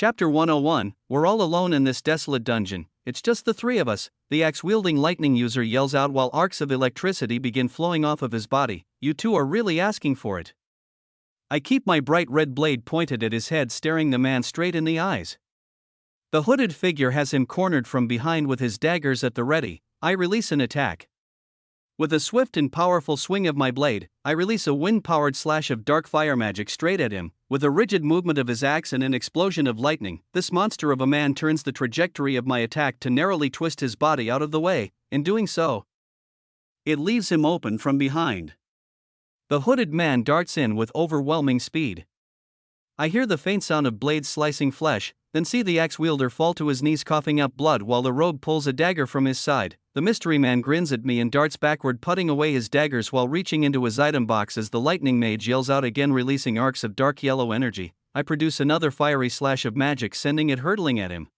Chapter 101, We're all alone in this desolate dungeon, it's just the three of us, the axe-wielding lightning user yells out while arcs of electricity begin flowing off of his body. You two are really asking for it. I keep my bright red blade pointed at his head, staring the man straight in the eyes. The hooded figure has him cornered from behind with his daggers at the ready. I release an attack. With a swift and powerful swing of my blade, I release a wind-powered slash of dark fire magic straight at him. With a rigid movement of his axe and an explosion of lightning, this monster of a man turns the trajectory of my attack to narrowly twist his body out of the way. In doing so, it leaves him open from behind. The hooded man darts in with overwhelming speed. I hear the faint sound of blades slicing flesh, then see the axe wielder fall to his knees coughing up blood while the rogue pulls a dagger from his side. The mystery man grins at me and darts backward, putting away his daggers while reaching into his item box as the lightning mage yells out again, releasing arcs of dark yellow energy. I produce another fiery slash of magic, sending it hurtling at him.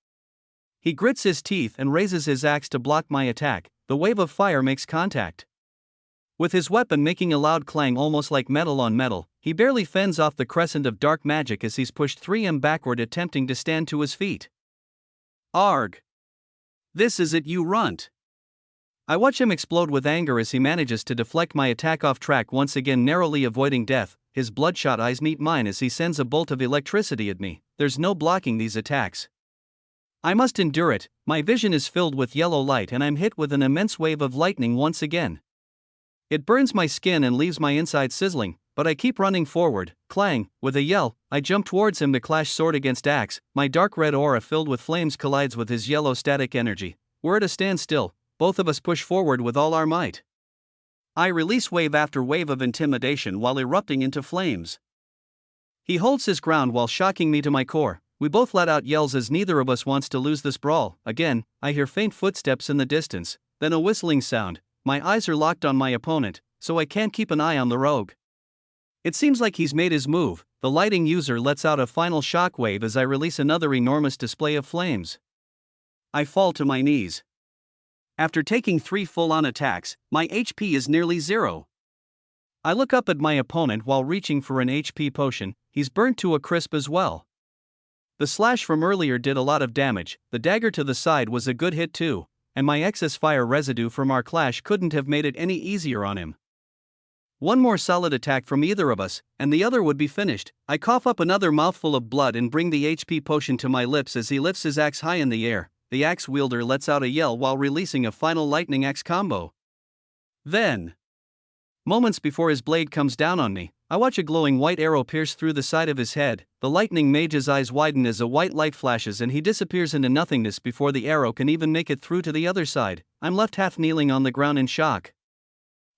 He grits his teeth and raises his axe to block my attack. The wave of fire makes contact with his weapon, making a loud clang almost like metal on metal. He barely fends off the crescent of dark magic as he's pushed 3M backward, attempting to stand to his feet. Arg! This is it, you runt! I watch him explode with anger as he manages to deflect my attack off track, once again narrowly avoiding death. His bloodshot eyes meet mine as he sends a bolt of electricity at me. There's no blocking these attacks. I must endure it. My vision is filled with yellow light and I'm hit with an immense wave of lightning once again. It burns my skin and leaves my inside sizzling, but I keep running forward. Clang! With a yell, I jump towards him to clash sword against axe. My dark red aura filled with flames collides with his yellow static energy. We're at a standstill. Both of us push forward with all our might. I release wave after wave of intimidation while erupting into flames. He holds his ground while shocking me to my core. We both let out yells as neither of us wants to lose this brawl. Again, I hear faint footsteps in the distance, then a whistling sound. My eyes are locked on my opponent, so I can't keep an eye on the rogue. It seems like he's made his move. The lighting user lets out a final shockwave as I release another enormous display of flames. I fall to my knees. After taking 3 full-on attacks, my HP is nearly 0. I look up at my opponent while reaching for an HP potion. He's burnt to a crisp as well. The slash from earlier did a lot of damage. The dagger to the side was a good hit too, and my excess fire residue from our clash couldn't have made it any easier on him. One more solid attack from either of us, and the other would be finished. I cough up another mouthful of blood and bring the HP potion to my lips as he lifts his axe high in the air. The axe wielder lets out a yell while releasing a final lightning axe combo. Then, moments before his blade comes down on me, I watch a glowing white arrow pierce through the side of his head. The lightning mage's eyes widen as a white light flashes and he disappears into nothingness before the arrow can even make it through to the other side. I'm left half kneeling on the ground in shock.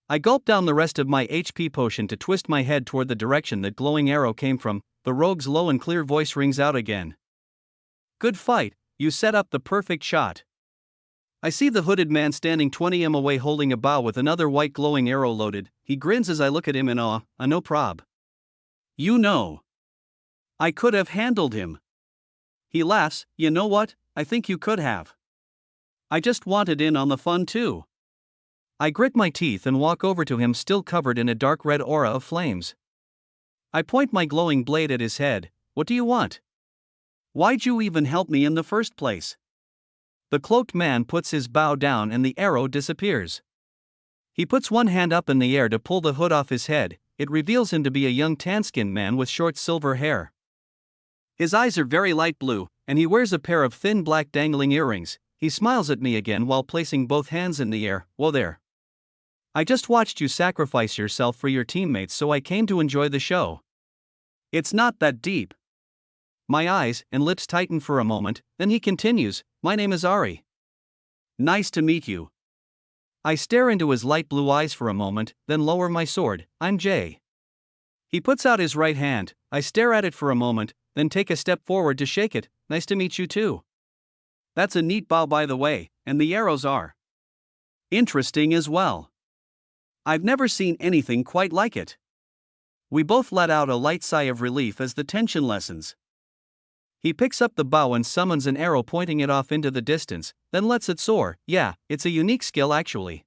I gulp down the rest of my HP potion to twist my head toward the direction that glowing arrow came from. The rogue's low and clear voice rings out again. Good fight, you set up the perfect shot. I see the hooded man standing 20 m away holding a bow with another white glowing arrow loaded. He grins as I look at him in awe. No prob. You know, I could have handled him. He laughs. You know what, I think you could have. I just wanted in on the fun too. I grit my teeth and walk over to him, still covered in a dark red aura of flames. I point my glowing blade at his head. What do you want? Why'd you even help me in the first place? The cloaked man puts his bow down and the arrow disappears. He puts one hand up in the air to pull the hood off his head. It reveals him to be a young tan-skinned man with short silver hair. His eyes are very light blue, and he wears a pair of thin black dangling earrings. He smiles at me again while placing both hands in the air. Whoa there. I just watched you sacrifice yourself for your teammates, so I came to enjoy the show. It's not that deep. My eyes and lips tighten for a moment, then he continues, my name is Ari. Nice to meet you. I stare into his light blue eyes for a moment, then lower my sword. I'm Jay. He puts out his right hand. I stare at it for a moment, then take a step forward to shake it. Nice to meet you too. That's a neat bow, by the way, and the arrows are interesting as well. I've never seen anything quite like it. We both let out a light sigh of relief as the tension lessens. He picks up the bow and summons an arrow, pointing it off into the distance, then lets it soar. Yeah, it's a unique skill actually.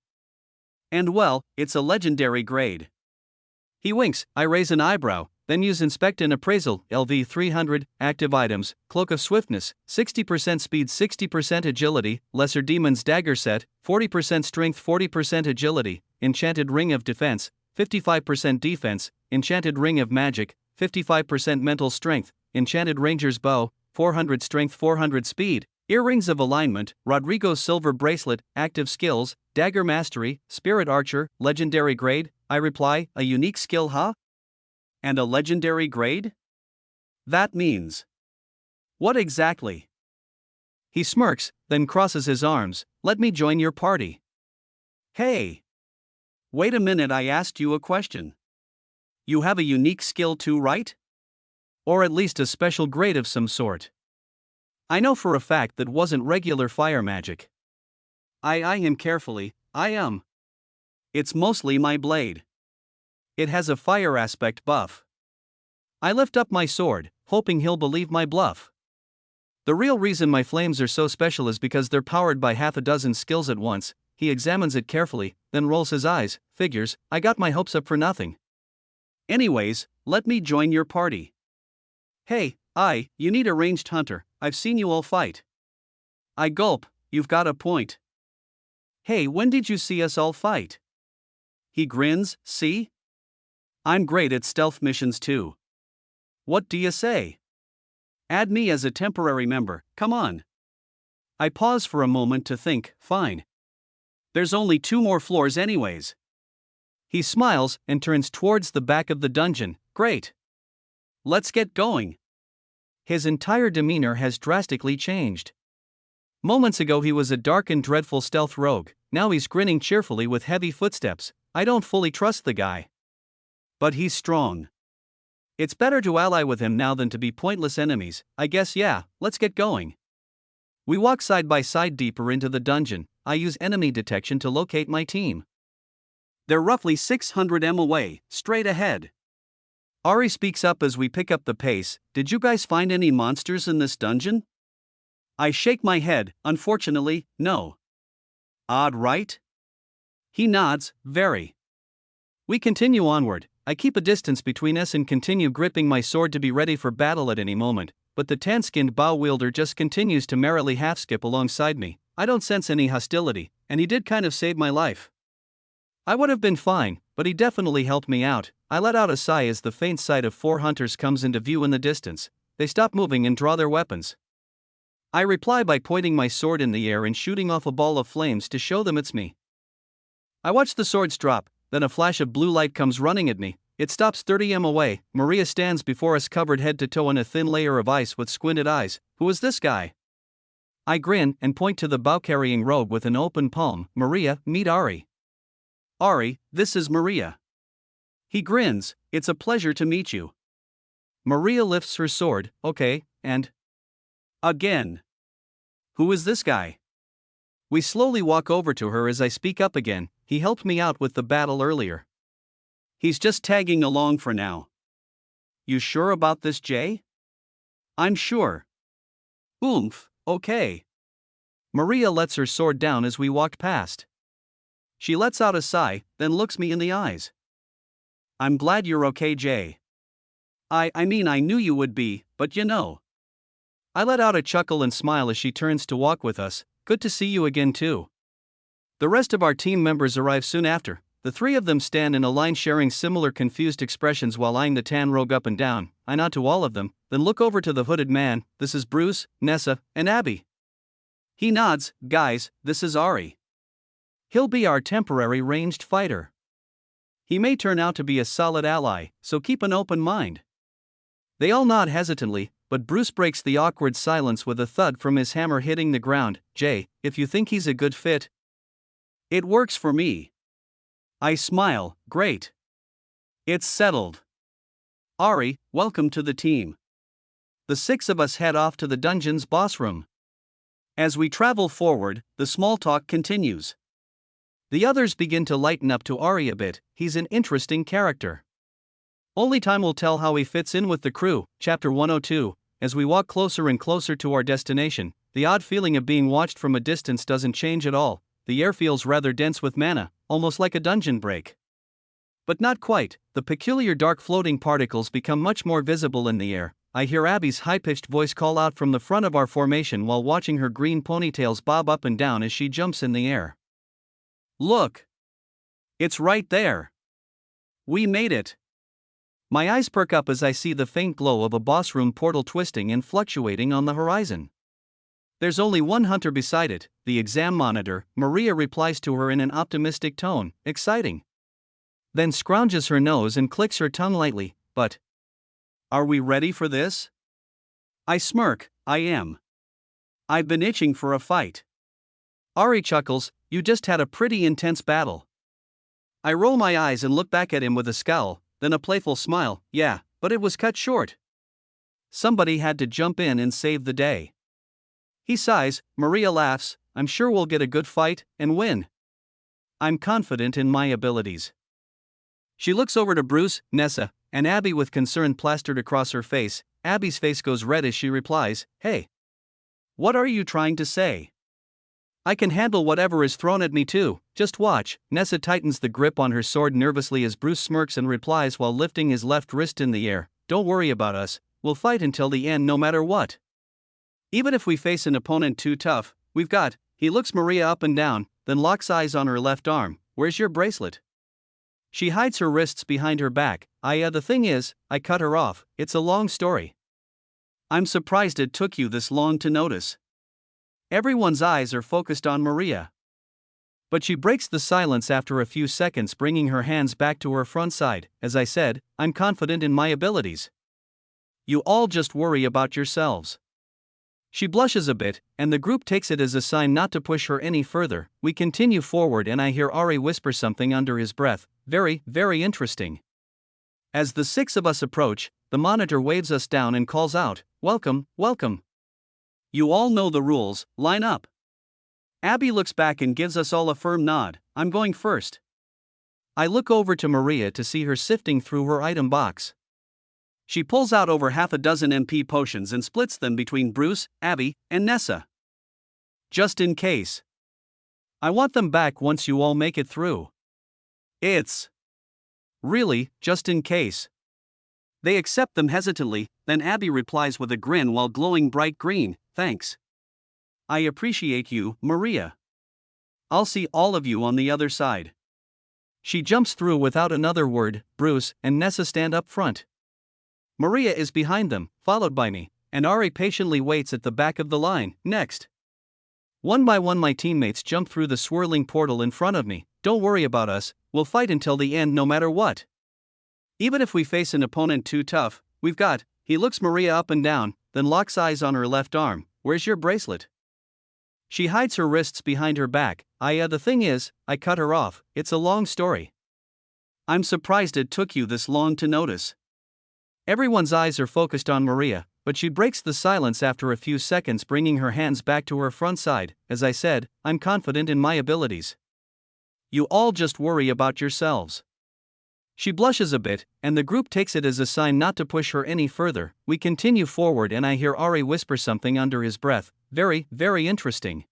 And well, it's a legendary grade. He winks. I raise an eyebrow. then use Inspect and Appraisal, LV 300, active items, Cloak of Swiftness, 60% speed, 60% agility, Lesser Demon's Dagger Set, 40% strength, 40% agility, Enchanted Ring of Defense, 55% defense, Enchanted Ring of Magic, 55% mental strength, Enchanted Ranger's Bow, 400 strength, 400 speed, Earrings of Alignment, Rodrigo's Silver Bracelet, active skills, Dagger Mastery, Spirit Archer, legendary grade. I reply, a unique skill, huh? And a legendary grade? That means what exactly? He smirks, then crosses his arms. Let me join your party. Hey! Wait a minute, I asked you a question. You have a unique skill too, right? Or at least a special grade of some sort. I know for a fact that wasn't regular fire magic. I eye him carefully. It's mostly my blade. It has a fire aspect buff. I lift up my sword, hoping he'll believe my bluff. The real reason my flames are so special is because they're powered by half a dozen skills at once. He examines it carefully, then rolls his eyes. Figures, I got my hopes up for nothing. Anyways, let me join your party. Hey, you need a ranged hunter. I've seen you all fight. I gulp, you've got a point. Hey, when did you see us all fight? He grins, see? I'm great at stealth missions too. What do you say? Add me as a temporary member, come on. I pause for a moment to think, fine. There's only 2 more floors anyways. He smiles and turns towards the back of the dungeon. Great. Let's get going. His entire demeanor has drastically changed. Moments ago he was a dark and dreadful stealth rogue, now he's grinning cheerfully with heavy footsteps. I don't fully trust the guy. But he's strong. It's better to ally with him now than to be pointless enemies, I guess. Yeah, let's get going. We walk side by side deeper into the dungeon. I use enemy detection to locate my team. They're roughly 600 m away, straight ahead. Ari speaks up as we pick up the pace. Did you guys find any monsters in this dungeon? I shake my head, unfortunately, no. Odd, right? He nods, very. We continue onward. I keep a distance between us and continue gripping my sword to be ready for battle at any moment, but the tan-skinned bow wielder just continues to merrily half-skip alongside me. I don't sense any hostility, and he did kind of save my life. I would have been fine, but he definitely helped me out. I let out a sigh as the faint sight of 4 hunters comes into view in the distance. They stop moving and draw their weapons. I reply by pointing my sword in the air and shooting off a ball of flames to show them it's me. I watch the swords drop, then a flash of blue light comes running at me. It stops 30 m away. Maria stands before us covered head to toe in a thin layer of ice with squinted eyes. Who is this guy? I grin and point to the bow-carrying rogue with an open palm. Maria, meet Ari. Ari, this is Maria. He grins, it's a pleasure to meet you. Maria lifts her sword, okay, and? Again. Who is this guy? We slowly walk over to her as I speak up again. He helped me out with the battle earlier. He's just tagging along for now. You sure about this, Jay? I'm sure. Oomph, okay. Maria lets her sword down as we walked past. She lets out a sigh, then looks me in the eyes. I'm glad you're okay, Jay. I mean I knew you would be, but you know. I let out a chuckle and smile as she turns to walk with us. Good to see you again too. The rest of our team members arrive soon after. The 3 of them stand in a line sharing similar confused expressions while eyeing the tan rogue up and down. I nod to all of them, then look over to the hooded man. This is Bruce, Nessa, and Abby. He nods. Guys, this is Ari. He'll be our temporary ranged fighter. He may turn out to be a solid ally, so keep an open mind. They all nod hesitantly, but Bruce breaks the awkward silence with a thud from his hammer hitting the ground. Jay, if you think he's a good fit. It works for me. I smile, great. It's settled. Ari, welcome to the team. The 6 of us head off to the dungeon's boss room. As we travel forward, the small talk continues. The others begin to lighten up to Ari a bit. He's an interesting character. Only time will tell how he fits in with the crew. Chapter 102. As we walk closer and closer to our destination, the odd feeling of being watched from a distance doesn't change at all. The air feels rather dense with mana, almost like a dungeon break. But not quite. The peculiar dark floating particles become much more visible in the air. I hear Abby's high-pitched voice call out from the front of our formation while watching her green ponytails bob up and down as she jumps in the air. Look! It's right there! We made it! My eyes perk up as I see the faint glow of a boss room portal twisting and fluctuating on the horizon. There's only one hunter beside it, the exam monitor. Maria replies to her in an optimistic tone, exciting. Then scrounges her nose and clicks her tongue lightly, but... Are we ready for this? I smirk, I am. I've been itching for a fight. Ari chuckles, you just had a pretty intense battle. I roll my eyes and look back at him with a scowl, then a playful smile, yeah, but it was cut short. Somebody had to jump in and save the day. He sighs, Maria laughs, I'm sure we'll get a good fight and win. I'm confident in my abilities. She looks over to Bruce, Nessa, and Abby with concern plastered across her face. Abby's face goes red as she replies, hey. What are you trying to say? I can handle whatever is thrown at me too, just watch. Nessa tightens the grip on her sword nervously as Bruce smirks and replies while lifting his left wrist in the air, don't worry about us, we'll fight until the end no matter what. Even if we face an opponent too tough, we've got, he looks Maria up and down, then locks eyes on her left arm, where's your bracelet? She hides her wrists behind her back, the thing is, I cut her off, it's a long story. I'm surprised it took you this long to notice. Everyone's eyes are focused on Maria. But she breaks the silence after a few seconds, bringing her hands back to her front side. As I said, I'm confident in my abilities. You all just worry about yourselves. She blushes a bit, and the group takes it as a sign not to push her any further. We continue forward and I hear Ari whisper something under his breath, very, very interesting. As the six of us approach, the monitor waves us down and calls out, welcome, welcome. You all know the rules, line up. Abby looks back and gives us all a firm nod, I'm going first. I look over to Maria to see her sifting through her item box. She pulls out over half a dozen MP potions and splits them between Bruce, Abby, and Nessa. Just in case. I want them back once you all make it through. It's really, just in case. They accept them hesitantly, then Abby replies with a grin while glowing bright green, thanks. I appreciate you, Maria. I'll see all of you on the other side. She jumps through without another word. Bruce and Nessa stand up front. Maria is behind them, followed by me, and Ari patiently waits at the back of the line. Next. One by one my teammates jump through the swirling portal in front of me. Don't worry about us, we'll fight until the end no matter what. Even if we face an opponent too tough, we've got, he looks Maria up and down, then locks eyes on her left arm, where's your bracelet? She hides her wrists behind her back, the thing is, I cut her off, it's a long story. I'm surprised it took you this long to notice. Everyone's eyes are focused on Maria, but she breaks the silence after a few seconds, bringing her hands back to her front side. As I said, I'm confident in my abilities. You all just worry about yourselves. She blushes a bit, and the group takes it as a sign not to push her any further. We continue forward and I hear Ari whisper something under his breath, very, very interesting.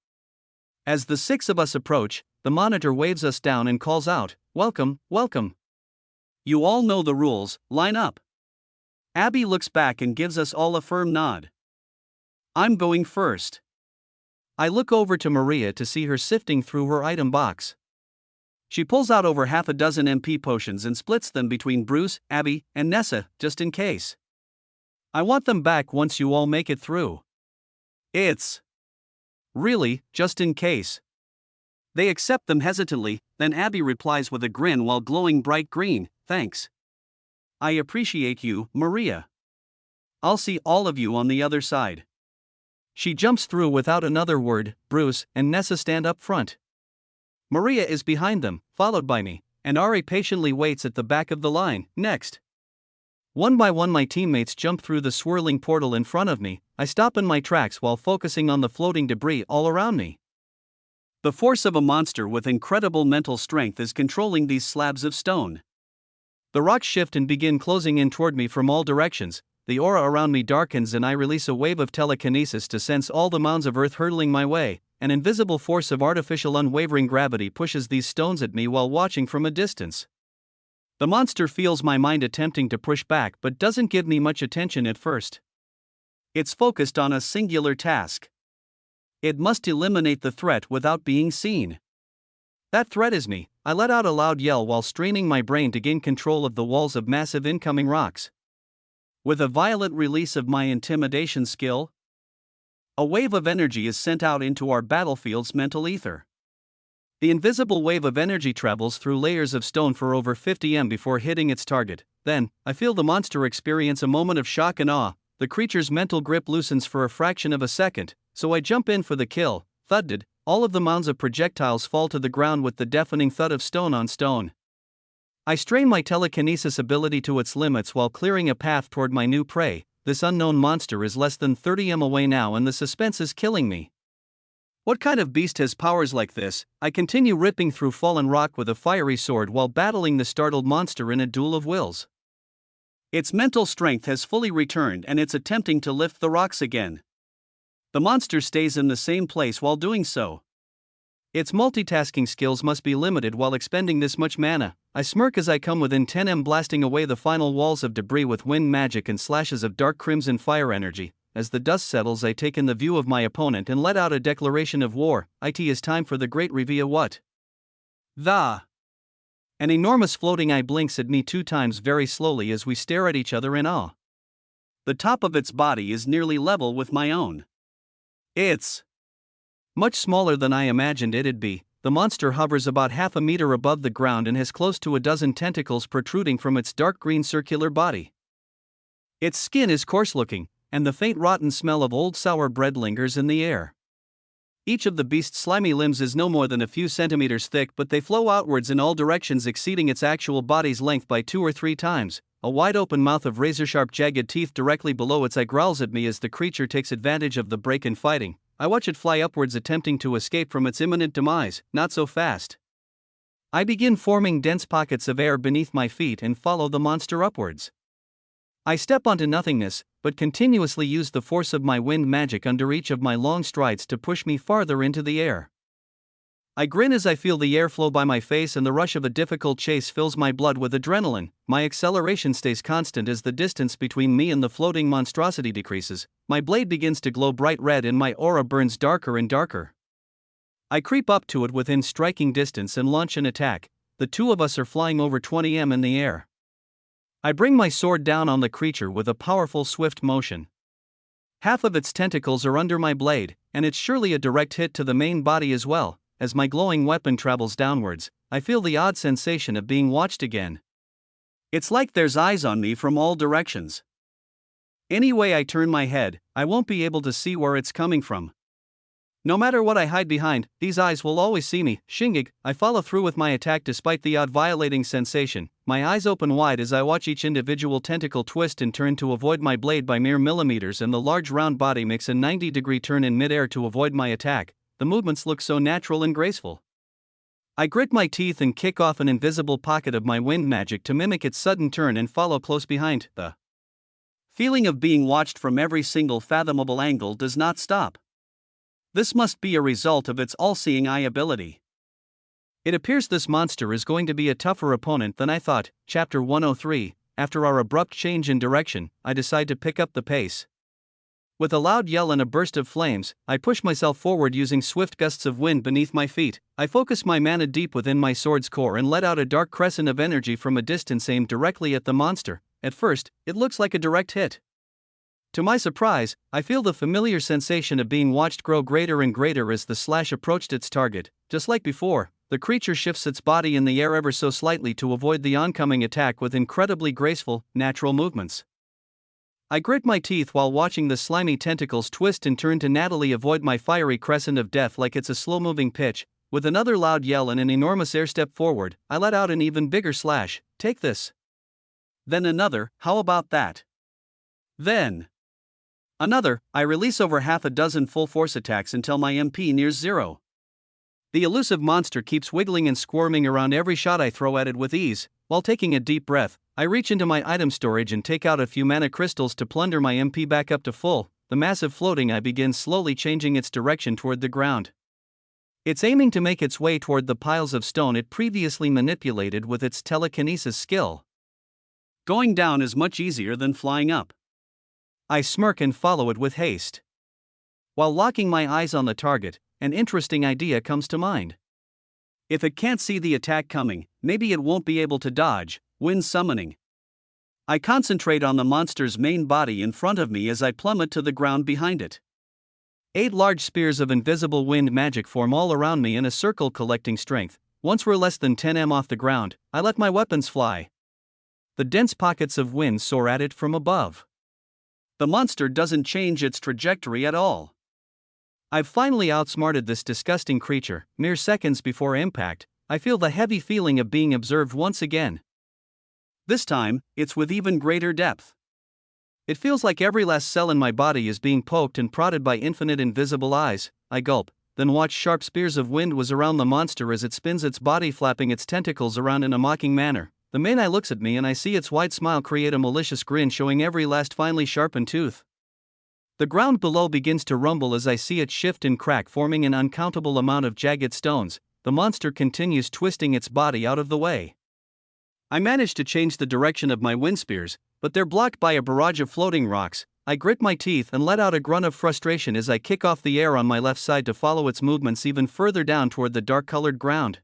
As the six of us approach, the monitor waves us down and calls out, welcome, welcome. You all know the rules, line up. Abby looks back and gives us all a firm nod. I'm going first. I look over to Maria to see her sifting through her item box. She pulls out over half a dozen MP potions and splits them between Bruce, Abby, and Nessa, just in case. I want them back once you all make it through. It's really, just in case. They accept them hesitantly, then Abby replies with a grin while glowing bright green, thanks. I appreciate you, Maria. I'll see all of you on the other side. She jumps through without another word. Bruce and Nessa stand up front. Maria is behind them, followed by me, and Ari patiently waits at the back of the line. Next. One by one my teammates jump through the swirling portal in front of me. I stop in my tracks while focusing on the floating debris all around me. The force of a monster with incredible mental strength is controlling these slabs of stone. The rocks shift and begin closing in toward me from all directions. The aura around me darkens and I release a wave of telekinesis to sense all the mounds of earth hurtling my way. An invisible force of artificial unwavering gravity pushes these stones at me while watching from a distance. The monster feels my mind attempting to push back but doesn't give me much attention at first. It's focused on a singular task. It must eliminate the threat without being seen. That threat is me. I let out a loud yell while straining my brain to gain control of the walls of massive incoming rocks. With a violent release of my intimidation skill, a wave of energy is sent out into our battlefield's mental ether. The invisible wave of energy travels through layers of stone for over 50 m before hitting its target. Then, I feel the monster experience a moment of shock and awe. The creature's mental grip loosens for a fraction of a second, so I jump in for the kill. Thudded, all of the mounds of projectiles fall to the ground with the deafening thud of stone on stone. I strain my telekinesis ability to its limits while clearing a path toward my new prey. This unknown monster is less than 30 m away now and the suspense is killing me. What kind of beast has powers like this? I continue ripping through fallen rock with a fiery sword while battling the startled monster in a duel of wills. Its mental strength has fully returned and it's attempting to lift the rocks again. The monster stays in the same place while doing so. Its multitasking skills must be limited while expending this much mana. I smirk as I come within 10 m, blasting away the final walls of debris with wind magic and slashes of dark crimson fire energy. As the dust settles, I take in the view of my opponent and let out a declaration of war. It is time for the great reveal. What? The. An enormous floating eye blinks at me 2 times very slowly as we stare at each other in awe. The top of its body is nearly level with my own. It's much smaller than I imagined it'd be. The monster hovers about half a meter above the ground and has close to a dozen tentacles protruding from its dark green circular body. Its skin is coarse looking, and the faint rotten smell of old sour bread lingers in the air. Each of the beast's slimy limbs is no more than a few centimeters thick, but they flow outwards in all directions, exceeding its actual body's length by 2 or 3 times. A wide-open mouth of razor-sharp jagged teeth directly below its eye growls at me as the creature takes advantage of the break in fighting. I watch it fly upwards, attempting to escape from its imminent demise. Not so fast. I begin forming dense pockets of air beneath my feet and follow the monster upwards. I step onto nothingness, but continuously use the force of my wind magic under each of my long strides to push me farther into the air. I grin as I feel the air flow by my face and the rush of a difficult chase fills my blood with adrenaline. My acceleration stays constant as the distance between me and the floating monstrosity decreases. My blade begins to glow bright red and my aura burns darker and darker. I creep up to it within striking distance and launch an attack. The 2 of us are flying over 20 m in the air. I bring my sword down on the creature with a powerful, swift motion. Half of its tentacles are under my blade, and it's surely a direct hit to the main body as well. As my glowing weapon travels downwards, I feel the odd sensation of being watched again. It's like there's eyes on me from all directions. Any way I turn my head, I won't be able to see where it's coming from. No matter what I hide behind, these eyes will always see me. Shingig, I follow through with my attack despite the odd violating sensation. My eyes open wide as I watch each individual tentacle twist and turn to avoid my blade by mere millimeters, and the large round body makes a 90-degree turn in midair to avoid my attack. The movements look so natural and graceful. I grit my teeth and kick off an invisible pocket of my wind magic to mimic its sudden turn and follow close behind. The feeling of being watched from every single fathomable angle does not stop. This must be a result of its all-seeing eye ability. It appears this monster is going to be a tougher opponent than I thought. Chapter 103. After our abrupt change in direction, I decide to pick up the pace. With a loud yell and a burst of flames, I push myself forward using swift gusts of wind beneath my feet. I focus my mana deep within my sword's core and let out a dark crescent of energy from a distance aimed directly at the monster. At first, it looks like a direct hit. To my surprise, I feel the familiar sensation of being watched grow greater and greater as the slash approached its target. Just like before, the creature shifts its body in the air ever so slightly to avoid the oncoming attack with incredibly graceful, natural movements. I grit my teeth while watching the slimy tentacles twist and turn to nattily avoid my fiery crescent of death like it's a slow-moving pitch. With another loud yell and an enormous air step forward, I let out an even bigger slash. Take this. Then another. How about that? Then another. I release over half a dozen full-force attacks until my MP nears 0. The elusive monster keeps wiggling and squirming around every shot I throw at it with ease. While taking a deep breath, I reach into my item storage and take out a few mana crystals to plunder my MP back up to full. The massive floating eye begins slowly changing its direction toward the ground. It's aiming to make its way toward the piles of stone it previously manipulated with its telekinesis skill. Going down is much easier than flying up. I smirk and follow it with haste. While locking my eyes on the target, an interesting idea comes to mind. If it can't see the attack coming, maybe it won't be able to dodge, wind summoning. I concentrate on the monster's main body in front of me as I plummet to the ground behind it. 8 large spears of invisible wind magic form all around me in a circle collecting strength. Once we're less than 10 m off the ground, I let my weapons fly. The dense pockets of wind soar at it from above. The monster doesn't change its trajectory at all. I've finally outsmarted this disgusting creature. Mere seconds before impact, I feel the heavy feeling of being observed once again. This time, it's with even greater depth. It feels like every last cell in my body is being poked and prodded by infinite invisible eyes. I gulp, then watch sharp spears of wind whiz around the monster as it spins its body, flapping its tentacles around in a mocking manner. The main eye looks at me and I see its wide smile create a malicious grin, showing every last finely sharpened tooth. The ground below begins to rumble as I see it shift and crack, forming an uncountable amount of jagged stones. The monster continues twisting its body out of the way. I manage to change the direction of my wind spears, but they're blocked by a barrage of floating rocks. I grit my teeth and let out a grunt of frustration as I kick off the air on my left side to follow its movements even further down toward the dark-colored ground.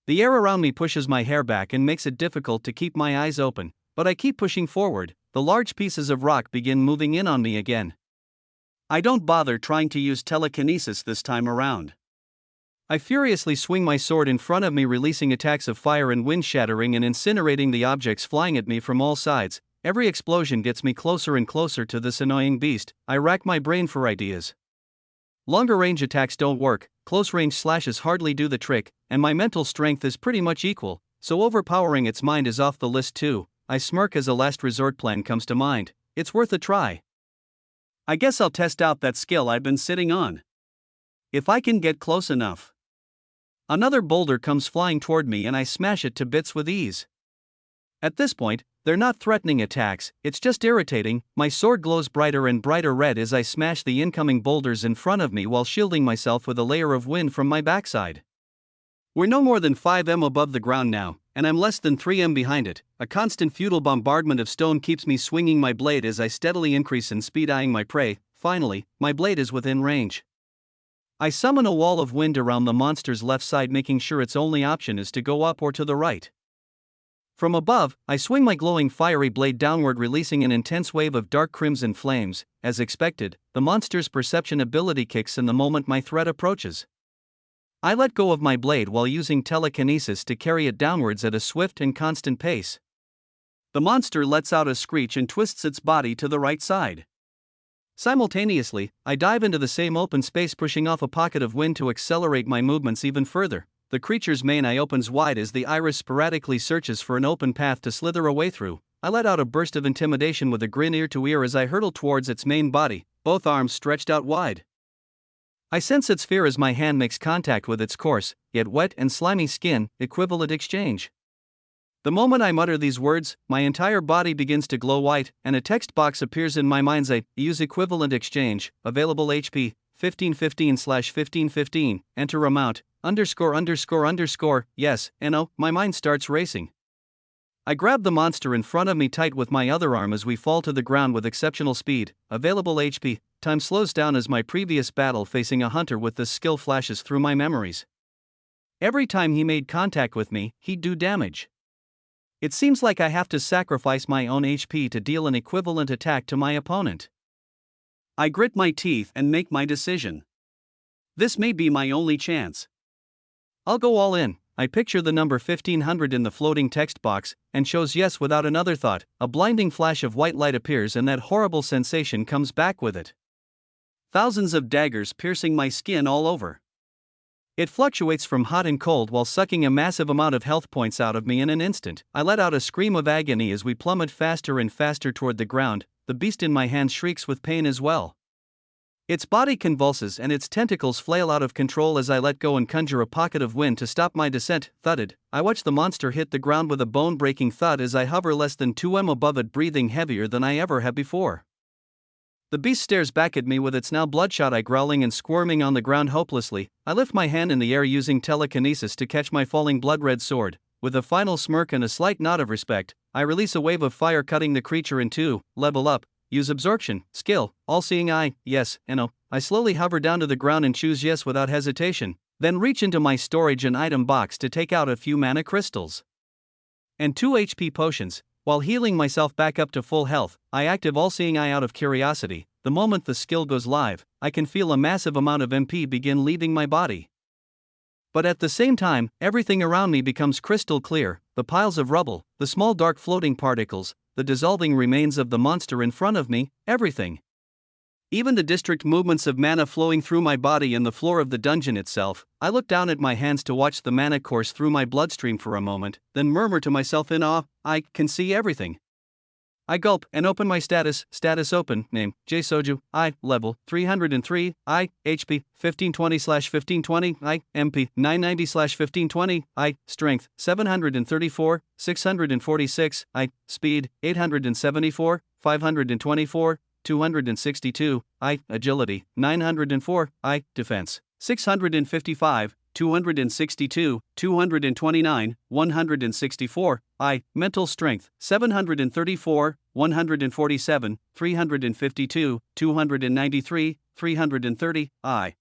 The air around me pushes my hair back and makes it difficult to keep my eyes open, but I keep pushing forward. The large pieces of rock begin moving in on me again. I don't bother trying to use telekinesis this time around. I furiously swing my sword in front of me, releasing attacks of fire and wind, shattering and incinerating the objects flying at me from all sides. Every explosion gets me closer and closer to this annoying beast. I rack my brain for ideas. Longer range attacks don't work, close range slashes hardly do the trick, and my mental strength is pretty much equal, so overpowering its mind is off the list too. I smirk as a last resort plan comes to mind. It's worth a try. I guess I'll test out that skill I've been sitting on. If I can get close enough. Another boulder comes flying toward me and I smash it to bits with ease. At this point, they're not threatening attacks, it's just irritating. My sword glows brighter and brighter red as I smash the incoming boulders in front of me while shielding myself with a layer of wind from my backside. We're no more than 5 m above the ground now, and I'm less than 3 m behind it. A constant futile bombardment of stone keeps me swinging my blade as I steadily increase in speed, eyeing my prey. Finally, my blade is within range. I summon a wall of wind around the monster's left side, making sure its only option is to go up or to the right. From above, I swing my glowing fiery blade downward, releasing an intense wave of dark crimson flames. As expected, the monster's perception ability kicks in the moment my threat approaches. I let go of my blade while using telekinesis to carry it downwards at a swift and constant pace. The monster lets out a screech and twists its body to the right side. Simultaneously, I dive into the same open space, pushing off a pocket of wind to accelerate my movements even further. The creature's main eye opens wide as the iris sporadically searches for an open path to slither away through. I let out a burst of intimidation with a grin ear to ear as I hurtle towards its main body, both arms stretched out wide. I sense its fear as my hand makes contact with its coarse, yet wet and slimy skin. Equivalent exchange. The moment I mutter these words, my entire body begins to glow white, and a text box appears in my mind's eye. Use equivalent exchange, available HP, 1515/1515, enter amount, _____, yes, no, my mind starts racing. I grab the monster in front of me tight with my other arm as we fall to the ground with exceptional speed. Available HP, time slows down as my previous battle facing a hunter with this skill flashes through my memories. Every time he made contact with me, he'd do damage. It seems like I have to sacrifice my own HP to deal an equivalent attack to my opponent. I grit my teeth and make my decision. This may be my only chance. I'll go all in. I picture the number 1500 in the floating text box, and chose yes without another thought. A blinding flash of white light appears and that horrible sensation comes back with it. Thousands of daggers piercing my skin all over. It fluctuates from hot and cold while sucking a massive amount of health points out of me in an instant. I let out a scream of agony as we plummet faster and faster toward the ground. The beast in my hand shrieks with pain as well. Its body convulses and its tentacles flail out of control as I let go and conjure a pocket of wind to stop my descent. Thudded, I watch the monster hit the ground with a bone-breaking thud as I hover less than 2 m above it, breathing heavier than I ever have before. The beast stares back at me with its now bloodshot eye growling and squirming on the ground hopelessly. I lift my hand in the air using telekinesis to catch my falling blood-red sword. With a final smirk and a slight nod of respect, I release a wave of fire cutting the creature in two. Level up. Use absorption, skill, all-seeing eye, yes, and no. I slowly hover down to the ground and choose yes without hesitation, then reach into my storage and item box to take out a few mana crystals and 2 HP potions. While healing myself back up to full health, I active all-seeing eye out of curiosity. The moment the skill goes live, I can feel a massive amount of MP begin leaving my body. But at the same time, everything around me becomes crystal clear: the piles of rubble, the small dark floating particles, the dissolving remains of the monster in front of me, everything. Even the distinct movements of mana flowing through my body and the floor of the dungeon itself. I look down at my hands to watch the mana course through my bloodstream for a moment, then murmur to myself in awe, I can see everything. I gulp and open my status open, name, J Soju, I, level, 303, I, HP, 1520/1520, I, MP, 990/1520, I, strength, 734, 646, I, speed, 874, 524, 262, I, agility, 904, I, defense, 655, 262, 229, 164, I, mental strength, 734, 147, 352, 293, 330, I.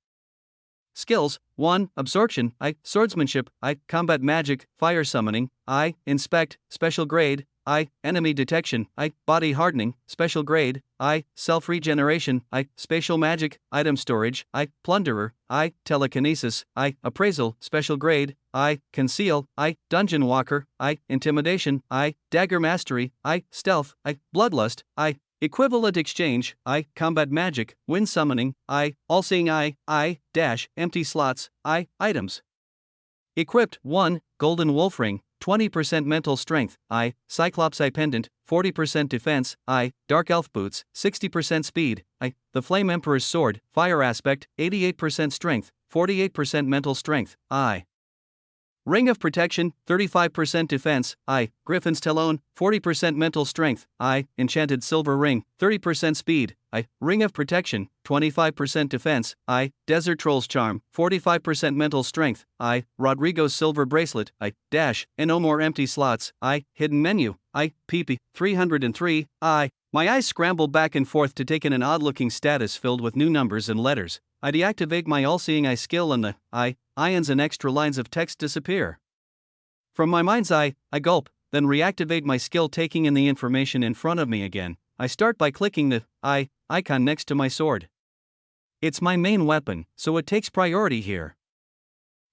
Skills: 1. Absorption, I. Swordsmanship, I. Combat magic, fire summoning, I. Inspect, special grade, I. Enemy detection, I. Body hardening, special grade, I. Self-regeneration, I. Spatial magic, item storage, I. Plunderer, I. Telekinesis, I. Appraisal, special grade, I. Conceal, I. Dungeon walker, I. Intimidation, I. Dagger mastery, I. Stealth, I. Bloodlust, I. Equivalent exchange, I. Combat magic, wind summoning, I. All-seeing eye, I. Dash, empty slots, I. Items. Equipped: 1. Golden wolf ring, 20% mental strength, I. Cyclops eye pendant, 40% defense, I. Dark elf boots, 60% speed, I. The flame emperor's sword, fire aspect, 88% strength, 48% mental strength, I. Ring of protection, 35% defense, I. Griffin's talon, 40% mental strength, I. Enchanted silver ring, 30% speed, I. Ring of protection, 25% defense, I. Desert troll's charm, 45% mental strength, I. Rodrigo's silver bracelet, I. Dash, and no more empty slots, I. Hidden menu, I. PP, 303, I. My eyes scramble back and forth to take in an odd-looking status filled with new numbers and letters. I deactivate my all-seeing eye skill and the ions and extra lines of text disappear. From my mind's eye, I gulp, then reactivate my skill, taking in the information in front of me again. I start by clicking the icon next to my sword. It's my main weapon, so it takes priority here.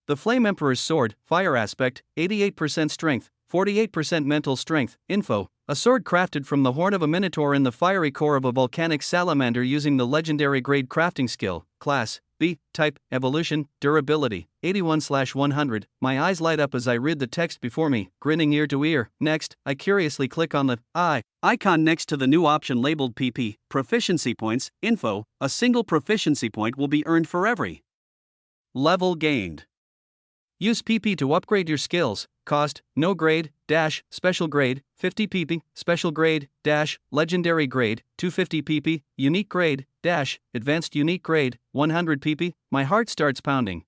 The Flame Emperor's sword, fire aspect, 88% strength, 48% mental strength, info. A sword crafted from the horn of a minotaur in the fiery core of a volcanic salamander using the legendary grade crafting skill. Class, B, type, evolution, durability, 81/100. My eyes light up as I read the text before me, grinning ear to ear. Next, I curiously click on the icon next to the new option labeled PP, proficiency points, info. A single proficiency point will be earned for every level gained. Use PP to upgrade your skills. Cost, no grade, dash, special grade, 50 PP, special grade, dash, legendary grade, 250 PP, unique grade, dash, advanced unique grade, 100 PP. My heart starts pounding.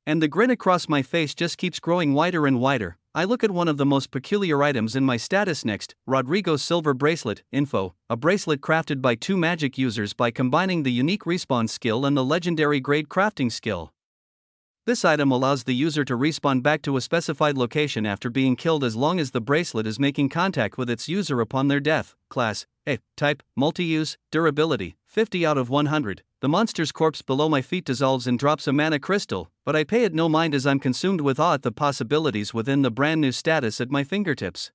And the grin across my face just keeps growing wider and wider. I look at one of the most peculiar items in my status next, Rodrigo's silver bracelet, info. A bracelet crafted by 2 magic users by combining the unique respawn skill and the legendary grade crafting skill. This item allows the user to respawn back to a specified location after being killed as long as the bracelet is making contact with its user upon their death. Class, A, type, multi-use, durability, 50 out of 100. The monster's corpse below my feet dissolves and drops a mana crystal, but I pay it no mind as I'm consumed with awe at the possibilities within the brand new status at my fingertips.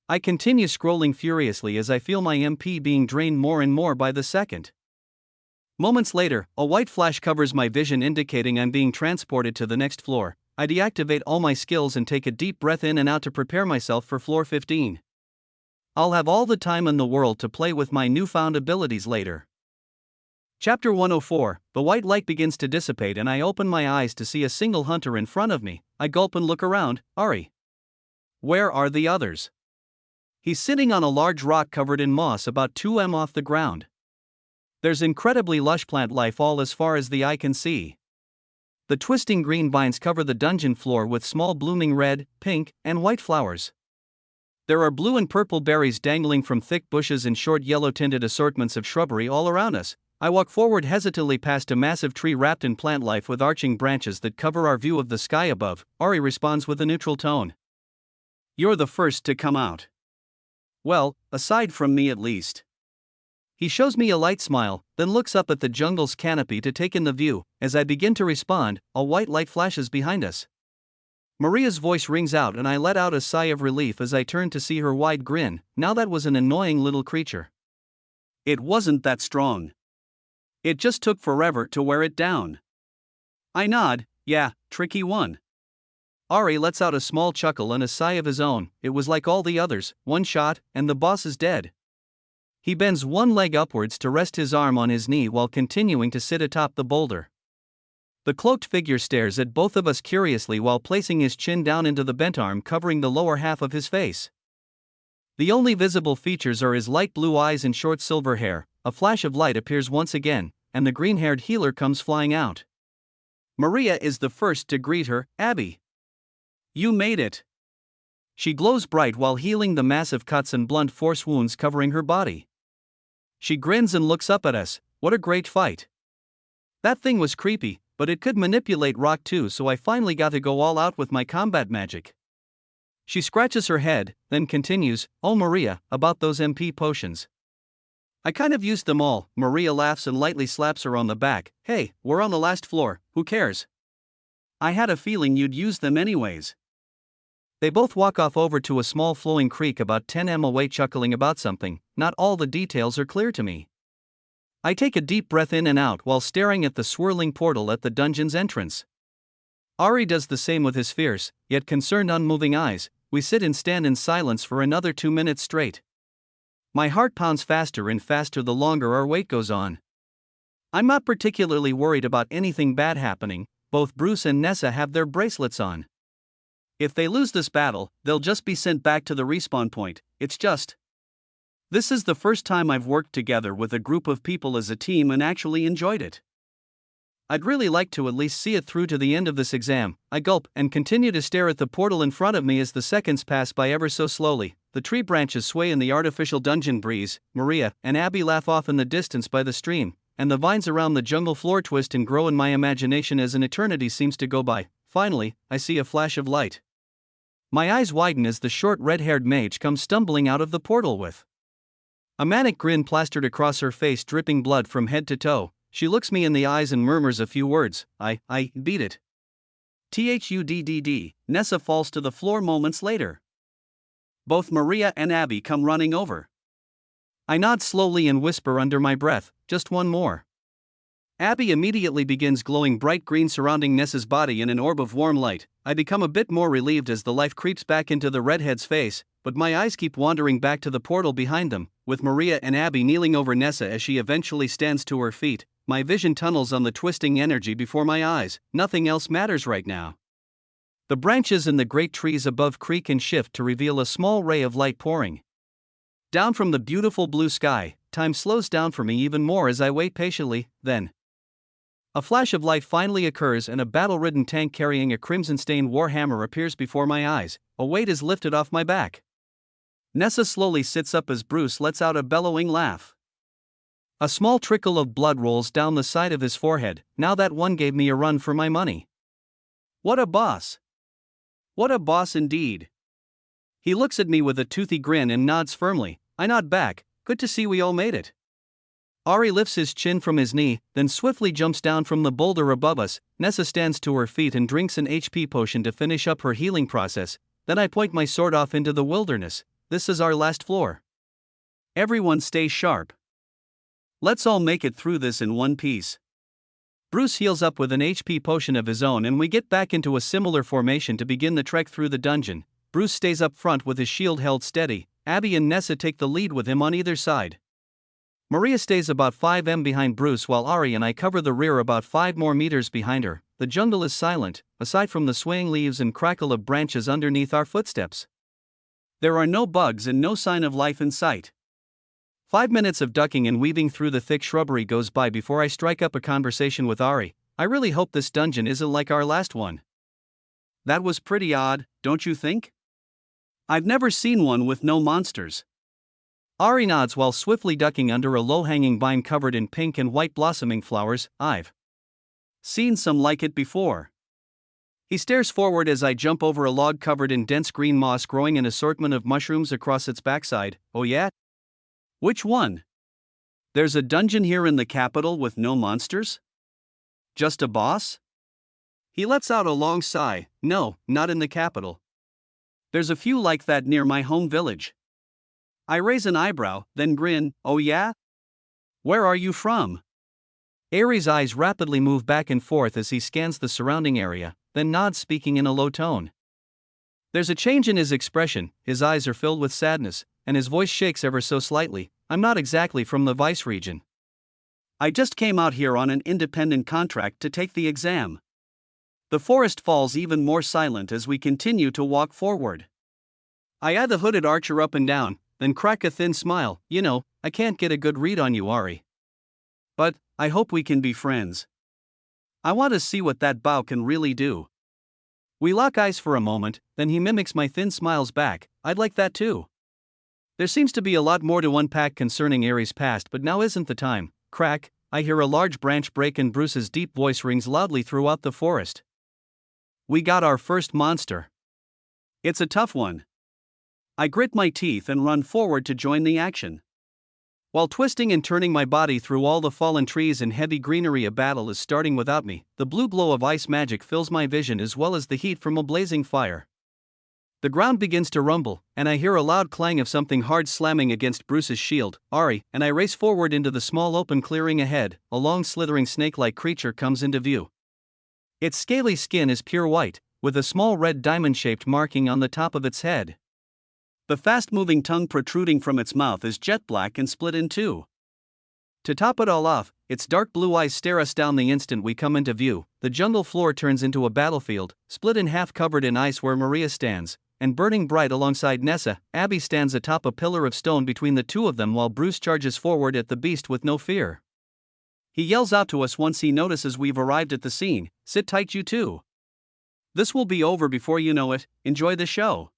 I continue scrolling furiously as I feel my MP being drained more and more by the second. Moments later, a white flash covers my vision, indicating I'm being transported to the next floor. I deactivate all my skills and take a deep breath in and out to prepare myself for floor 15. I'll have all the time in the world to play with my newfound abilities later. Chapter 104. The white light begins to dissipate and I open my eyes to see a single hunter in front of me. I gulp and look around. Ari. Where are the others? He's sitting on a large rock covered in moss about 2 m off the ground. There's incredibly lush plant life all as far as the eye can see. The twisting green vines cover the dungeon floor with small blooming red, pink, and white flowers. There are blue and purple berries dangling from thick bushes and short yellow-tinted assortments of shrubbery all around us. I walk forward hesitantly past a massive tree wrapped in plant life with arching branches that cover our view of the sky above. Ari responds with a neutral tone. You're the first to come out. Well, aside from me at least. He shows me a light smile, then looks up at the jungle's canopy to take in the view. As I begin to respond, a white light flashes behind us. Maria's voice rings out and I let out a sigh of relief as I turn to see her wide grin. Now that was an annoying little creature. It wasn't that strong. It just took forever to wear it down. I nod. Yeah, tricky one. Ari lets out a small chuckle and a sigh of his own. It was like all the others, one shot, and the boss is dead. He bends one leg upwards to rest his arm on his knee while continuing to sit atop the boulder. The cloaked figure stares at both of us curiously while placing his chin down into the bent arm covering the lower half of his face. The only visible features are his light blue eyes and short silver hair. A flash of light appears once again, and the green-haired healer comes flying out. Maria is the first to greet her. Abby. You made it. She glows bright while healing the massive cuts and blunt force wounds covering her body. She grins and looks up at us. What a great fight. That thing was creepy, but it could manipulate rock too, so I finally got to go all out with my combat magic. She scratches her head, then continues, Oh Maria, about those MP potions. I kind of used them all. Maria laughs and lightly slaps her on the back. Hey, we're on the last floor, who cares? I had a feeling you'd use them anyways. They both walk off over to a small flowing creek about 10 m away chuckling about something. Not all the details are clear to me. I take a deep breath in and out while staring at the swirling portal at the dungeon's entrance. Ari does the same with his fierce, yet concerned unmoving eyes. We sit and stand in silence for another 2 minutes straight. My heart pounds faster and faster the longer our wait goes on. I'm not particularly worried about anything bad happening. Both Bruce and Nessa have their bracelets on. If they lose this battle, they'll just be sent back to the respawn point. It's just. This is the first time I've worked together with a group of people as a team and actually enjoyed it. I'd really like to at least see it through to the end of this exam. I gulp and continue to stare at the portal in front of me as the seconds pass by ever so slowly. The tree branches sway in the artificial dungeon breeze. Maria and Abby laugh off in the distance by the stream, and the vines around the jungle floor twist and grow in my imagination as an eternity seems to go by. Finally, I see a flash of light. My eyes widen as the short red-haired mage comes stumbling out of the portal with a manic grin plastered across her face, dripping blood from head to toe. She looks me in the eyes and murmurs a few words. I beat it. THUDDD. Nessa falls to the floor moments later. Both Maria and Abby come running over. I nod slowly and whisper under my breath, just one more. Abby immediately begins glowing bright green surrounding Nessa's body in an orb of warm light. I become a bit more relieved as the life creeps back into the redhead's face, but my eyes keep wandering back to the portal behind them, with Maria and Abby kneeling over Nessa as she eventually stands to her feet. My vision tunnels on the twisting energy before my eyes. Nothing else matters right now. The branches in the great trees above creak and shift to reveal a small ray of light pouring down from the beautiful blue sky. Time slows down for me even more as I wait patiently. Then a flash of light finally occurs and a battle-ridden tank carrying a crimson-stained warhammer appears before my eyes. A weight is lifted off my back. Nessa slowly sits up as Bruce lets out a bellowing laugh. A small trickle of blood rolls down the side of his forehead. Now that one gave me a run for my money. What a boss! What a boss indeed! He looks at me with a toothy grin and nods firmly. I nod back. Good to see we all made it. Ari lifts his chin from his knee, then swiftly jumps down from the boulder above us. Nessa stands to her feet and drinks an HP potion to finish up her healing process. Then I point my sword off into the wilderness. This is our last floor. Everyone stay sharp. Let's all make it through this in one piece. Bruce heals up with an HP potion of his own and we get back into a similar formation to begin the trek through the dungeon. Bruce stays up front with his shield held steady. Abby and Nessa take the lead with him on either side. Maria stays about 5 m behind Bruce while Ari and I cover the rear about 5 more meters behind her. The jungle is silent, aside from the swaying leaves and crackle of branches underneath our footsteps. There are no bugs and no sign of life in sight. 5 minutes of ducking and weaving through the thick shrubbery goes by before I strike up a conversation with Ari. I really hope this dungeon isn't like our last one. That was pretty odd, don't you think? I've never seen one with no monsters. Ari nods while swiftly ducking under a low-hanging vine covered in pink and white blossoming flowers. I've seen some like it before. He stares forward as I jump over a log covered in dense green moss growing an assortment of mushrooms across its backside. Oh yeah? Which one? There's a dungeon here in the capital with no monsters? Just a boss? He lets out a long sigh. No, not in the capital. There's a few like that near my home village. I raise an eyebrow, then grin. Oh yeah? Where are you from? Ari's eyes rapidly move back and forth as he scans the surrounding area, then nods, speaking in a low tone. There's a change in his expression, his eyes are filled with sadness, and his voice shakes ever so slightly. I'm not exactly from the Vice region. I just came out here on an independent contract to take the exam. The forest falls even more silent as we continue to walk forward. I eye the hooded archer up and down, then crack a thin smile. You know, I can't get a good read on you, Ari. But I hope we can be friends. I want to see what that bow can really do. We lock eyes for a moment, then he mimics my thin smiles back. I'd like that too. There seems to be a lot more to unpack concerning Ari's past, but now isn't the time. Crack, I hear a large branch break and Bruce's deep voice rings loudly throughout the forest. We got our first monster. It's a tough one. I grit my teeth and run forward to join the action. While twisting and turning my body through all the fallen trees and heavy greenery, a battle is starting without me. The blue glow of ice magic fills my vision as well as the heat from a blazing fire. The ground begins to rumble, and I hear a loud clang of something hard slamming against Bruce's shield. Ari, and I race forward into the small open clearing ahead. A long slithering snake-like creature comes into view. Its scaly skin is pure white, with a small red diamond-shaped marking on the top of its head. The fast-moving tongue protruding from its mouth is jet black and split in two. To top it all off, its dark blue eyes stare us down the instant we come into view. The jungle floor turns into a battlefield, split in half, covered in ice where Maria stands, and burning bright alongside Nessa. Abby stands atop a pillar of stone between the two of them while Bruce charges forward at the beast with no fear. He yells out to us once he notices we've arrived at the scene. Sit tight, you two. This will be over before you know it. Enjoy the show.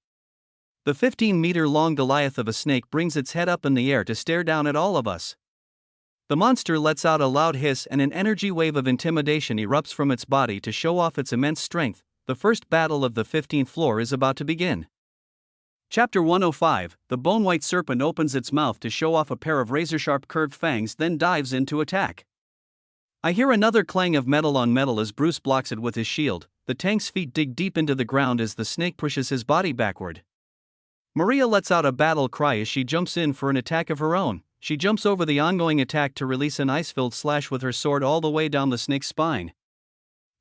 The 15-meter-long Goliath of a snake brings its head up in the air to stare down at all of us. The monster lets out a loud hiss and an energy wave of intimidation erupts from its body to show off its immense strength. The first battle of the 15th floor is about to begin. Chapter 105, the bone-white serpent opens its mouth to show off a pair of razor-sharp curved fangs, then dives in to attack. I hear another clang of metal on metal as Bruce blocks it with his shield. The tank's feet dig deep into the ground as the snake pushes his body backward. Maria lets out a battle cry as she jumps in for an attack of her own. She jumps over the ongoing attack to release an ice-filled slash with her sword all the way down the snake's spine.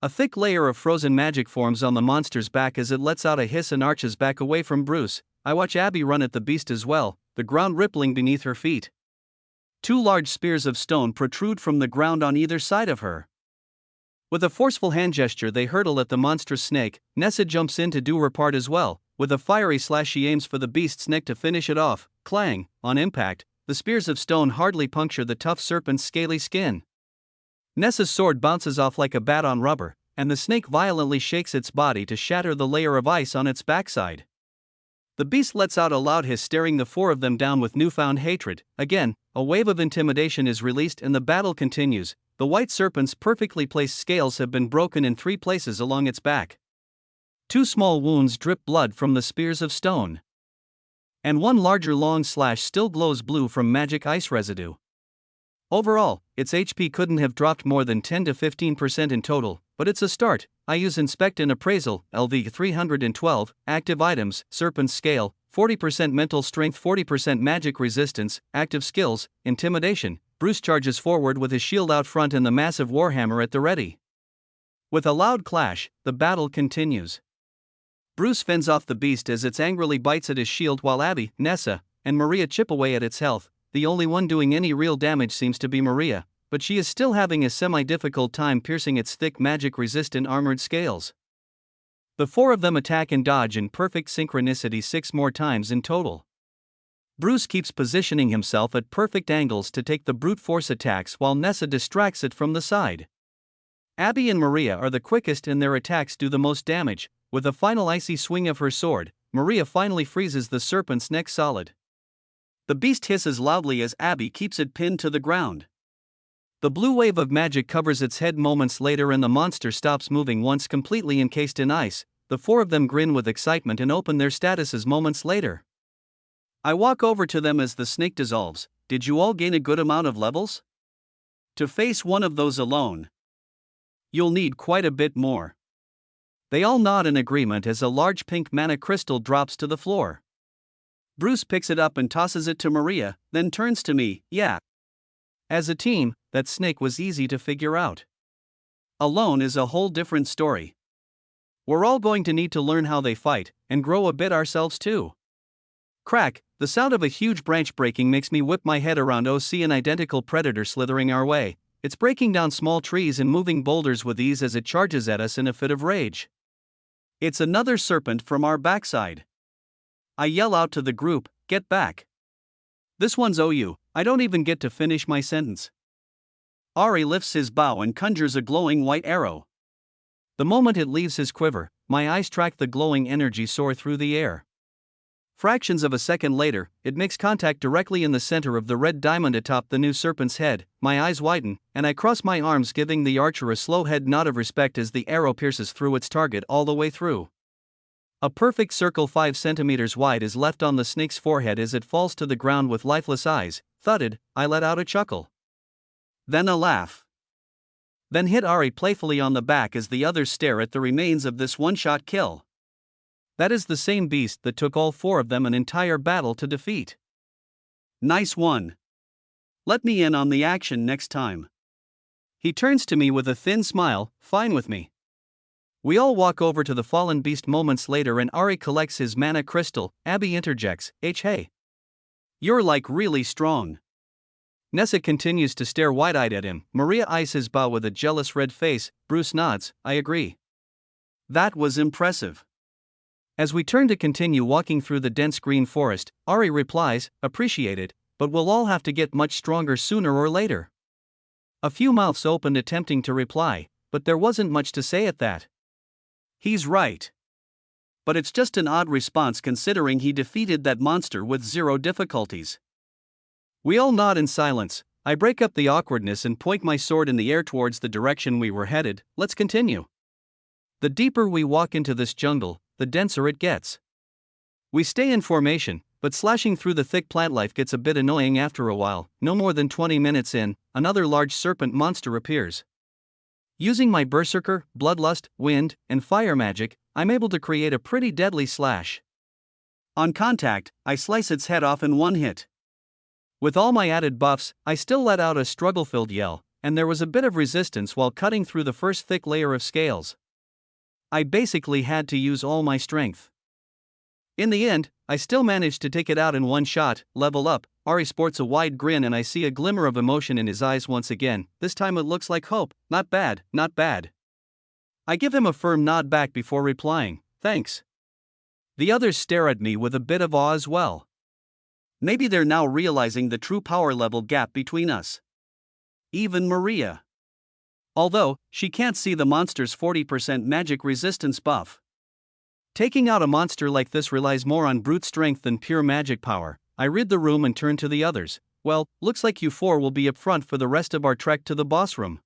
A thick layer of frozen magic forms on the monster's back as it lets out a hiss and arches back away from Bruce. I watch Abby run at the beast as well, the ground rippling beneath her feet. Two large spears of stone protrude from the ground on either side of her. With a forceful hand gesture, they hurtle at the monstrous snake. Nessa jumps in to do her part as well. With a fiery slash, she aims for the beast's neck to finish it off. Clang! On impact, the spears of stone hardly puncture the tough serpent's scaly skin. Nessa's sword bounces off like a bat on rubber, and the snake violently shakes its body to shatter the layer of ice on its backside. The beast lets out a loud hiss, staring the four of them down with newfound hatred. Again, a wave of intimidation is released and the battle continues. The white serpent's perfectly placed scales have been broken in 3 places along its back. 2 small wounds drip blood from the spears of stone. And one larger long slash still glows blue from magic ice residue. Overall, its HP couldn't have dropped more than 10 to 15% in total, but it's a start. I use Inspect and Appraisal, LV 312, active items, Serpent's Scale, 40% mental strength, 40% magic resistance, active skills, Intimidation. Bruce charges forward with his shield out front and the massive warhammer at the ready. With a loud clash, the battle continues. Bruce fends off the beast as it angrily bites at his shield while Abby, Nessa, and Maria chip away at its health. The only one doing any real damage seems to be Maria, but she is still having a semi-difficult time piercing its thick magic-resistant armored scales. The 4 of them attack and dodge in perfect synchronicity 6 more times in total. Bruce keeps positioning himself at perfect angles to take the brute force attacks while Nessa distracts it from the side. Abby and Maria are the quickest and their attacks do the most damage. With a final icy swing of her sword, Maria finally freezes the serpent's neck solid. The beast hisses loudly as Abby keeps it pinned to the ground. The blue wave of magic covers its head moments later and the monster stops moving once completely encased in ice. The four of them grin with excitement and open their statuses moments later. I walk over to them as the snake dissolves. Did you all gain a good amount of levels? To face one of those alone, you'll need quite a bit more. They all nod in agreement as a large pink mana crystal drops to the floor. Bruce picks it up and tosses it to Maria, then turns to me. Yeah. As a team, that snake was easy to figure out. Alone is a whole different story. We're all going to need to learn how they fight, and grow a bit ourselves too. Crack, the sound of a huge branch breaking makes me whip my head around. See an identical predator slithering our way. It's breaking down small trees and moving boulders with ease as it charges at us in a fit of rage. It's another serpent from our backside. I yell out to the group, get back. This one's OU. I don't even get to finish my sentence. Ari lifts his bow and conjures a glowing white arrow. The moment it leaves his quiver, my eyes track the glowing energy soar through the air. Fractions of a second later, it makes contact directly in the center of the red diamond atop the new serpent's head. My eyes widen, and I cross my arms, giving the archer a slow head nod of respect as the arrow pierces through its target all the way through. A perfect circle 5 centimeters wide is left on the snake's forehead as it falls to the ground with lifeless eyes. Thudded, I let out a chuckle. Then a laugh. Then hit Ari playfully on the back as the others stare at the remains of this one-shot kill. That is the same beast that took all four of them an entire battle to defeat. Nice one. Let me in on the action next time. He turns to me with a thin smile. Fine with me. We all walk over to the fallen beast moments later and Ari collects his mana crystal. Abby interjects, hey. You're like really strong. Nessa continues to stare wide-eyed at him. Maria eyes his bow with a jealous red face. Bruce nods, I agree. That was impressive. As we turn to continue walking through the dense green forest, Ari replies, appreciate it, but we'll all have to get much stronger sooner or later. A few mouths opened attempting to reply, but there wasn't much to say at that. He's right. But it's just an odd response considering he defeated that monster with zero difficulties. We all nod in silence. I break up the awkwardness and point my sword in the air towards the direction we were headed. Let's continue. The deeper we walk into this jungle, the denser it gets. We stay in formation, but slashing through the thick plant life gets a bit annoying after a while. No more than 20 minutes in, another large serpent monster appears. Using my berserker, bloodlust, wind, and fire magic, I'm able to create a pretty deadly slash. On contact, I slice its head off in one hit. With all my added buffs, I still let out a struggle-filled yell, and there was a bit of resistance while cutting through the first thick layer of scales. I basically had to use all my strength. In the end, I still managed to take it out in one shot. Level up. Ari sports a wide grin and I see a glimmer of emotion in his eyes once again. This time it looks like hope. Not bad, not bad. I give him a firm nod back before replying, thanks. The others stare at me with a bit of awe as well. Maybe they're now realizing the true power level gap between us. Even Maria. Although, she can't see the monster's 40% magic resistance buff. Taking out a monster like this relies more on brute strength than pure magic power. I rid the room and turn to the others. Well, looks like you four will be up front for the rest of our trek to the boss room.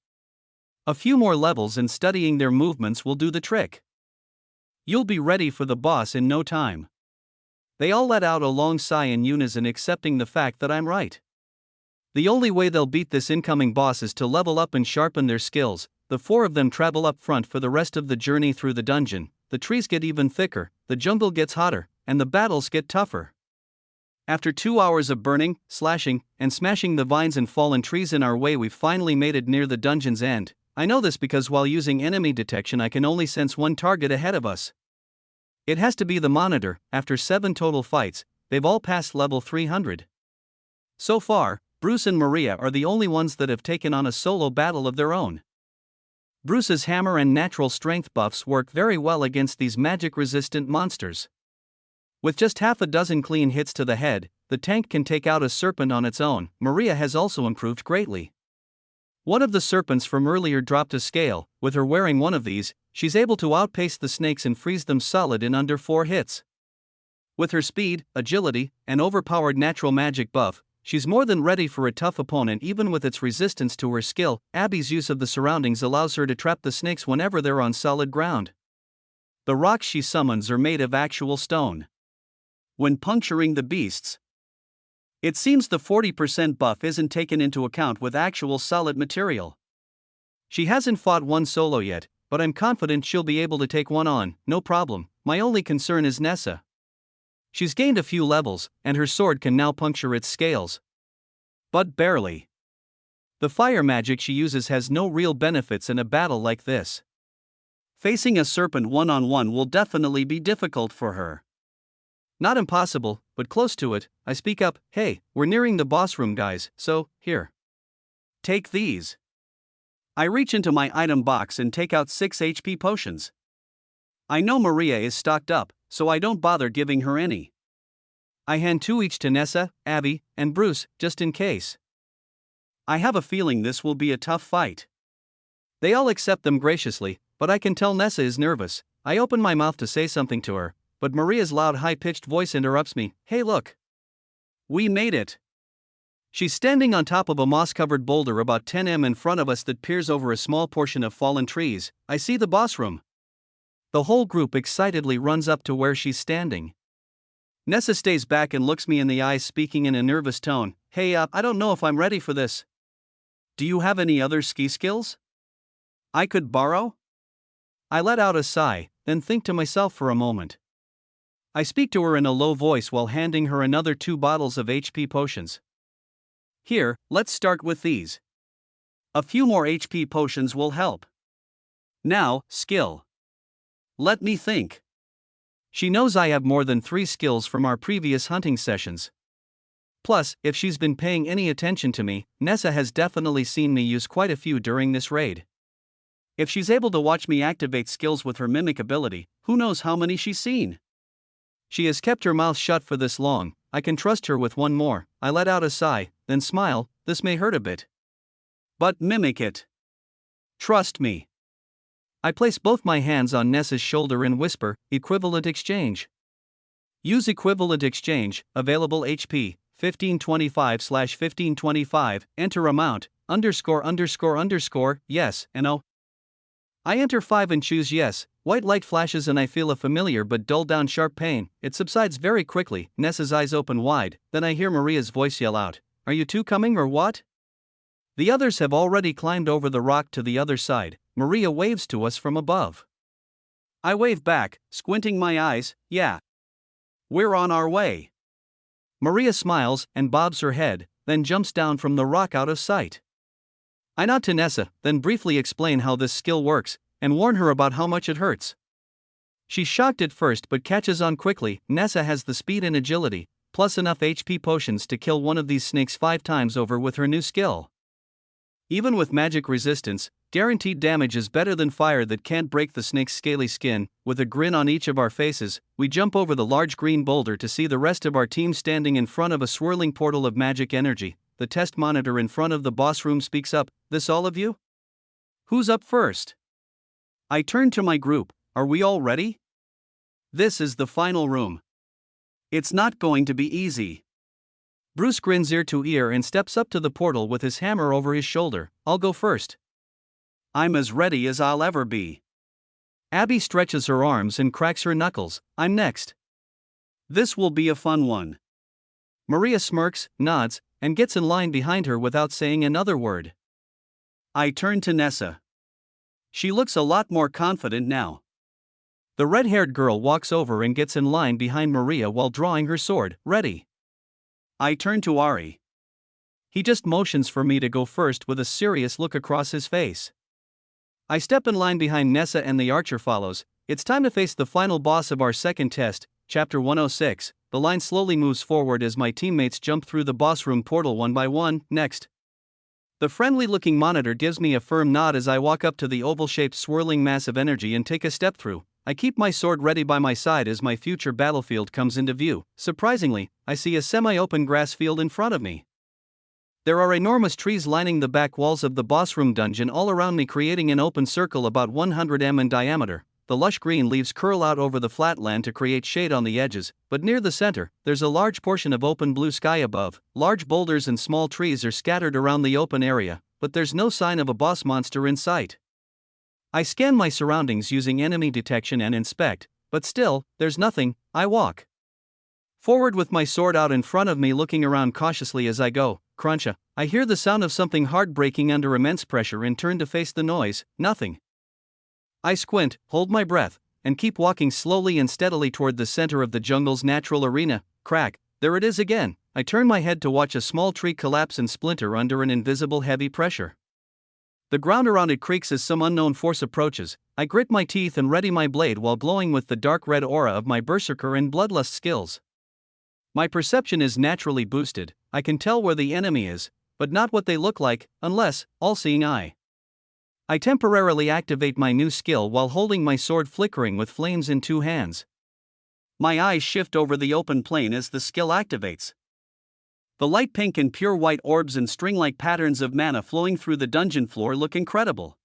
A few more levels and studying their movements will do the trick. You'll be ready for the boss in no time. They all let out a long sigh in unison, accepting the fact that I'm right. The only way they'll beat this incoming boss is to level up and sharpen their skills. The four of them travel up front for the rest of the journey through the dungeon. The trees get even thicker, the jungle gets hotter, and the battles get tougher. After 2 hours of burning, slashing, and smashing the vines and fallen trees in our way, we finally made it near the dungeon's end. I know this because while using enemy detection I can only sense one target ahead of us. It has to be the monitor. After 7 total fights, they've all passed level 300. So far, Bruce and Maria are the only ones that have taken on a solo battle of their own. Bruce's hammer and natural strength buffs work very well against these magic-resistant monsters. With just half a dozen clean hits to the head, the tank can take out a serpent on its own. Maria has also improved greatly. One of the serpents from earlier dropped a scale. With her wearing one of these, she's able to outpace the snakes and freeze them solid in under 4 hits. With her speed, agility, and overpowered natural magic buff, she's more than ready for a tough opponent. Even with its resistance to her skill, Abby's use of the surroundings allows her to trap the snakes whenever they're on solid ground. The rocks she summons are made of actual stone. When puncturing the beasts, it seems the 40% buff isn't taken into account with actual solid material. She hasn't fought one solo yet, but I'm confident she'll be able to take one on, no problem. My only concern is Nessa. She's gained a few levels, and her sword can now puncture its scales. But barely. The fire magic she uses has no real benefits in a battle like this. Facing a serpent one-on-one will definitely be difficult for her. Not impossible, but close to it. I speak up, "Hey, we're nearing the boss room, guys, so, here. Take these." I reach into my item box and take out 6 HP potions. I know Maria is stocked up, so I don't bother giving her any. I hand 2 each to Nessa, Abby, and Bruce, just in case. I have a feeling this will be a tough fight. They all accept them graciously, but I can tell Nessa is nervous. I open my mouth to say something to her, but Maria's loud high-pitched voice interrupts me. "Hey, look. We made it." She's standing on top of a moss-covered boulder about 10 m in front of us that peers over a small portion of fallen trees. I see the boss room. The whole group excitedly runs up to where she's standing. Nessa stays back and looks me in the eyes, speaking in a nervous tone. "Hey, I don't know if I'm ready for this. Do you have any other ski skills I could borrow?" I let out a sigh, then think to myself for a moment. I speak to her in a low voice while handing her another 2 bottles of HP potions. "Here, let's start with these. A few more HP potions will help. Now, skill. Let me think." She knows I have more than 3 skills from our previous hunting sessions. Plus, if she's been paying any attention to me, Nessa has definitely seen me use quite a few during this raid. If she's able to watch me activate skills with her mimic ability, who knows how many she's seen? She has kept her mouth shut for this long. I can trust her with one more. I let out a sigh, then smile. This may hurt a bit, but mimic it. Trust me. I place both my hands on Nessa's shoulder and whisper, "Equivalent exchange." Use equivalent exchange, available HP, 1525/1525, enter amount, ____, yes, and oh. I enter 5 and choose yes. White light flashes and I feel a familiar but dull down sharp pain. It subsides very quickly. Nessa's eyes open wide, then I hear Maria's voice yell out, "Are you two coming or what?" The others have already climbed over the rock to the other side. Maria waves to us from above. I wave back, squinting my eyes. "Yeah. We're on our way." Maria smiles and bobs her head, then jumps down from the rock out of sight. I nod to Nessa, then briefly explain how this skill works, and warn her about how much it hurts. She's shocked at first but catches on quickly. Nessa has the speed and agility, plus enough HP potions to kill one of these snakes 5 times over with her new skill. Even with magic resistance, guaranteed damage is better than fire that can't break the snake's scaly skin. With a grin on each of our faces, we jump over the large green boulder to see the rest of our team standing in front of a swirling portal of magic energy. The test monitor in front of the boss room speaks up, "This all of you? Who's up first?" I turn to my group. Are we all ready? This is the final room. It's not going to be easy. Bruce grins ear to ear and steps up to the portal with his hammer over his shoulder. I'll go first. I'm as ready as I'll ever be. Abby stretches her arms and cracks her knuckles. I'm next. This will be a fun one. Maria smirks, nods, and gets in line behind her without saying another word. I turn to Nessa. She looks a lot more confident now. The red-haired girl walks over and gets in line behind Maria while drawing her sword, ready. I turn to Ari. He just motions for me to go first with a serious look across his face. I step in line behind Nessa and the archer follows. It's time to face the final boss of our second test, Chapter 106. The line slowly moves forward as my teammates jump through the boss room portal one by one. Next. The friendly-looking monitor gives me a firm nod as I walk up to the oval-shaped swirling mass of energy and take a step through. I keep my sword ready by my side as my future battlefield comes into view. Surprisingly, I see a semi-open grass field in front of me. There are enormous trees lining the back walls of the boss room dungeon all around me, creating an open circle about 100 m in diameter. The lush green leaves curl out over the flat land to create shade on the edges, but near the center, there's a large portion of open blue sky above. Large boulders and small trees are scattered around the open area, but there's no sign of a boss monster in sight. I scan my surroundings using enemy detection and inspect, but still, there's nothing. I walk forward with my sword out in front of me, looking around cautiously as I go. Crunch! I hear the sound of something hard breaking under immense pressure and turn to face the noise. Nothing. I squint, hold my breath, and keep walking slowly and steadily toward the center of the jungle's natural arena. Crack! There it is again. I turn my head to watch a small tree collapse and splinter under an invisible heavy pressure. The ground around it creaks as some unknown force approaches. I grit my teeth and ready my blade while glowing with the dark red aura of my berserker and bloodlust skills. My perception is naturally boosted. I can tell where the enemy is, but not what they look like, unless all-seeing eye. I temporarily activate my new skill while holding my sword flickering with flames in two hands. My eyes shift over the open plain as the skill activates. The light pink and pure white orbs and string-like patterns of mana flowing through the dungeon floor look incredible.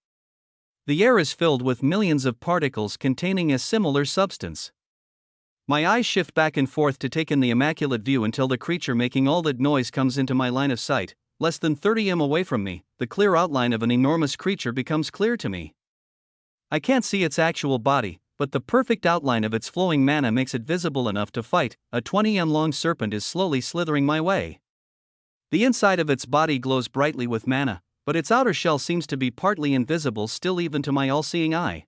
The air is filled with millions of particles containing a similar substance. My eyes shift back and forth to take in the immaculate view until the creature making all that noise comes into my line of sight. Less than 30 m away from me, the clear outline of an enormous creature becomes clear to me. I can't see its actual body, but the perfect outline of its flowing mana makes it visible enough to fight. A 20 m long serpent is slowly slithering my way. The inside of its body glows brightly with mana, but its outer shell seems to be partly invisible still even to my all-seeing eye.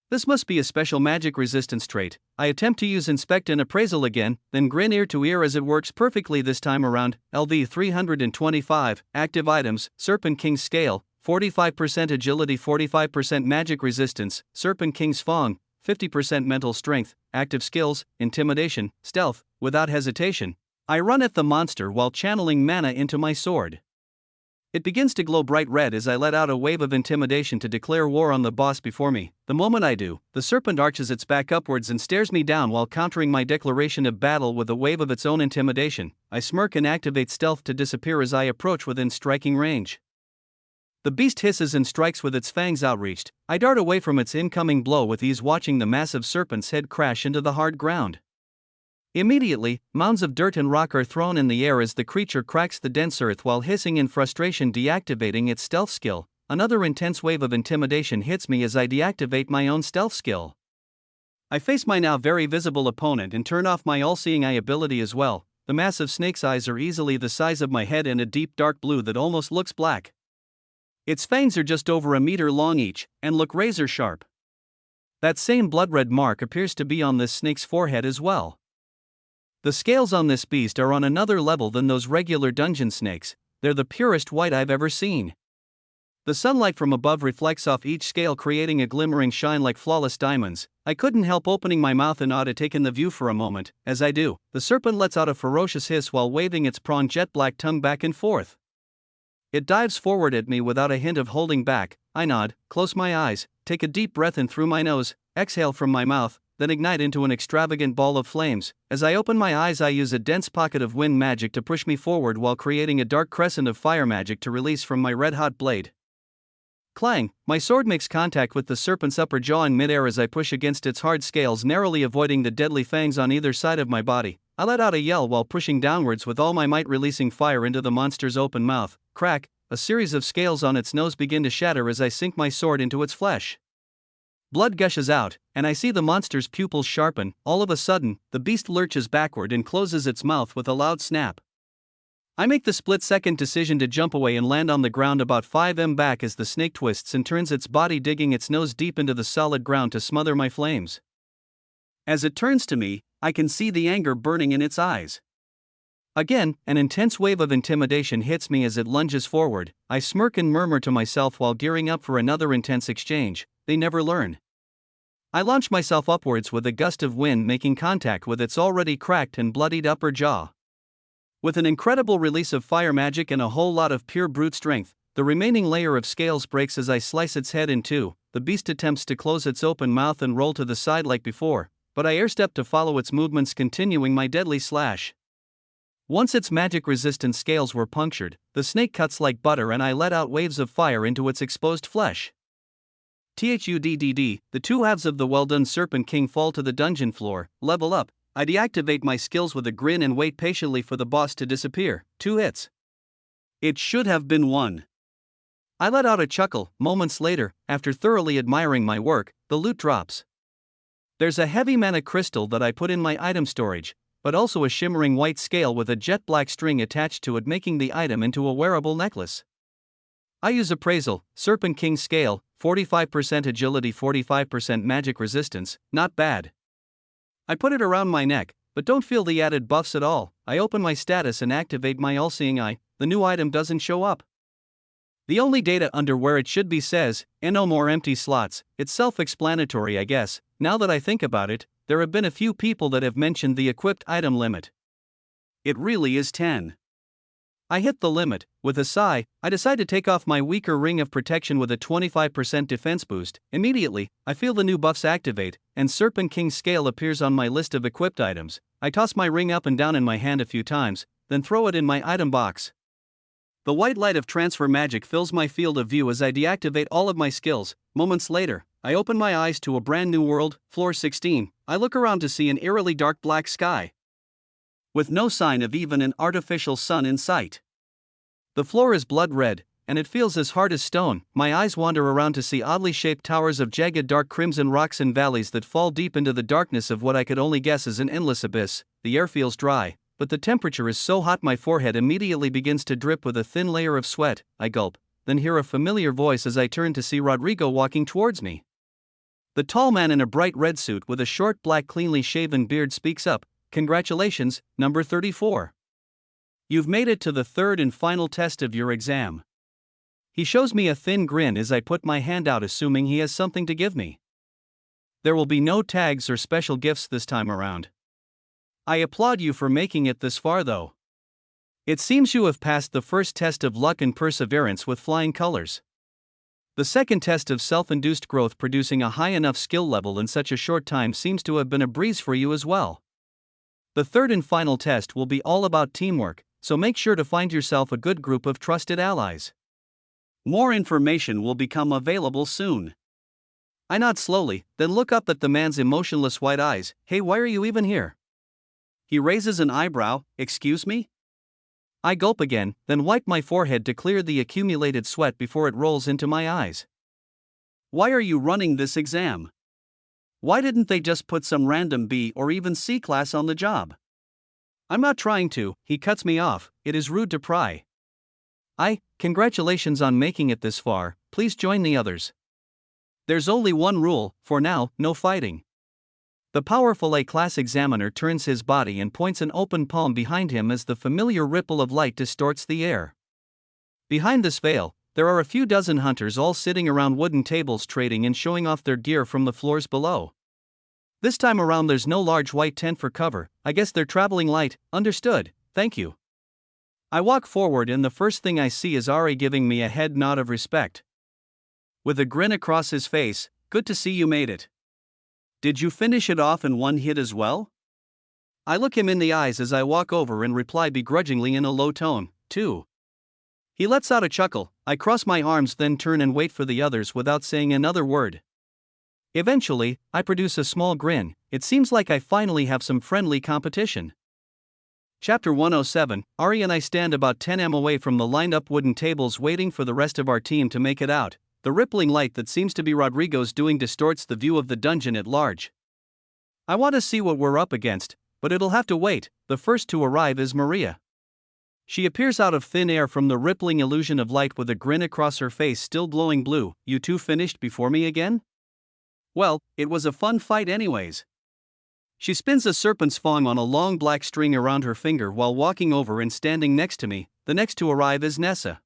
This must be a special magic resistance trait. I attempt to use Inspect and Appraisal again, then grin ear to ear as it works perfectly this time around. LV 325, active items, Serpent King's Scale, 45% agility, 45% magic resistance, Serpent King's Fong, 50% mental strength, active skills, intimidation, stealth. Without hesitation, I run at the monster while channeling mana into my sword. It begins to glow bright red as I let out a wave of intimidation to declare war on the boss before me. The moment I do, the serpent arches its back upwards and stares me down while countering my declaration of battle with a wave of its own intimidation. I smirk and activate stealth to disappear as I approach within striking range. The beast hisses and strikes with its fangs outreached. I dart away from its incoming blow with ease, watching the massive serpent's head crash into the hard ground. Immediately, mounds of dirt and rock are thrown in the air as the creature cracks the dense earth while hissing in frustration, deactivating its stealth skill. Another intense wave of intimidation hits me as I deactivate my own stealth skill. I face my now very visible opponent and turn off my all-seeing eye ability as well. The massive snake's eyes are easily the size of my head and a deep dark blue that almost looks black. Its fangs are just over a meter long each, and look razor sharp. That same blood-red mark appears to be on this snake's forehead as well. The scales on this beast are on another level than those regular dungeon snakes. They're the purest white I've ever seen. The sunlight from above reflects off each scale, creating a glimmering shine like flawless diamonds. I couldn't help opening my mouth in awe to take in the view for a moment. As I do, the serpent lets out a ferocious hiss while waving its prawn jet-black tongue back and forth. It dives forward at me without a hint of holding back. I nod, close my eyes, take a deep breath in through my nose, exhale from my mouth, then ignite into an extravagant ball of flames. As I open my eyes, I use a dense pocket of wind magic to push me forward while creating a dark crescent of fire magic to release from my red-hot blade. Clang! My sword makes contact with the serpent's upper jaw in midair as I push against its hard scales, narrowly avoiding the deadly fangs on either side of my body. I let out a yell while pushing downwards with all my might, releasing fire into the monster's open mouth. Crack! A series of scales on its nose begin to shatter as I sink my sword into its flesh. Blood gushes out, and I see the monster's pupils sharpen. All of a sudden, the beast lurches backward and closes its mouth with a loud snap. I make the split-second decision to jump away and land on the ground about 5 m back as the snake twists and turns its body, digging its nose deep into the solid ground to smother my flames. As it turns to me, I can see the anger burning in its eyes. Again, an intense wave of intimidation hits me as it lunges forward. I smirk and murmur to myself while gearing up for another intense exchange. They never learn. I launch myself upwards with a gust of wind making contact with its already cracked and bloodied upper jaw. With an incredible release of fire magic and a whole lot of pure brute strength, The remaining layer of scales breaks as I slice its head in two. The beast attempts to close its open mouth and roll to the side like before, but I airstep to follow its movements, continuing my deadly slash. Once its magic-resistant scales were punctured, the snake cuts like butter and I let out waves of fire into its exposed flesh. THUDDD, the two halves of the well-done Serpent King fall to the dungeon floor. Level up. I deactivate my skills with a grin and wait patiently for the boss to disappear. 2 hits. It should have been 1. I let out a chuckle. Moments later, after thoroughly admiring my work, the loot drops. There's a heavy mana crystal that I put in my item storage, but also a shimmering white scale with a jet black string attached to it, making the item into a wearable necklace. I use appraisal, Serpent King scale, 45% agility, 45% magic resistance, not bad. I put it around my neck, but don't feel the added buffs at all. I open my status and activate my all-seeing eye. The new item doesn't show up. The only data under where it should be says, no more empty slots. It's self-explanatory, I guess. Now that I think about it, there have been a few people that have mentioned the equipped item limit. It really is 10. I hit the limit. With a sigh, I decide to take off my weaker ring of protection with a 25% defense boost. Immediately, I feel the new buffs activate, and Serpent King scale appears on my list of equipped items. I toss my ring up and down in my hand a few times, then throw it in my item box. The white light of transfer magic fills my field of view as I deactivate all of my skills. Moments later, I open my eyes to a brand new world, floor 16. I look around to see an eerily dark black sky, with no sign of even an artificial sun in sight. The floor is blood red, and it feels as hard as stone. My eyes wander around to see oddly shaped towers of jagged dark crimson rocks and valleys that fall deep into the darkness of what I could only guess is an endless abyss. The air feels dry, but the temperature is so hot my forehead immediately begins to drip with a thin layer of sweat. I gulp, then hear a familiar voice as I turn to see Rodrigo walking towards me. The tall man in a bright red suit with a short black cleanly shaven beard speaks up. Congratulations, number 34. You've made it to the third and final test of your exam. He shows me a thin grin as I put my hand out, assuming he has something to give me. There will be no tags or special gifts this time around. I applaud you for making it this far though. It seems you have passed the first test of luck and perseverance with flying colors. The second test of self-induced growth producing a high enough skill level in such a short time seems to have been a breeze for you as well. The third and final test will be all about teamwork, so make sure to find yourself a good group of trusted allies. More information will become available soon. I nod slowly, then look up at the man's emotionless white eyes. Hey, why are you even here? He raises an eyebrow. Excuse me? I gulp again, then wipe my forehead to clear the accumulated sweat before it rolls into my eyes. Why are you running this exam? Why didn't they just put some random B or even C class on the job? I'm not trying to, he cuts me off. It is rude to pry. Congratulations on making it this far, please join the others. There's only one rule, for now, no fighting. The powerful A-class examiner turns his body and points an open palm behind him as the familiar ripple of light distorts the air. Behind this veil, there are a few dozen hunters all sitting around wooden tables trading and showing off their gear from the floors below. This time around there's no large white tent for cover. I guess they're traveling light. Understood, thank you. I walk forward and the first thing I see is Ari giving me a head nod of respect. With a grin across his face, good to see you made it. Did you finish it off in one hit as well? I look him in the eyes as I walk over and reply begrudgingly in a low tone, 2. He lets out a chuckle. I cross my arms then turn and wait for the others without saying another word. Eventually, I produce a small grin. It seems like I finally have some friendly competition. Chapter 107, Ari and I stand about 10 m away from the lined-up wooden tables waiting for the rest of our team to make it out. The rippling light that seems to be Rodrigo's doing distorts the view of the dungeon at large. I want to see what we're up against, but it'll have to wait. The first to arrive is Maria. She appears out of thin air from the rippling illusion of light with a grin across her face still glowing blue. You two finished before me again? Well, it was a fun fight anyways. She spins a serpent's fang on a long black string around her finger while walking over and standing next to me. The next to arrive is Nessa.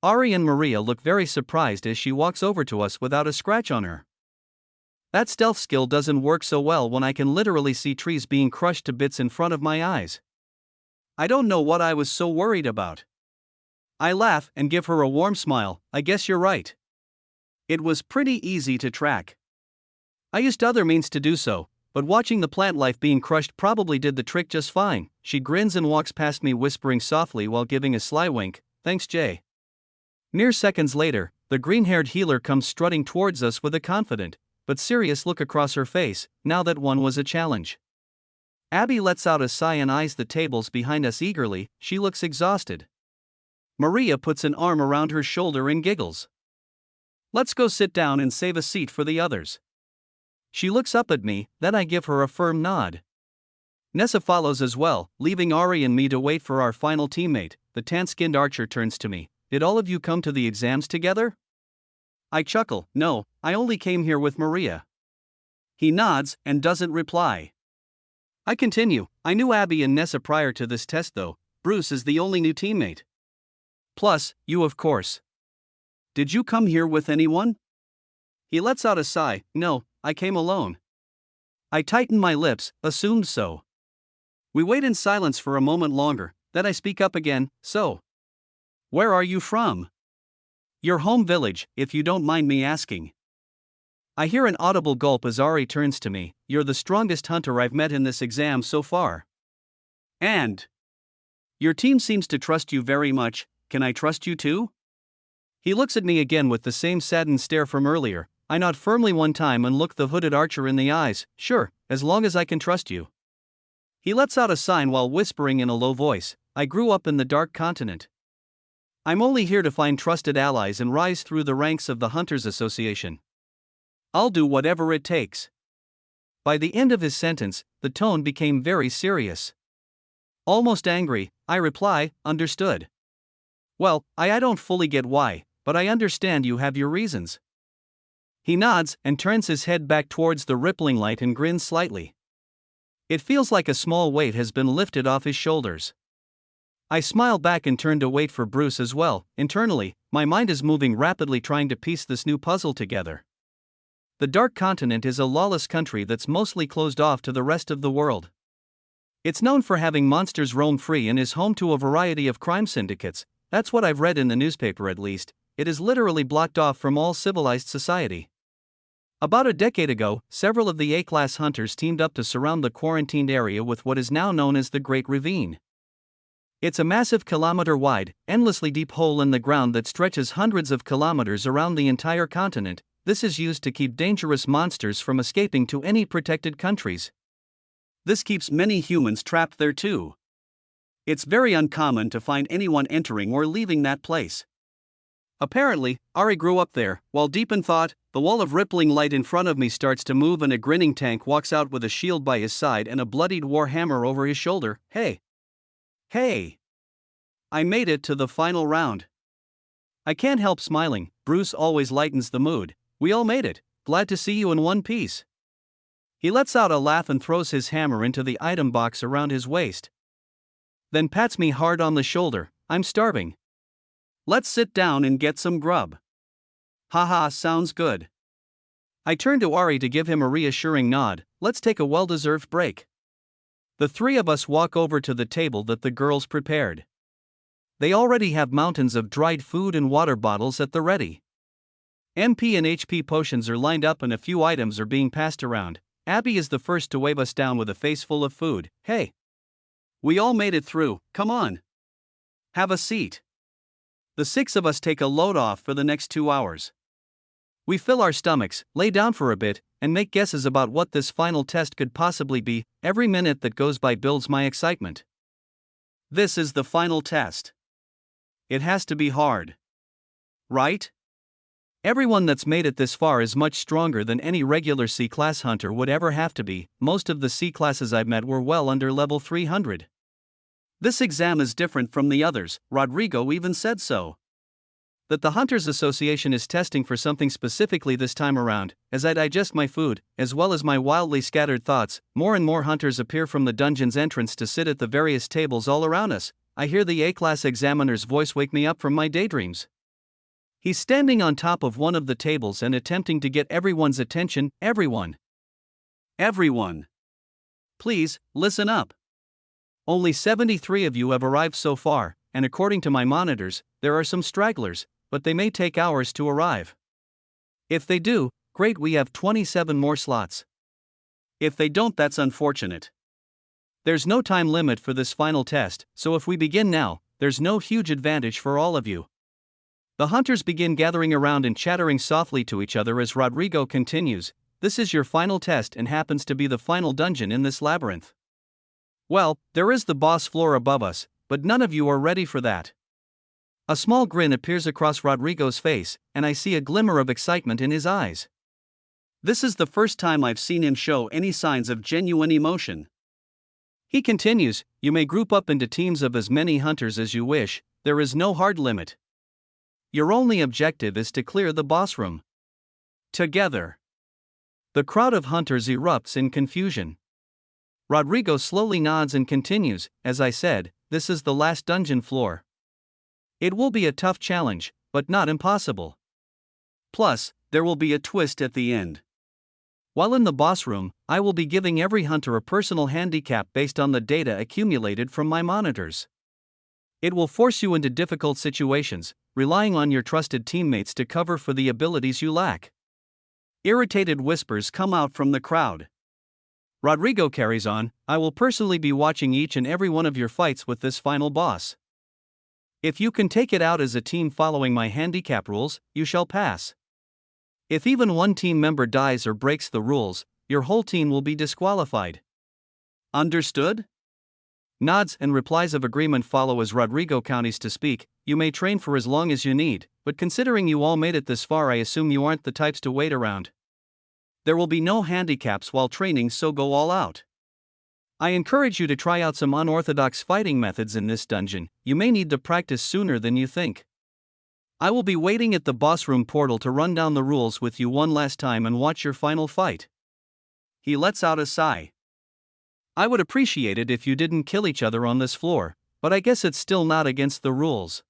Ari and Maria look very surprised as she walks over to us without a scratch on her. That stealth skill doesn't work so well when I can literally see trees being crushed to bits in front of my eyes. I don't know what I was so worried about. I laugh and give her a warm smile. I guess you're right. It was pretty easy to track. I used other means to do so, but watching the plant life being crushed probably did the trick just fine. She grins and walks past me, whispering softly while giving a sly wink. Thanks, Jay. Mere seconds later, the green-haired healer comes strutting towards us with a confident but serious look across her face. Now that one was a challenge. Abby lets out a sigh and eyes the tables behind us eagerly. She looks exhausted. Maria puts an arm around her shoulder and giggles. Let's go sit down and save a seat for the others. She looks up at me, then I give her a firm nod. Nessa follows as well, leaving Ari and me to wait for our final teammate. The tan-skinned archer turns to me. Did all of you come to the exams together? I chuckle. No, I only came here with Maria. He nods and doesn't reply. I continue. I knew Abby and Nessa prior to this test though. Bruce is the only new teammate. Plus, you of course. Did you come here with anyone? He lets out a sigh. No, I came alone. I tighten my lips, assumed so. We wait in silence for a moment longer, then I speak up again. So, where are you from? Your home village, if you don't mind me asking. I hear an audible gulp as Ari turns to me. You're the strongest hunter I've met in this exam so far. And your team seems to trust you very much. Can I trust you too? He looks at me again with the same saddened stare from earlier. I nod firmly one time and look the hooded archer in the eyes. Sure, as long as I can trust you. He lets out a sign while whispering in a low voice. I grew up in the Dark Continent. I'm only here to find trusted allies and rise through the ranks of the Hunters Association. I'll do whatever it takes. By the end of his sentence, the tone became very serious. Almost angry, I reply, understood. Well, I don't fully get why, but I understand you have your reasons. He nods and turns his head back towards the rippling light and grins slightly. It feels like a small weight has been lifted off his shoulders. I smile back and turn to wait for Bruce as well. Internally, my mind is moving rapidly trying to piece this new puzzle together. The Dark Continent is a lawless country that's mostly closed off to the rest of the world. It's known for having monsters roam free and is home to a variety of crime syndicates. That's what I've read in the newspaper at least. It is literally blocked off from all civilized society. About a decade ago, several of the A-class hunters teamed up to surround the quarantined area with what is now known as the Great Ravine. It's a massive kilometer-wide, endlessly deep hole in the ground that stretches hundreds of kilometers around the entire continent. This is used to keep dangerous monsters from escaping to any protected countries. This keeps many humans trapped there too. It's very uncommon to find anyone entering or leaving that place. Apparently, Ari grew up there. While deep in thought, the wall of rippling light in front of me starts to move and a grinning tank walks out with a shield by his side and a bloodied war hammer over his shoulder. Hey! Hey! I made it to the final round. I can't help smiling. Bruce always lightens the mood. We all made it. Glad to see you in one piece. He lets out a laugh and throws his hammer into the item box around his waist. Then pats me hard on the shoulder. I'm starving. Let's sit down and get some grub. Haha, sounds good. I turn to Ari to give him a reassuring nod. Let's take a well-deserved break. The three of us walk over to the table that the girls prepared. They already have mountains of dried food and water bottles at the ready. MP and HP potions are lined up and a few items are being passed around. Abby is the first to wave us down with a face full of food. Hey! We all made it through, come on. Have a seat. The six of us take a load off for the next 2 hours. We fill our stomachs, lay down for a bit, and make guesses about what this final test could possibly be. Every minute that goes by builds my excitement. This is the final test. It has to be hard. Right? Everyone that's made it this far is much stronger than any regular C-class hunter would ever have to be. Most of the C-classes I've met were well under level 300. This exam is different from the others. Rodrigo even said so. That the Hunters Association is testing for something specifically this time around. As I digest my food, as well as my wildly scattered thoughts, more and more hunters appear from the dungeon's entrance to sit at the various tables all around us. I hear the A-class examiner's voice wake me up from my daydreams. He's standing on top of one of the tables and attempting to get everyone's attention. Everyone. Please, listen up. Only 73 of you have arrived so far, and according to my monitors, there are some stragglers, but they may take hours to arrive. If they do, great, we have 27 more slots. If they don't, that's unfortunate. There's no time limit for this final test, so if we begin now, there's no huge advantage for all of you. The hunters begin gathering around and chattering softly to each other as Rodrigo continues. This is your final test and happens to be the final dungeon in this labyrinth. Well, there is the boss floor above us, but none of you are ready for that. A small grin appears across Rodrigo's face, and I see a glimmer of excitement in his eyes. This is the first time I've seen him show any signs of genuine emotion. He continues, you may group up into teams of as many hunters as you wish, there is no hard limit. Your only objective is to clear the boss room. Together. The crowd of hunters erupts in confusion. Rodrigo slowly nods and continues, as I said, this is the last dungeon floor. It will be a tough challenge, but not impossible. Plus, there will be a twist at the end. While in the boss room, I will be giving every hunter a personal handicap based on the data accumulated from my monitors. It will force you into difficult situations, relying on your trusted teammates to cover for the abilities you lack. Irritated whispers come out from the crowd. Rodrigo carries on, I will personally be watching each and every one of your fights with this final boss. If you can take it out as a team following my handicap rules, you shall pass. If even one team member dies or breaks the rules, your whole team will be disqualified. Understood? Nods and replies of agreement follow as Rodrigo counties to speak. You may train for as long as you need, but considering you all made it this far, I assume you aren't the types to wait around. There will be no handicaps while training, so go all out. I encourage you to try out some unorthodox fighting methods in this dungeon, you may need the practice sooner than you think. I will be waiting at the boss room portal to run down the rules with you one last time and watch your final fight. He lets out a sigh. I would appreciate it if you didn't kill each other on this floor, but I guess it's still not against the rules.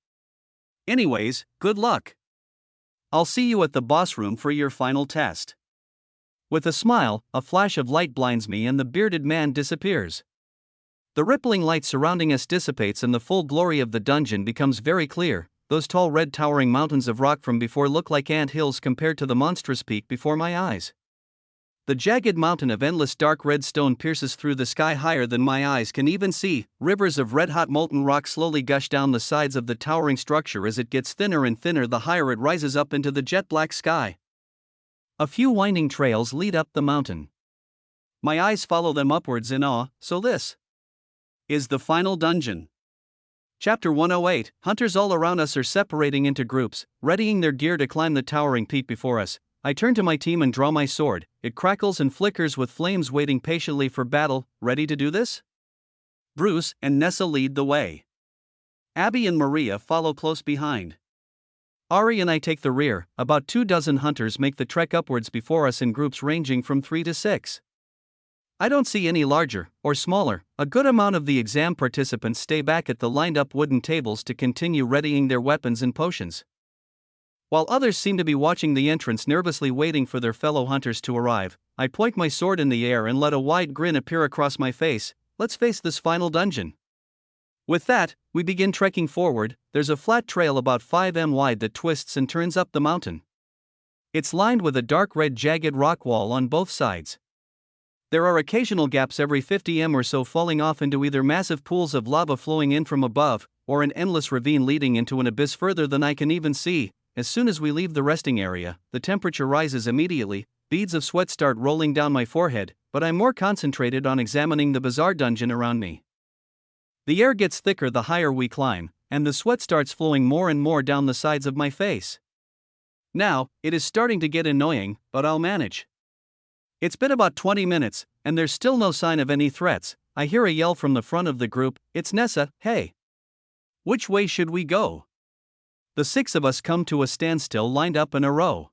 Anyways, good luck. I'll see you at the boss room for your final test. With a smile, a flash of light blinds me and the bearded man disappears. The rippling light surrounding us dissipates and the full glory of the dungeon becomes very clear. Those tall red towering mountains of rock from before look like ant hills compared to the monstrous peak before my eyes. The jagged mountain of endless dark red stone pierces through the sky higher than my eyes can even see. Rivers of red-hot molten rock slowly gush down the sides of the towering structure as it gets thinner and thinner the higher it rises up into the jet-black sky. A few winding trails lead up the mountain. My eyes follow them upwards in awe, so this is the final dungeon. Chapter 108, hunters all around us are separating into groups, readying their gear to climb the towering peak before us. I turn to my team and draw my sword. It crackles and flickers with flames waiting patiently for battle. Ready to do this? Bruce and Nessa lead the way. Abby and Maria follow close behind. Ari and I take the rear. About 24 hunters make the trek upwards before us in groups ranging from 3 to 6. I don't see any larger or smaller. A good amount of the exam participants stay back at the lined-up wooden tables to continue readying their weapons and potions, while others seem to be watching the entrance nervously waiting for their fellow hunters to arrive. I point my sword in the air and let a wide grin appear across my face. Let's face this final dungeon. With that, we begin trekking forward. There's a flat trail about 5 m wide that twists and turns up the mountain. It's lined with a dark red jagged rock wall on both sides. There are occasional gaps every 50 m or so falling off into either massive pools of lava flowing in from above, or an endless ravine leading into an abyss further than I can even see. As soon as we leave the resting area, the temperature rises immediately, beads of sweat start rolling down my forehead, but I'm more concentrated on examining the bizarre dungeon around me. The air gets thicker the higher we climb, and the sweat starts flowing more and more down the sides of my face. Now, it is starting to get annoying, but I'll manage. It's been about 20 minutes, and there's still no sign of any threats. I hear a yell from the front of the group. It's Nessa. Hey! Which way should we go? The 6 of us come to a standstill lined up in a row.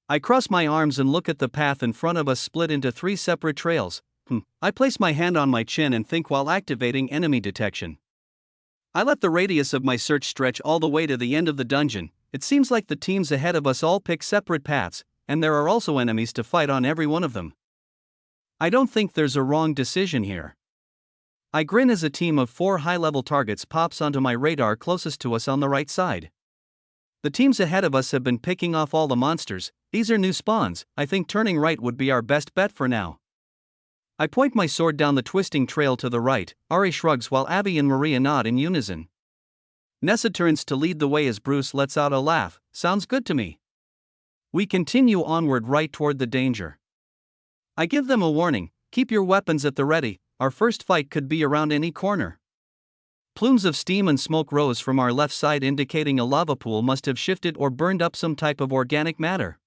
I cross my arms and look at the path in front of us split into 3 separate trails. I place my hand on my chin and think while activating enemy detection. I let the radius of my search stretch all the way to the end of the dungeon. It seems like the teams ahead of us all pick separate paths, and there are also enemies to fight on every one of them. I don't think there's a wrong decision here. I grin as a team of 4 high-level targets pops onto my radar closest to us on the right side. The teams ahead of us have been picking off all the monsters. These are new spawns. I think turning right would be our best bet for now. I point my sword down the twisting trail to the right. Ari shrugs while Abby and Maria nod in unison. Nessa turns to lead the way as Bruce lets out a laugh. Sounds good to me. We continue onward right toward the danger. I give them a warning. Keep your weapons at the ready. Our first fight could be around any corner. Plumes of steam and smoke rose from our left side, indicating a lava pool must have shifted or burned up some type of organic matter.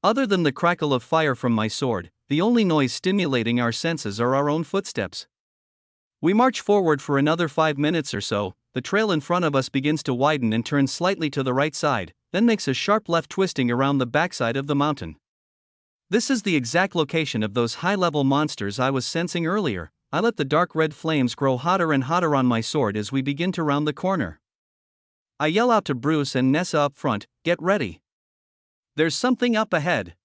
Other than the crackle of fire from my sword, the only noise stimulating our senses are our own footsteps. We march forward for another 5 minutes or so. The trail in front of us begins to widen and turns slightly to the right side, then makes a sharp left, twisting around the backside of the mountain. This is the exact location of those high-level monsters I was sensing earlier. I let the dark red flames grow hotter and hotter on my sword as we begin to round the corner. I yell out to Bruce and Nessa up front, "Get ready. There's something up ahead."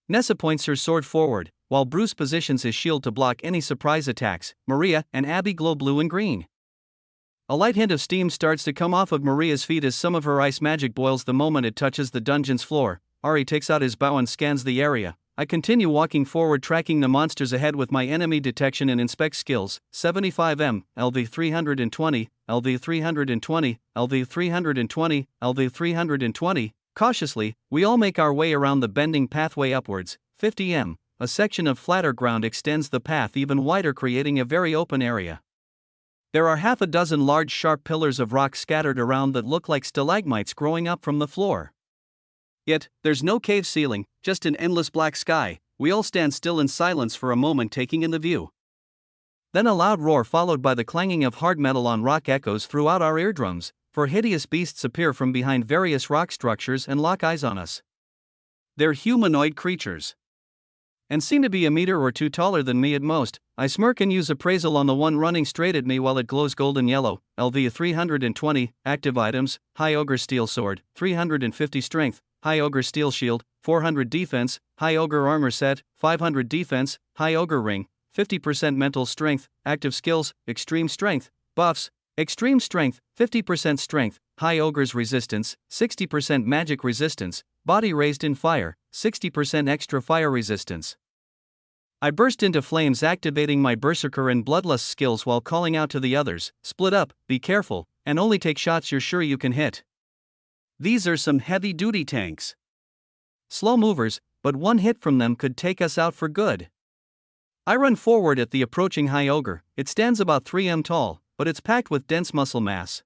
Nessa points her sword forward, while Bruce positions his shield to block any surprise attacks. Maria and Abby glow blue and green. A light hint of steam starts to come off of Maria's feet as some of her ice magic boils the moment it touches the dungeon's floor. Ari takes out his bow and scans the area. I continue walking forward, tracking the monsters ahead with my enemy detection and inspect skills. 75M, LV 320, LV 320, LV 320, LV 320. Cautiously, we all make our way around the bending pathway upwards. 50M, a section of flatter ground extends the path even wider, creating a very open area. There are half a dozen large sharp pillars of rock scattered around that look like stalagmites growing up from the floor. Yet, there's no cave ceiling, just an endless black sky. We all stand still in silence for a moment, taking in the view. Then a loud roar followed by the clanging of hard metal on rock echoes throughout our eardrums. 4 hideous beasts appear from behind various rock structures and lock eyes on us. They're humanoid creatures, and seem to be a meter or two taller than me at most. I smirk and use appraisal on the one running straight at me while it glows golden yellow. LV 320, active items, High Ogre Steel Sword, 350 strength, High Ogre Steel Shield, 400 defense, High Ogre Armor Set, 500 defense, High Ogre Ring, 50% mental strength, active skills, extreme strength, buffs, extreme strength, 50% strength, High Ogre's resistance, 60% magic resistance, body raised in fire, 60% extra fire resistance. I burst into flames, activating my Berserker and Bloodlust skills while calling out to the others, "Split up, be careful, and only take shots you're sure you can hit." These are some heavy-duty tanks. Slow movers, but one hit from them could take us out for good. I run forward at the approaching High Ogre. It stands about 3 m tall, but it's packed with dense muscle mass.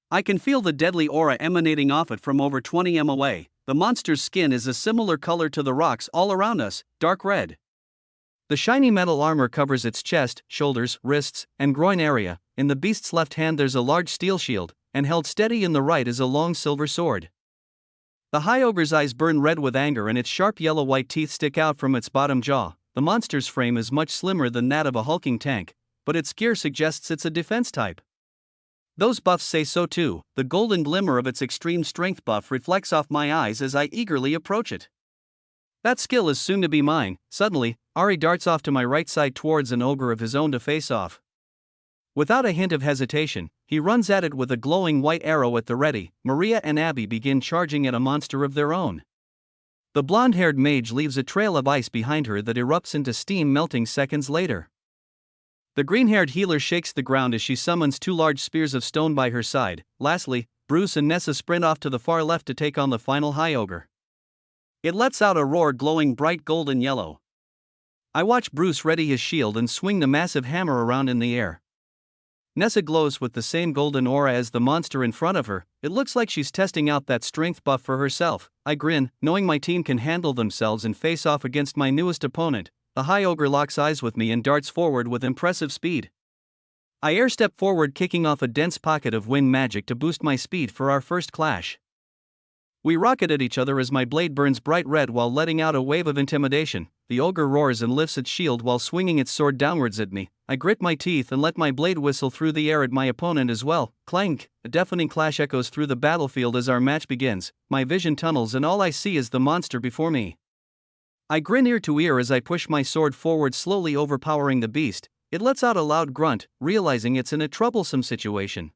I can feel the deadly aura emanating off it from over 20 m away. The monster's skin is a similar color to the rocks all around us, dark red. The shiny metal armor covers its chest, shoulders, wrists, and groin area. In the beast's left hand there's a large steel shield, and held steady in the right is a long silver sword. The High Ogre's eyes burn red with anger and its sharp yellow-white teeth stick out from its bottom jaw. The monster's frame is much slimmer than that of a hulking tank, but its gear suggests it's a defense type. Those buffs say so too. The golden glimmer of its extreme strength buff reflects off my eyes as I eagerly approach it. That skill is soon to be mine. Suddenly, Ari darts off to my right side towards an ogre of his own to face off. Without a hint of hesitation, he runs at it with a glowing white arrow at the ready. Maria and Abby begin charging at a monster of their own. The blonde-haired mage leaves a trail of ice behind her that erupts into steam, melting seconds later. The green-haired healer shakes the ground as she summons 2 large spears of stone by her side. Lastly, Bruce and Nessa sprint off to the far left to take on the final High Ogre. It lets out a roar glowing bright golden yellow. I watch Bruce ready his shield and swing the massive hammer around in the air. Nessa glows with the same golden aura as the monster in front of her. It looks like she's testing out that strength buff for herself. I grin, knowing my team can handle themselves and face off against my newest opponent. The High Ogre locks eyes with me and darts forward with impressive speed. I air-step forward, kicking off a dense pocket of wind magic to boost my speed for our first clash. We rocket at each other as my blade burns bright red while letting out a wave of intimidation. The ogre roars and lifts its shield while swinging its sword downwards at me. I grit my teeth and let my blade whistle through the air at my opponent as well. Clank! A deafening clash echoes through the battlefield as our match begins. My vision tunnels and all I see is the monster before me. I grin ear to ear as I push my sword forward, slowly overpowering the beast. it lets out a loud grunt, realizing it's in a troublesome situation.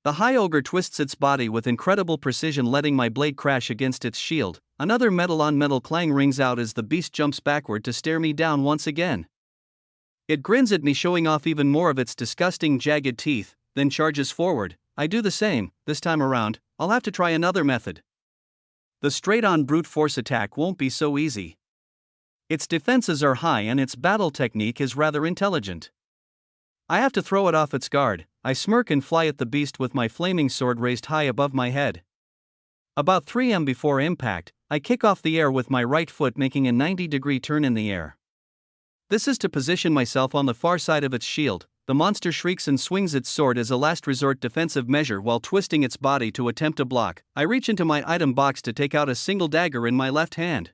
The high ogre twists its body with incredible precision, letting my blade crash against its shield. Another metal-on-metal clang rings out as the beast jumps backward to stare me down once again. It grins at me, showing off even more of its disgusting jagged teeth, then charges forward. I do the same. This time around, I'll have to try another method. The straight-on brute force attack won't be so easy. Its defenses are high and its battle technique is rather intelligent. I have to throw it off its guard. I smirk and fly at the beast with my flaming sword raised high above my head. About 3 m before impact, I kick off the air with my right foot, making a 90-degree turn in the air. This is to position myself on the far side of its shield. The monster shrieks and swings its sword as a last resort defensive measure while twisting its body to attempt to block. I reach into my item box to take out a single dagger in my left hand.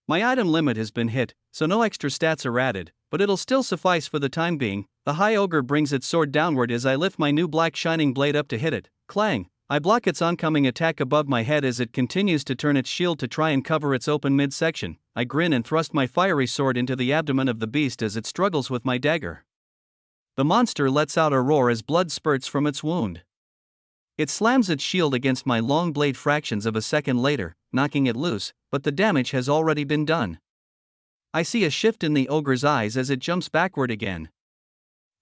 My item limit has been hit, so no extra stats are added, but it'll still suffice for the time being. The high ogre brings its sword downward as I lift my new black shining blade up to hit it. Clang! I block its oncoming attack above my head as it continues to turn its shield to try and cover its open midsection. I grin and thrust my fiery sword into the abdomen of the beast as it struggles with my dagger. The monster lets out a roar as blood spurts from its wound. It slams its shield against my long blade fractions of a second later, knocking it loose, but the damage has already been done. I see a shift in the ogre's eyes as it jumps backward again.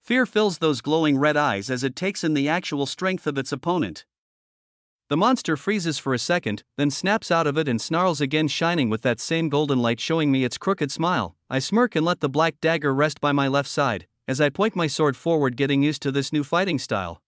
Fear fills those glowing red eyes as it takes in the actual strength of its opponent. The monster freezes for a second, then snaps out of it and snarls again, shining with that same golden light, showing me its crooked smile. I smirk and let the black dagger rest by my left side, as I point my sword forward, getting used to this new fighting style.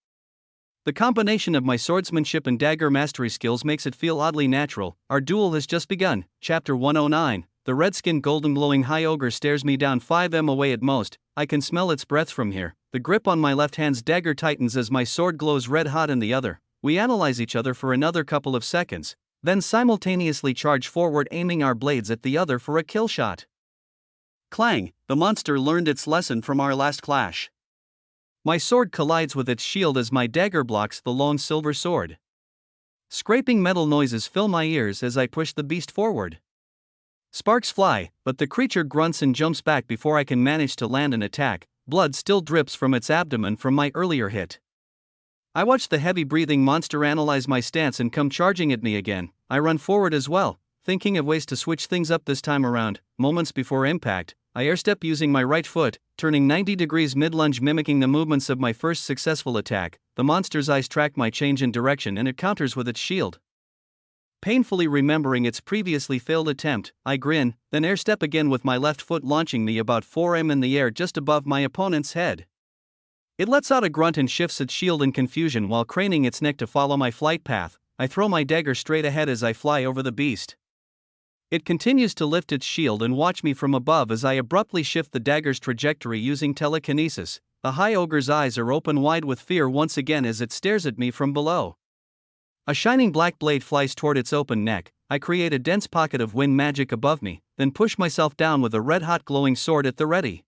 The combination of my swordsmanship and dagger mastery skills makes it feel oddly natural. Our duel has just begun. Chapter 109. The red-skinned golden glowing high ogre stares me down 5 m away at most. I can smell its breath from here. The grip on my left hand's dagger tightens as my sword glows red hot in the other. We analyze each other for another couple of seconds, then simultaneously charge forward, aiming our blades at the other for a kill shot. Clang! The monster learned its lesson from our last clash. My sword collides with its shield as my dagger blocks the long silver sword. Scraping metal noises fill my ears as I push the beast forward. Sparks fly, but the creature grunts and jumps back before I can manage to land an attack. Blood still drips from its abdomen from my earlier hit. I watch the heavy-breathing monster analyze my stance and come charging at me again. I run forward as well, thinking of ways to switch things up this time around. Moments before impact, I airstep using my right foot, turning 90 degrees mid-lunge, mimicking the movements of my first successful attack. The monster's eyes track my change in direction and it counters with its shield. Painfully remembering its previously failed attempt, I grin, then airstep again with my left foot, launching me about 4 m in the air just above my opponent's head. It lets out a grunt and shifts its shield in confusion while craning its neck to follow my flight path. I throw my dagger straight ahead as I fly over the beast. It continues to lift its shield and watch me from above as I abruptly shift the dagger's trajectory using telekinesis. The high ogre's eyes are open wide with fear once again as it stares at me from below. A shining black blade flies toward its open neck. I create a dense pocket of wind magic above me, then push myself down with a red-hot glowing sword at the ready.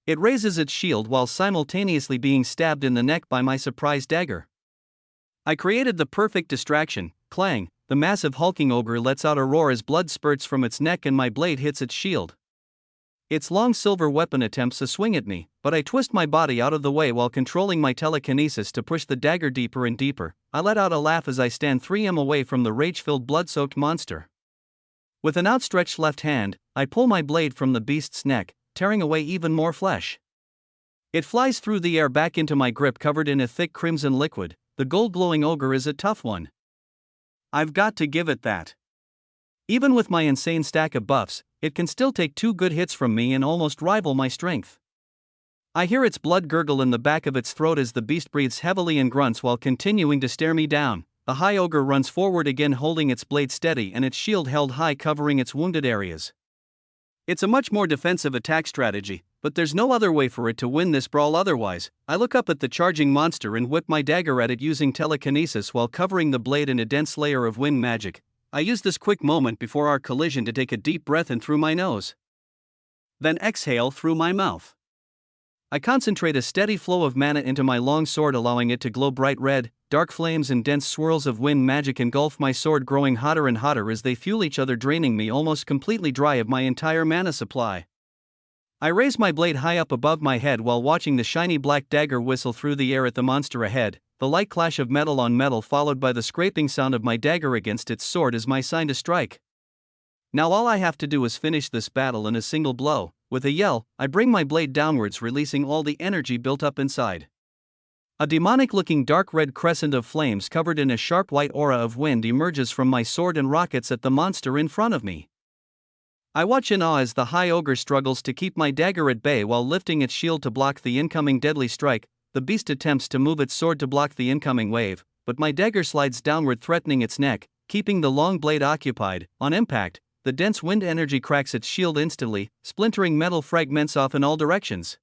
It raises its shield while simultaneously being stabbed in the neck by my surprise dagger. I created the perfect distraction. Clang! The massive hulking ogre lets out a roar as blood spurts from its neck and my blade hits its shield. Its long silver weapon attempts a swing at me, but I twist my body out of the way while controlling my telekinesis to push the dagger deeper and deeper. I let out a laugh as I stand 3 m away from the rage-filled, blood-soaked monster. With an outstretched left hand, I pull my blade from the beast's neck, tearing away even more flesh. It flies through the air back into my grip, covered in a thick crimson liquid. The gold-glowing ogre is a tough one. I've got to give it that. Even with my insane stack of buffs, it can still take 2 good hits from me and almost rival my strength. I hear its blood gurgle in the back of its throat as the beast breathes heavily and grunts while continuing to stare me down. The high ogre runs forward again, holding its blade steady and its shield held high, covering its wounded areas. It's a much more defensive attack strategy, but there's no other way for it to win this brawl otherwise. I look up at the charging monster and whip my dagger at it using telekinesis while covering the blade in a dense layer of wind magic. I use this quick moment before our collision to take a deep breath in through my nose, then exhale through my mouth. I concentrate a steady flow of mana into my long sword, allowing it to glow bright red. Dark flames and dense swirls of wind magic engulf my sword, growing hotter and hotter as they fuel each other, draining me almost completely dry of my entire mana supply. I raise my blade high up above my head while watching the shiny black dagger whistle through the air at the monster ahead. The light clash of metal on metal followed by the scraping sound of my dagger against its sword is my sign to strike. Now all I have to do is finish this battle in a single blow. With a yell, I bring my blade downwards, releasing all the energy built up inside. A demonic-looking dark red crescent of flames covered in a sharp white aura of wind emerges from my sword and rockets at the monster in front of me. I watch in awe as the high ogre struggles to keep my dagger at bay while lifting its shield to block the incoming deadly strike. The beast attempts to move its sword to block the incoming wave, but my dagger slides downward, threatening its neck, keeping the long blade occupied. On impact, the dense wind energy cracks its shield instantly, splintering metal fragments off in all directions.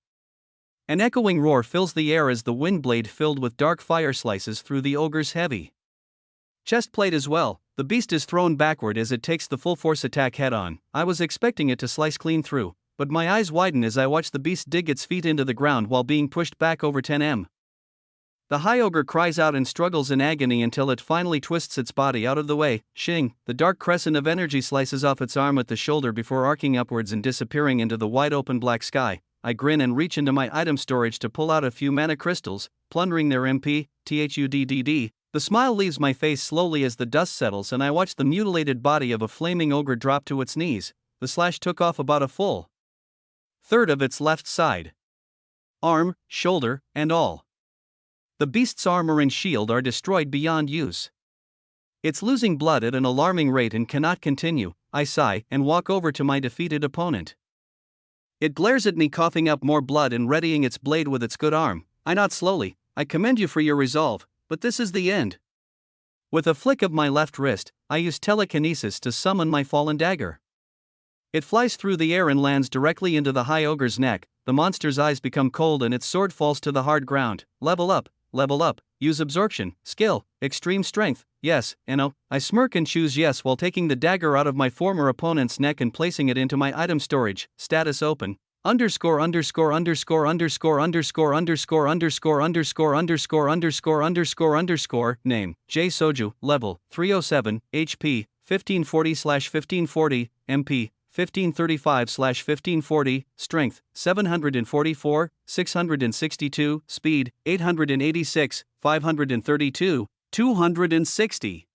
An echoing roar fills the air as the wind blade filled with dark fire slices through the ogre's heavy chest plate as well. The beast is thrown backward as it takes the full force attack head on. I was expecting it to slice clean through, but my eyes widen as I watch the beast dig its feet into the ground while being pushed back over 10 m. The high ogre cries out and struggles in agony until it finally twists its body out of the way. Shing, the dark crescent of energy slices off its arm at the shoulder before arcing upwards and disappearing into the wide open black sky. I grin and reach into my item storage to pull out a few mana crystals, plundering their IMPORTANT. The smile leaves my face slowly as the dust settles and I watch the mutilated body of a flaming ogre drop to its knees. The slash took off about a full third of its left side. Arm, shoulder, and all. The beast's armor and shield are destroyed beyond use. It's losing blood at an alarming rate and cannot continue. I sigh and walk over to my defeated opponent. It glares at me, coughing up more blood and readying its blade with its good arm. I nod slowly. I commend you for your resolve, but this is the end. With a flick of my left wrist, I use telekinesis to summon my fallen dagger. It flies through the air and lands directly into the high ogre's neck. The monster's eyes become cold and its sword falls to the hard ground. Level up, use absorption, skill, extreme strength, yes, no. I smirk and choose yes while taking the dagger out of my former opponent's neck and placing it into my item storage. Status open. Name, J Soju, level, 307, HP, 1540/1540, MP, 1535/1540, strength, 744, 662, speed, 886, 532, 260.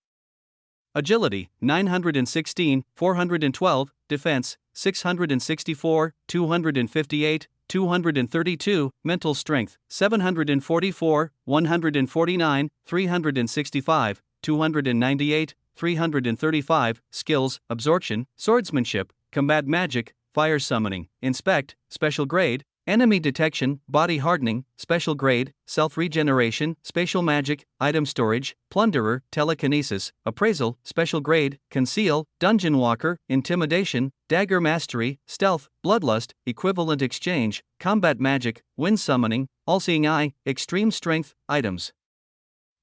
Agility, 916, 412, defense, 664, 258, 232, mental strength, 744, 149, 365, 298, 335, skills, absorption, swordsmanship, combat magic, fire summoning, inspect, special grade, enemy detection, body hardening, special grade, self-regeneration, spatial magic, item storage, plunderer, telekinesis, appraisal, special grade, conceal, dungeon walker, intimidation, dagger mastery, stealth, bloodlust, equivalent exchange, combat magic, wind summoning, all-seeing eye, extreme strength, items.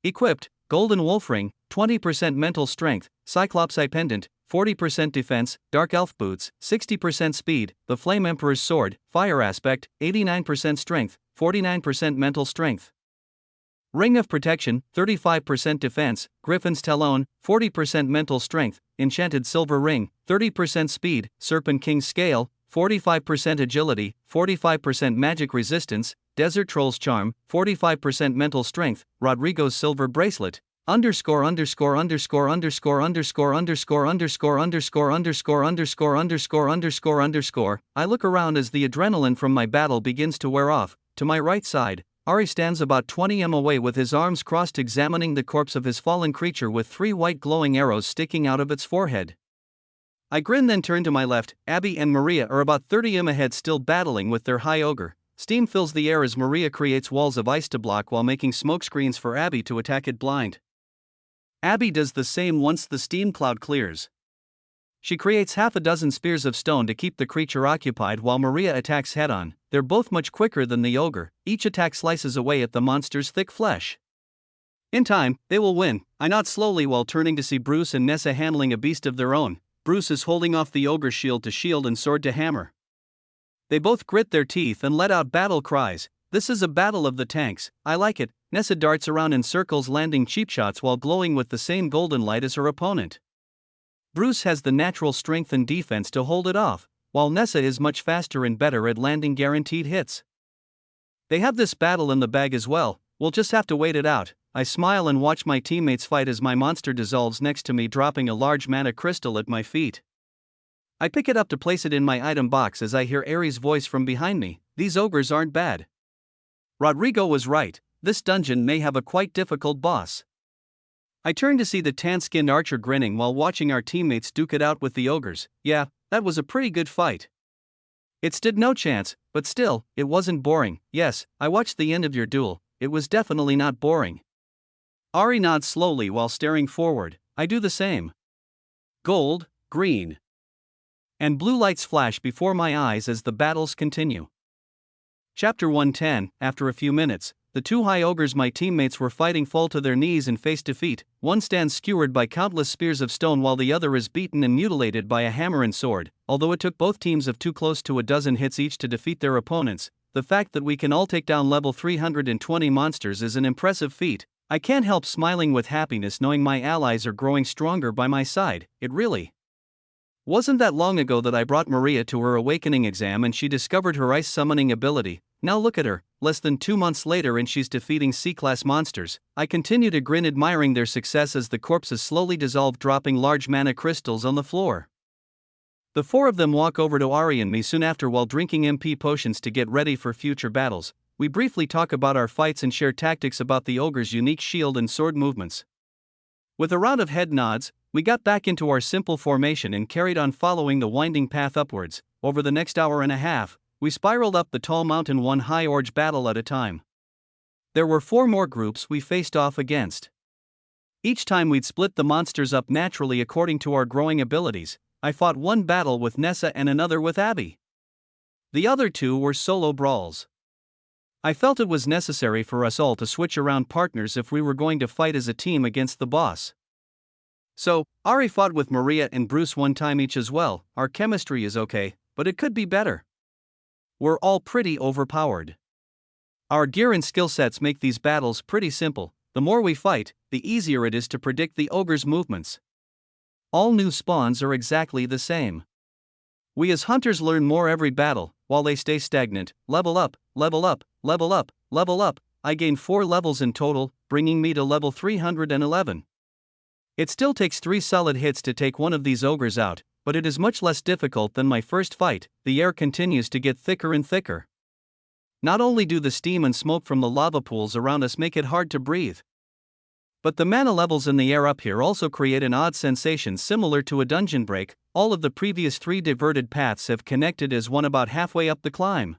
Equipped, golden wolf ring, 20% mental strength, cyclops eye pendant, 40% defense, dark elf boots, 60% speed, the flame emperor's sword, fire aspect, 89% strength, 49% mental strength. Ring of protection, 35% defense, griffin's talon, 40% mental strength, enchanted silver ring, 30% speed, serpent king's scale, 45% agility, 45% magic resistance, desert troll's charm, 45% mental strength, Rodrigo's silver bracelet. I look around as the adrenaline from my battle begins to wear off. To my right side, Ari stands about 20 m away with his arms crossed, examining the corpse of his fallen creature with 3 white glowing arrows sticking out of its forehead. I grin, then turn to my left. Abby and Maria are about 30 m ahead, still battling with their high ogre. Steam fills the air as Maria creates walls of ice to block while making smoke screens for Abby to attack it blind. Abby does the same once the steam cloud clears. She creates half a dozen spears of stone to keep the creature occupied while Maria attacks head-on. They're both much quicker than the ogre. Each attack slices away at the monster's thick flesh. In time, they will win. I nod slowly while turning to see Bruce and Nessa handling a beast of their own. Bruce is holding off the ogre's shield to shield and sword to hammer. They both grit their teeth and let out battle cries. This is a battle of the tanks. I like it. Nessa darts around in circles, landing cheap shots while glowing with the same golden light as her opponent. Bruce has the natural strength and defense to hold it off, while Nessa is much faster and better at landing guaranteed hits. They have this battle in the bag as well, we'll just have to wait it out. I smile and watch my teammates fight as my monster dissolves next to me, dropping a large mana crystal at my feet. I pick it up to place it in my item box as I hear Aries' voice from behind me. These ogres aren't bad. Rodrigo was right, this dungeon may have a quite difficult boss. I turn to see the tan-skinned archer grinning while watching our teammates duke it out with the ogres. Yeah, that was a pretty good fight. It stood no chance, but still, it wasn't boring. Yes, I watched the end of your duel, it was definitely not boring. Ari nods slowly while staring forward. I do the same. Gold, green, and blue lights flash before my eyes as the battles continue. Chapter 110. After a few minutes, the two high ogres my teammates were fighting fall to their knees and face defeat. One stands skewered by countless spears of stone while the other is beaten and mutilated by a hammer and sword. Although it took both teams of 2 close to a dozen hits each to defeat their opponents, the fact that we can all take down level 320 monsters is an impressive feat. I can't help smiling with happiness knowing my allies are growing stronger by my side. It really wasn't that long ago that I brought Maria to her awakening exam and she discovered her ice summoning ability. Now look at her, less than 2 months later and she's defeating C-class monsters. I continue to grin admiring their success as the corpses slowly dissolve, dropping large mana crystals on the floor. The 4 of them walk over to Ari and me soon after while drinking MP potions to get ready for future battles. We briefly talk about our fights and share tactics about the ogre's unique shield and sword movements. With a round of head nods, we got back into our simple formation and carried on following the winding path upwards. Over the next hour and a half, we spiraled up the tall mountain one high orge battle at a time. There were 4 more groups we faced off against. Each time we'd split the monsters up naturally according to our growing abilities. I fought one battle with Nessa and another with Abby. The other 2 were solo brawls. I felt it was necessary for us all to switch around partners if we were going to fight as a team against the boss. So, Ari fought with Maria and Bruce one time each as well. Our chemistry is okay, but it could be better. We're all pretty overpowered. Our gear and skill sets make these battles pretty simple. The more we fight, the easier it is to predict the ogre's movements. All new spawns are exactly the same. We as hunters learn more every battle, while they stay stagnant. Level up, level up, level up, level up. I gained 4 levels in total, bringing me to level 311. It still takes 3 solid hits to take one of these ogres out, but it is much less difficult than my first fight. The air continues to get thicker and thicker. Not only do the steam and smoke from the lava pools around us make it hard to breathe, but the mana levels in the air up here also create an odd sensation similar to a dungeon break. All of the previous 3 diverted paths have connected as one about halfway up the climb.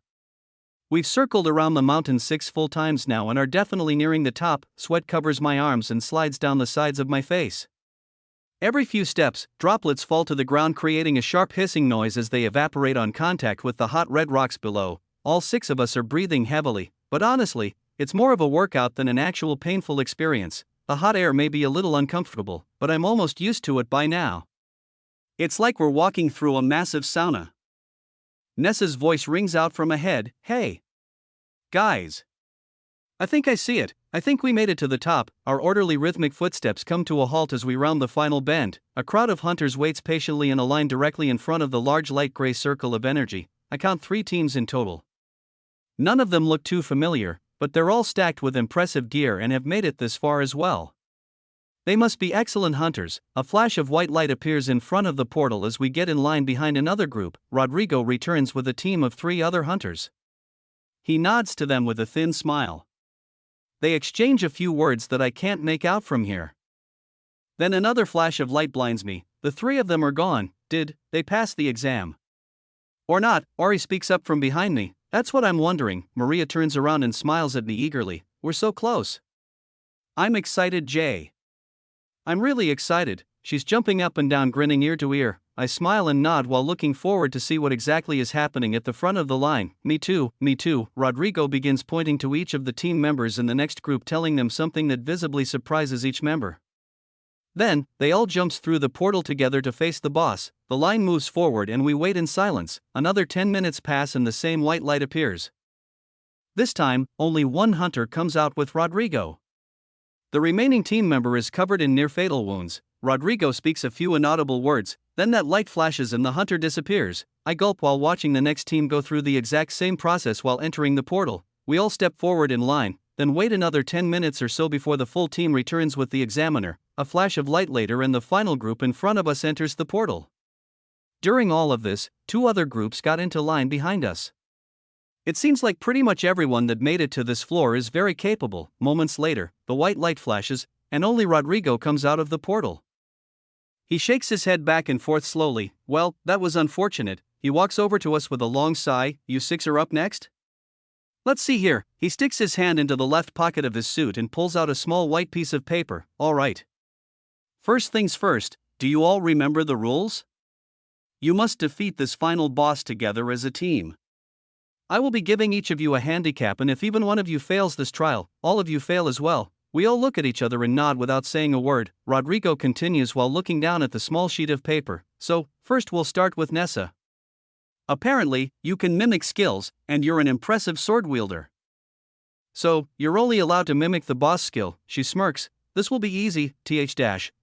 We've circled around the mountain 6 full times now and are definitely nearing the top. Sweat covers my arms and slides down the sides of my face. Every few steps, droplets fall to the ground creating a sharp hissing noise as they evaporate on contact with the hot red rocks below. All 6 of us are breathing heavily, but honestly, it's more of a workout than an actual painful experience. The hot air may be a little uncomfortable, but I'm almost used to it by now. It's like we're walking through a massive sauna. Nessa's voice rings out from ahead. Hey! Guys! I think I see it. I think we made it to the top. Our orderly rhythmic footsteps come to a halt as we round the final bend. A crowd of hunters waits patiently in a line directly in front of the large light gray circle of energy. I count 3 teams in total. None of them look too familiar, but they're all stacked with impressive gear and have made it this far as well. They must be excellent hunters. A flash of white light appears in front of the portal as we get in line behind another group. Rodrigo returns with a team of 3 other hunters. He nods to them with a thin smile. They exchange a few words that I can't make out from here. Then another flash of light blinds me. The 3 of them are gone. Did they pass the exam? Or not? Ari speaks up from behind me. That's what I'm wondering. Maria turns around and smiles at me eagerly. We're so close. I'm excited, Jay. I'm really excited. She's jumping up and down, grinning ear to ear. I smile and nod while looking forward to see what exactly is happening at the front of the line. Me too, me too. Rodrigo begins pointing to each of the team members in the next group, telling them something that visibly surprises each member. Then, they all jumps through the portal together to face the boss. The line moves forward and we wait in silence. Another 10 minutes pass and the same white light appears. This time, only one hunter comes out with Rodrigo. The remaining team member is covered in near-fatal wounds. Rodrigo speaks a few inaudible words, Then that light flashes and the hunter disappears. I gulp while watching the next team go through the exact same process while entering the portal. We all step forward in line, then wait another 10 minutes or so before the full team returns with the examiner. A flash of light later and the final group in front of us enters the portal. During all of this, 2 other groups got into line behind us. It seems like pretty much everyone that made it to this floor is very capable. Moments later, the white light flashes, and only Rodrigo comes out of the portal. He shakes his head back and forth slowly. Well, that was unfortunate. He walks over to us with a long sigh. You 6 are up next? Let's see here. He sticks his hand into the left pocket of his suit and pulls out a small white piece of paper. All right. First things first, do you all remember the rules? You must defeat this final boss together as a team. I will be giving each of you a handicap, and if even one of you fails this trial, all of you fail as well. We all look at each other and nod without saying a word. Rodrigo continues while looking down at the small sheet of paper. So, first we'll start with Nessa. Apparently, you can mimic skills, and you're an impressive sword wielder. So, you're only allowed to mimic the boss skill. She smirks. This will be easy,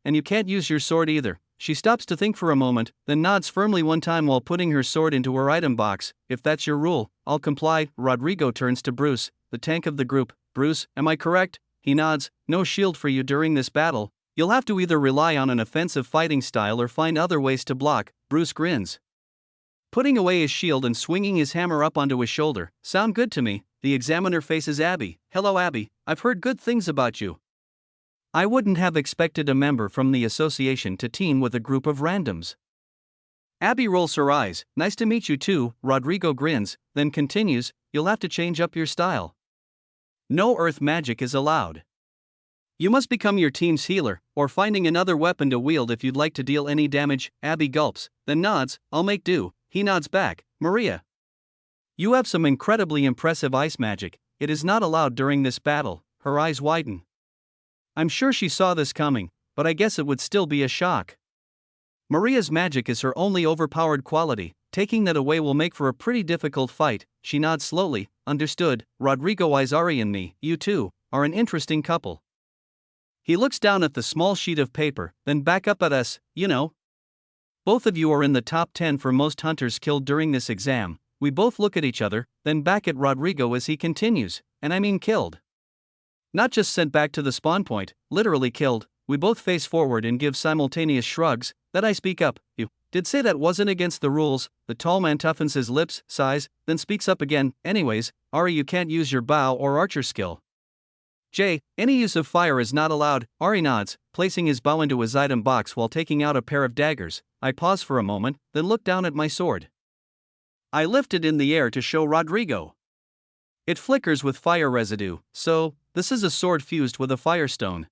and you can't use your sword either. She stops to think for a moment, then nods firmly one time while putting her sword into her item box. If that's your rule, I'll comply. Rodrigo turns to Bruce, the tank of the group. Bruce, am I correct? He nods. No shield for you during this battle. You'll have to either rely on an offensive fighting style or find other ways to block. Bruce grins, putting away his shield and swinging his hammer up onto his shoulder. Sound good to me. The examiner faces Abby. Hello Abby, I've heard good things about you. I wouldn't have expected a member from the association to team with a group of randoms. Abby rolls her eyes. Nice to meet you too. Rodrigo grins, then continues, you'll have to change up your style. No earth magic is allowed. You must become your team's healer, or finding another weapon to wield if you'd like to deal any damage. Abby gulps, then nods. I'll make do. He nods back. Maria, you have some incredibly impressive ice magic. It is not allowed during this battle. Her eyes widen. I'm sure she saw this coming, but I guess it would still be a shock. Maria's magic is her only overpowered quality. Taking that away will make for a pretty difficult fight. She nods slowly. Understood. Rodrigo eyes Ari and me. You two are an interesting couple. He looks down at the small sheet of paper, then back up at us. You know, both of you are in the top 10 for most hunters killed during this exam. We both look at each other, then back at Rodrigo as he continues. And I mean killed. Not just sent back to the spawn point, literally killed. We both face forward and give simultaneous shrugs. Then I speak up. You did say that wasn't against the rules. The tall man toughens his lips, sighs, then speaks up again. Anyways, Ari, you can't use your bow or archer skill. Jay, any use of fire is not allowed. Ari nods, placing his bow into his item box while taking out a pair of daggers. I pause for a moment, then look down at my sword. I lift it in the air to show Rodrigo. It flickers with fire residue, so this is a sword fused with a firestone.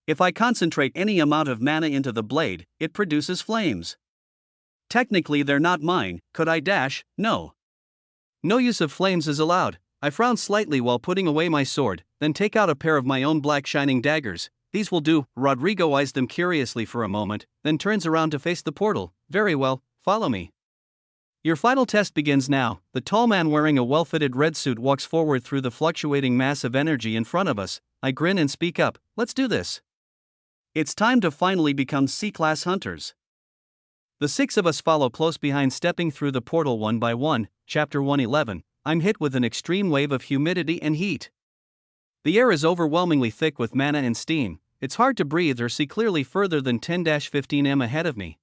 If I concentrate any amount of mana into the blade, it produces flames. Technically they're not mine. Could I dash? No. No use of flames is allowed. I frown slightly while putting away my sword, then take out a pair of my own black shining daggers. These will do. Rodrigo eyes them curiously for a moment, then turns around to face the portal. Very well, follow me. Your final test begins now. The tall man wearing a well-fitted red suit walks forward through the fluctuating mass of energy in front of us. I grin and speak up. Let's do this. It's time to finally become C-class hunters. The 6 of us follow close behind, stepping through the portal one by one. Chapter 111. I'm hit with an extreme wave of humidity and heat. The air is overwhelmingly thick with mana and steam. It's hard to breathe or see clearly further than 10-15 m ahead of me.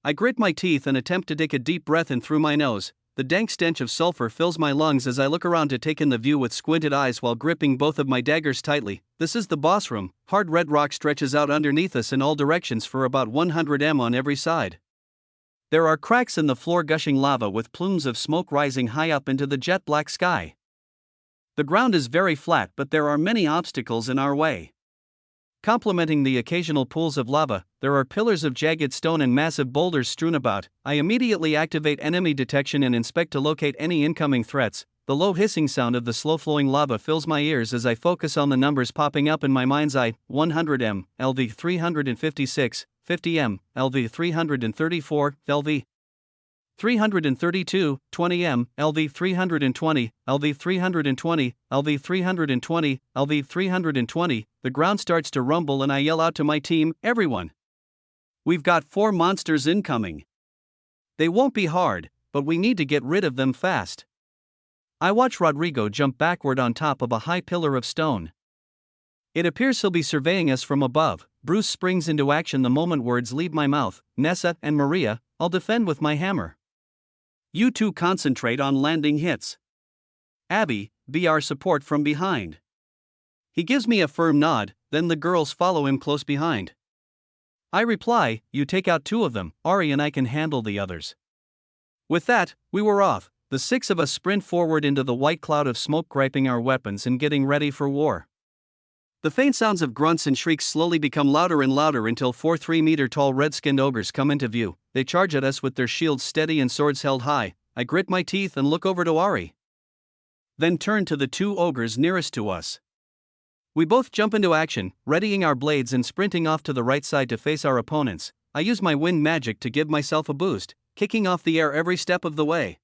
I grit my teeth and attempt to take a deep breath in through my nose. The dank stench of sulfur fills my lungs as I look around to take in the view with squinted eyes while gripping both of my daggers tightly. This is the boss room. Hard red rock stretches out underneath us in all directions for about 100 m on every side. There are cracks in the floor, gushing lava with plumes of smoke rising high up into the jet black sky. The ground is very flat, but there are many obstacles in our way. Complementing the occasional pools of lava, there are pillars of jagged stone and massive boulders strewn about. I immediately activate enemy detection and inspect to locate any incoming threats. The low hissing sound of the slow-flowing lava fills my ears as I focus on the numbers popping up in my mind's eye. 100 m, LV 356, 50 m, LV 334, LV 332, 20 m, LV 320, LV 320, LV 320, LV 320. The ground starts to rumble and I yell out to my team, everyone, We've got 4 monsters incoming. They won't be hard, but we need to get rid of them fast. I watch Rodrigo jump backward on top of a high pillar of stone. It appears he'll be surveying us from above. Bruce springs into action the moment words leave my mouth. Nessa and Maria, I'll defend with my hammer. You two concentrate on landing hits. Abby, be our support from behind. He gives me a firm nod, then the girls follow him close behind. I reply, you take out 2 of them, Ari and I can handle the others. With that, we were off. The 6 of us sprint forward into the white cloud of smoke, griping our weapons and getting ready for war. The faint sounds of grunts and shrieks slowly become louder and louder until 4 3-meter-tall red-skinned ogres come into view. They charge at us with their shields steady and swords held high. I grit my teeth and look over to Ari. Then turn to the 2 ogres nearest to us. We both jump into action, readying our blades and sprinting off to the right side to face our opponents. I use my wind magic to give myself a boost, kicking off the air every step of the way.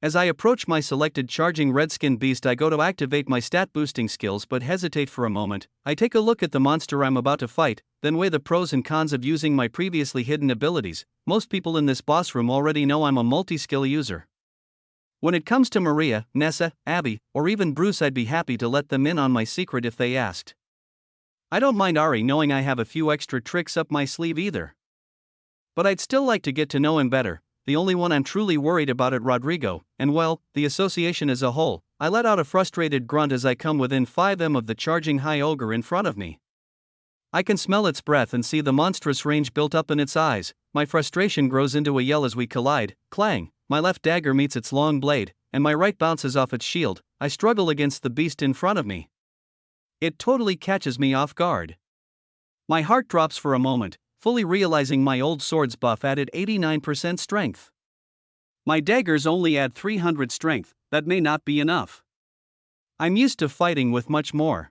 As I approach my selected charging redskin beast, I go to activate my stat boosting skills but hesitate for a moment. I take a look at the monster I'm about to fight, then weigh the pros and cons of using my previously hidden abilities. Most people in this boss room already know I'm a multi-skill user. When it comes to Maria, Nessa, Abby, or even Bruce, I'd be happy to let them in on my secret if they asked. I don't mind Ari knowing I have a few extra tricks up my sleeve either. But I'd still like to get to know him better. The only one I'm truly worried about is Rodrigo, and well, the association as a whole. I let out a frustrated grunt as I come within 5 m of the charging high ogre in front of me. I can smell its breath and see the monstrous range built up in its eyes. My frustration grows into a yell as we collide. Clang! My left dagger meets its long blade, and my right bounces off its shield. I struggle against the beast in front of me. It totally catches me off guard. My heart drops for a moment, fully realizing my old sword's buff added 89% strength. My daggers only add 300 strength, that may not be enough. I'm used to fighting with much more.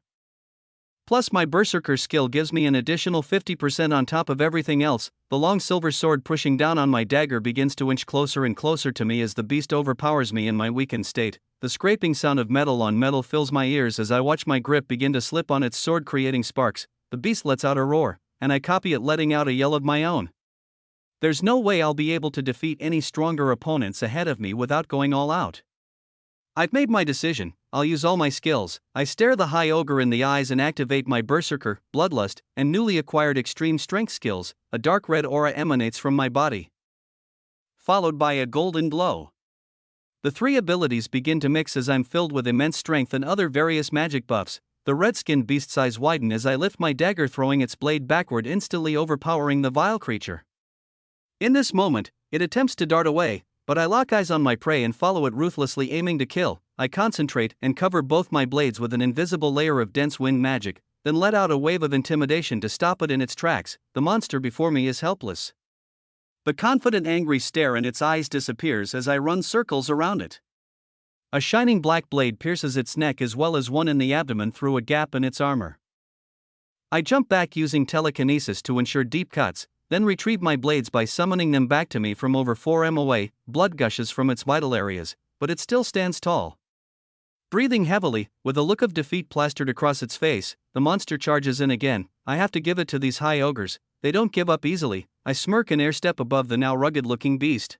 Plus my berserker skill gives me an additional 50% on top of everything else. The long silver sword pushing down on my dagger begins to inch closer and closer to me as the beast overpowers me in my weakened state. The scraping sound of metal on metal fills my ears as I watch my grip begin to slip on its sword, creating sparks. The beast lets out a roar, and I copy it, letting out a yell of my own. There's no way I'll be able to defeat any stronger opponents ahead of me without going all out. I've made my decision. I'll use all my skills. I stare the high ogre in the eyes and activate my berserker, bloodlust, and newly acquired extreme strength skills. A dark red aura emanates from my body, followed by a golden glow. The 3 abilities begin to mix as I'm filled with immense strength and other various magic buffs. The red-skinned beast's eyes widen as I lift my dagger, throwing its blade backward, instantly overpowering the vile creature. In this moment, it attempts to dart away, but I lock eyes on my prey and follow it ruthlessly, aiming to kill. I concentrate and cover both my blades with an invisible layer of dense wind magic, then let out a wave of intimidation to stop it in its tracks. The monster before me is helpless. The confident, angry stare in its eyes disappears as I run circles around it. A shining black blade pierces its neck as well as one in the abdomen through a gap in its armor. I jump back using telekinesis to ensure deep cuts, then retrieve my blades by summoning them back to me from over 4 m away. Blood gushes from its vital areas, but it still stands tall. Breathing heavily, with a look of defeat plastered across its face, the monster charges in again. I have to give it to these high ogres, they don't give up easily. I smirk and air step above the now rugged-looking beast.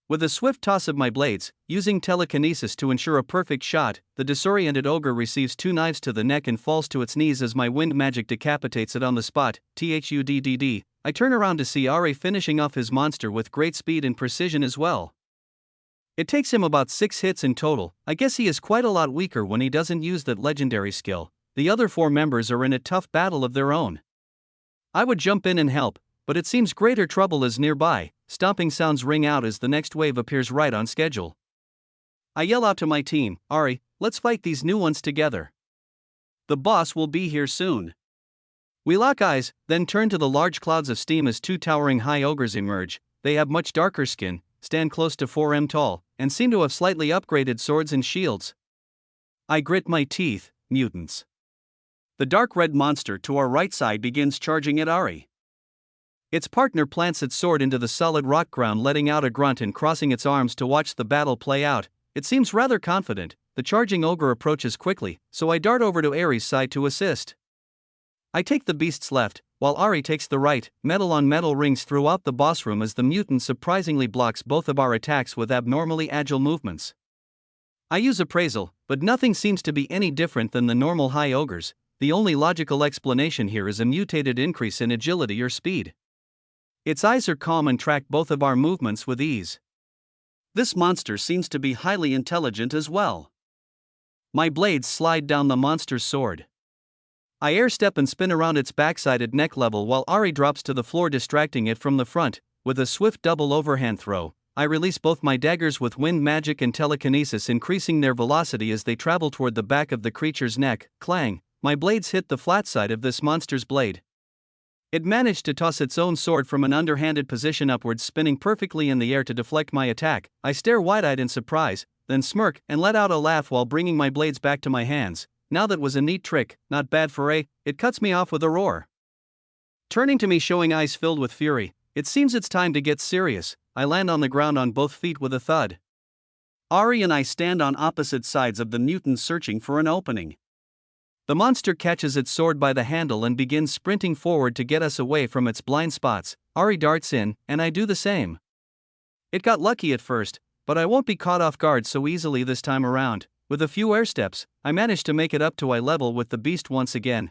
With a swift toss of my blades, using telekinesis to ensure a perfect shot, the disoriented ogre receives 2 knives to the neck and falls to its knees as my wind magic decapitates it on the spot. THUDDD. I turn around to see Ari finishing off his monster with great speed and precision as well. It takes him about 6 hits in total. I guess he is quite a lot weaker when he doesn't use that legendary skill. The other 4 members are in a tough battle of their own. I would jump in and help, but it seems greater trouble is nearby. Stomping sounds ring out as the next wave appears right on schedule. I yell out to my team, Ari, let's fight these new ones together. The boss will be here soon. We lock eyes, then turn to the large clouds of steam as 2 towering high ogres emerge. They have much darker skin, stand close to 4 m tall, and seem to have slightly upgraded swords and shields. I grit my teeth. Mutants. The dark red monster to our right side begins charging at Ari. Its partner plants its sword into the solid rock ground, letting out a grunt and crossing its arms to watch the battle play out. It seems rather confident. The charging ogre approaches quickly, so I dart over to Ari's side to assist. I take the beast's left, while Ari takes the right. Metal on metal rings throughout the boss room as the mutant surprisingly blocks both of our attacks with abnormally agile movements. I use appraisal, but nothing seems to be any different than the normal high ogres. The only logical explanation here is a mutated increase in agility or speed. Its eyes are calm and track both of our movements with ease. This monster seems to be highly intelligent as well. My blades slide down the monster's sword. I air step and spin around its backside at neck level while Ari drops to the floor, distracting it from the front. With a swift double overhand throw, I release both my daggers with wind magic and telekinesis, increasing their velocity as they travel toward the back of the creature's neck. Clang! My blades hit the flat side of this monster's blade. It managed to toss its own sword from an underhanded position upwards, spinning perfectly in the air to deflect my attack. I stare wide-eyed in surprise, then smirk and let out a laugh while bringing my blades back to my hands. Now that was a neat trick, not bad for a. It cuts me off with a roar. Turning to me, showing eyes filled with fury, it seems it's time to get serious. I land on the ground on both feet with a thud. Ari and I stand on opposite sides of the mutant, searching for an opening. The monster catches its sword by the handle and begins sprinting forward to get us away from its blind spots. Ari darts in, and I do the same. It got lucky at first, but I won't be caught off guard so easily this time around. With a few air steps, I manage to make it up to eye level with the beast once again.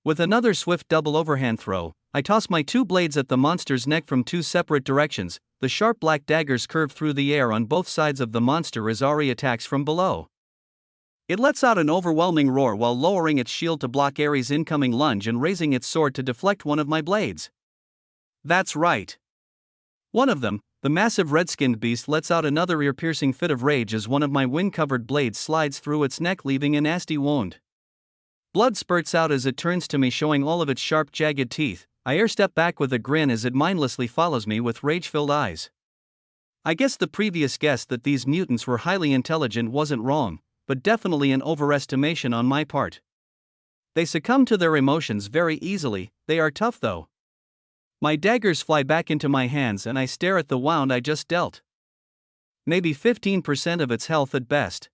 With another swift double overhand throw, I toss my two blades at the monster's neck from two separate directions. The sharp black daggers curve through the air on both sides of the monster as Ari attacks from below. It lets out an overwhelming roar while lowering its shield to block Ari's incoming lunge and raising its sword to deflect one of my blades. That's right. One of them, the massive red-skinned beast, lets out another ear-piercing fit of rage as one of my wind-covered blades slides through its neck, leaving a nasty wound. Blood spurts out as it turns to me, showing all of its sharp, jagged teeth. I air step back with a grin as it mindlessly follows me with rage-filled eyes. I guess the previous guess that these mutants were highly intelligent wasn't wrong, but definitely an overestimation on my part. They succumb to their emotions very easily. They are tough though. My daggers fly back into my hands and I stare at the wound I just dealt. Maybe 15% of its health at best.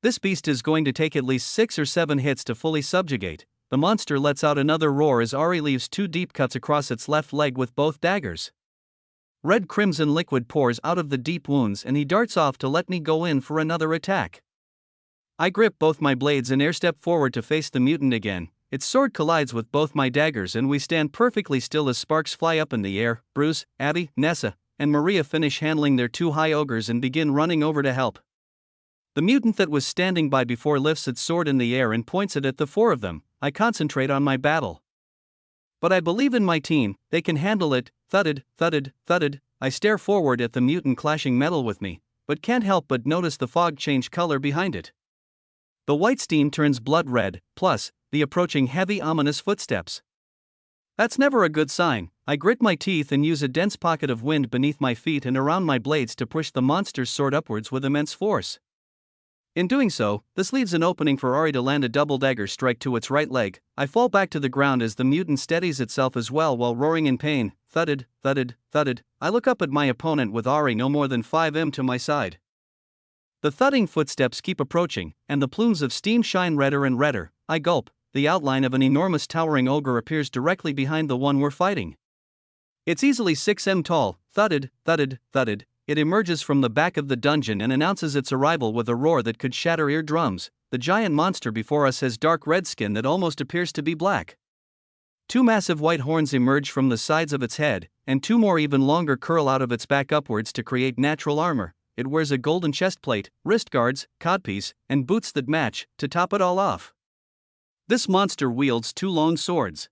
This beast is going to take at least 6 or 7 hits to fully subjugate. The monster lets out another roar as Ari leaves 2 deep cuts across its left leg with both daggers. Red crimson liquid pours out of the deep wounds and he darts off to let me go in for another attack. I grip both my blades and air step forward to face the mutant again. Its sword collides with both my daggers and we stand perfectly still as sparks fly up in the air. Bruce, Abby, Nessa, and Maria finish handling their 2 high ogres and begin running over to help. The mutant that was standing by before lifts its sword in the air and points it at the 4 of them. I concentrate on my battle. But I believe in my team, they can handle it. Thudded, thudded, thudded. I stare forward at the mutant clashing metal with me, but can't help but notice the fog change color behind it. The white steam turns blood red, plus the approaching heavy, ominous footsteps. That's never a good sign. I grit my teeth and use a dense pocket of wind beneath my feet and around my blades to push the monster's sword upwards with immense force. In doing so, this leaves an opening for Ari to land a double dagger strike to its right leg. I fall back to the ground as the mutant steadies itself as well while roaring in pain. Thudded, thudded, thudded. I look up at my opponent with Ari no more than 5 to my side. The thudding footsteps keep approaching, and the plumes of steam shine redder and redder. I gulp. The outline of an enormous towering ogre appears directly behind the one we're fighting. It's easily 6 tall. Thudded, thudded, thudded. It emerges from the back of the dungeon and announces its arrival with a roar that could shatter eardrums. The giant monster before us has dark red skin that almost appears to be black. 2 massive white horns emerge from the sides of its head, and 2 more even longer curl out of its back upwards to create natural armor. It wears a golden chestplate, wrist guards, codpiece, and boots that match. To top it all off, this monster wields 2 long swords.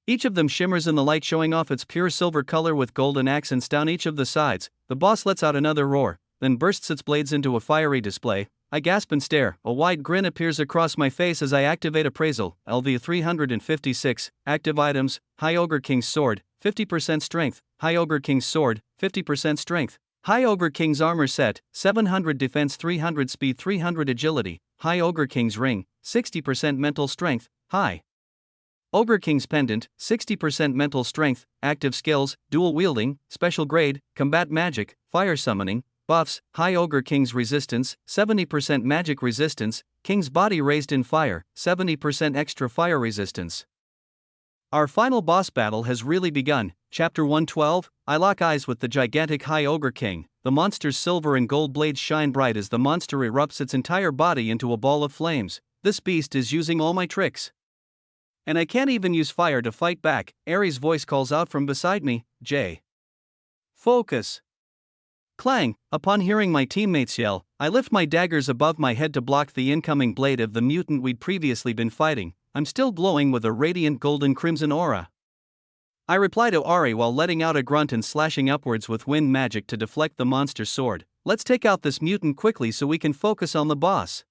Each of them shimmers in the light, showing off its pure silver color with golden accents down each of the sides. The boss lets out another roar, then bursts its blades into a fiery display. I gasp and stare. A wide grin appears across my face as I activate appraisal. LV 356. Active items: High Ogre King's Sword, 50% strength. High Ogre King's Sword, 50% strength. High Ogre King's Armor Set, 700 defense, 300 speed, 300 agility. High Ogre King's Ring, 60% mental strength. High Ogre King's Pendant, 60% mental strength. Active skills: dual wielding, special grade, combat magic, fire summoning, Buffs: High Ogre King's resistance, 70% magic resistance, King's body raised in fire, 70% extra fire resistance. Our final boss battle has really begun. Chapter 112, I lock eyes with the gigantic High Ogre King. The monster's silver and gold blades shine bright as the monster erupts its entire body into a ball of flames. This beast is using all my tricks. And I can't even use fire to fight back. Aries' voice calls out from beside me, Jay. Focus. Clang. Upon hearing my teammates yell, I lift my daggers above my head to block the incoming blade of the mutant we'd previously been fighting. I'm still glowing with a radiant golden crimson aura. I reply to Ari while letting out a grunt and slashing upwards with wind magic to deflect the monster's sword. Let's take out this mutant quickly so we can focus on the boss.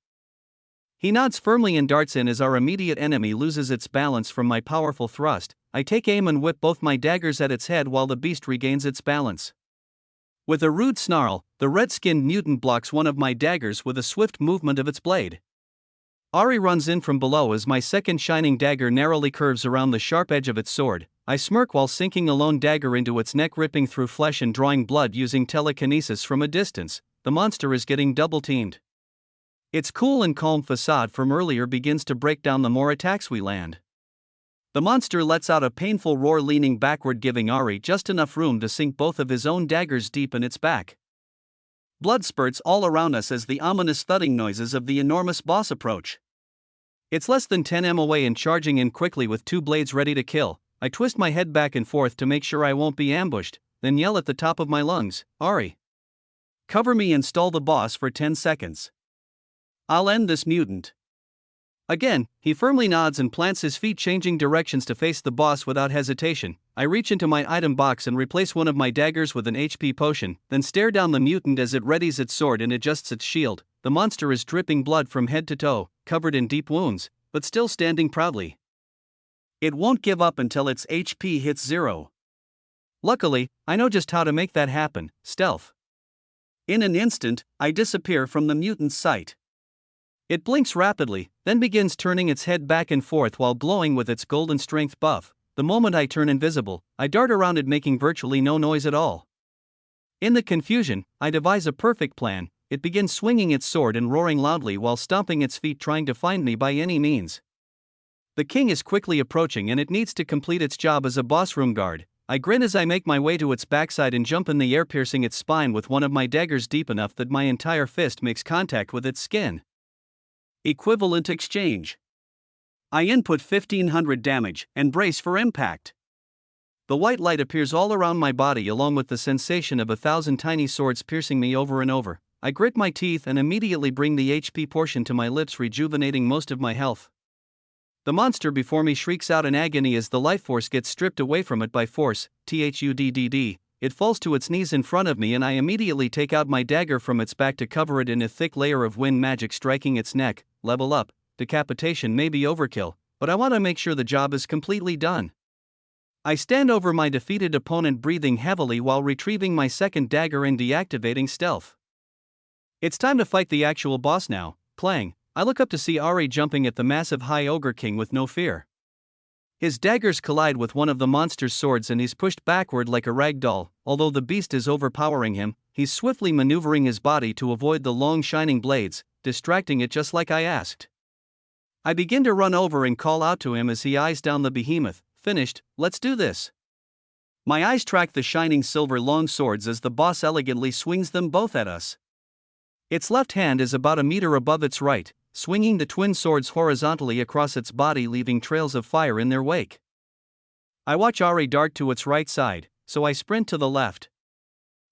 He nods firmly and darts in as our immediate enemy loses its balance from my powerful thrust. I take aim and whip both my daggers at its head while the beast regains its balance. With a rude snarl, the red-skinned mutant blocks one of my daggers with a swift movement of its blade. Ari runs in from below as my second shining dagger narrowly curves around the sharp edge of its sword. I smirk while sinking a lone dagger into its neck, ripping through flesh and drawing blood using telekinesis from a distance. The monster is getting double-teamed. Its cool and calm facade from earlier begins to break down the more attacks we land. The monster lets out a painful roar, leaning backward, giving Ari just enough room to sink both of his own daggers deep in its back. Blood spurts all around us as the ominous thudding noises of the enormous boss approach. It's less than 10 m away and charging in quickly with two blades ready to kill. I twist my head back and forth to make sure I won't be ambushed, then yell at the top of my lungs, Ari, cover me and stall the boss for 10 seconds. I'll end this mutant. Again, he firmly nods and plants his feet, changing directions to face the boss without hesitation. I reach into my item box and replace one of my daggers with an HP potion, then stare down the mutant as it readies its sword and adjusts its shield. The monster is dripping blood from head to toe, covered in deep wounds, but still standing proudly. It won't give up until its HP hits 0. Luckily, I know just how to make that happen: stealth. In an instant, I disappear from the mutant's sight. It blinks rapidly, then begins turning its head back and forth while glowing with its golden strength buff. The moment I turn invisible, I dart around it, making virtually no noise at all. In the confusion, I devise a perfect plan. It begins swinging its sword and roaring loudly while stomping its feet, trying to find me by any means. The king is quickly approaching and it needs to complete its job as a boss room guard. I grin as I make my way to its backside and jump in the air, piercing its spine with one of my daggers deep enough that my entire fist makes contact with its skin. Equivalent exchange. I input 1500 damage and brace for impact. The white light appears all around my body, along with the sensation of 1,000 tiny swords piercing me over and over. I grit my teeth and immediately bring the HP portion to my lips, rejuvenating most of my health. The monster before me shrieks out in agony as the life force gets stripped away from it by force. THUDDD. It falls to its knees in front of me and I immediately take out my dagger from its back to cover it in a thick layer of wind magic, striking its neck. Level up. Decapitation may be overkill, but I want to make sure the job is completely done. I stand over my defeated opponent, breathing heavily while retrieving my second dagger and deactivating stealth. It's time to fight the actual boss now. Clang. I look up to see Ari jumping at the massive High Ogre King with no fear. His daggers collide with one of the monster's swords and he's pushed backward like a rag doll. Although the beast is overpowering him, he's swiftly maneuvering his body to avoid the long shining blades, distracting it just like I asked. I begin to run over and call out to him as he eyes down the behemoth. Finished, let's do this. My eyes track the shining silver long swords as the boss elegantly swings them both at us. Its left hand is about a meter above its right, swinging the twin swords horizontally across its body, leaving trails of fire in their wake. I watch Ari dart to its right side, so I sprint to the left.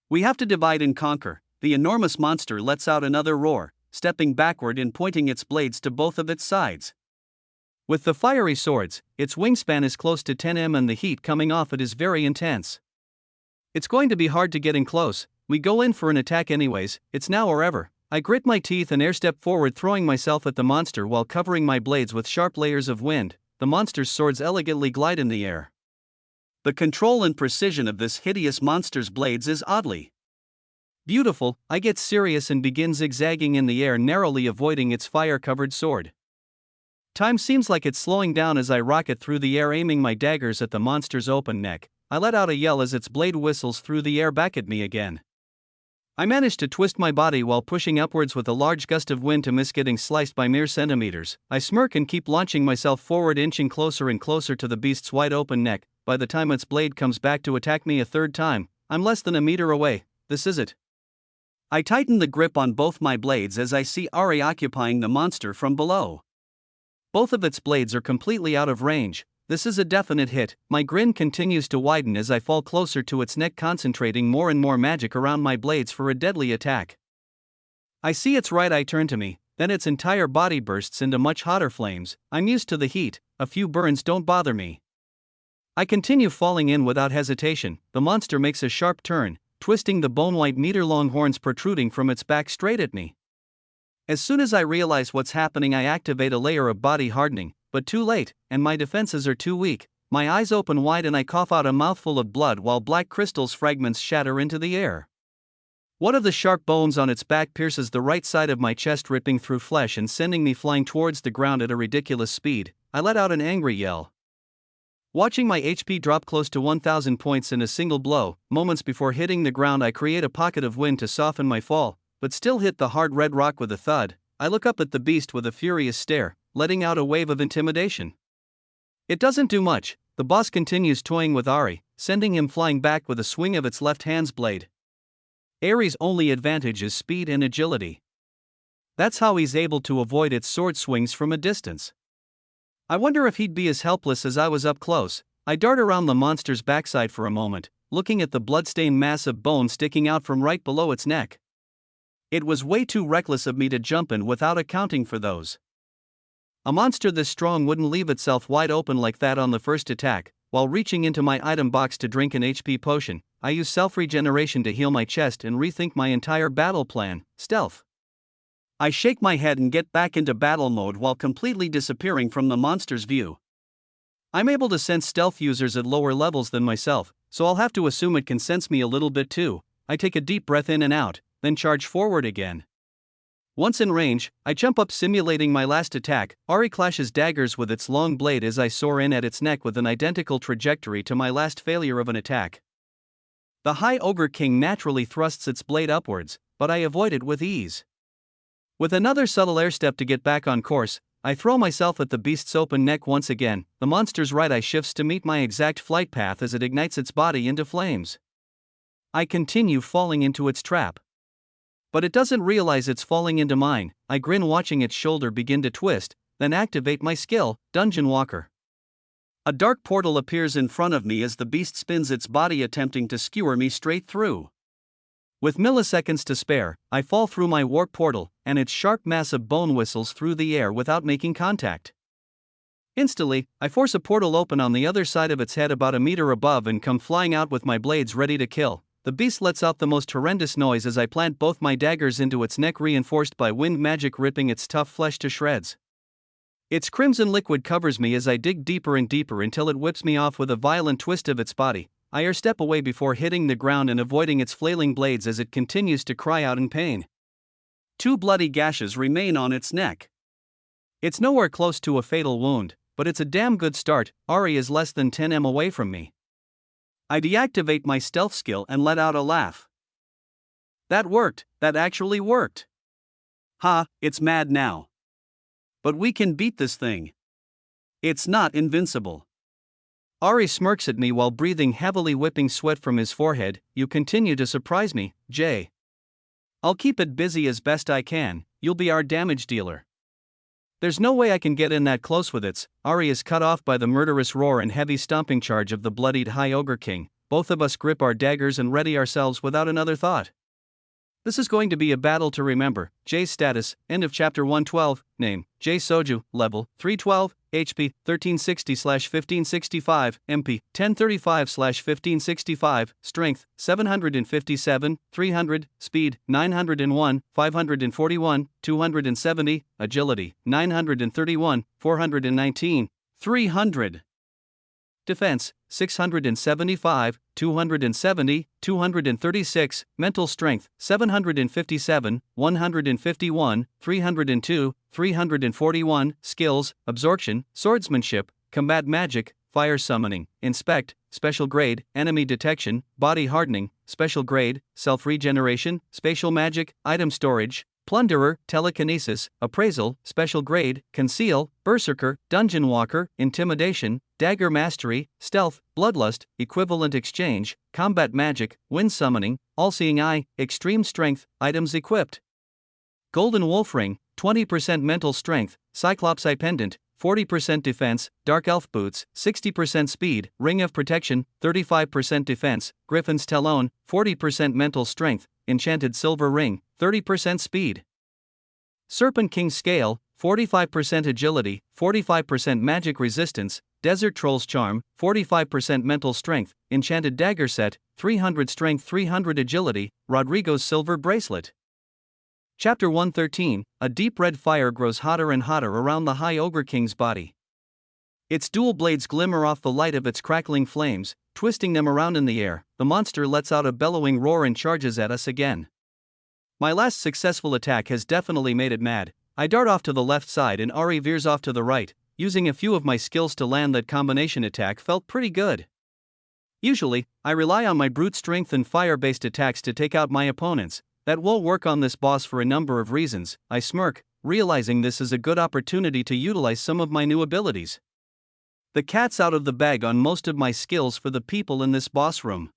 We have to divide and conquer. The enormous monster lets out another roar, stepping backward and pointing its blades to both of its sides. With the fiery swords, its wingspan is close to 10 m and the heat coming off it is very intense. It's going to be hard to get in close. We go in for an attack anyways. It's now or ever. I grit my teeth and airstep forward, throwing myself at the monster while covering my blades with sharp layers of wind. The monster's swords elegantly glide in the air. The control and precision of this hideous monster's blades is oddly beautiful. I get serious and begin zigzagging in the air, narrowly avoiding its fire-covered sword. Time seems like it's slowing down as I rocket through the air, aiming my daggers at the monster's open neck. I let out a yell as its blade whistles through the air back at me again. I managed to twist my body while pushing upwards with a large gust of wind to miss getting sliced by mere centimeters. I smirk and keep launching myself forward, inching closer and closer to the beast's wide open neck. By the time its blade comes back to attack me a third time, I'm less than a meter away. This is it. I tighten the grip on both my blades as I see Ari occupying the monster from below. Both of its blades are completely out of range. This is a definite hit. My grin continues to widen as I fall closer to its neck, concentrating more and more magic around my blades for a deadly attack. I see its right eye turn to me, then its entire body bursts into much hotter flames. I'm used to the heat, a few burns don't bother me. I continue falling in without hesitation. The monster makes a sharp turn, twisting the bone-white meter-long horns protruding from its back straight at me. As soon as I realize what's happening, I activate a layer of body hardening, but too late, and my defenses are too weak. My eyes open wide and I cough out a mouthful of blood while black crystals fragments shatter into the air. One of the sharp bones on its back pierces the right side of my chest, ripping through flesh and sending me flying towards the ground at a ridiculous speed. I let out an angry yell. Watching my HP drop close to 1,000 points in a single blow, moments before hitting the ground I create a pocket of wind to soften my fall, but still hit the hard red rock with a thud. I look up at the beast with a furious stare, letting out a wave of intimidation. It doesn't do much. The boss continues toying with Ari, sending him flying back with a swing of its left hand's blade. Ari's only advantage is speed and agility. That's how he's able to avoid its sword swings from a distance. I wonder if he'd be as helpless as I was up close. I dart around the monster's backside for a moment, looking at the bloodstained mass of bone sticking out from right below its neck. It was way too reckless of me to jump in without accounting for those. A monster this strong wouldn't leave itself wide open like that on the first attack. While reaching into my item box to drink an HP potion, I use self-regeneration to heal my chest and rethink my entire battle plan. Stealth. I shake my head and get back into battle mode while completely disappearing from the monster's view. I'm able to sense stealth users at lower levels than myself, so I'll have to assume it can sense me a little bit too. I take a deep breath in and out, then charge forward again. Once in range, I jump up, simulating my last attack. Ari clashes daggers with its long blade as I soar in at its neck with an identical trajectory to my last failure of an attack. The High Ogre King naturally thrusts its blade upwards, but I avoid it with ease. With another subtle air step to get back on course, I throw myself at the beast's open neck once again. The monster's right eye shifts to meet my exact flight path as it ignites its body into flames. I continue falling into its trap. But it doesn't realize it's falling into mine. I grin watching its shoulder begin to twist, then activate my skill, Dungeon Walker. A dark portal appears in front of me as the beast spins its body, attempting to skewer me straight through. With milliseconds to spare, I fall through my warp portal, and its sharp mass of bone whistles through the air without making contact. Instantly, I force a portal open on the other side of its head about a meter above and come flying out with my blades ready to kill. The beast lets out the most horrendous noise as I plant both my daggers into its neck, reinforced by wind magic ripping its tough flesh to shreds. Its crimson liquid covers me as I dig deeper and deeper until it whips me off with a violent twist of its body. I air-step away before hitting the ground and avoiding its flailing blades as it continues to cry out in pain. 2 bloody gashes remain on its neck. It's nowhere close to a fatal wound, but it's a damn good start. Ari is less than 10 m away from me. I deactivate my stealth skill and let out a laugh. That worked. That actually worked. Ha, it's mad now. But we can beat this thing. It's not invincible. Ari smirks at me while breathing heavily, whipping sweat from his forehead. You continue to surprise me, Jay. I'll keep it busy as best I can. You'll be our damage dealer. There's no way I can get in that close with it. Ari is cut off by the murderous roar and heavy stomping charge of the bloodied High Ogre King. Both of us grip our daggers and ready ourselves without another thought. This is going to be a battle to remember. Jay's status, end of chapter 112, name, Jay Soju, level, 312, HP, 1360/1565, MP, 1035/1565, strength, 757, 300, speed, 901, 541, 270, agility, 931, 419, 300. Defense, 675, 270, 236, mental strength, 757, 151, 302, 341, skills, absorption, swordsmanship, combat magic, fire summoning, inspect, special grade, enemy detection, body hardening, special grade, self-regeneration, spatial magic, item storage, plunderer, telekinesis, appraisal, special grade, conceal, berserker, dungeon walker, intimidation, dagger mastery, stealth, bloodlust, equivalent exchange, combat magic, wind summoning, all-seeing eye, extreme strength, items equipped. Golden wolf ring, 20% mental strength, cyclops eye pendant, 40% defense, dark elf boots, 60% speed, ring of protection, 35% defense, griffin's talon, 40% mental strength, enchanted silver ring, 30% speed. Serpent King's scale, 45% agility, 45% magic resistance, desert troll's charm, 45% mental strength, enchanted dagger set, 300 strength, 300 agility, Rodrigo's silver bracelet. Chapter 113, a deep red fire grows hotter and hotter around the High Ogre King's body. Its dual blades glimmer off the light of its crackling flames, twisting them around in the air. The monster lets out a bellowing roar and charges at us again. My last successful attack has definitely made it mad. I dart off to the left side and Ari veers off to the right. Using a few of my skills to land that combination attack felt pretty good. Usually, I rely on my brute strength and fire-based attacks to take out my opponents. That won't work on this boss for a number of reasons. I smirk, realizing this is a good opportunity to utilize some of my new abilities. The cat's out of the bag on most of my skills for the people in this boss room.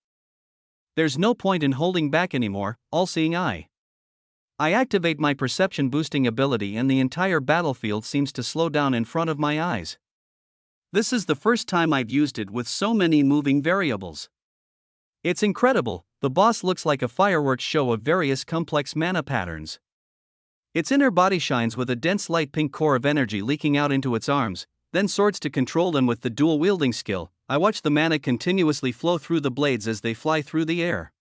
There's no point in holding back anymore, all-seeing eye. I activate my perception boosting ability and the entire battlefield seems to slow down in front of my eyes. This is the first time I've used it with so many moving variables. It's incredible. The boss looks like a fireworks show of various complex mana patterns. Its inner body shines with a dense light pink core of energy leaking out into its arms, then swords to control them with the dual wielding skill. I watch the mana continuously flow through the blades as they fly through the air.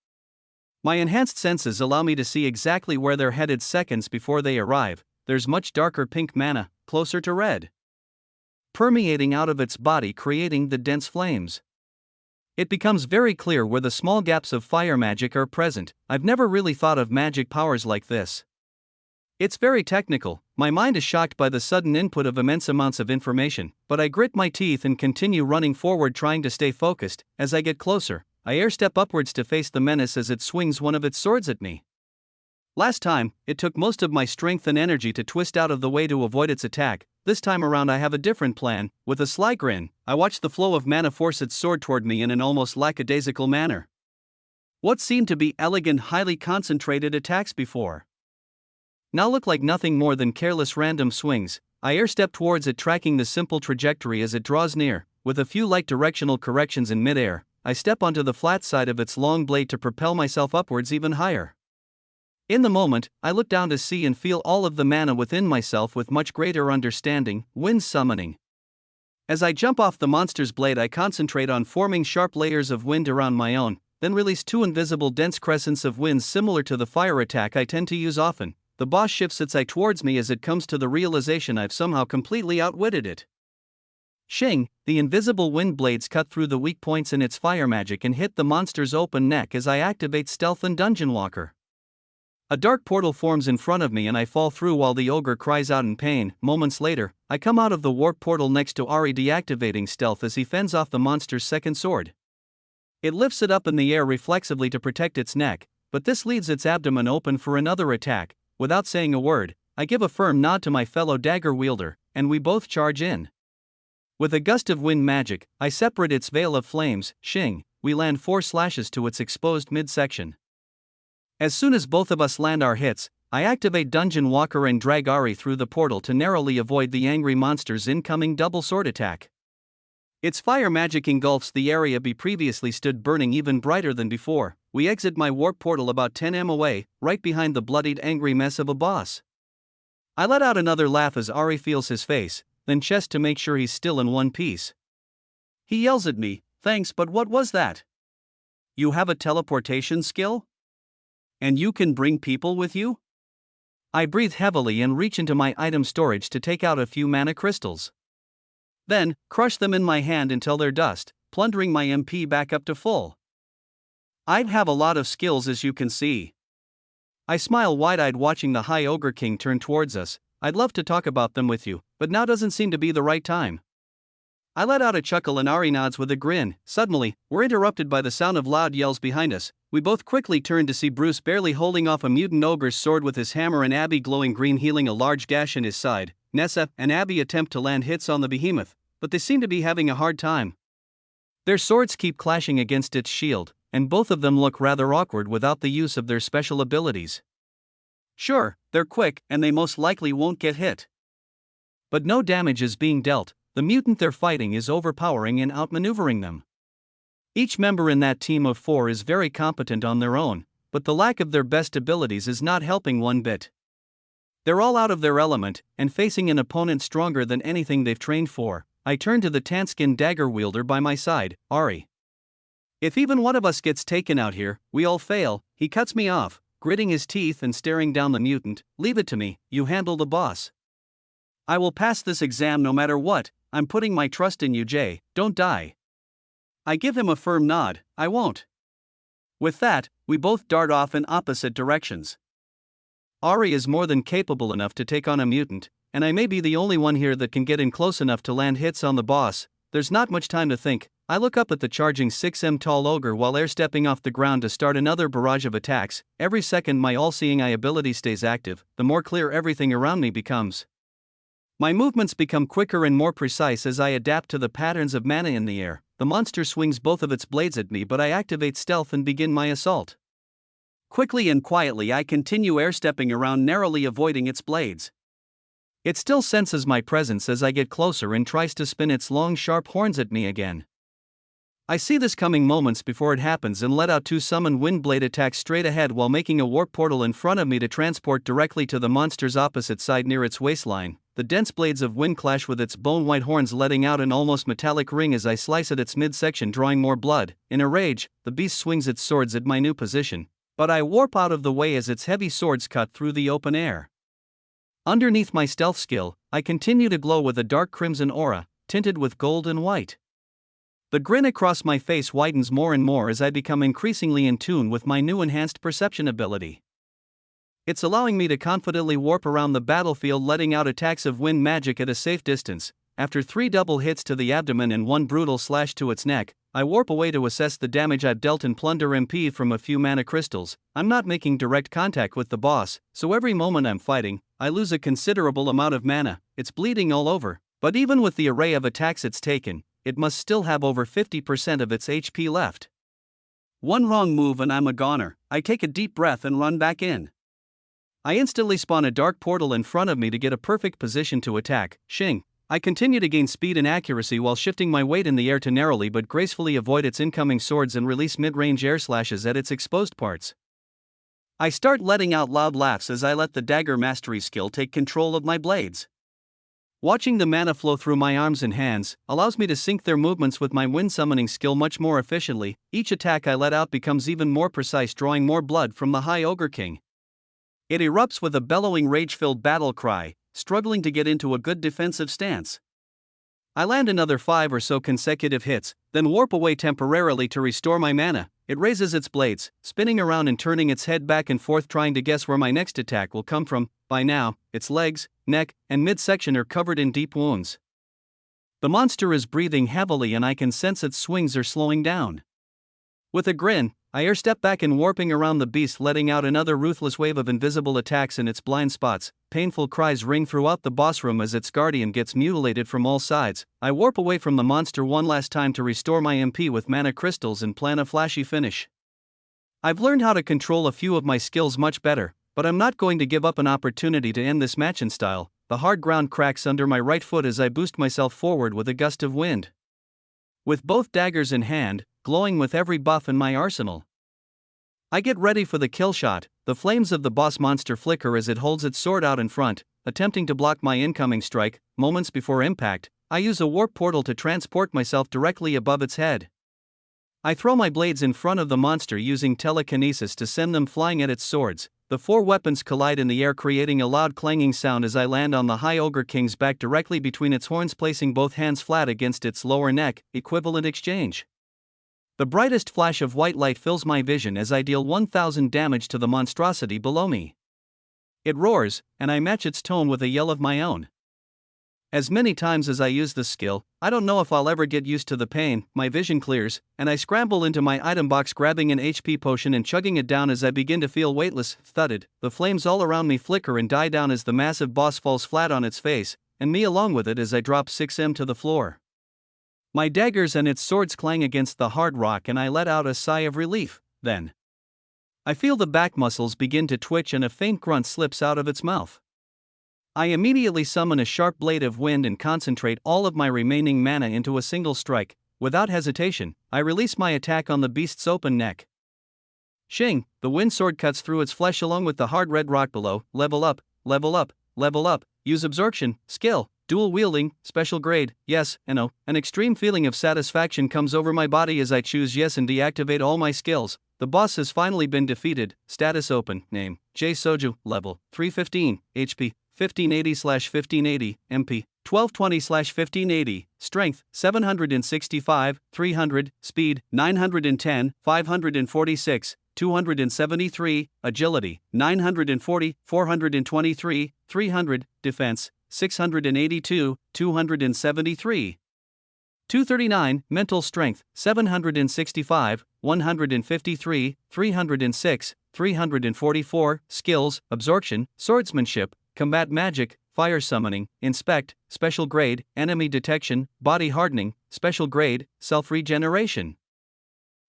My enhanced senses allow me to see exactly where they're headed seconds before they arrive. There's much darker pink mana, closer to red, permeating out of its body, creating the dense flames. It becomes very clear where the small gaps of fire magic are present. I've never really thought of magic powers like this. It's very technical. My mind is shocked by the sudden input of immense amounts of information, but I grit my teeth and continue running forward, trying to stay focused. As I get closer, I air step upwards to face the menace as it swings one of its swords at me. Last time, it took most of my strength and energy to twist out of the way to avoid its attack. This time around I have a different plan. With a sly grin, I watch the flow of mana force its sword toward me in an almost lackadaisical manner. What seemed to be elegant, highly concentrated attacks before now look like nothing more than careless random swings. I air step towards it, tracking the simple trajectory as it draws near. With a few light directional corrections in midair, I step onto the flat side of its long blade to propel myself upwards even higher. In the moment, I look down to see and feel all of the mana within myself with much greater understanding. Wind summoning. As I jump off the monster's blade, I concentrate on forming sharp layers of wind around my own, then release two invisible dense crescents of winds similar to the fire attack I tend to use often. The boss shifts its eye towards me as it comes to the realization I've somehow completely outwitted it. Shing, the invisible wind blades cut through the weak points in its fire magic and hit the monster's open neck as I activate Stealth and Dungeon Walker. A dark portal forms in front of me and I fall through while the ogre cries out in pain. Moments later, I come out of the warp portal next to Ari, deactivating Stealth as he fends off the monster's second sword. It lifts it up in the air reflexively to protect its neck, but this leaves its abdomen open for another attack. Without saying a word, I give a firm nod to my fellow dagger wielder, and we both charge in. With a gust of wind magic, I separate its veil of flames. Shing, we land 4 slashes to its exposed midsection. As soon as both of us land our hits, I activate Dungeon Walker and drag Ari through the portal to narrowly avoid the angry monster's incoming double sword attack. Its fire magic engulfs the area we previously stood, burning even brighter than before. We exit my warp portal about 10 m away, right behind the bloodied, angry mess of a boss. I let out another laugh as Ari feels his face, then chest to make sure he's still in one piece. He yells at me, "Thanks, but what was that? You have a teleportation skill? And you can bring people with you?" I breathe heavily and reach into my item storage to take out a few mana crystals. Then, crush them in my hand until they're dust, plundering my MP back up to full. I have a lot of skills, as you can see. I smile wide-eyed, watching the High Ogre King turn towards us. I'd love to talk about them with you, but now doesn't seem to be the right time. I let out a chuckle and Ari nods with a grin. Suddenly, we're interrupted by the sound of loud yells behind us. We both quickly turn to see Bruce barely holding off a mutant ogre's sword with his hammer and Abby glowing green healing a large gash in his side. Nessa and Abby attempt to land hits on the behemoth, but they seem to be having a hard time. Their swords keep clashing against its shield, and both of them look rather awkward without the use of their special abilities. Sure, they're quick and they most likely won't get hit. But no damage is being dealt. The mutant they're fighting is overpowering and outmaneuvering them. Each member in that team of 4 is very competent on their own, but the lack of their best abilities is not helping one bit. They're all out of their element, and facing an opponent stronger than anything they've trained for. I turn to the tan-skinned dagger wielder by my side, Ari. If even one of us gets taken out here, we all fail. He cuts me off, gritting his teeth and staring down the mutant. Leave it to me, you handle the boss. I will pass this exam no matter what. I'm putting my trust in you, Jay, don't die. I give him a firm nod, I won't. With that, we both dart off in opposite directions. Ari is more than capable enough to take on a mutant, and I may be the only one here that can get in close enough to land hits on the boss. There's not much time to think. I look up at the charging 6M tall ogre while air-stepping off the ground to start another barrage of attacks. Every second my all-seeing eye ability stays active, the more clear everything around me becomes. My movements become quicker and more precise as I adapt to the patterns of mana in the air. The monster swings both of its blades at me, but I activate stealth and begin my assault. Quickly and quietly I continue air-stepping around, narrowly avoiding its blades. It still senses my presence as I get closer and tries to spin its long sharp horns at me again. I see this coming moments before it happens and let out 2 summoned wind blade attacks straight ahead while making a warp portal in front of me to transport directly to the monster's opposite side near its waistline. The dense blades of wind clash with its bone-white horns, letting out an almost metallic ring as I slice at its midsection, drawing more blood. In a rage, the beast swings its swords at my new position, but I warp out of the way as its heavy swords cut through the open air. Underneath my stealth skill, I continue to glow with a dark crimson aura, tinted with gold and white. The grin across my face widens more and more as I become increasingly in tune with my new enhanced perception ability. It's allowing me to confidently warp around the battlefield, letting out attacks of wind magic at a safe distance. After 3 double hits to the abdomen and 1 brutal slash to its neck, I warp away to assess the damage I've dealt and plunder MP from a few mana crystals. I'm not making direct contact with the boss, so every moment I'm fighting, I lose a considerable amount of mana. It's bleeding all over, but even with the array of attacks it's taken, it must still have over 50% of its HP left. One wrong move and I'm a goner. I take a deep breath and run back in. I instantly spawn a dark portal in front of me to get a perfect position to attack. Shing. I continue to gain speed and accuracy while shifting my weight in the air to narrowly but gracefully avoid its incoming swords and release mid-range air slashes at its exposed parts. I start letting out loud laughs as I let the dagger mastery skill take control of my blades. Watching the mana flow through my arms and hands allows me to sync their movements with my wind summoning skill much more efficiently. Each attack I let out becomes even more precise, drawing more blood from the High Ogre King. It erupts with a bellowing rage-filled battle cry, struggling to get into a good defensive stance. I land another 5 or so consecutive hits, then warp away temporarily to restore my mana. It raises its blades, spinning around and turning its head back and forth, trying to guess where my next attack will come from. By now, its legs, neck, and midsection are covered in deep wounds. The monster is breathing heavily and I can sense its swings are slowing down. With a grin, I air-step back and warping around the beast, letting out another ruthless wave of invisible attacks in its blind spots. Painful cries ring throughout the boss room as its guardian gets mutilated from all sides. I warp away from the monster one last time to restore my MP with mana crystals and plan a flashy finish. I've learned how to control a few of my skills much better, but I'm not going to give up an opportunity to end this match in style. The hard ground cracks under my right foot as I boost myself forward with a gust of wind. With both daggers in hand, glowing with every buff in my arsenal, I get ready for the kill shot. The flames of the boss monster flicker as it holds its sword out in front, attempting to block my incoming strike. Moments before impact, I use a warp portal to transport myself directly above its head. I throw my blades in front of the monster using telekinesis to send them flying at its swords. The 4 weapons collide in the air, creating a loud clanging sound as I land on the High Ogre King's back directly between its horns, placing both hands flat against its lower neck. Equivalent exchange. The brightest flash of white light fills my vision as I deal 1000 damage to the monstrosity below me. It roars, and I match its tone with a yell of my own. As many times as I use this skill, I don't know if I'll ever get used to the pain. My vision clears, and I scramble into my item box, grabbing an HP potion and chugging it down as I begin to feel weightless. Thudded, the flames all around me flicker and die down as the massive boss falls flat on its face, and me along with it as I drop 6M to the floor. My daggers and its swords clang against the hard rock and I let out a sigh of relief. Then I feel the back muscles begin to twitch and a faint grunt slips out of its mouth. I immediately summon a sharp blade of wind and concentrate all of my remaining mana into a single strike. Without hesitation, I release my attack on the beast's open neck. Shing! The wind sword cuts through its flesh along with the hard red rock below. Level up, level up, level up. Use absorption, skill, dual wielding, special grade, yes, and oh. An extreme feeling of satisfaction comes over my body as I choose yes and deactivate all my skills. The boss has finally been defeated. Status open. Name, J Soju. Level, 315, HP, 1580/1580, MP, 1220/1580, Strength, 765, 300, Speed, 910, 546, 273, Agility, 940, 423, 300, Defense, 682, 273. 239, Mental Strength, 765, 153, 306, 344, Skills, Absorption, Swordsmanship, Combat Magic, Fire Summoning, Inspect, Special Grade, Enemy Detection, Body Hardening, Special Grade, Self-Regeneration.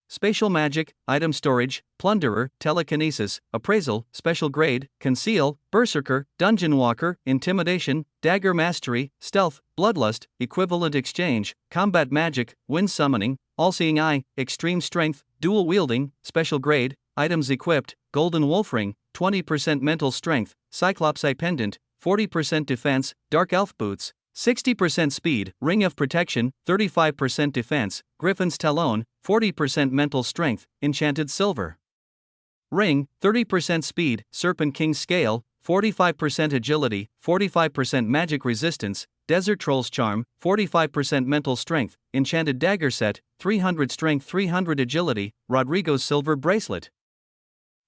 Spatial Magic, Item Storage, Plunderer, Telekinesis, Appraisal, Special Grade, Conceal, Berserker, Dungeon Walker, Intimidation, Dagger Mastery, Stealth, Bloodlust, Equivalent Exchange, Combat Magic, Wind Summoning, All-Seeing Eye, Extreme Strength, Dual Wielding, Special Grade, Items Equipped, Golden Wolf Ring, 20% Mental Strength, Cyclops Eye Pendant, 40% Defense, Dark Elf Boots, 60% Speed, Ring of Protection, 35% Defense, Griffin's Talon, 40% Mental Strength, Enchanted Silver Ring, 30% Speed, Serpent King's Scale, 45% Agility, 45% Magic Resistance, Desert Troll's Charm, 45% Mental Strength, Enchanted Dagger Set, 300 Strength, 300 Agility, Rodrigo's Silver Bracelet.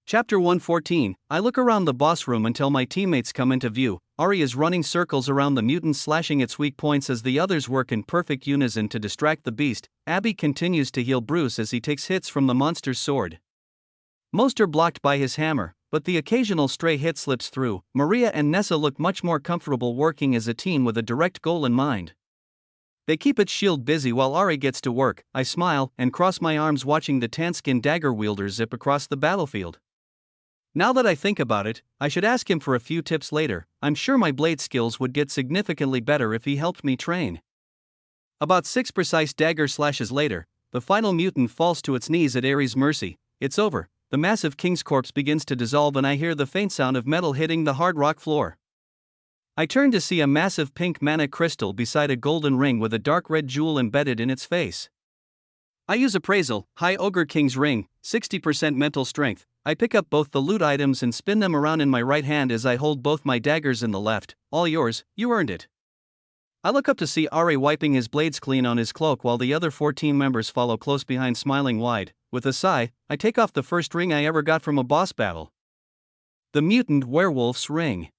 Chapter 114. I look around the boss room until my teammates come into view. Ari is running circles around the mutant, slashing its weak points as the others work in perfect unison to distract the beast. Abby continues to heal Bruce as he takes hits from the monster's sword. Most are blocked by his hammer, but the occasional stray hit slips through. Maria and Nessa look much more comfortable working as a team with a direct goal in mind. They keep its shield busy while Ari gets to work. I smile and cross my arms watching the tan-skinned dagger wielder zip across the battlefield. Now that I think about it, I should ask him for a few tips later. I'm sure my blade skills would get significantly better if he helped me train. About 6 precise dagger slashes later, the final mutant falls to its knees at Ares' mercy. It's over. The massive king's corpse begins to dissolve and I hear the faint sound of metal hitting the hard rock floor. I turn to see a massive pink mana crystal beside a golden ring with a dark red jewel embedded in its face. I use Appraisal, High Ogre King's Ring, 60% Mental Strength. I pick up both the loot items and spin them around in my right hand as I hold both my daggers in the left. All yours, you earned it. I look up to see Ari wiping his blades clean on his cloak while the other 4 team members follow close behind, smiling wide. With a sigh, I take off the first ring I ever got from a boss battle. The Mutant Werewolf's Ring.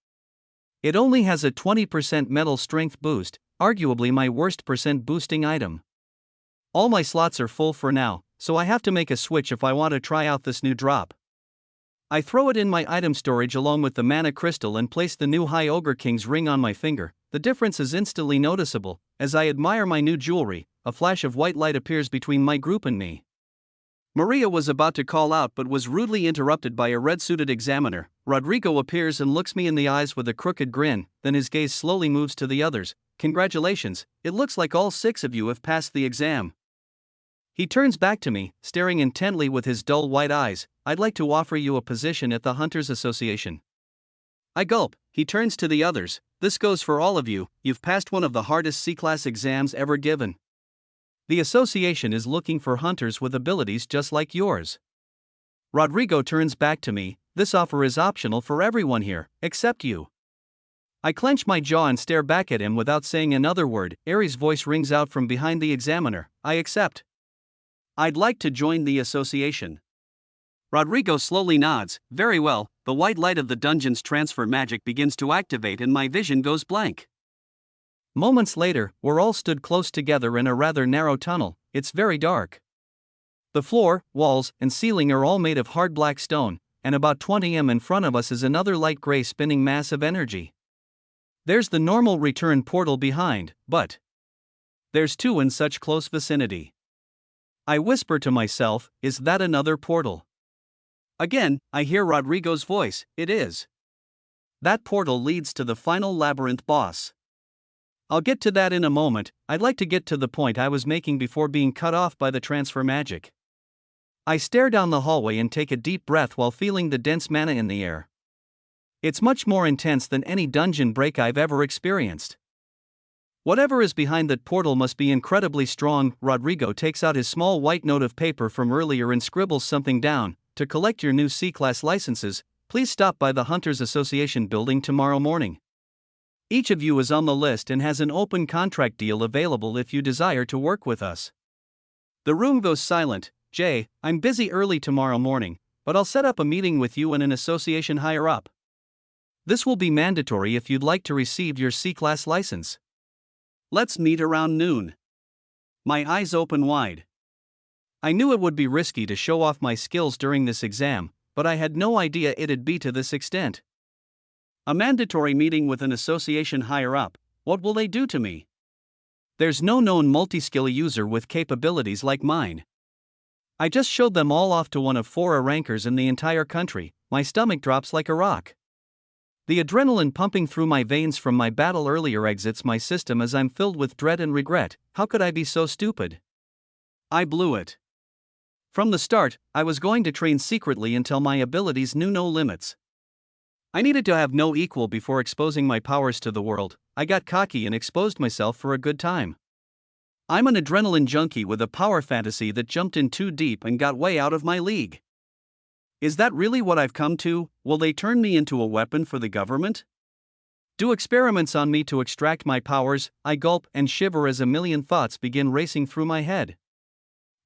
It only has a 20% Mental Strength boost, arguably my worst percent boosting item. All my slots are full for now, so I have to make a switch if I want to try out this new drop. I throw it in my item storage along with the mana crystal and place the new High Ogre King's ring on my finger. The difference is instantly noticeable. As I admire my new jewelry, a flash of white light appears between my group and me. Maria was about to call out but was rudely interrupted by a red-suited examiner. Rodrigo appears and looks me in the eyes with a crooked grin, then his gaze slowly moves to the others. Congratulations, it looks like all 6 of you have passed the exam. He turns back to me, staring intently with his dull white eyes. I'd like to offer you a position at the Hunters Association. I gulp. He turns to the others. This goes for all of you. You've passed one of the hardest C-class exams ever given. The association is looking for hunters with abilities just like yours. Rodrigo turns back to me. This offer is optional for everyone here, except you. I clench my jaw and stare back at him without saying another word. Aries' voice rings out from behind the examiner. I accept. I'd like to join the association. Rodrigo slowly nods. Very well. The white light of the dungeon's transfer magic begins to activate and my vision goes blank. Moments later, we're all stood close together in a rather narrow tunnel. It's very dark. The floor, walls, and ceiling are all made of hard black stone, and about 20 m in front of us is another light gray spinning mass of energy. There's the normal return portal behind, but there's two in such close vicinity. I whisper to myself, is that another portal? Again, I hear Rodrigo's voice, it is. That portal leads to the final labyrinth boss. I'll get to that in a moment. I'd like to get to the point I was making before being cut off by the transfer magic. I stare down the hallway and take a deep breath while feeling the dense mana in the air. It's much more intense than any dungeon break I've ever experienced. Whatever is behind that portal must be incredibly strong. Rodrigo takes out his small white note of paper from earlier and scribbles something down. To collect your new C-Class licenses, please stop by the Hunters Association building tomorrow morning. Each of you is on the list and has an open contract deal available if you desire to work with us. The room goes silent. Jay, I'm busy early tomorrow morning, but I'll set up a meeting with you and an association higher up. This will be mandatory if you'd like to receive your C-Class license. Let's meet around noon. My eyes open wide. I knew it would be risky to show off my skills during this exam, but I had no idea it'd be to this extent. A mandatory meeting with an association higher up, what will they do to me? There's no known multi-skill user with capabilities like mine. I just showed them all off to one of 4 rankers in the entire country. My stomach drops like a rock. The adrenaline pumping through my veins from my battle earlier exits my system as I'm filled with dread and regret. How could I be so stupid? I blew it. From the start, I was going to train secretly until my abilities knew no limits. I needed to have no equal before exposing my powers to the world. I got cocky and exposed myself for a good time. I'm an adrenaline junkie with a power fantasy that jumped in too deep and got way out of my league. Is that really what I've come to? Will they turn me into a weapon for the government? Do experiments on me to extract my powers? I gulp and shiver as a million thoughts begin racing through my head.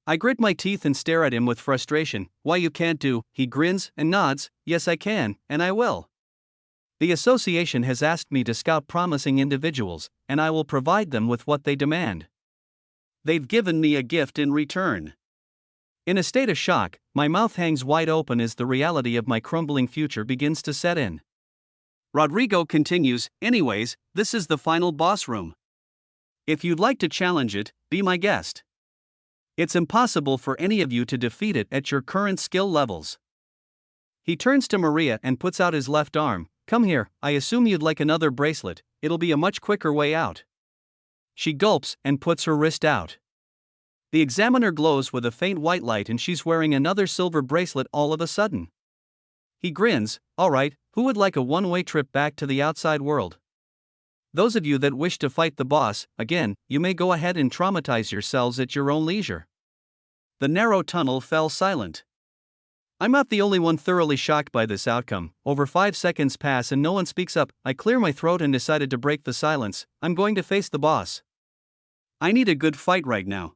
I grit my teeth and stare at him with frustration. Why you can't do? He grins and nods. Yes I can, and I will. The association has asked me to scout promising individuals, and I will provide them with what they demand. They've given me a gift in return. In a state of shock, my mouth hangs wide open as the reality of my crumbling future begins to set in. Rodrigo continues, anyways, this is the final boss room. If you'd like to challenge it, be my guest. It's impossible for any of you to defeat it at your current skill levels. He turns to Maria and puts out his left arm. Come here, I assume you'd like another bracelet, it'll be a much quicker way out. She gulps and puts her wrist out. The examiner glows with a faint white light and she's wearing another silver bracelet all of a sudden. He grins, alright, who would like a one-way trip back to the outside world? Those of you that wish to fight the boss, again, you may go ahead and traumatize yourselves at your own leisure. The narrow tunnel fell silent. I'm not the only one thoroughly shocked by this outcome. Over 5 seconds pass and no one speaks up. I clear my throat and decided to break the silence. I'm going to face the boss. I need a good fight right now.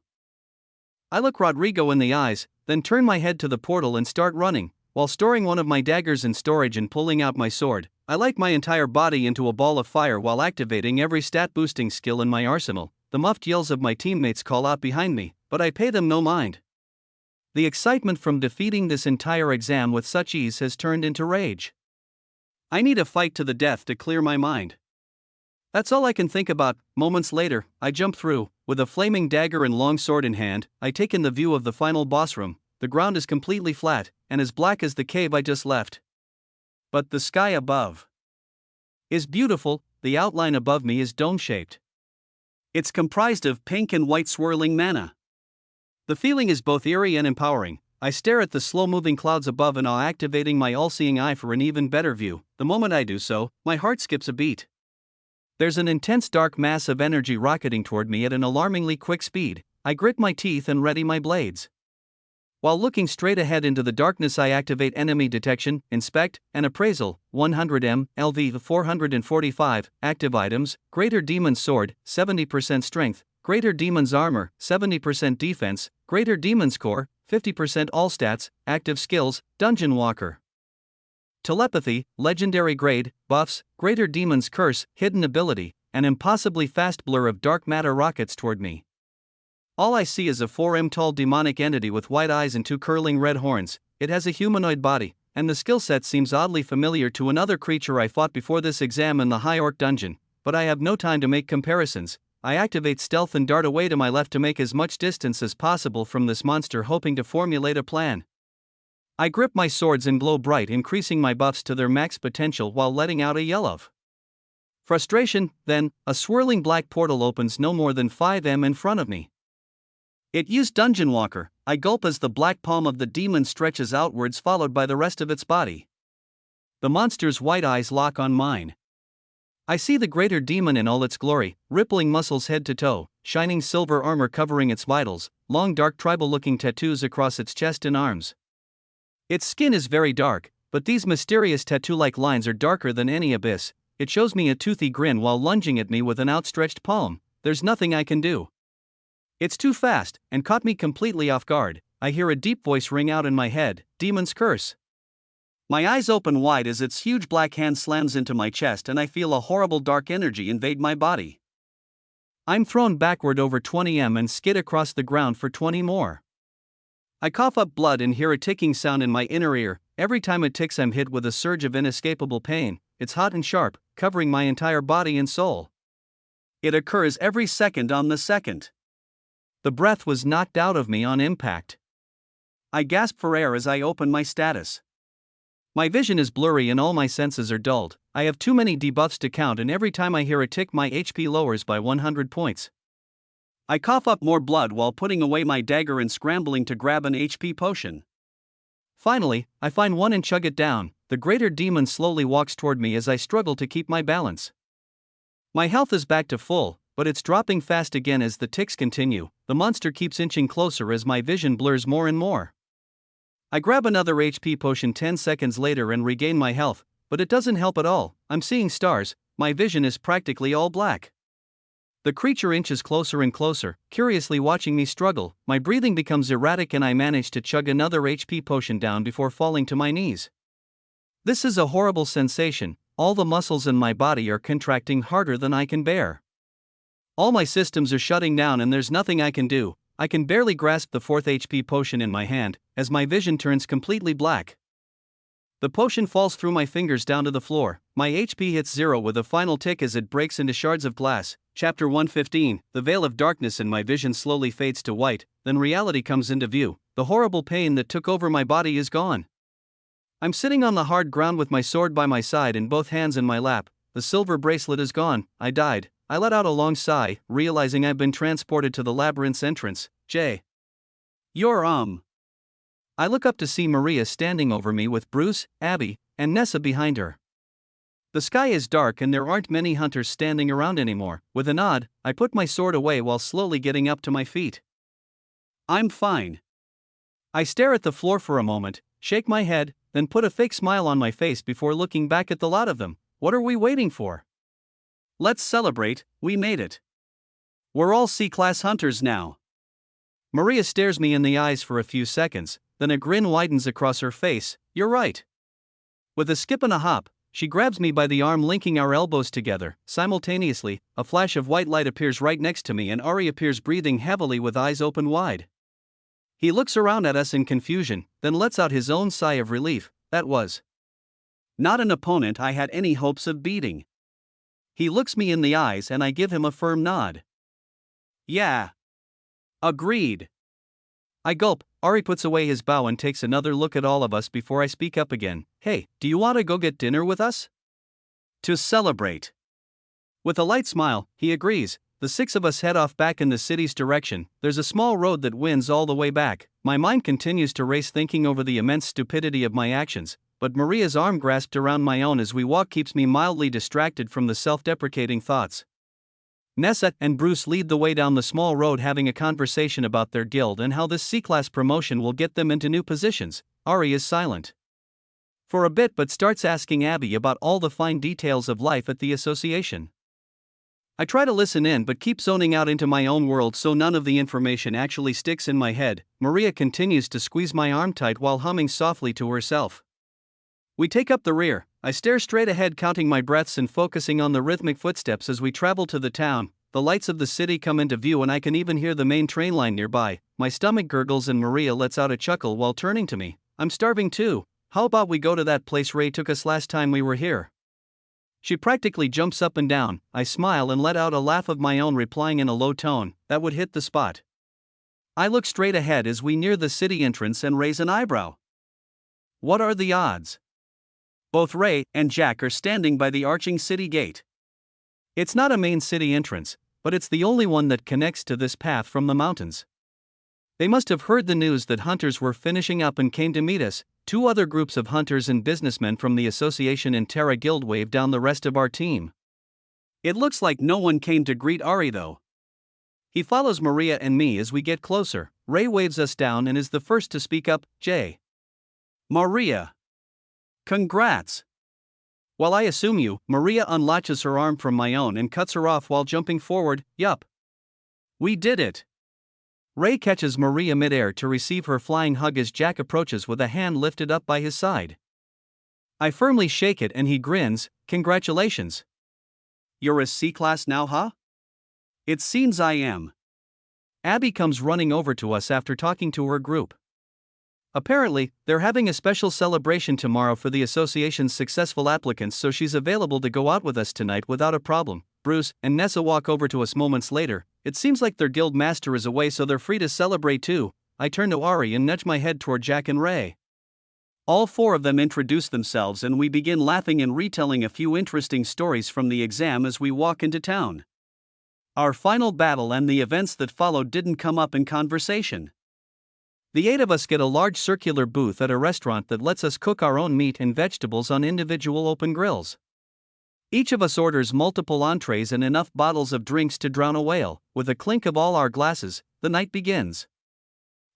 I look Rodrigo in the eyes, then turn my head to the portal and start running, while storing one of my daggers in storage and pulling out my sword. I light my entire body into a ball of fire while activating every stat-boosting skill in my arsenal. The muffled yells of my teammates call out behind me, but I pay them no mind. The excitement from defeating this entire exam with such ease has turned into rage. I need a fight to the death to clear my mind. That's all I can think about. Moments later, I jump through. With a flaming dagger and long sword in hand, I take in the view of the final boss room. The ground is completely flat, and as black as the cave I just left. But the sky above is beautiful. The outline above me is dome-shaped. It's comprised of pink and white swirling mana. The feeling is both eerie and empowering. I stare at the slow-moving clouds above in awe, activating my all-seeing eye for an even better view. The moment I do so, my heart skips a beat. There's an intense dark mass of energy rocketing toward me at an alarmingly quick speed. I grit my teeth and ready my blades. While looking straight ahead into the darkness, I activate enemy detection, inspect, and appraisal. 100M, LV 445, active items, Greater Demon's Sword, 70% strength, Greater Demon's Armor, 70% defense, Greater Demon's Core, 50% all stats, active skills, Dungeon Walker. Telepathy, legendary grade, buffs, Greater Demon's Curse, hidden ability, an impossibly fast blur of dark matter rockets toward me. All I see is a 4M tall demonic entity with white eyes and 2 curling red horns. It has a humanoid body, and the skill set seems oddly familiar to another creature I fought before this exam in the High Orc dungeon, but I have no time to make comparisons. I activate stealth and dart away to my left to make as much distance as possible from this monster, hoping to formulate a plan. I grip my swords and glow bright, increasing my buffs to their max potential while letting out a yell of frustration. Then, a swirling black portal opens no more than 5M in front of me. It used Dungeon Walker. I gulp as the black palm of the demon stretches outwards, followed by the rest of its body. The monster's white eyes lock on mine. I see the greater demon in all its glory, rippling muscles head to toe, shining silver armor covering its vitals, long dark tribal-looking tattoos across its chest and arms. Its skin is very dark, but these mysterious tattoo-like lines are darker than any abyss. It shows me a toothy grin while lunging at me with an outstretched palm. There's nothing I can do. It's too fast, and caught me completely off guard. I hear a deep voice ring out in my head, Demon's Curse. My eyes open wide as its huge black hand slams into my chest, and I feel a horrible dark energy invade my body. I'm thrown backward over 20M and skid across the ground for 20 more. I cough up blood and hear a ticking sound in my inner ear. Every time it ticks, I'm hit with a surge of inescapable pain. It's hot and sharp, covering my entire body and soul. It occurs every second on the second. The breath was knocked out of me on impact. I gasp for air as I open my status. My vision is blurry and all my senses are dulled. I have too many debuffs to count, and every time I hear a tick, my HP lowers by 100 points. I cough up more blood while putting away my dagger and scrambling to grab an HP potion. Finally, I find one and chug it down. The greater demon slowly walks toward me as I struggle to keep my balance. My health is back to full, but it's dropping fast again as the ticks continue. The monster keeps inching closer as my vision blurs more and more. I grab another HP potion 10 seconds later and regain my health, but it doesn't help at all. I'm seeing stars. My vision is practically all black. The creature inches closer and closer, curiously watching me struggle. My breathing becomes erratic and I manage to chug another HP potion down before falling to my knees. This is a horrible sensation. All the muscles in my body are contracting harder than I can bear. All my systems are shutting down and there's nothing I can do. I can barely grasp the 4th HP potion in my hand, as my vision turns completely black. The potion falls through my fingers down to the floor. My HP hits 0 with a final tick as it breaks into shards of glass. Chapter 115, the veil of darkness in my vision slowly fades to white, then reality comes into view. The horrible pain that took over my body is gone. I'm sitting on the hard ground with my sword by my side and both hands in my lap. The silver bracelet is gone. I died. I let out a long sigh, realizing I've been transported to the labyrinth's entrance. You're I look up to see Maria standing over me with Bruce, Abby, and Nessa behind her. The sky is dark and there aren't many hunters standing around anymore. With a nod, I put my sword away while slowly getting up to my feet. I'm fine. I stare at the floor for a moment, shake my head, then put a fake smile on my face before looking back at the lot of them. What are we waiting for? Let's celebrate, we made it. We're all C-class hunters now. Maria stares me in the eyes for a few seconds, then a grin widens across her face. You're right. With a skip and a hop, she grabs me by the arm, linking our elbows together. Simultaneously, a flash of white light appears right next to me and Ari appears breathing heavily with eyes open wide. He looks around at us in confusion, then lets out his own sigh of relief. That was not an opponent I had any hopes of beating. He looks me in the eyes and I give him a firm nod. Yeah. Agreed. I gulp. Ari puts away his bow and takes another look at all of us before I speak up again. Hey, do you want to go get dinner with us? To celebrate. With a light smile, he agrees. The 6 of us head off back in the city's direction. There's a small road that winds all the way back. My mind continues to race, thinking over the immense stupidity of my actions, but Maria's arm grasped around my own as we walk keeps me mildly distracted from the self-deprecating thoughts. Nessa and Bruce lead the way down the small road, having a conversation about their guild and how this C-class promotion will get them into new positions. Ari is silent for a bit but starts asking Abby about all the fine details of life at the association. I try to listen in but keep zoning out into my own world so none of the information actually sticks in my head. Maria continues to squeeze my arm tight while humming softly to herself. We take up the rear. I stare straight ahead, counting my breaths and focusing on the rhythmic footsteps as we travel to the town. The lights of the city come into view and I can even hear the main train line nearby. My stomach gurgles and Maria lets out a chuckle while turning to me. I'm starving too. How about we go to that place Ray took us last time we were here? She practically jumps up and down. I smile and let out a laugh of my own, replying in a low tone, that would hit the spot. I look straight ahead as we near the city entrance and raise an eyebrow. What are the odds? Both Ray and Jack are standing by the arching city gate. It's not a main city entrance, but it's the only one that connects to this path from the mountains. They must have heard the news that hunters were finishing up and came to meet us. 2 other groups of hunters and businessmen from the Association and Terra Guild wave down the rest of our team. It looks like no one came to greet Ari though. He follows Maria and me as we get closer. Ray waves us down and is the first to speak up. Jay. Maria. Congrats. While I assume you, Maria unlatches her arm from my own and cuts her off while jumping forward. Yup. We did it. Ray catches Maria midair to receive her flying hug as Jack approaches with a hand lifted up by his side. I firmly shake it and he grins. Congratulations. You're a C-class now, huh? It seems I am. Abby comes running over to us after talking to her group. Apparently, they're having a special celebration tomorrow for the association's successful applicants, so she's available to go out with us tonight without a problem. Bruce and Nessa walk over to us moments later. It seems like their guild master is away, so they're free to celebrate too. I turn to Ari and nudge my head toward Jack and Ray. All 4 of them introduce themselves and we begin laughing and retelling a few interesting stories from the exam as we walk into town. Our final battle and the events that followed didn't come up in conversation. The 8 of us get a large circular booth at a restaurant that lets us cook our own meat and vegetables on individual open grills. Each of us orders multiple entrees and enough bottles of drinks to drown a whale. With a clink of all our glasses, the night begins.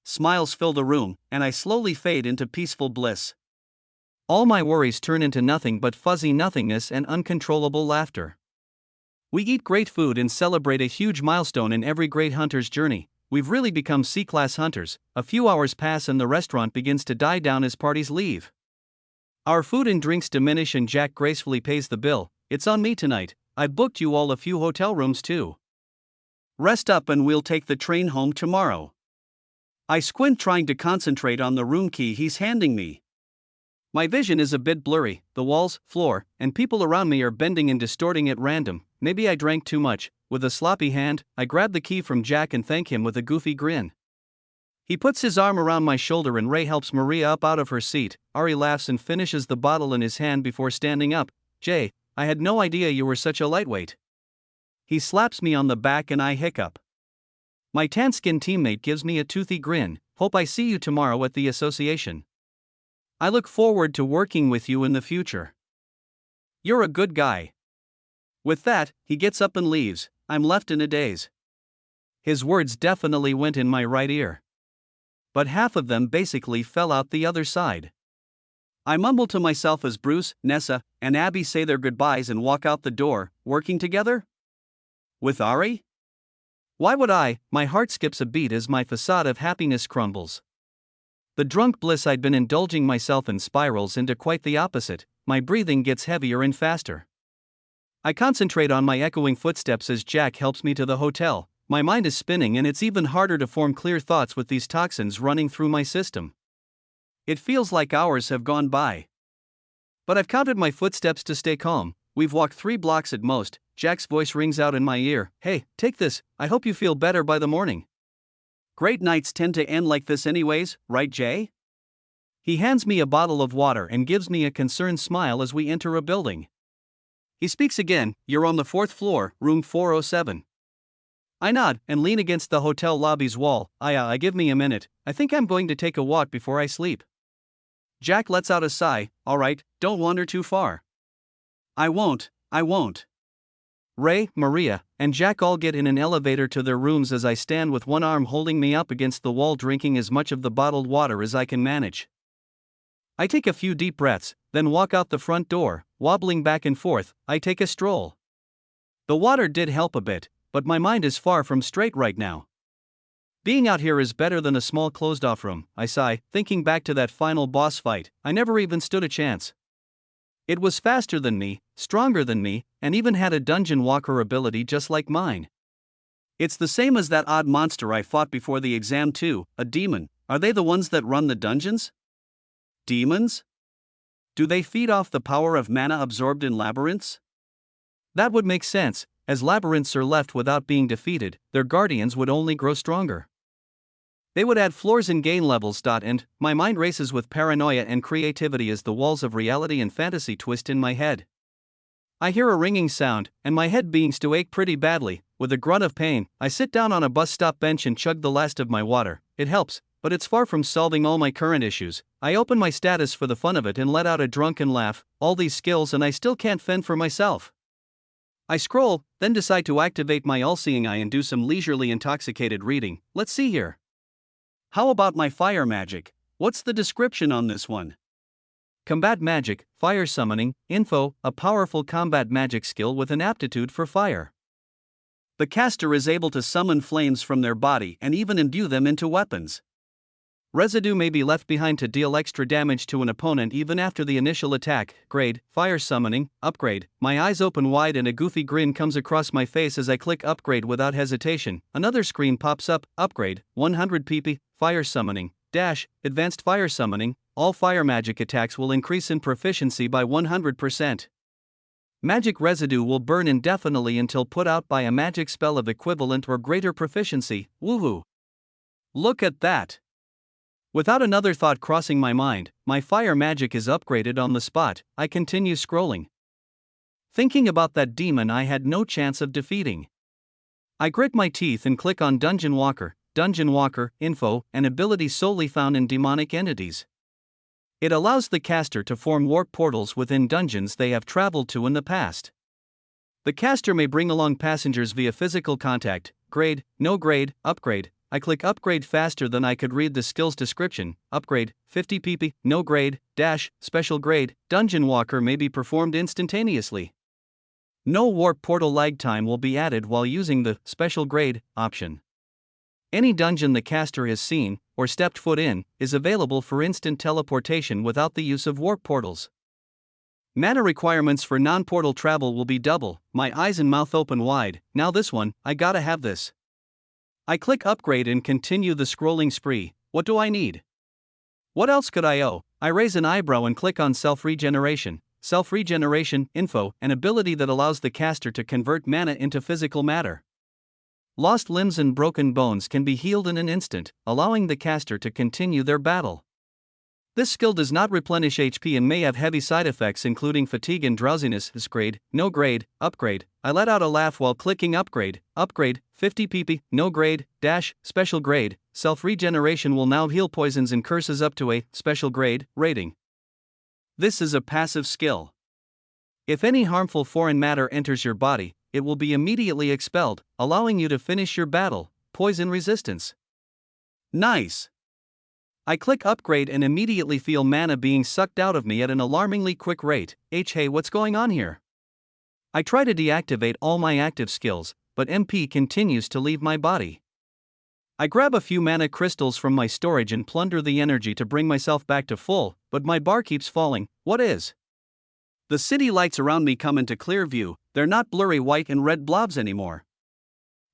Smiles fill the room, and I slowly fade into peaceful bliss. All my worries turn into nothing but fuzzy nothingness and uncontrollable laughter. We eat great food and celebrate a huge milestone in every great hunter's journey. We've really become C-class hunters. A few hours pass and the restaurant begins to die down as parties leave. Our food and drinks diminish and Jack gracefully pays the bill. It's on me tonight. I've booked you all a few hotel rooms too. Rest up and we'll take the train home tomorrow. I squint, trying to concentrate on the room key he's handing me. My vision is a bit blurry. The walls, floor, and people around me are bending and distorting at random. Maybe I drank too much. With a sloppy hand, I grab the key from Jack and thank him with a goofy grin. He puts his arm around my shoulder and Ray helps Maria up out of her seat. Ari laughs and finishes the bottle in his hand before standing up. Jay, I had no idea you were such a lightweight. He slaps me on the back and I hiccup. My tan-skinned teammate gives me a toothy grin. Hope I see you tomorrow at the association. I look forward to working with you in the future. You're a good guy. With that, he gets up and leaves. I'm left in a daze. His words definitely went in my right ear. But half of them basically fell out the other side. I mumble to myself as Bruce, Nessa, and Abby say their goodbyes and walk out the door. Working together? With Ari? Why would I? My heart skips a beat as my facade of happiness crumbles. The drunk bliss I'd been indulging myself in spirals into quite the opposite. My breathing gets heavier and faster. I concentrate on my echoing footsteps as Jack helps me to the hotel. My mind is spinning and it's even harder to form clear thoughts with these toxins running through my system. It feels like hours have gone by. But I've counted my footsteps to stay calm. We've walked 3 blocks at most. Jack's voice rings out in my ear. Hey, take this. I hope you feel better by the morning. Great nights tend to end like this anyways, right, Jay? He hands me a bottle of water and gives me a concerned smile as we enter a building. He speaks again. You're on the 4th floor, room 407. I nod and lean against the hotel lobby's wall. I give me a minute. I think I'm going to take a walk before I sleep. Jack lets out a sigh. Alright, don't wander too far. I won't. Ray, Maria, and Jack all get in an elevator to their rooms as I stand with one arm holding me up against the wall, drinking as much of the bottled water as I can manage. I take a few deep breaths, then walk out the front door, wobbling back and forth. I take a stroll. The water did help a bit, but my mind is far from straight right now. Being out here is better than a small closed-off room, I sigh, thinking back to that final boss fight. I never even stood a chance. It was faster than me, stronger than me, and even had a dungeon walker ability just like mine. It's the same as that odd monster I fought before the exam too, a demon. Are they the ones that run the dungeons? Demons? Do they feed off the power of mana absorbed in labyrinths? That would make sense, as labyrinths are left without being defeated, their guardians would only grow stronger. They would add floors and gain levels. And my mind races with paranoia and creativity as the walls of reality and fantasy twist in my head. I hear a ringing sound, and my head begins to ache pretty badly. With a grunt of pain, I sit down on a bus stop bench and chug the last of my water. It helps, but it's far from solving all my current issues. I open my status for the fun of it and let out a drunken laugh. All these skills and I still can't fend for myself. I scroll, then decide to activate my all-seeing eye and do some leisurely intoxicated reading. Let's see here. How about my fire magic? What's the description on this one? Combat magic, fire summoning, info, a powerful combat magic skill with an aptitude for fire. The caster is able to summon flames from their body and even imbue them into weapons. Residue may be left behind to deal extra damage to an opponent even after the initial attack. Grade, fire summoning, upgrade. My eyes open wide and a goofy grin comes across my face as I click upgrade without hesitation. Another screen pops up, upgrade, 100 pp, fire summoning, advanced fire summoning. All fire magic attacks will increase in proficiency by 100%. Magic residue will burn indefinitely until put out by a magic spell of equivalent or greater proficiency. Woohoo! Look at that! Without another thought crossing my mind, my fire magic is upgraded on the spot. I continue scrolling. Thinking about that demon I had no chance of defeating. I grit my teeth and click on Dungeon Walker, info, an ability solely found in demonic entities. It allows the caster to form warp portals within dungeons they have traveled to in the past. The caster may bring along passengers via physical contact. Grade, no grade, upgrade. I click upgrade faster than I could read the skill's description. Upgrade, 50 pp, no grade, special grade. Dungeon Walker may be performed instantaneously. No warp portal lag time will be added while using the special grade option. Any dungeon the caster has seen, or stepped foot in, is available for instant teleportation without the use of warp portals. Mana requirements for non-portal travel will be double. My eyes and mouth open wide. Now this one, I gotta have this. I click upgrade and continue the scrolling spree. What do I need? What else could I owe? I raise an eyebrow and click on self-regeneration. Self-regeneration, info, an ability that allows the caster to convert mana into physical matter. Lost limbs and broken bones can be healed in an instant, allowing the caster to continue their battle. This skill does not replenish HP and may have heavy side effects including fatigue and drowsiness. Grade, no grade, upgrade. I let out a laugh while clicking upgrade, 50 pp, no grade, special grade. Self-regeneration will now heal poisons and curses up to a special grade rating. This is a passive skill. If any harmful foreign matter enters your body, it will be immediately expelled, allowing you to finish your battle. Poison resistance. Nice. I click upgrade and immediately feel mana being sucked out of me at an alarmingly quick rate. Hey, what's going on here? I try to deactivate all my active skills, but MP continues to leave my body. I grab a few mana crystals from my storage and plunder the energy to bring myself back to full, but my bar keeps falling. What is? The city lights around me come into clear view. They're not blurry white and red blobs anymore.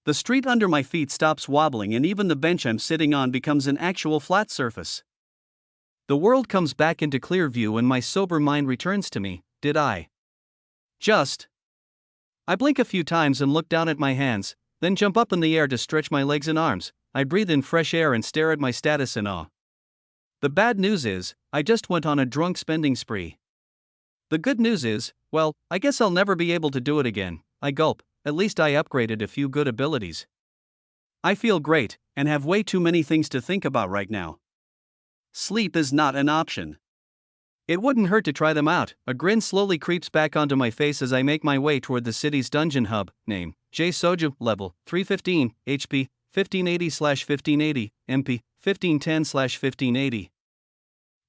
The street under my feet stops wobbling and even the bench I'm sitting on becomes an actual flat surface. The world comes back into clear view and my sober mind returns to me. Did I just? I blink a few times and look down at my hands, then jump up in the air to stretch my legs and arms. I breathe in fresh air and stare at my status in awe. The bad news is, I just went on a drunk spending spree. The good news is, well, I guess I'll never be able to do it again. I gulp, at least I upgraded a few good abilities. I feel great, and have way too many things to think about right now. Sleep is not an option. It wouldn't hurt to try them out. A grin slowly creeps back onto my face as I make my way toward the city's dungeon hub. Name, J Soju, level, 315, HP, 1580/1580, MP, 1510/1580.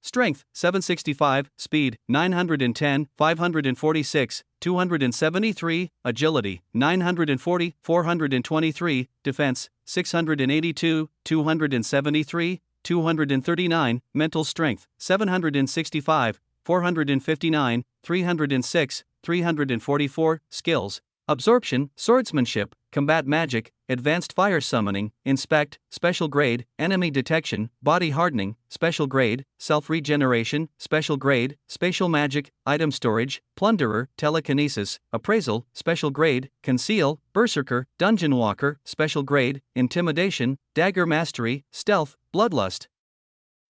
Strength, 765, Speed, 910, 546, 273, Agility, 940, 423, Defense, 682, 273, 239, Mental Strength, 765, 459, 306, 344, skills, absorption, swordsmanship, combat magic, advanced fire summoning, inspect, special grade, enemy detection, body hardening, special grade, self-regeneration, special grade, spatial magic, item storage, plunderer, telekinesis, appraisal, special grade, conceal, berserker, dungeon walker, special grade, intimidation, dagger mastery, stealth, bloodlust.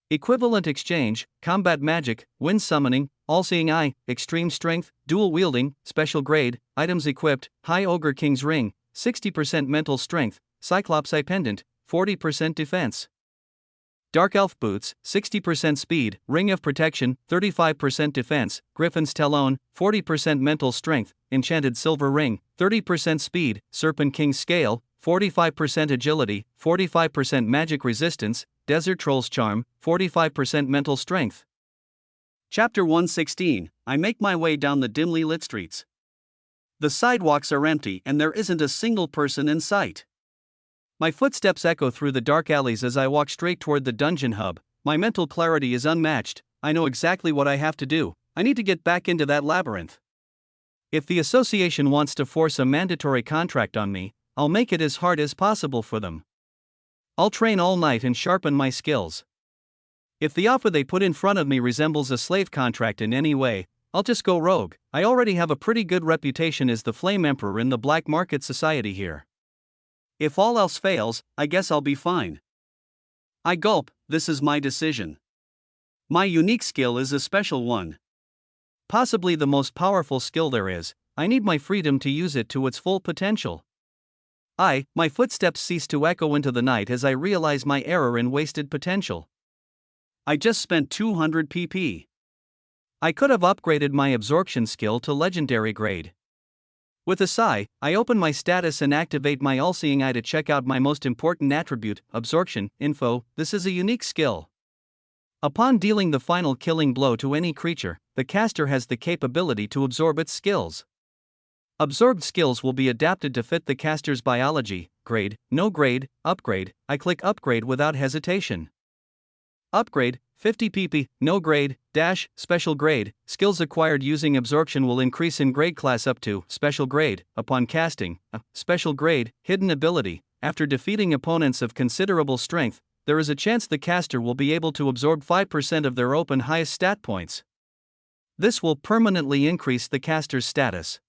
Equivalent exchange, combat magic, wind summoning, all-seeing eye, extreme strength, dual wielding, special grade, items equipped, high ogre king's ring, 60% mental strength, cyclops eye pendant, 40% defense. Dark elf boots, 60% speed, ring of protection, 35% defense, griffin's talon, 40% mental strength, enchanted silver ring, 30% speed, serpent king's scale, 45% agility, 45% magic resistance, desert troll's charm, 45% mental strength. Chapter 116, I make my way down the dimly lit streets. The sidewalks are empty and there isn't a single person in sight. My footsteps echo through the dark alleys as I walk straight toward the dungeon hub. My mental clarity is unmatched. I know exactly what I have to do. I need to get back into that labyrinth. If the association wants to force a mandatory contract on me, I'll make it as hard as possible for them. I'll train all night and sharpen my skills. If the offer they put in front of me resembles a slave contract in any way, I'll just go rogue. I already have a pretty good reputation as the Flame Emperor in the black market society here. If all else fails, I guess I'll be fine. I gulp, this is my decision. My unique skill is a special one. Possibly the most powerful skill there is. I need my freedom to use it to its full potential. My footsteps cease to echo into the night as I realize my error and wasted potential. I just spent 200 PP. I could have upgraded my absorption skill to legendary grade. With a sigh, I open my status and activate my all-seeing eye to check out my most important attribute, absorption, info. This is a unique skill. Upon dealing the final killing blow to any creature, the caster has the capability to absorb its skills. Absorbed skills will be adapted to fit the caster's biology, grade, no grade, upgrade. I click upgrade without hesitation. Upgrade, 50 PP, no grade, dash, special grade. Skills acquired using absorption will increase in grade class up to special grade upon casting. Special grade, hidden ability. After defeating opponents of considerable strength, there is a chance the caster will be able to absorb 5% of their open highest stat points. This will permanently increase the caster's status.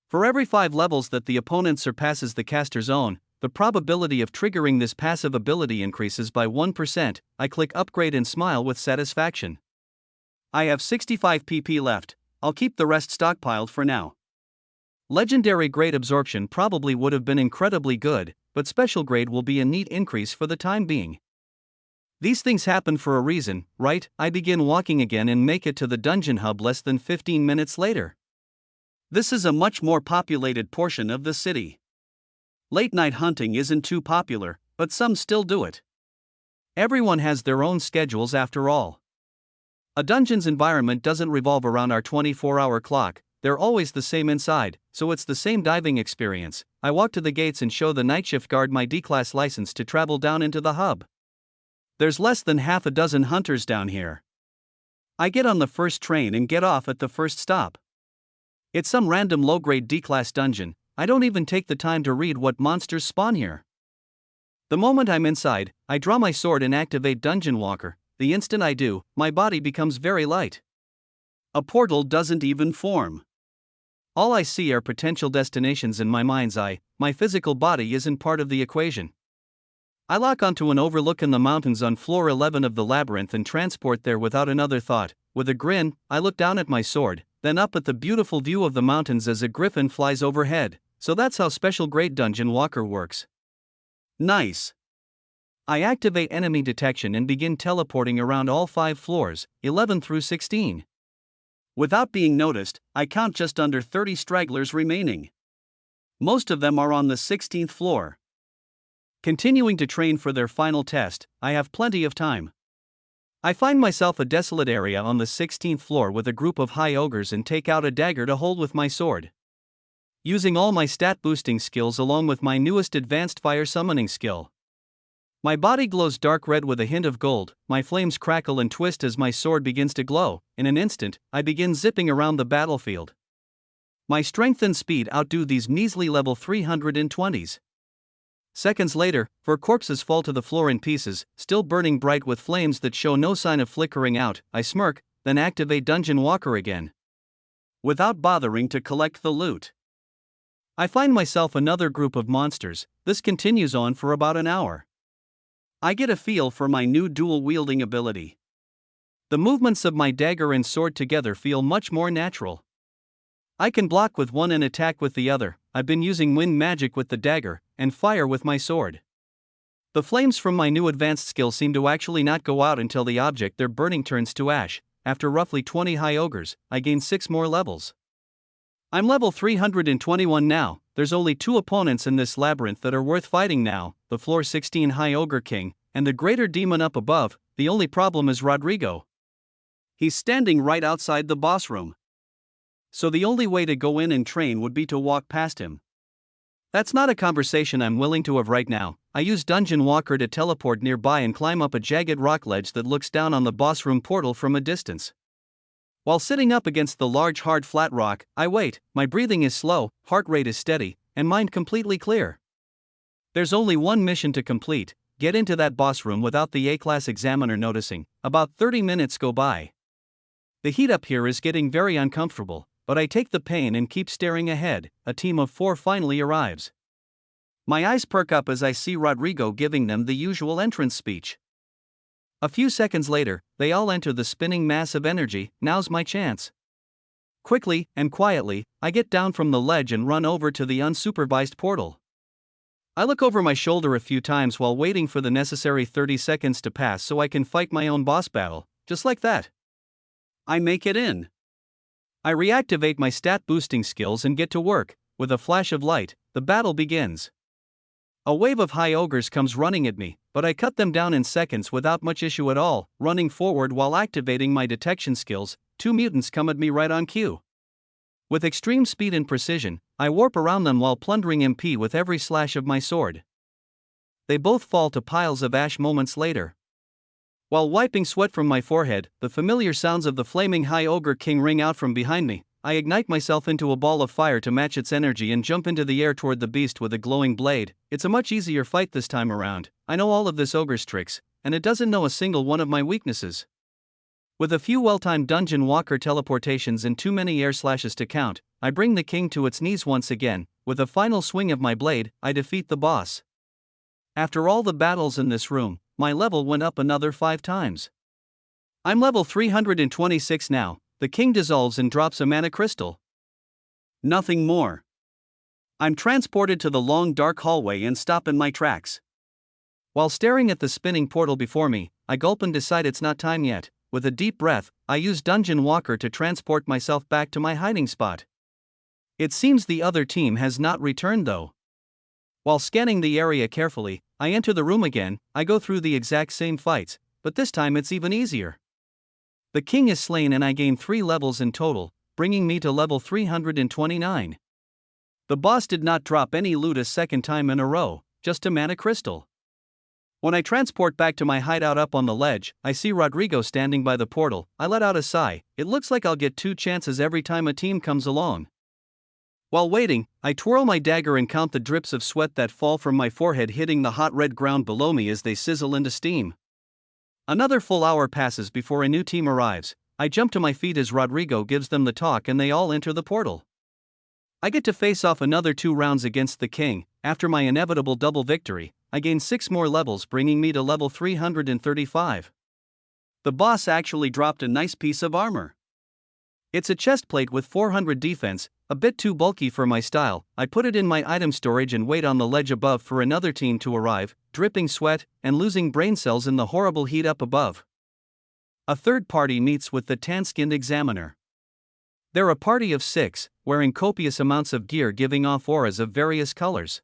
For every 5 levels that the opponent surpasses the caster's own, the probability of triggering this passive ability increases by 1%. I click upgrade and smile with satisfaction. I have 65 PP left. I'll keep the rest stockpiled for now. Legendary grade absorption probably would have been incredibly good, but special grade will be a neat increase for the time being. These things happen for a reason, right? I begin walking again and make it to the dungeon hub less than 15 minutes later. This is a much more populated portion of the city. Late-night hunting isn't too popular, but some still do it. Everyone has their own schedules after all. A dungeon's environment doesn't revolve around our 24-hour clock, they're always the same inside, so it's the same diving experience. I walk to the gates and show the night shift guard my D-class license to travel down into the hub. There's less than half a dozen hunters down here. I get on the first train and get off at the first stop. It's some random low-grade D-class dungeon. I don't even take the time to read what monsters spawn here. The moment I'm inside, I draw my sword and activate Dungeon Walker. The instant I do, my body becomes very light. A portal doesn't even form. All I see are potential destinations in my mind's eye. My physical body isn't part of the equation. I lock onto an overlook in the mountains on floor 11 of the labyrinth and transport there without another thought. With a grin, I look down at my sword, then up at the beautiful view of the mountains as a griffin flies overhead. So that's how special grade Dungeon Walker works. Nice. I activate enemy detection and begin teleporting around all 5 floors, 11 through 16. Without being noticed, I count just under 30 stragglers remaining. Most of them are on the 16th floor. Continuing to train for their final test, I have plenty of time. I find myself a desolate area on the 16th floor with a group of high ogres and take out a dagger to hold with my sword. Using all my stat boosting skills along with my newest advanced fire summoning skill. My body glows dark red with a hint of gold, my flames crackle and twist as my sword begins to glow. In an instant, I begin zipping around the battlefield. My strength and speed outdo these measly level 320s. Seconds later, 4 corpses fall to the floor in pieces, still burning bright with flames that show no sign of flickering out. I smirk, then activate Dungeon Walker again, without bothering to collect the loot. I find myself another group of monsters. This continues on for about an hour. I get a feel for my new dual-wielding ability. The movements of my dagger and sword together feel much more natural. I can block with one and attack with the other. I've been using wind magic with the dagger, and fire with my sword. The flames from my new advanced skill seem to actually not go out until the object they're burning turns to ash. After roughly 20 high ogres, I gain 6 more levels. I'm level 321 now. There's only 2 opponents in this labyrinth that are worth fighting now, the floor 16 high ogre king, and the greater demon up above. The only problem is Rodrigo. He's standing right outside the boss room. So the only way to go in and train would be to walk past him. That's not a conversation I'm willing to have right now. I use Dungeon Walker to teleport nearby and climb up a jagged rock ledge that looks down on the boss room portal from a distance. While sitting up against the large hard flat rock, I wait. My breathing is slow, heart rate is steady, and mind completely clear. There's only one mission to complete: get into that boss room without the A-class examiner noticing. About 30 minutes go by. The heat up here is getting very uncomfortable, but I take the pain and keep staring ahead. A team of 4 finally arrives. My eyes perk up as I see Rodrigo giving them the usual entrance speech. A few seconds later, they all enter the spinning mass of energy. Now's my chance. Quickly and quietly, I get down from the ledge and run over to the unsupervised portal. I look over my shoulder a few times while waiting for the necessary 30 seconds to pass so I can fight my own boss battle. Just like that, I make it in. I reactivate my stat boosting skills and get to work. With a flash of light, the battle begins. A wave of high ogres comes running at me, but I cut them down in seconds without much issue at all. Running forward while activating my detection skills, 2 mutants come at me right on cue. With extreme speed and precision, I warp around them while plundering MP with every slash of my sword. They both fall to piles of ash moments later. While wiping sweat from my forehead, the familiar sounds of the flaming high ogre king ring out from behind me. I ignite myself into a ball of fire to match its energy and jump into the air toward the beast with a glowing blade. It's a much easier fight this time around. I know all of this ogre's tricks, and it doesn't know a single one of my weaknesses. With a few well-timed Dungeon Walker teleportations and too many air slashes to count, I bring the king to its knees once again. With a final swing of my blade, I defeat the boss. After all the battles in this room, my level went up another 5 times. I'm level 326 now. The king dissolves and drops a mana crystal. Nothing more. I'm transported to the long dark hallway and stop in my tracks. While staring at the spinning portal before me, I gulp and decide it's not time yet. With a deep breath, I use Dungeon Walker to transport myself back to my hiding spot. It seems the other team has not returned though. While scanning the area carefully, I enter the room again. I go through the exact same fights, but this time it's even easier. The king is slain and I gain 3 levels in total, bringing me to level 329. The boss did not drop any loot a second time in a row, just a mana crystal. When I transport back to my hideout up on the ledge, I see Rodrigo standing by the portal. I let out a sigh. It looks like I'll get 2 chances every time a team comes along. While waiting, I twirl my dagger and count the drips of sweat that fall from my forehead hitting the hot red ground below me as they sizzle into steam. Another full hour passes before a new team arrives. I jump to my feet as Rodrigo gives them the talk and they all enter the portal. I get to face off another 2 rounds against the king. After my inevitable double victory, I gain 6 more levels, bringing me to level 335. The boss actually dropped a nice piece of armor. It's a chest plate with 400 defense, a bit too bulky for my style. I put it in my item storage and wait on the ledge above for another team to arrive, dripping sweat and losing brain cells in the horrible heat up above. A third party meets with the tan-skinned examiner. They're a party of 6, wearing copious amounts of gear giving off auras of various colors.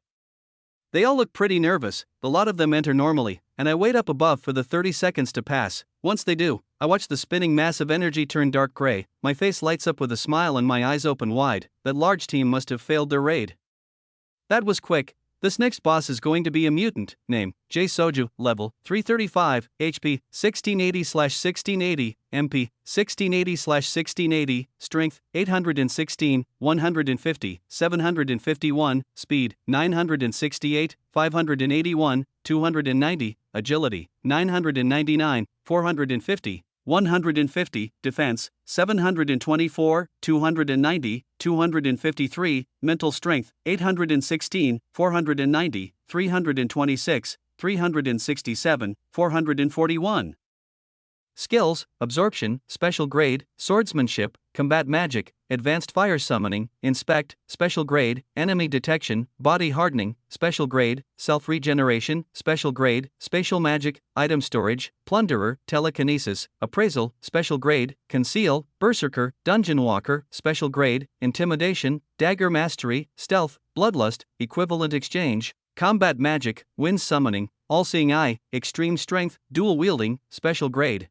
They all look pretty nervous. A lot of them enter normally, and I wait up above for the 30 seconds to pass. Once they do, I watch the spinning mass of energy turn dark gray. My face lights up with a smile and my eyes open wide. That large team must have failed their raid. That was quick. This next boss is going to be a mutant, name, J Soju, level, 335, HP, 1680/1680, MP, 1680/1680, strength, 816, 150, 751, speed, 968, 581, 290, agility, 999, 450, 150, defense, 724, 290, 253, mental strength, 816, 490, 326, 367, 441. Skills, absorption, special grade, swordsmanship, combat magic, advanced fire summoning, inspect, special grade, enemy detection, body hardening, special grade, self-regeneration, special grade, spatial magic, item storage, plunderer, telekinesis, appraisal, special grade, conceal, berserker, dungeon walker, special grade, intimidation, dagger mastery, stealth, bloodlust, equivalent exchange, combat magic, wind summoning, all-seeing eye, extreme strength, dual wielding, special grade.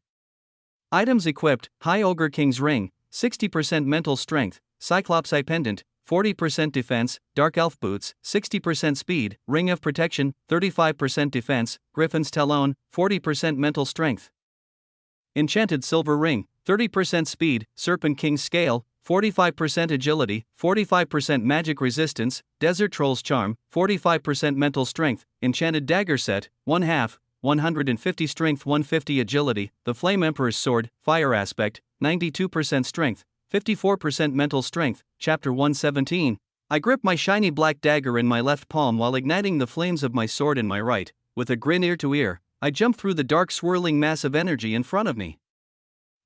Items equipped: High Ogre King's Ring, 60% mental strength, Cyclops Eye Pendant, 40% defense, Dark Elf Boots, 60% speed, Ring of Protection, 35% defense, Griffin's Talon, 40% mental strength. Enchanted Silver Ring, 30% speed, Serpent King's Scale, 45% agility, 45% magic resistance, Desert Troll's Charm, 45% mental strength, Enchanted Dagger Set, 1/2, 150 strength, 150 agility, The Flame Emperor's Sword, Fire Aspect, 92% strength, 54% mental strength, Chapter 117. I grip my shiny black dagger in my left palm while igniting the flames of my sword in my right. With a grin ear to ear, I jump through the dark swirling mass of energy in front of me.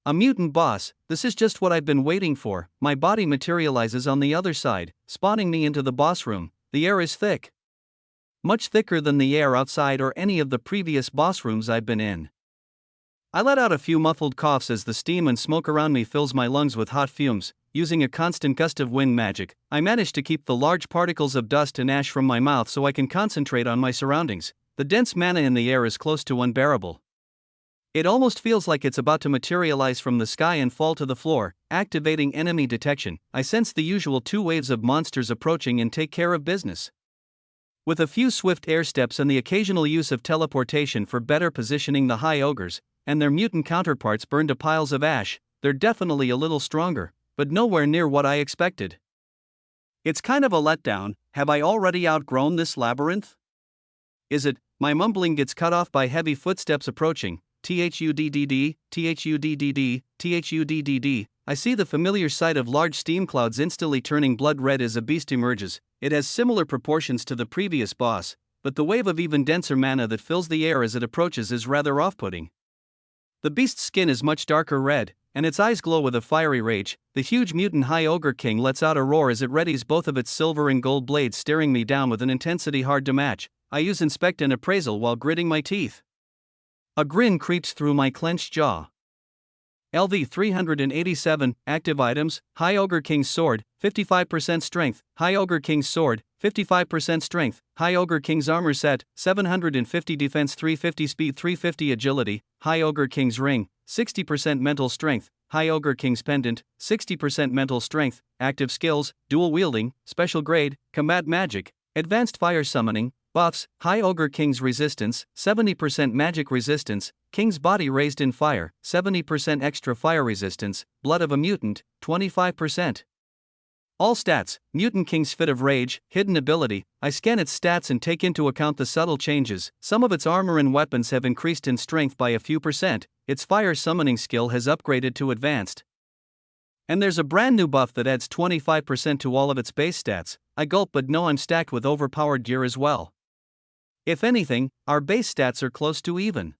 A mutant boss, this is just what I've been waiting for. My body materializes on the other side, spawning me into the boss room. The air is thick. Much thicker than the air outside or any of the previous boss rooms I've been in. I let out a few muffled coughs as the steam and smoke around me fills my lungs with hot fumes. Using a constant gust of wind magic, I manage to keep the large particles of dust and ash from my mouth so I can concentrate on my surroundings. The dense mana in the air is close to unbearable. It almost feels like it's about to materialize from the sky and fall to the floor. Activating enemy detection, I sense the usual 2 waves of monsters approaching and take care of business. With a few swift air steps and the occasional use of teleportation for better positioning, the high ogres and their mutant counterparts burn to piles of ash. They're definitely a little stronger, but nowhere near what I expected. It's kind of a letdown. Have I already outgrown this labyrinth? Is it? My mumbling gets cut off by heavy footsteps approaching. THUDDD, THUDDD, THUDDD. I see the familiar sight of large steam clouds instantly turning blood red as a beast emerges. It has similar proportions to the previous boss, but the wave of even denser mana that fills the air as it approaches is rather off-putting. The beast's skin is much darker red, and its eyes glow with a fiery rage. The huge mutant High Ogre King lets out a roar as it readies both of its silver and gold blades, staring me down with an intensity hard to match. I use inspect and appraisal while gritting my teeth. A grin creeps through my clenched jaw. LV 387, active items: High Ogre King's Sword, 55% strength, High Ogre King's Sword, 55% strength, High Ogre King's Armor Set, 750 defense, 350 speed, 350 agility, High Ogre King's Ring, 60% mental strength, High Ogre King's Pendant, 60% mental strength, active skills, dual wielding, special grade, combat magic, advanced fire summoning, buffs: High Ogre King's Resistance, 70% magic resistance, King's Body Raised in Fire, 70% extra fire resistance, Blood of a Mutant, 25%. All stats: Mutant King's Fit of Rage, hidden ability. I scan its stats and take into account the subtle changes. Some of its armor and weapons have increased in strength by a few percent. Its fire summoning skill has upgraded to advanced. And there's a brand new buff that adds 25% to all of its base stats. I gulp but know I'm stacked with overpowered gear as well. If anything, our base stats are close to even.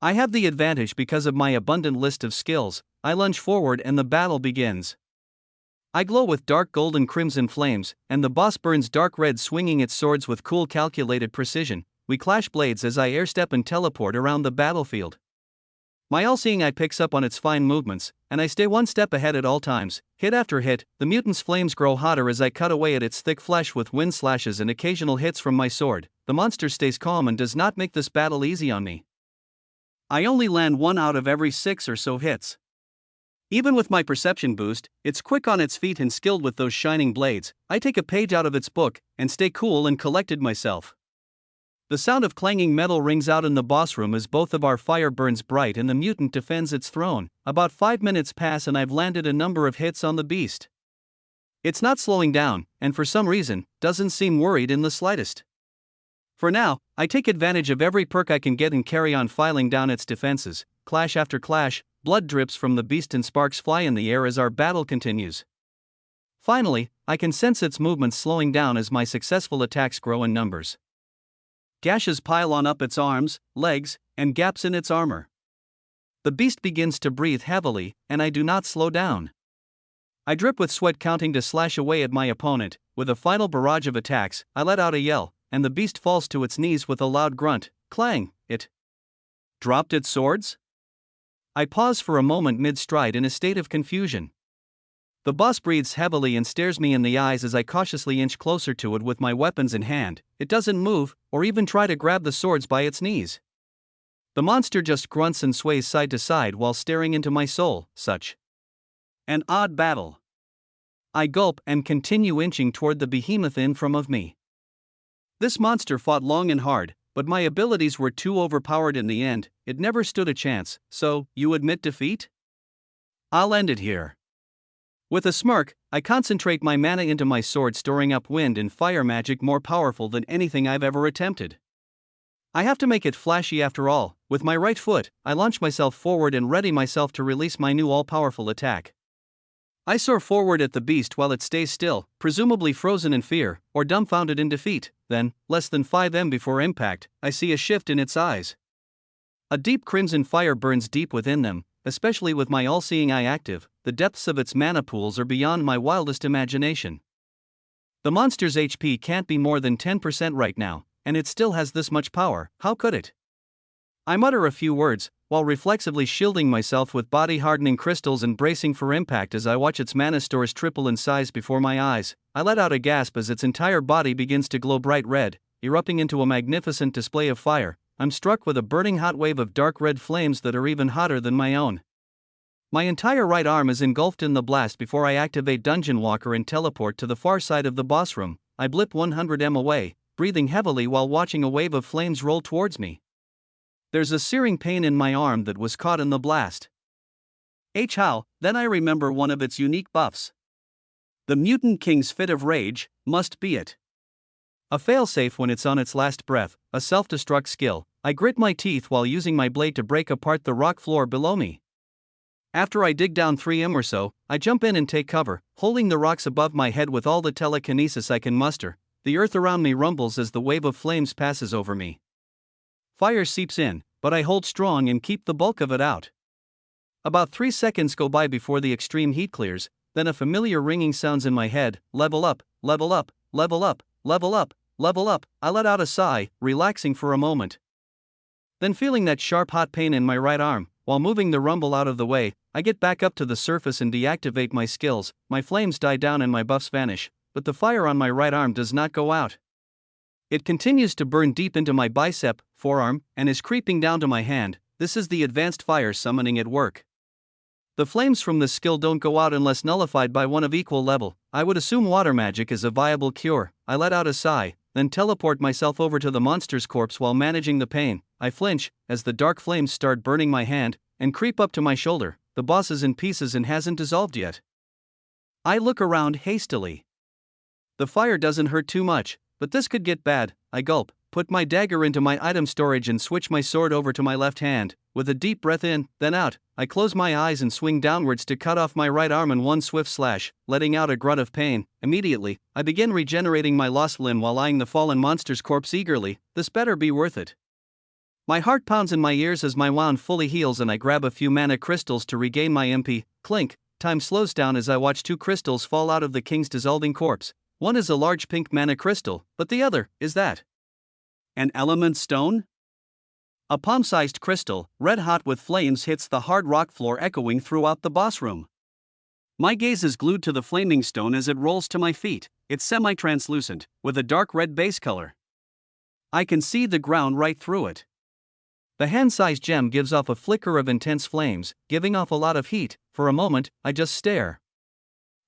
I have the advantage because of my abundant list of skills. I lunge forward and the battle begins. I glow with dark gold and crimson flames, and the boss burns dark red, swinging its swords with cool, calculated precision. We clash blades as I airstep and teleport around the battlefield. My all-seeing eye picks up on its fine movements, and I stay one step ahead at all times. Hit after hit, the mutant's flames grow hotter as I cut away at its thick flesh with wind slashes and occasional hits from my sword. The monster stays calm and does not make this battle easy on me. I only land 1 out of every 6 or so hits. Even with my perception boost, it's quick on its feet and skilled with those shining blades. I take a page out of its book and stay cool and collected myself. The sound of clanging metal rings out in the boss room as both of our fire burns bright and the mutant defends its throne. About 5 minutes pass and I've landed a number of hits on the beast. It's not slowing down, and for some reason, doesn't seem worried in the slightest. For now, I take advantage of every perk I can get and carry on filing down its defenses. Clash after clash, blood drips from the beast and sparks fly in the air as our battle continues. Finally, I can sense its movements slowing down as my successful attacks grow in numbers. Gashes pile on up its arms, legs, and gaps in its armor. The beast begins to breathe heavily, and I do not slow down. I drip with sweat, counting to slash away at my opponent. With a final barrage of attacks, I let out a yell, and the beast falls to its knees with a loud grunt. Clang! It dropped its swords? I pause for a moment mid-stride in a state of confusion. The boss breathes heavily and stares me in the eyes as I cautiously inch closer to it with my weapons in hand. It doesn't move, or even try to grab the swords by its knees. The monster just grunts and sways side to side while staring into my soul. Such an odd battle. I gulp and continue inching toward the behemoth in front of me. This monster fought long and hard, but my abilities were too overpowered in the end. It never stood a chance. So, you admit defeat? I'll end it here. With a smirk, I concentrate my mana into my sword, storing up wind and fire magic more powerful than anything I've ever attempted. I have to make it flashy after all. With my right foot, I launch myself forward and ready myself to release my new all-powerful attack. I soar forward at the beast while it stays still, presumably frozen in fear, or dumbfounded in defeat. Then, less than 5 before impact, I see a shift in its eyes. A deep crimson fire burns deep within them, especially with my all-seeing eye active. The depths of its mana pools are beyond my wildest imagination. The monster's HP can't be more than 10% right now, and it still has this much power. How could it? I mutter a few words, while reflexively shielding myself with body-hardening crystals and bracing for impact as I watch its mana stores triple in size before my eyes. I let out a gasp as its entire body begins to glow bright red, erupting into a magnificent display of fire. I'm struck with a burning hot wave of dark red flames that are even hotter than my own. My entire right arm is engulfed in the blast before I activate Dungeon Walker and teleport to the far side of the boss room. I blip 100 away, breathing heavily while watching a wave of flames roll towards me. There's a searing pain in my arm that was caught in the blast. How? Then I remember one of its unique buffs. The Mutant King's Fit of Rage must be it. A failsafe when it's on its last breath, a self-destruct skill. I grit my teeth while using my blade to break apart the rock floor below me. After I dig down 3 or so, I jump in and take cover, holding the rocks above my head with all the telekinesis I can muster. The earth around me rumbles as the wave of flames passes over me. Fire seeps in, but I hold strong and keep the bulk of it out. About 3 seconds go by before the extreme heat clears, then a familiar ringing sounds in my head. Level up, level up, level up, level up, level up. I let out a sigh, relaxing for a moment. Then, feeling that sharp hot pain in my right arm, while moving the rumble out of the way, I get back up to the surface and deactivate my skills. My flames die down and my buffs vanish, but the fire on my right arm does not go out. It continues to burn deep into my bicep, forearm, and is creeping down to my hand. This is the advanced fire summoning at work. The flames from this skill don't go out unless nullified by one of equal level. I would assume water magic is a viable cure. I let out a sigh, then teleport myself over to the monster's corpse while managing the pain. I flinch as the dark flames start burning my hand and creep up to my shoulder. The boss is in pieces and hasn't dissolved yet. I look around hastily. The fire doesn't hurt too much, but this could get bad. I gulp, put my dagger into my item storage and switch my sword over to my left hand. With a deep breath in, then out, I close my eyes and swing downwards to cut off my right arm in one swift slash, letting out a grunt of pain. Immediately, I begin regenerating my lost limb while eyeing the fallen monster's corpse eagerly. This better be worth it. My heart pounds in my ears as my wound fully heals and I grab a few mana crystals to regain my MP. Clink, time slows down as I watch 2 crystals fall out of the king's dissolving corpse. One is a large pink mana crystal, but the other is that. An element stone? A palm-sized crystal, red hot with flames, hits the hard rock floor, echoing throughout the boss room. My gaze is glued to the flaming stone as it rolls to my feet. It's semi-translucent, with a dark red base color. I can see the ground right through it. The hand-sized gem gives off a flicker of intense flames, giving off a lot of heat. For a moment, I just stare.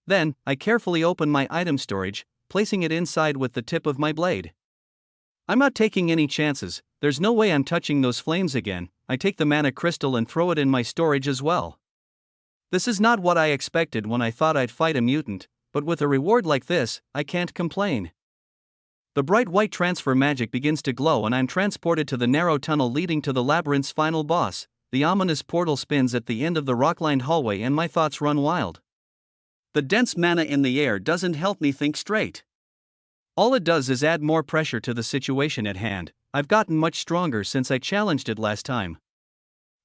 Then, I carefully open my item storage, placing it inside with the tip of my blade. I'm not taking any chances, there's no way I'm touching those flames again. I take the mana crystal and throw it in my storage as well. This is not what I expected when I thought I'd fight a mutant, but with a reward like this, I can't complain. The bright white transfer magic begins to glow and I'm transported to the narrow tunnel leading to the labyrinth's final boss. The ominous portal spins at the end of the rock-lined hallway and my thoughts run wild. The dense mana in the air doesn't help me think straight. All it does is add more pressure to the situation at hand. I've gotten much stronger since I challenged it last time.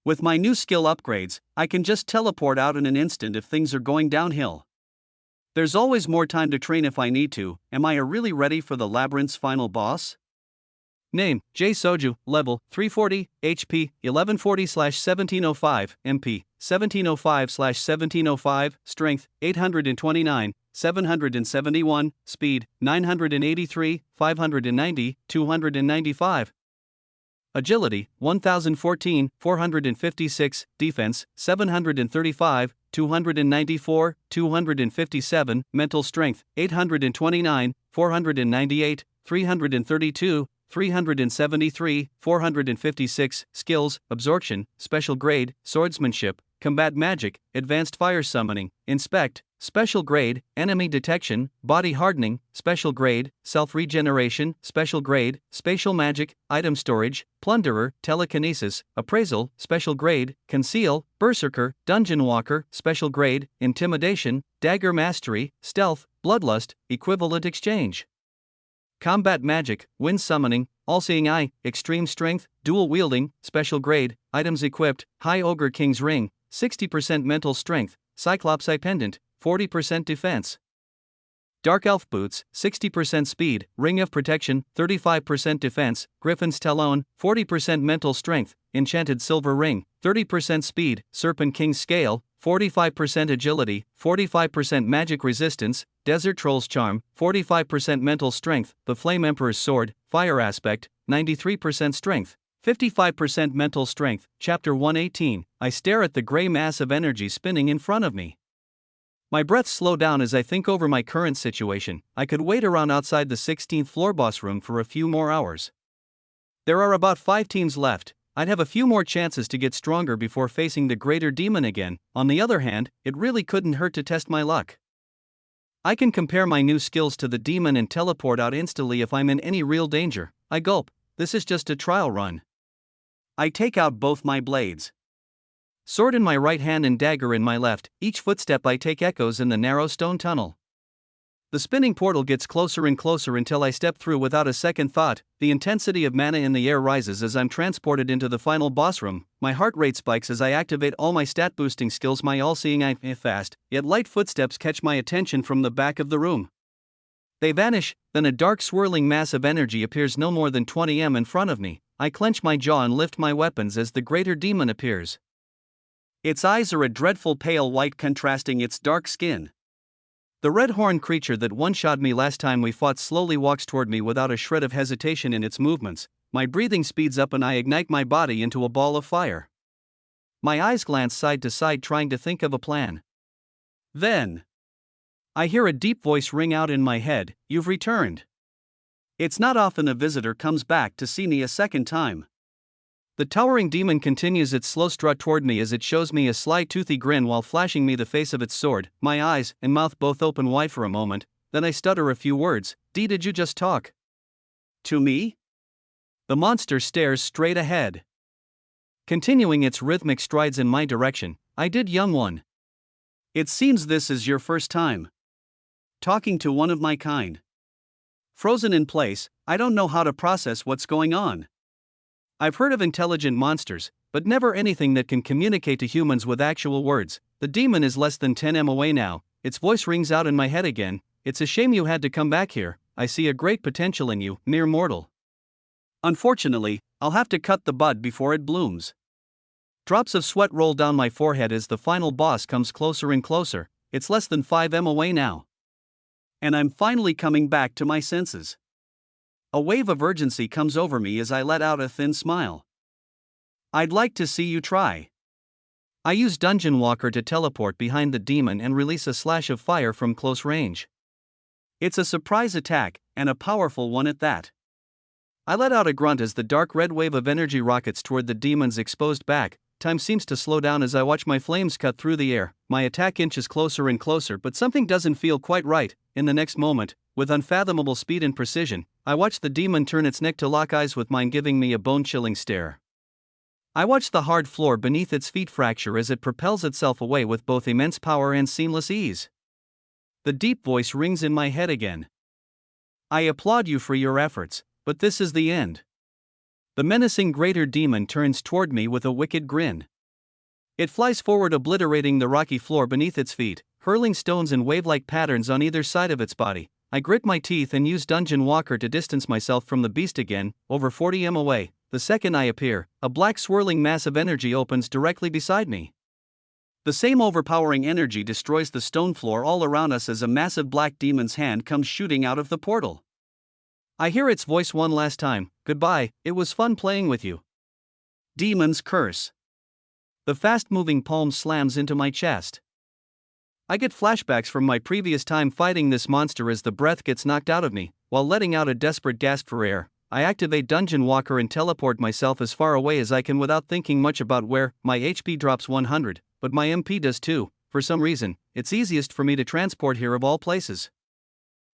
With my new skill upgrades, I can just teleport out in an instant if things are going downhill. There's always more time to train if I need to. Am I really ready for the labyrinth's final boss? Name, J. Soju, level, 340, HP, 1140/1705, MP, 1705/1705, strength, 829, 771, speed, 983, 590, 295. Agility, 1014, 456, defense, 735, 294, 257, mental strength, 829, 498, 332, 373, 456, skills, absorption, special grade, swordsmanship, combat magic, advanced fire summoning, inspect, special grade, enemy detection, body hardening, special grade, self-regeneration, special grade, spatial magic, item storage, plunderer, telekinesis, appraisal, special grade, conceal, berserker, dungeon walker, special grade, intimidation, dagger mastery, stealth, bloodlust, equivalent exchange. Combat magic, wind summoning, all-seeing eye, extreme strength, dual wielding, special grade, items equipped, high ogre king's ring, 60% mental strength, cyclops eye pendant, 40% defense. Dark elf boots, 60% speed, ring of protection, 35% defense, griffin's talon, 40% mental strength, enchanted silver ring, 30% speed, serpent king's scale, 45% agility, 45% magic resistance, desert troll's charm, 45% mental strength, the flame emperor's sword, fire aspect, 93% strength, 55% mental strength. Chapter 118. I stare at the gray mass of energy spinning in front of me. My breath slows down as I think over my current situation. I could wait around outside the 16th floor boss room for a few more hours. There are about 5 teams left. I'd have a few more chances to get stronger before facing the greater demon again. On the other hand, it really couldn't hurt to test my luck. I can compare my new skills to the demon and teleport out instantly if I'm in any real danger. I gulp. This is just a trial run. I take out both my blades. Sword in my right hand and dagger in my left. Each footstep I take echoes in the narrow stone tunnel. The spinning portal gets closer and closer until I step through without a second thought. The intensity of mana in the air rises as I'm transported into the final boss room. My heart rate spikes as I activate all my stat boosting skills. My all-seeing eye fast, yet light footsteps catch my attention from the back of the room. They vanish, then a dark swirling mass of energy appears no more than 20 m in front of me. I clench my jaw and lift my weapons as the greater demon appears. Its eyes are a dreadful pale white contrasting its dark skin. The red-horned creature that one-shot me last time we fought slowly walks toward me without a shred of hesitation in its movements. My breathing speeds up and I ignite my body into a ball of fire. My eyes glance side to side trying to think of a plan. Then I hear a deep voice ring out in my head, "You've returned." It's not often a visitor comes back to see me a second time. The towering demon continues its slow strut toward me as it shows me a sly toothy grin while flashing me the face of its sword. My eyes and mouth both open wide for a moment, then I stutter a few words. Did you just talk to me? The monster stares straight ahead, continuing its rhythmic strides in my direction. I did, young one. It seems this is your first time talking to one of my kind. Frozen in place, I don't know how to process what's going on. I've heard of intelligent monsters, but never anything that can communicate to humans with actual words. The demon is less than 10 m away now. Its voice rings out in my head again. It's a shame you had to come back here. I see a great potential in you, mere mortal. Unfortunately, I'll have to cut the bud before it blooms. Drops of sweat roll down my forehead as the final boss comes closer and closer. It's less than 5 m away now. And I'm finally coming back to my senses. A wave of urgency comes over me as I let out a thin smile. I'd like to see you try. I use Dungeon Walker to teleport behind the demon and release a slash of fire from close range. It's a surprise attack, and a powerful one at that. I let out a grunt as the dark red wave of energy rockets toward the demon's exposed back. Time seems to slow down as I watch my flames cut through the air. My attack inches closer and closer, but something doesn't feel quite right. In the next moment, with unfathomable speed and precision, I watch the demon turn its neck to lock eyes with mine, giving me a bone-chilling stare. I watch the hard floor beneath its feet fracture as it propels itself away with both immense power and seamless ease. The deep voice rings in my head again. I applaud you for your efforts, but this is the end. The menacing greater demon turns toward me with a wicked grin. It flies forward, obliterating the rocky floor beneath its feet, hurling stones in wave-like patterns on either side of its body. I grit my teeth and use Dungeon Walker to distance myself from the beast again, over 40 m away. The second I appear, a black swirling mass of energy opens directly beside me. The same overpowering energy destroys the stone floor all around us as a massive black demon's hand comes shooting out of the portal. I hear its voice one last time. Goodbye, it was fun playing with you. Demon's curse. The fast-moving palm slams into my chest. I get flashbacks from my previous time fighting this monster as the breath gets knocked out of me. While letting out a desperate gasp for air, I activate Dungeon Walker and teleport myself as far away as I can without thinking much about where. My HP drops 100, but my MP does too. For some reason, it's easiest for me to transport here of all places.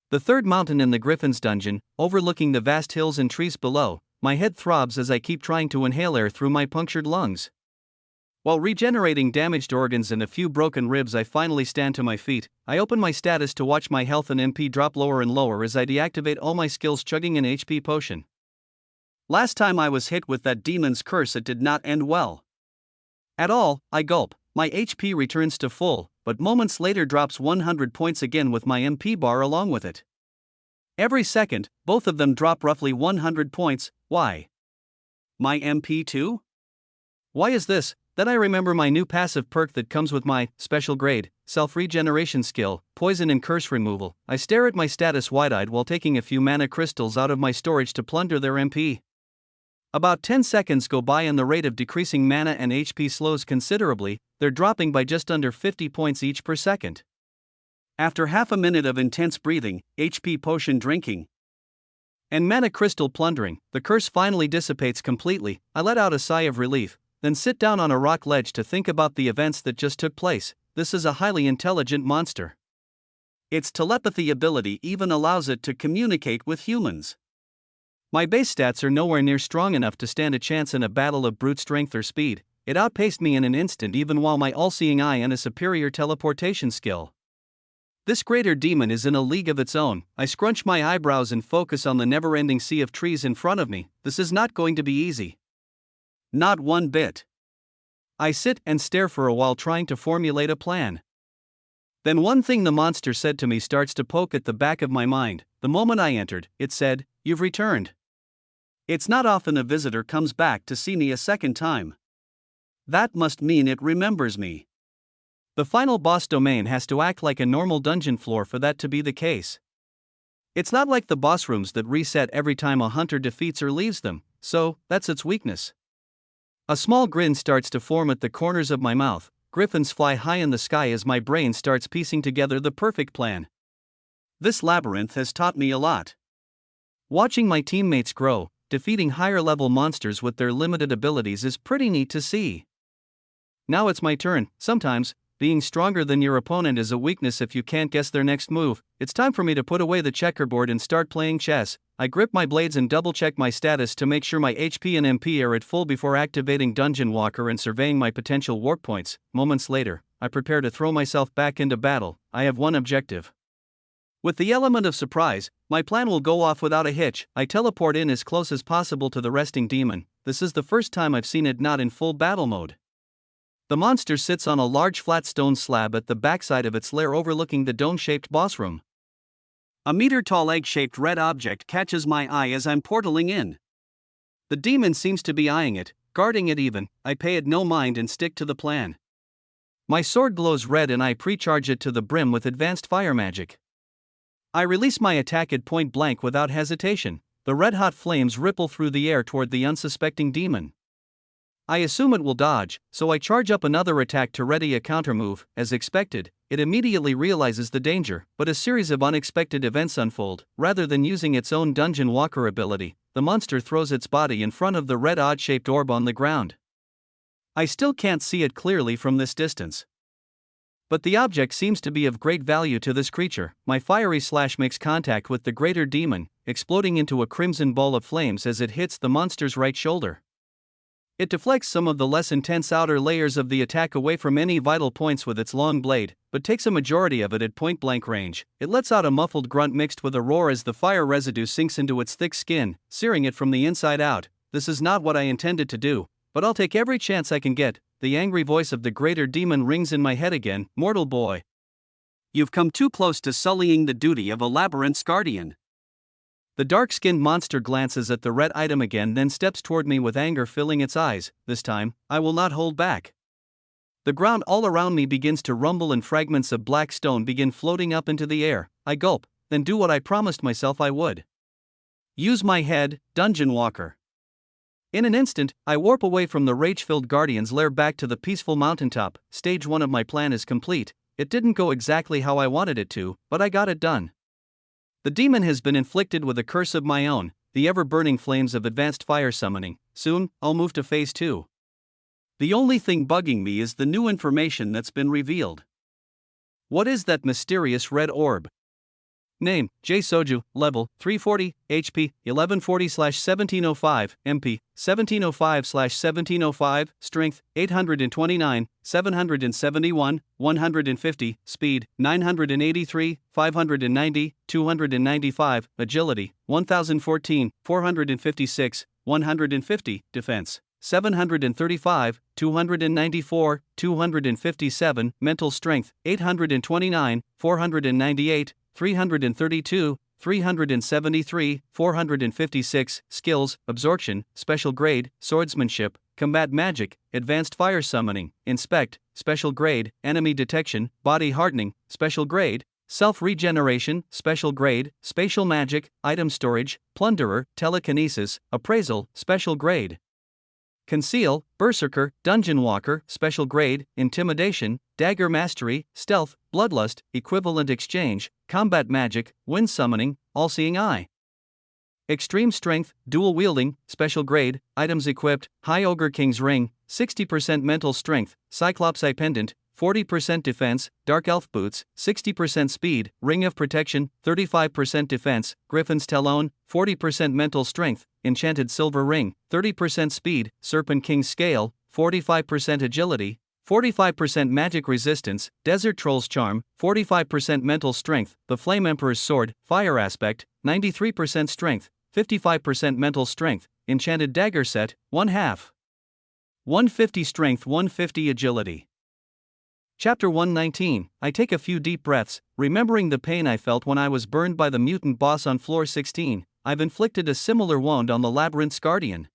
The third mountain in the Griffin's dungeon, overlooking the vast hills and trees below, my head throbs as I keep trying to inhale air through my punctured lungs. While regenerating damaged organs and a few broken ribs, I finally stand to my feet. I open my status to watch my health and MP drop lower and lower as I deactivate all my skills, chugging an HP potion. Last time I was hit with that demon's curse, it did not end well. At all. I gulp. My HP returns to full, but moments later drops 100 points again with my MP bar along with it. Every second, both of them drop roughly 100 points. Why? My MP too? Why is this? Then I remember my new passive perk that comes with my special grade, self-regeneration skill, poison and curse removal. I stare at my status wide-eyed while taking a few mana crystals out of my storage to plunder their MP. About 10 seconds go by and the rate of decreasing mana and HP slows considerably. They're dropping by just under 50 points each per second. After half a minute of intense breathing, HP potion drinking, and mana crystal plundering, the curse finally dissipates completely. I let out a sigh of relief, then sit down on a rock ledge to think about the events that just took place. This is a highly intelligent monster. Its telepathy ability even allows it to communicate with humans. My base stats are nowhere near strong enough to stand a chance in a battle of brute strength or speed. It outpaced me in an instant, even while my all-seeing eye and a superior teleportation skill. This greater demon is in a league of its own. I scrunch my eyebrows and focus on the never-ending sea of trees in front of me. This is not going to be easy. Not one bit. I sit and stare for a while, trying to formulate a plan. Then one thing the monster said to me starts to poke at the back of my mind. The moment I entered, it said, "You've returned." It's not often a visitor comes back to see me a second time. That must mean it remembers me. The final boss domain has to act like a normal dungeon floor for that to be the case. It's not like the boss rooms that reset every time a hunter defeats or leaves them, so that's its weakness. A small grin starts to form at the corners of my mouth. Griffins fly high in the sky as my brain starts piecing together the perfect plan. This labyrinth has taught me a lot. Watching my teammates grow, defeating higher-level monsters with their limited abilities is pretty neat to see. Now it's my turn. Sometimes, being stronger than your opponent is a weakness if you can't guess their next move. It's time for me to put away the checkerboard and start playing chess. I grip my blades and double-check my status to make sure my HP and MP are at full before activating Dungeon Walker and surveying my potential warp points. Moments later, I prepare to throw myself back into battle. I have one objective. With the element of surprise, my plan will go off without a hitch. I teleport in as close as possible to the resting demon. This is the first time I've seen it not in full battle mode. The monster sits on a large flat stone slab at the backside of its lair overlooking the dome-shaped boss room. A meter-tall egg-shaped red object catches my eye as I'm portaling in. The demon seems to be eyeing it, guarding it even. I pay it no mind and stick to the plan. My sword glows red and I pre-charge it to the brim with advanced fire magic. I release my attack at point blank without hesitation. The red-hot flames ripple through the air toward the unsuspecting demon. I assume it will dodge, so I charge up another attack to ready a countermove. As expected, it immediately realizes the danger, but a series of unexpected events unfold. Rather than using its own dungeon walker ability, the monster throws its body in front of the red odd-shaped orb on the ground. I still can't see it clearly from this distance, but the object seems to be of great value to this creature. My fiery slash makes contact with the greater demon, exploding into a crimson ball of flames as it hits the monster's right shoulder. It deflects some of the less intense outer layers of the attack away from any vital points with its long blade, but takes a majority of it at point-blank range. It lets out a muffled grunt mixed with a roar as the fire residue sinks into its thick skin, searing it from the inside out. This is not what I intended to do, but I'll take every chance I can get. The angry voice of the greater demon rings in my head again. Mortal boy, you've come too close to sullying the duty of a labyrinth's guardian. The dark-skinned monster glances at the red item again, then steps toward me with anger filling its eyes. This time, I will not hold back. The ground all around me begins to rumble and fragments of black stone begin floating up into the air. I gulp, then do what I promised myself I would. Use my head, Dungeon Walker. In an instant, I warp away from the rage-filled guardian's lair back to the peaceful mountaintop. Stage 1 of my plan is complete. It didn't go exactly how I wanted it to, but I got it done. The demon has been inflicted with a curse of my own, the ever-burning flames of advanced fire summoning. Soon, I'll move to phase 2. The only thing bugging me is the new information that's been revealed. What is that mysterious red orb? Name, J. Soju, level, 340, HP, 1140/1705, MP, 1705/1705, strength, 829, 771, 150, speed, 983, 590, 295, agility, 1014, 456, 150, defense, 735, 294, 257, mental strength, 829, 498, 332, 373, 456, skills, absorption, special grade, swordsmanship, combat magic, advanced fire summoning, inspect, special grade, enemy detection, body hardening, special grade, self-regeneration, special grade, spatial magic, item storage, plunderer, telekinesis, appraisal, special grade. Conceal, Berserker, Dungeon Walker, Special Grade, Intimidation, Dagger Mastery, Stealth, Bloodlust, Equivalent Exchange, Combat Magic, Wind Summoning, All-Seeing Eye. Extreme Strength, Dual Wielding, Special Grade, Items Equipped, High Ogre King's Ring, 60% Mental Strength, Cyclops Eye Pendant, 40% Defense, Dark Elf Boots, 60% Speed, Ring of Protection, 35% Defense, Griffin's Talon, 40% Mental Strength, Enchanted Silver Ring, 30% Speed, Serpent King's Scale, 45% Agility, 45% Magic Resistance, Desert Troll's Charm, 45% Mental Strength, the Flame Emperor's Sword, Fire Aspect, 93% Strength, 55% Mental Strength, Enchanted Dagger Set, 1/2. 150 Strength, 150 Agility. Chapter 119. I take a few deep breaths, remembering the pain I felt when I was burned by the mutant boss on floor 16. I've inflicted a similar wound on the labyrinth's guardian.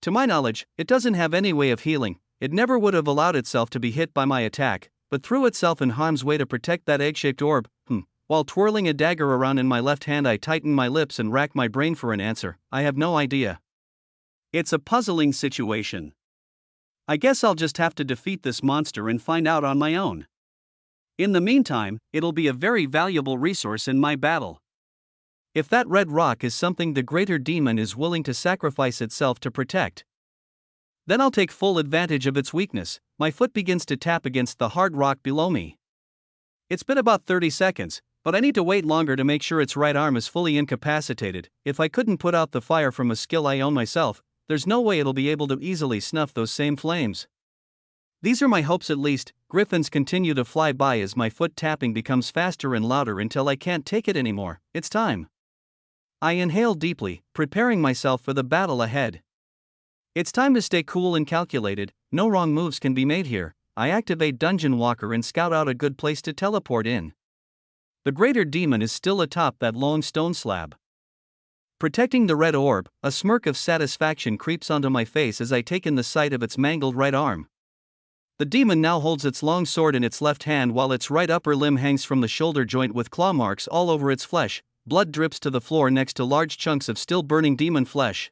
To my knowledge, it doesn't have any way of healing. It never would have allowed itself to be hit by my attack, but threw itself in harm's way to protect that egg-shaped orb. While twirling a dagger around in my left hand, I tighten my lips and rack my brain for an answer. I have no idea. It's a puzzling situation. I guess I'll just have to defeat this monster and find out on my own. In the meantime, it'll be a very valuable resource in my battle. If that red rock is something the greater demon is willing to sacrifice itself to protect, then I'll take full advantage of its weakness. My foot begins to tap against the hard rock below me. It's been about 30 seconds, but I need to wait longer to make sure its right arm is fully incapacitated. If I couldn't put out the fire from a skill I own myself, there's no way it'll be able to easily snuff those same flames. These are my hopes at least. Griffins continue to fly by as my foot tapping becomes faster and louder until I can't take it anymore. It's time. I inhale deeply, preparing myself for the battle ahead. It's time to stay cool and calculated. No wrong moves can be made here. I activate Dungeon Walker and scout out a good place to teleport in. The greater demon is still atop that long stone slab. Protecting the red orb, a smirk of satisfaction creeps onto my face as I take in the sight of its mangled right arm. The demon now holds its long sword in its left hand while its right upper limb hangs from the shoulder joint with claw marks all over its flesh. Blood drips to the floor next to large chunks of still burning demon flesh.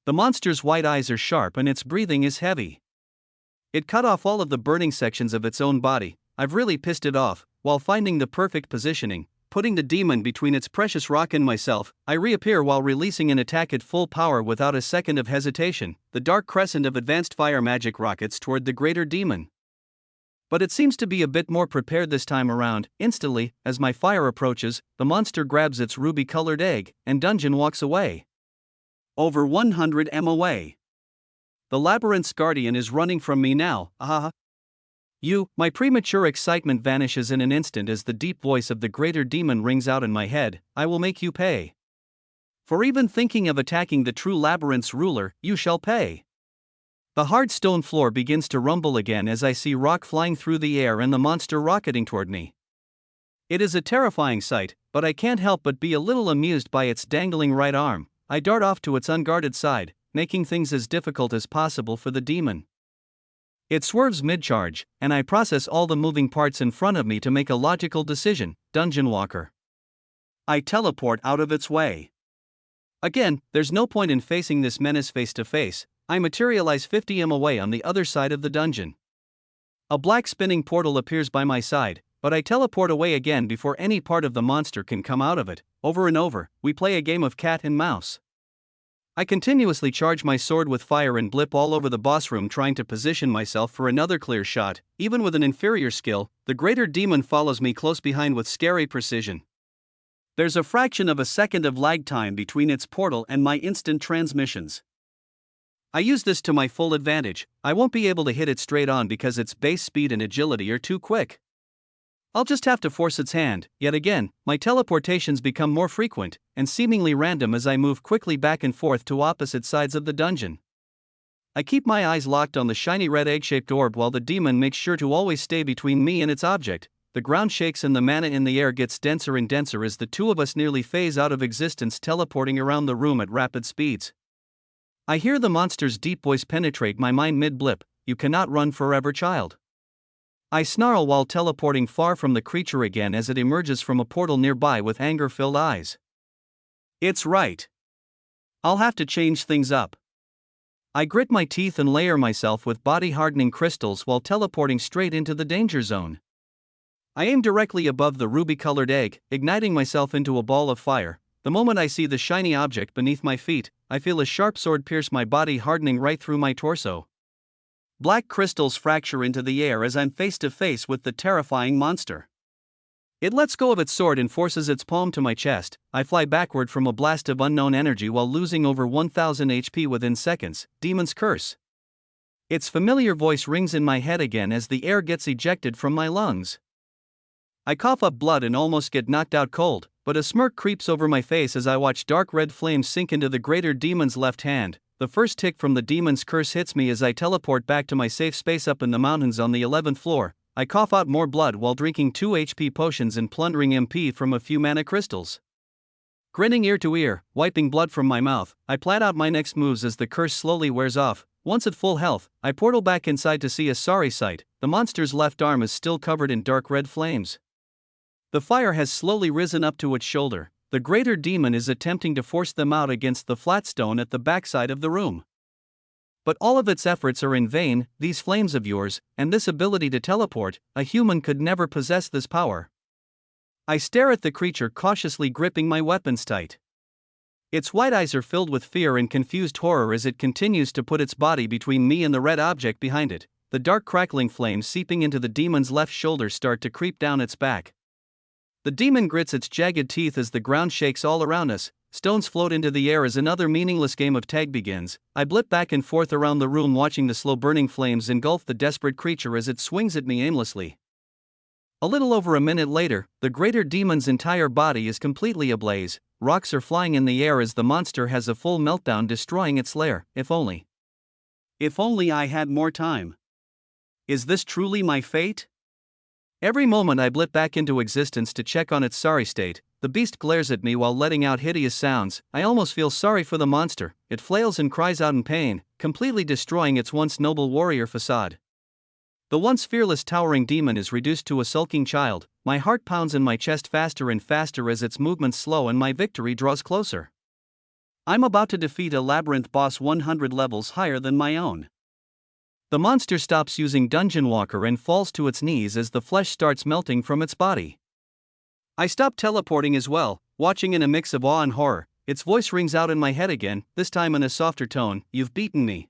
The monster's white eyes are sharp and its breathing is heavy. It cut off all of the burning sections of its own body. I've really pissed it off. While finding the perfect positioning, putting the demon between its precious rock and myself, I reappear while releasing an attack at full power without a second of hesitation, the dark crescent of advanced fire magic rockets toward the greater demon. But it seems to be a bit more prepared this time around. Instantly, as my fire approaches, the monster grabs its ruby-colored egg, and Dungeon walks away. Over 100 m away. The labyrinth's guardian is running from me now, my premature excitement vanishes in an instant as the deep voice of the greater demon rings out in my head, I will make you pay. For even thinking of attacking the true labyrinth's ruler, you shall pay. The hard stone floor begins to rumble again as I see rock flying through the air and the monster rocketing toward me. It is a terrifying sight, but I can't help but be a little amused by its dangling right arm. I dart off to its unguarded side, making things as difficult as possible for the demon. It swerves mid-charge, and I process all the moving parts in front of me to make a logical decision, Dungeon Walker. I teleport out of its way. Again, there's no point in facing this menace face to face. I materialize 50 m away on the other side of the dungeon. A black spinning portal appears by my side, but I teleport away again before any part of the monster can come out of it. Over and over, we play a game of cat and mouse. I continuously charge my sword with fire and blip all over the boss room trying to position myself for another clear shot. Even with an inferior skill, the greater demon follows me close behind with scary precision. There's a fraction of a second of lag time between its portal and my instant transmissions. I use this to my full advantage. I won't be able to hit it straight on because its base speed and agility are too quick. I'll just have to force its hand. Yet again, my teleportations become more frequent and seemingly random as I move quickly back and forth to opposite sides of the dungeon. I keep my eyes locked on the shiny red egg-shaped orb while the demon makes sure to always stay between me and its object. The ground shakes and the mana in the air gets denser and denser as the two of us nearly phase out of existence, teleporting around the room at rapid speeds. I hear the monster's deep voice penetrate my mind mid-blip, "You cannot run forever, child." I snarl while teleporting far from the creature again as it emerges from a portal nearby with anger-filled eyes. It's right. I'll have to change things up. I grit my teeth and layer myself with body-hardening crystals while teleporting straight into the danger zone. I aim directly above the ruby-colored egg, igniting myself into a ball of fire. The moment I see the shiny object beneath my feet, I feel a sharp sword pierce my body, hardening right through my torso. Black crystals fracture into the air as I'm face to face with the terrifying monster. It lets go of its sword and forces its palm to my chest. I fly backward from a blast of unknown energy while losing over 1000 HP within seconds. Demon's Curse. Its familiar voice rings in my head again as the air gets ejected from my lungs. I cough up blood and almost get knocked out cold, but a smirk creeps over my face as I watch dark red flames sink into the greater demon's left hand. The first tick from the demon's curse hits me as I teleport back to my safe space up in the mountains on the 11th floor. I cough out more blood while drinking 2 HP potions and plundering MP from a few mana crystals. Grinning ear to ear, wiping blood from my mouth, I plan out my next moves as the curse slowly wears off. Once at full health, I portal back inside to see a sorry sight. The monster's left arm is still covered in dark red flames. The fire has slowly risen up to its shoulder. The greater demon is attempting to force them out against the flat stone at the backside of the room. But all of its efforts are in vain. These flames of yours, and this ability to teleport, a human could never possess this power. I stare at the creature, cautiously gripping my weapons tight. Its white eyes are filled with fear and confused horror as it continues to put its body between me and the red object behind it. The dark crackling flames seeping into the demon's left shoulder start to creep down its back. The demon grits its jagged teeth as the ground shakes all around us. Stones float into the air as another meaningless game of tag begins. I blip back and forth around the room watching the slow burning flames engulf the desperate creature as it swings at me aimlessly. A little over a minute later, the greater demon's entire body is completely ablaze. Rocks are flying in the air as the monster has a full meltdown, destroying its lair. If only I had more time. Is this truly my fate? Every moment I blip back into existence to check on its sorry state. The beast glares at me while letting out hideous sounds. I almost feel sorry for the monster. It flails and cries out in pain, completely destroying its once noble warrior facade. The once fearless towering demon is reduced to a sulking child. My heart pounds in my chest faster and faster as its movements slow and my victory draws closer. I'm about to defeat a labyrinth boss 100 levels higher than my own. The monster stops using Dungeon Walker and falls to its knees as the flesh starts melting from its body. I stop teleporting as well, watching in a mix of awe and horror. Its voice rings out in my head again, this time in a softer tone. You've beaten me.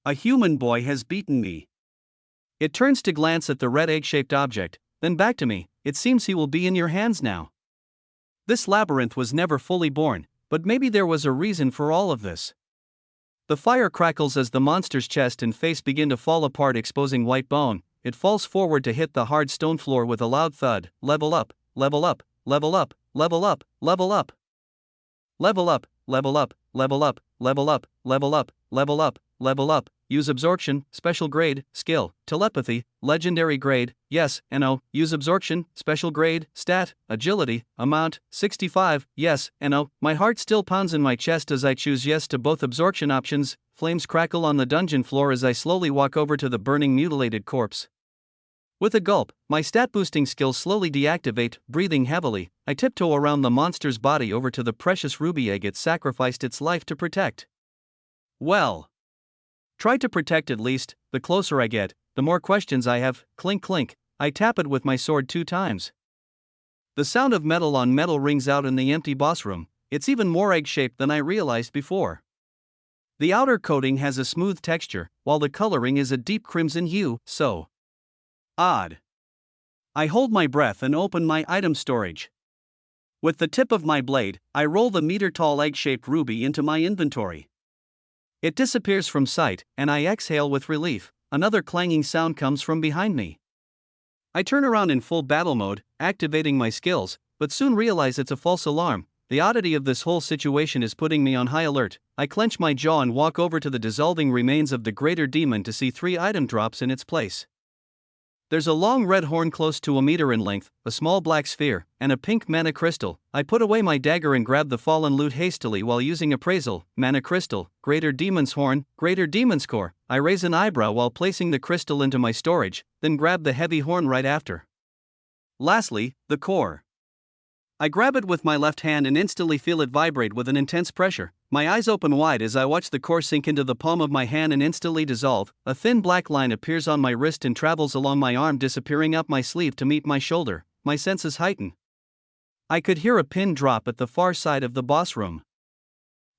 A human boy has beaten me. It turns to glance at the red egg-shaped object, then back to me. It seems he will be in your hands now. This labyrinth was never fully born, but maybe there was a reason for all of this. The fire crackles as the monster's chest and face begin to fall apart, exposing white bone. It falls forward to hit the hard stone floor with a loud thud. Level up, level up, level up, level up, level up. Level up, level up, level up, level up, level up, level up, level up. Use absorption, special grade, skill, telepathy, legendary grade, yes, no. Use absorption, special grade, stat, agility, amount, 65, yes, no. My heart still pounds in my chest as I choose yes to both absorption options. Flames crackle on the dungeon floor as I slowly walk over to the burning mutilated corpse. With a gulp, my stat boosting skills slowly deactivate. Breathing heavily, I tiptoe around the monster's body over to the precious ruby egg it sacrificed its life to protect. Well, try to protect at least. The closer I get, the more questions I have. Clink clink, I tap it with my sword 2 times. The sound of metal on metal rings out in the empty boss room. It's even more egg-shaped than I realized before. The outer coating has a smooth texture, while the coloring is a deep crimson hue. So odd. I hold my breath and open my item storage. With the tip of my blade, I roll the meter-tall egg-shaped ruby into my inventory. It disappears from sight, and I exhale with relief. Another clanging sound comes from behind me. I turn around in full battle mode, activating my skills, but soon realize it's a false alarm. The oddity of this whole situation is putting me on high alert. I clench my jaw and walk over to the dissolving remains of the greater demon to see 3 item drops in its place. There's a long red horn close to a meter in length, a small black sphere, and a pink mana crystal. I put away my dagger and grab the fallen loot hastily while using appraisal. Mana crystal, greater demon's horn, greater demon's core. I raise an eyebrow while placing the crystal into my storage, then grab the heavy horn right after. Lastly, the core. I grab it with my left hand and instantly feel it vibrate with an intense pressure. My eyes open wide as I watch the core sink into the palm of my hand and instantly dissolve. A thin black line appears on my wrist and travels along my arm, disappearing up my sleeve to meet my shoulder. My senses heighten. I could hear a pin drop at the far side of the boss room.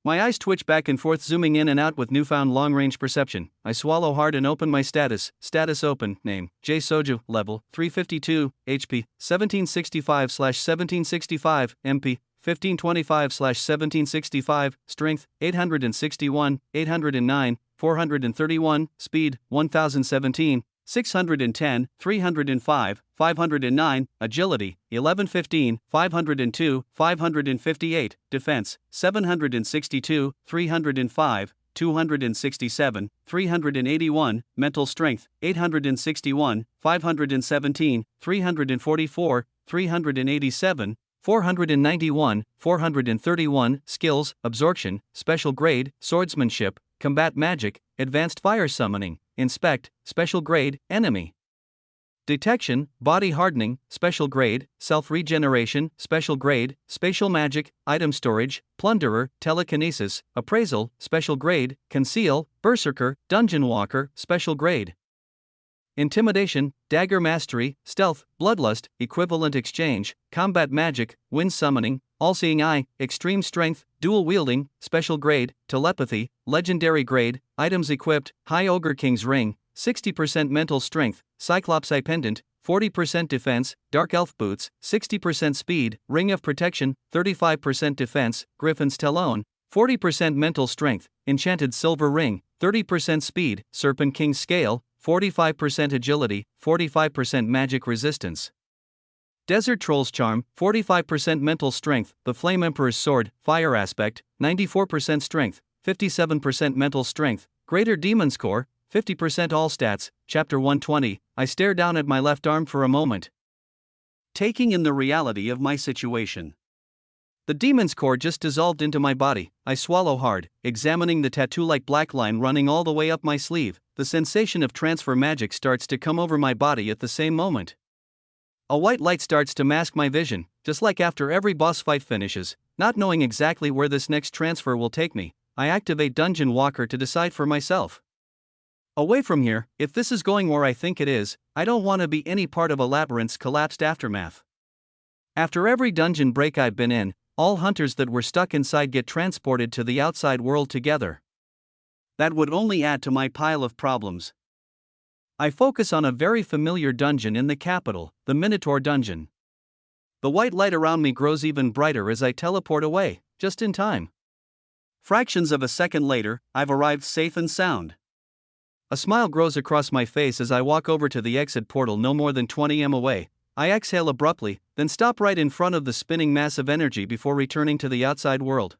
My eyes twitch back and forth, zooming in and out with newfound long-range perception. I swallow hard and open my status. Status open. Name, J Soju. Level, 352. HP, 1765/1765. MP, 1525/1765. Strength, 861, 809, 431. Speed, 1017. 610, 305, 509, agility, 1115, 502, 558, defense, 762, 305, 267, 381, mental strength, 861, 517, 344, 387, 491, 431, skills, absorption, special grade, swordsmanship, combat magic, advanced fire summoning, inspect, special grade, enemy. Detection, body hardening, special grade, self-regeneration, special grade, spatial magic, item storage, plunderer, telekinesis, appraisal, special grade, conceal, berserker, dungeon walker, special grade. Intimidation, dagger mastery, stealth, bloodlust, equivalent exchange, combat magic, wind summoning, all-seeing eye, extreme strength, dual wielding, special grade, telepathy, legendary grade, items equipped, high ogre king's ring, 60% mental strength, cyclops eye pendant, 40% defense, dark elf boots, 60% speed, ring of protection, 35% defense, griffin's talon, 40% mental strength, enchanted silver ring, 30% speed, serpent king's scale, 45% agility, 45% magic resistance. Desert Troll's Charm, 45% mental strength, the Flame Emperor's Sword, fire aspect, 94% strength, 57% mental strength, Greater Demon's Core, 50% all stats, Chapter 120. I stare down at my left arm for a moment, taking in the reality of my situation. The demon's core just dissolved into my body. I swallow hard, examining the tattoo-like black line running all the way up my sleeve. The sensation of transfer magic starts to come over my body at the same moment. A white light starts to mask my vision, just like after every boss fight finishes. Not knowing exactly where this next transfer will take me, I activate Dungeon Walker to decide for myself. Away from here, if this is going where I think it is, I don't want to be any part of a labyrinth's collapsed aftermath. After every dungeon break I've been in, all hunters that were stuck inside get transported to the outside world together. That would only add to my pile of problems. I focus on a very familiar dungeon in the capital, the Minotaur dungeon. The white light around me grows even brighter as I teleport away, just in time. Fractions of a second later, I've arrived safe and sound. A smile grows across my face as I walk over to the exit portal no more than 20 m away. I exhale abruptly, then stop right in front of the spinning mass of energy before returning to the outside world.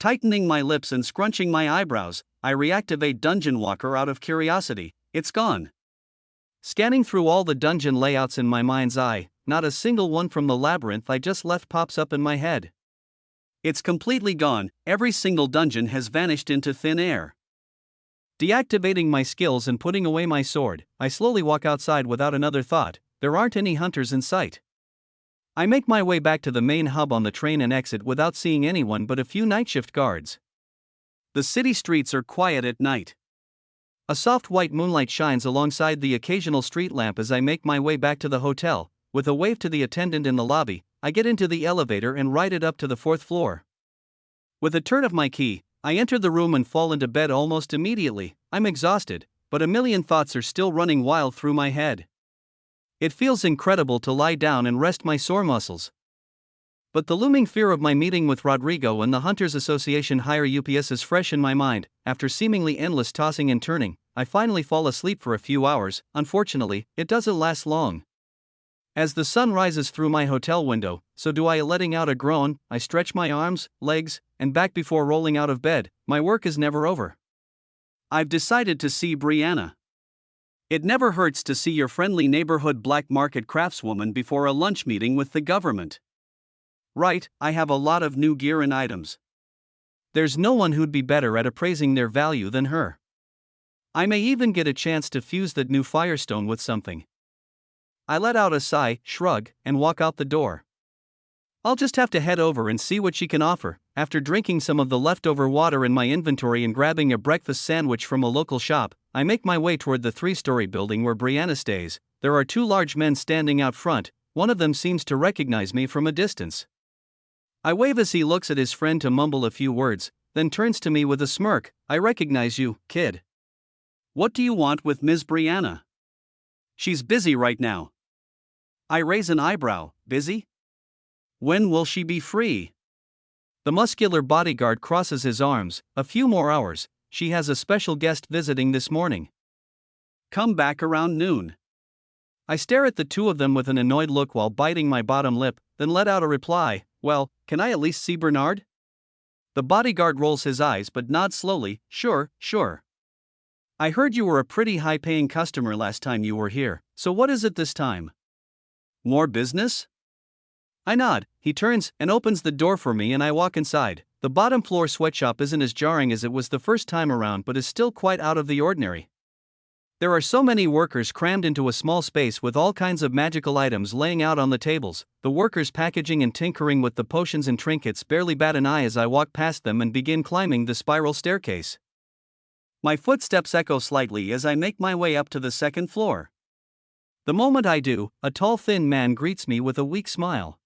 Tightening my lips and scrunching my eyebrows, I reactivate Dungeon Walker out of curiosity. It's gone. Scanning through all the dungeon layouts in my mind's eye, not a single one from the labyrinth I just left pops up in my head. It's completely gone, every single dungeon has vanished into thin air. Deactivating my skills and putting away my sword, I slowly walk outside without another thought. There aren't any hunters in sight. I make my way back to the main hub on the train and exit without seeing anyone but a few night shift guards. The city streets are quiet at night. A soft white moonlight shines alongside the occasional street lamp as I make my way back to the hotel. With a wave to the attendant in the lobby, I get into the elevator and ride it up to the 4th floor. With a turn of my key, I enter the room and fall into bed almost immediately. I'm exhausted, but a million thoughts are still running wild through my head. It feels incredible to lie down and rest my sore muscles. But the looming fear of my meeting with Rodrigo and the Hunters Association hire UPS is fresh in my mind. After seemingly endless tossing and turning, I finally fall asleep for a few hours. Unfortunately, it doesn't last long. As the sun rises through my hotel window, so do I, letting out a groan. I stretch my arms, legs, and back before rolling out of bed. My work is never over. I've decided to see Brianna. It never hurts to see your friendly neighborhood black market craftswoman before a lunch meeting with the government. Right, I have a lot of new gear and items. There's no one who'd be better at appraising their value than her. I may even get a chance to fuse that new firestone with something. I let out a sigh, shrug, and walk out the door. I'll just have to head over and see what she can offer. After drinking some of the leftover water in my inventory and grabbing a breakfast sandwich from a local shop, I make my way toward the 3-story building where Brianna stays. There are 2 large men standing out front. One of them seems to recognize me from a distance. I wave as he looks at his friend to mumble a few words, then turns to me with a smirk. I recognize you, kid. What do you want with Ms. Brianna? She's busy right now. I raise an eyebrow. Busy? When will she be free? The muscular bodyguard crosses his arms. A few more hours. She has a special guest visiting this morning. Come back around noon. I stare at the 2 of them with an annoyed look while biting my bottom lip, then let out a reply. Well, can I at least see Bernard? The bodyguard rolls his eyes but nods slowly. Sure. I heard you were a pretty high-paying customer last time you were here, so what is it this time? More business? I nod. He turns and opens the door for me and I walk inside. The bottom floor sweatshop isn't as jarring as it was the first time around but is still quite out of the ordinary. There are so many workers crammed into a small space with all kinds of magical items laying out on the tables. The workers packaging and tinkering with the potions and trinkets barely bat an eye as I walk past them and begin climbing the spiral staircase. My footsteps echo slightly as I make my way up to the 2nd floor. The moment I do, a tall thin man greets me with a weak smile.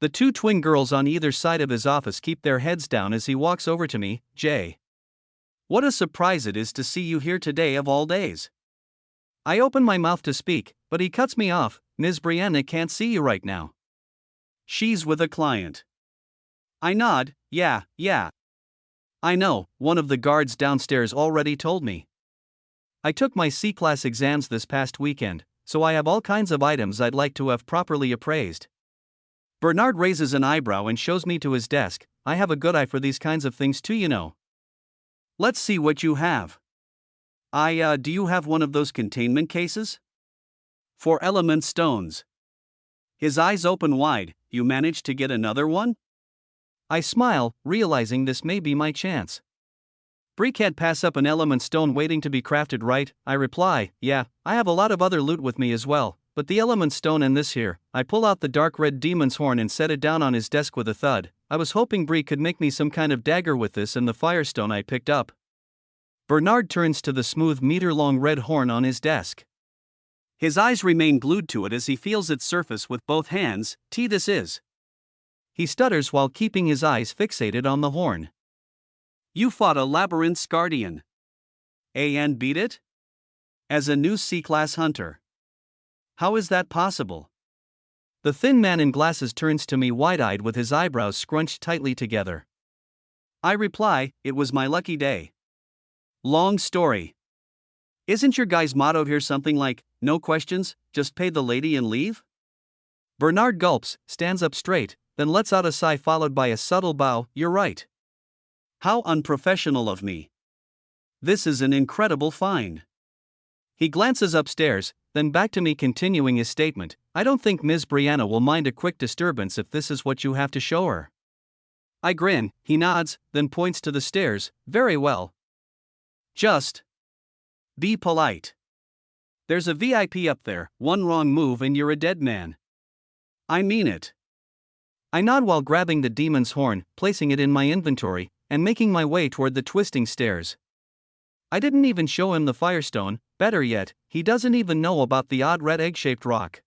The 2 twin girls on either side of his office keep their heads down as he walks over to me. Jay. What a surprise it is to see you here today of all days. I open my mouth to speak, but he cuts me off. Ms. Brianna can't see you right now. She's with a client. I nod. Yeah. I know, one of the guards downstairs already told me. I took my C-class exams this past weekend, so I have all kinds of items I'd like to have properly appraised. Bernard raises an eyebrow and shows me to his desk. I have a good eye for these kinds of things too, you know. Let's see what you have. Do you have one of those containment cases? For element stones. His eyes open wide. You managed to get another one? I smile, realizing this may be my chance. Bree can't pass up an element stone waiting to be crafted, right? I reply, yeah, I have a lot of other loot with me as well, but the element stone and this here. I pull out the dark red demon's horn and set it down on his desk with a thud. I was hoping Bree could make me some kind of dagger with this and the firestone I picked up. Bernard turns to the smooth meter-long red horn on his desk. His eyes remain glued to it as he feels its surface with both hands. This is. He stutters while keeping his eyes fixated on the horn. You fought a labyrinth's guardian. And beat it? As a new C-class hunter. How is that possible? The thin man in glasses turns to me wide-eyed with his eyebrows scrunched tightly together. I reply, it was my lucky day. Long story. Isn't your guy's motto here something like, no questions, just pay the lady and leave? Bernard gulps, stands up straight, then lets out a sigh followed by a subtle bow. You're right. How unprofessional of me. This is an incredible find. He glances upstairs, then back to me continuing his statement. I don't think Ms. Brianna will mind a quick disturbance if this is what you have to show her. I grin, he nods, then points to the stairs. Very well. Just be polite. There's a VIP up there, one wrong move and you're a dead man. I mean it. I nod while grabbing the demon's horn, placing it in my inventory, and making my way toward the twisting stairs. I didn't even show him the firestone, better yet, he doesn't even know about the odd red egg-shaped rock.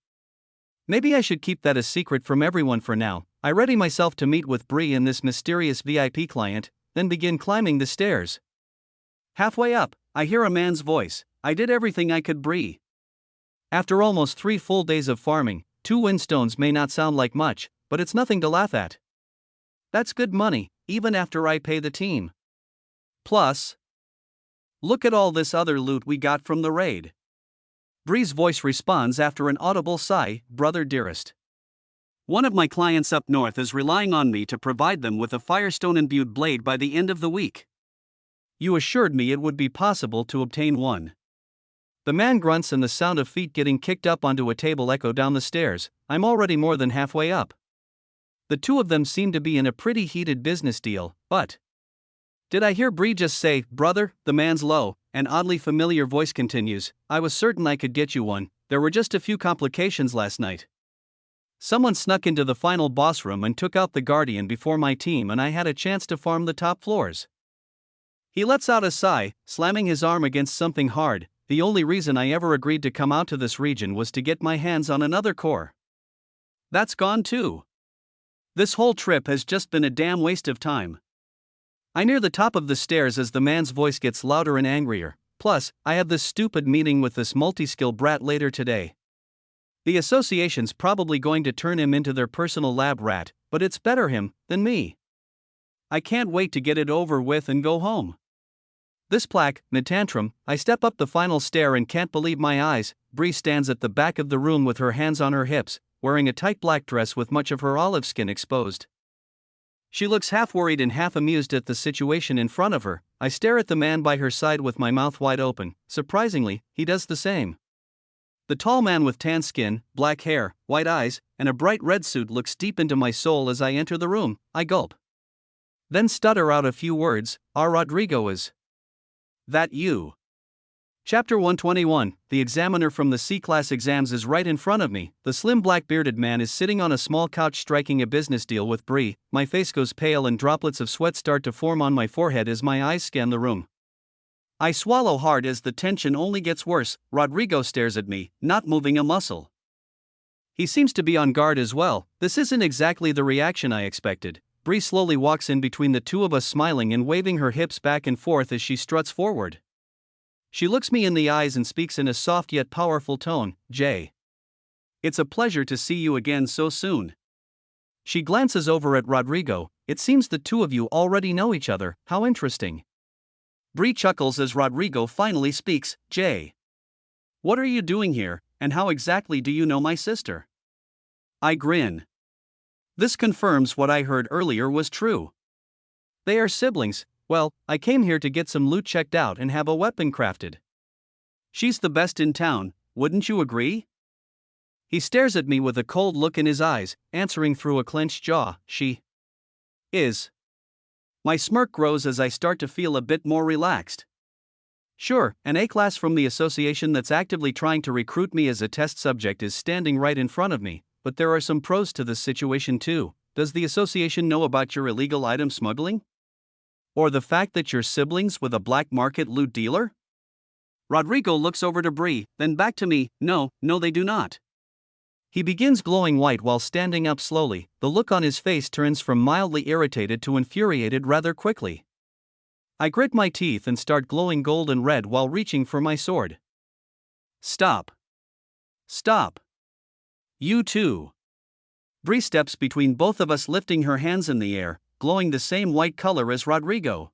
Maybe I should keep that a secret from everyone for now. I ready myself to meet with Bree and this mysterious VIP client, then begin climbing the stairs. Halfway up, I hear a man's voice. I did everything I could, Bree. After almost 3 full days of farming, 2 windstones may not sound like much, but it's nothing to laugh at. That's good money, even after I pay the team. Plus, look at all this other loot we got from the raid. Bree's voice responds after an audible sigh, brother dearest. One of my clients up north is relying on me to provide them with a firestone-imbued blade by the end of the week. You assured me it would be possible to obtain one. The man grunts and the sound of feet getting kicked up onto a table echo down the stairs. I'm already more than halfway up. The two of them seem to be in a pretty heated business deal, but... Did I hear Bree just say, brother? The man's low, and oddly familiar voice continues. I was certain I could get you one, there were just a few complications last night. Someone snuck into the final boss room and took out the guardian before my team and I had a chance to farm the top floors. He lets out a sigh, slamming his arm against something hard. The only reason I ever agreed to come out to this region was to get my hands on another core. That's gone too. This whole trip has just been a damn waste of time. I near the top of the stairs as the man's voice gets louder and angrier. Plus, I have this stupid meeting with this multi-skill brat later today. The association's probably going to turn him into their personal lab rat, but it's better him than me. I can't wait to get it over with and go home. This plaque, mid-tantrum, I step up the final stair and can't believe my eyes. Bree stands at the back of the room with her hands on her hips, wearing a tight black dress with much of her olive skin exposed. She looks half worried and half amused at the situation in front of her. I stare at the man by her side with my mouth wide open. Surprisingly, he does the same. The tall man with tan skin, black hair, white eyes, and a bright red suit looks deep into my soul as I enter the room. I gulp. Then stutter out a few words. Rodrigo is. That you? Chapter 121, the examiner from the C-class exams is right in front of me. The slim black-bearded man is sitting on a small couch striking a business deal with Bree. My face goes pale and droplets of sweat start to form on my forehead as my eyes scan the room. I swallow hard as the tension only gets worse. Rodrigo stares at me, not moving a muscle. He seems to be on guard as well. This isn't exactly the reaction I expected. Bree slowly walks in between the two of us, smiling and waving her hips back and forth as she struts forward. She looks me in the eyes and speaks in a soft yet powerful tone. Jay. It's a pleasure to see you again so soon. She glances over at Rodrigo. It seems the two of you already know each other. How interesting. Bree chuckles as Rodrigo finally speaks. Jay. What are you doing here, and how exactly do you know my sister? I grin. This confirms what I heard earlier was true. They are siblings. Well, I came here to get some loot checked out and have a weapon crafted. She's the best in town, wouldn't you agree? He stares at me with a cold look in his eyes, answering through a clenched jaw. She is. My smirk grows as I start to feel a bit more relaxed. Sure, an A-class from the association that's actively trying to recruit me as a test subject is standing right in front of me, but there are some pros to this situation too. does the association know about your illegal item smuggling? Or the fact that you're siblings with a black market loot dealer? Rodrigo looks over to Bree, then back to me. No, they do not. He begins glowing white while standing up slowly. The look on his face turns from mildly irritated to infuriated rather quickly. I grit my teeth and start glowing gold and red while reaching for my sword. Stop. Stop. You too. Bree steps between both of us, lifting her hands in the air, glowing the same white color as Rodrigo.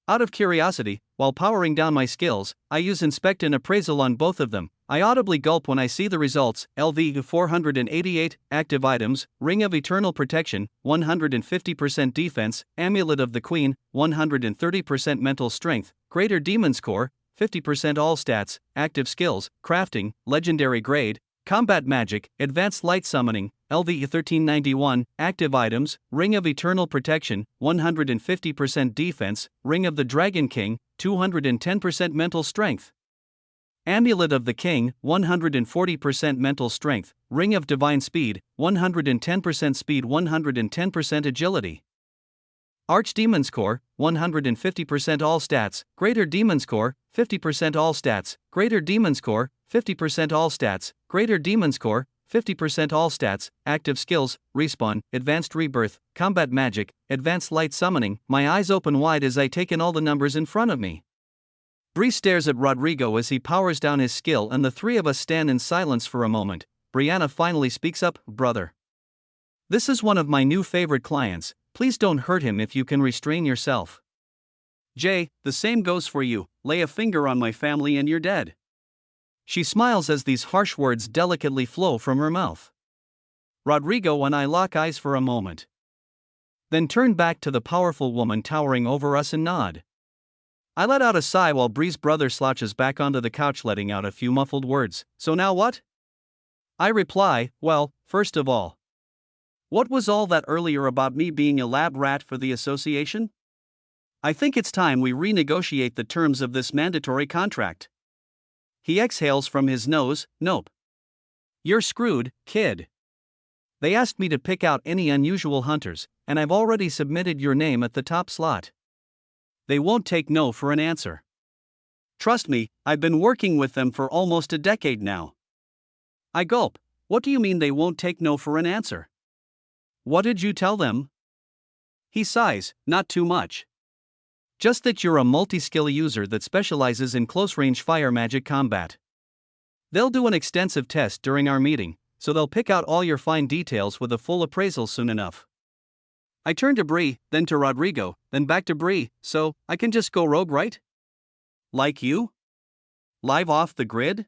Out of curiosity, while powering down my skills, I use inspect and appraisal on both of them. I audibly gulp when I see the results. LV 488, active items, Ring of Eternal Protection, 150% defense, Amulet of the Queen, 130% mental strength, Greater Demon's Core, 50% all stats, active skills, crafting, legendary grade, combat magic, advanced light summoning, LV 1391, active items, Ring of Eternal Protection, 150% defense, Ring of the Dragon King, 210% mental strength. Amulet of the King, 140% mental strength, Ring of Divine Speed, 110% speed, 110% agility. Archdemon's Core, 150% all stats, Greater Demon's Core, 50% all stats, Greater Demon's Core, 50% all stats, Greater Demon's Core, 50% all stats, active skills, respawn, advanced rebirth, combat magic, advanced light summoning. My eyes open wide as I take in all the numbers in front of me. Bree stares at Rodrigo as he powers down his skill, and the three of us stand in silence for a moment. Brianna finally speaks up. Brother, this is one of my new favorite clients. Please don't hurt him if you can restrain yourself. Jay, the same goes for you. Lay a finger on my family and you're dead. She smiles as these harsh words delicately flow from her mouth. Rodrigo and I lock eyes for a moment, then turn back to the powerful woman towering over us and nod. I let out a sigh while Bree's brother slouches back onto the couch, letting out a few muffled words. So now what? I reply, well, first of all, what was all that earlier about me being a lab rat for the association? I think it's time we renegotiate the terms of this mandatory contract. He exhales from his nose. Nope. You're screwed, kid. They asked me to pick out any unusual hunters, and I've already submitted your name at the top slot. They won't take no for an answer. Trust me, I've been working with them for almost a decade now. I gulp. What do you mean they won't take no for an answer? What did you tell them? He sighs. Not too much. Just that you're a multi-skill user that specializes in close-range fire magic combat. They'll do an extensive test during our meeting, so they'll pick out all your fine details with a full appraisal soon enough. I turn to Bree, then to Rodrigo, then back to Bree. So, I can just go rogue, right? Like you? Live off the grid?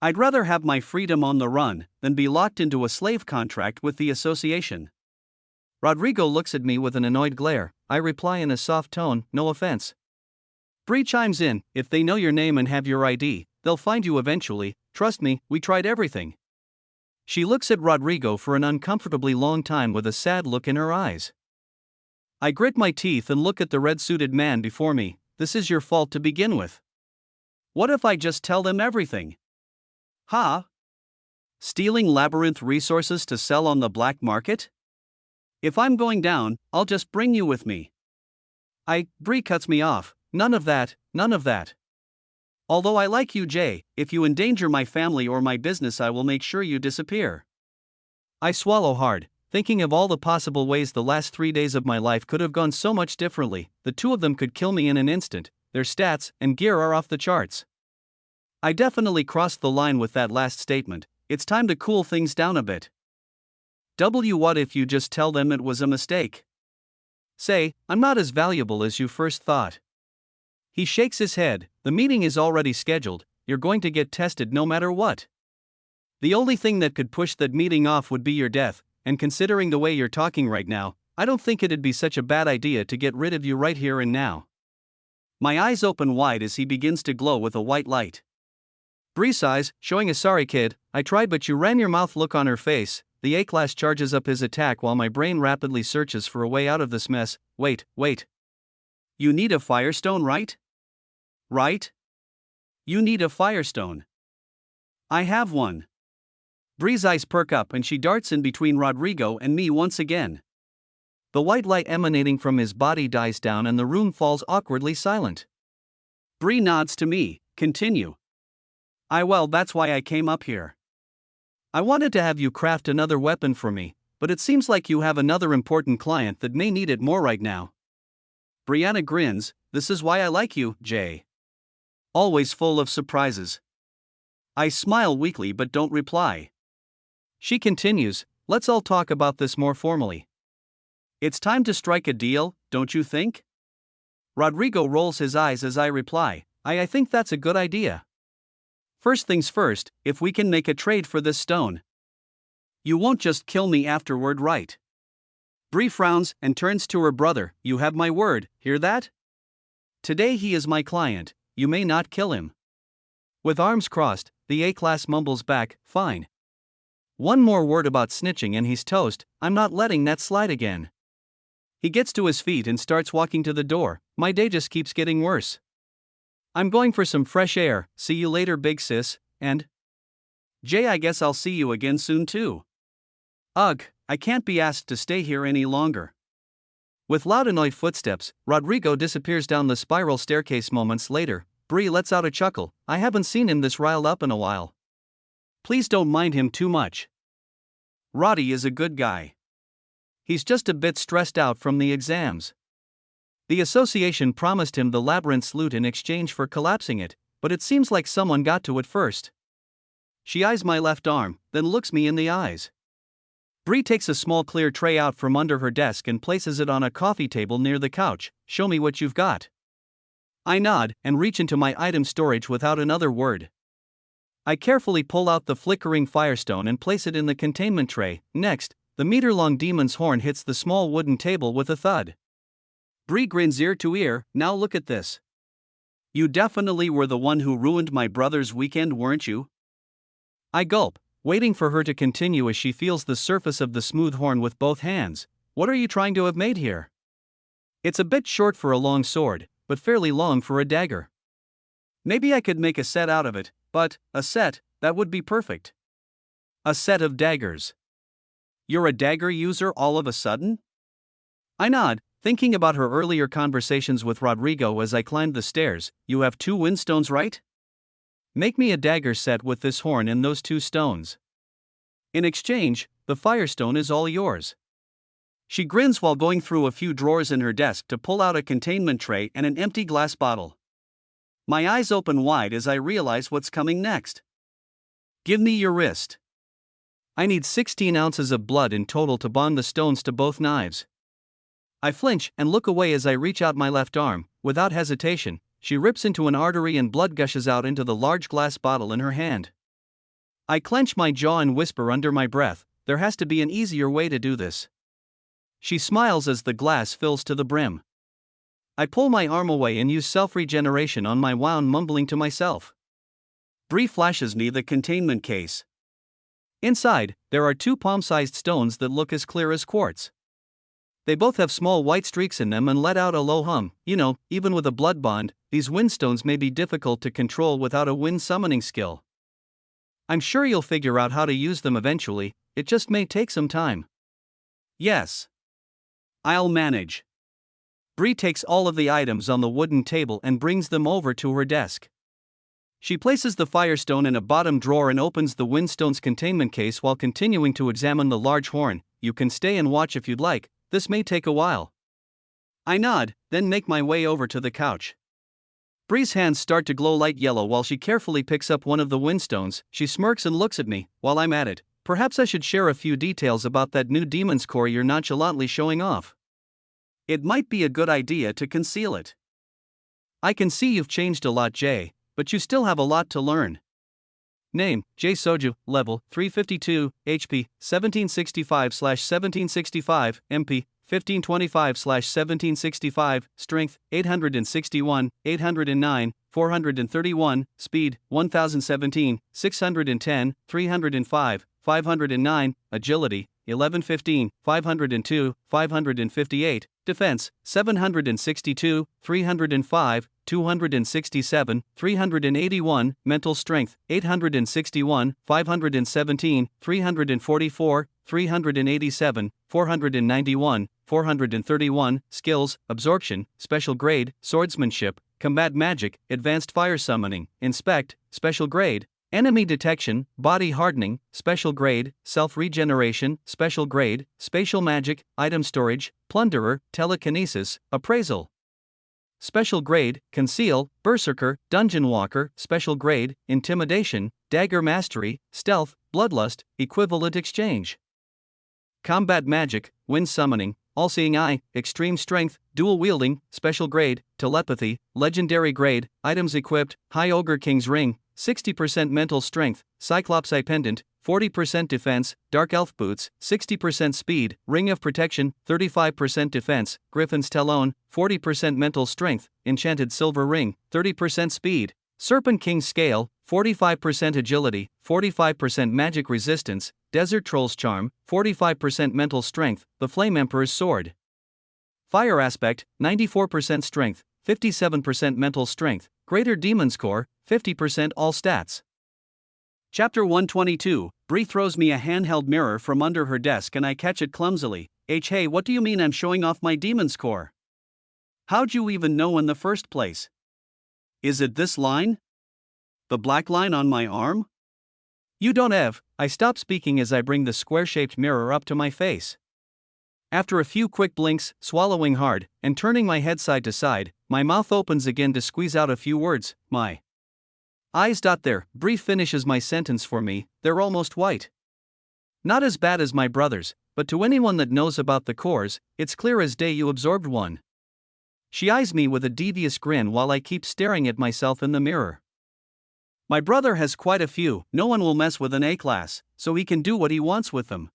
I'd rather have my freedom on the run than be locked into a slave contract with the association. Rodrigo looks at me with an annoyed glare. I reply in a soft tone, no offense. Bree chimes in, if they know your name and have your ID, they'll find you eventually. Trust me, we tried everything. She looks at Rodrigo for an uncomfortably long time with a sad look in her eyes. I grit my teeth and look at the red-suited man before me. This is your fault to begin with. What if I just tell them everything? Huh? Stealing labyrinth resources to sell on the black market? If I'm going down, I'll just bring you with me. Bree cuts me off. None of that, none of that. Although I like you, Jay, if you endanger my family or my business, I will make sure you disappear. I swallow hard, thinking of all the possible ways the last 3 days of my life could have gone so much differently. The two of them could kill me in an instant. Their stats and gear are off the charts. I definitely crossed the line with that last statement. It's time to cool things down a bit. What if you just tell them it was a mistake? Say, I'm not as valuable as you first thought. He shakes his head. The meeting is already scheduled. You're going to get tested no matter what. The only thing that could push that meeting off would be your death, and considering the way you're talking right now, I don't think it'd be such a bad idea to get rid of you right here and now. My eyes open wide as he begins to glow with a white light. Bree sighs, showing a sorry kid. I tried, but you ran your mouth. Look on her face. The A-class charges up his attack while my brain rapidly searches for a way out of this mess. Wait. You need a firestone, right? Right? You need a firestone. I have one. Bree's eyes perk up and she darts in between Rodrigo and me once again. The white light emanating from his body dies down and the room falls awkwardly silent. Bree nods to me. Continue. Well, that's why I came up here. I wanted to have you craft another weapon for me, but it seems like you have another important client that may need it more right now. Brianna grins. This is why I like you, Jay. Always full of surprises. I smile weakly but don't reply. She continues, let's all talk about this more formally. It's time to strike a deal, don't you think? Rodrigo rolls his eyes as I reply, I think that's a good idea. First things first, if we can make a trade for this stone. You won't just kill me afterward, right? Bree frowns and turns to her brother. You have my word, hear that? Today he is my client, you may not kill him. With arms crossed, the A-class mumbles back, fine. One more word about snitching and he's toast, I'm not letting that slide again. He gets to his feet and starts walking to the door, my day just keeps getting worse. I'm going for some fresh air, see you later big sis, and… Jay, I guess I'll see you again soon too. Ugh, I can't be asked to stay here any longer. With loud annoyed footsteps, Rodrigo disappears down the spiral staircase. Moments later, Bree lets out a chuckle, I haven't seen him this riled up in a while. Please don't mind him too much. Roddy is a good guy. He's just a bit stressed out from the exams. The association promised him the labyrinth's loot in exchange for collapsing it, but it seems like someone got to it first. She eyes my left arm, then looks me in the eyes. Bree takes a small clear tray out from under her desk and places it on a coffee table near the couch. Show me what you've got. I nod and reach into my item storage without another word. I carefully pull out the flickering firestone and place it in the containment tray. Next, the meter-long demon's horn hits the small wooden table with a thud. Bree grins ear to ear. Now look at this. You definitely were the one who ruined my brother's weekend, weren't you? I gulp, waiting for her to continue as she feels the surface of the smooth horn with both hands. What are you trying to have made here? It's a bit short for a long sword, but fairly long for a dagger. Maybe I could make a set out of it, but, a set, that would be perfect. A set of daggers. You're a dagger user all of a sudden? I nod, thinking about her earlier conversations with Rodrigo as I climbed the stairs. You have 2 windstones, right? Make me a dagger set with this horn and those 2 stones. In exchange, the firestone is all yours. She grins while going through a few drawers in her desk to pull out a containment tray and an empty glass bottle. My eyes open wide as I realize what's coming next. Give me your wrist. I need 16 ounces of blood in total to bond the stones to both knives. I flinch and look away as I reach out my left arm. Without hesitation, she rips into an artery and blood gushes out into the large glass bottle in her hand. I clench my jaw and whisper under my breath, there has to be an easier way to do this. She smiles as the glass fills to the brim. I pull my arm away and use self-regeneration on my wound, mumbling to myself. Bree flashes me the containment case. Inside, there are 2 palm-sized stones that look as clear as quartz. They both have small white streaks in them and let out a low hum. Even with a blood bond, these windstones may be difficult to control without a wind summoning skill. I'm sure you'll figure out how to use them eventually, it just may take some time. Yes. I'll manage. Bree takes all of the items on the wooden table and brings them over to her desk. She places the firestone in a bottom drawer and opens the windstone's containment case while continuing to examine the large horn. You can stay and watch if you'd like, this may take a while. I nod, then make my way over to the couch. Bree's hands start to glow light yellow while she carefully picks up one of the windstones. She smirks and looks at me. While I'm at it, perhaps I should share a few details about that new demon's core you're nonchalantly showing off. It might be a good idea to conceal it. I can see you've changed a lot, Jay, but you still have a lot to learn. Name, Jay Soju, level, 352, HP, 1765/1765, MP, 1525/1765, strength, 861, 809, 431, speed, 1017, 610, 305, 509, agility, 1115, 502, 558, defense, 762, 305, 267, 381, mental strength, 861, 517, 344, 387, 491, 431, skills, absorption, special grade, swordsmanship, combat magic, advanced fire summoning, inspect, special grade, enemy detection, body hardening, special grade, self-regeneration, special grade, spatial magic, item storage, plunderer, telekinesis, appraisal. Special grade, conceal, berserker, dungeon walker, special grade, intimidation, dagger mastery, stealth, bloodlust, equivalent exchange. Combat magic, wind summoning, all-seeing eye, extreme strength, dual wielding, special grade, telepathy, legendary grade, items equipped, high ogre king's ring, 60% mental strength, cyclops eye pendant, 40% defense, dark elf boots, 60% speed, ring of protection, 35% defense, griffin's talon, 40% mental strength, enchanted silver ring, 30% speed, serpent king's scale, 45% agility, 45% magic resistance, desert troll's charm, 45% mental strength, the flame emperor's sword. Fire aspect, 94% strength, 57% mental strength, greater demon's core, 50% all stats. Chapter 122, Bree throws me a handheld mirror from under her desk and I catch it clumsily. Hey, what do you mean I'm showing off my demon's core? How'd you even know in the first place? Is it this line? The black line on my arm? You don't have. I stop speaking as I bring the square-shaped mirror up to my face. After a few quick blinks, swallowing hard, and turning my head side to side, my mouth opens again to squeeze out a few words. My eyes. There, Bree finishes my sentence for me, they're almost white. Not as bad as my brother's, but to anyone that knows about the cores, it's clear as day you absorbed one. She eyes me with a devious grin while I keep staring at myself in the mirror. My brother has quite a few, no one will mess with an A-class, so he can do what he wants with them.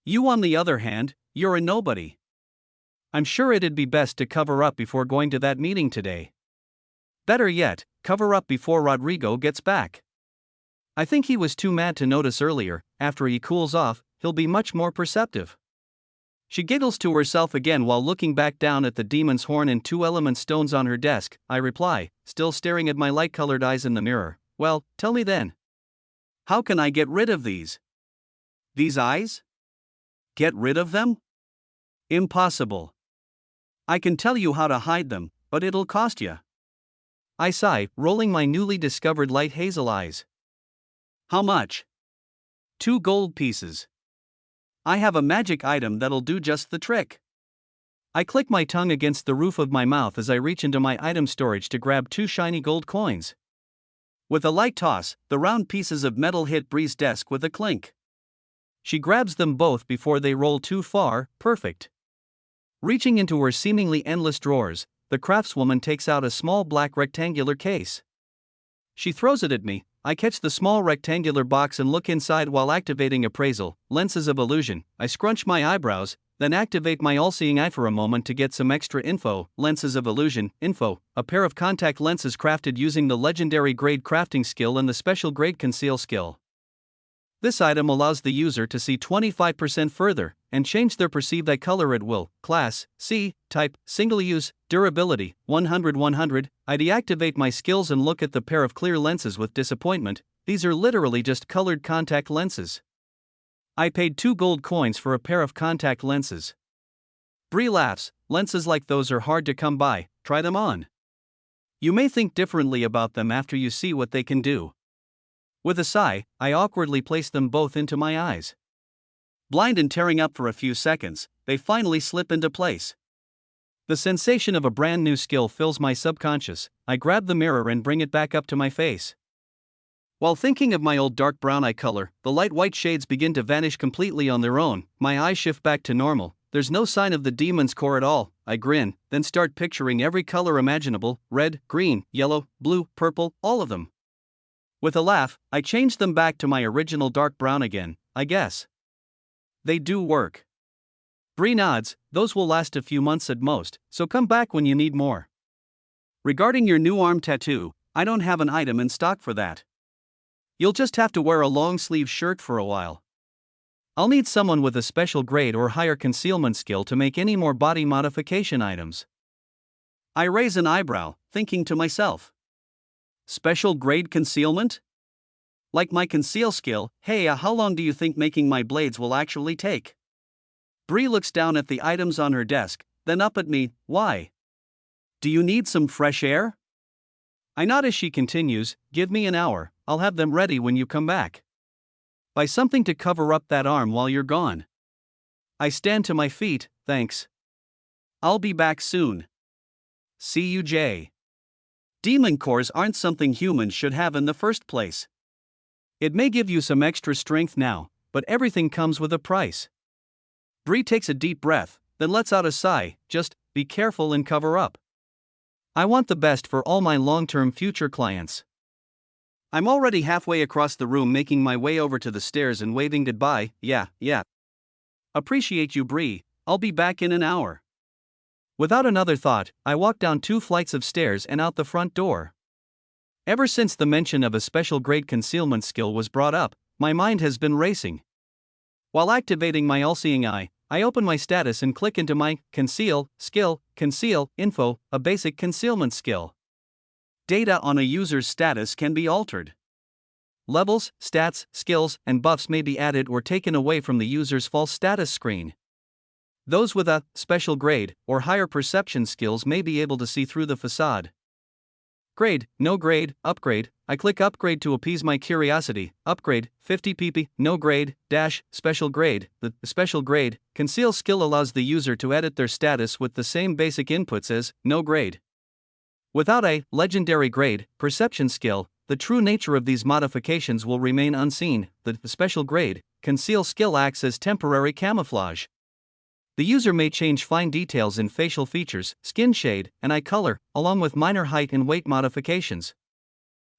You on the other hand, you're a nobody. I'm sure it'd be best to cover up before going to that meeting today. Better yet, cover up before Rodrigo gets back. I think he was too mad to notice earlier. After he cools off, he'll be much more perceptive. She giggles to herself again while looking back down at the demon's horn and two-element stones on her desk. I reply, still staring at my light-colored eyes in the mirror. Well, tell me then. How can I get rid of these? These eyes? Get rid of them? Impossible. I can tell you how to hide them, but it'll cost you. I sigh, rolling my newly discovered light hazel eyes. How much? 2 gold pieces. I have a magic item that'll do just the trick. I click my tongue against the roof of my mouth as I reach into my item storage to grab 2 shiny gold coins. With a light toss, the round pieces of metal hit Bree's desk with a clink. She grabs them both before they roll too far. Perfect. Reaching into her seemingly endless drawers, the craftswoman takes out a small black rectangular case. She throws it at me. I catch the small rectangular box and look inside while activating appraisal, lenses of illusion. I scrunch my eyebrows, then activate my all-seeing eye for a moment to get some extra info. Lenses of illusion, info, a pair of contact lenses crafted using the legendary grade crafting skill and the special grade conceal skill. This item allows the user to see 25% further, and change their perceived eye color at will. Class, C, type, single use, durability, 100-100. I deactivate my skills and look at the pair of clear lenses with disappointment. These are literally just colored contact lenses. I paid 2 gold coins for a pair of contact lenses. Bree laughs, lenses like those are hard to come by, try them on. You may think differently about them after you see what they can do. With a sigh, I awkwardly place them both into my eyes. Blind and tearing up for a few seconds, they finally slip into place. The sensation of a brand new skill fills my subconscious. I grab the mirror and bring it back up to my face. While thinking of my old dark brown eye color, the light white shades begin to vanish completely on their own. My eyes shift back to normal. There's no sign of the demon's core at all. I grin, then start picturing every color imaginable: red, green, yellow, blue, purple, all of them. With a laugh, I change them back to my original dark brown again. I guess they do work. Bree nods. Those will last a few months at most, so come back when you need more. Regarding your new arm tattoo, I don't have an item in stock for that. You'll just have to wear a long sleeve shirt for a while. I'll need someone with a special grade or higher concealment skill to make any more body modification items. I raise an eyebrow, thinking to myself. Special grade concealment? Like my conceal skill, hey, how long do you think making my blades will actually take? Bree looks down at the items on her desk, then up at me, why? Do you need some fresh air? I nod as she continues, give me an hour, I'll have them ready when you come back. Buy something to cover up that arm while you're gone. I stand to my feet, thanks. I'll be back soon. See you, Jay. Demon cores aren't something humans should have in the first place. It may give you some extra strength now, but everything comes with a price. Bree takes a deep breath, then lets out a sigh, just be careful and cover up. I want the best for all my long-term future clients. I'm already halfway across the room, making my way over to the stairs and waving goodbye. Yeah. Appreciate you, Bree, I'll be back in an hour. Without another thought, I walk down 2 flights of stairs and out the front door. Ever since the mention of a special grade concealment skill was brought up, my mind has been racing. While activating my all-seeing eye, I open my status and click into my Conceal, Skill, Conceal, Info, a basic concealment skill. Data on a user's status can be altered. Levels, stats, skills, and buffs may be added or taken away from the user's false status screen. Those with a special grade or higher perception skills may be able to see through the facade. Grade, no grade, upgrade. I click upgrade to appease my curiosity. Upgrade, 50 pp, no grade, dash, special grade. The special grade, conceal skill allows the user to edit their status with the same basic inputs as no grade. Without a legendary grade, perception skill, the true nature of these modifications will remain unseen. The special grade, conceal skill acts as temporary camouflage. The user may change fine details in facial features, skin shade, and eye color, along with minor height and weight modifications.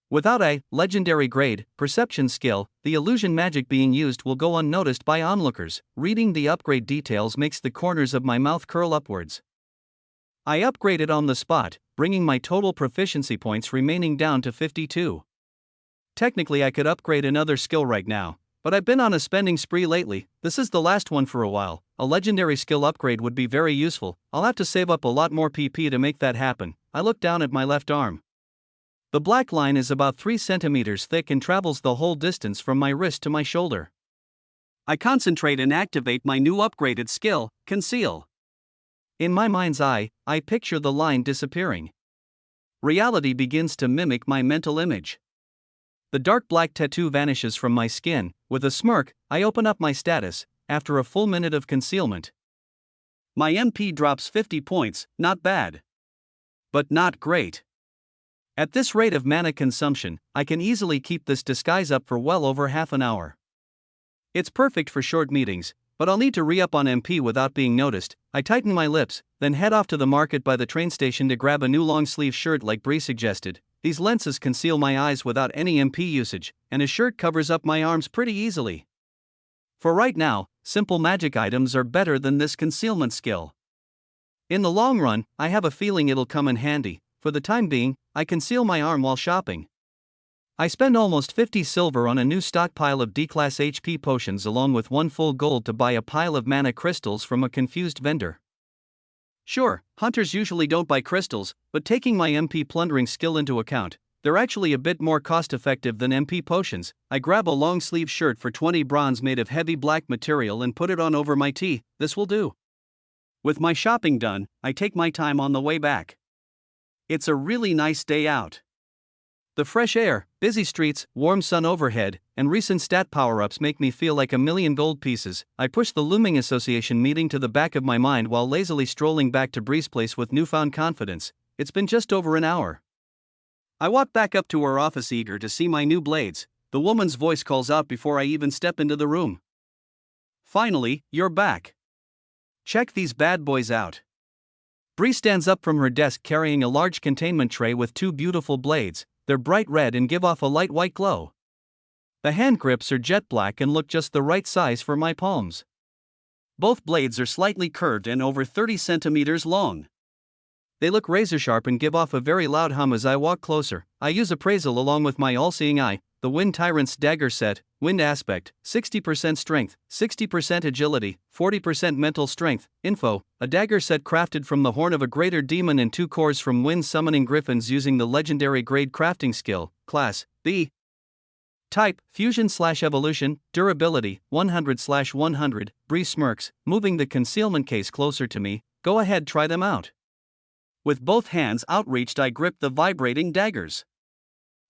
Without a legendary grade, perception skill, the illusion magic being used will go unnoticed by onlookers. Reading the upgrade details makes the corners of my mouth curl upwards. I upgraded on the spot, bringing my total proficiency points remaining down to 52. Technically, I could upgrade another skill right now, but I've been on a spending spree lately. This is the last one for a while. A legendary skill upgrade would be very useful. I'll have to save up a lot more PP to make that happen. I look down at my left arm. The black line is about 3 centimeters thick and travels the whole distance from my wrist to my shoulder. I concentrate and activate my new upgraded skill, Conceal. In my mind's eye, I picture the line disappearing. Reality begins to mimic my mental image. The dark black tattoo vanishes from my skin. With a smirk, I open up my status, after a full minute of concealment. My MP drops 50 points, not bad. But not great. At this rate of mana consumption, I can easily keep this disguise up for well over half an hour. It's perfect for short meetings, but I'll need to re-up on MP without being noticed. I tighten my lips, then head off to the market by the train station to grab a new long-sleeve shirt like Bree suggested. These lenses conceal my eyes without any MP usage, and a shirt covers up my arms pretty easily. For right now, simple magic items are better than this concealment skill. In the long run, I have a feeling it'll come in handy. For the time being, I conceal my arm while shopping. I spend almost 50 silver on a new stockpile of D-class HP potions along with 1 full gold to buy a pile of mana crystals from a confused vendor. Sure, hunters usually don't buy crystals, but taking my MP plundering skill into account, they're actually a bit more cost-effective than MP potions. I grab a long-sleeve shirt for 20 bronze made of heavy black material and put it on over my tee. This will do. With my shopping done, I take my time on the way back. It's a really nice day out. The fresh air, busy streets, warm sun overhead, and recent stat power-ups make me feel like a million gold pieces. I push the looming association meeting to the back of my mind while lazily strolling back to Bree's place with newfound confidence. It's been just over an hour. I walk back up to her office eager to see my new blades. The woman's voice calls out before I even step into the room. Finally, you're back. Check these bad boys out. Bree stands up from her desk carrying a large containment tray with 2 beautiful blades. They're bright red and give off a light white glow. The hand grips are jet black and look just the right size for my palms. Both blades are slightly curved and over 30 centimeters long. They look razor sharp and give off a very loud hum as I walk closer. I use appraisal along with my all-seeing eye. The Wind Tyrant's dagger set, wind aspect, 60% strength, 60% agility, 40% mental strength. Info: a dagger set crafted from the horn of a greater demon and 2 cores from wind summoning griffins using the legendary grade crafting skill. Class B. Type: fusion/evolution. Durability: 100/100. Bree smirks, moving the concealment case closer to me. Go ahead, try them out. With both hands outreached, I grip the vibrating daggers.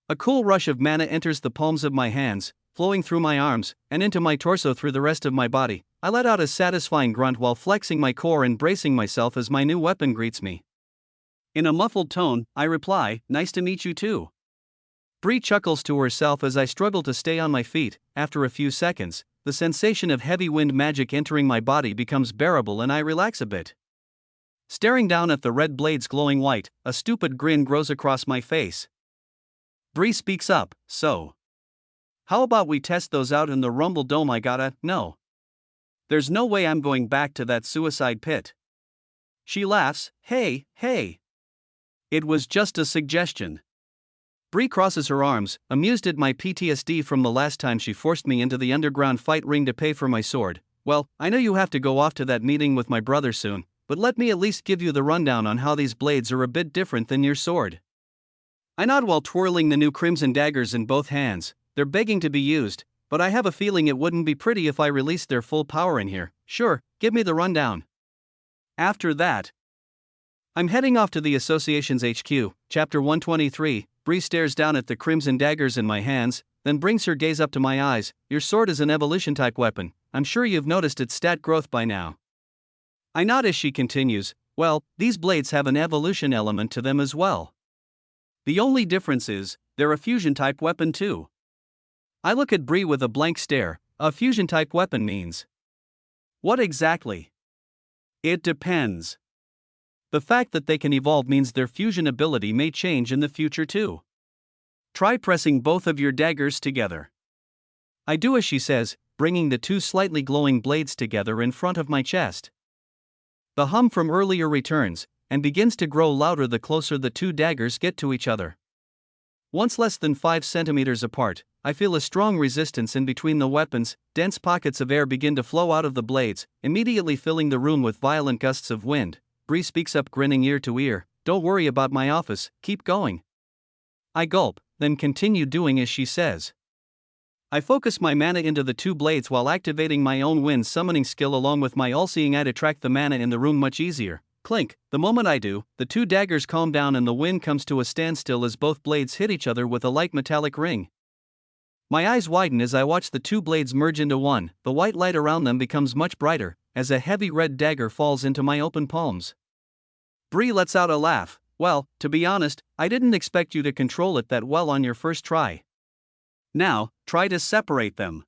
A cool rush of mana enters the palms of my hands, flowing through my arms and into my torso through the rest of my body. I let out a satisfying grunt while flexing my core and bracing myself as my new weapon greets me. In a muffled tone, I reply, "Nice to meet you too." Bree chuckles to herself as I struggle to stay on my feet. After a few seconds, the sensation of heavy wind magic entering my body becomes bearable and I relax a bit. Staring down at the red blades glowing white, a stupid grin grows across my face. Bree speaks up, "So, how about we test those out in the Rumble Dome? I gotta know. There's no way I'm going back to that suicide pit." She laughs, "Hey, hey. It was just a suggestion." Bree crosses her arms, amused at my PTSD from the last time she forced me into the underground fight ring to pay for my sword. "Well, I know you have to go off to that meeting with my brother soon, but let me at least give you the rundown on how these blades are a bit different than your sword." I nod while twirling the new crimson daggers in both hands. They're begging to be used, but I have a feeling it wouldn't be pretty if I released their full power in here. "Sure, give me the rundown." After that, I'm heading off to the association's HQ. Chapter 123. Bree stares down at the crimson daggers in my hands, then brings her gaze up to my eyes. "Your sword is an evolution-type weapon. I'm sure you've noticed its stat growth by now." I nod as she continues, "Well, these blades have an evolution element to them as well. The only difference is, they're a fusion-type weapon too." I look at Bree with a blank stare. "A fusion-type weapon means what exactly?" "It depends. The fact that they can evolve means their fusion ability may change in the future too. Try pressing both of your daggers together." I do as she says, bringing the 2 slightly glowing blades together in front of my chest. The hum from earlier returns, and begins to grow louder the closer the 2 daggers get to each other. Once less than 5 centimeters apart, I feel a strong resistance in between the weapons. Dense pockets of air begin to flow out of the blades, immediately filling the room with violent gusts of wind. Bree speaks up, grinning ear to ear, "Don't worry about my office, keep going." I gulp, then continue doing as she says. I focus my mana into the 2 blades while activating my own wind summoning skill along with my all-seeing eye to track the mana in the room much easier. Clink. The moment I do, the 2 daggers calm down and the wind comes to a standstill as both blades hit each other with a light metallic ring. My eyes widen as I watch the 2 blades merge into one. The white light around them becomes much brighter, as a heavy red dagger falls into my open palms. Bree lets out a laugh. "Well, to be honest, I didn't expect you to control it that well on your first try. Now, try to separate them."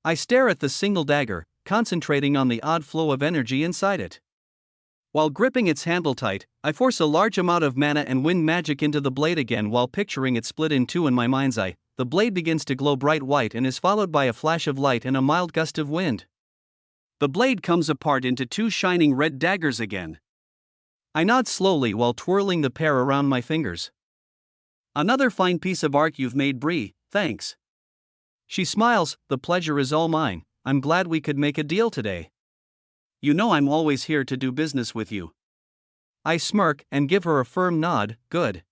I stare at the single dagger, concentrating on the odd flow of energy inside it. While gripping its handle tight, I force a large amount of mana and wind magic into the blade again while picturing it split in 2 in my mind's eye. The blade begins to glow bright white and is followed by a flash of light and a mild gust of wind. The blade comes apart into 2 shining red daggers again. I nod slowly while twirling the pair around my fingers. "Another fine piece of art you've made, Bree, thanks." She smiles, "The pleasure is all mine. I'm glad we could make a deal today. You know I'm always here to do business with you." I smirk and give her a firm nod. "Good.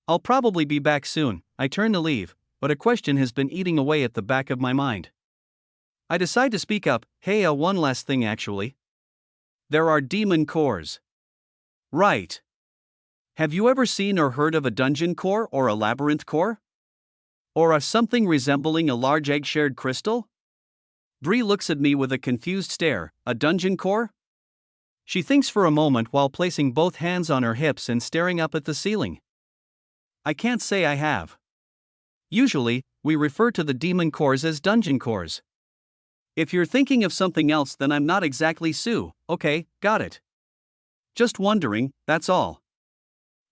I'll probably be back soon." I turn to leave, but a question has been eating away at the back of my mind. I decide to speak up. "Hey, one last thing actually. There are demon cores." "Right. Have you ever seen or heard of a dungeon core or a labyrinth core? Or a something resembling a large egg-shaped crystal?" Bree looks at me with a confused stare. "A dungeon core?" She thinks for a moment while placing both hands on her hips and staring up at the ceiling. "I can't say I have. Usually, we refer to the demon cores as dungeon cores. If you're thinking of something else, then I'm not exactly Sue." "Okay, got it. Just wondering, that's all."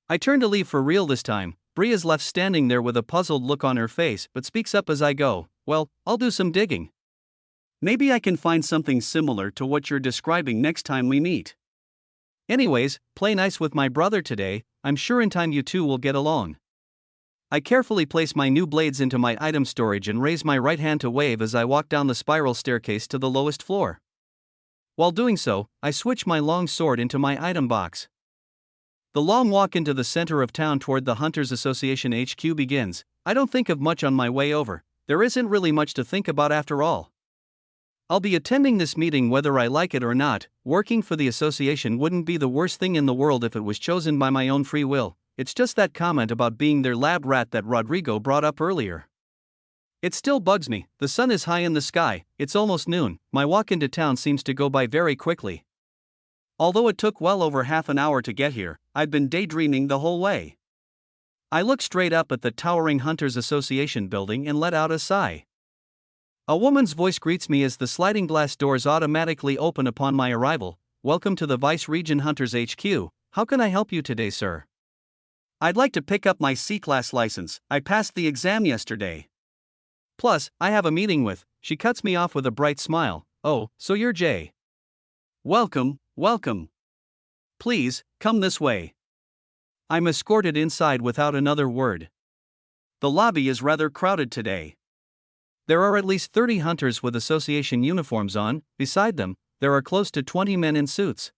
I turn to leave for real this time. Bree is left standing there with a puzzled look on her face but speaks up as I go. "Well, I'll do some digging. Maybe I can find something similar to what you're describing next time we meet. Anyways, play nice with my brother today. I'm sure in time you two will get along." I carefully place my new blades into my item storage and raise my right hand to wave as I walk down the spiral staircase to the lowest floor. While doing so, I switch my long sword into my item box. The long walk into the center of town toward the Hunters Association HQ begins. I don't think of much on my way over. There isn't really much to think about after all. I'll be attending this meeting whether I like it or not. Working for the association wouldn't be the worst thing in the world if it was chosen by my own free will. It's just that comment about being their lab rat that Rodrigo brought up earlier. It still bugs me. The sun is high in the sky, it's almost noon. My walk into town seems to go by very quickly. Although it took well over half an hour to get here, I'd been daydreaming the whole way. I look straight up at the towering Hunters Association building and let out a sigh. A woman's voice greets me as the sliding glass doors automatically open upon my arrival. Welcome to the Vice Region Hunters HQ. How can I help you today, sir? I'd like to pick up my C-Class license. I passed the exam yesterday. Plus, I have a meeting with. She cuts me off with a bright smile. Oh, so you're Jay. Welcome, welcome. Please, come this way. I'm escorted inside without another word. The lobby is rather crowded today. There are at least 30 hunters with association uniforms on. Beside them, there are close to 20 men in suits.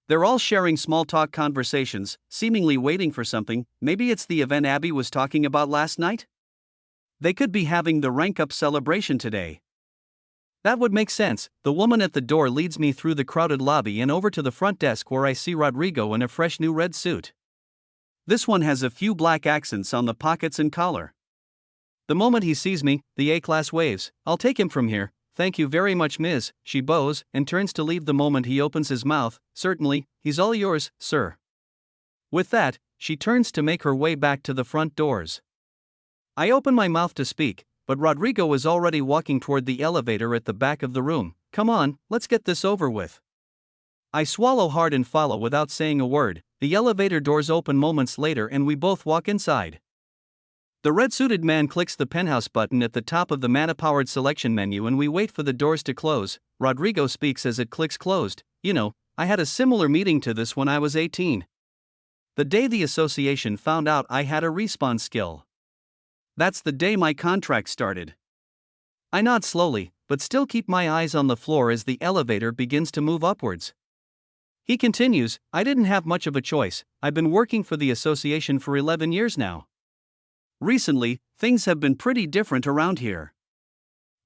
They're all sharing small talk conversations, seemingly waiting for something. Maybe it's the event Abby was talking about last night? They could be having the rank up celebration today. That would make sense. The woman at the door leads me through the crowded lobby and over to the front desk where I see Rodrigo in a fresh new red suit. This one has a few black accents on the pockets and collar. The moment he sees me, the A-class waves. I'll take him from here. Thank you very much, Ms. She bows and turns to leave the moment he opens his mouth. Certainly, he's all yours, sir. With that, she turns to make her way back to the front doors. I open my mouth to speak, but Rodrigo is already walking toward the elevator at the back of the room. Come on, let's get this over with. I swallow hard and follow without saying a word. The elevator doors open moments later and we both walk inside. The red-suited man clicks the penthouse button at the top of the mana-powered selection menu and we wait for the doors to close. Rodrigo speaks as it clicks closed. You know, I had a similar meeting to this when I was 18. The day the association found out I had a respawn skill. That's the day my contract started. I nod slowly, but still keep my eyes on the floor as the elevator begins to move upwards. He continues, I didn't have much of a choice. I've been working for the association for 11 years now. Recently, things have been pretty different around here.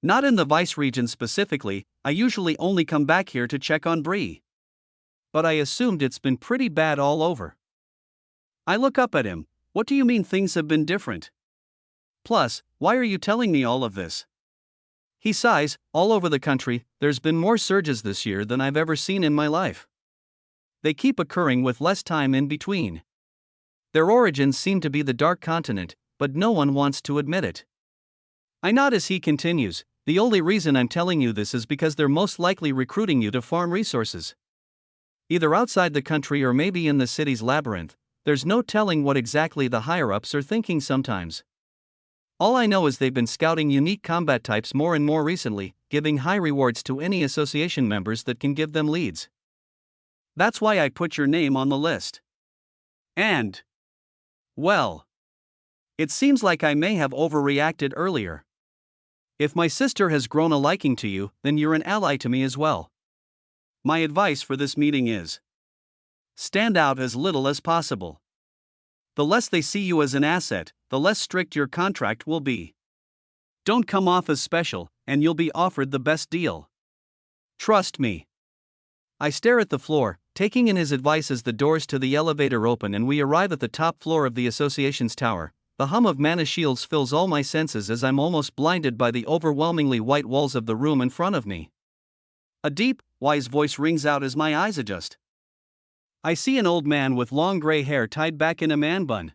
Not in the Vice region specifically, I usually only come back here to check on Bree. But I assumed it's been pretty bad all over. I look up at him. What do you mean things have been different? Plus, why are you telling me all of this? He sighs. All over the country, there's been more surges this year than I've ever seen in my life. They keep occurring with less time in between. Their origins seem to be the Dark Continent, but no one wants to admit it. I nod as he continues. The only reason I'm telling you this is because they're most likely recruiting you to farm resources. Either outside the country or maybe in the city's labyrinth. There's no telling what exactly the higher-ups are thinking sometimes. All I know is they've been scouting unique combat types more and more recently, giving high rewards to any association members that can give them leads. That's why I put your name on the list. And, well, it seems like I may have overreacted earlier. If my sister has grown a liking to you, then you're an ally to me as well. My advice for this meeting is: stand out as little as possible. The less they see you as an asset, the less strict your contract will be. Don't come off as special, and you'll be offered the best deal. Trust me. I stare at the floor, taking in his advice as the doors to the elevator open and we arrive at the top floor of the association's tower. The hum of mana shields fills all my senses as I'm almost blinded by the overwhelmingly white walls of the room in front of me. A deep, wise voice rings out as my eyes adjust. I see an old man with long gray hair tied back in a man bun.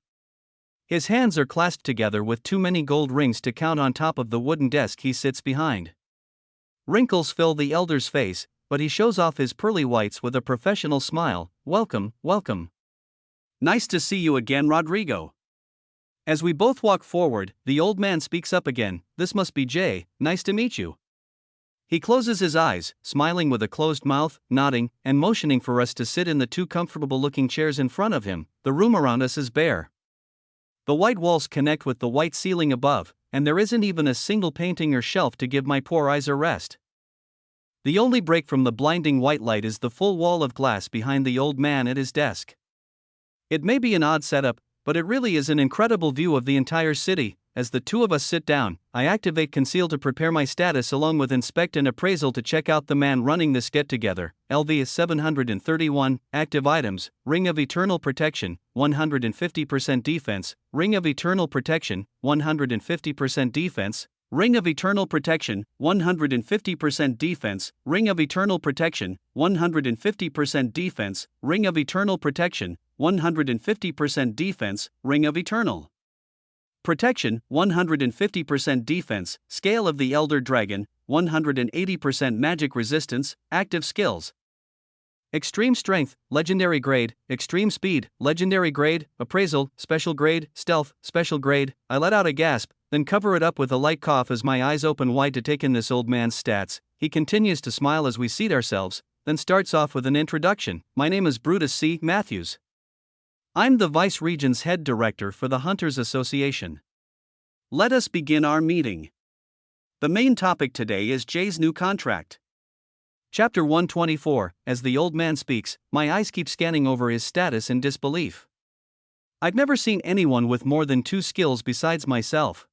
His hands are clasped together with too many gold rings to count on top of the wooden desk he sits behind. Wrinkles fill the elder's face, but he shows off his pearly whites with a professional smile. Welcome, welcome. Nice to see you again, Rodrigo. As we both walk forward, the old man speaks up again. This must be Jay, nice to meet you. He closes his eyes, smiling with a closed mouth, nodding, and motioning for us to sit in the two comfortable-looking chairs in front of him. The room around us is bare. The white walls connect with the white ceiling above, and there isn't even a single painting or shelf to give my poor eyes a rest. The only break from the blinding white light is the full wall of glass behind the old man at his desk. It may be an odd setup, but it really is an incredible view of the entire city. As the two of us sit down, I activate Conceal to prepare my status along with Inspect and Appraisal to check out the man running this get-together. LV is 731, active items, Ring of Eternal Protection, 150% defense, Ring of Eternal Protection, 150% defense, Ring of Eternal Protection, 150% defense, Ring of Eternal Protection, 150% defense, Ring of Eternal Protection, 150% defense, Ring of Eternal Protection, 150% defense, Scale of the Elder Dragon, 180% magic resistance, active skills. Extreme Strength, Legendary Grade, Extreme Speed, Legendary Grade, Appraisal, Special Grade, Stealth, Special Grade. I let out a gasp, then cover it up with a light cough as my eyes open wide to take in this old man's stats. He continues to smile as we seat ourselves, then starts off with an introduction. My name is Brutus C. Matthews. I'm the Vice Region's head director for the Hunters Association. Let us begin our meeting. The main topic today is Jay's new contract. Chapter 124. As the old man speaks, my eyes keep scanning over his status in disbelief. I've never seen anyone with more than 2 skills besides myself.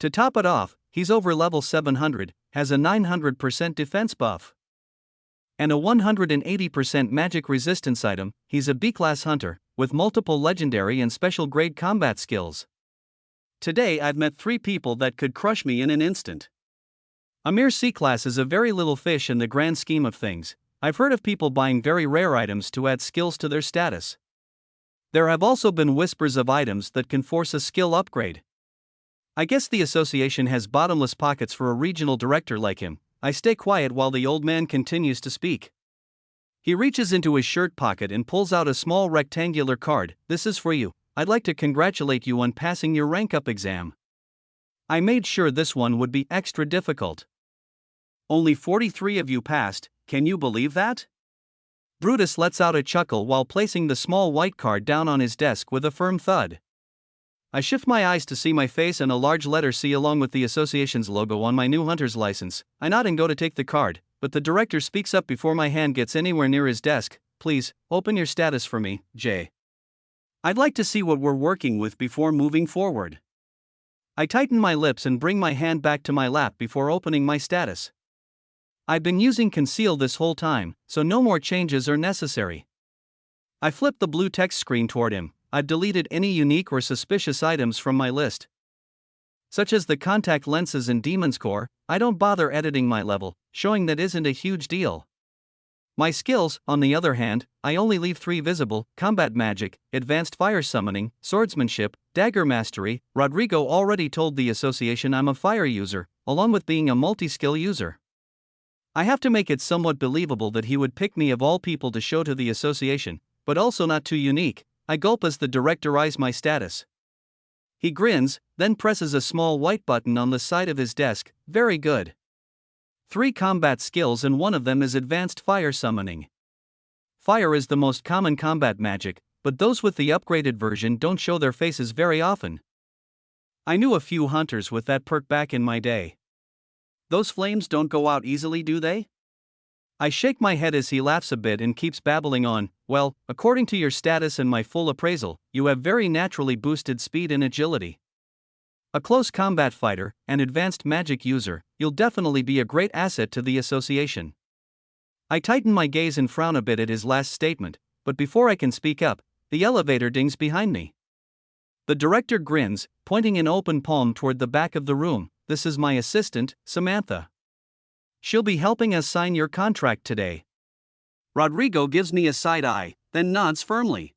To top it off, he's over level 700, has a 900% defense buff, and a 180% magic resistance item. He's a B-class hunter, with multiple legendary and special grade combat skills. Today I've met 3 people that could crush me in an instant. A mere C-class is a very little fish in the grand scheme of things. I've heard of people buying very rare items to add skills to their status. There have also been whispers of items that can force a skill upgrade. I guess the association has bottomless pockets for a regional director like him. I stay quiet while the old man continues to speak. He reaches into his shirt pocket and pulls out a small rectangular card. This is for you. I'd like to congratulate you on passing your rank up exam. I made sure this one would be extra difficult. Only 43 of you passed, can you believe that? Brutus lets out a chuckle while placing the small white card down on his desk with a firm thud. I shift my eyes to see my face and a large letter C along with the association's logo on my new hunter's license. I nod and go to take the card, but the director speaks up before my hand gets anywhere near his desk. Please, open your status for me, Jay. I'd like to see what we're working with before moving forward. I tighten my lips and bring my hand back to my lap before opening my status. I've been using Conceal this whole time, so no more changes are necessary. I flip the blue text screen toward him. I've deleted any unique or suspicious items from my list, such as the contact lenses and demon's core. I don't bother editing my level, showing that isn't a huge deal. My skills, on the other hand, I only leave 3 visible: combat magic, advanced fire summoning, swordsmanship, dagger mastery. Rodrigo already told the association I'm a fire user, along with being a multi-skill user. I have to make it somewhat believable that he would pick me of all people to show to the association, but also not too unique. I gulp as the director eyes my status. He grins, then presses a small white button on the side of his desk. Very good. 3 combat skills and one of them is advanced fire summoning. Fire is the most common combat magic, but those with the upgraded version don't show their faces very often. I knew a few hunters with that perk back in my day. Those flames don't go out easily, do they? I shake my head as he laughs a bit and keeps babbling on. Well, according to your status and my full appraisal, you have very naturally boosted speed and agility. A close combat fighter, an advanced magic user, you'll definitely be a great asset to the association. I tighten my gaze and frown a bit at his last statement, but before I can speak up, the elevator dings behind me. The director grins, pointing an open palm toward the back of the room. This is my assistant, Samantha. She'll be helping us sign your contract today. Rodrigo gives me a side eye, then nods firmly.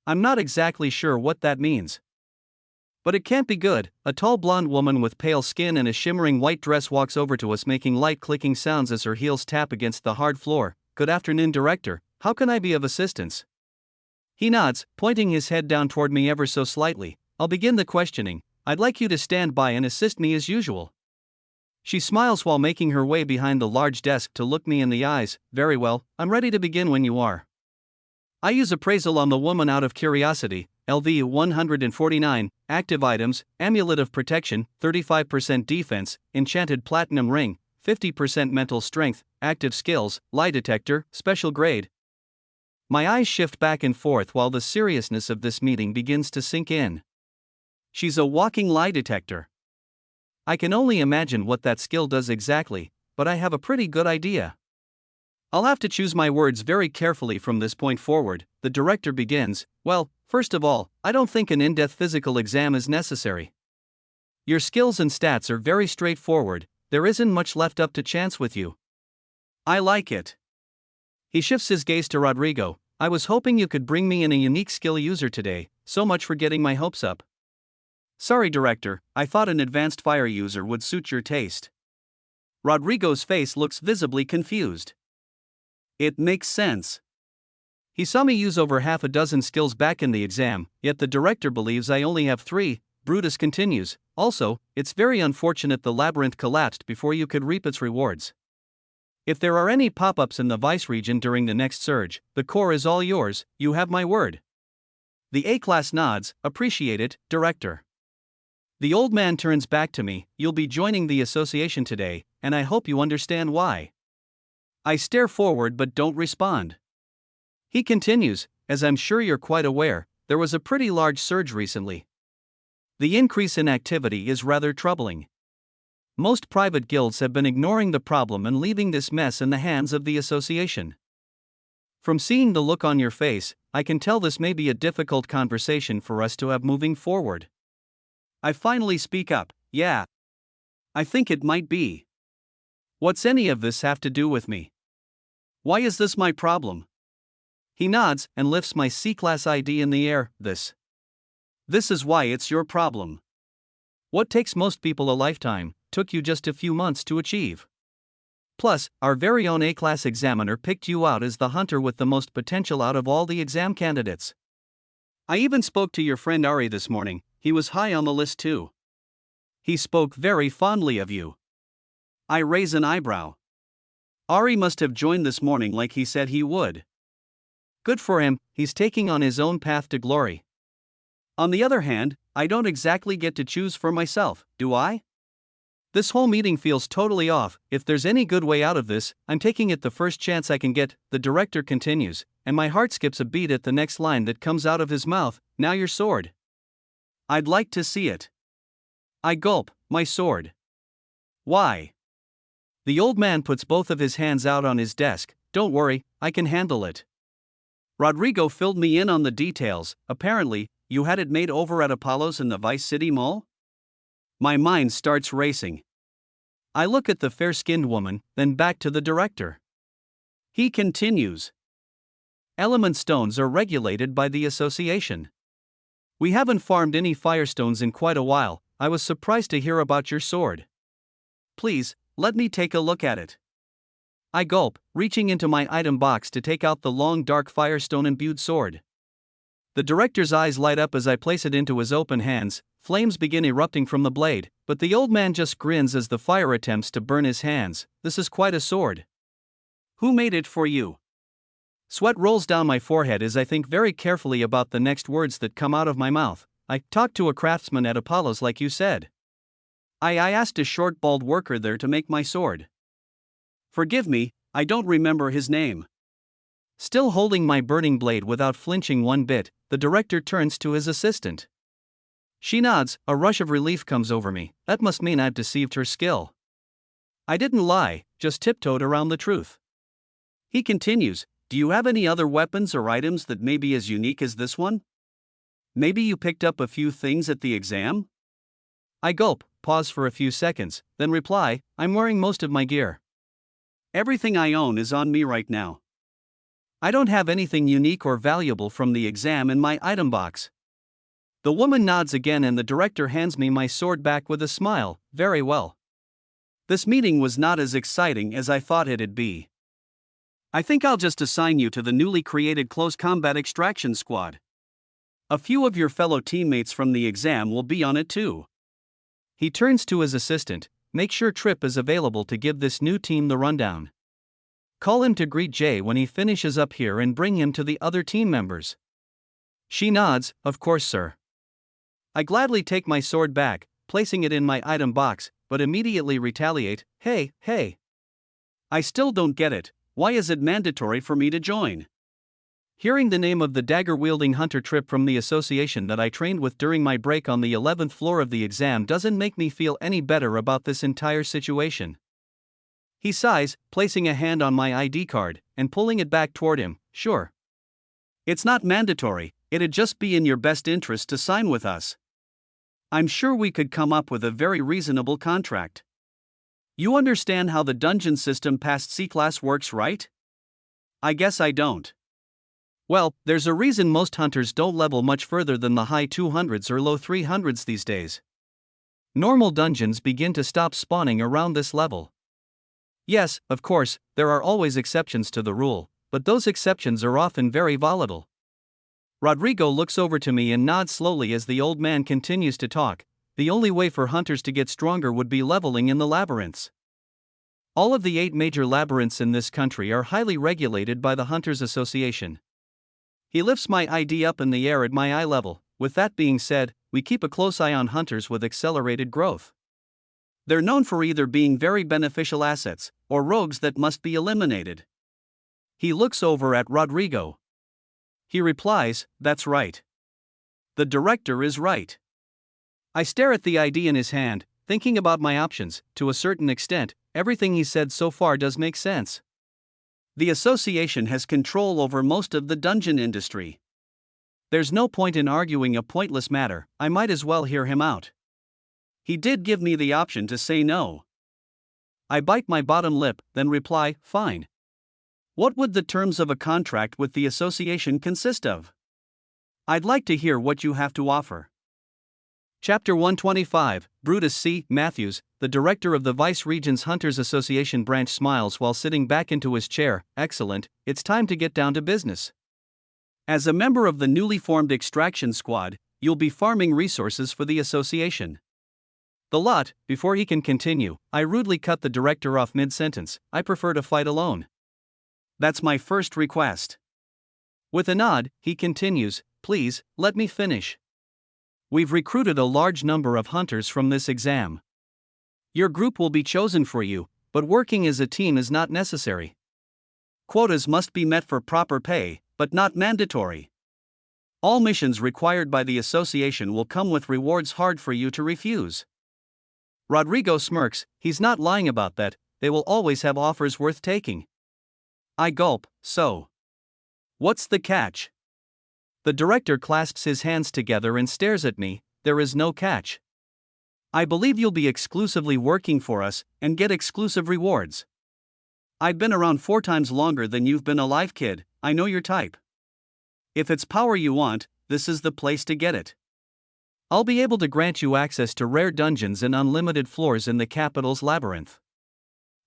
I'm not exactly sure what that means, but it can't be good. A tall blonde woman with pale skin and a shimmering white dress walks over to us, making light clicking sounds as her heels tap against the hard floor. Good afternoon, director. How can I be of assistance? He nods, pointing his head down toward me ever so slightly. I'll begin the questioning. I'd like you to stand by and assist me as usual. She smiles while making her way behind the large desk to look me in the eyes. Very well, I'm ready to begin when you are. I use appraisal on the woman out of curiosity. LV 149, active items, amulet of protection, 35% defense, enchanted platinum ring, 50% mental strength, active skills, lie detector, special grade. My eyes shift back and forth while the seriousness of this meeting begins to sink in. She's a walking lie detector. I can only imagine what that skill does exactly, but I have a pretty good idea. I'll have to choose my words very carefully from this point forward. The director begins. Well, first of all, I don't think an in-depth physical exam is necessary. Your skills and stats are very straightforward, there isn't much left up to chance with you. I like it. He shifts his gaze to Rodrigo. I was hoping you could bring me in a unique skill user today, so much for getting my hopes up. Sorry, director, I thought an advanced fire user would suit your taste. Rodrigo's face looks visibly confused. It makes sense. He saw me use over half a dozen skills back in the exam, yet the director believes I only have 3. Brutus continues. Also, it's very unfortunate the labyrinth collapsed before you could reap its rewards. If there are any pop-ups in the Vice region during the next surge, the core is all yours, you have my word. The A-class nods. Appreciate it, director. The old man turns back to me. You'll be joining the association today, and I hope you understand why. I stare forward but don't respond. He continues, as I'm sure you're quite aware, there was a pretty large surge recently. The increase in activity is rather troubling. Most private guilds have been ignoring the problem and leaving this mess in the hands of the association. From seeing the look on your face, I can tell this may be a difficult conversation for us to have moving forward. I finally speak up. Yeah. I think it might be. What's any of this have to do with me? Why is this my problem? He nods and lifts my C-class ID in the air. This is why it's your problem. What takes most people a lifetime, took you just a few months to achieve. Plus, our very own A-class examiner picked you out as the hunter with the most potential out of all the exam candidates. I even spoke to your friend Ari this morning, he was high on the list too. He spoke very fondly of you. I raise an eyebrow. Ari must have joined this morning like he said he would. Good for him, he's taking on his own path to glory. On the other hand, I don't exactly get to choose for myself, do I? This whole meeting feels totally off. If there's any good way out of this, I'm taking it the first chance I can get, the director continues, and my heart skips a beat at the next line that comes out of his mouth. Now your sword. I'd like to see it. I gulp. My sword. Why? The old man puts both of his hands out on his desk. Don't worry, I can handle it. Rodrigo filled me in on the details. Apparently, you had it made over at Apollo's in the Vice City Mall? My mind starts racing. I look at the fair-skinned woman, then back to the director. He continues. Element stones are regulated by the association. We haven't farmed any firestones in quite a while. I was surprised to hear about your sword. Please, let me take a look at it. I gulp, reaching into my item box to take out the long dark firestone-imbued sword. The director's eyes light up as I place it into his open hands. Flames begin erupting from the blade, but the old man just grins as the fire attempts to burn his hands. This is quite a sword. Who made it for you? Sweat rolls down my forehead as I think very carefully about the next words that come out of my mouth. I talked to a craftsman at Apollo's like you said. I asked a short bald worker there to make my sword. Forgive me, I don't remember his name. Still holding my burning blade without flinching one bit, the director turns to his assistant. She nods, a rush of relief comes over me. That must mean I've deceived her skill. I didn't lie, just tiptoed around the truth. He continues, do you have any other weapons or items that may be as unique as this one? Maybe you picked up a few things at the exam? I gulp, pause for a few seconds, then reply, I'm wearing most of my gear. Everything I own is on me right now. I don't have anything unique or valuable from the exam in my item box. The woman nods again and the director hands me my sword back with a smile. Very well. This meeting was not as exciting as I thought it'd be. I think I'll just assign you to the newly created Close Combat Extraction Squad. A few of your fellow teammates from the exam will be on it too. He turns to his assistant, make sure Tripp is available to give this new team the rundown. Call him to greet Jay when he finishes up here and bring him to the other team members. She nods, of course, sir. I gladly take my sword back, placing it in my item box, but immediately retaliate, hey. I still don't get it, why is it mandatory for me to join? Hearing the name of the dagger-wielding hunter trip from the association that I trained with during my break on the 11th floor of the exam doesn't make me feel any better about this entire situation. He sighs, placing a hand on my ID card, and pulling it back toward him, sure. It's not mandatory, it'd just be in your best interest to sign with us. I'm sure we could come up with a very reasonable contract. You understand how the dungeon system past C-class works, right? I guess I don't. Well, there's a reason most hunters don't level much further than the high 200s or low 300s these days. Normal dungeons begin to stop spawning around this level. Yes, of course, there are always exceptions to the rule, but those exceptions are often very volatile. Rodrigo looks over to me and nods slowly as the old man continues to talk. The only way for hunters to get stronger would be leveling in the labyrinths. All of the 8 major labyrinths in this country are highly regulated by the Hunters Association. He lifts my ID up in the air at my eye level. With that being said, we keep a close eye on hunters with accelerated growth. They're known for either being very beneficial assets, or rogues that must be eliminated. He looks over at Rodrigo. He replies, that's right. The director is right. I stare at the ID in his hand, thinking about my options. To a certain extent, everything he said so far does make sense. The association has control over most of the dungeon industry. There's no point in arguing a pointless matter, I might as well hear him out. He did give me the option to say no. I bite my bottom lip, then reply, fine. What would the terms of a contract with the association consist of? I'd like to hear what you have to offer. Chapter 125, Brutus C. Matthews, the director of the Vice Regents Hunters Association branch smiles while sitting back into his chair. Excellent, it's time to get down to business. As a member of the newly formed extraction squad, you'll be farming resources for the association. The lot. Before he can continue, I rudely cut the director off mid-sentence. I prefer to fight alone. That's my first request. With a nod, he continues, please, let me finish. We've recruited a large number of hunters from this exam. Your group will be chosen for you, but working as a team is not necessary. Quotas must be met for proper pay, but not mandatory. All missions required by the association will come with rewards hard for you to refuse. Rodrigo smirks, he's not lying about that, they will always have offers worth taking. I gulp, so. What's the catch? The director clasps his hands together and stares at me. There is no catch. I believe you'll be exclusively working for us and get exclusive rewards. I've been around 4 times longer than you've been alive, kid. I know your type. If it's power you want, this is the place to get it. I'll be able to grant you access to rare dungeons and unlimited floors in the capital's labyrinth.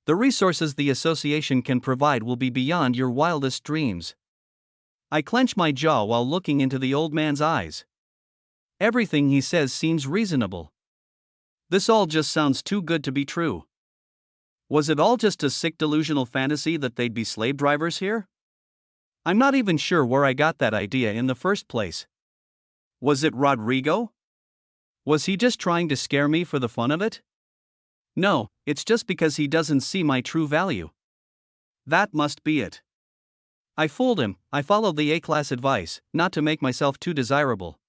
The resources the association can provide will be beyond your wildest dreams. I clench my jaw while looking into the old man's eyes. Everything he says seems reasonable. This all just sounds too good to be true. Was it all just a sick delusional fantasy that they'd be slave drivers here? I'm not even sure where I got that idea in the first place. Was it Rodrigo? Was he just trying to scare me for the fun of it? No, it's just because he doesn't see my true value. That must be it. I fooled him. I followed the A-class advice, not to make myself too desirable.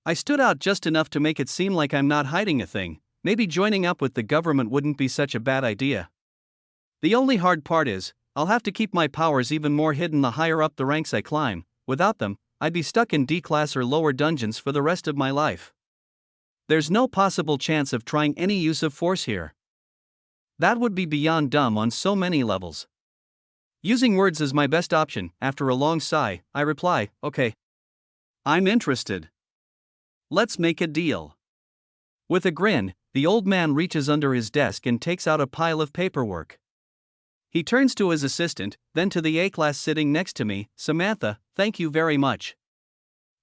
I stood out just enough to make it seem like I'm not hiding a thing. Maybe joining up with the government wouldn't be such a bad idea. The only hard part is, I'll have to keep my powers even more hidden the higher up the ranks I climb. Without them, I'd be stuck in D-class or lower dungeons for the rest of my life. There's no possible chance of trying any use of force here. That would be beyond dumb on so many levels. Using words is my best option. After a long sigh, I reply, okay. I'm interested. Let's make a deal. With a grin, the old man reaches under his desk and takes out a pile of paperwork. He turns to his assistant, then to the A-class sitting next to me. Samantha, thank you very much.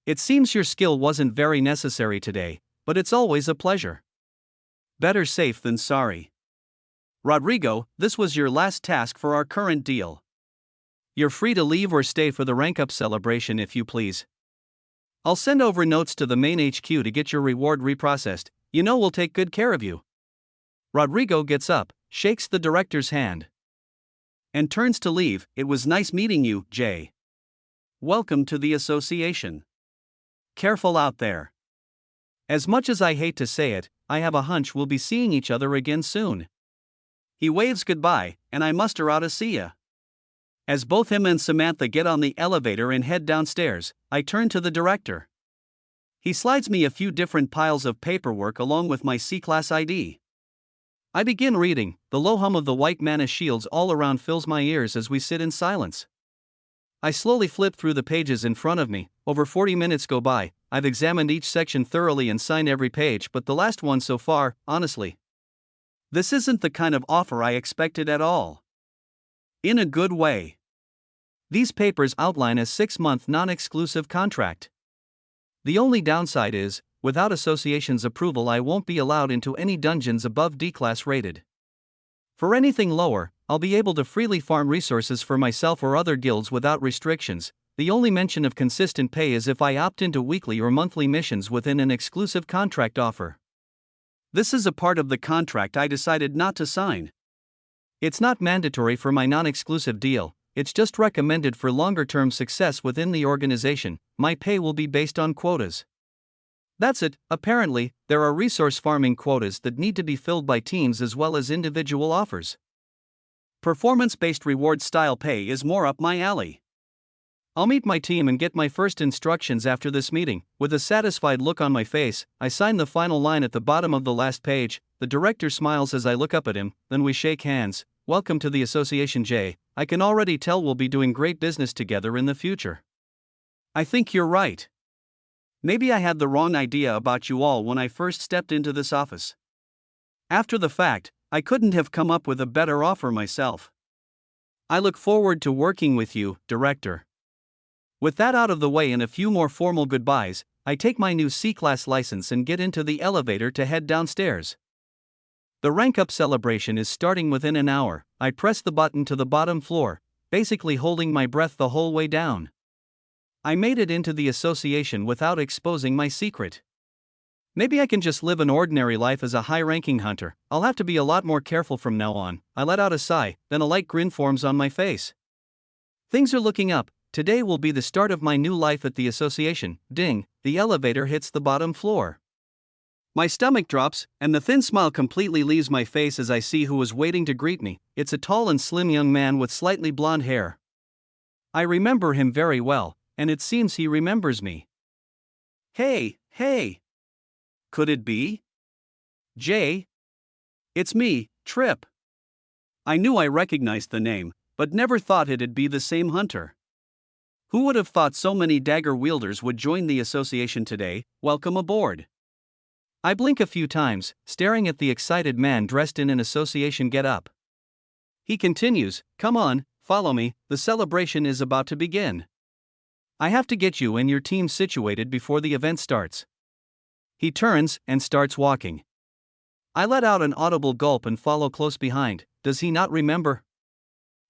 It seems your skill wasn't very necessary today, but it's always a pleasure. Better safe than sorry. Rodrigo, this was your last task for our current deal. You're free to leave or stay for the rank-up celebration if you please. I'll send over notes to the main HQ to get your reward reprocessed. You know we'll take good care of you. Rodrigo gets up, shakes the director's hand, and turns to leave. It was nice meeting you, Jay. Welcome to the association. Careful out there. As much as I hate to say it, I have a hunch we'll be seeing each other again soon. He waves goodbye, and I muster out a see ya. As both him and Samantha get on the elevator and head downstairs, I turn to the director. He slides me a few different piles of paperwork along with my C-Class ID. I begin reading. The low hum of the white mana shields all around fills my ears as we sit in silence. I slowly flip through the pages in front of me. Over 40 minutes go by. I've examined each section thoroughly and signed every page, but the last one so far, honestly. This isn't the kind of offer I expected at all. In a good way. These papers outline a 6-month non-exclusive contract. The only downside is, without association's approval I won't be allowed into any dungeons above D-class rated. For anything lower, I'll be able to freely farm resources for myself or other guilds without restrictions. The only mention of consistent pay is if I opt into weekly or monthly missions within an exclusive contract offer. This is a part of the contract I decided not to sign. It's not mandatory for my non-exclusive deal, it's just recommended for longer-term success within the organization. My pay will be based on quotas. That's it. Apparently, there are resource farming quotas that need to be filled by teams as well as individual offers. Performance-based reward-style pay is more up my alley. I'll meet my team and get my first instructions after this meeting. With a satisfied look on my face, I sign the final line at the bottom of the last page. The director smiles as I look up at him, then we shake hands. Welcome to the association, Jay. I can already tell we'll be doing great business together in the future. I think you're right. Maybe I had the wrong idea about you all when I first stepped into this office. After the fact, I couldn't have come up with a better offer myself. I look forward to working with you, Director. With that out of the way and a few more formal goodbyes, I take my new C-Class license and get into the elevator to head downstairs. The rank-up celebration is starting within an hour. I press the button to the bottom floor, basically holding my breath the whole way down. I made it into the association without exposing my secret. Maybe I can just live an ordinary life as a high-ranking hunter. I'll have to be a lot more careful from now on. I let out a sigh, then a light grin forms on my face. Things are looking up. Today will be the start of my new life at the association. Ding, the elevator hits the bottom floor. My stomach drops, and the thin smile completely leaves my face as I see who was waiting to greet me. It's a tall and slim young man with slightly blonde hair. I remember him very well, and it seems he remembers me. Hey. Could it be? Jay? It's me, Trip. I knew I recognized the name, but never thought it'd be the same hunter. Who would have thought so many dagger wielders would join the association today? Welcome aboard. I blink a few times, staring at the excited man dressed in an association get-up. He continues, come on, follow me, the celebration is about to begin. I have to get you and your team situated before the event starts. He turns and starts walking. I let out an audible gulp and follow close behind. Does he not remember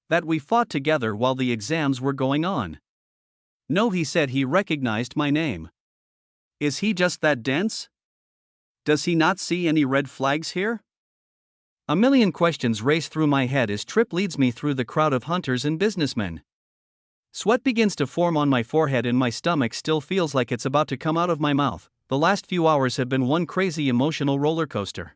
that we fought together while the exams were going on? No, he said he recognized my name. Is he just that dense? Does he not see any red flags here? A million questions race through my head as Trip leads me through the crowd of hunters and businessmen. Sweat begins to form on my forehead and my stomach still feels like it's about to come out of my mouth. The last few hours have been one crazy emotional roller coaster.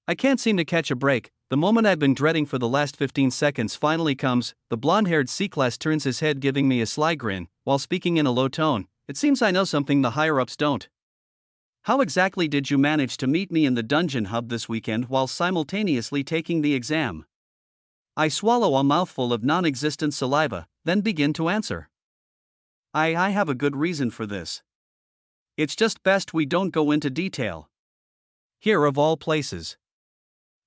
I can't seem to catch a break. The moment I've been dreading for the last 15 seconds finally comes. The blonde-haired C-Class turns his head, giving me a sly grin, while speaking in a low tone. It seems I know something the higher-ups don't. How exactly did you manage to meet me in the dungeon hub this weekend while simultaneously taking the exam? I swallow a mouthful of non-existent saliva, then begin to answer. I have a good reason for this. It's just best we don't go into detail. Here of all places.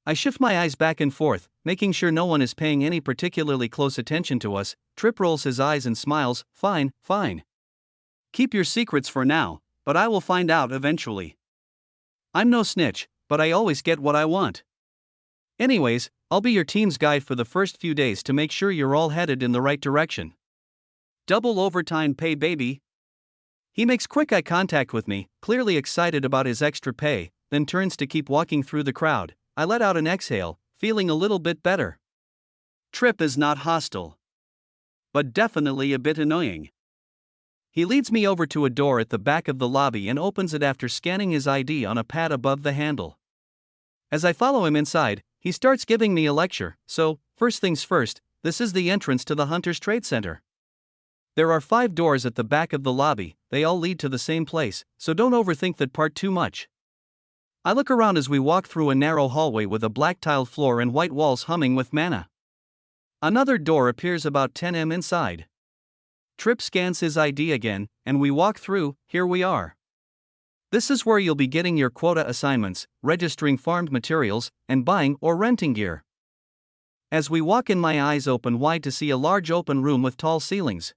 I shift my eyes back and forth, making sure no one is paying any particularly close attention to us. Trip rolls his eyes and smiles. Fine. Keep your secrets for now, but I will find out eventually. I'm no snitch, but I always get what I want. Anyways, I'll be your team's guide for the first few days to make sure you're all headed in the right direction. Double overtime pay, baby. He makes quick eye contact with me, clearly excited about his extra pay, then turns to keep walking through the crowd. I let out an exhale, feeling a little bit better. Trip is not hostile, but definitely a bit annoying. He leads me over to a door at the back of the lobby and opens it after scanning his ID on a pad above the handle. As I follow him inside, he starts giving me a lecture. So, first things first, this is the entrance to the Hunter's Trade Center. There are 5 doors at the back of the lobby, they all lead to the same place, so don't overthink that part too much. I look around as we walk through a narrow hallway with a black tiled floor and white walls humming with mana. Another door appears about 10 m inside. Trip scans his ID again, and we walk through. Here we are. This is where you'll be getting your quota assignments, registering farmed materials, and buying or renting gear. As we walk in, my eyes open wide to see a large open room with tall ceilings.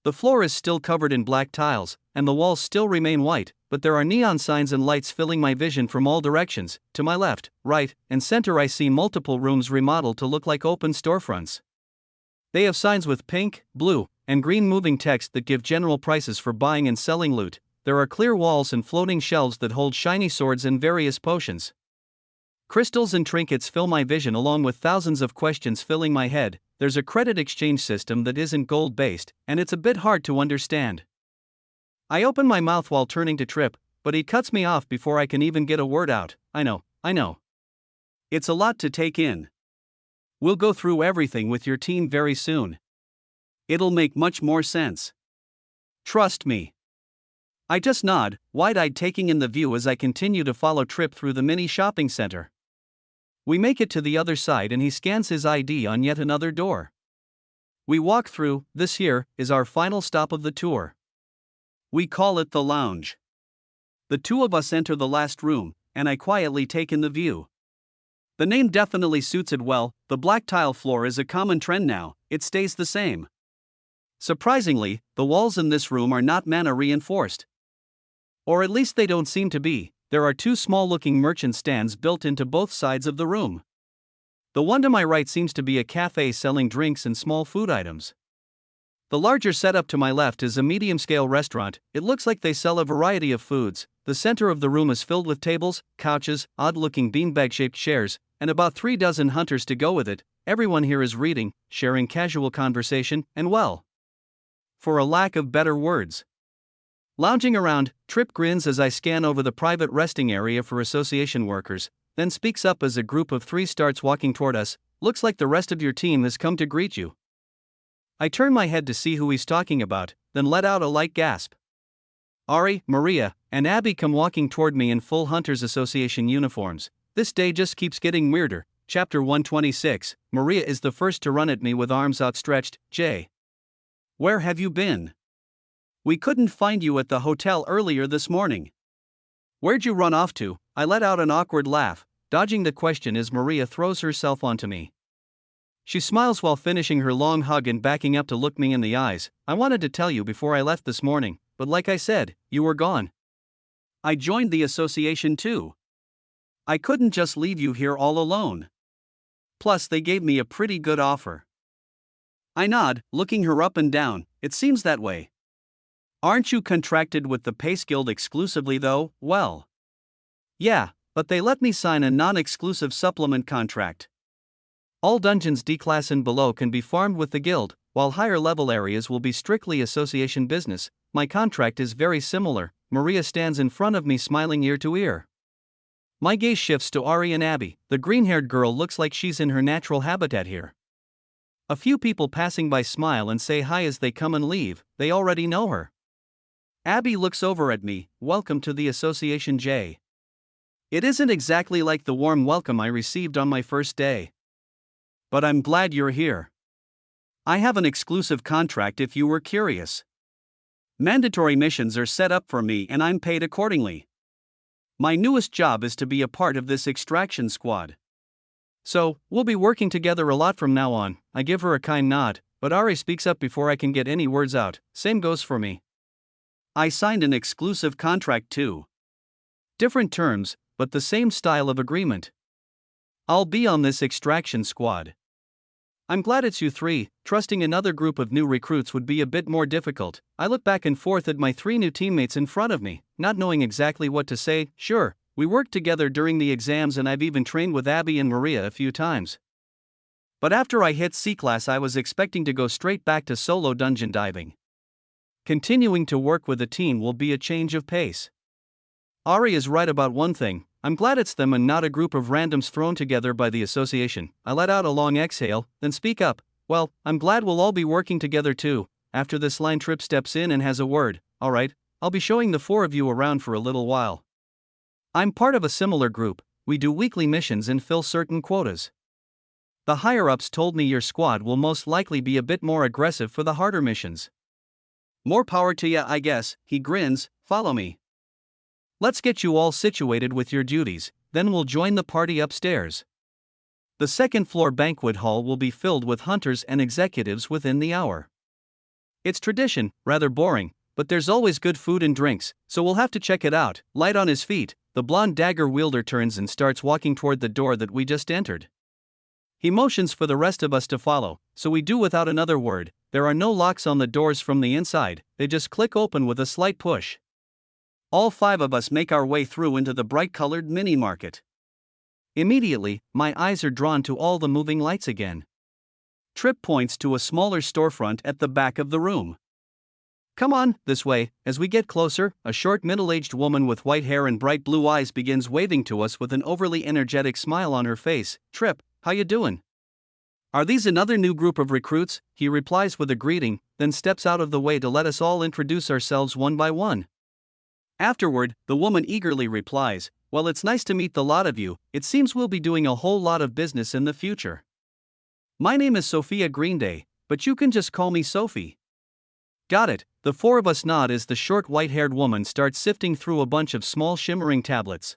The floor is still covered in black tiles, and the walls still remain white, but there are neon signs and lights filling my vision from all directions. To my left, right, and center I see multiple rooms remodeled to look like open storefronts. They have signs with pink, blue, and green moving text that give general prices for buying and selling loot. There are clear walls and floating shelves that hold shiny swords and various potions. Crystals and trinkets fill my vision along with thousands of questions filling my head. There's a credit exchange system that isn't gold-based, and it's a bit hard to understand. I open my mouth while turning to Trip, but he cuts me off before I can even get a word out. I know. It's a lot to take in. We'll go through everything with your team very soon. It'll make much more sense. Trust me. I just nod, wide-eyed taking in the view as I continue to follow Trip through the mini shopping center. We make it to the other side and he scans his ID on yet another door. We walk through. This here is our final stop of the tour. We call it the lounge. The 2 of us enter the last room, and I quietly take in the view. The name definitely suits it well. The black tile floor is a common trend now, it stays the same. Surprisingly, the walls in this room are not mana reinforced. Or at least they don't seem to be. There are 2 small-looking merchant stands built into both sides of the room. The one to my right seems to be a cafe selling drinks and small food items. The larger setup to my left is a medium-scale restaurant. It looks like they sell a variety of foods. The center of the room is filled with tables, couches, odd-looking beanbag-shaped chairs, and about 3 dozen hunters to go with it. Everyone here is reading, sharing casual conversation, and well, for a lack of better words, lounging around. Trip grins as I scan over the private resting area for association workers, then speaks up as a group of 3 starts walking toward us. Looks like the rest of your team has come to greet you. I turn my head to see who he's talking about, then let out a light gasp. Ari, Maria, and Abby come walking toward me in full Hunters Association uniforms. This day just keeps getting weirder. Chapter 126. Maria is the first to run at me with arms outstretched. Jay, where have you been? We couldn't find you at the hotel earlier this morning. Where'd you run off to? I let out an awkward laugh, dodging the question as Maria throws herself onto me. She smiles while finishing her long hug and backing up to look me in the eyes. I wanted to tell you before I left this morning, but like I said, you were gone. I joined the association too. I couldn't just leave you here all alone. Plus, they gave me a pretty good offer. I nod, looking her up and down. It seems that way. Aren't you contracted with the Pace Guild exclusively though? Well, yeah, but they let me sign a non-exclusive supplement contract. All dungeons D-class and below can be farmed with the guild, while higher level areas will be strictly association business. My contract is very similar. Maria stands in front of me smiling ear to ear. My gaze shifts to Ari and Abby. The green-haired girl looks like she's in her natural habitat here. A few people passing by smile and say hi as they come and leave. They already know her. Abby looks over at me. Welcome to the association, Jay. It isn't exactly like the warm welcome I received on my first day. But I'm glad you're here. I have an exclusive contract if you were curious. Mandatory missions are set up for me and I'm paid accordingly. My newest job is to be a part of this extraction squad. So, we'll be working together a lot from now on. I give her a kind nod, but Ari speaks up before I can get any words out. Same goes for me. I signed an exclusive contract too. Different terms, but the same style of agreement. I'll be on this extraction squad. I'm glad it's you three. Trusting another group of new recruits would be a bit more difficult. I look back and forth at my three new teammates in front of me, not knowing exactly what to say. Sure, we worked together during the exams and I've even trained with Abby and Maria a few times. But after I hit C-class I was expecting to go straight back to solo dungeon diving. Continuing to work with a team will be a change of pace. Ari is right about one thing. I'm glad it's them and not a group of randoms thrown together by the association. I let out a long exhale, then speak up. Well, I'm glad we'll all be working together too. After this line, Trip steps in and has a word. Alright, I'll be showing the four of you around for a little while. I'm part of a similar group. We do weekly missions and fill certain quotas. The higher-ups told me your squad will most likely be a bit more aggressive for the harder missions. More power to ya, I guess. He grins. Follow me. Let's get you all situated with your duties, then we'll join the party upstairs. The second floor banquet hall will be filled with hunters and executives within the hour. It's tradition, rather boring, but there's always good food and drinks, so we'll have to check it out. Light on his feet, the blonde dagger wielder turns and starts walking toward the door that we just entered. He motions for the rest of us to follow, so we do without another word. There are no locks on the doors from the inside, they just click open with a slight push. All five of us make our way through into the bright-colored mini-market. Immediately, my eyes are drawn to all the moving lights again. Trip points to a smaller storefront at the back of the room. Come on, this way. As we get closer, a short middle-aged woman with white hair and bright blue eyes begins waving to us with an overly energetic smile on her face. Trip, how you doing? Are these another new group of recruits? He replies with a greeting, then steps out of the way to let us all introduce ourselves one by one. Afterward, the woman eagerly replies, well, it's nice to meet the lot of you. It seems we'll be doing a whole lot of business in the future. My name is Sophia Greenday, but you can just call me Sophie. Got it. The four of us nod as the short white-haired woman starts sifting through a bunch of small shimmering tablets.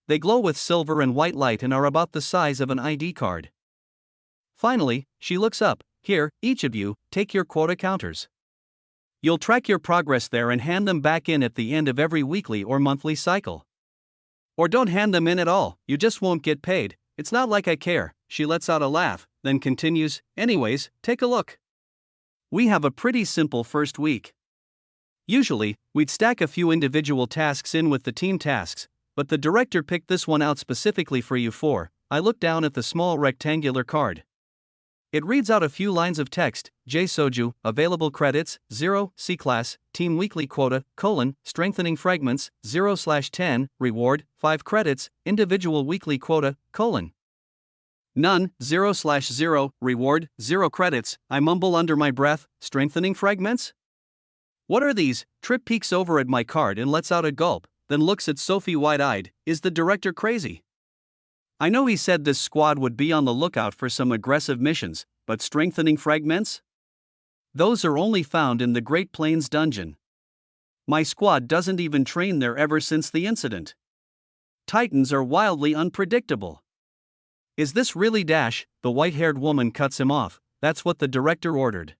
They glow with silver and white light and are about the size of an ID card. Finally, she looks up. Here, each of you, take your quota counters. You'll track your progress there and hand them back in at the end of every weekly or monthly cycle. Or don't hand them in at all, you just won't get paid. It's not like I care. She lets out a laugh, then continues, anyways, take a look. We have a pretty simple first week. Usually, we'd stack a few individual tasks in with the team tasks, but the director picked this one out specifically for you four. I look down at the small rectangular card. It reads out a few lines of text. J. Soju, available credits, 0, C-class, team weekly quota, strengthening fragments, 0/10, reward, 5 credits, individual weekly quota, none, 0/0, reward, 0 credits. I mumble under my breath, strengthening fragments? What are these? Trip peeks over at my card and lets out a gulp, then looks at Sophie wide-eyed. Is the director crazy? I know he said this squad would be on the lookout for some aggressive missions, but strengthening fragments? Those are only found in the Great Plains dungeon. My squad doesn't even train there ever since the incident. Titans are wildly unpredictable. Is this really Dash? The white-haired woman cuts him off. That's what the director ordered.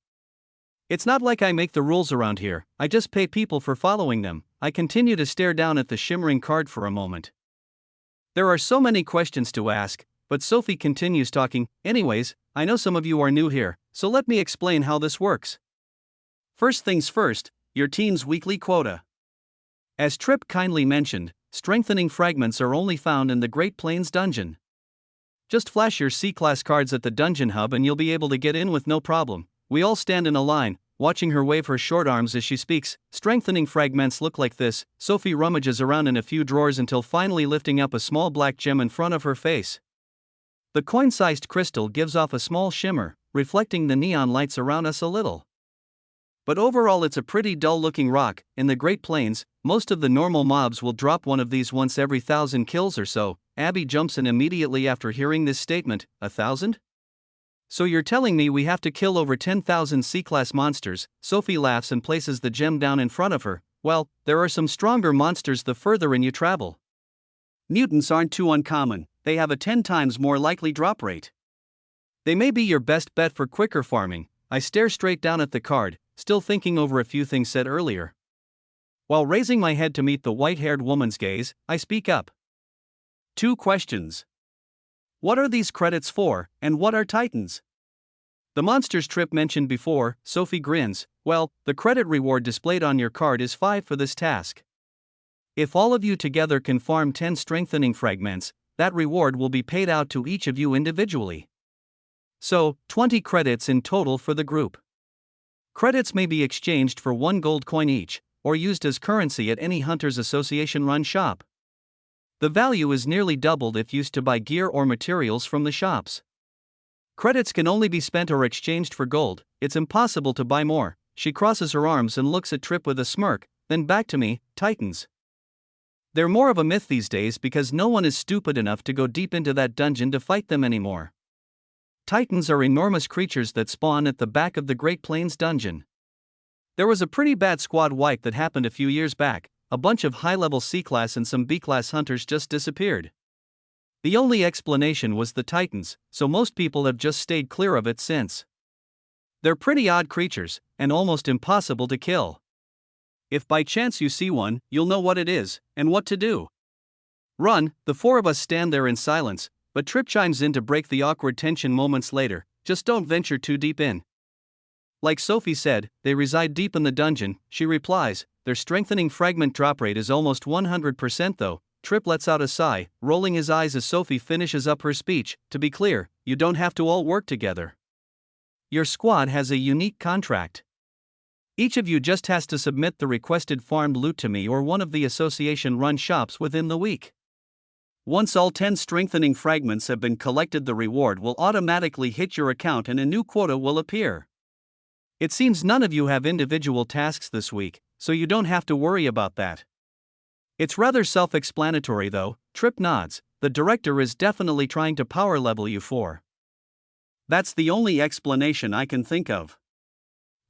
It's not like I make the rules around here, I just pay people for following them. I continue to stare down at the shimmering card for a moment. There are so many questions to ask, but Sophie continues talking. Anyways, I know some of you are new here, so let me explain how this works. First things first, your team's weekly quota. As Trip kindly mentioned, strengthening fragments are only found in the Great Plains dungeon. Just flash your C-class cards at the dungeon hub and you'll be able to get in with no problem. We all stand in a line, watching her wave her short arms as she speaks. Strengthening fragments look like this. Sophie rummages around in a few drawers until finally lifting up a small black gem in front of her face. The coin-sized crystal gives off a small shimmer, reflecting the neon lights around us a little. But overall it's a pretty dull-looking rock. In the Great Plains, most of the normal mobs will drop one of these once every 1,000 kills or so. Abby jumps in immediately after hearing this statement. 1,000? So you're telling me we have to kill over 10,000 C-class monsters? Sophie laughs and places the gem down in front of her. Well, there are some stronger monsters the further in you travel. Mutants aren't too uncommon, they have a 10 times more likely drop rate. They may be your best bet for quicker farming. I stare straight down at the card, still thinking over a few things said earlier. While raising my head to meet the white-haired woman's gaze, I speak up. 2 questions. What are these credits for, and what are Titans? The monsters Trip mentioned before, Sophie grins. Well, the credit reward displayed on your card is 5 for this task. If all of you together can farm 10 strengthening fragments, that reward will be paid out to each of you individually. So, 20 credits in total for the group. Credits may be exchanged for 1 gold coin each, or used as currency at any Hunters Association run shop. The value is nearly doubled if used to buy gear or materials from the shops. Credits can only be spent or exchanged for gold, it's impossible to buy more. She crosses her arms and looks at Trip with a smirk, then back to me. Titans. They're more of a myth these days because no one is stupid enough to go deep into that dungeon to fight them anymore. Titans are enormous creatures that spawn at the back of the Great Plains dungeon. There was a pretty bad squad wipe that happened a few years back. A bunch of high-level C-class and some B-class hunters just disappeared. The only explanation was the Titans, so most people have just stayed clear of it since. They're pretty odd creatures, and almost impossible to kill. If by chance you see one, you'll know what it is, and what to do. Run. The 4 of us stand there in silence, but Trip chimes in to break the awkward tension moments later. Just don't venture too deep in. Like Sophie said, they reside deep in the dungeon. She replies, their strengthening fragment drop rate is almost 100% though. Trip lets out a sigh, rolling his eyes as Sophie finishes up her speech. To be clear, you don't have to all work together. Your squad has a unique contract. Each of you just has to submit the requested farmed loot to me or one of the association run shops within the week. Once all 10 strengthening fragments have been collected, the reward will automatically hit your account and a new quota will appear. It seems none of you have individual tasks this week, so you don't have to worry about that. It's rather self-explanatory though. Trip nods. The director is definitely trying to power level you 4. That's the only explanation I can think of.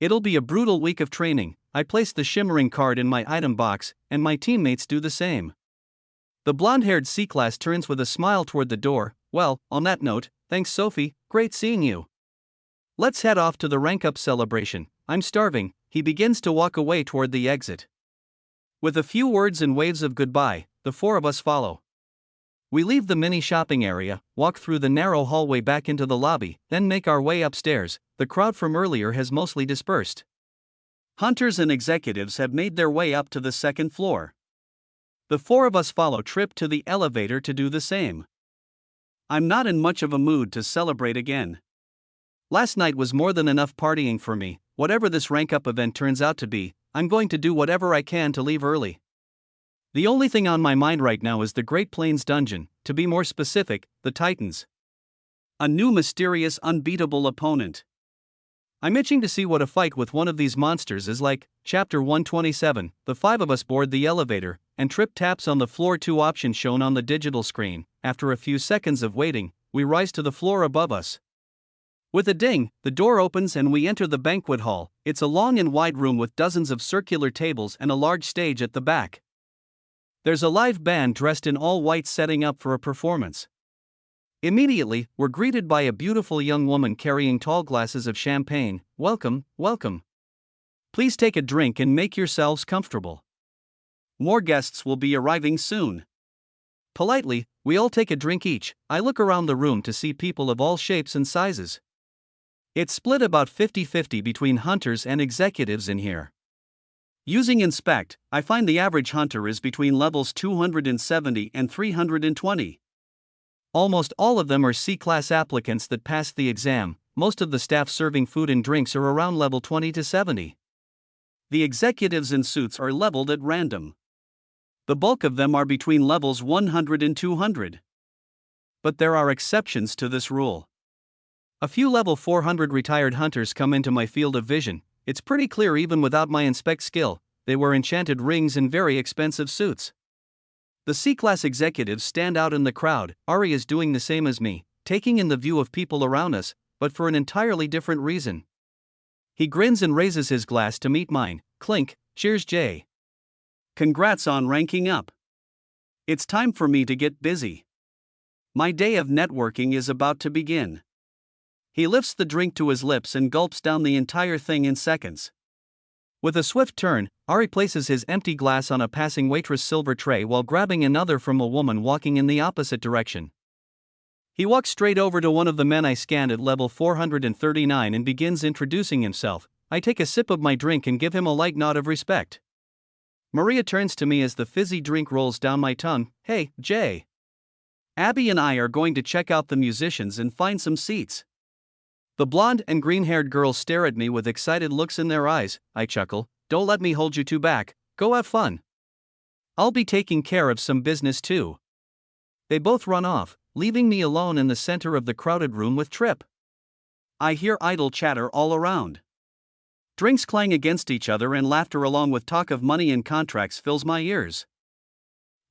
It'll be a brutal week of training. I place the shimmering card in my item box, and my teammates do the same. The blonde-haired C-class turns with a smile toward the door. Well, on that note, thanks Sophie, great seeing you. Let's head off to the rank-up celebration. I'm starving. He begins to walk away toward the exit. With a few words and waves of goodbye, the 4 of us follow. We leave the mini shopping area, walk through the narrow hallway back into the lobby, then make our way upstairs. The crowd from earlier has mostly dispersed. Hunters and executives have made their way up to the 2nd floor. The 4 of us follow Trip to the elevator to do the same. I'm not in much of a mood to celebrate again. Last night was more than enough partying for me. Whatever this rank-up event turns out to be, I'm going to do whatever I can to leave early. The only thing on my mind right now is the Great Plains dungeon, to be more specific, the Titans. A new mysterious unbeatable opponent. I'm itching to see what a fight with one of these monsters is like. Chapter 127, the 5 of us board the elevator, and Trip taps on the floor 2 option shown on the digital screen. After a few seconds of waiting, we rise to the floor above us. With a ding, the door opens and we enter the banquet hall. It's a long and wide room with dozens of circular tables and a large stage at the back. There's a live band dressed in all white setting up for a performance. Immediately, we're greeted by a beautiful young woman carrying tall glasses of champagne. Welcome, welcome. Please take a drink and make yourselves comfortable. More guests will be arriving soon. Politely, we all take a drink each. I look around the room to see people of all shapes and sizes. It's split about 50-50 between hunters and executives in here. Using Inspect, I find the average hunter is between levels 270 and 320. Almost all of them are C-class applicants that passed the exam. Most of the staff serving food and drinks are around level 20 to 70. The executives in suits are leveled at random. The bulk of them are between levels 100 and 200. But there are exceptions to this rule. A few level 400 retired hunters come into my field of vision. It's pretty clear even without my Inspect skill, they wear enchanted rings and very expensive suits. The C-class executives stand out in the crowd. Ari is doing the same as me, taking in the view of people around us, but for an entirely different reason. He grins and raises his glass to meet mine. Clink, cheers Jay. Congrats on ranking up. It's time for me to get busy. My day of networking is about to begin. He lifts the drink to his lips and gulps down the entire thing in seconds. With a swift turn, Ari places his empty glass on a passing waitress' silver tray while grabbing another from a woman walking in the opposite direction. He walks straight over to one of the men I scanned at level 439 and begins introducing himself. I take a sip of my drink and give him a light nod of respect. Maria turns to me as the fizzy drink rolls down my tongue. Hey, Jay. Abby and I are going to check out the musicians and find some seats. The blonde and green-haired girls stare at me with excited looks in their eyes. I chuckle. Don't let me hold you two back. Go have fun. I'll be taking care of some business too. They both run off, leaving me alone in the center of the crowded room with Trip. I hear idle chatter all around. Drinks clang against each other and laughter along with talk of money and contracts fills my ears.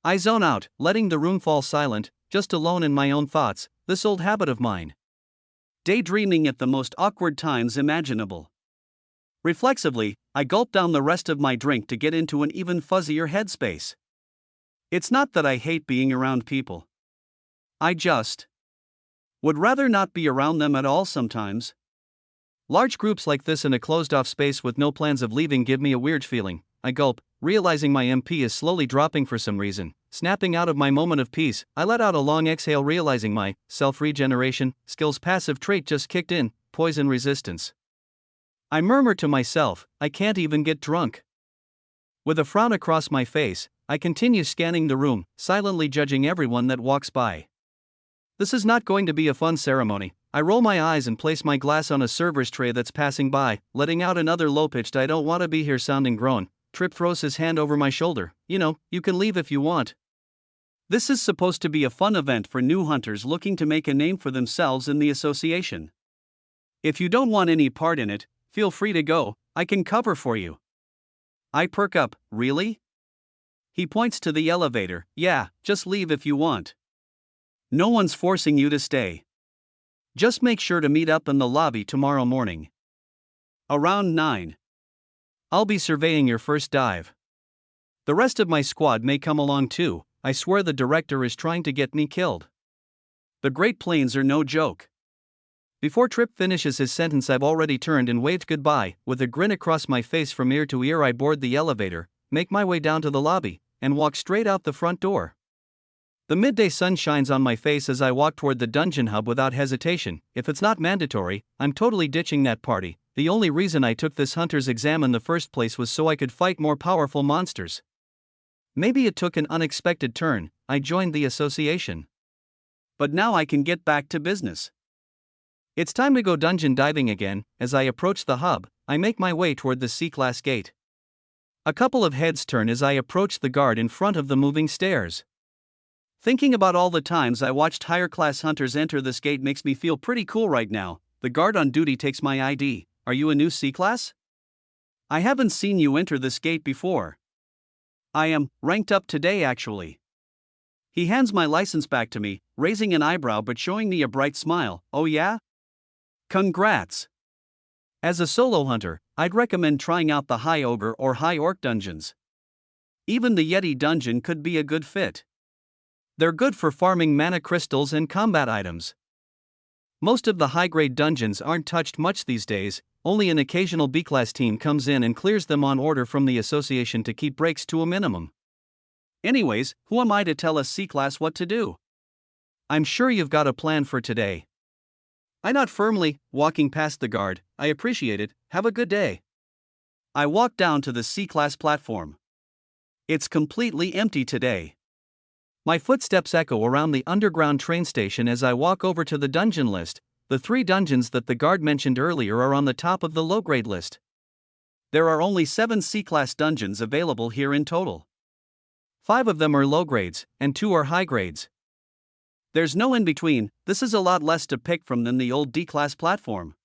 I zone out, letting the room fall silent, just alone in my own thoughts, this old habit of mine. Daydreaming at the most awkward times imaginable. Reflexively, I gulp down the rest of my drink to get into an even fuzzier headspace. It's not that I hate being around people. I just would rather not be around them at all sometimes. Large groups like this in a closed-off space with no plans of leaving give me a weird feeling. I gulp, realizing my MP is slowly dropping for some reason. Snapping out of my moment of peace, I let out a long exhale, realizing my self-regeneration skill's passive trait just kicked in, poison resistance. I murmur to myself, I can't even get drunk. With a frown across my face, I continue scanning the room, silently judging everyone that walks by. This is not going to be a fun ceremony. I roll my eyes and place my glass on a server's tray that's passing by, letting out another low-pitched I don't want to be here sounding groan. Trip throws his hand over my shoulder. You can leave if you want. This is supposed to be a fun event for new hunters looking to make a name for themselves in the association. If you don't want any part in it, feel free to go, I can cover for you. I perk up. Really? He points to the elevator. Yeah, just leave if you want. No one's forcing you to stay. Just make sure to meet up in the lobby tomorrow morning. Around 9. I'll be surveying your first dive. The rest of my squad may come along too. I swear the director is trying to get me killed. The Great Plains are no joke. Before Trip finishes his sentence, I've already turned and waved goodbye. With a grin across my face from ear to ear, I board the elevator, make my way down to the lobby, and walk straight out the front door. The midday sun shines on my face as I walk toward the dungeon hub without hesitation. If it's not mandatory, I'm totally ditching that party. The only reason I took this hunter's exam in the first place was so I could fight more powerful monsters. Maybe it took an unexpected turn. I joined the association. But now I can get back to business. It's time to go dungeon diving again. As I approach the hub, I make my way toward the C-class gate. A couple of heads turn as I approach the guard in front of the moving stairs. Thinking about all the times I watched higher class hunters enter this gate makes me feel pretty cool right now. The guard on duty takes my ID. Are you a new C-class? I haven't seen you enter this gate before. I am ranked up today actually. He hands my license back to me, raising an eyebrow but showing me a bright smile. Oh yeah? Congrats! As a solo hunter, I'd recommend trying out the High Ogre or High Orc dungeons. Even the Yeti dungeon could be a good fit. They're good for farming mana crystals and combat items. Most of the high-grade dungeons aren't touched much these days, only an occasional B-class team comes in and clears them on order from the association to keep breaks to a minimum. Anyways, who am I to tell a C-class what to do? I'm sure you've got a plan for today. I nod firmly, walking past the guard. I appreciate it, have a good day. I walk down to the C-class platform. It's completely empty today. My footsteps echo around the underground train station as I walk over to the dungeon list. The 3 dungeons that the guard mentioned earlier are on the top of the low-grade list. There are only 7 C-class dungeons available here in total. 5 of them are low grades, and 2 are high grades. There's no in-between. This is a lot less to pick from than the old D-class platform.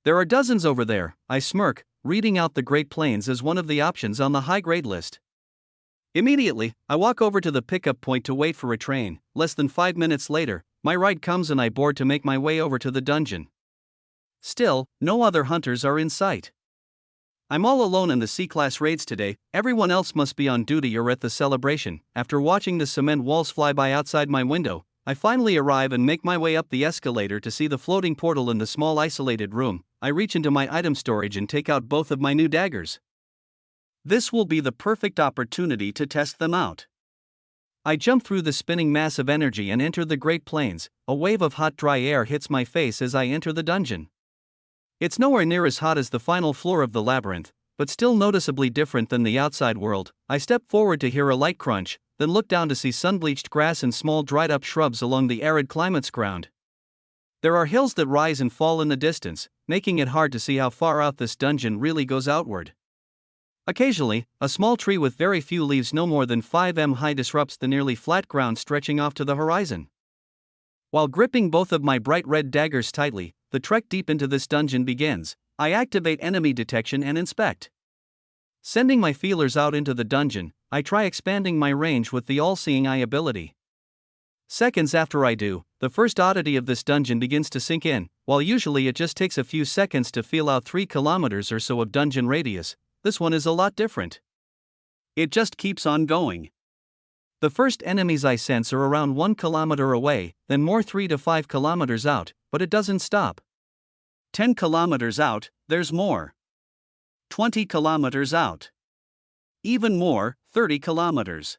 There are dozens over there, I smirk, reading out the Great Plains as one of the options on the high-grade list. Immediately, I walk over to the pickup point to wait for a train. Less than 5 minutes later, my ride comes and I board to make my way over to the dungeon. Still, no other hunters are in sight. I'm all alone in the C-class raids today. Everyone else must be on duty or at the celebration. After watching the cement walls fly by outside my window, I finally arrive and make my way up the escalator to see the floating portal in the small isolated room. I reach into my item storage and take out both of my new daggers. This will be the perfect opportunity to test them out. I jump through the spinning mass of energy and enter the Great Plains. A wave of hot dry air hits my face as I enter the dungeon. It's nowhere near as hot as the final floor of the labyrinth, but still noticeably different than the outside world. I step forward to hear a light crunch, then look down to see sun-bleached grass and small dried-up shrubs along the arid climate's ground. There are hills that rise and fall in the distance, making it hard to see how far out this dungeon really goes outward. Occasionally, a small tree with very few leaves no more than 5 m high disrupts the nearly flat ground stretching off to the horizon. While gripping both of my bright red daggers tightly, the trek deep into this dungeon begins. I activate enemy detection and inspect. Sending my feelers out into the dungeon, I try expanding my range with the all-seeing eye ability. Seconds after I do, the first oddity of this dungeon begins to sink in. While usually it just takes a few seconds to feel out 3 kilometers or so of dungeon radius, this one is a lot different. It just keeps on going. The first enemies I sense are around 1 kilometer away, then more 3 to 5 kilometers out, but it doesn't stop. 10 kilometers out, there's more. 20 kilometers out. Even more, 30 kilometers.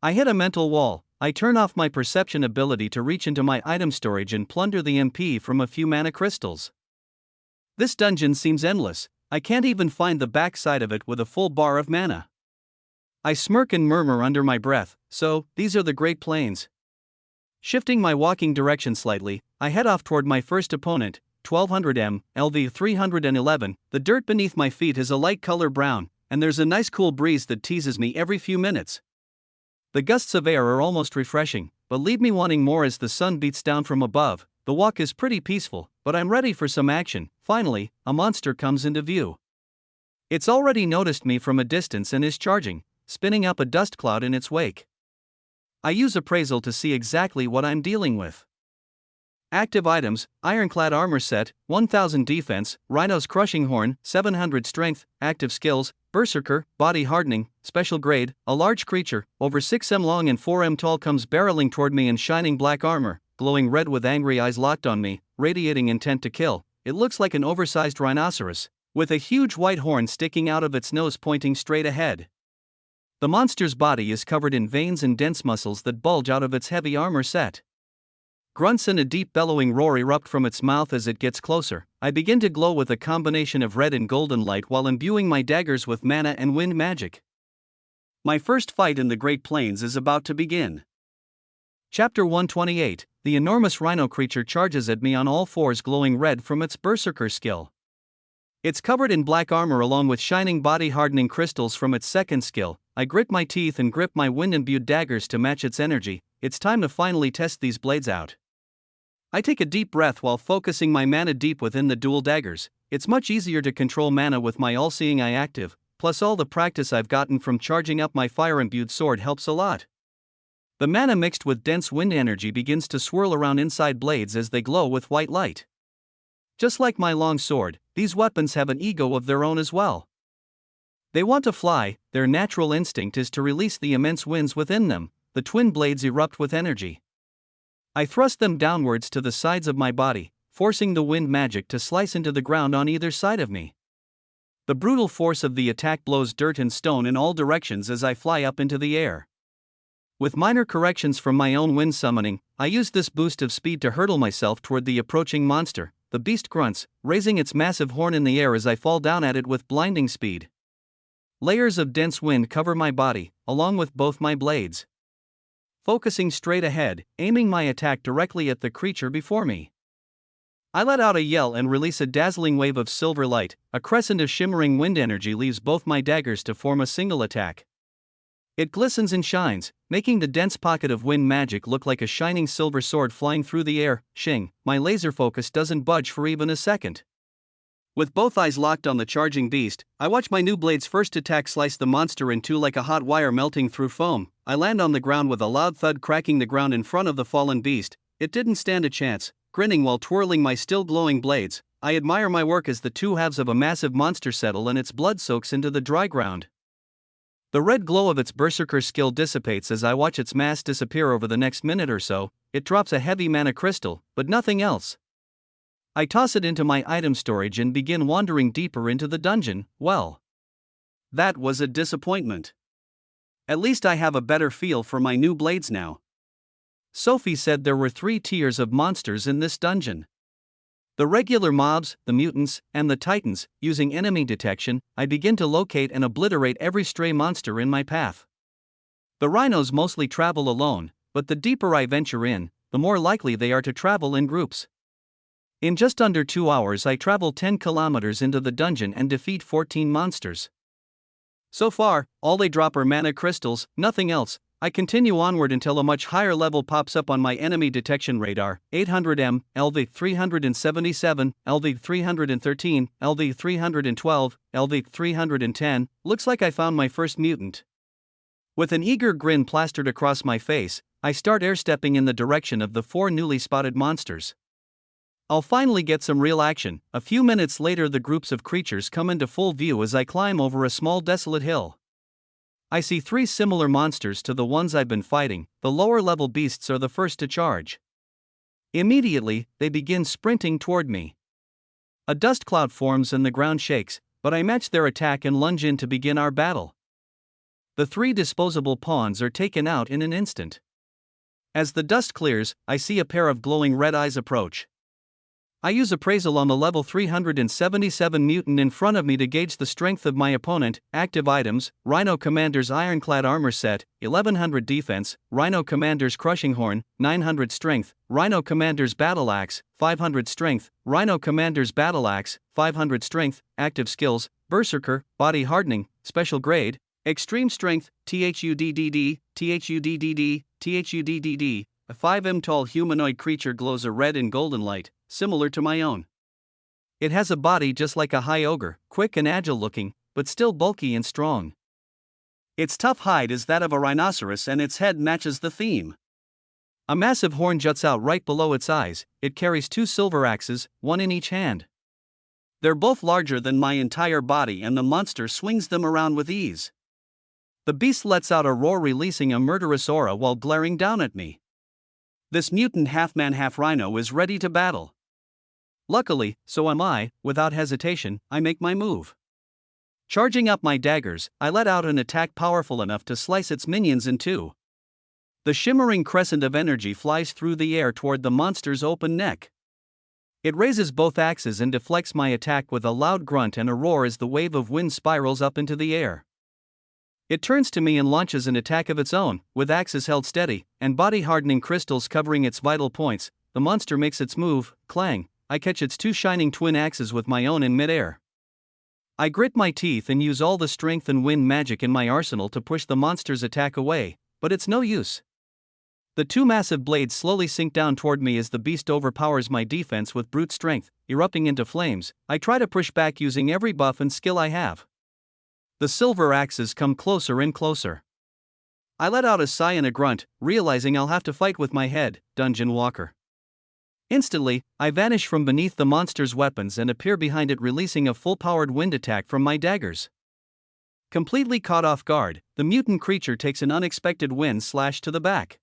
I hit a mental wall. I turn off my perception ability to reach into my item storage and plunder the MP from a few mana crystals. This dungeon seems endless. I can't even find the backside of it with a full bar of mana. I smirk and murmur under my breath, so, these are the Great Plains. Shifting my walking direction slightly, I head off toward my first opponent, 1200 m, LV 311. The dirt beneath my feet is a light color brown, and there's a nice cool breeze that teases me every few minutes. The gusts of air are almost refreshing, but leave me wanting more as the sun beats down from above. The walk is pretty peaceful, but I'm ready for some action. Finally, a monster comes into view. It's already noticed me from a distance and is charging, spinning up a dust cloud in its wake. I use appraisal to see exactly what I'm dealing with. Active items: Ironclad armor set, 1000 defense, Rhino's crushing horn, 700 strength. Active skills: Berserker, body hardening, special grade. A large creature, over 6 m long and 4 m tall, comes barreling toward me in shining black armor, glowing red with angry eyes locked on me, radiating intent to kill. It looks like an oversized rhinoceros, with a huge white horn sticking out of its nose pointing straight ahead. The monster's body is covered in veins and dense muscles that bulge out of its heavy armor set. Grunts and a deep bellowing roar erupt from its mouth as it gets closer. I begin to glow with a combination of red and golden light while imbuing my daggers with mana and wind magic. My first fight in the Great Plains is about to begin. Chapter 128. The enormous rhino creature charges at me on all fours, glowing red from its berserker skill. It's covered in black armor along with shining body hardening crystals from its second skill. I grit my teeth and grip my wind-imbued daggers to match its energy. It's time to finally test these blades out. I take a deep breath while focusing my mana deep within the dual daggers. It's much easier to control mana with my all-seeing eye active, plus all the practice I've gotten from charging up my fire-imbued sword helps a lot. The mana mixed with dense wind energy begins to swirl around inside blades as they glow with white light. Just like my long sword, these weapons have an ego of their own as well. They want to fly. Their natural instinct is to release the immense winds within them. The twin blades erupt with energy. I thrust them downwards to the sides of my body, forcing the wind magic to slice into the ground on either side of me. The brutal force of the attack blows dirt and stone in all directions as I fly up into the air. With minor corrections from my own wind summoning, I use this boost of speed to hurtle myself toward the approaching monster. The beast grunts, raising its massive horn in the air as I fall down at it with blinding speed. Layers of dense wind cover my body, along with both my blades. Focusing straight ahead, aiming my attack directly at the creature before me. I let out a yell and release a dazzling wave of silver light. A crescent of shimmering wind energy leaves both my daggers to form a single attack. It glistens and shines, making the dense pocket of wind magic look like a shining silver sword flying through the air. Shing, my laser focus doesn't budge for even a second. With both eyes locked on the charging beast, I watch my new blade's first attack slice the monster in two like a hot wire melting through foam. I land on the ground with a loud thud, cracking the ground in front of the fallen beast. It didn't stand a chance. Grinning while twirling my still glowing blades, I admire my work as the two halves of a massive monster settle and its blood soaks into the dry ground. The red glow of its berserker skill dissipates as I watch its mass disappear over the next minute or so. It drops a heavy mana crystal, but nothing else. I toss it into my item storage and begin wandering deeper into the dungeon. Well, that was a disappointment. At least I have a better feel for my new blades now. Sophie said there were 3 tiers of monsters in this dungeon. The regular mobs, the mutants, and the titans. Using enemy detection, I begin to locate and obliterate every stray monster in my path. The rhinos mostly travel alone, but the deeper I venture in, the more likely they are to travel in groups. In just under 2 hours I travel 10 kilometers into the dungeon and defeat 14 monsters. So far, all they drop are mana crystals, nothing else. I continue onward until a much higher level pops up on my enemy detection radar: 800M, LV 377, LV 313, LV 312, LV 310. Looks like I found my first mutant. With an eager grin plastered across my face, I start airstepping in the direction of the 4 newly spotted monsters. I'll finally get some real action. A few minutes later, the groups of creatures come into full view as I climb over a small desolate hill. I see 3 similar monsters to the ones I've been fighting. The lower level beasts are the first to charge. Immediately, they begin sprinting toward me. A dust cloud forms and the ground shakes, but I match their attack and lunge in to begin our battle. The 3 disposable pawns are taken out in an instant. As the dust clears, I see a pair of glowing red eyes approach. I use appraisal on the level 377 mutant in front of me to gauge the strength of my opponent. Active items: Rhino Commander's Ironclad Armor Set, 1100 defense, Rhino Commander's Crushing Horn, 900 strength, Rhino Commander's Battle Axe, 500 strength, Rhino Commander's Battle Axe, 500 strength. Active skills: Berserker, Body Hardening, Special Grade, Extreme Strength, THUDDD, THUDDD, THUDDD. A 5M tall humanoid creature glows a red and golden light, similar to my own. It has a body just like a high ogre, quick and agile looking, but still bulky and strong. Its tough hide is that of a rhinoceros and its head matches the theme. A massive horn juts out right below its eyes. It carries 2 silver axes, 1 in each hand. They're both larger than my entire body and the monster swings them around with ease. The beast lets out a roar, releasing a murderous aura while glaring down at me. This mutant half-man half-rhino is ready to battle. Luckily, so am I. Without hesitation, I make my move. Charging up my daggers, I let out an attack powerful enough to slice its minions in 2. The shimmering crescent of energy flies through the air toward the monster's open neck. It raises both axes and deflects my attack with a loud grunt and a roar as the wave of wind spirals up into the air. It turns to me and launches an attack of its own, with axes held steady, and body-hardening crystals covering its vital points. The monster makes its move, clang. I catch its 2 shining twin axes with my own in midair. I grit my teeth and use all the strength and wind magic in my arsenal to push the monster's attack away, but it's no use. The 2 massive blades slowly sink down toward me as the beast overpowers my defense with brute strength, erupting into flames. I try to push back using every buff and skill I have. The silver axes come closer and closer. I let out a sigh and a grunt, realizing I'll have to fight with my head, Dungeon Walker. Instantly, I vanish from beneath the monster's weapons and appear behind it, releasing a full-powered wind attack from my daggers. Completely caught off guard, the mutant creature takes an unexpected wind slash to the back.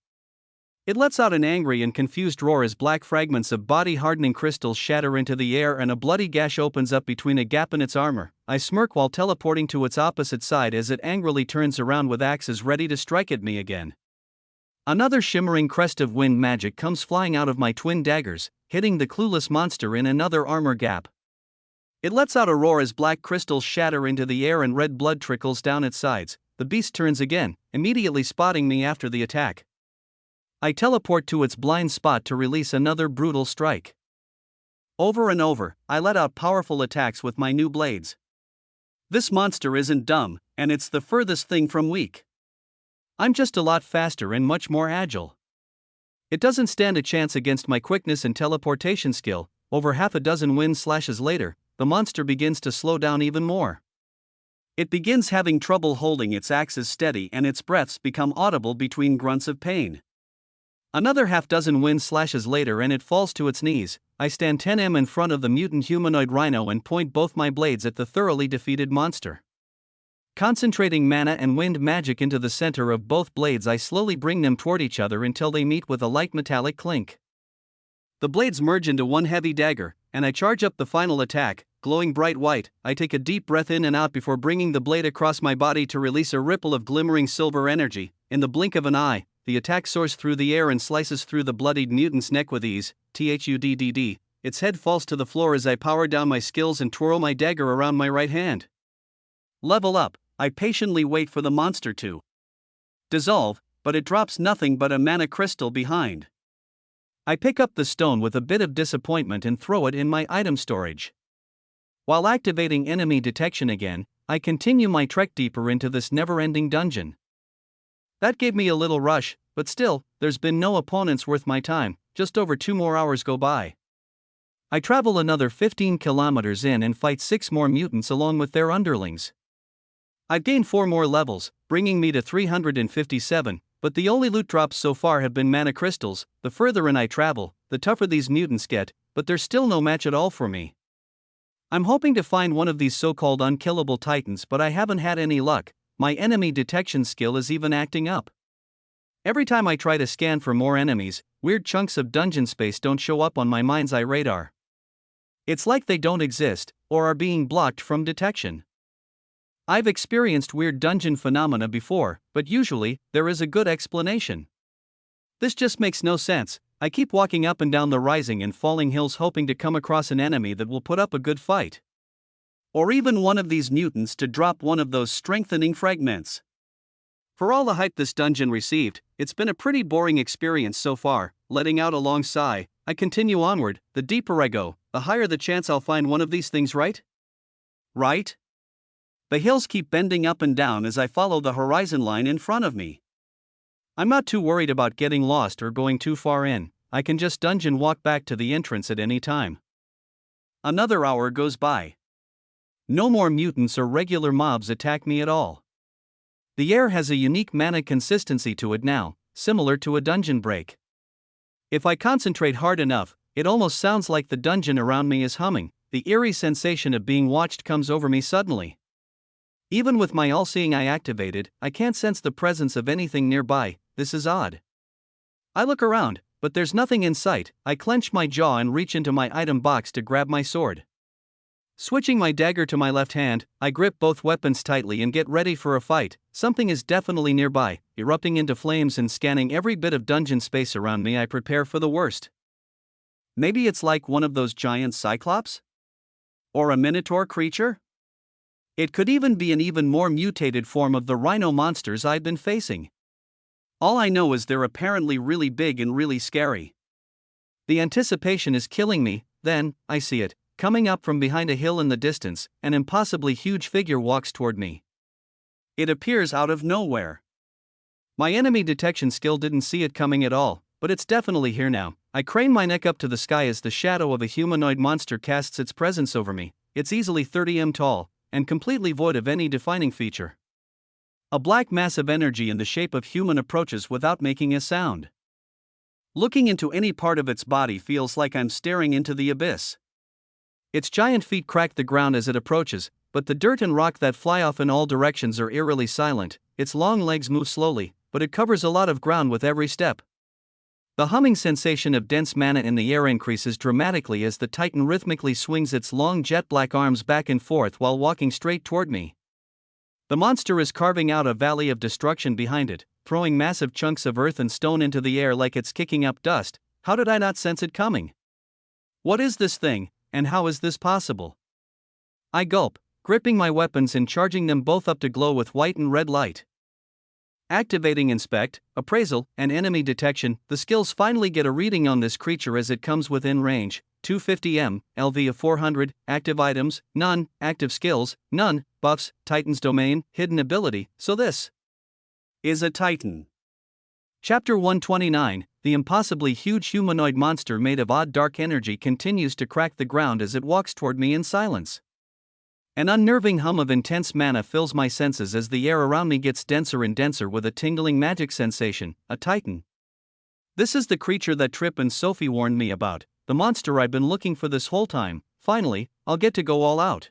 It lets out an angry and confused roar as black fragments of body-hardening crystals shatter into the air and a bloody gash opens up between a gap in its armor. I smirk while teleporting to its opposite side as it angrily turns around with axes ready to strike at me again. Another shimmering crest of wind magic comes flying out of my twin daggers, hitting the clueless monster in another armor gap. It lets out a roar as black crystals shatter into the air and red blood trickles down its sides. The beast turns again, immediately spotting me after the attack. I teleport to its blind spot to release another brutal strike. Over and over, I let out powerful attacks with my new blades. This monster isn't dumb, and it's the furthest thing from weak. I'm just a lot faster and much more agile. It doesn't stand a chance against my quickness and teleportation skill. Over half a dozen wind slashes later, the monster begins to slow down even more. It begins having trouble holding its axes steady and its breaths become audible between grunts of pain. Another half dozen wind slashes later and it falls to its knees. I stand 10m in front of the mutant humanoid rhino and point both my blades at the thoroughly defeated monster. Concentrating mana and wind magic into the center of both blades, I slowly bring them toward each other until they meet with a light metallic clink. The blades merge into one heavy dagger, and I charge up the final attack, glowing bright white. I take a deep breath in and out before bringing the blade across my body to release a ripple of glimmering silver energy. In the blink of an eye, the attack soars through the air and slices through the bloodied mutant's neck with ease. THUDDD. Its head falls to the floor as I power down my skills and twirl my dagger around my right hand. Level up. I patiently wait for the monster to dissolve, but it drops nothing but a mana crystal behind. I pick up the stone with a bit of disappointment and throw it in my item storage. While activating enemy detection again, I continue my trek deeper into this never-ending dungeon. That gave me a little rush, but still, there's been no opponents worth my time. Just over 2 more hours go by. I travel another 15 kilometers in and fight 6 more mutants along with their underlings. I've gained 4 more levels, bringing me to 357, but the only loot drops so far have been mana crystals. The further in I travel, the tougher these mutants get, but they're still no match at all for me. I'm hoping to find one of these so-called unkillable titans, but I haven't had any luck. My enemy detection skill is even acting up. Every time I try to scan for more enemies, weird chunks of dungeon space don't show up on my mind's eye radar. It's like they don't exist, or are being blocked from detection. I've experienced weird dungeon phenomena before, but usually, there is a good explanation. This just makes no sense. I keep walking up and down the rising and falling hills hoping to come across an enemy that will put up a good fight. Or even one of these mutants to drop one of those strengthening fragments. For all the hype this dungeon received, it's been a pretty boring experience so far. Letting out a long sigh, I continue onward. The deeper I go, the higher the chance I'll find one of these things, right? Right? The hills keep bending up and down as I follow the horizon line in front of me. I'm not too worried about getting lost or going too far in. I can just dungeon walk back to the entrance at any time. Another hour goes by. No more mutants or regular mobs attack me at all. The air has a unique mana consistency to it now, similar to a dungeon break. If I concentrate hard enough, it almost sounds like the dungeon around me is humming. The eerie sensation of being watched comes over me suddenly. Even with my all-seeing eye activated, I can't sense the presence of anything nearby. This is odd. I look around, but there's nothing in sight. I clench my jaw and reach into my item box to grab my sword. Switching my dagger to my left hand, I grip both weapons tightly and get ready for a fight. Something is definitely nearby, erupting into flames and scanning every bit of dungeon space around me. I prepare for the worst. Maybe it's like one of those giant cyclops? Or a minotaur creature? It could even be an even more mutated form of the rhino monsters I've been facing. All I know is they're apparently really big and really scary. The anticipation is killing me. Then, I see it. Coming up from behind a hill in the distance, an impossibly huge figure walks toward me. It appears out of nowhere. My enemy detection skill didn't see it coming at all, but it's definitely here now. I crane my neck up to the sky as the shadow of a humanoid monster casts its presence over me. It's easily 30 m tall, and completely void of any defining feature. A black mass of energy in the shape of human approaches without making a sound. Looking into any part of its body feels like I'm staring into the abyss. Its giant feet crack the ground as it approaches, but the dirt and rock that fly off in all directions are eerily silent. Its long legs move slowly, but it covers a lot of ground with every step. The humming sensation of dense mana in the air increases dramatically as the titan rhythmically swings its long jet-black arms back and forth while walking straight toward me. The monster is carving out a valley of destruction behind it, throwing massive chunks of earth and stone into the air like it's kicking up dust. How did I not sense it coming? What is this thing, and how is this possible? I gulp, gripping my weapons and charging them both up to glow with white and red light. Activating Inspect, Appraisal, and Enemy Detection, the skills finally get a reading on this creature as it comes within range. 250 m, LV of 400, active items, none, active skills, none, buffs, Titan's domain, hidden ability. So this is a Titan. Chapter 129, the impossibly huge humanoid monster made of odd dark energy continues to crack the ground as it walks toward me in silence. An unnerving hum of intense mana fills my senses as the air around me gets denser and denser with a tingling magic sensation. A Titan. This is the creature that Trip and Sophie warned me about, the monster I've been looking for this whole time. Finally, I'll get to go all out.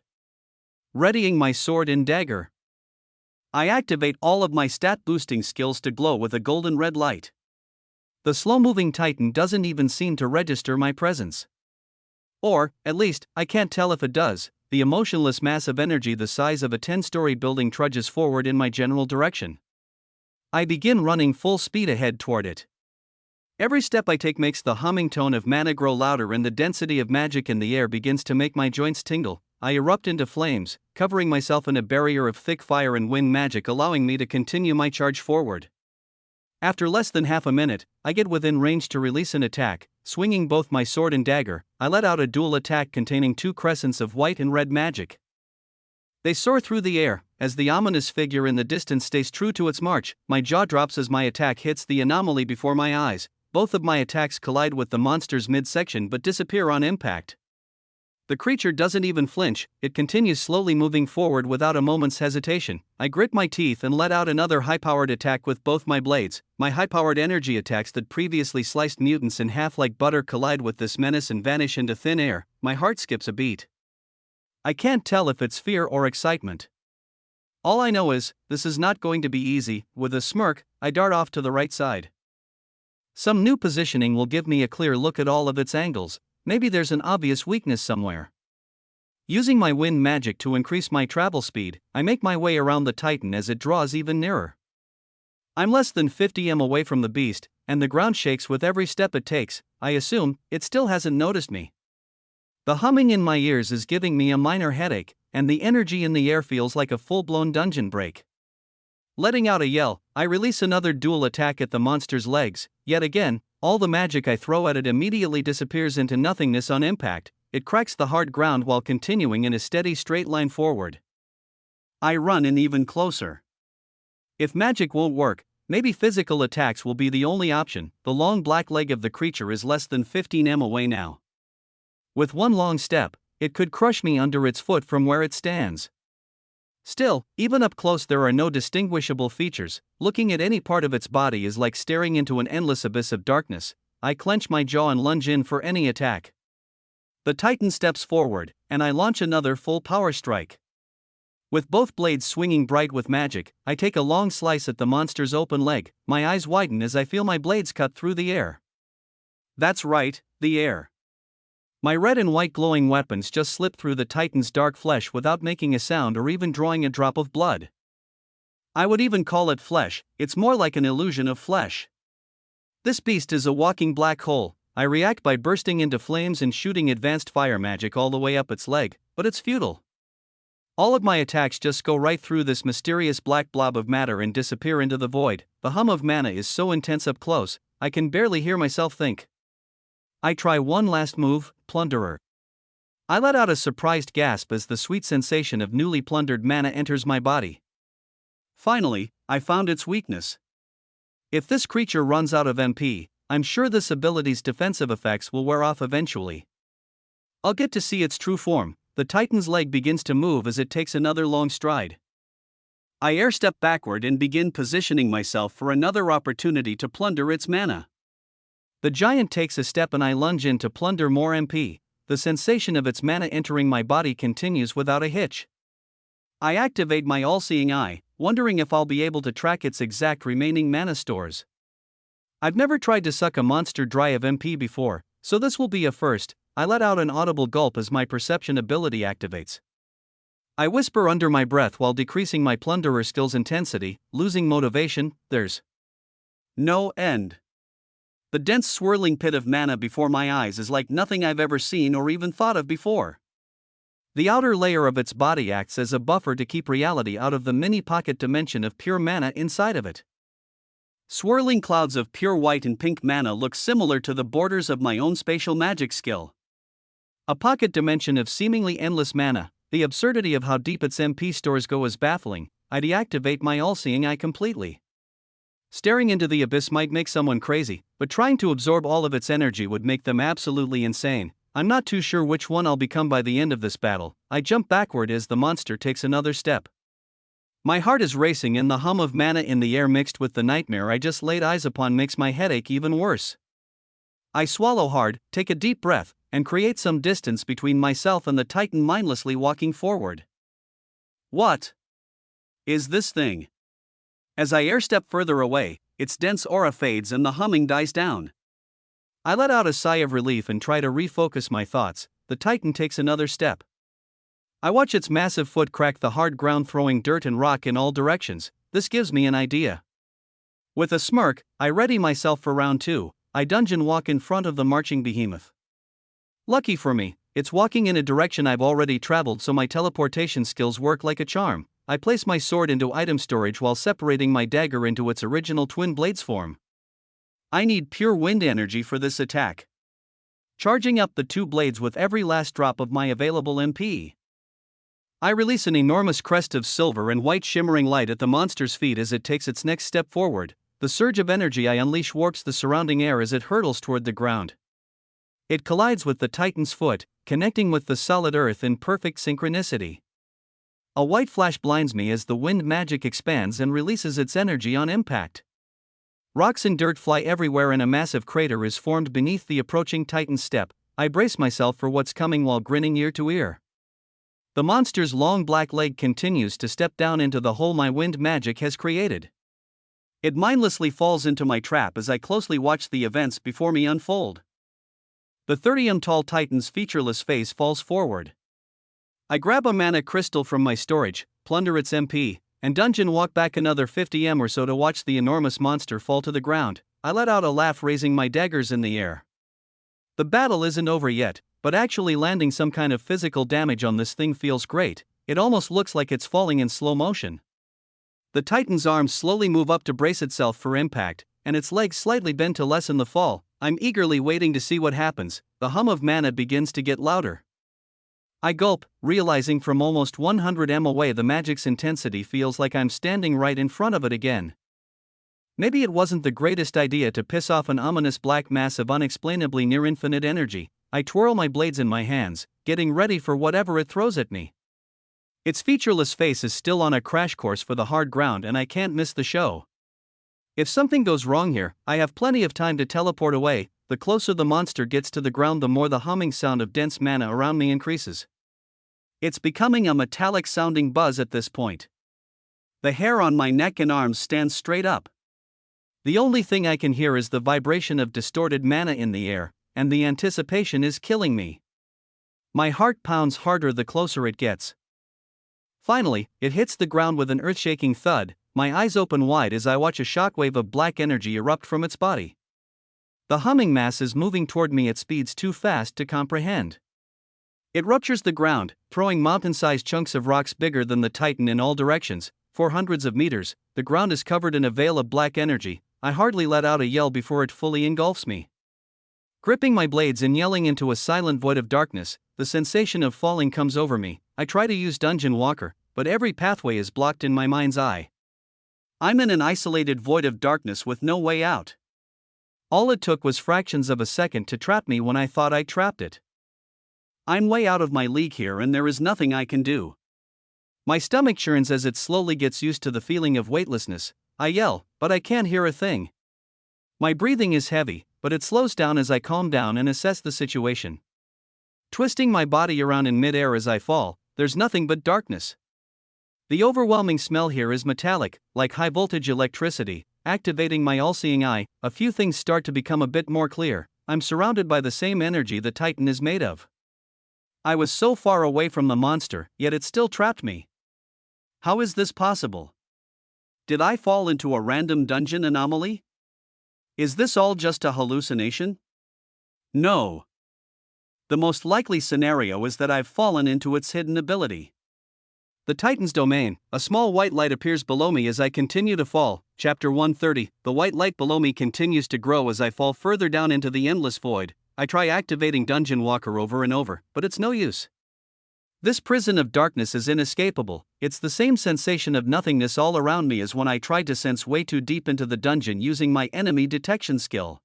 Readying my sword and dagger, I activate all of my stat boosting skills to glow with a golden red light. The slow-moving titan doesn't even seem to register my presence. Or, at least, I can't tell if it does. The emotionless mass of energy the size of a 10-story building trudges forward in my general direction. I begin running full speed ahead toward it. Every step I take makes the humming tone of mana grow louder, and the density of magic in the air begins to make my joints tingle. I erupt into flames, covering myself in a barrier of thick fire and wind magic, allowing me to continue my charge forward. After less than half a minute, I get within range to release an attack. Swinging both my sword and dagger, I let out a dual attack containing 2 crescents of white and red magic. They soar through the air. As the ominous figure in the distance stays true to its march, my jaw drops as my attack hits the anomaly before my eyes. Both of my attacks collide with the monster's midsection but disappear on impact. The creature doesn't even flinch, it continues slowly moving forward without a moment's hesitation. I grit my teeth and let out another high-powered attack with both my blades. My high-powered energy attacks that previously sliced mutants in half like butter collide with this menace and vanish into thin air. My heart skips a beat. I can't tell if it's fear or excitement. All I know is, this is not going to be easy. With a smirk, I dart off to the right side. Some new positioning will give me a clear look at all of its angles. Maybe there's an obvious weakness somewhere. Using my wind magic to increase my travel speed, I make my way around the titan as it draws even nearer. I'm less than 50 m away from the beast, and the ground shakes with every step it takes. I assume it still hasn't noticed me. The humming in my ears is giving me a minor headache, and the energy in the air feels like a full-blown dungeon break. Letting out a yell, I release another dual attack at the monster's legs. Yet again, all the magic I throw at it immediately disappears into nothingness on impact. It cracks the hard ground while continuing in a steady straight line forward. I run in even closer. If magic won't work, maybe physical attacks will be the only option. The long black leg of the creature is less than 15 m away now. With one long step, it could crush me under its foot from where it stands. Still, even up close there are no distinguishable features. Looking at any part of its body is like staring into an endless abyss of darkness. I clench my jaw and lunge in for any attack. The titan steps forward, and I launch another full power strike. With both blades swinging bright with magic, I take a long slice at the monster's open leg. My eyes widen as I feel my blades cut through the air. That's right, the air. My red and white glowing weapons just slip through the titan's dark flesh without making a sound or even drawing a drop of blood. I would even call it flesh, it's more like an illusion of flesh. This beast is a walking black hole. I react by bursting into flames and shooting advanced fire magic all the way up its leg, but it's futile. All of my attacks just go right through this mysterious black blob of matter and disappear into the void. The hum of mana is so intense up close, I can barely hear myself think. I try one last move, Plunderer. I let out a surprised gasp as the sweet sensation of newly plundered mana enters my body. Finally, I found its weakness. If this creature runs out of MP, I'm sure this ability's defensive effects will wear off eventually. I'll get to see its true form. The titan's leg begins to move as it takes another long stride. I air step backward and begin positioning myself for another opportunity to plunder its mana. The giant takes a step and I lunge in to plunder more MP. The sensation of its mana entering my body continues without a hitch. I activate my all-seeing eye, wondering if I'll be able to track its exact remaining mana stores. I've never tried to suck a monster dry of MP before, so this will be a first. I let out an audible gulp as my perception ability activates. I whisper under my breath while decreasing my plunderer skill's intensity. Losing motivation, there's no end. The dense swirling pit of mana before my eyes is like nothing I've ever seen or even thought of before. The outer layer of its body acts as a buffer to keep reality out of the mini pocket dimension of pure mana inside of it. Swirling clouds of pure white and pink mana look similar to the borders of my own spatial magic skill. A pocket dimension of seemingly endless mana. The absurdity of how deep its MP stores go is baffling. I deactivate my all-seeing eye completely. Staring into the abyss might make someone crazy, but trying to absorb all of its energy would make them absolutely insane. I'm not too sure which one I'll become by the end of this battle. I jump backward as the monster takes another step. My heart is racing and the hum of mana in the air mixed with the nightmare I just laid eyes upon makes my headache even worse. I swallow hard, take a deep breath, and create some distance between myself and the titan mindlessly walking forward. What is this thing? As I airstep further away, its dense aura fades and the humming dies down. I let out a sigh of relief and try to refocus my thoughts. The Titan takes another step. I watch its massive foot crack the hard ground, throwing dirt and rock in all directions. This gives me an idea. With a smirk, I ready myself for round 2. I dungeon walk in front of the marching behemoth. Lucky for me, it's walking in a direction I've already traveled, so my teleportation skills work like a charm. I place my sword into item storage while separating my dagger into its original twin blades form. I need pure wind energy for this attack, charging up the 2 blades with every last drop of my available MP. I release an enormous crest of silver and white shimmering light at the monster's feet as it takes its next step forward. The surge of energy I unleash warps the surrounding air as it hurtles toward the ground. It collides with the Titan's foot, connecting with the solid earth in perfect synchronicity. A white flash blinds me as the wind magic expands and releases its energy on impact. Rocks and dirt fly everywhere and a massive crater is formed beneath the approaching Titan's step. I brace myself for what's coming while grinning ear to ear. The monster's long black leg continues to step down into the hole my wind magic has created. It mindlessly falls into my trap as I closely watch the events before me unfold. The 30-tall Titan's featureless face falls forward. I grab a mana crystal from my storage, plunder its MP, and dungeon walk back another 50 or so to watch the enormous monster fall to the ground. I let out a laugh, raising my daggers in the air. The battle isn't over yet, but actually landing some kind of physical damage on this thing feels great. It almost looks like it's falling in slow motion. The Titan's arms slowly move up to brace itself for impact, and its legs slightly bend to lessen the fall. I'm eagerly waiting to see what happens. The hum of mana begins to get louder. I gulp, realizing from almost 100 m away the magic's intensity feels like I'm standing right in front of it again. Maybe it wasn't the greatest idea to piss off an ominous black mass of unexplainably near-infinite energy. I twirl my blades in my hands, getting ready for whatever it throws at me. Its featureless face is still on a crash course for the hard ground, and I can't miss the show. If something goes wrong here, I have plenty of time to teleport away. The closer the monster gets to the ground, the more the humming sound of dense mana around me increases. It's becoming a metallic-sounding buzz at this point. The hair on my neck and arms stands straight up. The only thing I can hear is the vibration of distorted mana in the air, and the anticipation is killing me. My heart pounds harder the closer it gets. Finally, it hits the ground with an earth-shaking thud. My eyes open wide as I watch a shockwave of black energy erupt from its body. The humming mass is moving toward me at speeds too fast to comprehend. It ruptures the ground, throwing mountain-sized chunks of rocks bigger than the Titan in all directions. For hundreds of meters, the ground is covered in a veil of black energy. I hardly let out a yell before it fully engulfs me. Gripping my blades and yelling into a silent void of darkness, the sensation of falling comes over me. I try to use Dungeon Walker, but every pathway is blocked in my mind's eye. I'm in an isolated void of darkness with no way out. All it took was fractions of a second to trap me when I thought I trapped it. I'm way out of my league here, and there is nothing I can do. My stomach churns as it slowly gets used to the feeling of weightlessness. I yell, but I can't hear a thing. My breathing is heavy, but it slows down as I calm down and assess the situation. Twisting my body around in midair as I fall, there's nothing but darkness. The overwhelming smell here is metallic, like high-voltage electricity, activating my all-seeing eye. A few things start to become a bit more clear. I'm surrounded by the same energy the Titan is made of. I was so far away from the monster, yet it still trapped me. How is this possible? Did I fall into a random dungeon anomaly? Is this all just a hallucination? No. The most likely scenario is that I've fallen into its hidden ability. The Titan's domain. A small white light appears below me as I continue to fall. Chapter 130. The white light below me continues to grow as I fall further down into the endless void. I try activating Dungeon Walker over and over, but it's no use. This prison of darkness is inescapable. It's the same sensation of nothingness all around me as when I tried to sense way too deep into the dungeon using my enemy detection skill.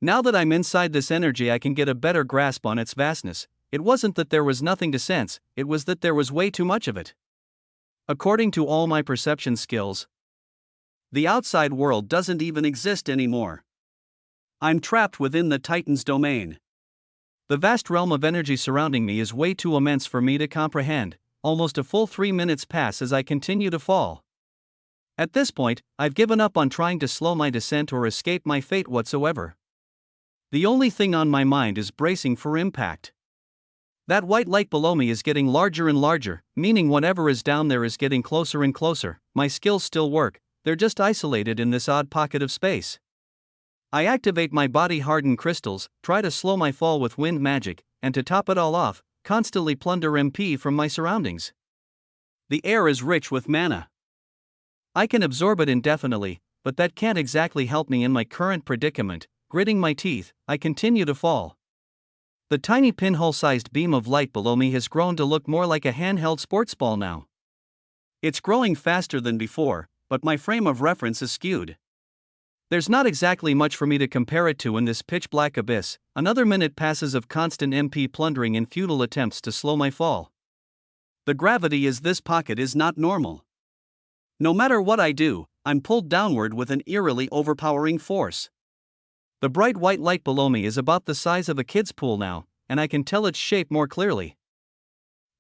Now that I'm inside this energy, I can get a better grasp on its vastness. It wasn't that there was nothing to sense, it was that there was way too much of it. According to all my perception skills, the outside world doesn't even exist anymore. I'm trapped within the Titan's domain. The vast realm of energy surrounding me is way too immense for me to comprehend. Almost a full 3 minutes pass as I continue to fall. At this point, I've given up on trying to slow my descent or escape my fate whatsoever. The only thing on my mind is bracing for impact. That white light below me is getting larger and larger, meaning whatever is down there is getting closer and closer. My skills still work, they're just isolated in this odd pocket of space. I activate my body-hardened crystals, try to slow my fall with wind magic, and to top it all off, constantly plunder MP from my surroundings. The air is rich with mana. I can absorb it indefinitely, but that can't exactly help me in my current predicament. Gritting my teeth, I continue to fall. The tiny pinhole-sized beam of light below me has grown to look more like a handheld sports ball now. It's growing faster than before, but my frame of reference is skewed. There's not exactly much for me to compare it to in this pitch-black abyss. Another minute passes of constant MP plundering and futile attempts to slow my fall. The gravity in this pocket is not normal. No matter what I do, I'm pulled downward with an eerily overpowering force. The bright white light below me is about the size of a kid's pool now, and I can tell its shape more clearly.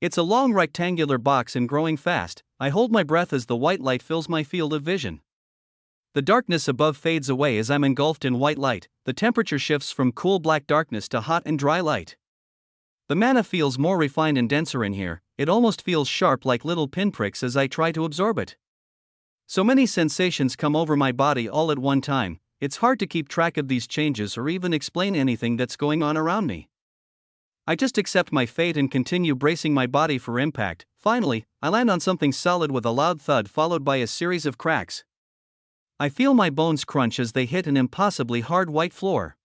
It's a long rectangular box and growing fast. I hold my breath as the white light fills my field of vision. The darkness above fades away as I'm engulfed in white light. The temperature shifts from cool black darkness to hot and dry light. The mana feels more refined and denser in here. It almost feels sharp like little pinpricks as I try to absorb it. So many sensations come over my body all at one time. It's hard to keep track of these changes or even explain anything that's going on around me. I just accept my fate and continue bracing my body for impact. Finally, I land on something solid with a loud thud followed by a series of cracks. I feel my bones crunch as they hit an impossibly hard white floor.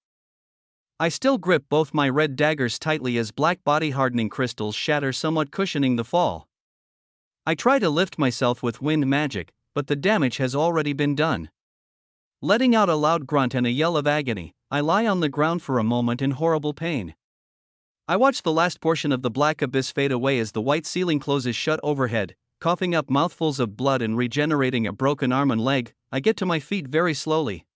I still grip both my red daggers tightly as black body hardening crystals shatter, somewhat cushioning the fall. I try to lift myself with wind magic, but the damage has already been done. Letting out a loud grunt and a yell of agony, I lie on the ground for a moment in horrible pain. I watch the last portion of the black abyss fade away as the white ceiling closes shut overhead. Coughing up mouthfuls of blood and regenerating a broken arm and leg, I get to my feet very slowly.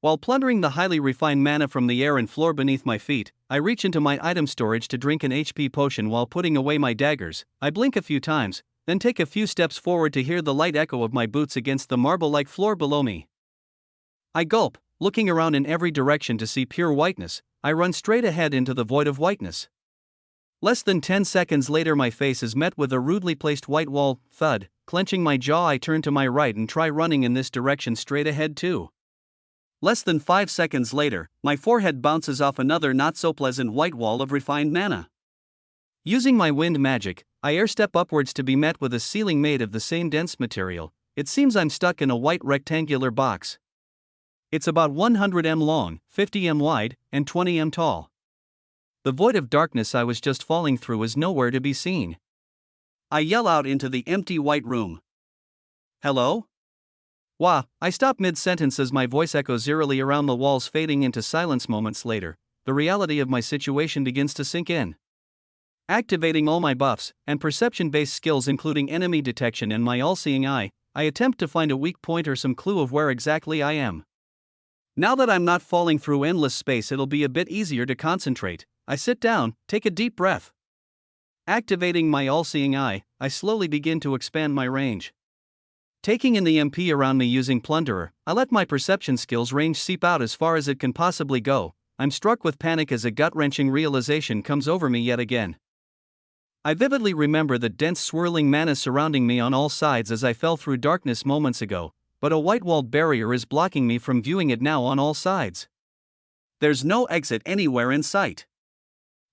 While plundering the highly refined mana from the air and floor beneath my feet, I reach into my item storage to drink an HP potion while putting away my daggers. I blink a few times, then take a few steps forward to hear the light echo of my boots against the marble-like floor below me. I gulp, looking around in every direction to see pure whiteness. I run straight ahead into the void of whiteness. Less than 10 seconds later, my face is met with a rudely placed white wall. Thud. Clenching my jaw, I turn to my right and try running in this direction straight ahead too. Less than 5 seconds later, my forehead bounces off another not-so-pleasant white wall of refined mana. Using my wind magic, I air-step upwards to be met with a ceiling made of the same dense material. It seems I'm stuck in a white rectangular box. It's about 100 m long, 50 m wide, and 20 m tall. The void of darkness I was just falling through is nowhere to be seen. I yell out into the empty white room. Hello? Wah! I stop mid-sentence as my voice echoes eerily around the walls, fading into silence. Moments later, the reality of my situation begins to sink in. Activating all my buffs and perception-based skills including enemy detection and my all-seeing eye, I attempt to find a weak point or some clue of where exactly I am. Now that I'm not falling through endless space, it'll be a bit easier to concentrate. I sit down, take a deep breath. Activating my all-seeing eye, I slowly begin to expand my range. Taking in the MP around me using Plunderer, I let my perception skills range seep out as far as it can possibly go. I'm struck with panic as a gut-wrenching realization comes over me yet again. I vividly remember the dense swirling mana surrounding me on all sides as I fell through darkness moments ago, but a white-walled barrier is blocking me from viewing it now on all sides. There's no exit anywhere in sight.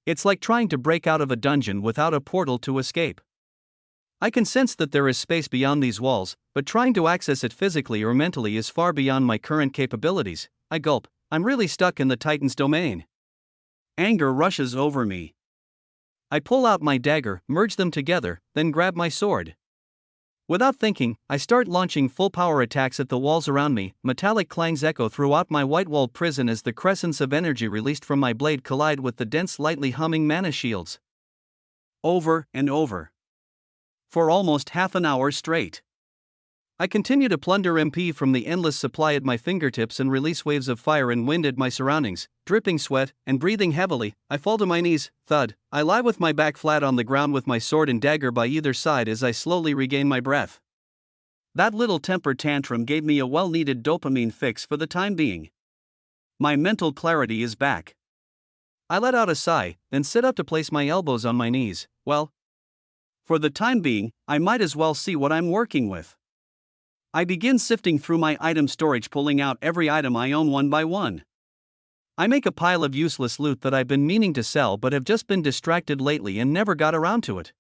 It's like trying to break out of a dungeon without a portal to escape. I can sense that there is space beyond these walls, but trying to access it physically or mentally is far beyond my current capabilities. I gulp. I'm really stuck in the Titan's domain. Anger rushes over me. I pull out my dagger, merge them together, then grab my sword. Without thinking, I start launching full-power attacks at the walls around me. Metallic clangs echo throughout my white-walled prison as the crescents of energy released from my blade collide with the dense, lightly humming mana shields. Over and over. For almost half an hour straight. I continue to plunder MP from the endless supply at my fingertips and release waves of fire and wind at my surroundings. Dripping sweat and breathing heavily, I fall to my knees. Thud. I lie with my back flat on the ground with my sword and dagger by either side as I slowly regain my breath. That little temper tantrum gave me a well-needed dopamine fix for the time being. My mental clarity is back. I let out a sigh, then sit up to place my elbows on my knees. Well, for the time being, I might as well see what I'm working with. I begin sifting through my item storage, pulling out every item I own one by one. I make a pile of useless loot that I've been meaning to sell but have just been distracted lately and never got around to it.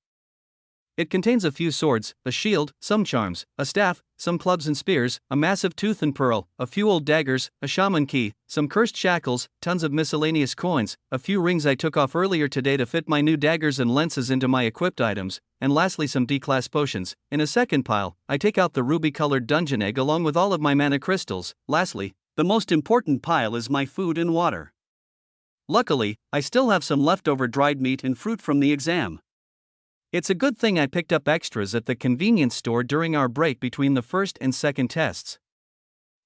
It contains a few swords, a shield, some charms, a staff, some clubs and spears, a massive tooth and pearl, a few old daggers, a shaman key, some cursed shackles, tons of miscellaneous coins, a few rings I took off earlier today to fit my new daggers and lenses into my equipped items, and lastly some D-class potions. In a second pile, I take out the ruby-colored dungeon egg along with all of my mana crystals. Lastly, the most important pile is my food and water. Luckily, I still have some leftover dried meat and fruit from the exam. It's a good thing I picked up extras at the convenience store during our break between the first and second tests.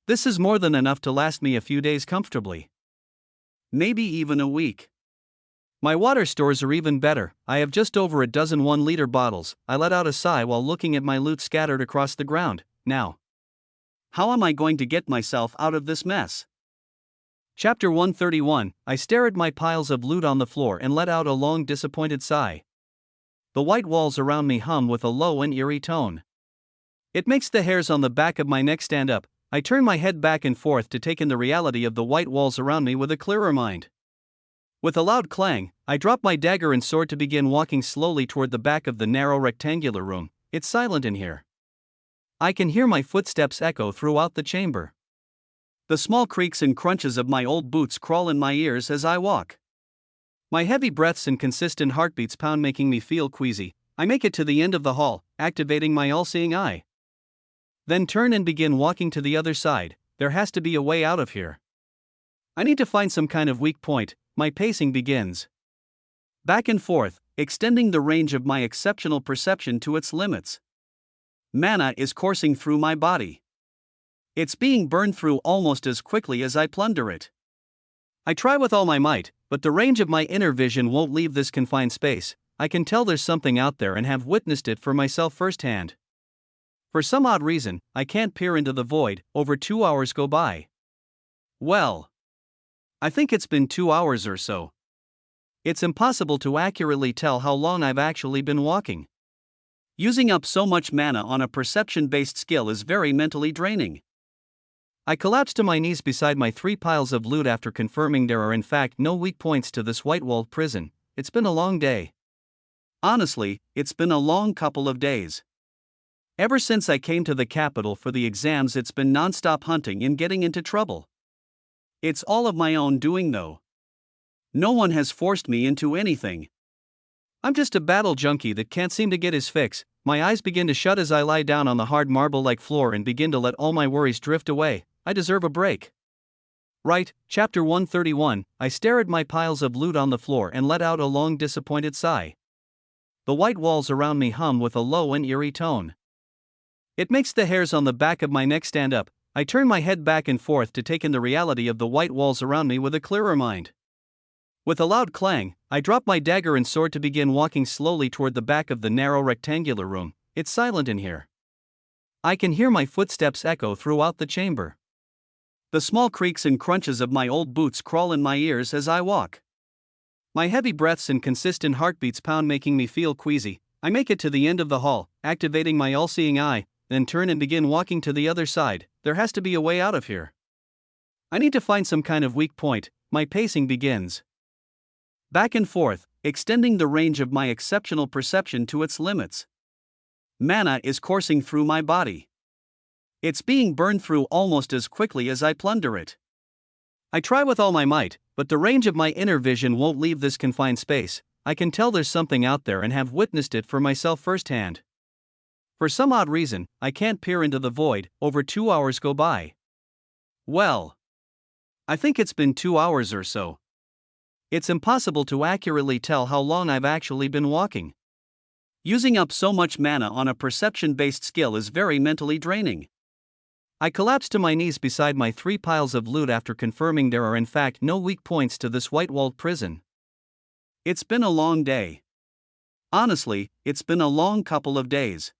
This is more than enough to last me a few days comfortably. Maybe even a week. My water stores are even better. I have just over a dozen 1-liter bottles. I let out a sigh while looking at my loot scattered across the ground. Now, how am I going to get myself out of this mess? Chapter 131. I stare at my piles of loot on the floor and let out a long disappointed sigh. The white walls around me hum with a low and eerie tone. It makes the hairs on the back of my neck stand up. I turn my head back and forth to take in the reality of the white walls around me with a clearer mind. With a loud clang, I drop my dagger and sword to begin walking slowly toward the back of the narrow rectangular room. It's silent in here. I can hear my footsteps echo throughout the chamber. The small creaks and crunches of my old boots crawl in my ears as I walk. My heavy breaths and consistent heartbeats pound, making me feel queasy. I make it to the end of the hall, activating my all-seeing eye. Then turn and begin walking to the other side. There has to be a way out of here. I need to find some kind of weak point. My pacing begins. Back and forth, extending the range of my exceptional perception to its limits. Mana is coursing through my body. It's being burned through almost as quickly as I plunder it. I try with all my might, but the range of my inner vision won't leave this confined space. I can tell there's something out there and have witnessed it for myself firsthand. For some odd reason, I can't peer into the void. Over 2 hours go by. Well, I think it's been 2 hours or so. It's impossible to accurately tell how long I've actually been walking. Using up so much mana on a perception-based skill is very mentally draining. I collapse to my knees beside my 3 piles of loot after confirming there are in fact no weak points to this white-walled prison. It's been a long day. Honestly, it's been a long couple of days. Ever since I came to the capital for the exams, it's been non-stop hunting and getting into trouble. It's all of my own doing though. No one has forced me into anything. I'm just a battle junkie that can't seem to get his fix. My eyes begin to shut as I lie down on the hard marble-like floor and begin to let all my worries drift away. I deserve a break. Right, Chapter 131. I stare at my piles of loot on the floor and let out a long disappointed sigh. The white walls around me hum with a low and eerie tone. It makes the hairs on the back of my neck stand up. I turn my head back and forth to take in the reality of the white walls around me with a clearer mind. With a loud clang, I drop my dagger and sword to begin walking slowly toward the back of the narrow rectangular room. It's silent in here. I can hear my footsteps echo throughout the chamber. The small creaks and crunches of my old boots crawl in my ears as I walk. My heavy breaths and consistent heartbeats pound, making me feel queasy. I make it to the end of the hall, activating my all-seeing eye, then turn and begin walking to the other side. There has to be a way out of here. I need to find some kind of weak point. My pacing begins. Back and forth, extending the range of my exceptional perception to its limits. Mana is coursing through my body. It's being burned through almost as quickly as I plunder it. I try with all my might, but the range of my inner vision won't leave this confined space. I can tell there's something out there and have witnessed it for myself firsthand. For some odd reason, I can't peer into the void. Over 2 hours go by. Well, I think it's been 2 hours or so. It's impossible to accurately tell how long I've actually been walking. Using up so much mana on a perception-based skill is very mentally draining. I collapse to my knees beside my 3 piles of loot after confirming there are in fact no weak points to this white-walled prison. It's been a long day. Honestly, it's been a long couple of days.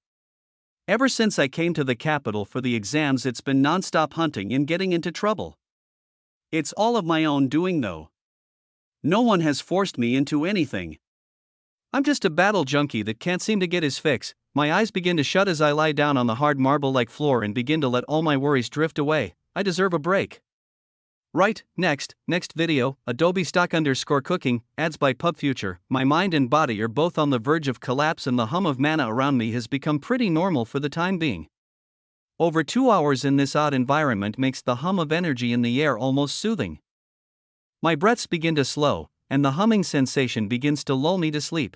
Ever since I came to the capital for the exams, it's been non-stop hunting and getting into trouble. It's all of my own doing though. No one has forced me into anything. I'm just a battle junkie that can't seem to get his fix. My eyes begin to shut as I lie down on the hard marble-like floor and begin to let all my worries drift away. I deserve a break. Right, next video, Adobe stock_cooking, ads by PubFuture. My mind and body are both on the verge of collapse and the hum of mana around me has become pretty normal for the time being. Over 2 hours in this odd environment makes the hum of energy in the air almost soothing. My breaths begin to slow, and the humming sensation begins to lull me to sleep.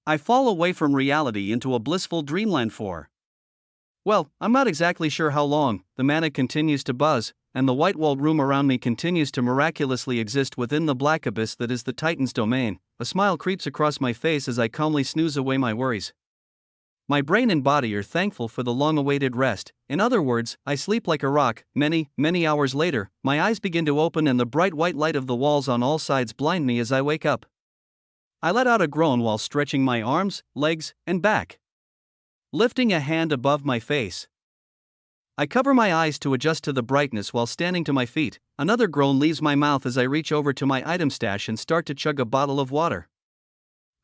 I fall away from reality into a blissful dreamland for, well, I'm not exactly sure how long. The mana continues to buzz, and the white-walled room around me continues to miraculously exist within the black abyss that is the Titan's domain. A smile creeps across my face as I calmly snooze away my worries. My brain and body are thankful for the long-awaited rest. In other words, I sleep like a rock. Many hours later, my eyes begin to open and the bright white light of the walls on all sides blind me as I wake up. I let out a groan while stretching my arms, legs, and back. Lifting a hand above my face, I cover my eyes to adjust to the brightness while standing to my feet. Another groan leaves my mouth as I reach over to my item stash and start to chug a bottle of water.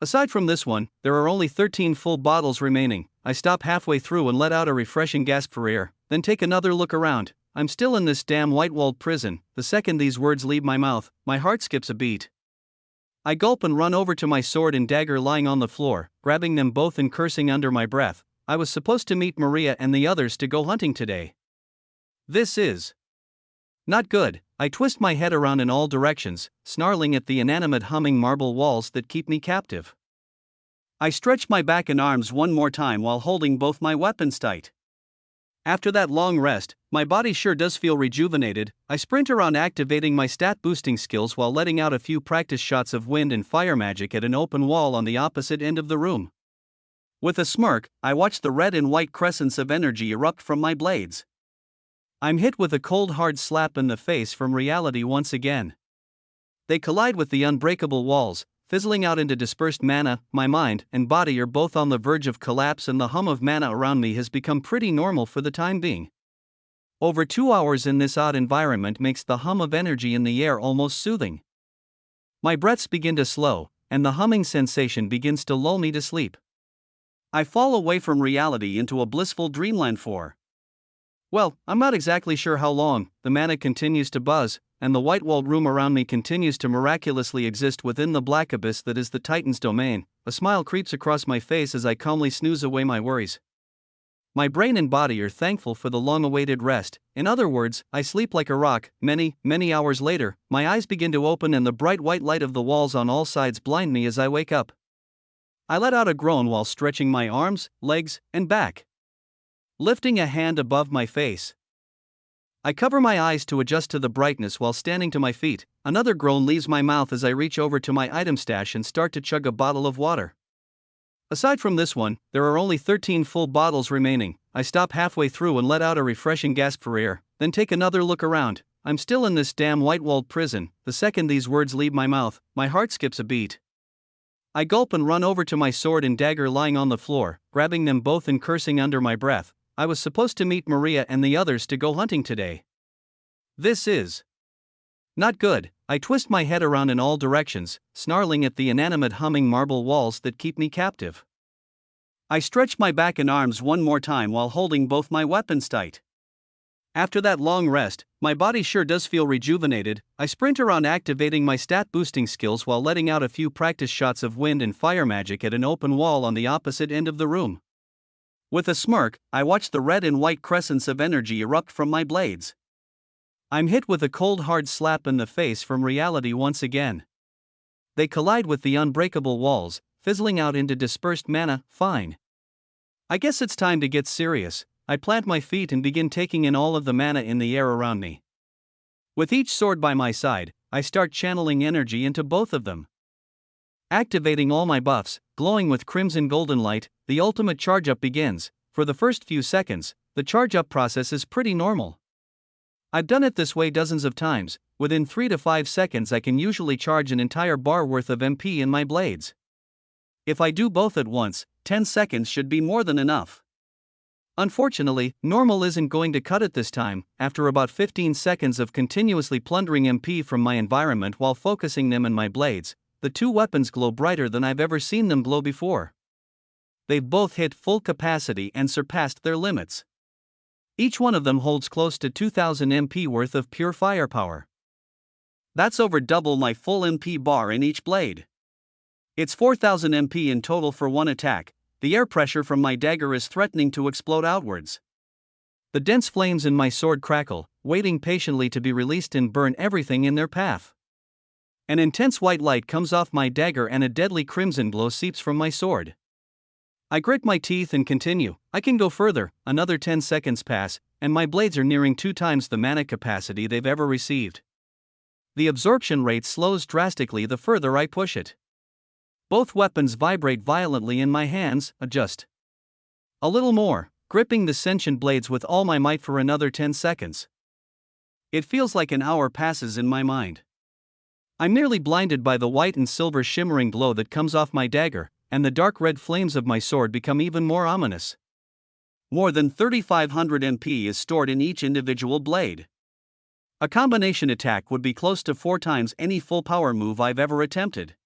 Aside from this one, there are only 13 full bottles remaining. I stop halfway through and let out a refreshing gasp for air, then take another look around. I'm still in this damn white-walled prison. The second these words leave my mouth, my heart skips a beat. I gulp and run over to my sword and dagger lying on the floor, grabbing them both and cursing under my breath. I was supposed to meet Maria and the others to go hunting today. This is not good. I twist my head around in all directions, snarling at the inanimate humming marble walls that keep me captive. I stretch my back and arms one more time while holding both my weapons tight. After that long rest, my body sure does feel rejuvenated. I sprint around activating my stat boosting skills while letting out a few practice shots of wind and fire magic at an open wall on the opposite end of the room. With a smirk, I watch the red and white crescents of energy erupt from my blades. I'm hit with a cold hard slap in the face from reality once again. They collide with the unbreakable walls, fizzling out into dispersed mana. My mind and body are both on the verge of collapse and the hum of mana around me has become pretty normal for the time being. Over 2 hours in this odd environment makes the hum of energy in the air almost soothing. My breaths begin to slow, and the humming sensation begins to lull me to sleep. I fall away from reality into a blissful dreamland for, well, I'm not exactly sure how long. The mana continues to buzz, and the white-walled room around me continues to miraculously exist within the black abyss that is the Titan's domain. A smile creeps across my face as I calmly snooze away my worries. My brain and body are thankful for the long-awaited rest. In other words, I sleep like a rock. Many hours later, my eyes begin to open and the bright white light of the walls on all sides blind me as I wake up. I let out a groan while stretching my arms, legs, and back. Lifting a hand above my face, I cover my eyes to adjust to the brightness while standing to my feet. Another groan leaves my mouth as I reach over to my item stash and start to chug a bottle of water. Aside from this one, there are only 13 full bottles remaining. I stop halfway through and let out a refreshing gasp for air, then take another look around. I'm still in this damn white-walled prison. The second these words leave my mouth, my heart skips a beat. I gulp and run over to my sword and dagger lying on the floor, grabbing them both and cursing under my breath. I was supposed to meet Maria and the others to go hunting today. This is not good. I twist my head around in all directions, snarling at the inanimate humming marble walls that keep me captive. I stretch my back and arms one more time while holding both my weapons tight. After that long rest, my body sure does feel rejuvenated. I sprint around activating my stat boosting skills while letting out a few practice shots of wind and fire magic at an open wall on the opposite end of the room. With a smirk, I watch the red and white crescents of energy erupt from my blades. I'm hit with a cold hard slap in the face from reality once again. They collide with the unbreakable walls, fizzling out into dispersed mana. Fine. I guess it's time to get serious. I plant my feet and begin taking in all of the mana in the air around me. With each sword by my side, I start channeling energy into both of them. Activating all my buffs, glowing with crimson golden light, the ultimate charge-up begins. For the first few seconds, the charge-up process is pretty normal. I've done it this way dozens of times. Within 3 to 5 seconds I can usually charge an entire bar worth of MP in my blades. If I do both at once, 10 seconds should be more than enough. Unfortunately, normal isn't going to cut it this time. After about 15 seconds of continuously plundering MP from my environment while focusing them in my blades, the two weapons glow brighter than I've ever seen them glow before. They've both hit full capacity and surpassed their limits. Each one of them holds close to 2000 MP worth of pure firepower. That's over double my full MP bar in each blade. It's 4000 MP in total for one attack. The air pressure from my dagger is threatening to explode outwards. The dense flames in my sword crackle, waiting patiently to be released and burn everything in their path. An intense white light comes off my dagger and a deadly crimson glow seeps from my sword. I grit my teeth and continue. I can go further. Another 10 seconds pass, and my blades are nearing 2 times the mana capacity they've ever received. The absorption rate slows drastically the further I push it. Both weapons vibrate violently in my hands. Adjust. A little more, gripping the sentient blades with all my might for another 10 seconds. It feels like an hour passes in my mind. I'm nearly blinded by the white and silver shimmering glow that comes off my dagger, and the dark red flames of my sword become even more ominous. More than 3500 MP is stored in each individual blade. A combination attack would be close to 4 times any full power move I've ever attempted.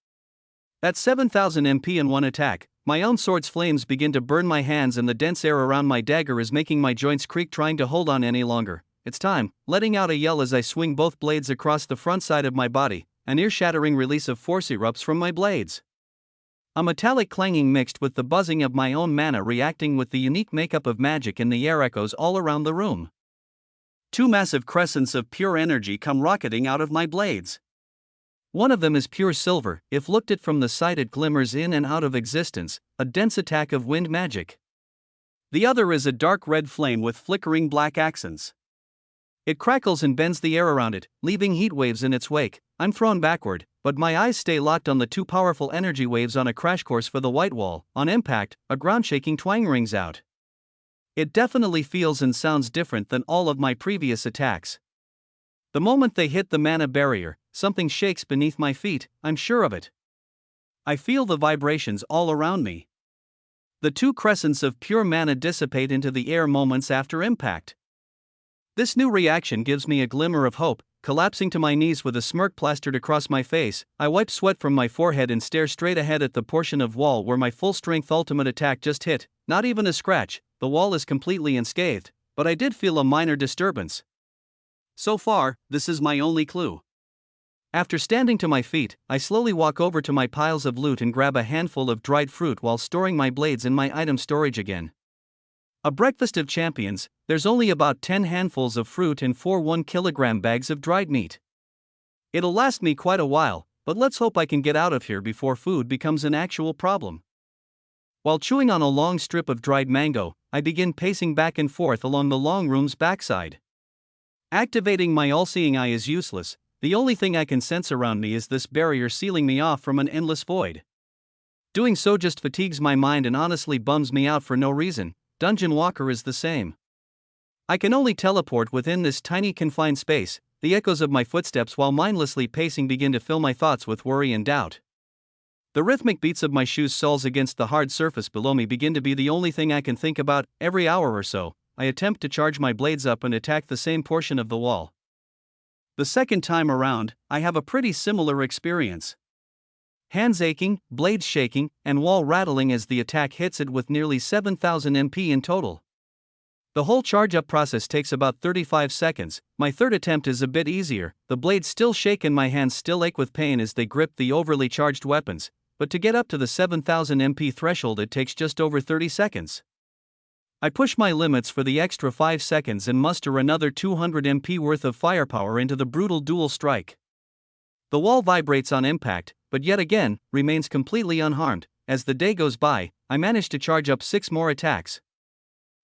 At 7000 MP in one attack, my own sword's flames begin to burn my hands and the dense air around my dagger is making my joints creak trying to hold on any longer. It's time, letting out a yell as I swing both blades across the front side of my body. An ear-shattering release of force erupts from my blades. A metallic clanging mixed with the buzzing of my own mana reacting with the unique makeup of magic in the air echoes all around the room. 2 massive crescents of pure energy come rocketing out of my blades. One of them is pure silver. If looked at from the side it glimmers in and out of existence, a dense attack of wind magic. The other is a dark red flame with flickering black accents. It crackles and bends the air around it, leaving heat waves in its wake. I'm thrown backward, but my eyes stay locked on the 2 powerful energy waves on a crash course for the white wall. On impact, a ground-shaking twang rings out. It definitely feels and sounds different than all of my previous attacks. The moment they hit the mana barrier, something shakes beneath my feet, I'm sure of it. I feel the vibrations all around me. The 2 crescents of pure mana dissipate into the air moments after impact. This new reaction gives me a glimmer of hope. Collapsing to my knees with a smirk plastered across my face, I wipe sweat from my forehead and stare straight ahead at the portion of wall where my full-strength ultimate attack just hit. Not even a scratch, the wall is completely unscathed, but I did feel a minor disturbance. So far, this is my only clue. After standing to my feet, I slowly walk over to my piles of loot and grab a handful of dried fruit while storing my blades in my item storage again. A breakfast of champions, there's only about 10 handfuls of fruit and 4 1-kilogram bags of dried meat. It'll last me quite a while, but let's hope I can get out of here before food becomes an actual problem. While chewing on a long strip of dried mango, I begin pacing back and forth along the long room's backside. Activating my all-seeing eye is useless. The only thing I can sense around me is this barrier sealing me off from an endless void. Doing so just fatigues my mind and honestly bums me out for no reason. Dungeon Walker is the same. I can only teleport within this tiny confined space. The echoes of my footsteps while mindlessly pacing begin to fill my thoughts with worry and doubt. The rhythmic beats of my shoes' soles against the hard surface below me begin to be the only thing I can think about. Every hour or so, I attempt to charge my blades up and attack the same portion of the wall. The second time around, I have a pretty similar experience. Hands aching, blades shaking, and wall rattling as the attack hits it with nearly 7000 MP in total. The whole charge-up process takes about 35 seconds. My third attempt is a bit easier. The blades still shake and my hands still ache with pain as they grip the overly charged weapons, but to get up to the 7000 MP threshold it takes just over 30 seconds. I push my limits for the extra 5 seconds and muster another 200 MP worth of firepower into the brutal dual strike. The wall vibrates on impact, but yet again, remains completely unharmed. As the day goes by, I manage to charge up 6 more attacks.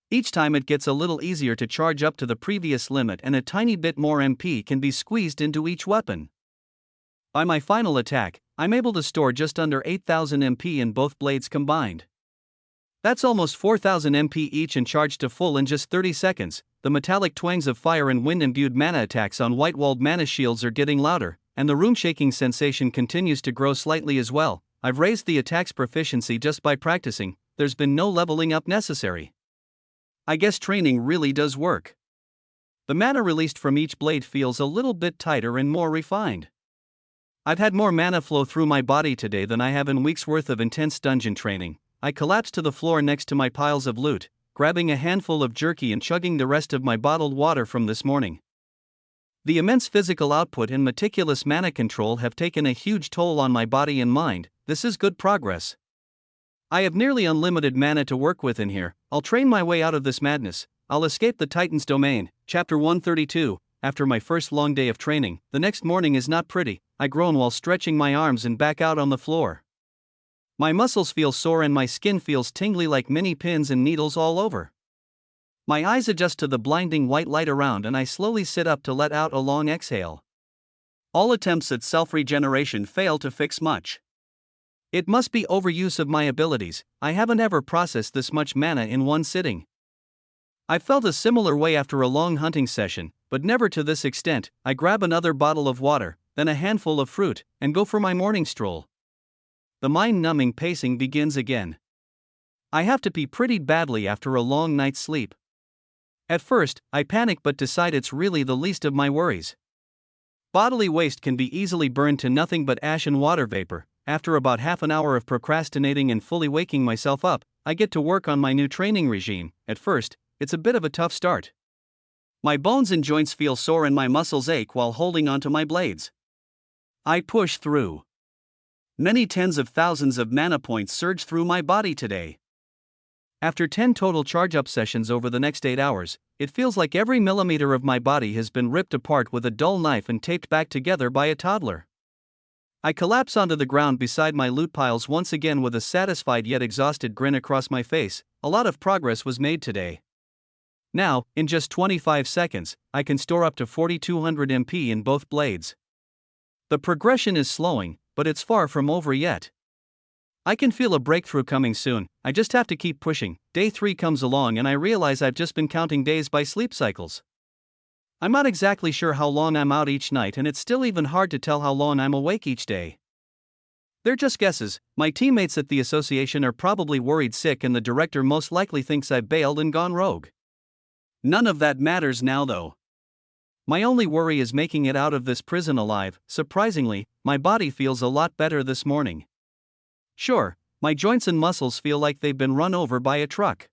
Each time it gets a little easier to charge up to the previous limit and a tiny bit more MP can be squeezed into each weapon. By my final attack, I'm able to store just under 8000 MP in both blades combined. That's almost 4000 MP each and charged to full in just 30 seconds. The metallic twangs of fire and wind-imbued mana attacks on white-walled mana shields are getting louder, and the room-shaking sensation continues to grow slightly as well. I've raised the attack's proficiency just by practicing. There's been no leveling up necessary. I guess training really does work. The mana released from each blade feels a little bit tighter and more refined. I've had more mana flow through my body today than I have in weeks' worth of intense dungeon training. I collapsed to the floor next to my piles of loot, grabbing a handful of jerky and chugging the rest of my bottled water from this morning. The immense physical output and meticulous mana control have taken a huge toll on my body and mind. This is good progress. I have nearly unlimited mana to work with in here. I'll train my way out of this madness. I'll escape the Titan's domain. Chapter 132. After my first long day of training, the next morning is not pretty. I groan while stretching my arms and back out on the floor. My muscles feel sore and my skin feels tingly like mini pins and needles all over. My eyes adjust to the blinding white light around and I slowly sit up to let out a long exhale. All attempts at self-regeneration fail to fix much. It must be overuse of my abilities. I haven't ever processed this much mana in one sitting. I felt a similar way after a long hunting session, but never to this extent. I grab another bottle of water, then a handful of fruit, and go for my morning stroll. The mind-numbing pacing begins again. I have to pee pretty badly after a long night's sleep. At first, I panic but decide it's really the least of my worries. Bodily waste can be easily burned to nothing but ash and water vapor. After about half an hour of procrastinating and fully waking myself up, I get to work on my new training regime. At first, it's a bit of a tough start. My bones and joints feel sore and my muscles ache while holding onto my blades. I push through. Many tens of thousands of mana points surge through my body today. After 10 total charge-up sessions over the next 8 hours, it feels like every millimeter of my body has been ripped apart with a dull knife and taped back together by a toddler. I collapse onto the ground beside my loot piles once again with a satisfied yet exhausted grin across my face. A lot of progress was made today. Now, in just 25 seconds, I can store up to 4200 MP in both blades. The progression is slowing, but it's far from over yet. I can feel a breakthrough coming soon. I just have to keep pushing. Day 3 comes along and I realize I've just been counting days by sleep cycles. I'm not exactly sure how long I'm out each night and it's still even hard to tell how long I'm awake each day. They're just guesses. My teammates at the association are probably worried sick and the director most likely thinks I've bailed and gone rogue. None of that matters now though. My only worry is making it out of this prison alive. Surprisingly, my body feels a lot better this morning. Sure, my joints and muscles feel like they've been run over by a truck.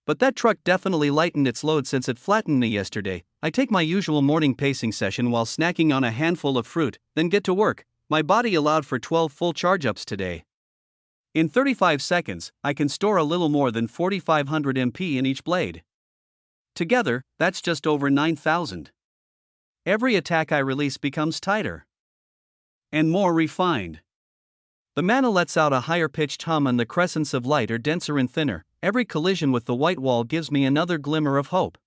But that truck definitely lightened its load since it flattened me yesterday. I take my usual morning pacing session while snacking on a handful of fruit, then get to work. My body allowed for 12 full charge-ups today. In 35 seconds, I can store a little more than 4500 MP in each blade. Together, that's just over 9,000. Every attack I release becomes tighter and more refined. The mana lets out a higher-pitched hum and the crescents of light are denser and thinner. Every collision with the white wall gives me another glimmer of hope.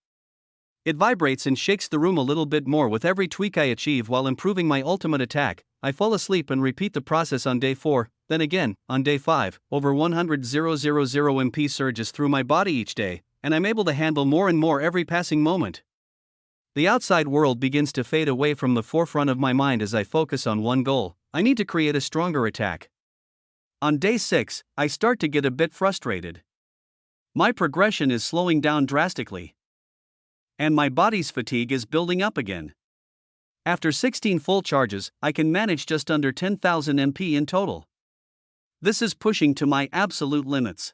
It vibrates and shakes the room a little bit more with every tweak I achieve while improving my ultimate attack. I fall asleep and repeat the process on day 4, then again, on day 5, over 100,000 MP surges through my body each day, and I'm able to handle more and more every passing moment. The outside world begins to fade away from the forefront of my mind as I focus on one goal. I need to create a stronger attack. On day 6, I start to get a bit frustrated. My progression is slowing down drastically. And my body's fatigue is building up again. After 16 full charges, I can manage just under 10,000 MP in total. This is pushing to my absolute limits.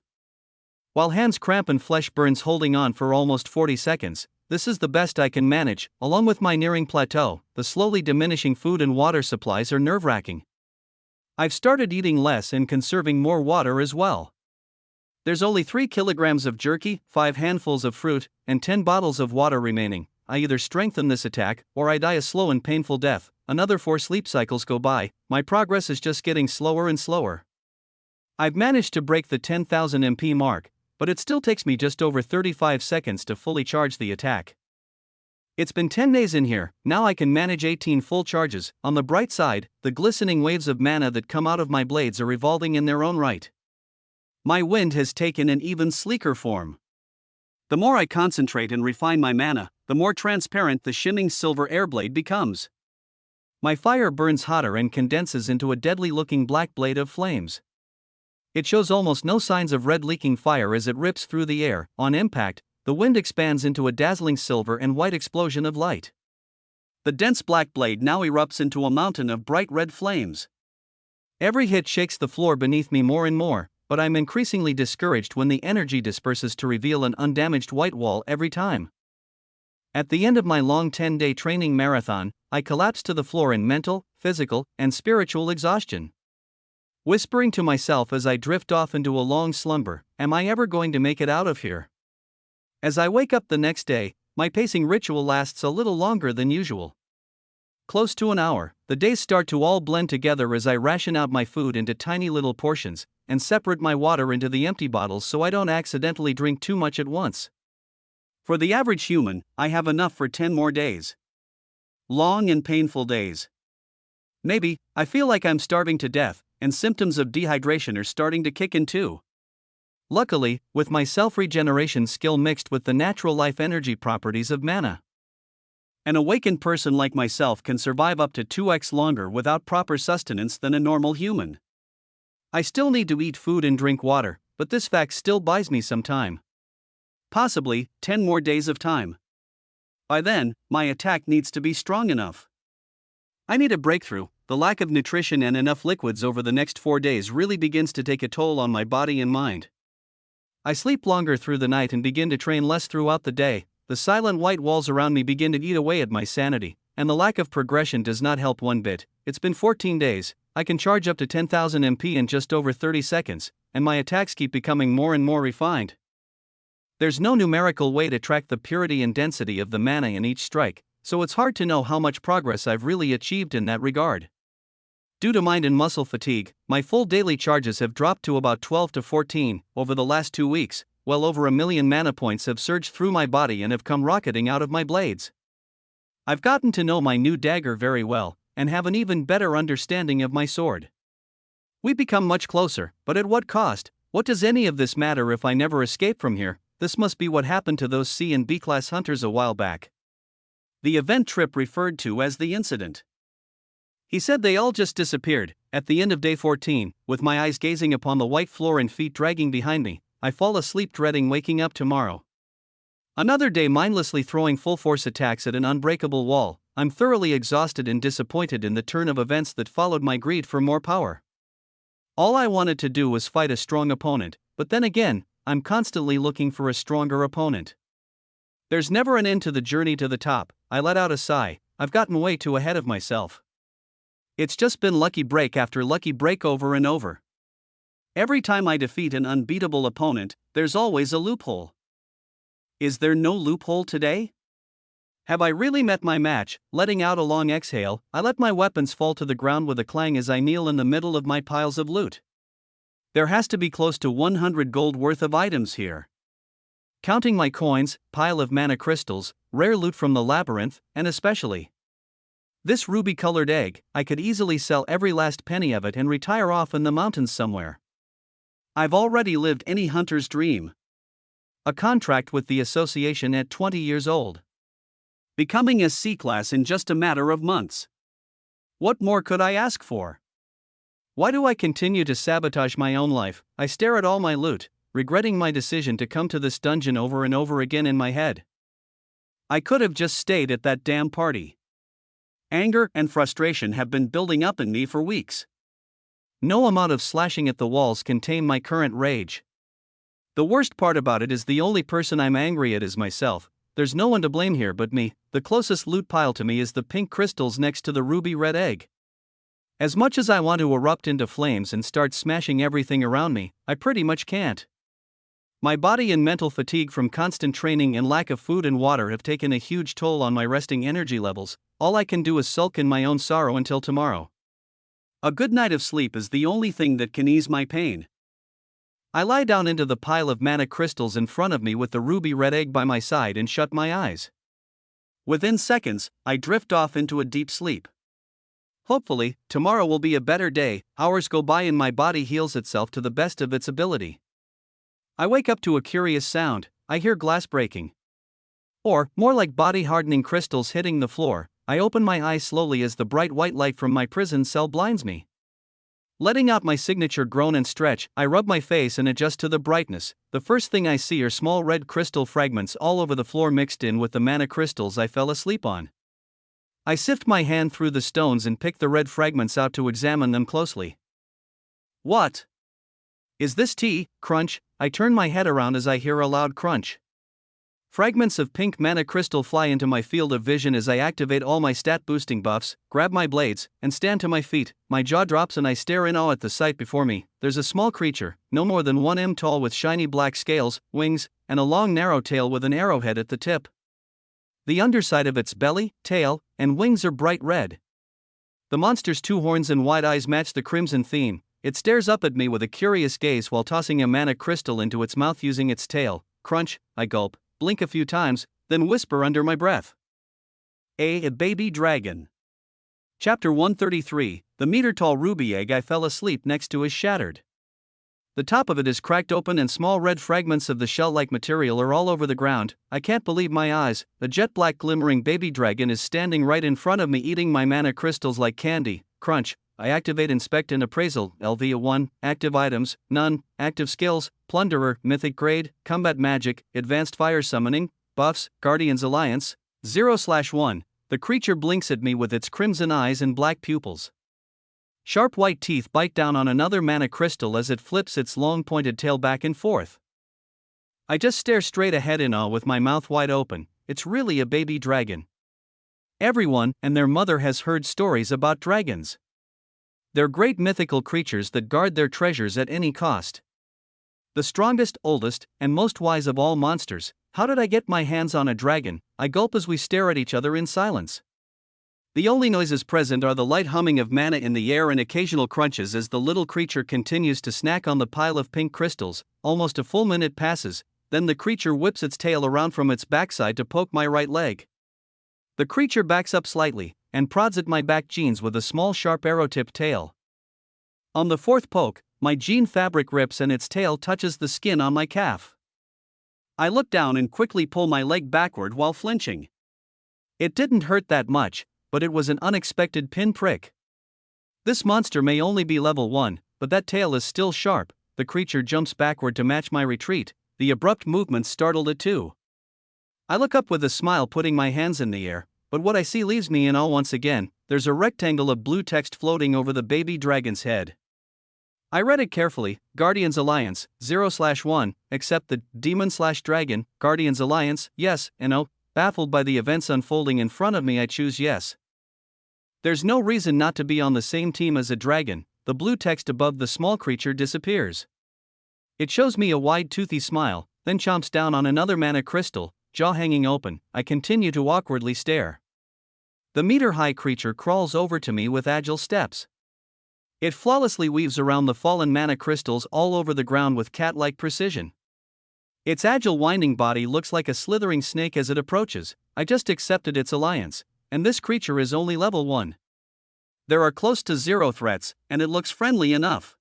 While hands cramp and flesh burns holding on for almost 40 seconds, this is the best I can manage. Along with my nearing plateau, the slowly diminishing food and water supplies are nerve-wracking. I've started eating less and conserving more water as well. There's only 3 kilograms of jerky, 5 handfuls of fruit, and 10 bottles of water remaining. I either strengthen this attack, or I die a slow and painful death. Another 4 sleep cycles go by. My progress is just getting slower and slower. I've managed to break the 10,000 MP mark, but it still takes me just over 35 seconds to fully charge the attack. It's been 10 days in here, now I can manage 18 full charges. On the bright side, the glistening waves of mana that come out of my blades are revolving in their own right. My wind has taken an even sleeker form. The more I concentrate and refine my mana, the more transparent the shimmering silver airblade becomes. My fire burns hotter and condenses into a deadly-looking black blade of flames. It shows almost no signs of red leaking fire as it rips through the air. On impact, the wind expands into a dazzling silver and white explosion of light. The dense black blade now erupts into a mountain of bright red flames. Every hit shakes the floor beneath me more and more, but I'm increasingly discouraged when the energy disperses to reveal an undamaged white wall every time. At the end of my long 10-day training marathon, I collapse to the floor in mental, physical, and spiritual exhaustion. Whispering to myself as I drift off into a long slumber, am I ever going to make it out of here? As I wake up the next day, my pacing ritual lasts a little longer than usual. Close to an hour, the days start to all blend together as I ration out my food into tiny little portions, and separate my water into the empty bottles so I don't accidentally drink too much at once. For the average human, I have enough for 10 more days. Long and painful days. Maybe, I feel like I'm starving to death, and symptoms of dehydration are starting to kick in too. Luckily, with my self-regeneration skill mixed with the natural life energy properties of mana, an awakened person like myself can survive up to 2x longer without proper sustenance than a normal human. I still need to eat food and drink water, but this fact still buys me some time. Possibly 10 more days of time. By then, my attack needs to be strong enough. I need a breakthrough. The lack of nutrition and enough liquids over the next 4 days really begins to take a toll on my body and mind. I sleep longer through the night and begin to train less throughout the day. The silent white walls around me begin to eat away at my sanity, and the lack of progression does not help one bit. It's been 14 days, I can charge up to 10,000 MP in just over 30 seconds, and my attacks keep becoming more and more refined. There's no numerical way to track the purity and density of the mana in each strike, so it's hard to know how much progress I've really achieved in that regard. Due to mind and muscle fatigue, my full daily charges have dropped to about 12 to 14 over the last 2 weeks. Well over 1 million mana points have surged through my body and have come rocketing out of my blades. I've gotten to know my new dagger very well, and have an even better understanding of my sword. We become much closer, but at what cost? What does any of this matter if I never escape from here? This must be what happened to those C and B class hunters a while back. The event Trip referred to as the incident. He said they all just disappeared. At the end of day 14, with my eyes gazing upon the white floor and feet dragging behind me, I fall asleep dreading waking up tomorrow. Another day mindlessly throwing full force attacks at an unbreakable wall. I'm thoroughly exhausted and disappointed in the turn of events that followed my greed for more power. All I wanted to do was fight a strong opponent, but then again, I'm constantly looking for a stronger opponent. There's never an end to the journey to the top. I let out a sigh. I've gotten way too ahead of myself. It's just been lucky break after lucky break over and over. Every time I defeat an unbeatable opponent, there's always a loophole. Is there no loophole today? Have I really met my match? Letting out a long exhale, I let my weapons fall to the ground with a clang as I kneel in the middle of my piles of loot. There has to be close to 100 gold worth of items here. Counting my coins, pile of mana crystals, rare loot from the labyrinth, and especially this ruby-colored egg, I could easily sell every last penny of it and retire off in the mountains somewhere. I've already lived any hunter's dream. A contract with the association at 20 years old. Becoming a C-class in just a matter of months. What more could I ask for? Why do I continue to sabotage my own life? I stare at all my loot, regretting my decision to come to this dungeon over and over again in my head. I could have just stayed at that damn party. Anger and frustration have been building up in me for weeks. No amount of slashing at the walls can tame my current rage. The worst part about it is the only person I'm angry at is myself. There's no one to blame here but me. The closest loot pile to me is the pink crystals next to the ruby red egg. As much as I want to erupt into flames and start smashing everything around me, I pretty much can't. My body and mental fatigue from constant training and lack of food and water have taken a huge toll on my resting energy levels. All I can do is sulk in my own sorrow until tomorrow. A good night of sleep is the only thing that can ease my pain. I lie down into the pile of mana crystals in front of me with the ruby red egg by my side and shut my eyes. Within seconds, I drift off into a deep sleep. Hopefully, tomorrow will be a better day. Hours go by and my body heals itself to the best of its ability. I wake up to a curious sound. I hear glass breaking. Or, more like body-hardening crystals hitting the floor. I open my eyes slowly as the bright white light from my prison cell blinds me. Letting out my signature groan and stretch, I rub my face and adjust to the brightness. The first thing I see are small red crystal fragments all over the floor mixed in with the mana crystals I fell asleep on. I sift my hand through the stones and pick the red fragments out to examine them closely. What? Is this tea? Crunch. I turn my head around as I hear a loud crunch. Fragments of pink mana crystal fly into my field of vision as I activate all my stat boosting buffs, grab my blades, and stand to my feet. My jaw drops and I stare in awe at the sight before me. There's a small creature, no more than 1 m tall, with shiny black scales, wings, and a long narrow tail with an arrowhead at the tip. The underside of its belly, tail, and wings are bright red. The monster's 2 horns and wide eyes match the crimson theme. It stares up at me with a curious gaze while tossing a mana crystal into its mouth using its tail. Crunch. I gulp, blink a few times, then whisper under my breath. A baby dragon. Chapter 133. The meter-tall ruby egg I fell asleep next to is shattered. The top of it is cracked open and small red fragments of the shell-like material are all over the ground. I can't believe my eyes. A jet-black glimmering baby dragon is standing right in front of me eating my mana crystals like candy. Crunch. I activate Inspect and Appraisal, LV1, active items, none, active skills, Plunderer, Mythic Grade, Combat Magic, Advanced Fire Summoning, Buffs, Guardians Alliance, 0/1. The creature blinks at me with its crimson eyes and black pupils. Sharp white teeth bite down on another mana crystal as it flips its long pointed tail back and forth. I just stare straight ahead in awe with my mouth wide open. It's really a baby dragon. Everyone and their mother has heard stories about dragons. They're great mythical creatures that guard their treasures at any cost. The strongest, oldest, and most wise of all monsters. How did I get my hands on a dragon? I gulp as we stare at each other in silence. The only noises present are the light humming of mana in the air and occasional crunches as the little creature continues to snack on the pile of pink crystals. Almost a full minute passes, then the creature whips its tail around from its backside to poke my right leg. The creature backs up slightly and prods at my back jeans with a small sharp arrow-tipped tail. On the 4th poke, my jean fabric rips and its tail touches the skin on my calf. I look down and quickly pull my leg backward while flinching. It didn't hurt that much, but it was an unexpected pinprick. This monster may only be level 1, but that tail is still sharp. The creature jumps backward to match my retreat. The abrupt movement startled it too. I look up with a smile, putting my hands in the air, but what I see leaves me in awe once again. There's a rectangle of blue text floating over the baby dragon's head. I read it carefully. Guardians Alliance, 0/1, accept the demon/dragon, Guardians Alliance, yes and no. Baffled by the events unfolding in front of me, I choose yes. There's no reason not to be on the same team as a dragon. The blue text above the small creature disappears. It shows me a wide toothy smile, then chomps down on another mana crystal, jaw hanging open. I continue to awkwardly stare. The meter-high creature crawls over to me with agile steps. It flawlessly weaves around the fallen mana crystals all over the ground with cat-like precision. Its agile winding body looks like a slithering snake as it approaches. I just accepted its alliance, and this creature is only level 1. There are close to 0 threats, and it looks friendly enough.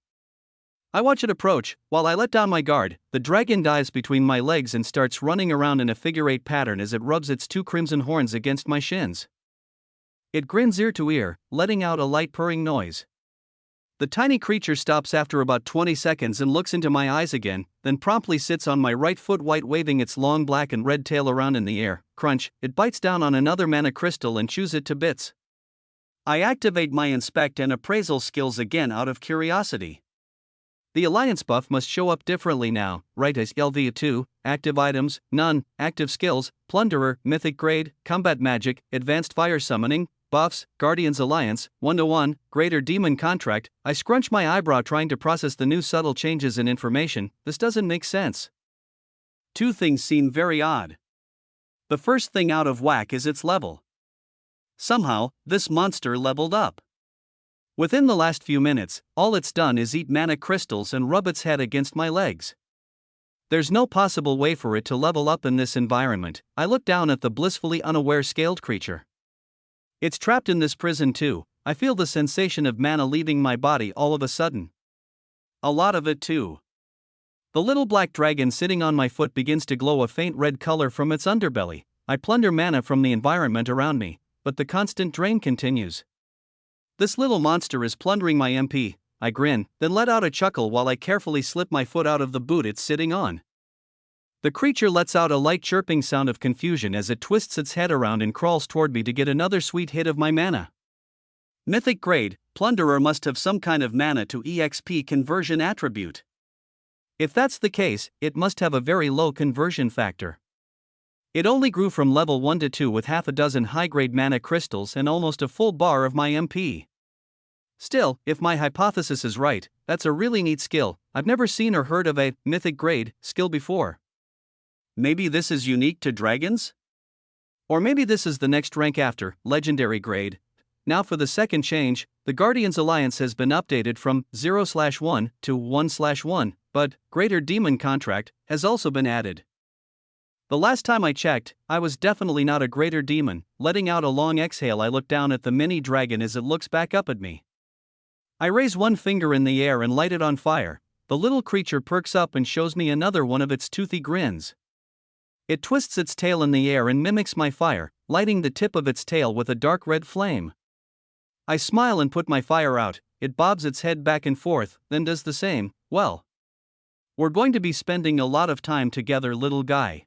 I watch it approach. While I let down my guard, the dragon dives between my legs and starts running around in a figure-8 pattern as it rubs its 2 crimson horns against my shins. It grins ear to ear, letting out a light purring noise. The tiny creature stops after about 20 seconds and looks into my eyes again, then promptly sits on my right foot, waving its long black and red tail around in the air. Crunch, it bites down on another mana crystal and chews it to bits. I activate my Inspect and Appraisal skills again out of curiosity. The Alliance buff must show up differently now, right? As LV2, active items, none, active skills, Plunderer, Mythic Grade, Combat Magic, Advanced Fire Summoning, Buffs, Guardians Alliance, 1/1, Greater Demon Contract. I scrunch my eyebrow trying to process the new subtle changes in information. This doesn't make sense. 2 things seem very odd. The first thing out of whack is its level. Somehow, this monster leveled up. Within the last few minutes, all it's done is eat mana crystals and rub its head against my legs. There's no possible way for it to level up in this environment. I look down at the blissfully unaware scaled creature. It's trapped in this prison too. I feel the sensation of mana leaving my body all of a sudden. A lot of it too. The little black dragon sitting on my foot begins to glow a faint red color from its underbelly. I plunder mana from the environment around me, but the constant drain continues. This little monster is plundering my MP, I grin, then let out a chuckle while I carefully slip my foot out of the boot it's sitting on. The creature lets out a light chirping sound of confusion as it twists its head around and crawls toward me to get another sweet hit of my mana. Mythic grade, Plunderer must have some kind of mana to EXP conversion attribute. If that's the case, it must have a very low conversion factor. It only grew from level 1 to 2 with half a dozen high-grade mana crystals and almost a full bar of my MP. Still, if my hypothesis is right, that's a really neat skill. I've never seen or heard of a mythic grade skill before. Maybe this is unique to dragons? Or maybe this is the next rank after legendary grade. Now for the second change, the Guardians Alliance has been updated from 0/1 to 1/1, but Greater Demon Contract has also been added. The last time I checked, I was definitely not a Greater Demon. Letting out a long exhale, I look down at the mini dragon as it looks back up at me. I raise one finger in the air and light it on fire. The little creature perks up and shows me another one of its toothy grins. It twists its tail in the air and mimics my fire, lighting the tip of its tail with a dark red flame. I smile and put my fire out. It bobs its head back and forth, then does the same. Well, we're going to be spending a lot of time together, little guy.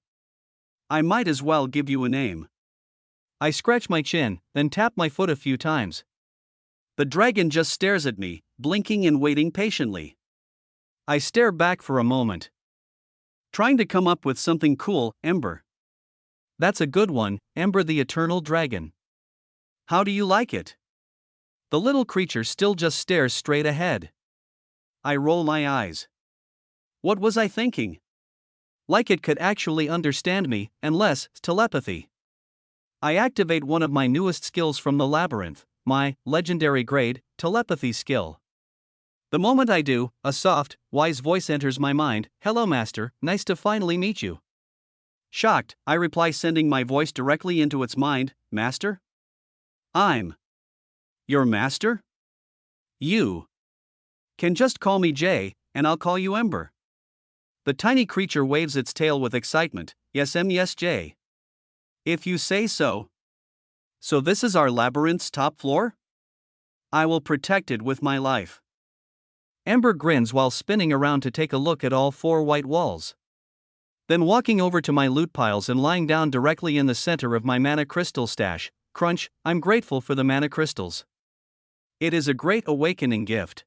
I might as well give you a name. I scratch my chin, then tap my foot a few times. The dragon just stares at me, blinking and waiting patiently. I stare back for a moment, trying to come up with something cool. Ember. That's a good one, Ember the Eternal Dragon. How do you like it? The little creature still just stares straight ahead. I roll my eyes. What was I thinking? Like it could actually understand me, and less telepathy. I activate one of my newest skills from the labyrinth, my legendary grade telepathy skill. The moment I do, a soft, wise voice enters my mind. Hello, Master, nice to finally meet you. Shocked, I reply, sending my voice directly into its mind. Master? I'm your master? You can just call me Jay, and I'll call you Ember. The tiny creature waves its tail with excitement. Yes, yes, Jay. If you say so. So this is our labyrinth's top floor? I will protect it with my life. Ember grins while spinning around to take a look at all four white walls. Then walking over to my loot piles and lying down directly in the center of my mana crystal stash. Crunch, I'm grateful for the mana crystals. It is a great awakening gift.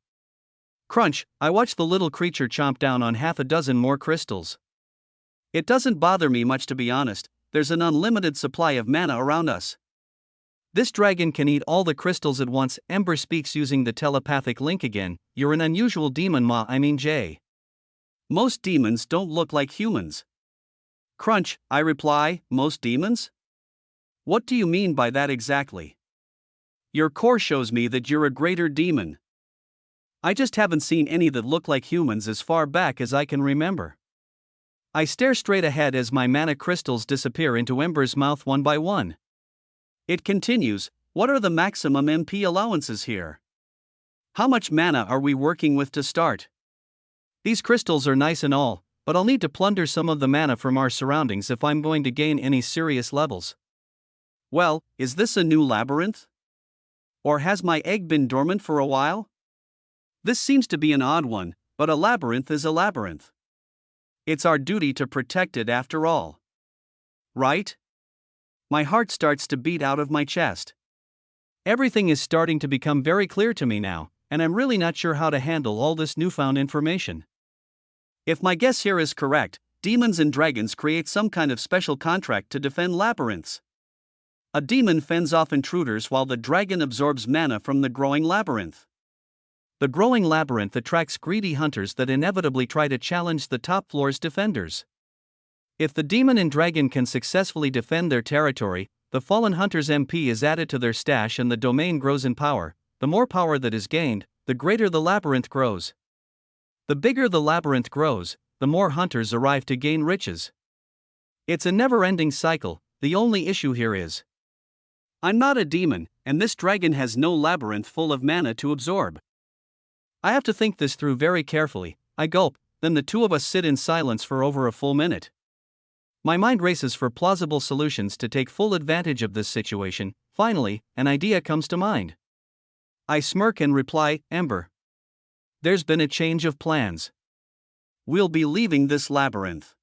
Crunch, I watch the little creature chomp down on half a dozen more crystals. It doesn't bother me much, to be honest. There's an unlimited supply of mana around us. This dragon can eat all the crystals at once. Ember speaks using the telepathic link again. You're an unusual demon, Jay. Most demons don't look like humans. Crunch, I reply, most demons? What do you mean by that exactly? Your core shows me that you're a greater demon. I just haven't seen any that look like humans as far back as I can remember. I stare straight ahead as my mana crystals disappear into Ember's mouth one by one. It continues, what are the maximum MP allowances here? How much mana are we working with to start? These crystals are nice and all, but I'll need to plunder some of the mana from our surroundings if I'm going to gain any serious levels. Well, is this a new labyrinth? Or has my egg been dormant for a while? This seems to be an odd one, but a labyrinth is a labyrinth. It's our duty to protect it after all. Right? My heart starts to beat out of my chest. Everything is starting to become very clear to me now, and I'm really not sure how to handle all this newfound information. If my guess here is correct, demons and dragons create some kind of special contract to defend labyrinths. A demon fends off intruders while the dragon absorbs mana from the growing labyrinth. The growing labyrinth attracts greedy hunters that inevitably try to challenge the top floor's defenders. If the demon and dragon can successfully defend their territory, the fallen hunter's MP is added to their stash and the domain grows in power. The more power that is gained, the greater the labyrinth grows. The bigger the labyrinth grows, the more hunters arrive to gain riches. It's a never-ending cycle. The only issue here is I'm not a demon, and this dragon has no labyrinth full of mana to absorb. I have to think this through very carefully. I gulp, then the two of us sit in silence for over a full minute. My mind races for plausible solutions to take full advantage of this situation. Finally, an idea comes to mind. I smirk and reply, Ember. There's been a change of plans. We'll be leaving this labyrinth.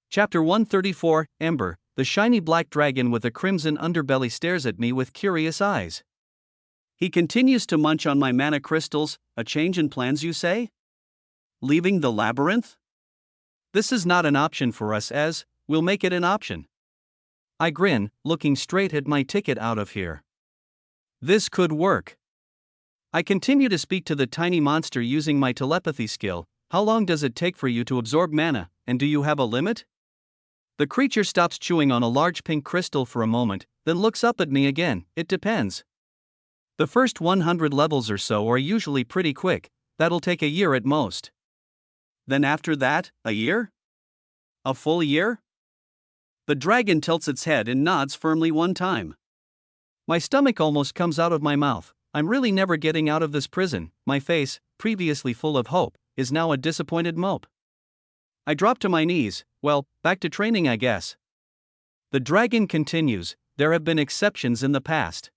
Chapter 134, Ember. The shiny black dragon with a crimson underbelly stares at me with curious eyes. He continues to munch on my mana crystals. A change in plans, you say? Leaving the labyrinth? This is not an option for us, as we'll make it an option. I grin, looking straight at my ticket out of here. This could work. I continue to speak to the tiny monster using my telepathy skill. How long does it take for you to absorb mana, and do you have a limit? The creature stops chewing on a large pink crystal for a moment, then looks up at me again. It depends. The first 100 levels or so are usually pretty quick. That'll take a year at most. Then after that, a year? A full year? The dragon tilts its head and nods firmly one time. My stomach almost comes out of my mouth. I'm really never getting out of this prison. My face, previously full of hope, is now a disappointed mope. I drop to my knees. Well, back to training, I guess. The dragon continues. There have been exceptions in the past.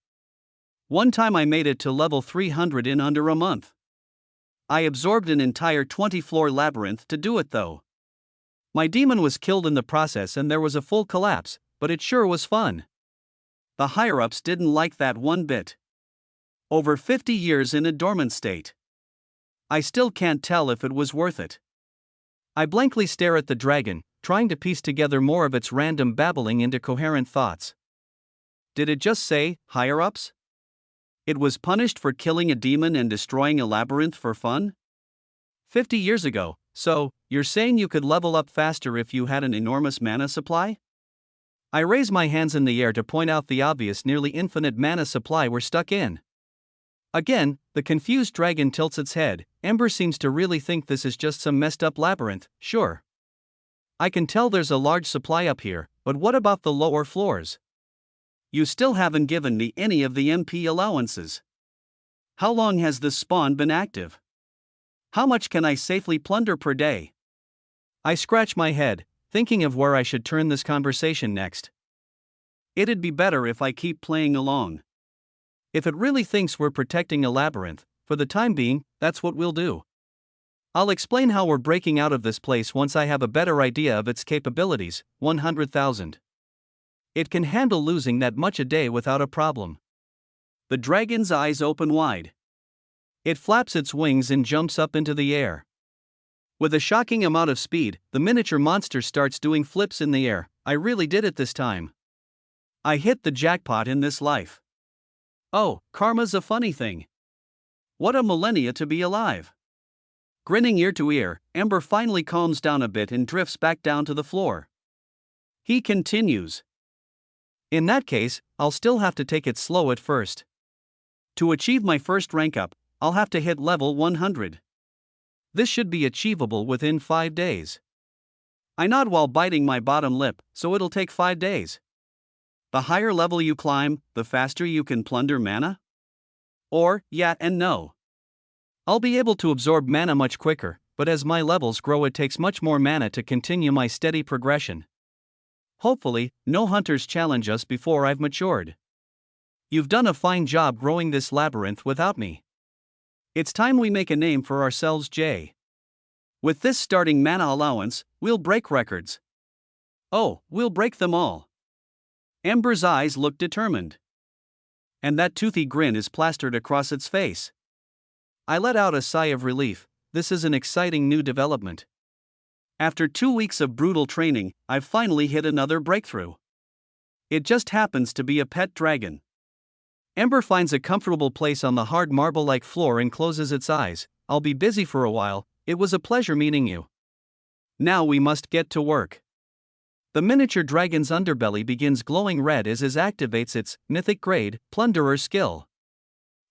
One time I made it to level 300 in under a month. I absorbed an entire 20-floor labyrinth to do it though. My demon was killed in the process and there was a full collapse, but it sure was fun. The higher-ups didn't like that one bit. Over 50 years in a dormant state. I still can't tell if it was worth it. I blankly stare at the dragon, trying to piece together more of its random babbling into coherent thoughts. Did it just say, higher-ups? It was punished for killing a demon and destroying a labyrinth for fun? 50 years ago, so, you're saying you could level up faster if you had an enormous mana supply? I raise my hands in the air to point out the obvious nearly infinite mana supply we're stuck in. Again, the confused dragon tilts its head. Ember seems to really think this is just some messed up labyrinth, sure. I can tell there's a large supply up here, but what about the lower floors? You still haven't given me any of the MP allowances. How long has this spawn been active? How much can I safely plunder per day? I scratch my head, thinking of where I should turn this conversation next. It'd be better if I keep playing along. If it really thinks we're protecting a labyrinth, for the time being, that's what we'll do. I'll explain how we're breaking out of this place once I have a better idea of its capabilities. 100,000. It can handle losing that much a day without a problem. The dragon's eyes open wide. It flaps its wings and jumps up into the air. With a shocking amount of speed, the miniature monster starts doing flips in the air. I really did it this time. I hit the jackpot in this life. Oh, karma's a funny thing. What a millennia to be alive. Grinning ear to ear, Ember finally calms down a bit and drifts back down to the floor. He continues. In that case, I'll still have to take it slow at first. To achieve my first rank up, I'll have to hit level 100. This should be achievable within 5 days. I nod while biting my bottom lip, so it'll take 5 days. The higher level you climb, the faster you can plunder mana? Or, yeah and no. I'll be able to absorb mana much quicker, but as my levels grow it takes much more mana to continue my steady progression. Hopefully, no hunters challenge us before I've matured. You've done a fine job growing this labyrinth without me. It's time we make a name for ourselves, Jay. With this starting mana allowance, we'll break records. Oh, we'll break them all. Ember's eyes look determined. And that toothy grin is plastered across its face. I let out a sigh of relief. This is an exciting new development. After 2 weeks of brutal training, I've finally hit another breakthrough. It just happens to be a pet dragon. Ember finds a comfortable place on the hard marble-like floor and closes its eyes. I'll be busy for a while. It was a pleasure meeting you. Now we must get to work. The miniature dragon's underbelly begins glowing red as it activates its mythic grade plunderer skill.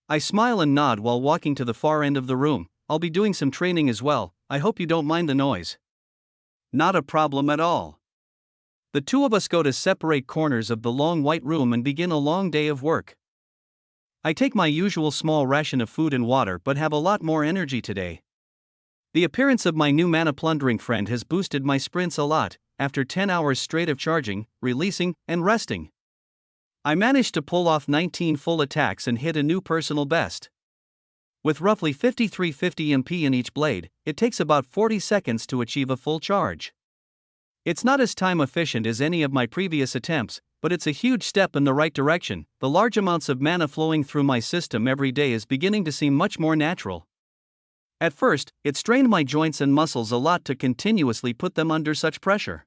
I smile and nod while walking to the far end of the room. I'll be doing some training as well. I hope you don't mind the noise. Not a problem at all. The two of us go to separate corners of the long white room and begin a long day of work. I take my usual small ration of food and water but have a lot more energy today. The appearance of my new mana plundering friend has boosted my sprints a lot. After 10 hours straight of charging, releasing, and resting, I managed to pull off 19 full attacks and hit a new personal best. With roughly 5350 MP in each blade, it takes about 40 seconds to achieve a full charge. It's not as time efficient as any of my previous attempts, but it's a huge step in the right direction. The large amounts of mana flowing through my system every day is beginning to seem much more natural. At first, it strained my joints and muscles a lot to continuously put them under such pressure.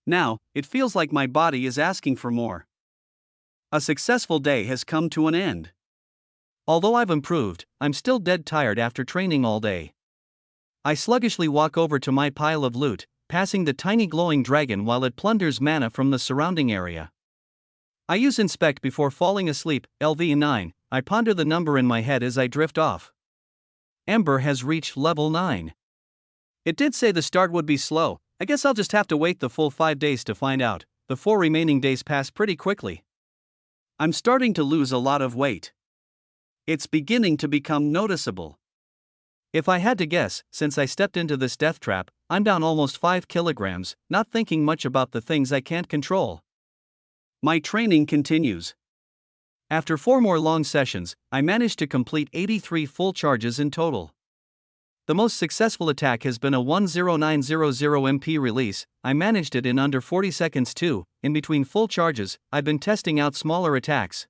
Now, it feels like my body is asking for more. A successful day has come to an end. Although I've improved, I'm still dead tired after training all day. I sluggishly walk over to my pile of loot, passing the tiny glowing dragon while it plunders mana from the surrounding area. I use inspect before falling asleep, LV9, I ponder the number in my head as I drift off. Ember has reached level 9. It did say the start would be slow, I guess I'll just have to wait the full 5 days to find out. The 4 remaining days pass pretty quickly. I'm starting to lose a lot of weight. It's beginning to become noticeable. If I had to guess, since I stepped into this death trap, I'm down almost 5 kilograms, not thinking much about the things I can't control. My training continues. After 4 more long sessions, I managed to complete 83 full charges in total. The most successful attack has been a 10900 MP release. I managed it in under 40 seconds too. In between full charges, I've been testing out smaller attacks.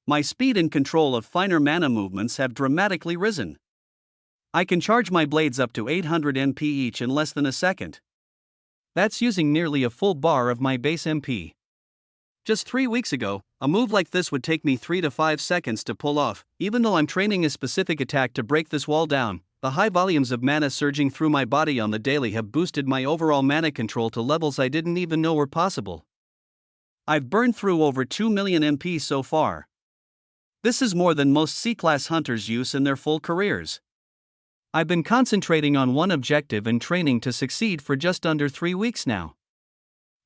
My speed and control of finer mana movements have dramatically risen. I can charge my blades up to 800 MP each in less than a second. That's using nearly a full bar of my base MP. Just 3 weeks ago, a move like this would take me 3 to 5 seconds to pull off. Even though I'm training a specific attack to break this wall down, the high volumes of mana surging through my body on the daily have boosted my overall mana control to levels I didn't even know were possible. I've burned through over 2 million MP so far. This is more than most C-class hunters use in their full careers. I've been concentrating on one objective and training to succeed for just under 3 weeks now.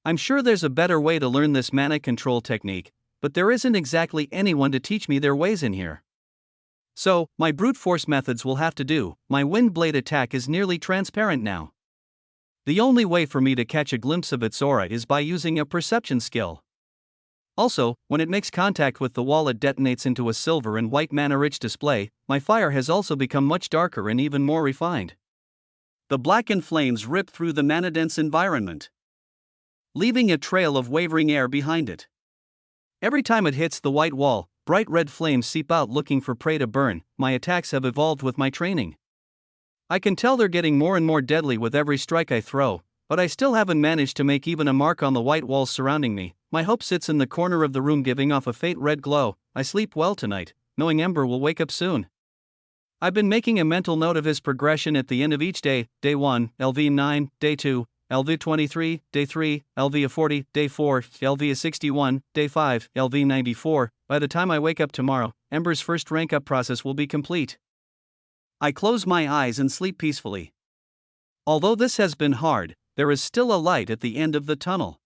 I'm sure there's a better way to learn this mana control technique, but there isn't exactly anyone to teach me their ways in here. So, my brute force methods will have to do. My wind blade attack is nearly transparent now. The only way for me to catch a glimpse of its aura is by using a perception skill. Also, when it makes contact with the wall, it detonates into a silver and white mana-rich display. My fire has also become much darker and even more refined. The blackened flames rip through the mana-dense environment, leaving a trail of wavering air behind it. Every time it hits the white wall, bright red flames seep out looking for prey to burn. My attacks have evolved with my training. I can tell they're getting more and more deadly with every strike I throw, but I still haven't managed to make even a mark on the white walls surrounding me. My hope sits in the corner of the room giving off a faint red glow. I sleep well tonight, knowing Ember will wake up soon. I've been making a mental note of his progression at the end of each day. Day 1, LV9, Day 2, LV23, Day 3, LV40, Day 4, LV61, Day 5, LV94. By the time I wake up tomorrow, Ember's first rank up process will be complete. I close my eyes and sleep peacefully. Although this has been hard, there is still a light at the end of the tunnel.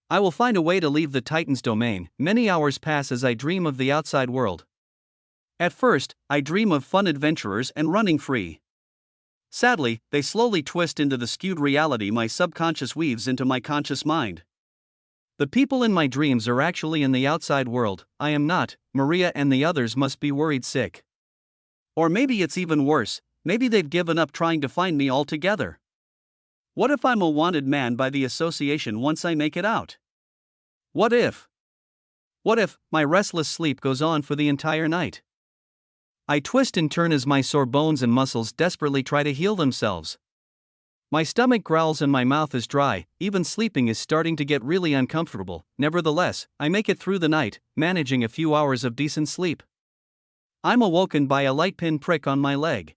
I will find a way to leave the Titan's domain. Many hours pass as I dream of the outside world. At first, I dream of fun adventurers and running free. Sadly, they slowly twist into the skewed reality my subconscious weaves into my conscious mind. The people in my dreams are actually in the outside world. I am not. Maria and the others must be worried sick. Or maybe it's even worse, maybe they've given up trying to find me altogether. What if I'm a wanted man by the association once I make it out? What if my restless sleep goes on for the entire night? I twist and turn as my sore bones and muscles desperately try to heal themselves. My stomach growls and my mouth is dry. Even sleeping is starting to get really uncomfortable. Nevertheless, I make it through the night, managing a few hours of decent sleep. I'm awoken by a light pin prick on my leg.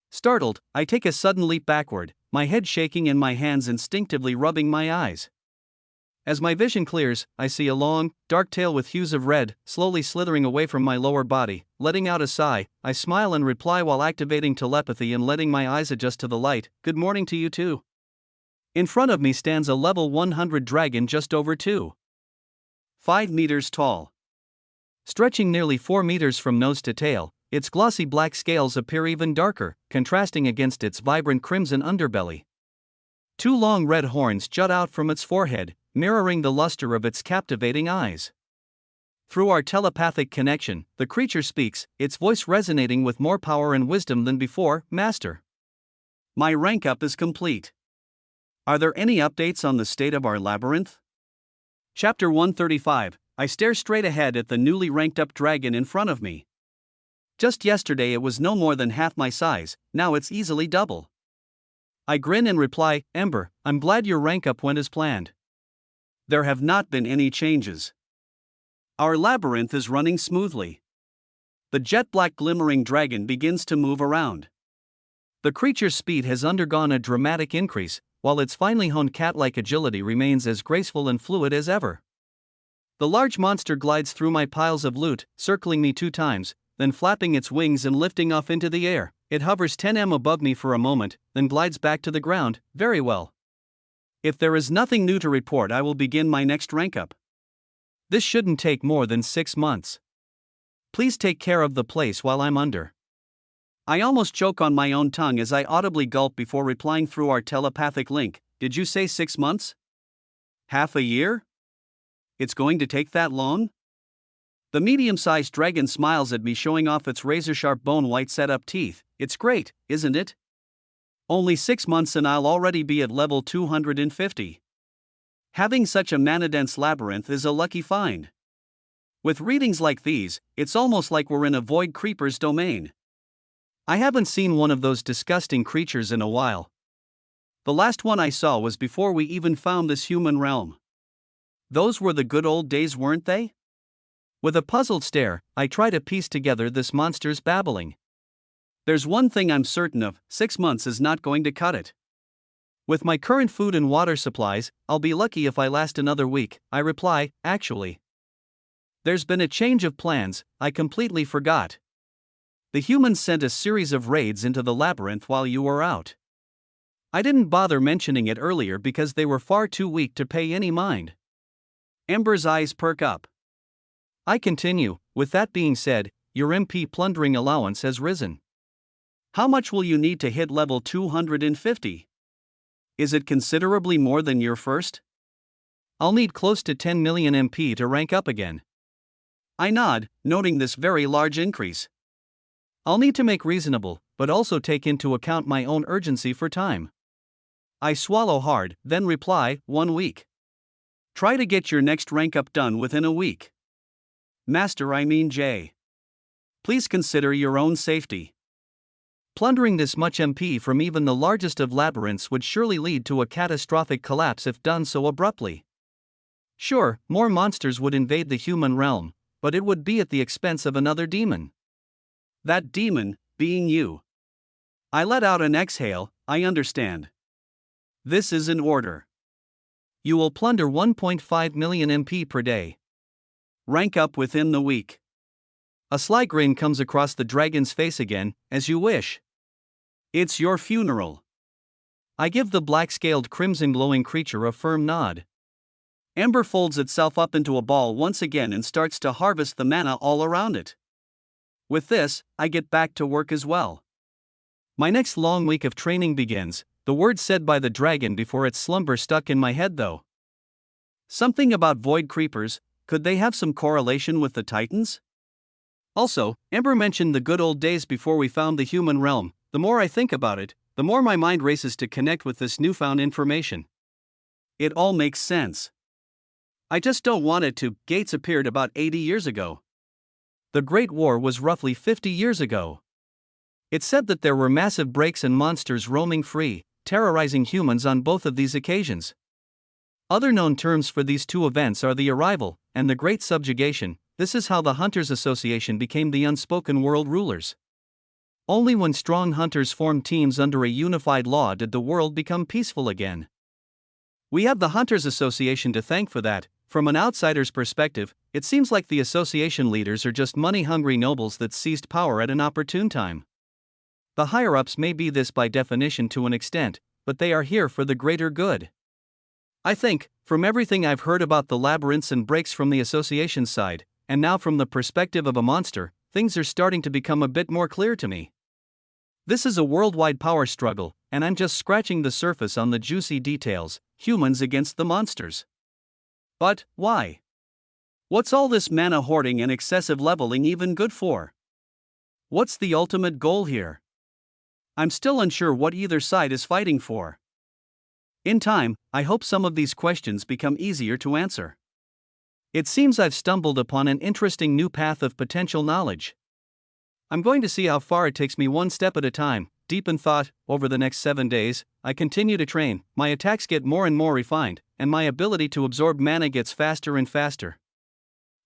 Startled, I take a sudden leap backward, my head shaking and my hands instinctively rubbing my eyes. As my vision clears, I see a long, dark tail with hues of red, slowly slithering away from my lower body. Letting out a sigh, I smile and reply while activating telepathy and letting my eyes adjust to the light. Good morning to you too. In front of me stands a level 100 dragon just over 2.5 meters tall. Stretching nearly 4 meters from nose to tail, its glossy black scales appear even darker, contrasting against its vibrant crimson underbelly. 2 long red horns jut out from its forehead, mirroring the luster of its captivating eyes. Through our telepathic connection, the creature speaks, its voice resonating with more power and wisdom than before. Master, my rank up is complete. Are there any updates on the state of our labyrinth? Chapter 135. I stare straight ahead at the newly ranked up dragon in front of me. Just yesterday it was no more than half my size, now it's easily double. I grin and reply, Ember, I'm glad your rank up went as planned. There have not been any changes. Our labyrinth is running smoothly. The jet black glimmering dragon begins to move around. The creature's speed has undergone a dramatic increase, while its finely honed cat-like agility remains as graceful and fluid as ever. The large monster glides through my piles of loot, circling me 2 times, then flapping its wings and lifting off into the air. It hovers 10 m above me for a moment, then glides back to the ground. Very well. If there is nothing new to report, I will begin my next rank up. This shouldn't take more than 6 months. Please take care of the place while I'm under. I almost choke on my own tongue as I audibly gulp before replying through our telepathic link. Did you say 6 months? Half a year? It's going to take that long? The medium-sized dragon smiles at me, showing off its razor-sharp bone-white set-up teeth. It's great, isn't it? Only 6 months and I'll already be at level 250. Having such a mana-dense labyrinth is a lucky find. With readings like these, it's almost like we're in a void creeper's domain. I haven't seen one of those disgusting creatures in a while. The last one I saw was before we even found this human realm. Those were the good old days, weren't they? With a puzzled stare, I try to piece together this monster's babbling. There's one thing I'm certain of, 6 months is not going to cut it. With my current food and water supplies, I'll be lucky if I last another week, I reply. Actually, there's been a change of plans, I completely forgot. The humans sent a series of raids into the labyrinth while you were out. I didn't bother mentioning it earlier because they were far too weak to pay any mind. Ember's eyes perk up. I continue, with that being said, your MP plundering allowance has risen. How much will you need to hit level 250? Is it considerably more than your first? I'll need close to 10 million MP to rank up again. I nod, noting this very large increase. I'll need to make reasonable, but also take into account my own urgency for time. I swallow hard, then reply, 1 week. Try to get your next rank up done within a week. Master, I mean Jay. Please consider your own safety. Plundering this much MP from even the largest of labyrinths would surely lead to a catastrophic collapse if done so abruptly. Sure, more monsters would invade the human realm, but it would be at the expense of another demon. That demon, being you. I let out an exhale. I understand. This is an order. You will plunder 1.5 million MP per day. Rank up within the week. A sly grin comes across the dragon's face again. As you wish. It's your funeral. I give the black-scaled crimson-glowing creature a firm nod. Ember folds itself up into a ball once again and starts to harvest the mana all around it. With this, I get back to work as well. My next long week of training begins. The words said by the dragon before its slumber stuck in my head though. Something about void creepers. Could they have some correlation with the Titans? Also, Ember mentioned the good old days before we found the human realm. The more I think about it, the more my mind races to connect with this newfound information. It all makes sense. I just don't want it to. Gates appeared about 80 years ago. The Great War was roughly 50 years ago. It said that there were massive breaks and monsters roaming free, terrorizing humans on both of these occasions. Other known terms for these two events are the Arrival and the Great Subjugation. This is how the Hunters Association became the unspoken world rulers. Only when strong hunters formed teams under a unified law did the world become peaceful again. We have the Hunters Association to thank for that. From an outsider's perspective, it seems like the association leaders are just money-hungry nobles that seized power at an opportune time. The higher-ups may be this by definition to an extent, but they are here for the greater good. I think, from everything I've heard about the labyrinths and breaks from the association side, and now from the perspective of a monster, things are starting to become a bit more clear to me. This is a worldwide power struggle, and I'm just scratching the surface on the juicy details, humans against the monsters. But, why? What's all this mana hoarding and excessive leveling even good for? What's the ultimate goal here? I'm still unsure what either side is fighting for. In time, I hope some of these questions become easier to answer. It seems I've stumbled upon an interesting new path of potential knowledge. I'm going to see how far it takes me one step at a time. Deep in thought, over the next 7 days, I continue to train, my attacks get more and more refined, and my ability to absorb mana gets faster and faster.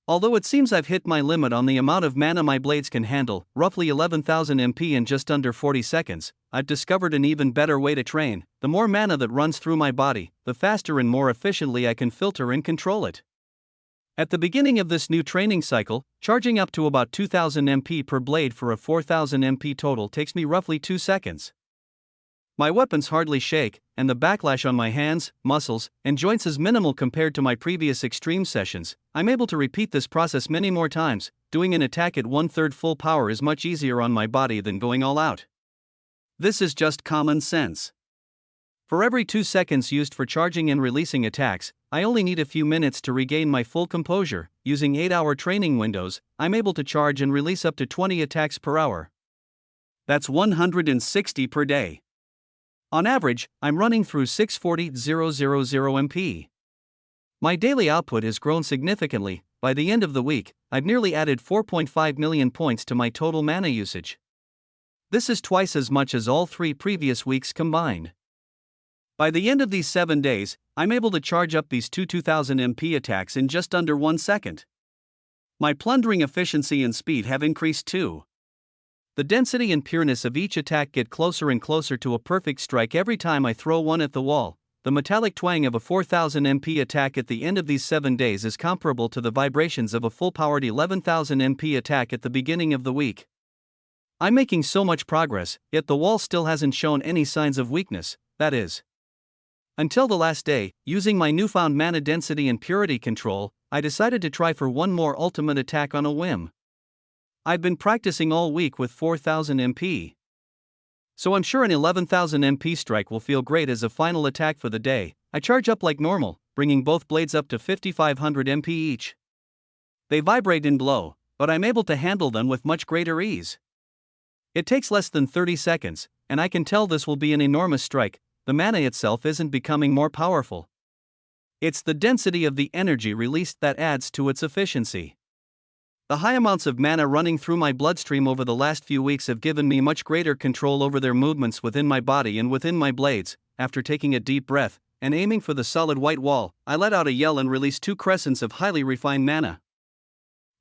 Although it seems I've hit my limit on the amount of mana my blades can handle, roughly 11,000 MP in just under 40 seconds, I've discovered an even better way to train. The more mana that runs through my body, the faster and more efficiently I can filter and control it. At the beginning of this new training cycle, charging up to about 2000 MP per blade for a 4000 MP total takes me roughly 2 seconds. My weapons hardly shake, and the backlash on my hands, muscles, and joints is minimal compared to my previous extreme sessions. I'm able to repeat this process many more times. Doing an attack at 1/3 full power is much easier on my body than going all out. This is just common sense. For every 2 seconds used for charging and releasing attacks, I only need a few minutes to regain my full composure. Using 8-hour training windows, I'm able to charge and release up to 20 attacks per hour. That's 160 per day. On average, I'm running through 640,000 MP. My daily output has grown significantly. By the end of the week, I've nearly added 4.5 million points to my total mana usage. This is twice as much as all 3 previous weeks combined. By the end of these 7 days, I'm able to charge up these 2000 MP attacks in just under 1 second. My plundering efficiency and speed have increased too. The density and pureness of each attack get closer and closer to a perfect strike every time I throw one at the wall. The metallic twang of a 4000 MP attack at the end of these 7 days is comparable to the vibrations of a full-powered 11,000 MP attack at the beginning of the week. I'm making so much progress, yet the wall still hasn't shown any signs of weakness, that is. Until the last day, using my newfound mana density and purity control, I decided to try for one more ultimate attack on a whim. I've been practicing all week with 4000 MP. So I'm sure an 11,000 MP strike will feel great as a final attack for the day. I charge up like normal, bringing both blades up to 5500 MP each. They vibrate and blow, but I'm able to handle them with much greater ease. It takes less than 30 seconds, and I can tell this will be an enormous strike. The mana itself isn't becoming more powerful. It's the density of the energy released that adds to its efficiency. The high amounts of mana running through my bloodstream over the last few weeks have given me much greater control over their movements within my body and within my blades. After taking a deep breath and aiming for the solid white wall, I let out a yell and released 2 crescents of highly refined mana.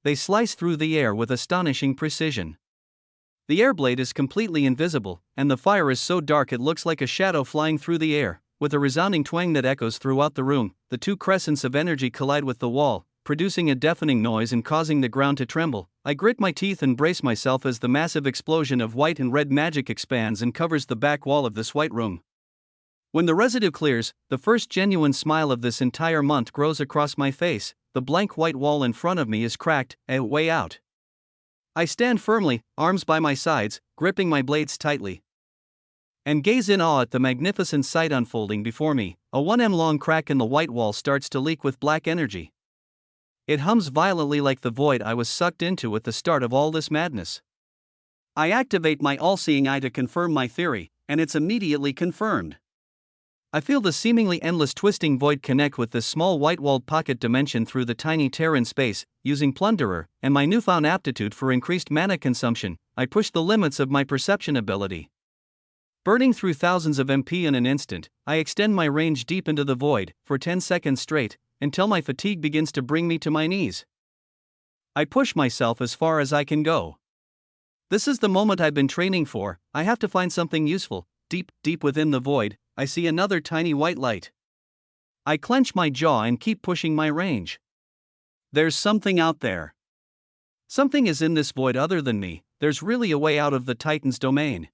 They slice through the air with astonishing precision. The air blade is completely invisible, and the fire is so dark it looks like a shadow flying through the air. With a resounding twang that echoes throughout the room, the 2 crescents of energy collide with the wall, producing a deafening noise and causing the ground to tremble. I grit my teeth and brace myself as the massive explosion of white and red magic expands and covers the back wall of this white room. When the residue clears, the first genuine smile of this entire month grows across my face. The blank white wall in front of me is cracked, a way out. I stand firmly, arms by my sides, gripping my blades tightly, and gaze in awe at the magnificent sight unfolding before me. A 1m long crack in the white wall starts to leak with black energy. It hums violently like the void I was sucked into at the start of all this madness. I activate my all-seeing eye to confirm my theory, and it's immediately confirmed. I feel the seemingly endless twisting void connect with this small white-walled pocket dimension through the tiny tear in space. Using Plunderer and my newfound aptitude for increased mana consumption, I push the limits of my perception ability. Burning through thousands of MP in an instant, I extend my range deep into the void for 10 seconds straight, until my fatigue begins to bring me to my knees. I push myself as far as I can go. This is the moment I've been training for. I have to find something useful. Deep within the void, I see another tiny white light. I clench my jaw and keep pushing my range. There's something out there. Something is in this void other than me. There's really a way out of the Titan's domain.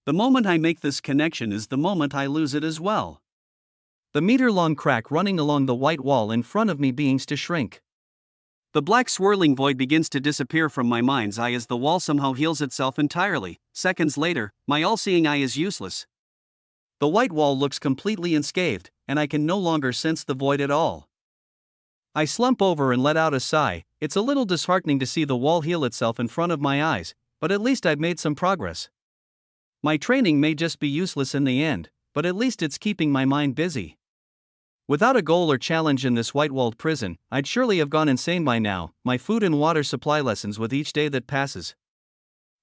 The moment I make this connection is the moment I lose it as well. The meter-long crack running along the white wall in front of me begins to shrink. The black swirling void begins to disappear from my mind's eye as the wall somehow heals itself entirely. Seconds later, my all-seeing eye is useless. The white wall looks completely unscathed, and I can no longer sense the void at all. I slump over and let out a sigh. It's a little disheartening to see the wall heal itself in front of my eyes, but at least I've made some progress. My training may just be useless in the end, but at least it's keeping my mind busy. Without a goal or challenge in this white-walled prison, I'd surely have gone insane by now. My food and water supply lessens with each day that passes.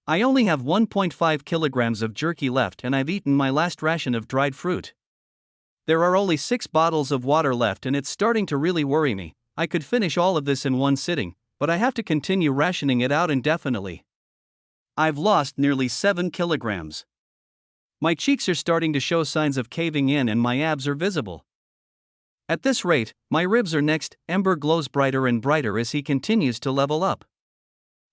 I only have 1.5 kilograms of jerky left and I've eaten my last ration of dried fruit. There are only 6 bottles of water left and it's starting to really worry me. I could finish all of this in one sitting, but I have to continue rationing it out indefinitely. I've lost nearly 7 kilograms. My cheeks are starting to show signs of caving in and my abs are visible. At this rate, my ribs are next. Ember glows brighter and brighter as he continues to level up.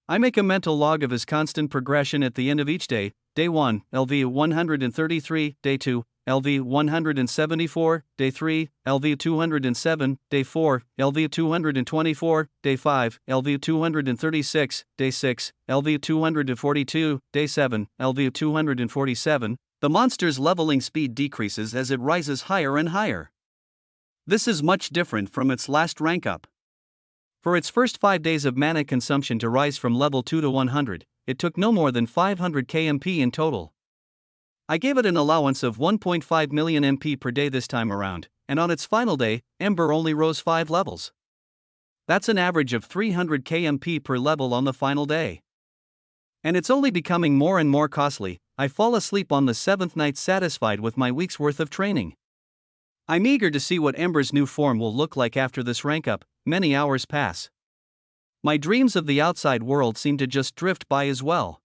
I make a mental log of his constant progression at the end of each day. Day 1, LV 133, Day 2, LV 174, Day 3, LV 207, Day 4, LV 224, Day 5, LV 236, Day 6, LV 242, Day 7, LV 247. The monster's leveling speed decreases as it rises higher and higher. This is much different from its last rank up. For its first 5 days of mana consumption to rise from level 2 to 100, it took no more than 500 kmp in total. I gave it an allowance of 1.5 million MP per day this time around, and on its final day, Ember only rose 5 levels. That's an average of 300 kmp per level on the final day. And it's only becoming more and more costly. I fall asleep on the 7th night satisfied with my week's worth of training. I'm eager to see what Ember's new form will look like after this rank up. Many hours pass. My dreams of the outside world seem to just drift by as well.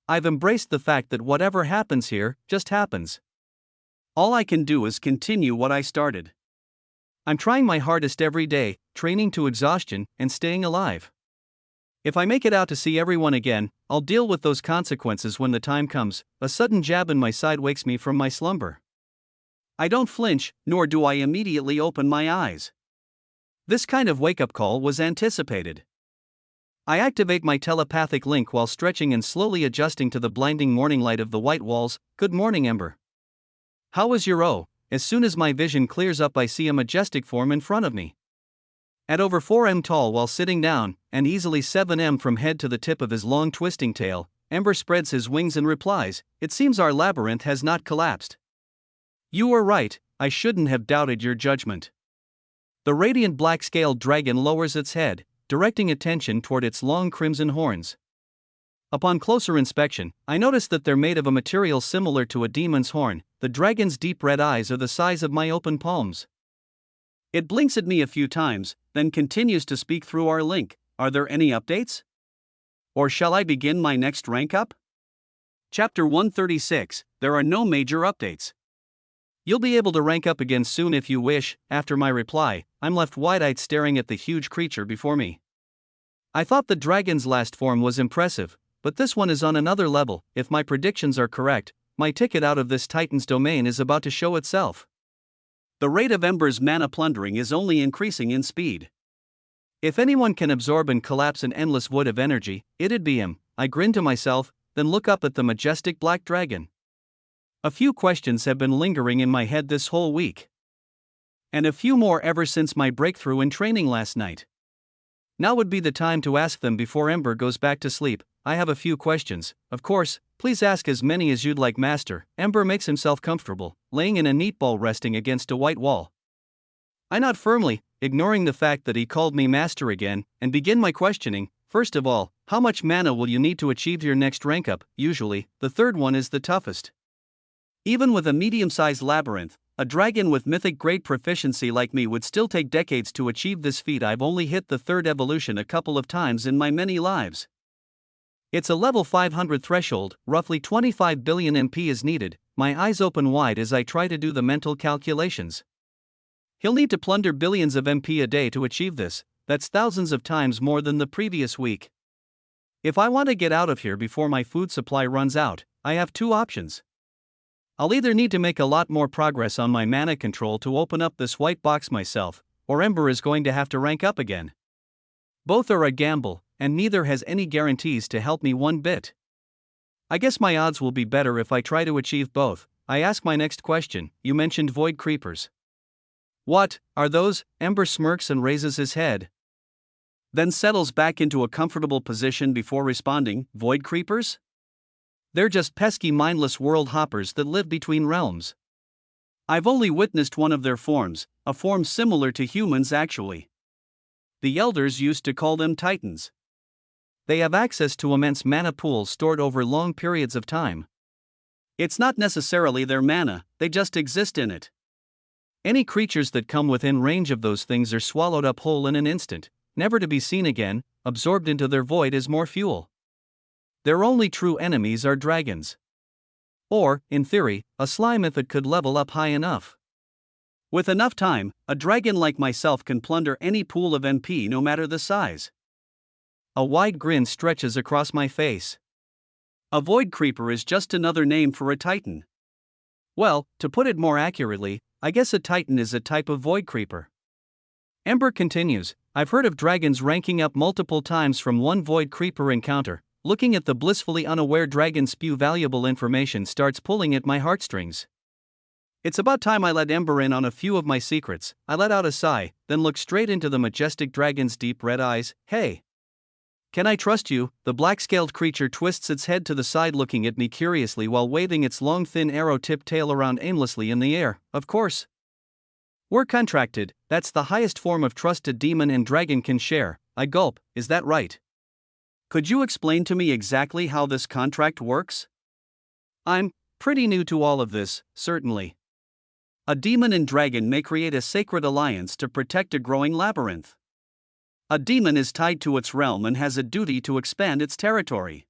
I've embraced the fact that whatever happens here, just happens. All I can do is continue what I started. I'm trying my hardest every day, training to exhaustion, and staying alive. If I make it out to see everyone again, I'll deal with those consequences when the time comes. A sudden jab in my side wakes me from my slumber. I don't flinch, nor do I immediately open my eyes. This kind of wake-up call was anticipated. I activate my telepathic link while stretching and slowly adjusting to the blinding morning light of the white walls. Good morning, Ember. How was your O? As soon as my vision clears up, I see a majestic form in front of me. At over 4 m tall while sitting down, and easily 7 m from head to the tip of his long twisting tail, Ember spreads his wings and replies, "It seems our labyrinth has not collapsed." You were right, I shouldn't have doubted your judgment. The radiant black-scaled dragon lowers its head, directing attention toward its long crimson horns. Upon closer inspection, I notice that they're made of a material similar to a demon's horn. The dragon's deep red eyes are the size of my open palms. It blinks at me a few times, then continues to speak through our link. Are there any updates? Or shall I begin my next rank up? Chapter 136, there are no major updates. You'll be able to rank up again soon if you wish. After my reply, I'm left wide-eyed staring at the huge creature before me. I thought the dragon's last form was impressive, but this one is on another level. If my predictions are correct, my ticket out of this Titan's domain is about to show itself. The rate of Ember's mana plundering is only increasing in speed. If anyone can absorb and collapse an endless void of energy, it'd be him. I grin to myself, then look up at the majestic black dragon. A few questions have been lingering in my head this whole week. And a few more ever since my breakthrough in training last night. Now would be the time to ask them before Ember goes back to sleep. I have a few questions, of course, please ask as many as you'd like, Master. Ember makes himself comfortable, laying in a neat ball resting against a white wall. I nod firmly, ignoring the fact that he called me Master again, and begin my questioning. First of all, how much mana will you need to achieve your next rank up? Usually, the third one is the toughest. Even with a medium-sized labyrinth, a dragon with mythic-grade proficiency like me would still take decades to achieve this feat. I've only hit the third evolution a couple of times in my many lives. It's a level 500 threshold, roughly 25 billion MP is needed. My eyes open wide as I try to do the mental calculations. He'll need to plunder billions of MP a day to achieve this. That's thousands of times more than the previous week. If I want to get out of here before my food supply runs out, I have two options. I'll either need to make a lot more progress on my mana control to open up this white box myself, or Ember is going to have to rank up again. Both are a gamble, and neither has any guarantees to help me one bit. I guess my odds will be better if I try to achieve both. I ask my next question. You mentioned void creepers. What are those? Ember smirks and raises his head. Then settles back into a comfortable position before responding, void creepers? They're just pesky mindless world hoppers that live between realms. I've only witnessed one of their forms, a form similar to humans actually. The elders used to call them titans. They have access to immense mana pools stored over long periods of time. It's not necessarily their mana, they just exist in it. Any creatures that come within range of those things are swallowed up whole in an instant, never to be seen again, absorbed into their void as more fuel. Their only true enemies are dragons. Or, in theory, a slime if it could level up high enough. With enough time, a dragon like myself can plunder any pool of MP no matter the size. A wide grin stretches across my face. A void creeper is just another name for a titan. Well, to put it more accurately, I guess a titan is a type of void creeper. Ember continues, I've heard of dragons ranking up multiple times from one void creeper encounter. Looking at the blissfully unaware dragon spew valuable information starts pulling at my heartstrings. It's about time I let Ember in on a few of my secrets. I let out a sigh, then look straight into the majestic dragon's deep red eyes. Hey! Can I trust you? The black-scaled creature twists its head to the side looking at me curiously while waving its long thin arrow-tipped tail around aimlessly in the air. Of course. We're contracted, that's the highest form of trust a demon and dragon can share. I gulp, is that right? Could you explain to me exactly how this contract works? I'm pretty new to all of this, certainly. A demon and dragon may create a sacred alliance to protect a growing labyrinth. A demon is tied to its realm and has a duty to expand its territory.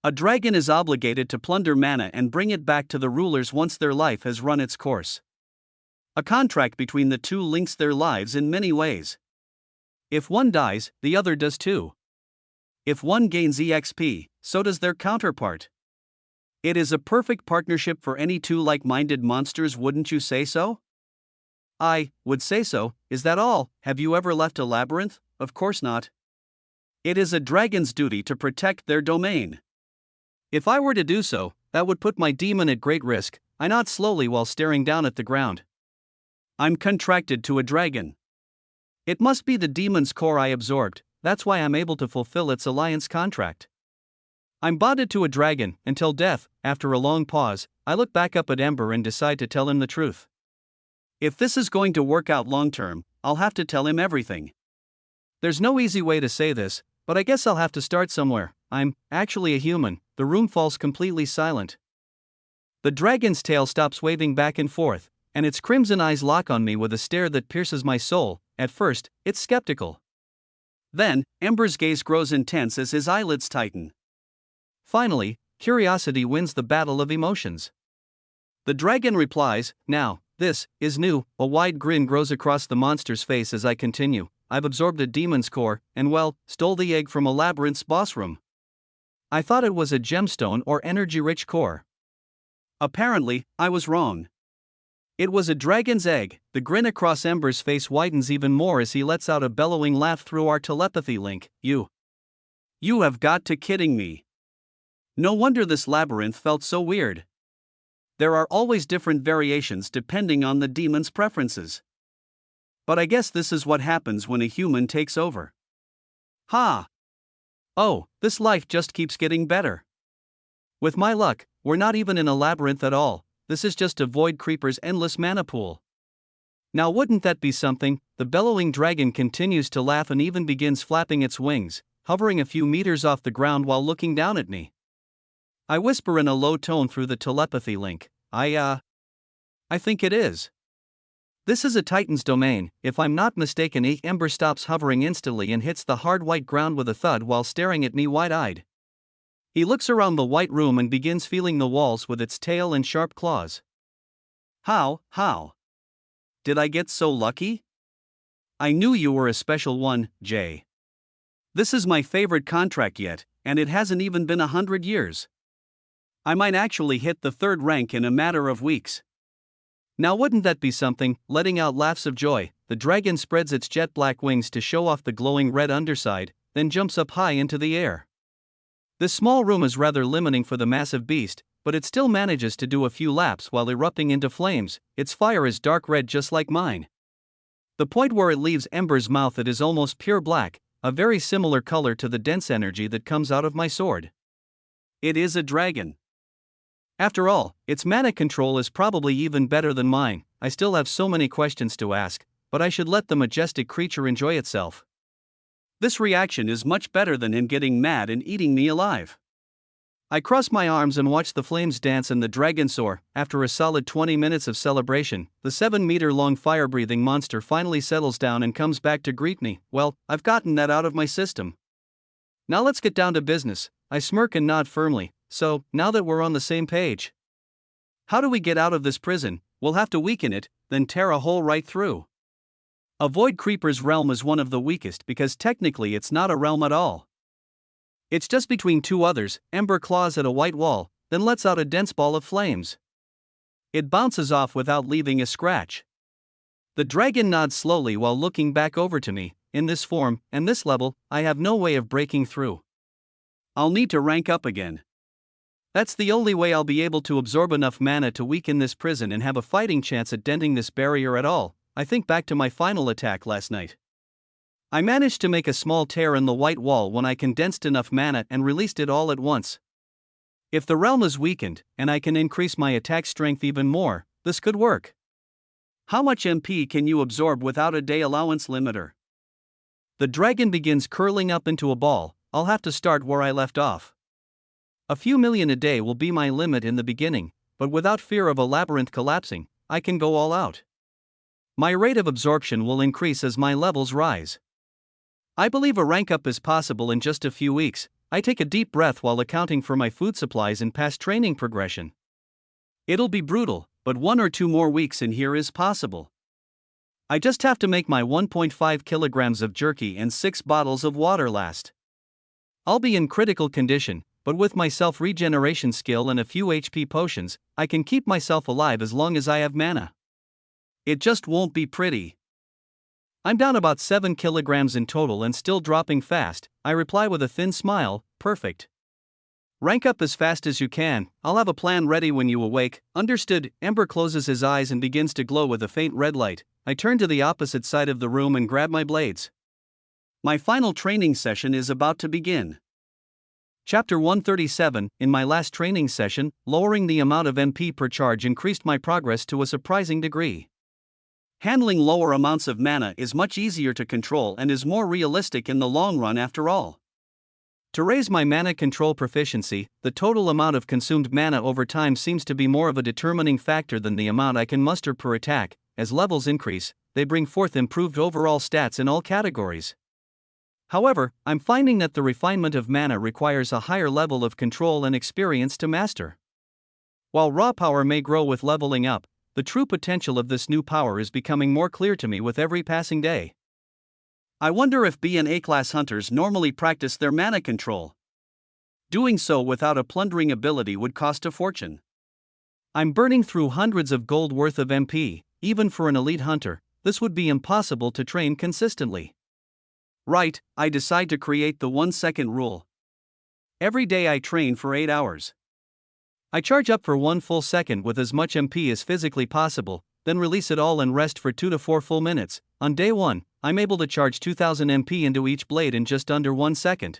A dragon is obligated to plunder mana and bring it back to the rulers once their life has run its course. A contract between the two links their lives in many ways. If one dies, the other does too. If one gains EXP, so does their counterpart. It is a perfect partnership for any two like-minded monsters, wouldn't you say so? I would say so. Is that all? Have you ever left a labyrinth? Of course not. It is a dragon's duty to protect their domain. If I were to do so, that would put my demon at great risk. I nod slowly while staring down at the ground. I'm contracted to a dragon. It must be the demon's core I absorbed. That's why I'm able to fulfill its alliance contract. I'm bonded to a dragon until death. After a long pause, I look back up at Ember and decide to tell him the truth. If this is going to work out long term, I'll have to tell him everything. There's no easy way to say this, but I guess I'll have to start somewhere. I'm actually a human. The room falls completely silent. The dragon's tail stops waving back and forth, and its crimson eyes lock on me with a stare that pierces my soul. At first, it's skeptical. Then, Ember's gaze grows intense as his eyelids tighten. Finally, curiosity wins the battle of emotions. The dragon replies, now, this is new. A wide grin grows across the monster's face as I continue. I've absorbed a demon's core, and well, stole the egg from a labyrinth's boss room. I thought it was a gemstone or energy-rich core. Apparently, I was wrong. It was a dragon's egg. The grin across Ember's face widens even more as he lets out a bellowing laugh through our telepathy link. You have got to kidding me. No wonder this labyrinth felt so weird. There are always different variations depending on the demon's preferences. But I guess this is what happens when a human takes over. Ha! Oh, this life just keeps getting better. With my luck, we're not even in a labyrinth at all. This is just a void creeper's endless mana pool. Now wouldn't that be something? The bellowing dragon continues to laugh and even begins flapping its wings, hovering a few meters off the ground while looking down at me. I whisper in a low tone through the telepathy link, I think it is. This is a titan's domain, if I'm not mistaken. Ember stops hovering instantly and hits the hard white ground with a thud while staring at me wide-eyed. He looks around the white room and begins feeling the walls with its tail and sharp claws. How? Did I get so lucky? I knew you were a special one, Jay. This is my favorite contract yet, and it hasn't even been 100 years. I might actually hit the 3rd rank in a matter of weeks. Now wouldn't that be something? Letting out laughs of joy, the dragon spreads its jet black wings to show off the glowing red underside, then jumps up high into the air. This small room is rather limiting for the massive beast, but it still manages to do a few laps while erupting into flames. Its fire is dark red just like mine. The point where it leaves Ember's mouth, it is almost pure black, a very similar color to the dense energy that comes out of my sword. It is a dragon. After all, its mana control is probably even better than mine. I still have so many questions to ask, but I should let the majestic creature enjoy itself. This reaction is much better than him getting mad and eating me alive. I cross my arms and watch the flames dance and the dragon soar. After a solid 20 minutes of celebration, the 7-meter-long fire-breathing monster finally settles down and comes back to greet me. Well, I've gotten that out of my system. Now let's get down to business. I smirk and nod firmly. So, now that we're on the same page, how do we get out of this prison? We'll have to weaken it, then tear a hole right through. A Void Creeper's realm is one of the weakest because technically it's not a realm at all. It's just between two others. Ember claws at a white wall, then lets out a dense ball of flames. It bounces off without leaving a scratch. The dragon nods slowly while looking back over to me. In this form, and this level, I have no way of breaking through. I'll need to rank up again. That's the only way I'll be able to absorb enough mana to weaken this prison and have a fighting chance at denting this barrier at all. I think back to my final attack last night. I managed to make a small tear in the white wall when I condensed enough mana and released it all at once. If the realm is weakened, and I can increase my attack strength even more, this could work. How much MP can you absorb without a day allowance limiter? The dragon begins curling up into a ball. I'll have to start where I left off. A few million a day will be my limit in the beginning, but without fear of a labyrinth collapsing, I can go all out. My rate of absorption will increase as my levels rise. I believe a rank up is possible in just a few weeks. I take a deep breath while accounting for my food supplies and past training progression. It'll be brutal, but 1 or 2 more weeks in here is possible. I just have to make my 1.5 kilograms of jerky and 6 bottles of water last. I'll be in critical condition, but with my self-regeneration skill and a few HP potions, I can keep myself alive as long as I have mana. It just won't be pretty. I'm down about 7 kilograms in total and still dropping fast. I reply with a thin smile, perfect. Rank up as fast as you can. I'll have a plan ready when you awake. Understood. Ember closes his eyes and begins to glow with a faint red light. I turn to the opposite side of the room and grab my blades. My final training session is about to begin. Chapter 137. In my last training session, lowering the amount of MP per charge increased my progress to a surprising degree. Handling lower amounts of mana is much easier to control and is more realistic in the long run after all. To raise my mana control proficiency, the total amount of consumed mana over time seems to be more of a determining factor than the amount I can muster per attack. As levels increase, they bring forth improved overall stats in all categories. However, I'm finding that the refinement of mana requires a higher level of control and experience to master. While raw power may grow with leveling up, the true potential of this new power is becoming more clear to me with every passing day. I wonder if B and A class hunters normally practice their mana control. Doing so without a plundering ability would cost a fortune. I'm burning through hundreds of gold worth of MP. Even for an elite hunter, this would be impossible to train consistently. Right, I decide to create the 1-second rule. Every day I train for 8 hours. I charge up for 1 full second with as much MP as physically possible, then release it all and rest for 2 to 4 full minutes. On day 1, I'm able to charge 2000 MP into each blade in just under 1 second.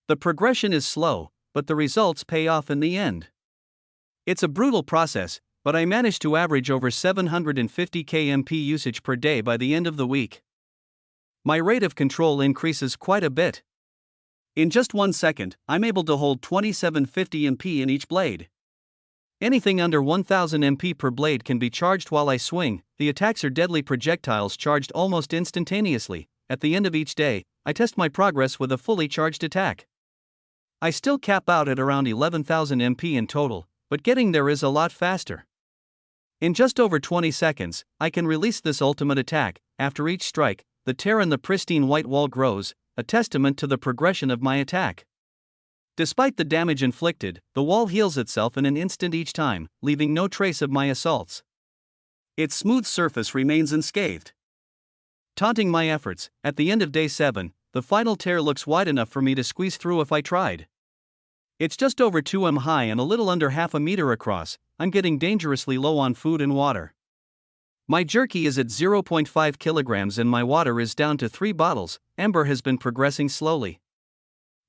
The progression is slow, but the results pay off in the end. It's a brutal process, but I managed to average over 750k MP usage per day by the end of the week. My rate of control increases quite a bit. In just 1 second, I'm able to hold 2750 MP in each blade. Anything under 1000 MP per blade can be charged while I swing. The attacks are deadly projectiles charged almost instantaneously. At the end of each day, I test my progress with a fully charged attack. I still cap out at around 11,000 MP in total, but getting there is a lot faster. In just over 20 seconds, I can release this ultimate attack. After each strike, the tear in the pristine white wall grows, a testament to the progression of my attack. Despite the damage inflicted, the wall heals itself in an instant each time, leaving no trace of my assaults. Its smooth surface remains unscathed. Taunting my efforts, at the end of day 7, the final tear looks wide enough for me to squeeze through if I tried. It's just over 2 m high and a little under half a meter across. I'm getting dangerously low on food and water. My jerky is at 0.5 kilograms and my water is down to 3 bottles. Ember has been progressing slowly.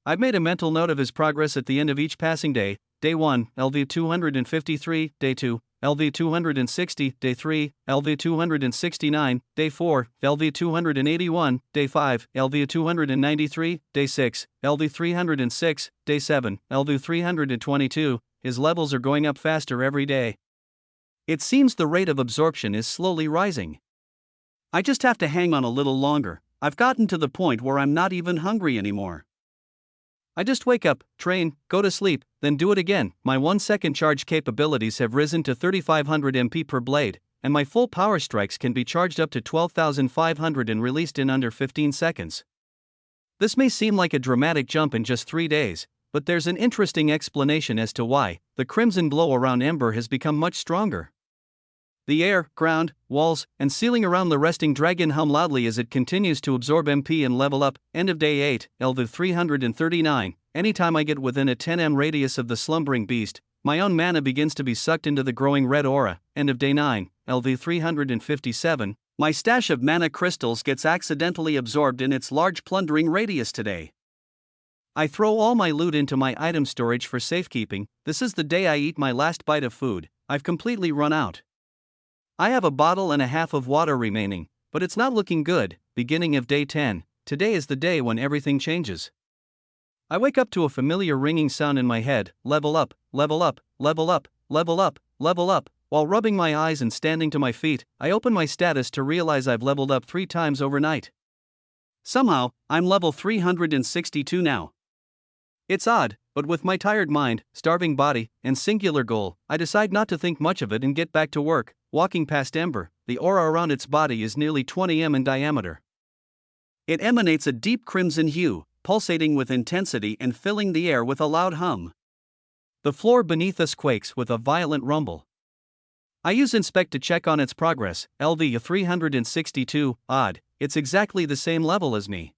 I've made a mental note of his progress at the end of each passing day. Day 1, LV 253, Day 2, LV 260, Day 3, LV 269, Day 4, LV 281, Day 5, LV 293, Day 6, LV 306, Day 7, LV 322. His levels are going up faster every day. It seems the rate of absorption is slowly rising. I just have to hang on a little longer. I've gotten to the point where I'm not even hungry anymore. I just wake up, train, go to sleep, then do it again. My 1-second charge capabilities have risen to 3500 MP per blade, and my full power strikes can be charged up to 12,500 and released in under 15 seconds. This may seem like a dramatic jump in just 3 days, but there's an interesting explanation as to why. The crimson glow around Ember has become much stronger. The air, ground, walls, and ceiling around the resting dragon hum loudly as it continues to absorb MP and level up. End of day 8, LV 339. Anytime I get within a 10m radius of the slumbering beast, my own mana begins to be sucked into the growing red aura. End of day 9, LV 357. My stash of mana crystals gets accidentally absorbed in its large plundering radius today. I throw all my loot into my item storage for safekeeping. This is the day I eat my last bite of food. I've completely run out. I have a bottle and a half of water remaining, but it's not looking good. Beginning of day 10, today is the day when everything changes. I wake up to a familiar ringing sound in my head. Level up, level up, level up, level up, level up. While rubbing my eyes and standing to my feet, I open my status to realize I've leveled up 3 times overnight. Somehow, I'm level 362 now. It's odd, but with my tired mind, starving body, and singular goal, I decide not to think much of it and get back to work. Walking past Ember, the aura around its body is nearly 20 m in diameter. It emanates a deep crimson hue, pulsating with intensity and filling the air with a loud hum. The floor beneath us quakes with a violent rumble. I use Inspect to check on its progress. LV 362, odd, it's exactly the same level as me.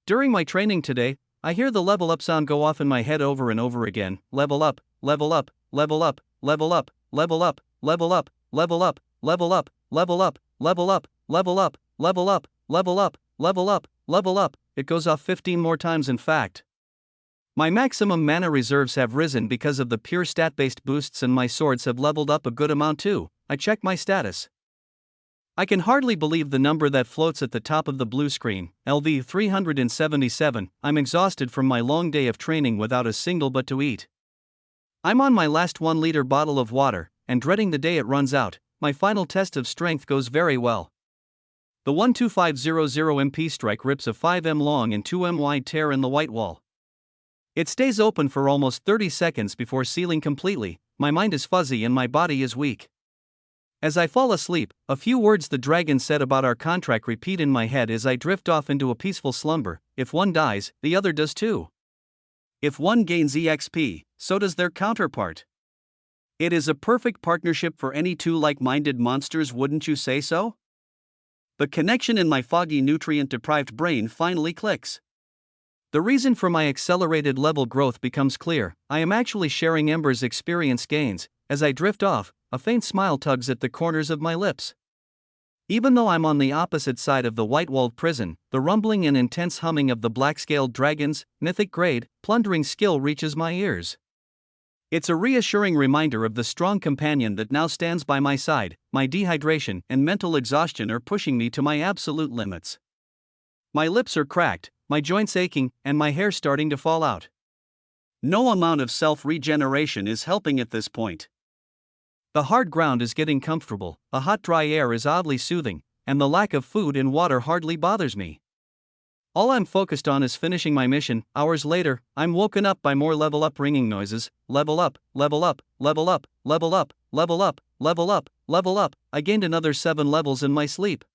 During my training today, I hear the level up sound go off in my head over and over again. Level up, level up, level up, level up, level up, level up, level up, level up, level up, level up, level up, level up, level up, level up, level up. It goes off 15 more times in fact. My maximum mana reserves have risen because of the pure stat-based boosts and my swords have leveled up a good amount too. I check my status. I can hardly believe the number that floats at the top of the blue screen. LV 377. I'm exhausted from my long day of training without a single but to eat. I'm on my last 1-liter bottle of water, and dreading the day it runs out. My final test of strength goes very well. The 12500 MP strike rips a 5m long and 2m wide tear in the white wall. It stays open for almost 30 seconds before sealing completely. My mind is fuzzy and my body is weak. As I fall asleep, a few words the dragon said about our contract repeat in my head as I drift off into a peaceful slumber. If one dies, the other does too. If one gains EXP, so does their counterpart. It is a perfect partnership for any two like-minded monsters, wouldn't you say so? The connection in my foggy nutrient-deprived brain finally clicks. The reason for my accelerated level growth becomes clear. I am actually sharing Ember's experience gains. As I drift off, a faint smile tugs at the corners of my lips. Even though I'm on the opposite side of the white-walled prison, the rumbling and intense humming of the black-scaled dragon's mythic grade plundering skill reaches my ears. It's a reassuring reminder of the strong companion that now stands by my side. My dehydration and mental exhaustion are pushing me to my absolute limits. My lips are cracked, my joints aching, and my hair starting to fall out. No amount of self-regeneration is helping at this point. The hard ground is getting comfortable, the hot dry air is oddly soothing, and the lack of food and water hardly bothers me. All I'm focused on is finishing my mission. Hours later, I'm woken up by more level up ringing noises. Level up, level up, level up, level up, level up, level up, level up. I gained another 7 levels in my sleep.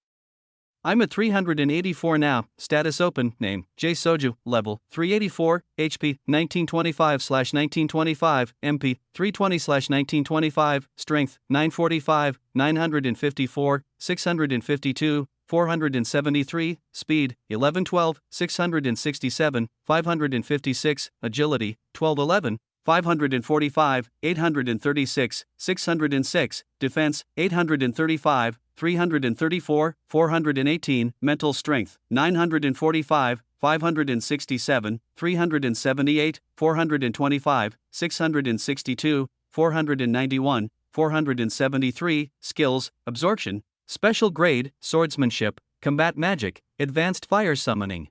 I'm at 384 now. Status open. Name J Soju. Level 384. HP 1925/1925. MP 320/1925. Strength 945. 954. 652. 473, speed 1112, 667, 556, agility 1211, 545, 836, 606, defense 835, 334, 418, mental strength, 945, 567, 378, 425, 662, 491, 473, skills, absorption, special grade, swordsmanship, combat magic, advanced fire summoning.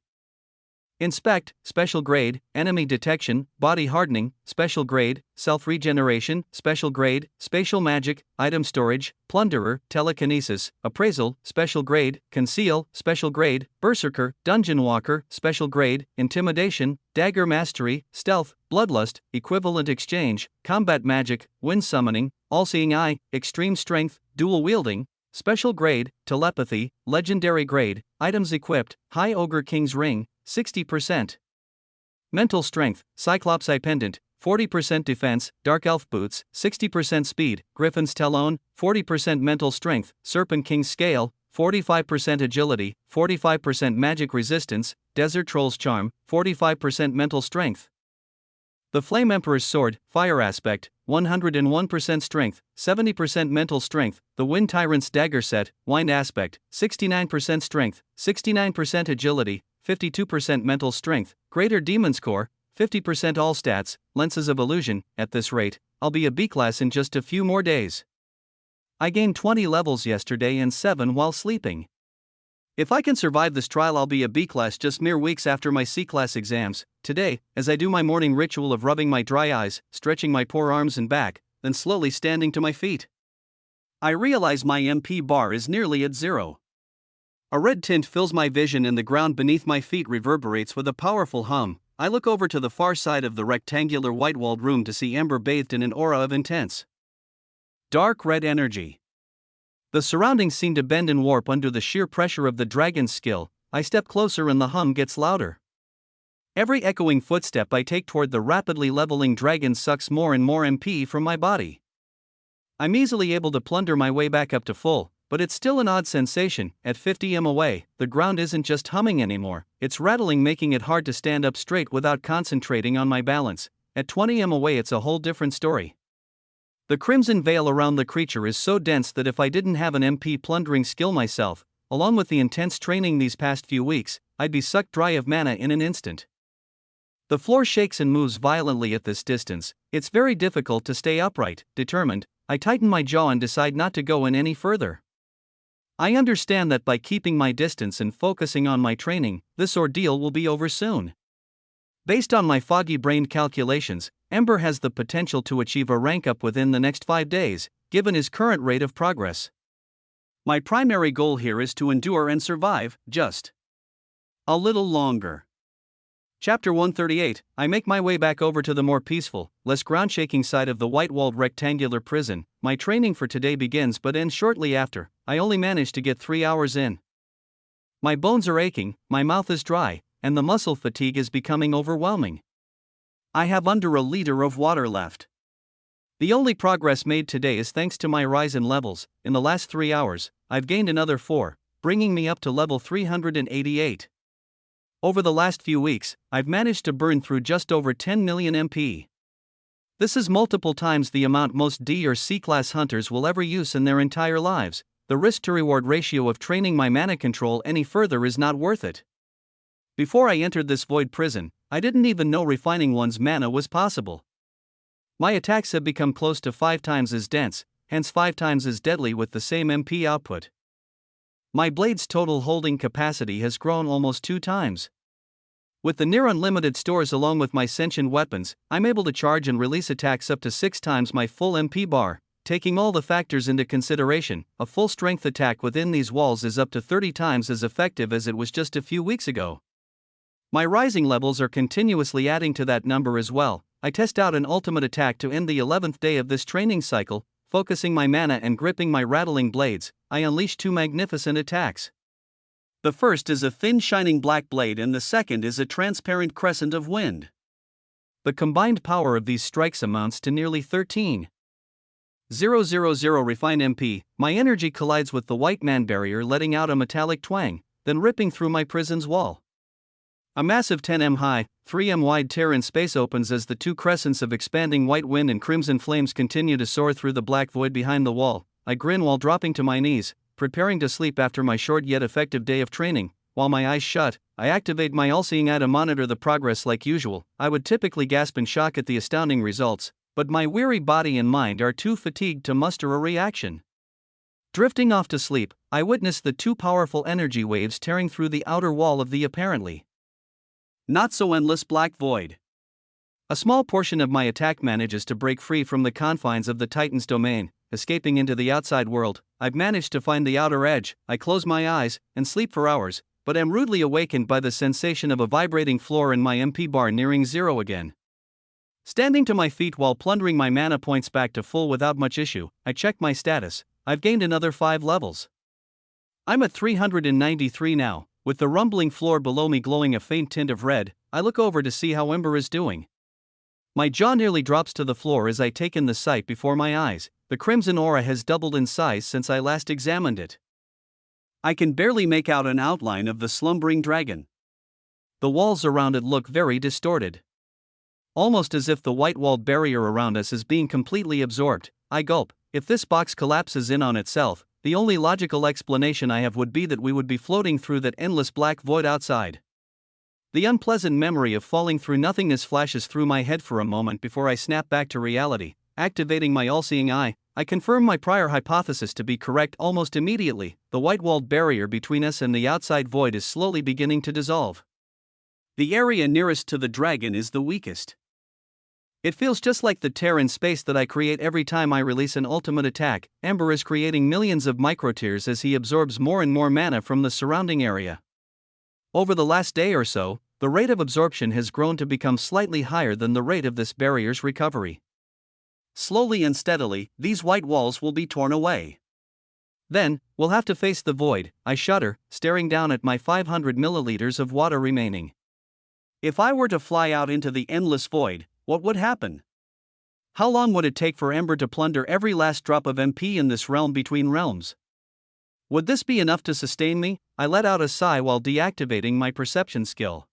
Inspect, special grade, enemy detection, body hardening, special grade, self-regeneration, special grade, spatial magic, item storage, plunderer, telekinesis, appraisal, special grade, conceal, special grade, berserker, dungeon walker, special grade, intimidation, dagger mastery, stealth, bloodlust, equivalent exchange, combat magic, wind summoning, all-seeing eye, extreme strength, dual wielding, special grade, telepathy, legendary grade, items equipped, high ogre king's ring, 60%. Mental strength, Cyclops eye pendant, 40% defense, dark elf boots, 60% speed, griffin's talon, 40% mental strength, serpent king's scale, 45% agility, 45% magic resistance, desert troll's charm, 45% mental strength. The Flame Emperor's sword, fire aspect, 101% strength, 70% mental strength. The Wind Tyrant's dagger set, wind aspect, 69% strength, 69% agility, 52% mental strength. Greater Demon's Core, 50% all stats, lenses of illusion. At this rate, I'll be a B class in just a few more days. I gained 20 levels yesterday and 7 while sleeping. If I can survive this trial, I'll be a B class just mere weeks after my C class exams. Today, as I do my morning ritual of rubbing my dry eyes, stretching my poor arms and back, then slowly standing to my feet, I realize my MP bar is nearly at 0. A red tint fills my vision and the ground beneath my feet reverberates with a powerful hum. I look over to the far side of the rectangular white-walled room to see Ember bathed in an aura of intense, dark red energy. The surroundings seem to bend and warp under the sheer pressure of the dragon's skill. I step closer and the hum gets louder. Every echoing footstep I take toward the rapidly leveling dragon sucks more and more MP from my body. I'm easily able to plunder my way back up to full, but it's still an odd sensation. At 50 m away, the ground isn't just humming anymore, it's rattling, making it hard to stand up straight without concentrating on my balance. At 20 m away, it's a whole different story. The crimson veil around the creature is so dense that if I didn't have an MP plundering skill myself, along with the intense training these past few weeks, I'd be sucked dry of mana in an instant. The floor shakes and moves violently at this distance. It's very difficult to stay upright. Determined, I tighten my jaw and decide not to go in any further. I understand that by keeping my distance and focusing on my training, this ordeal will be over soon. Based on my foggy-brained calculations, Ember has the potential to achieve a rank up within the next 5 days, given his current rate of progress. My primary goal here is to endure and survive, just a little longer. Chapter 138, I make my way back over to the more peaceful, less ground-shaking side of the white-walled rectangular prison. My training for today begins but ends shortly after. I only managed to get 3 hours in. My bones are aching, my mouth is dry, and the muscle fatigue is becoming overwhelming. I have under a liter of water left. The only progress made today is thanks to my rise in levels. In the last 3 hours, I've gained another 4, bringing me up to level 388. Over the last few weeks, I've managed to burn through just over 10 million MP. This is multiple times the amount most D or C class hunters will ever use in their entire lives. The risk-to-reward ratio of training my mana control any further is not worth it. Before I entered this void prison, I didn't even know refining one's mana was possible. My attacks have become close to 5 times as dense, hence 5 times as deadly with the same MP output. My blade's total holding capacity has grown almost 2 times. With the near unlimited stores along with my sentient weapons, I'm able to charge and release attacks up to 6 times my full MP bar. Taking all the factors into consideration, a full strength attack within these walls is up to 30 times as effective as it was just a few weeks ago. My rising levels are continuously adding to that number as well. I test out an ultimate attack to end the 11th day of this training cycle, focusing my mana and gripping my rattling blades. I unleash 2 magnificent attacks. The first is a thin shining black blade and the second is a transparent crescent of wind. The combined power of these strikes amounts to nearly 13,000 refined MP. My energy collides with the white man barrier, letting out a metallic twang, then ripping through my prison's wall. A massive 10 m high, 3 m wide tear in space opens as the 2 crescents of expanding white wind and crimson flames continue to soar through the black void behind the wall. I grin while dropping to my knees. preparing to sleep after my short yet effective day of training. While my eyes shut, I activate my all-seeing eye to monitor the progress like usual. I would typically gasp in shock at the astounding results, but my weary body and mind are too fatigued to muster a reaction. Drifting off to sleep, I witness the two powerful energy waves tearing through the outer wall of the apparently not-so-endless black void. A small portion of my attack manages to break free from the confines of the Titan's domain, escaping into the outside world. I've managed to find the outer edge. I close my eyes and sleep for hours, but am rudely awakened by the sensation of a vibrating floor and my MP bar nearing zero again. Standing to my feet while plundering my mana points back to full without much issue, I check my status. I've gained another 5 levels. I'm at 393 now, with the rumbling floor below me glowing a faint tint of red. I look over to see how Ember is doing. My jaw nearly drops to the floor as I take in the sight before my eyes. The crimson aura has doubled in size since I last examined it. I can barely make out an outline of the slumbering dragon. The walls around it look very distorted. Almost as if the white-walled barrier around us is being completely absorbed. I gulp. If this box collapses in on itself, the only logical explanation I have would be that we would be floating through that endless black void outside. The unpleasant memory of falling through nothingness flashes through my head for a moment before I snap back to reality. Activating my all-seeing eye, I confirm my prior hypothesis to be correct almost immediately. The white-walled barrier between us and the outside void is slowly beginning to dissolve. The area nearest to the dragon is the weakest. It feels just like the tear in space that I create every time I release an ultimate attack. Ember is creating millions of microtears as he absorbs more and more mana from the surrounding area. Over the last day or so, the rate of absorption has grown to become slightly higher than the rate of this barrier's recovery. Slowly and steadily, these white walls will be torn away. Then, we'll have to face the void. I shudder, staring down at my 500 milliliters of water remaining. If I were to fly out into the endless void, what would happen? How long would it take for Ember to plunder every last drop of MP in this realm between realms? Would this be enough to sustain me? I let out a sigh while deactivating my perception skill.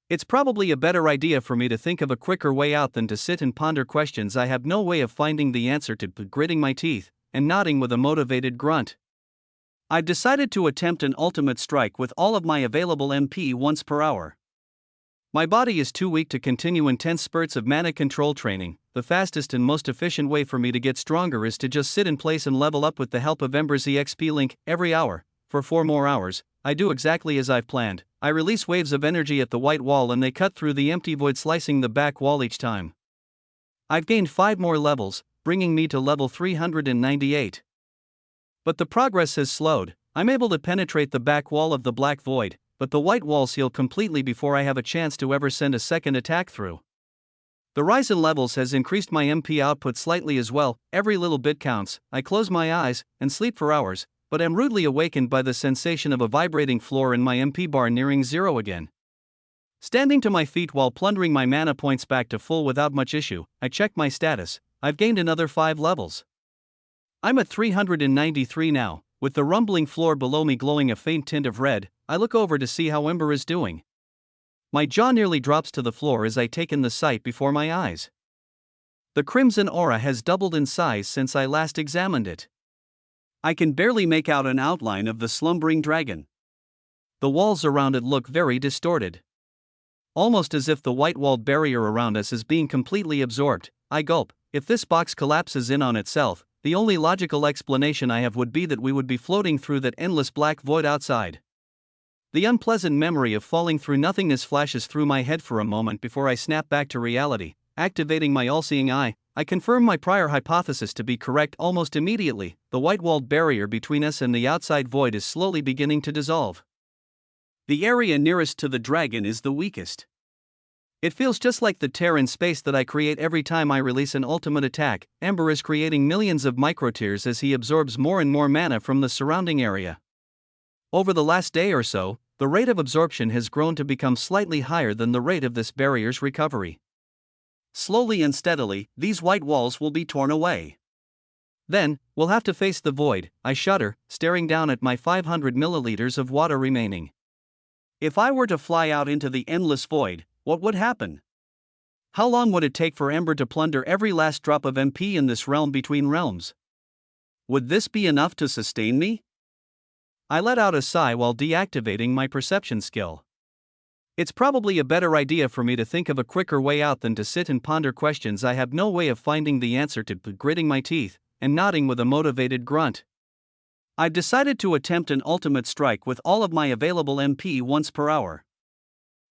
It's probably a better idea for me to think of a quicker way out than to sit and ponder questions I have no way of finding the answer to. Gritting my teeth and nodding with a motivated grunt, I've decided to attempt an ultimate strike with all of my available MP once per hour. My body is too weak to continue intense spurts of mana control training. The fastest and most efficient way for me to get stronger is to just sit in place and level up with the help of Ember's EXP link every hour. For 4 more hours, I do exactly as I've planned. I release waves of energy at the white wall and they cut through the empty void, slicing the back wall each time. I've gained 5 more levels, bringing me to level 398. But the progress has slowed. I'm able to penetrate the back wall of the black void, but the white walls heal completely before I have a chance to ever send a second attack through. The rise in levels has increased my MP output slightly as well. Every little bit counts. I close my eyes and sleep for hours, but am rudely awakened by the sensation of a vibrating floor and my MP bar nearing zero again. Standing to my feet while plundering my mana points back to full without much issue, I check my status. I've gained another 5 levels. I'm at 393 now, with the rumbling floor below me glowing a faint tint of red. I look over to see how Ember is doing. My jaw nearly drops to the floor as I take in the sight before my eyes. The crimson aura has doubled in size since I last examined it. I can barely make out an outline of the slumbering dragon. The walls around it look very distorted. Almost as if the white-walled barrier around us is being completely absorbed. I gulp. If this box collapses in on itself, the only logical explanation I have would be that we would be floating through that endless black void outside. The unpleasant memory of falling through nothingness flashes through my head for a moment before I snap back to reality. Activating my all-seeing eye, I confirm my prior hypothesis to be correct almost immediately. The white-walled barrier between us and the outside void is slowly beginning to dissolve. The area nearest to the dragon is the weakest. It feels just like the tear in space that I create every time I release an ultimate attack. Ember is creating millions of microtears as he absorbs more and more mana from the surrounding area. Over the last day or so, the rate of absorption has grown to become slightly higher than the rate of this barrier's recovery. Slowly and steadily, these white walls will be torn away. Then, we'll have to face the void. I shudder, staring down at my 500 milliliters of water remaining. If I were to fly out into the endless void, what would happen? How long would it take for Ember to plunder every last drop of MP in this realm between realms? Would this be enough to sustain me? I let out a sigh while deactivating my perception skill. It's probably a better idea for me to think of a quicker way out than to sit and ponder questions I have no way of finding the answer to, gritting my teeth and nodding with a motivated grunt. I've decided to attempt an ultimate strike with all of my available MP once per hour.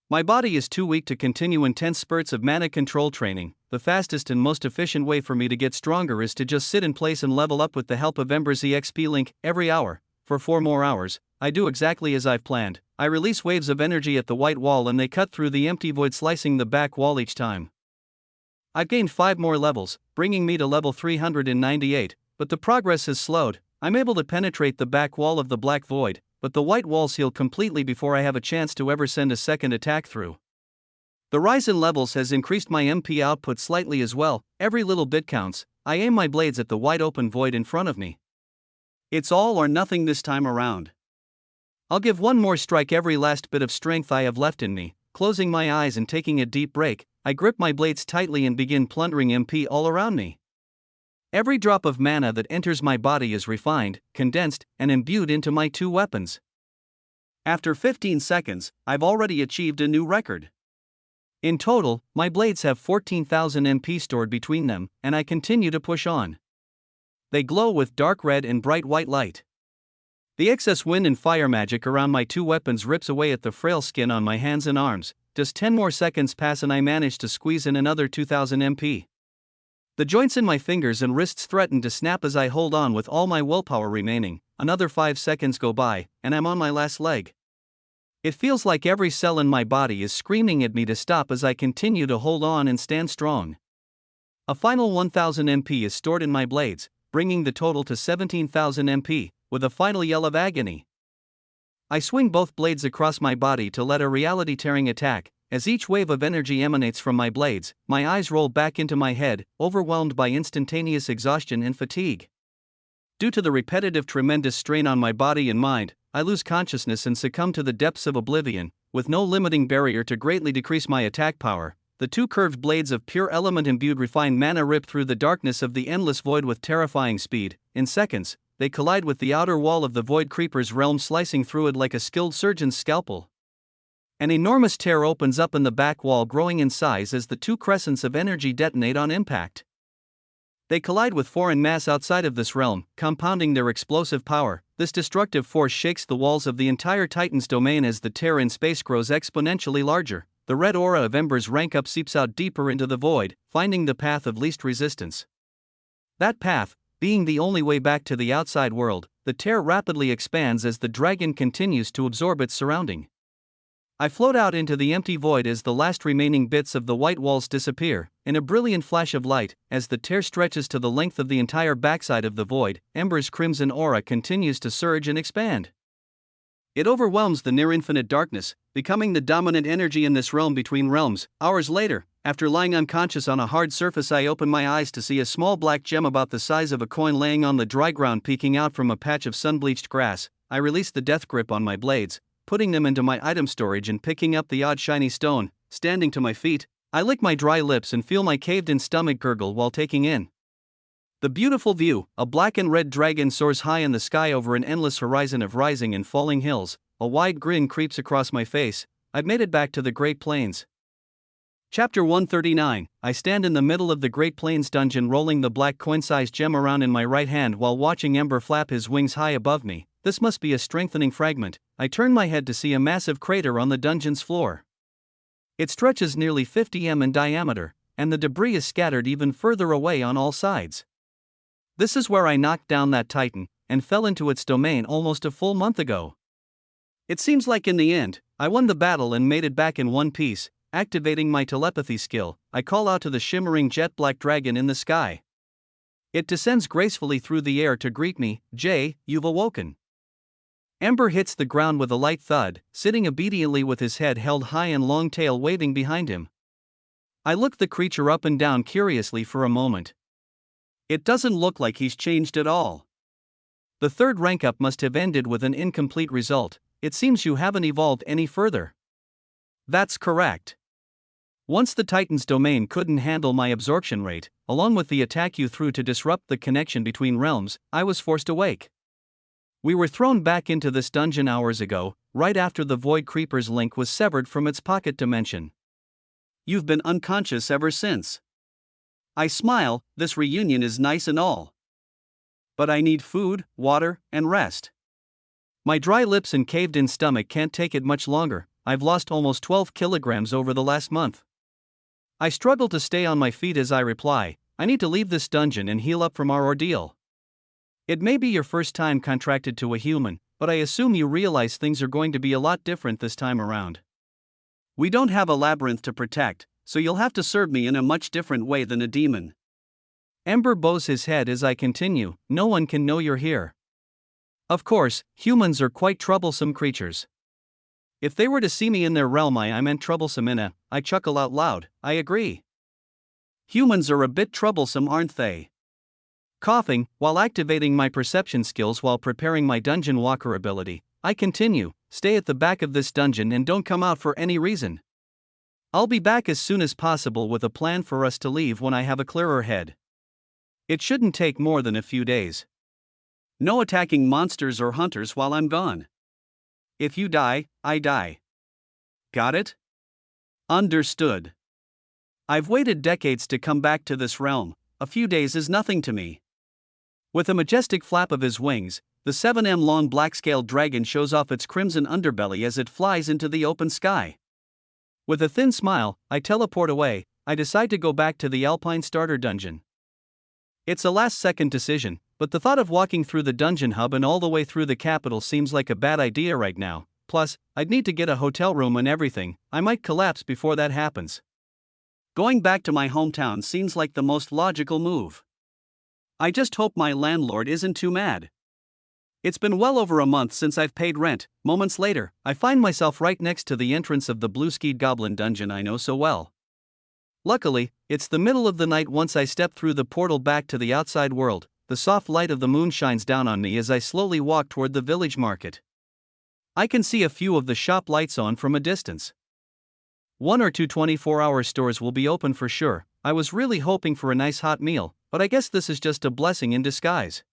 My body is too weak to continue intense spurts of mana control training. The fastest and most efficient way for me to get stronger is to just sit in place and level up with the help of Ember's EXP link every hour. For 4 more hours, I do exactly as I've planned. I release waves of energy at the white wall and they cut through the empty void, slicing the back wall each time. I've gained 5 more levels, bringing me to level 398, but the progress has slowed. I'm able to penetrate the back wall of the black void, but the white walls heal completely before I have a chance to ever send a second attack through. The rise in levels has increased my MP output slightly as well. Every little bit counts. I aim my blades at the wide open void in front of me. It's all or nothing this time around. I'll give one more strike every last bit of strength I have left in me. Closing my eyes and taking a deep break, I grip my blades tightly and begin plundering MP all around me. Every drop of mana that enters my body is refined, condensed, and imbued into my 2 weapons. After 15 seconds, I've already achieved a new record. In total, my blades have 14,000 MP stored between them, and I continue to push on. They glow with dark red and bright white light. The excess wind and fire magic around my 2 weapons rips away at the frail skin on my hands and arms. Just 10 more seconds pass and I manage to squeeze in another 2,000 MP. The joints in my fingers and wrists threaten to snap as I hold on with all my willpower remaining. Another 5 seconds go by, and I'm on my last leg. It feels like every cell in my body is screaming at me to stop as I continue to hold on and stand strong. A final 1,000 MP is stored in my blades, bringing the total to 17,000 MP, with a final yell of agony. I swing both blades across my body to let a reality-tearing attack. As each wave of energy emanates from my blades, my eyes roll back into my head, overwhelmed by instantaneous exhaustion and fatigue. Due to the repetitive tremendous strain on my body and mind, I lose consciousness and succumb to the depths of oblivion. With no limiting barrier to greatly decrease my attack power, the 2 curved blades of pure element-imbued refined mana rip through the darkness of the endless void with terrifying speed. In seconds, they collide with the outer wall of the void creeper's realm, slicing through it like a skilled surgeon's scalpel. An enormous tear opens up in the back wall, growing in size as the 2 crescents of energy detonate on impact. They collide with foreign mass outside of this realm, compounding their explosive power. This destructive force shakes the walls of the entire Titan's domain as the tear in space grows exponentially larger. The red aura of Ember's rank up seeps out deeper into the void, finding the path of least resistance. That path, being the only way back to the outside world, the tear rapidly expands as the dragon continues to absorb its surrounding. I float out into the empty void as the last remaining bits of the white walls disappear. In a brilliant flash of light, as the tear stretches to the length of the entire backside of the void, Ember's crimson aura continues to surge and expand. It overwhelms the near-infinite darkness, becoming the dominant energy in this realm between realms. Hours later, after lying unconscious on a hard surface, I open my eyes to see a small black gem about the size of a coin laying on the dry ground, peeking out from a patch of sun-bleached grass. I release the death grip on my blades, putting them into my item storage and picking up the odd shiny stone. Standing to my feet, I lick my dry lips and feel my caved-in stomach gurgle while taking in the beautiful view. A black and red dragon soars high in the sky over an endless horizon of rising and falling hills. A wide grin creeps across my face. I've made it back to the Great Plains. Chapter 139. I stand in the middle of the Great Plains dungeon, rolling the black coin-sized gem around in my right hand while watching Ember flap his wings high above me. This must be a strengthening fragment. I turn my head to see a massive crater on the dungeon's floor. It stretches nearly 50 m in diameter, and the debris is scattered even further away on all sides. This is where I knocked down that Titan, and fell into its domain almost a full month ago. It seems like in the end, I won the battle and made it back in one piece. Activating my telepathy skill, I call out to the shimmering jet black dragon in the sky. It descends gracefully through the air to greet me. Jay, you've awoken. Ember hits the ground with a light thud, sitting obediently with his head held high and long tail waving behind him. I look the creature up and down curiously for a moment. It doesn't look like he's changed at all. The third rank up must have ended with an incomplete result. It seems you haven't evolved any further. That's correct. Once the Titan's domain couldn't handle my absorption rate, along with the attack you threw to disrupt the connection between realms, I was forced awake. We were thrown back into this dungeon hours ago, right after the Void Creeper's link was severed from its pocket dimension. You've been unconscious ever since. I smile, this reunion is nice and all. But I need food, water, and rest. My dry lips and caved-in stomach can't take it much longer. I've lost almost 12 kilograms over the last month. I struggle to stay on my feet as I reply, I need to leave this dungeon and heal up from our ordeal. It may be your first time contracted to a human, but I assume you realize things are going to be a lot different this time around. We don't have a labyrinth to protect, so you'll have to serve me in a much different way than a demon. Ember bows his head as I continue, no one can know you're here. Of course, humans are quite troublesome creatures. If they were to see me in their realm, I meant troublesome I chuckle out loud, I agree. Humans are a bit troublesome, aren't they? Coughing, while activating my perception skills while preparing my dungeon walker ability, I continue, stay at the back of this dungeon and don't come out for any reason. I'll be back as soon as possible with a plan for us to leave when I have a clearer head. It shouldn't take more than a few days. No attacking monsters or hunters while I'm gone. If you die, I die. Got it? Understood. I've waited decades to come back to this realm, a few days is nothing to me. With a majestic flap of his wings, the 7M long black-scaled dragon shows off its crimson underbelly as it flies into the open sky. With a thin smile, I teleport away. I decide to go back to the Alpine starter dungeon. It's a last-second decision, but the thought of walking through the dungeon hub and all the way through the capital seems like a bad idea right now. Plus, I'd need to get a hotel room and everything. I might collapse before that happens. Going back to my hometown seems like the most logical move. I just hope my landlord isn't too mad. It's been well over a month since I've paid rent. Moments later, I find myself right next to the entrance of the blue-skied goblin dungeon I know so well. Luckily, it's the middle of the night once I step through the portal back to the outside world. The soft light of the moon shines down on me as I slowly walk toward the village market. I can see a few of the shop lights on from a distance. 1 or 2 24-hour stores will be open for sure. I was really hoping for a nice hot meal, but I guess this is just a blessing in disguise.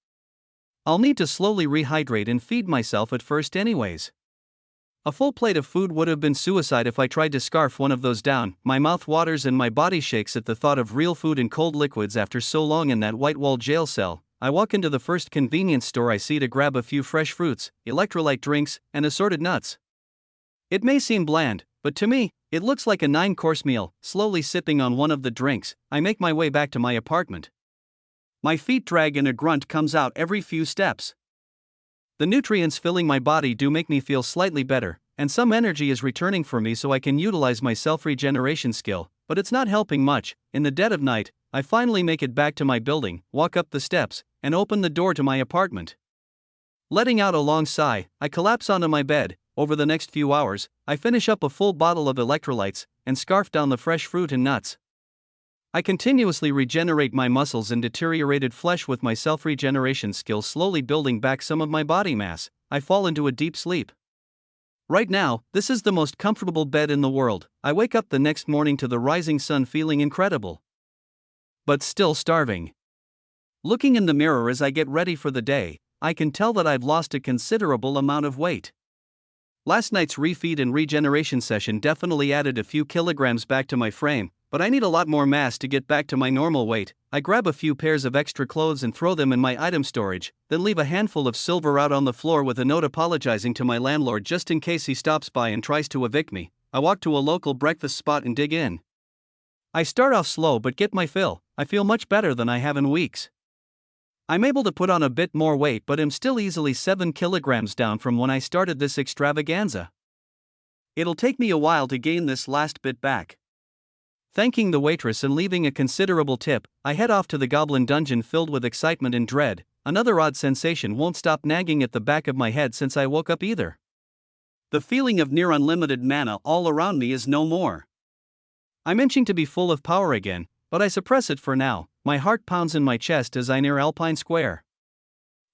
I'll need to slowly rehydrate and feed myself at first anyways. A full plate of food would have been suicide if I tried to scarf one of those down. My mouth waters and my body shakes at the thought of real food and cold liquids after so long in that white-walled jail cell. I walk into the first convenience store I see to grab a few fresh fruits, electrolyte drinks, and assorted nuts. It may seem bland, but to me, it looks like a 9-course meal. Slowly sipping on one of the drinks, I make my way back to my apartment. My feet drag and a grunt comes out every few steps. The nutrients filling my body do make me feel slightly better, and some energy is returning for me so I can utilize my self-regeneration skill, but it's not helping much. In the dead of night, I finally make it back to my building, walk up the steps, and open the door to my apartment. Letting out a long sigh, I collapse onto my bed. Over the next few hours, I finish up a full bottle of electrolytes, and scarf down the fresh fruit and nuts. I continuously regenerate my muscles and deteriorated flesh with my self-regeneration skills slowly building back some of my body mass. I fall into a deep sleep. Right now, this is the most comfortable bed in the world. I wake up the next morning to the rising sun feeling incredible. But still starving. Looking in the mirror as I get ready for the day, I can tell that I've lost a considerable amount of weight. Last night's refeed and regeneration session definitely added a few kilograms back to my frame, but I need a lot more mass to get back to my normal weight. I grab a few pairs of extra clothes and throw them in my item storage, then leave a handful of silver out on the floor with a note apologizing to my landlord just in case he stops by and tries to evict me. I walk to a local breakfast spot and dig in. I start off slow but get my fill. I feel much better than I have in weeks. I'm able to put on a bit more weight but am still easily 7 kilograms down from when I started this extravaganza. It'll take me a while to gain this last bit back. Thanking the waitress and leaving a considerable tip, I head off to the goblin dungeon filled with excitement and dread. Another odd sensation won't stop nagging at the back of my head since I woke up either. The feeling of near unlimited mana all around me is no more. I'm inching to be full of power again, but I suppress it for now. My heart pounds in my chest as I near Alpine Square.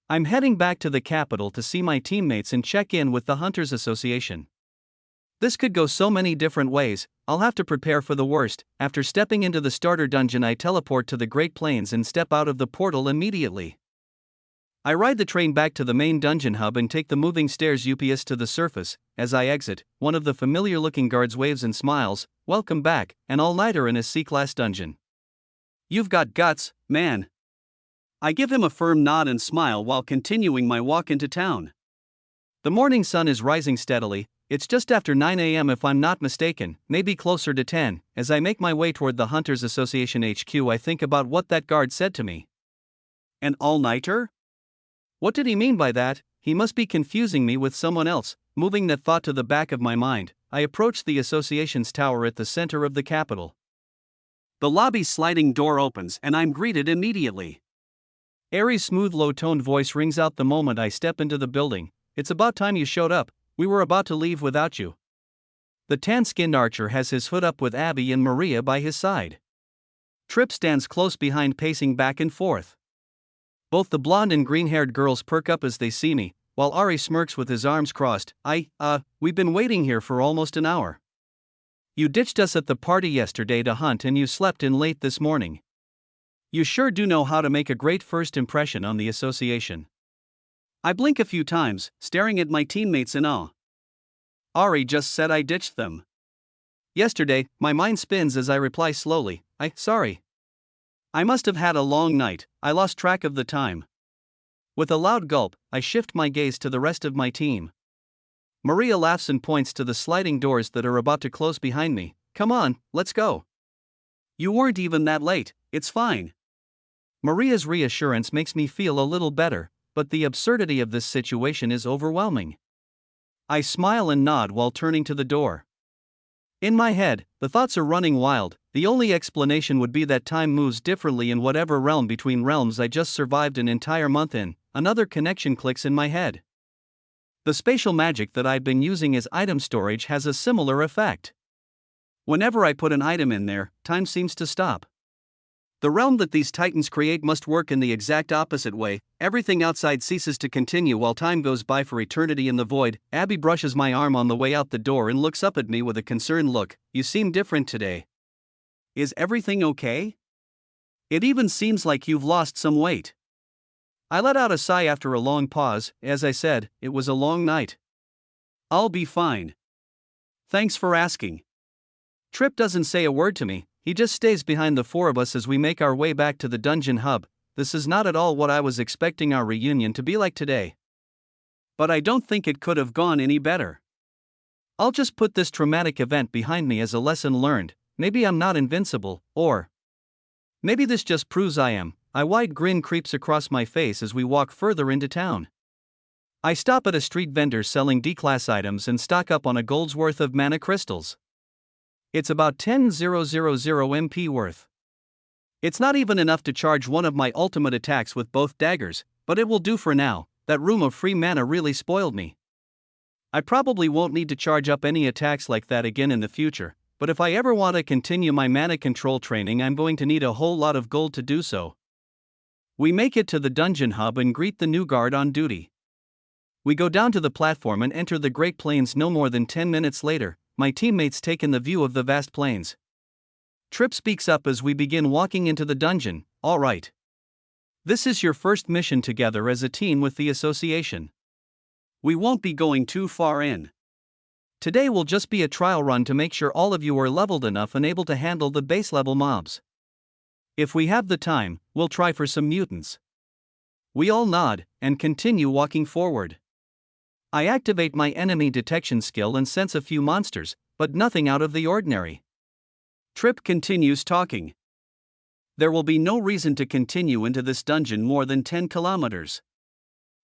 I'm heading back to the capital to see my teammates and check in with the Hunters Association. This could go so many different ways. I'll have to prepare for the worst. After stepping into the starter dungeon, I teleport to the Great Plains and step out of the portal immediately. I ride the train back to the main dungeon hub and take the moving stairs UPS to the surface. As I exit, one of the familiar-looking guards waves and smiles, "Welcome back, an all-nighter in a C-class dungeon. You've got guts, man." I give him a firm nod and smile while continuing my walk into town. The morning sun is rising steadily. It's just after 9 a.m. if I'm not mistaken, maybe closer to 10. As I make my way toward the Hunters Association HQ, I think about what that guard said to me. An all-nighter? What did he mean by that? He must be confusing me with someone else. Moving that thought to the back of my mind, I approach the association's tower at the center of the capital. The lobby's sliding door opens and I'm greeted immediately. Aries' smooth low-toned voice rings out the moment I step into the building. "It's about time you showed up. We were about to leave without you." The tan-skinned archer has his hood up with Abby and Maria by his side. Trip stands close behind, pacing back and forth. Both the blonde and green-haired girls perk up as they see me, while Ari smirks with his arms crossed. We've been waiting here for almost an hour. You ditched us at the party yesterday to hunt and you slept in late this morning. You sure do know how to make a great first impression on the association." I blink a few times, staring at my teammates in awe. Ari just said I ditched them. Yesterday, my mind spins as I reply slowly, sorry. I must have had a long night, I lost track of the time. With a loud gulp, I shift my gaze to the rest of my team. Maria laughs and points to the sliding doors that are about to close behind me. "Come on, let's go. You weren't even that late, it's fine." Maria's reassurance makes me feel a little better, but the absurdity of this situation is overwhelming. I smile and nod while turning to the door. In my head, the thoughts are running wild. The only explanation would be that time moves differently in whatever realm between realms I just survived an entire month in. Another connection clicks in my head. The spatial magic that I've been using as item storage has a similar effect. Whenever I put an item in there, time seems to stop. The realm that these titans create must work in the exact opposite way. Everything outside ceases to continue while time goes by for eternity in the void. Abby brushes my arm on the way out the door and looks up at me with a concerned look. "You seem different today. Is everything okay? It even seems like you've lost some weight." I let out a sigh after a long pause. As I said, it was a long night. "I'll be fine. Thanks for asking." Trip doesn't say a word to me. He just stays behind the four of us as we make our way back to the dungeon hub. This is not at all what I was expecting our reunion to be like today. But I don't think it could have gone any better. I'll just put this traumatic event behind me as a lesson learned. Maybe I'm not invincible, or maybe this just proves I am. A wide grin creeps across my face as we walk further into town. I stop at a street vendor selling D-class items and stock up on a gold's worth of mana crystals. It's about 10,000 MP worth. It's not even enough to charge one of my ultimate attacks with both daggers, but it will do for now. That room of free mana really spoiled me. I probably won't need to charge up any attacks like that again in the future, but if I ever want to continue my mana control training, I'm going to need a whole lot of gold to do so. We make it to the dungeon hub and greet the new guard on duty. We go down to the platform and enter the Great Plains no more than 10 minutes later. My teammates take in the view of the vast plains. Trip speaks up as we begin walking into the dungeon. "All right. This is your first mission together as a team with the association. We won't be going too far in. Today will just be a trial run to make sure all of you are leveled enough and able to handle the base level mobs. If we have the time, we'll try for some mutants." We all nod and continue walking forward. I activate my enemy detection skill and sense a few monsters, but nothing out of the ordinary. Trip continues talking. "There will be no reason to continue into this dungeon more than 10 kilometers.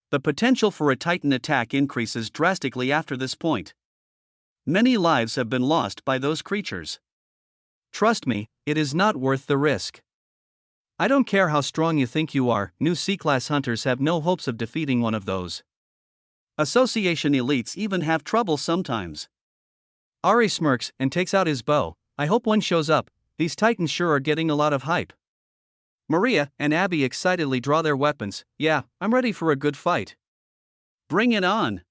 The potential for a Titan attack increases drastically after this point. Many lives have been lost by those creatures. Trust me, it is not worth the risk. I don't care how strong you think you are, new C-class hunters have no hopes of defeating one of those. Association elites even have trouble sometimes." Ari smirks and takes out his bow. "I hope one shows up. These titans sure are getting a lot of hype." Maria and Abby excitedly draw their weapons. "Yeah, I'm ready for a good fight." "Bring it on."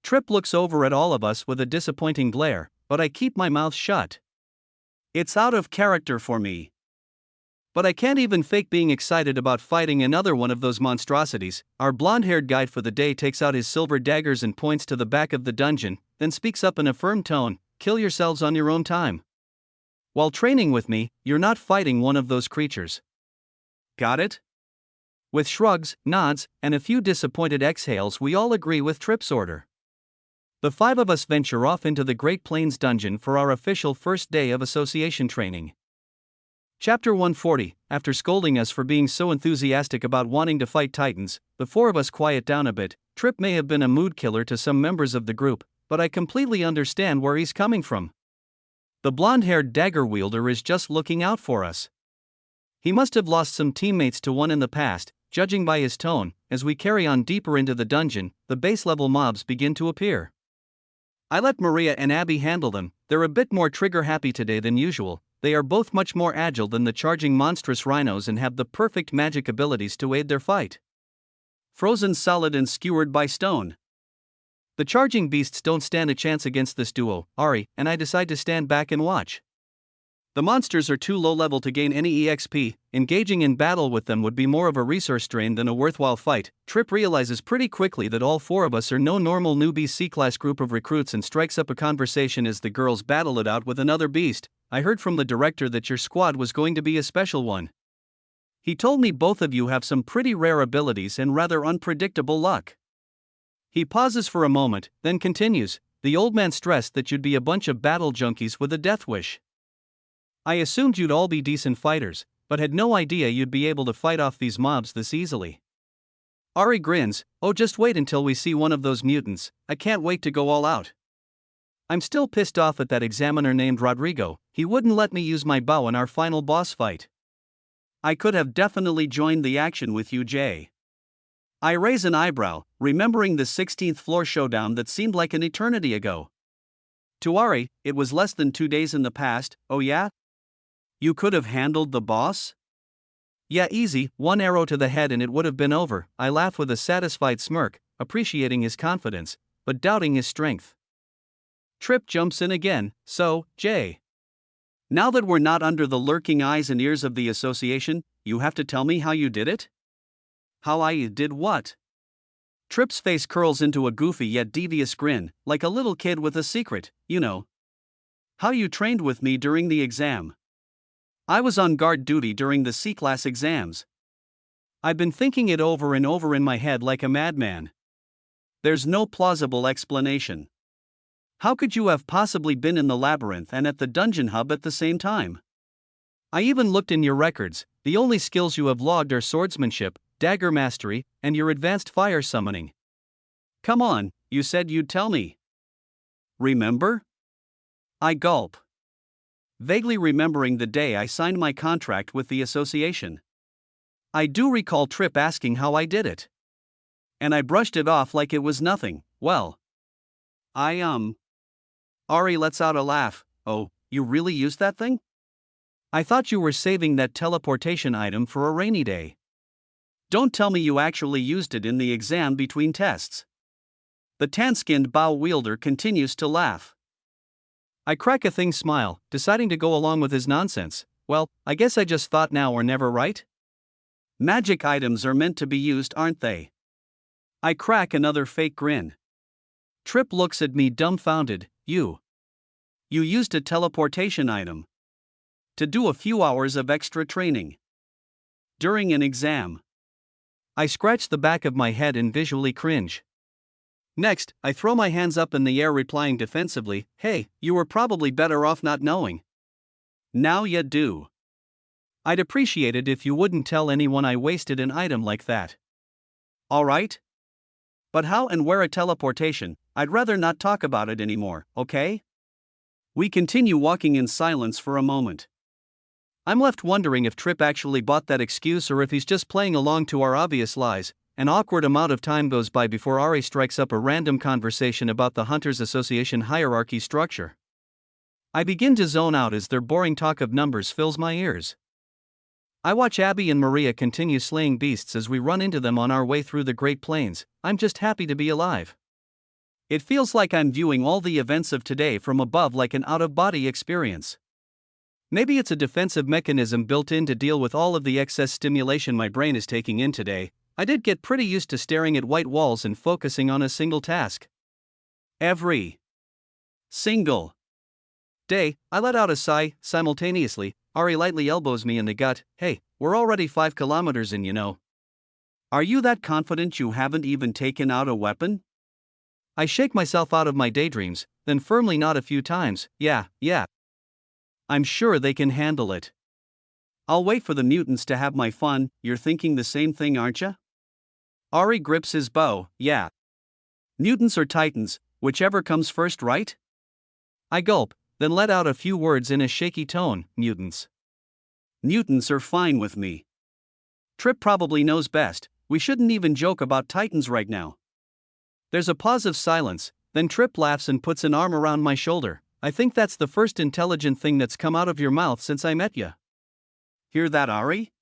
Trip looks over at all of us with a disappointing glare, but I keep my mouth shut. It's out of character for me. But I can't even fake being excited about fighting another one of those monstrosities. Our blonde-haired guide for the day takes out his silver daggers and points to the back of the dungeon, then speaks up in a firm tone, "Kill yourselves on your own time. While training with me, you're not fighting one of those creatures. Got it?" With shrugs, nods, and a few disappointed exhales, we all agree with Trip's order. The 5 of us venture off into the Great Plains dungeon for our official first day of association training. Chapter 140. After scolding us for being so enthusiastic about wanting to fight titans, the 4 of us quiet down a bit. Trip may have been a mood killer to some members of the group, but I completely understand where he's coming from. The blonde-haired dagger wielder is just looking out for us. He must have lost some teammates to one in the past, judging by his tone. As we carry on deeper into the dungeon, the base-level mobs begin to appear. I let Maria and Abby handle them. They're a bit more trigger-happy today than usual. They are both much more agile than the charging monstrous rhinos and have the perfect magic abilities to aid their fight. Frozen solid and skewered by stone. The charging beasts don't stand a chance against this duo. Ari and I decide to stand back and watch. The monsters are too low level to gain any EXP. Engaging in battle with them would be more of a resource drain than a worthwhile fight. Trip realizes pretty quickly that all 4 of us are no normal newbie C-class group of recruits and strikes up a conversation as the girls battle it out with another beast. "I heard from the director that your squad was going to be a special one. He told me both of you have some pretty rare abilities and rather unpredictable luck." He pauses for a moment, then continues, "The old man stressed that you'd be a bunch of battle junkies with a death wish. I assumed you'd all be decent fighters, but had no idea you'd be able to fight off these mobs this easily." Ari grins, "Oh, just wait until we see one of those mutants. I can't wait to go all out." I'm still pissed off at that examiner named Rodrigo. He wouldn't let me use my bow in our final boss fight. "I could have definitely joined the action with you, Jay." I raise an eyebrow, remembering the 16th floor showdown that seemed like an eternity ago. To Ari, it was less than 2 days in the past. "Oh yeah? You could have handled the boss?" "Yeah, easy, 1 arrow to the head and it would have been over." I laugh with a satisfied smirk, appreciating his confidence, but doubting his strength. Trip jumps in again, "So, Jay, now that we're not under the lurking eyes and ears of the association, you have to tell me how you did it?" "How I did what?" Trip's face curls into a goofy yet devious grin, like a little kid with a secret, you know. "How you trained with me during the exam. I was on guard duty during the C-class exams. I've been thinking it over and over in my head like a madman. There's no plausible explanation. How could you have possibly been in the labyrinth and at the dungeon hub at the same time? I even looked in your records. The only skills you have logged are swordsmanship, dagger mastery, and your advanced fire summoning. Come on, you said you'd tell me. Remember?" I gulp, vaguely remembering the day I signed my contract with the association. I do recall Trip asking how I did it. And I brushed it off like it was nothing. "Well, Ari lets out a laugh. "Oh, you really used that thing? I thought you were saving that teleportation item for a rainy day. Don't tell me you actually used it in the exam between tests." The tan-skinned bow wielder continues to laugh. I crack a thin smile, deciding to go along with his nonsense. "Well, I guess I just thought now or never, right? Magic items are meant to be used, aren't they?" I crack another fake grin. Trip looks at me dumbfounded. You used a teleportation item to do a few hours of extra training during an exam." I scratch the back of my head and visually cringe. Next, I throw my hands up in the air, replying defensively, "Hey, you were probably better off not knowing. Now you do. I'd appreciate it if you wouldn't tell anyone I wasted an item like that." "Alright. But how and where a teleportation? I'd rather not talk about it anymore, okay?" We continue walking in silence for a moment. I'm left wondering if Trip actually bought that excuse or if he's just playing along to our obvious lies. An awkward amount of time goes by before Ari strikes up a random conversation about the Hunters Association hierarchy structure. I begin to zone out as their boring talk of numbers fills my ears. I watch Abby and Maria continue slaying beasts as we run into them on our way through the Great Plains. I'm just happy to be alive. It feels like I'm viewing all the events of today from above, like an out-of-body experience. Maybe it's a defensive mechanism built in to deal with all of the excess stimulation my brain is taking in today. I did get pretty used to staring at white walls and focusing on a single task. Every single day, I let out a sigh. Simultaneously, Ari lightly elbows me in the gut. Hey, we're already 5 kilometers in, you know. Are you that confident you haven't even taken out a weapon? I shake myself out of my daydreams, then firmly nod a few times. Yeah. I'm sure they can handle it. I'll wait for the mutants to have my fun. You're thinking the same thing, aren't you? Ari grips his bow. Yeah. Mutants or titans, whichever comes first, right? I gulp, then let out a few words in a shaky tone. Mutants. Mutants are fine with me. Trip probably knows best. We shouldn't even joke about titans right now. There's a pause of silence, then Trip laughs and puts an arm around my shoulder. I think that's the first intelligent thing that's come out of your mouth since I met you. Hear that, Ari?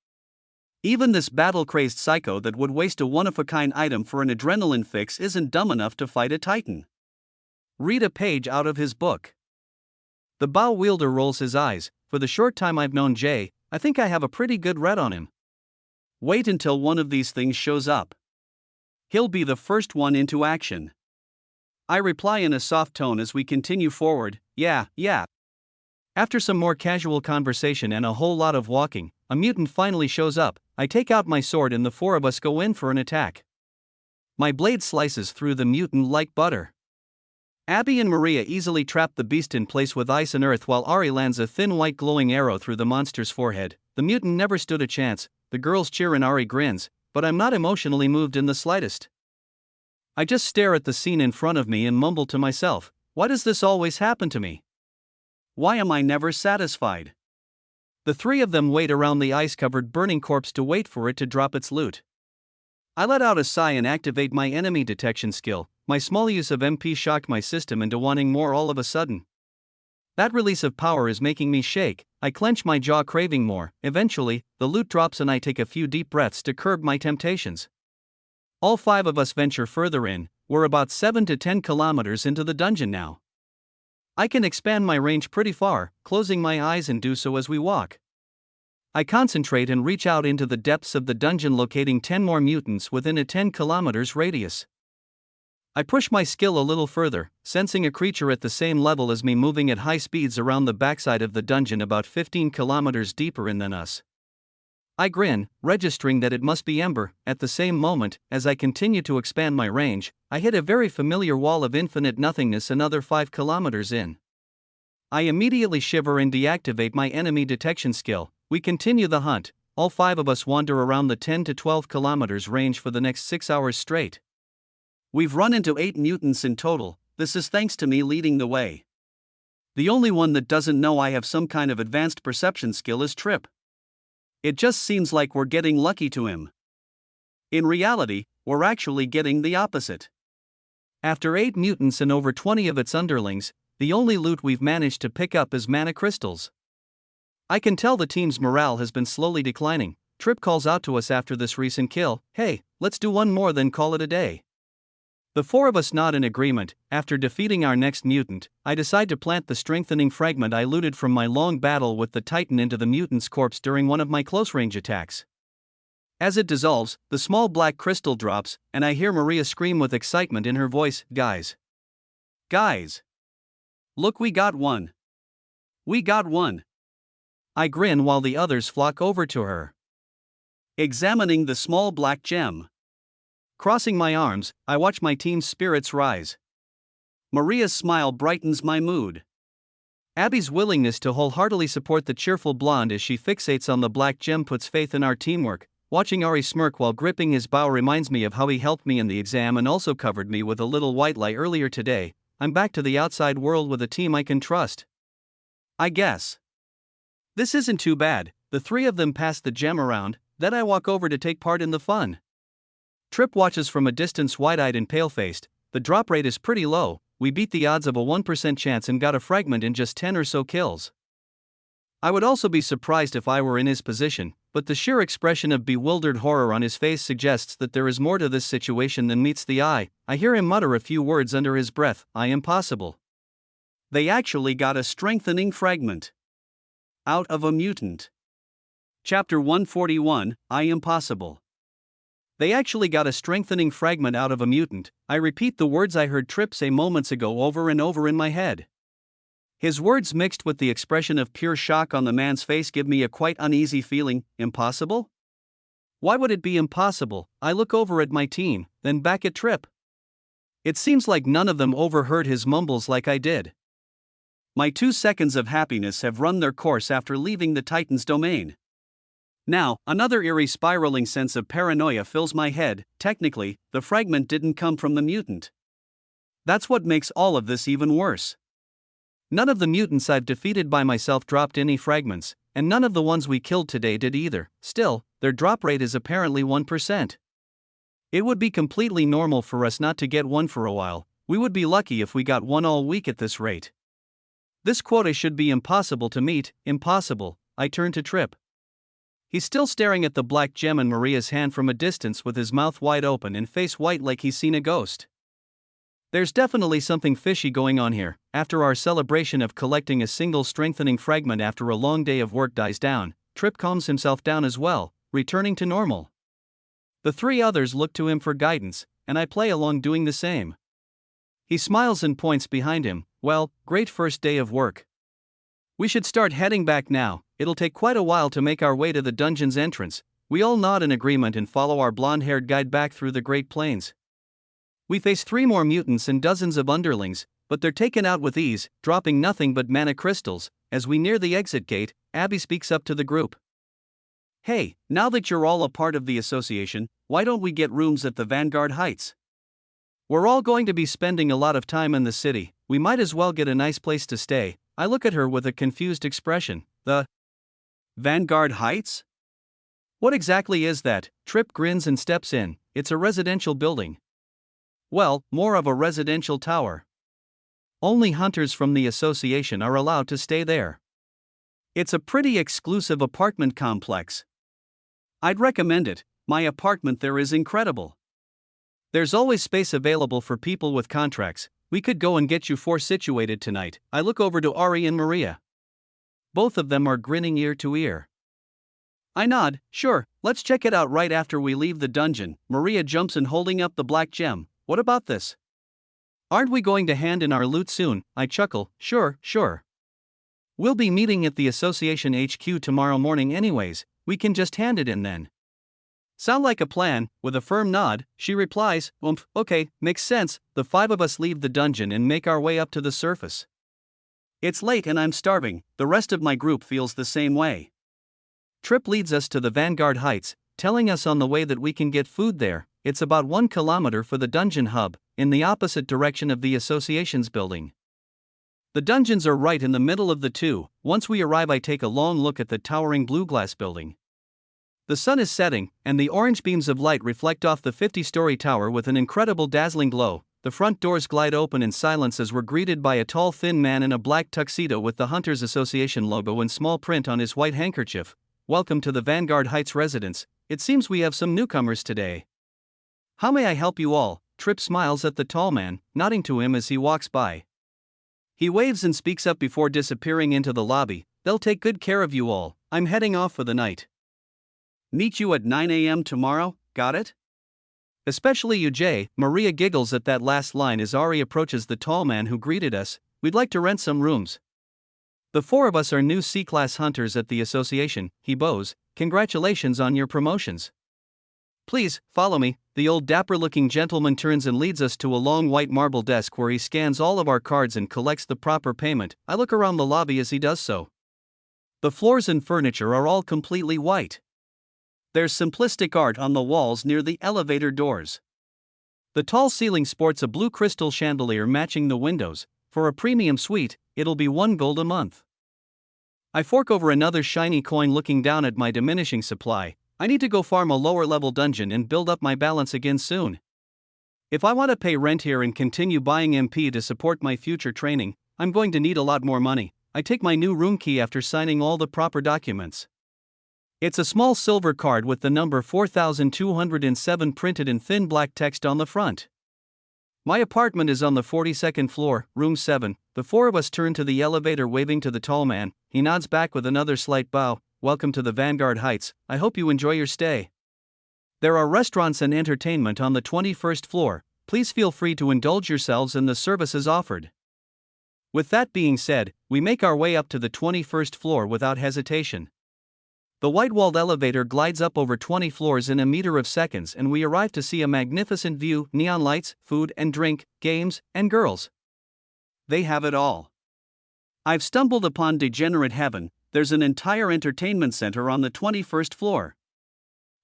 Even this battle-crazed psycho that would waste a one-of-a-kind item for an adrenaline fix isn't dumb enough to fight a titan. Read a page out of his book. The bow wielder rolls his eyes. For the short time I've known Jay, I think I have a pretty good read on him. Wait until one of these things shows up. He'll be the first one into action. I reply in a soft tone as we continue forward. Yeah. After some more casual conversation and a whole lot of walking, a mutant finally shows up. I take out my sword and the four of us go in for an attack. My blade slices through the mutant like butter. Abby and Maria easily trap the beast in place with ice and earth while Ari lands a thin white glowing arrow through the monster's forehead. The mutant never stood a chance. The girls cheer and Ari grins, but I'm not emotionally moved in the slightest. I just stare at the scene in front of me and mumble to myself, why does this always happen to me? Why am I never satisfied? The three of them wait around the ice-covered burning corpse to wait for it to drop its loot. I let out a sigh and activate my enemy detection skill. My small use of MP shocked my system into wanting more all of a sudden. That release of power is making me shake. I clench my jaw, craving more. Eventually, the loot drops and I take a few deep breaths to curb my temptations. All 5 of us venture further in. We're about 7 to 10 kilometers into the dungeon now. I can expand my range pretty far, closing my eyes and do so as we walk. I concentrate and reach out into the depths of the dungeon, locating 10 more mutants within a 10 kilometers radius. I push my skill a little further, sensing a creature at the same level as me moving at high speeds around the backside of the dungeon about 15 kilometers deeper in than us. I grin, registering that it must be Ember. At the same moment, as I continue to expand my range, I hit a very familiar wall of infinite nothingness another 5 kilometers in. I immediately shiver and deactivate my enemy detection skill. We continue the hunt. All 5 of us wander around the 10 to 12 kilometers range for the next 6 hours straight. We've run into 8 mutants in total. This is thanks to me leading the way. The only one that doesn't know I have some kind of advanced perception skill is Trip. It just seems like we're getting lucky to him. In reality, we're actually getting the opposite. After 8 mutants and over 20 of its underlings, the only loot we've managed to pick up is mana crystals. I can tell the team's morale has been slowly declining. Trip calls out to us after this recent kill, hey, let's do one more then call it a day. The 4 of us nod in agreement. After defeating our next mutant, I decide to plant the strengthening fragment I looted from my long battle with the Titan into the mutant's corpse during one of my close-range attacks. As it dissolves, the small black crystal drops, and I hear Maria scream with excitement in her voice, Guys! Look, we got one! We got one! I grin while the others flock over to her. Examining the small black gem. Crossing my arms, I watch my team's spirits rise. Maria's smile brightens my mood. Abby's willingness to wholeheartedly support the cheerful blonde as she fixates on the black gem puts faith in our teamwork. Watching Ari smirk while gripping his bow reminds me of how he helped me in the exam and also covered me with a little white lie earlier today. I'm back to the outside world with a team I can trust. I guess. This isn't too bad. The 3 of them pass the gem around, then I walk over to take part in the fun. Trip watches from a distance, wide-eyed and pale-faced. The drop rate is pretty low. We beat the odds of a 1% chance and got a fragment in just 10 or so kills. I would also be surprised if I were in his position, but the sheer expression of bewildered horror on his face suggests that there is more to this situation than meets the eye. I hear him mutter a few words under his breath. Impossible. They actually got a strengthening fragment. Out of a mutant. Chapter 141, Impossible. They actually got a strengthening fragment out of a mutant. I repeat the words I heard Trip say moments ago over and over in my head. His words mixed with the expression of pure shock on the man's face give me a quite uneasy feeling. Impossible? Why would it be impossible? I look over at my team, then back at Trip. It seems like none of them overheard his mumbles like I did. My 2 seconds of happiness have run their course after leaving the Titan's domain. Now, another eerie spiraling sense of paranoia fills my head. Technically, the fragment didn't come from the mutant. That's what makes all of this even worse. None of the mutants I've defeated by myself dropped any fragments, and none of the ones we killed today did either. Still, their drop rate is apparently 1%. It would be completely normal for us not to get one for a while. We would be lucky if we got one all week at this rate. This quota should be impossible to meet. Impossible. I turn to Trip. He's still staring at the black gem in Maria's hand from a distance with his mouth wide open and face white like he's seen a ghost. There's definitely something fishy going on here. After our celebration of collecting a single strengthening fragment after a long day of work dies down, Trip calms himself down as well, returning to normal. The 3 others look to him for guidance, and I play along doing the same. He smiles and points behind him. Well, great first day of work. We should start heading back now. It'll take quite a while to make our way to the dungeon's entrance. We all nod in agreement and follow our blonde-haired guide back through the Great Plains. We face 3 more mutants and dozens of underlings, but they're taken out with ease, dropping nothing but mana crystals. As we near the exit gate, Abby speaks up to the group. Hey, now that you're all a part of the association, why don't we get rooms at the Vanguard Heights? We're all going to be spending a lot of time in the city, we might as well get a nice place to stay. I look at her with a confused expression. The Vanguard Heights? What exactly is that? Trip grins and steps in. It's a residential building. Well, more of a residential tower. Only hunters from the association are allowed to stay there. It's a pretty exclusive apartment complex. I'd recommend it. My apartment there is incredible. There's always space available for people with contracts. We could go and get you 4 situated tonight. I look over to Ari and Maria. Both of them are grinning ear to ear. I nod. Sure, let's check it out right after we leave the dungeon. Maria jumps in holding up the black gem. What about this? Aren't we going to hand in our loot soon? I chuckle. Sure. We'll be meeting at the association HQ tomorrow morning anyways. We can just hand it in then. Sound like a plan? With a firm nod, she replies, okay, makes sense. The 5 of us leave the dungeon and make our way up to the surface. It's late and I'm starving. The rest of my group feels the same way. Trip leads us to the Vanguard Heights, telling us on the way that we can get food there. It's about 1 kilometer for the dungeon hub, in the opposite direction of the association's building. The dungeons are right in the middle of the 2. Once we arrive, I take a long look at the towering blue glass building. The sun is setting, and the orange beams of light reflect off the 50-story tower with an incredible dazzling glow. The front doors glide open in silence as we're greeted by a tall thin man in a black tuxedo with the Hunters Association logo in small print on his white handkerchief. Welcome to the Vanguard Heights residence. It seems we have some newcomers today. How may I help you all? Trip smiles at the tall man, nodding to him as he walks by. He waves and speaks up before disappearing into the lobby. They'll take good care of you all. I'm heading off for the night. Meet you at 9 a.m. tomorrow, got it? Especially you, Jay. Maria giggles at that last line as Ari approaches the tall man who greeted us. We'd like to rent some rooms. The 4 of us are new C-class hunters at the association. He bows. Congratulations on your promotions. Please, follow me. The old dapper-looking gentleman turns and leads us to a long white marble desk where he scans all of our cards and collects the proper payment. I look around the lobby as he does so. The floors and furniture are all completely white. There's simplistic art on the walls near the elevator doors. The tall ceiling sports a blue crystal chandelier matching the windows. For a premium suite, it'll be 1 gold a month. I fork over another shiny coin looking down at my diminishing supply. I need to go farm a lower level dungeon and build up my balance again soon. If I want to pay rent here and continue buying MP to support my future training, I'm going to need a lot more money. I take my new room key after signing all the proper documents. It's a small silver card with the number 4207 printed in thin black text on the front. My apartment is on the 42nd floor, room 7. The four of us turn to the elevator, waving to the tall man. He nods back with another slight bow. Welcome to the Vanguard Heights, I hope you enjoy your stay. There are restaurants and entertainment on the 21st floor, please feel free to indulge yourselves in the services offered. With that being said, we make our way up to the 21st floor without hesitation. The white-walled elevator glides up over 20 floors in a matter of seconds, and we arrive to see a magnificent view, neon lights, food and drink, games, and girls. They have it all. I've stumbled upon degenerate heaven. There's an entire entertainment center on the 21st floor.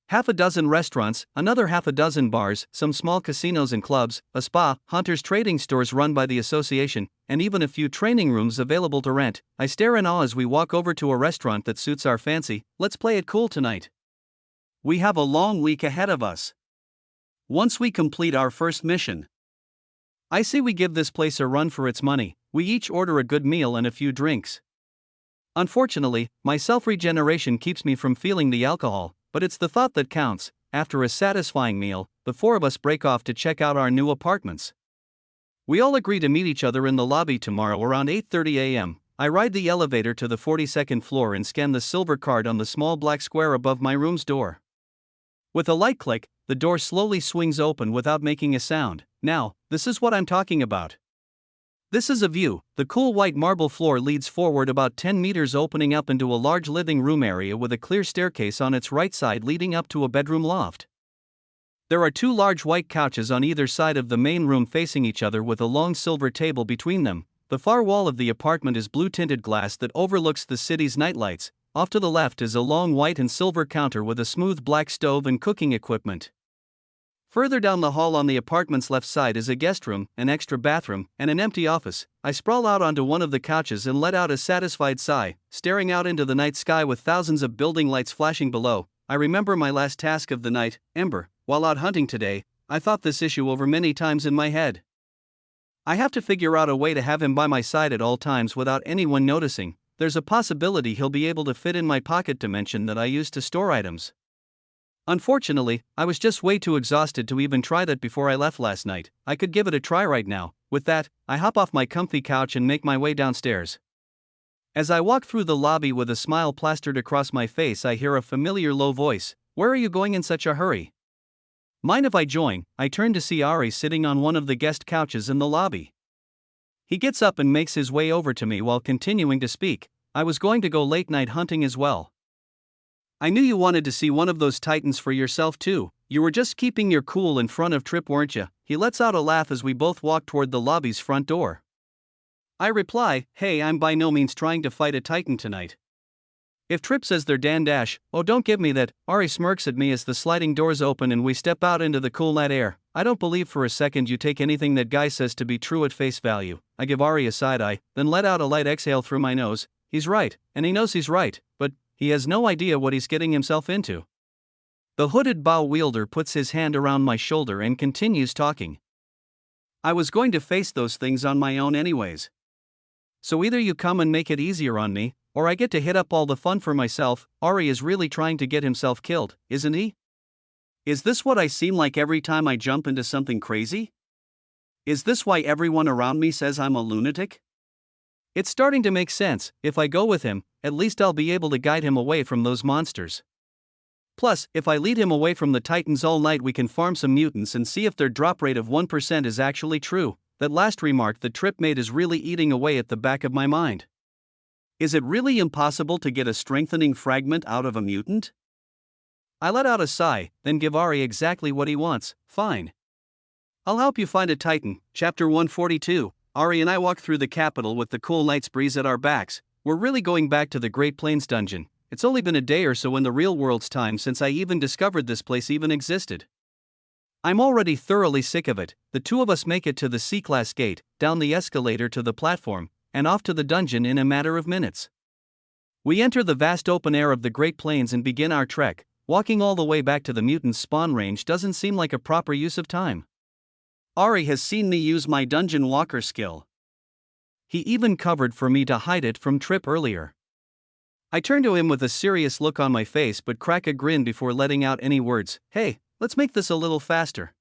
Half a dozen restaurants, another half a dozen bars, some small casinos and clubs, a spa, hunters trading stores run by the association, and even a few training rooms available to rent. I stare in awe as we walk over to a restaurant that suits our fancy. Let's play it cool tonight. We have a long week ahead of us. Once we complete our first mission, I say we give this place a run for its money. We each order a good meal and a few drinks. Unfortunately, my self-regeneration keeps me from feeling the alcohol, but it's the thought that counts. After a satisfying meal, the four of us break off to check out our new apartments. We all agree to meet each other in the lobby tomorrow around 8:30 a.m. I ride the elevator to the 42nd floor and scan the silver card on the small black square above my room's door. With a light click, the door slowly swings open without making a sound. Now, this is what I'm talking about. This is a view. The cool white marble floor leads forward about 10 meters, opening up into a large living room area with a clear staircase on its right side leading up to a bedroom loft. There are two large white couches on either side of the main room facing each other with a long silver table between them. The far wall of the apartment is blue-tinted glass that overlooks the city's nightlights. Off to the left is a long white and silver counter with a smooth black stove and cooking equipment. Further down the hall on the apartment's left side is a guest room, an extra bathroom, and an empty office. I sprawl out onto one of the couches and let out a satisfied sigh, staring out into the night sky with thousands of building lights flashing below. I remember my last task of the night, Ember. While out hunting today, I thought this issue over many times in my head. I have to figure out a way to have him by my side at all times without anyone noticing. There's a possibility he'll be able to fit in my pocket dimension that I use to store items. Unfortunately, I was just way too exhausted to even try that before I left last night. I could give it a try right now. With that, I hop off my comfy couch and make my way downstairs. As I walk through the lobby with a smile plastered across my face, I hear a familiar low voice. Where are you going in such a hurry? Mind if I join? I turn to see Ari sitting on one of the guest couches in the lobby. He gets up and makes his way over to me while continuing to speak. I was going to go late night hunting as well. I knew you wanted to see one of those titans for yourself too. You were just keeping your cool in front of Trip, weren't you? He lets out a laugh as we both walk toward the lobby's front door. I reply, hey, I'm by no means trying to fight a titan tonight. If Trip says they're Dan-dash, oh don't give me that. Ari smirks at me as the sliding doors open and we step out into the cool night air. I don't believe for a second you take anything that guy says to be true at face value. I give Ari a side eye, then let out a light exhale through my nose. He's right, and he knows he's right, but he has no idea what he's getting himself into. The hooded bow wielder puts his hand around my shoulder and continues talking. I was going to face those things on my own anyways. So either you come and make it easier on me, or I get to hit up all the fun for myself. Ari is really trying to get himself killed, isn't he? Is this what I seem like every time I jump into something crazy? Is this why everyone around me says I'm a lunatic? It's starting to make sense. If I go with him, at least I'll be able to guide him away from those monsters. Plus, if I lead him away from the titans all night, we can farm some mutants and see if their drop rate of 1% is actually true. That last remark that Trip made is really eating away at the back of my mind. Is it really impossible to get a strengthening fragment out of a mutant? I let out a sigh, then give Ari exactly what he wants. Fine. I'll help you find a titan. Chapter 142. Ari and I walk through the capital with the cool night's breeze at our backs. We're really going back to the Great Plains dungeon. It's only been a day or so in the real world's time since I even discovered this place even existed. I'm already thoroughly sick of it. The two of us make it to the C-class gate, down the escalator to the platform, and off to the dungeon in a matter of minutes. We enter the vast open air of the Great Plains and begin our trek. Walking all the way back to the mutant's spawn range doesn't seem like a proper use of time. Ari has seen me use my dungeon walker skill. He even covered for me to hide it from Trip earlier. I turn to him with a serious look on my face but crack a grin before letting out any words. Hey, let's make this a little faster.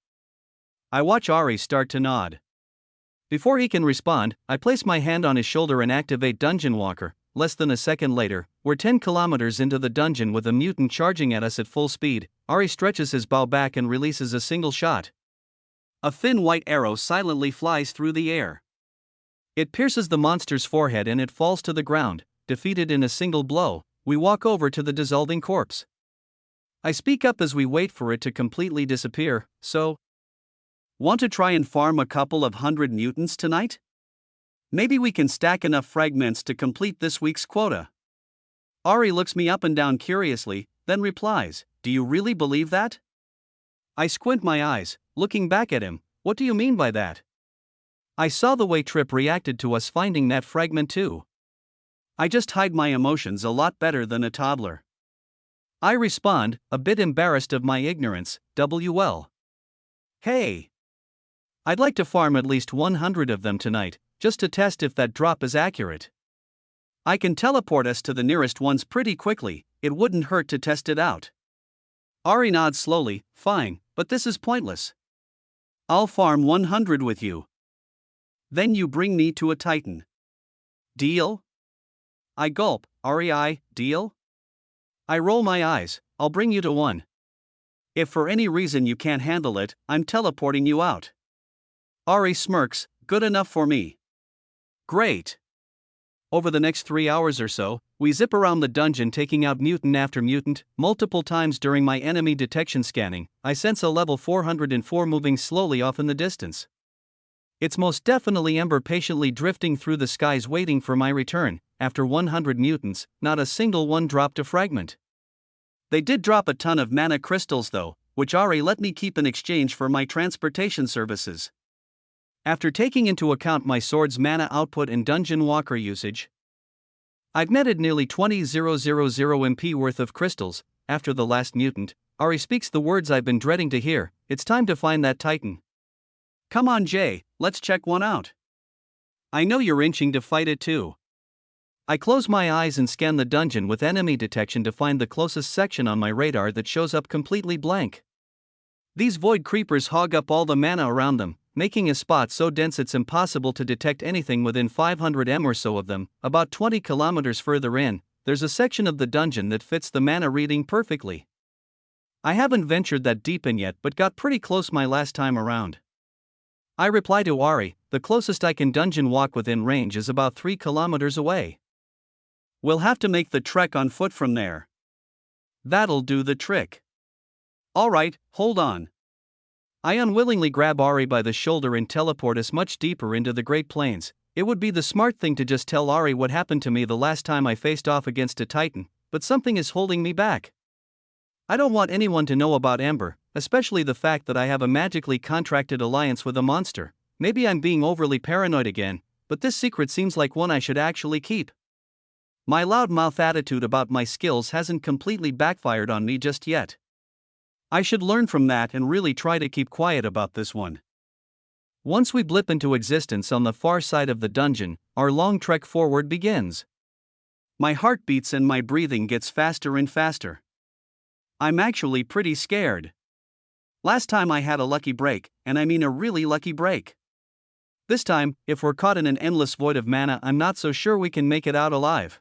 I watch Ari start to nod. Before he can respond, I place my hand on his shoulder and activate Dungeon Walker. Less than a second later, we're 10 kilometers into the dungeon with a mutant charging at us at full speed. Ari stretches his bow back and releases a single shot. A thin white arrow silently flies through the air. It pierces the monster's forehead and it falls to the ground, defeated in a single blow. We walk over to the dissolving corpse. I speak up as we wait for it to completely disappear. So, want to try and farm a couple of 100 mutants tonight? Maybe we can stack enough fragments to complete this week's quota. Ari looks me up and down curiously, then replies, "Do you really believe that?" I squint my eyes, looking back at him. What do you mean by that? I saw the way Trip reacted to us finding that fragment too. I just hide my emotions a lot better than a toddler. I respond, a bit embarrassed of my ignorance. WL. Hey. I'd like to farm at least 100 of them tonight, just to test if that drop is accurate. I can teleport us to the nearest ones pretty quickly, it wouldn't hurt to test it out. Ari nods slowly. Fine, but this is pointless. I'll farm 100 with you. Then you bring me to a titan. Deal? I gulp. Ari, deal? I roll my eyes. I'll bring you to one. If for any reason you can't handle it, I'm teleporting you out. Ari smirks. Good enough for me. Great. Over the next 3 hours or so, we zip around the dungeon taking out mutant after mutant. Multiple times during my enemy detection scanning, I sense a level 404 moving slowly off in the distance. It's most definitely Ember patiently drifting through the skies waiting for my return. After 100 mutants, not a single one dropped a fragment. They did drop a ton of mana crystals though, which Ari let me keep in exchange for my transportation services. After taking into account my sword's mana output and Dungeon Walker usage, I've netted nearly 20,000 MP worth of crystals. After the last mutant, Ari speaks the words I've been dreading to hear. It's time to find that titan. Come on Jay, let's check one out. I know you're inching to fight it too. I close my eyes and scan the dungeon with enemy detection to find the closest section on my radar that shows up completely blank. These void creepers hog up all the mana around them, making a spot so dense it's impossible to detect anything within 500 m or so of them. About 20 kilometers further in, there's a section of the dungeon that fits the mana reading perfectly. I haven't ventured that deep in yet but got pretty close my last time around. I reply to Ari, the closest I can dungeon walk within range is about 3 kilometers away. We'll have to make the trek on foot from there. That'll do the trick. Alright, hold on. I unwillingly grab Ari by the shoulder and teleport us much deeper into the Great Plains. It would be the smart thing to just tell Ari what happened to me the last time I faced off against a titan, but something is holding me back. I don't want anyone to know about Ember, especially the fact that I have a magically contracted alliance with a monster. Maybe I'm being overly paranoid again, but this secret seems like one I should actually keep. My loudmouth attitude about my skills hasn't completely backfired on me just yet. I should learn from that and really try to keep quiet about this one. Once we blip into existence on the far side of the dungeon, our long trek forward begins. My heart beats and my breathing gets faster and faster. I'm actually pretty scared. Last time I had a lucky break, and I mean a really lucky break. This time, if we're caught in an endless void of mana, I'm not so sure we can make it out alive.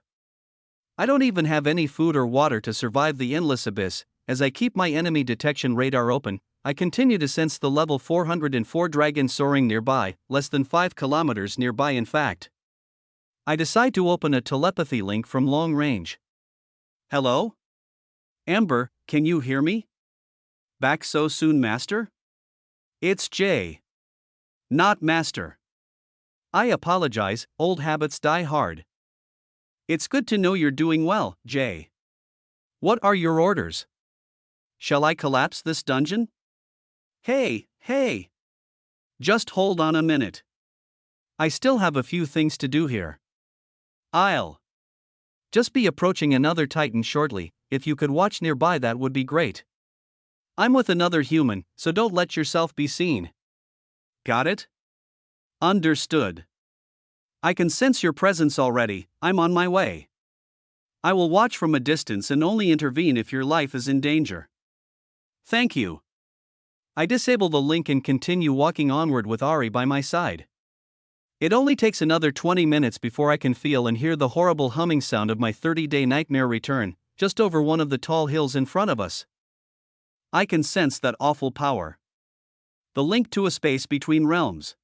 I don't even have any food or water to survive the endless abyss. As I keep my enemy detection radar open, I continue to sense the level 404 dragon soaring nearby, less than 5 kilometers nearby in fact. I decide to open a telepathy link from long range. Hello? Ember, can you hear me? Back so soon, Master? It's Jay. Not Master. I apologize, old habits die hard. It's good to know you're doing well, Jay. What are your orders? Shall I collapse this dungeon? Hey. Just hold on a minute. I still have a few things to do here. I'll just be approaching another titan shortly. If you could watch nearby, that would be great. I'm with another human, so don't let yourself be seen. Got it? Understood. I can sense your presence already. I'm on my way. I will watch from a distance and only intervene if your life is in danger. Thank you. I disable the link and continue walking onward with Ari by my side. It only takes another 20 minutes before I can feel and hear the horrible humming sound of my 30-day nightmare return, just over one of the tall hills in front of us. I can sense that awful power. The link to a space between realms.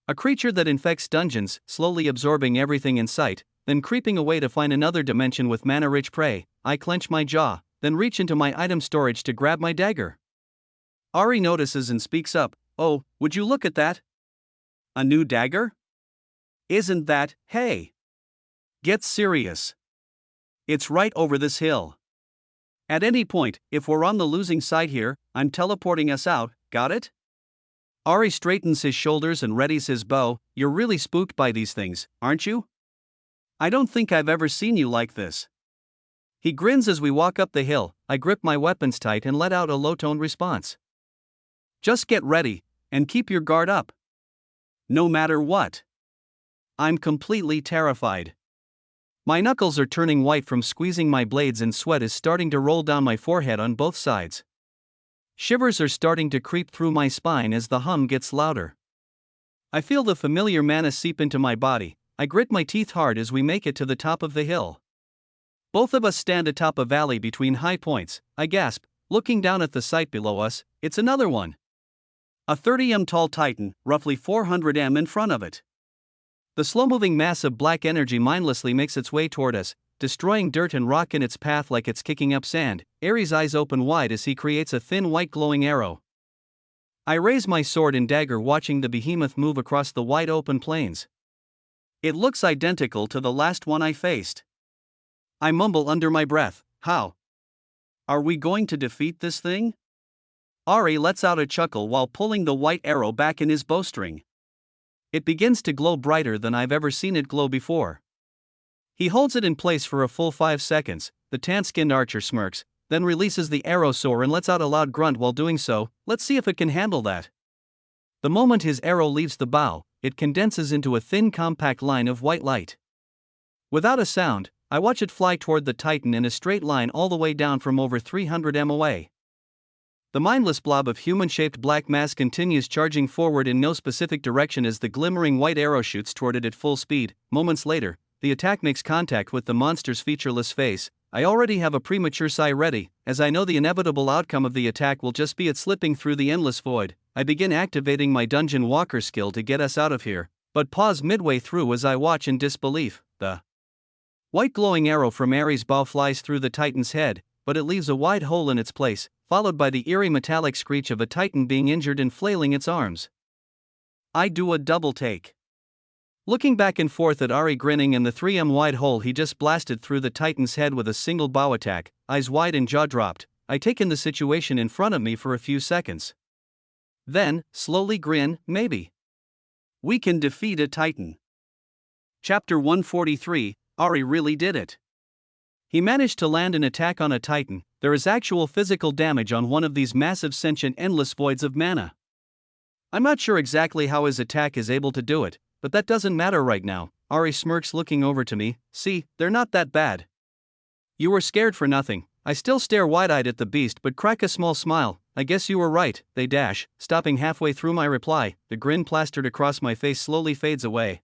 A creature that infects dungeons, slowly absorbing everything in sight, then creeping away to find another dimension with mana-rich prey. I clench my jaw, then reach into my item storage to grab my dagger. Ari notices and speaks up. "Oh, would you look at that? A new dagger? Isn't that, hey? Get serious. It's right over this hill. At any point, if we're on the losing side here, I'm teleporting us out, got it?" Ari straightens his shoulders and readies his bow. "You're really spooked by these things, aren't you? I don't think I've ever seen you like this." He grins as we walk up the hill. I grip my weapons tight and let out a low-toned response. "Just get ready, and keep your guard up. No matter what." I'm completely terrified. My knuckles are turning white from squeezing my blades and sweat is starting to roll down my forehead on both sides. Shivers are starting to creep through my spine as the hum gets louder. I feel the familiar mana seep into my body. I grit my teeth hard as we make it to the top of the hill. Both of us stand atop a valley between high points. I gasp, looking down at the sight below us. It's another one. A 30m tall titan, roughly 400m in front of it. The slow-moving mass of black energy mindlessly makes its way toward us, destroying dirt and rock in its path like it's kicking up sand. Ares' eyes open wide as he creates a thin white glowing arrow. I raise my sword and dagger watching the behemoth move across the wide open plains. It looks identical to the last one I faced. I mumble under my breath, "How? Are we going to defeat this thing?" Ari lets out a chuckle while pulling the white arrow back in his bowstring. It begins to glow brighter than I've ever seen it glow before. He holds it in place for a full 5 seconds. The tan-skinned archer smirks, then releases the arrow soar and lets out a loud grunt while doing so. Let's see if it can handle that. The moment his arrow leaves the bow, it condenses into a thin compact line of white light. Without a sound, I watch it fly toward the titan in a straight line all the way down from over 300m away. The mindless blob of human-shaped black mass continues charging forward in no specific direction as the glimmering white arrow shoots toward it at full speed. Moments later, the attack makes contact with the monster's featureless face. I already have a premature sigh ready, as I know the inevitable outcome of the attack will just be it slipping through the endless void. I begin activating my dungeon walker skill to get us out of here, but pause midway through as I watch in disbelief. The white glowing arrow from Ares' bow flies through the titan's head, but it leaves a wide hole in its place, followed by the eerie metallic screech of a titan being injured and flailing its arms. I do a double take. Looking back and forth at Ari grinning and the 3m wide hole he just blasted through the titan's head with a single bow attack, eyes wide and jaw dropped, I take in the situation in front of me for a few seconds. Then, slowly grin, maybe we can defeat a titan. Chapter 143, Ari really did it. He managed to land an attack on a titan. There is actual physical damage on one of these massive sentient endless voids of mana. I'm not sure exactly how his attack is able to do it, but that doesn't matter right now. Ari smirks looking over to me. "See, they're not that bad. You were scared for nothing." I still stare wide-eyed at the beast but crack a small smile. "I guess you were right," they dash, stopping halfway through my reply. The grin plastered across my face slowly fades away.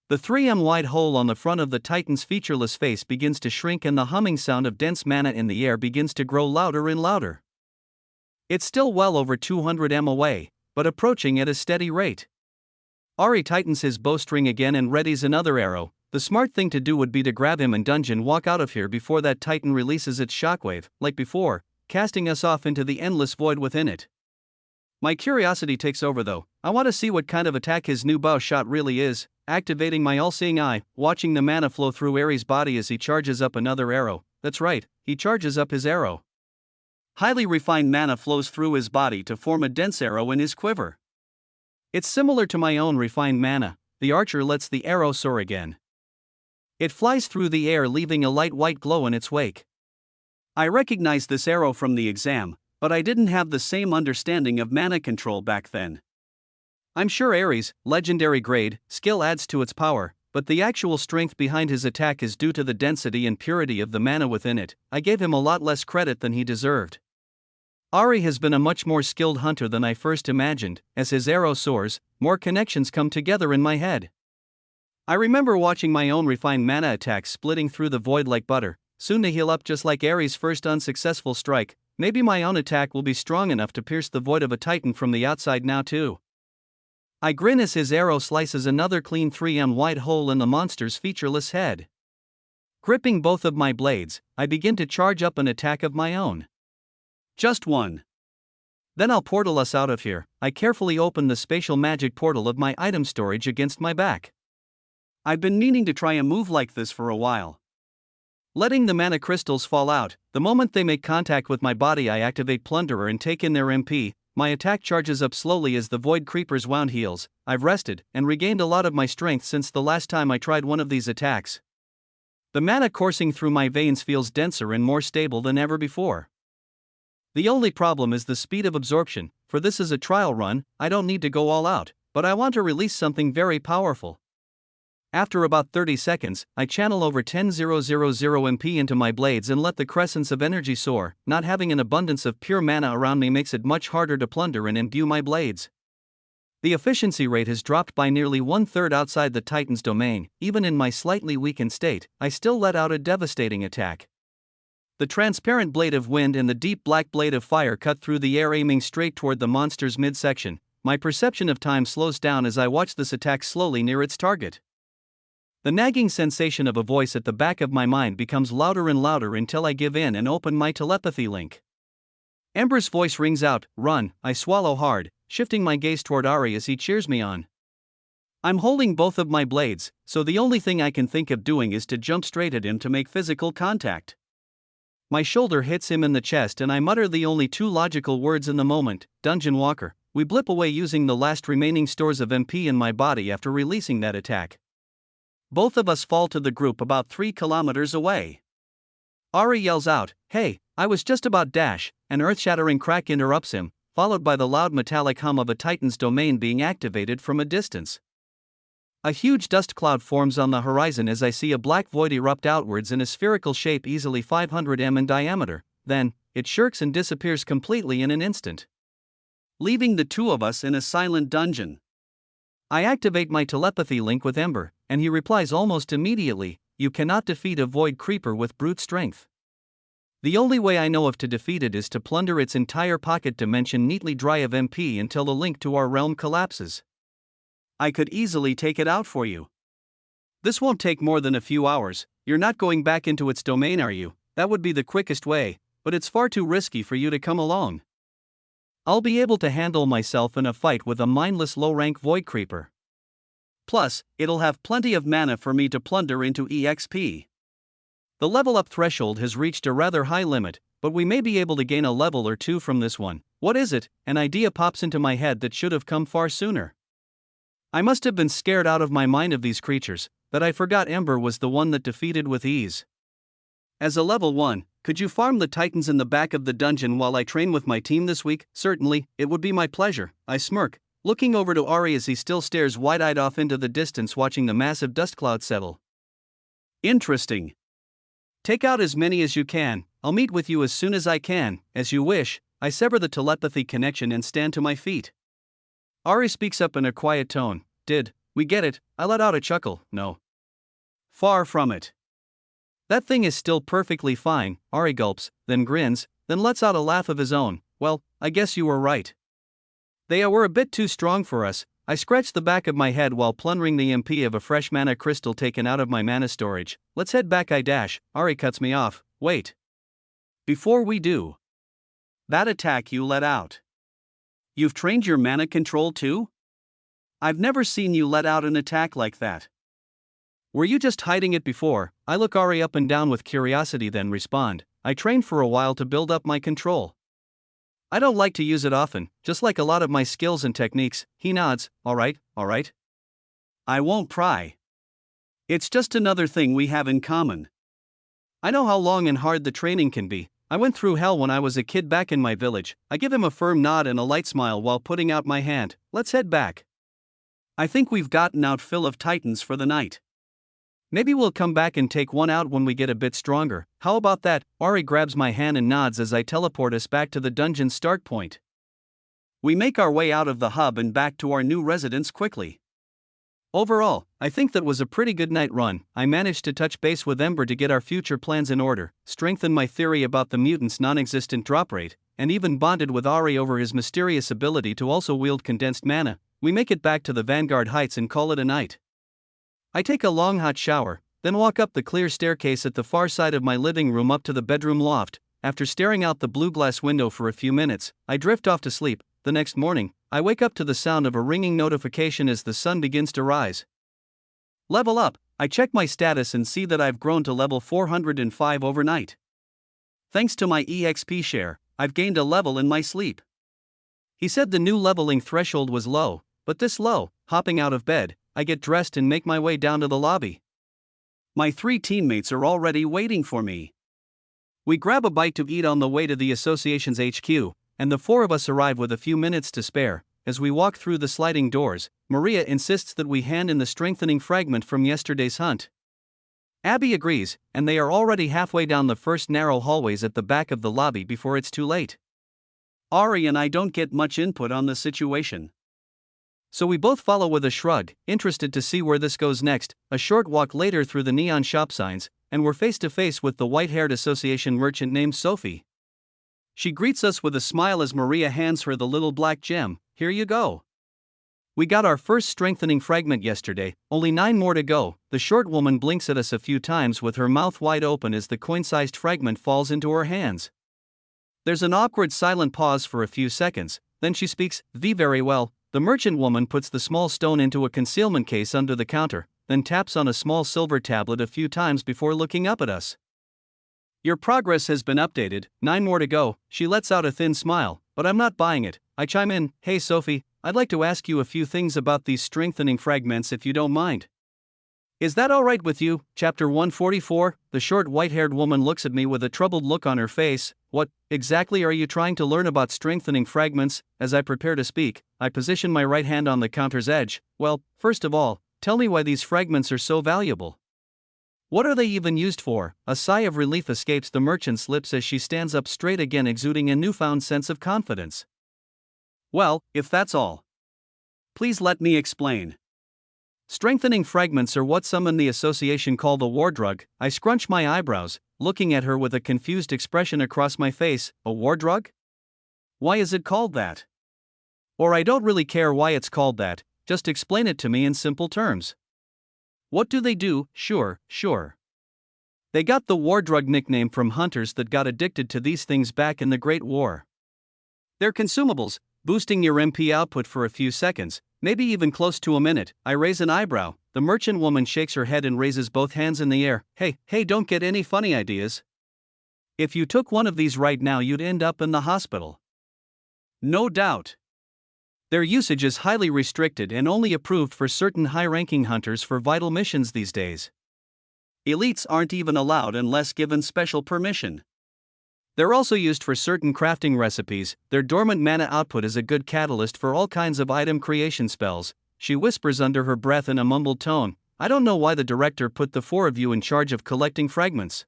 The 3m wide hole on the front of the titan's featureless face begins to shrink and the humming sound of dense mana in the air begins to grow louder and louder. It's still well over 200m away, but approaching at a steady rate. Ari tightens his bowstring again and readies another arrow. The smart thing to do would be to grab him and dungeon walk out of here before that titan releases its shockwave, like before, casting us off into the endless void within it. My curiosity takes over though. I want to see what kind of attack his new bow shot really is. Activating my all-seeing eye, watching the mana flow through Ares' body as he charges up another arrow. That's right, he charges up his arrow. Highly refined mana flows through his body to form a dense arrow in his quiver. It's similar to my own refined mana. The archer lets the arrow soar again. It flies through the air leaving a light white glow in its wake. I recognize this arrow from the exam, but I didn't have the same understanding of mana control back then. I'm sure Ares' legendary grade skill adds to its power, but the actual strength behind his attack is due to the density and purity of the mana within it. I gave him a lot less credit than he deserved. Ari has been a much more skilled hunter than I first imagined. As his arrow soars, more connections come together in my head. I remember watching my own refined mana attacks splitting through the void like butter, soon to heal up just like Ari's first unsuccessful strike. Maybe my own attack will be strong enough to pierce the void of a titan from the outside now too. I grin as his arrow slices another clean 3M wide hole in the monster's featureless head. Gripping both of my blades, I begin to charge up an attack of my own. Just one. Then I'll portal us out of here. I carefully open the spatial magic portal of my item storage against my back. I've been meaning to try a move like this for a while. Letting the mana crystals fall out, the moment they make contact with my body I activate Plunderer and take in their MP. My attack charges up slowly as the Void Creeper's wound heals. I've rested and regained a lot of my strength since the last time I tried one of these attacks. The mana coursing through my veins feels denser and more stable than ever before. The only problem is the speed of absorption. For this is a trial run, I don't need to go all out, but I want to release something very powerful. After about 30 seconds, I channel over 10,000 MP into my blades and let the crescents of energy soar. Not having an abundance of pure mana around me makes it much harder to plunder and imbue my blades. The efficiency rate has dropped by nearly 1/3 outside the Titan's domain. Even in my slightly weakened state, I still let out a devastating attack. The transparent blade of wind and the deep black blade of fire cut through the air, aiming straight toward the monster's midsection. My perception of time slows down as I watch this attack slowly near its target. The nagging sensation of a voice at the back of my mind becomes louder and louder until I give in and open my telepathy link. Ember's voice rings out, "Run." I swallow hard, shifting my gaze toward Ari as he cheers me on. I'm holding both of my blades, so the only thing I can think of doing is to jump straight at him to make physical contact. My shoulder hits him in the chest and I mutter the only two logical words in the moment, "Dungeon Walker." We blip away using the last remaining stores of MP in my body after releasing that attack. Both of us fall to the group about 3 kilometers away. Ari yells out, "Hey, I was just about dash." An earth-shattering crack interrupts him, followed by the loud metallic hum of a Titan's domain being activated from a distance. A huge dust cloud forms on the horizon as I see a black void erupt outwards in a spherical shape easily 500 m in diameter. Then, it shirks and disappears completely in an instant, leaving the two of us in a silent dungeon. I activate my telepathy link with Ember, and he replies almost immediately, "You cannot defeat a void creeper with brute strength. The only way I know of to defeat it is to plunder its entire pocket dimension neatly dry of MP until the link to our realm collapses. I could easily take it out for you. This won't take more than a few hours. You're not going back into its domain, are you? That would be the quickest way, but it's far too risky for you to come along. I'll be able to handle myself in a fight with a mindless low-rank void creeper. Plus, it'll have plenty of mana for me to plunder into EXP. The level up threshold has reached a rather high limit, but we may be able to gain a level or two from this one. What is it? An idea pops into my head that should have come far sooner. I must have been scared out of my mind of these creatures, that I forgot Ember was the one that defeated with ease. As a level 1, could you farm the Titans in the back of the dungeon while I train with my team this week? Certainly, it would be my pleasure. I smirk, looking over to Ari as he still stares wide-eyed off into the distance watching the massive dust cloud settle. Interesting. Take out as many as you can. I'll meet with you as soon as I can. As you wish. I sever the telepathy connection and stand to my feet. Ari speaks up in a quiet tone. Did we get it? I let out a chuckle. No. Far from it. That thing is still perfectly fine. Ari gulps, then grins, then lets out a laugh of his own. Well, I guess you were right. They were a bit too strong for us. I scratch the back of my head while plundering the MP of a fresh mana crystal taken out of my mana storage. Let's head back, I dash. Ari cuts me off. Wait. Before we do. That attack you let out. You've trained your mana control too? I've never seen you let out an attack like that. Were you just hiding it before? I look Ari up and down with curiosity then respond. I trained for a while to build up my control. I don't like to use it often, just like a lot of my skills and techniques. He nods. Alright. I won't pry. It's just another thing we have in common. I know how long and hard the training can be. I went through hell when I was a kid back in my village. I give him a firm nod and a light smile while putting out my hand. Let's head back. I think we've gotten out fill of Titans for the night. Maybe we'll come back and take one out when we get a bit stronger. How about that? Ari grabs my hand and nods as I teleport us back to the dungeon's start point. We make our way out of the hub and back to our new residence quickly. Overall, I think that was a pretty good night run. I managed to touch base with Ember to get our future plans in order, strengthen my theory about the mutant's non-existent drop rate, and even bonded with Ari over his mysterious ability to also wield condensed mana. We make it back to the Vanguard Heights and call it a night. I take a long hot shower, then walk up the clear staircase at the far side of my living room up to the bedroom loft. After staring out the blue glass window for a few minutes, I drift off to sleep. The next morning, I wake up to the sound of a ringing notification as the sun begins to rise. Level up. I check my status and see that I've grown to level 405 overnight. Thanks to my EXP share, I've gained a level in my sleep. He said the new leveling threshold was low, but this low, hopping out of bed, I get dressed and make my way down to the lobby. My 3 teammates are already waiting for me. We grab a bite to eat on the way to the association's HQ, and the 4 of us arrive with a few minutes to spare. As we walk through the sliding doors, Maria insists that we hand in the strengthening fragment from yesterday's hunt. Abby agrees, and they are already halfway down the first narrow hallways at the back of the lobby before it's too late. Ari and I don't get much input on the situation. So we both follow with a shrug, interested to see where this goes next. A short walk later through the neon shop signs, and we're face to face with the white-haired association merchant named Sophie. She greets us with a smile as Maria hands her the little black gem. Here you go. We got our first strengthening fragment yesterday, only 9 more to go. The short woman blinks at us a few times with her mouth wide open as the coin-sized fragment falls into her hands. There's an awkward silent pause for a few seconds, then she speaks, very well." The merchant woman puts the small stone into a concealment case under the counter, then taps on a small silver tablet a few times before looking up at us. "Your progress has been updated, 9 more to go." She lets out a thin smile, but I'm not buying it. I chime in, "Hey Sophie, I'd like to ask you a few things about these strengthening fragments if you don't mind." "Is that alright with you?" Chapter 144. The short white-haired woman looks at me with a troubled look on her face. "What exactly are you trying to learn about strengthening fragments?" As I prepare to speak, I position my right hand on the counter's edge. "Well, first of all, tell me why these fragments are so valuable. What are they even used for?" A sigh of relief escapes the merchant's lips as she stands up straight again, exuding a newfound sense of confidence. "Well, if that's all, please let me explain. Strengthening fragments are what some in the association call the war drug." I scrunch my eyebrows, looking at her with a confused expression across my face. "A war drug? Why is it called that?" "Or I don't really care why it's called that, just explain it to me in simple terms." "What do they do?" Sure. They got the war drug nickname from hunters that got addicted to these things back in the Great War. They're consumables, boosting your MP output for a few seconds, maybe even close to a minute. I raise an eyebrow. The merchant woman shakes her head and raises both hands in the air. Hey, don't get any funny ideas. If you took one of these right now, you'd end up in the hospital." "No doubt. Their usage is highly restricted and only approved for certain high-ranking hunters for vital missions these days. Elites aren't even allowed unless given special permission. They're also used for certain crafting recipes. Their dormant mana output is a good catalyst for all kinds of item creation spells." She whispers under her breath in a mumbled tone. "I don't know why the director put the 4 of you in charge of collecting fragments.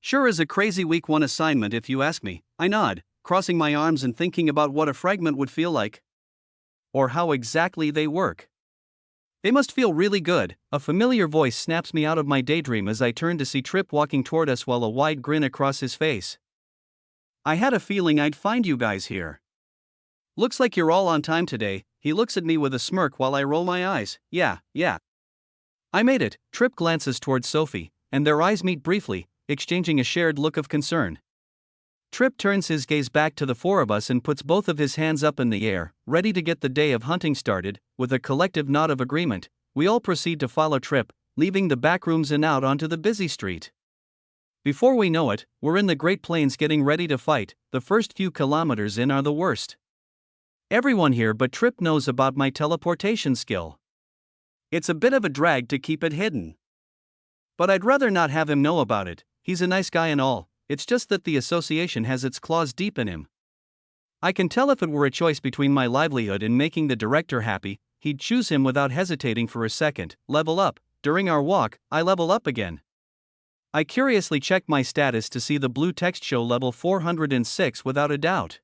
Sure is a crazy week 1 assignment if you ask me." I nod, crossing my arms and thinking about what a fragment would feel like. Or how exactly they work. "They must feel really good." A familiar voice snaps me out of my daydream as I turn to see Trip walking toward us while a wide grin across his face. "I had a feeling I'd find you guys here. Looks like you're all on time today." He looks at me with a smirk while I roll my eyes. Yeah. "I made it." Trip glances towards Sophie, and their eyes meet briefly, exchanging a shared look of concern. Trip turns his gaze back to the 4 of us and puts both of his hands up in the air, ready to get the day of hunting started. With a collective nod of agreement, we all proceed to follow Trip, leaving the back rooms and out onto the busy street. Before we know it, we're in the Great Plains getting ready to fight. The first few kilometers in are the worst. Everyone here but Trip knows about my teleportation skill. It's a bit of a drag to keep it hidden. But I'd rather not have him know about it. He's a nice guy and all, it's just that the association has its claws deep in him. I can tell if it were a choice between my livelihood and making the director happy, he'd choose him without hesitating for a second. "Level up." during our walk, I level up again. I curiously check my status to see the blue text show level 406 without a doubt.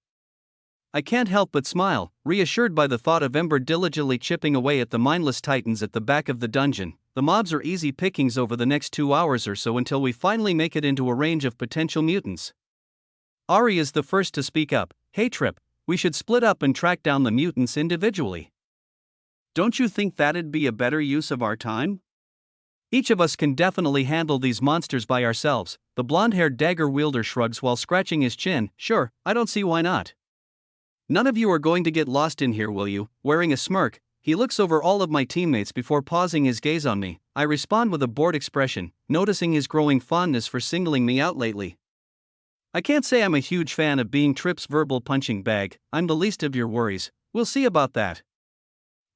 I can't help but smile, reassured by the thought of Ember diligently chipping away at the mindless titans at the back of the dungeon. The mobs are easy pickings over the next 2 hours or so until we finally make it into a range of potential mutants. Ari is the first to speak up. Hey Trip, we should split up and track down the mutants individually. Don't you think that'd be a better use of our time? Each of us can definitely handle these monsters by ourselves. The blonde-haired dagger wielder shrugs while scratching his chin. Sure, I don't see why not. None of you are going to get lost in here, will you? Wearing a smirk, he looks over all of my teammates before pausing his gaze on me. I respond with a bored expression, noticing his growing fondness for singling me out lately. I can't say I'm a huge fan of being Trip's verbal punching bag. I'm the least of your worries. We'll see about that.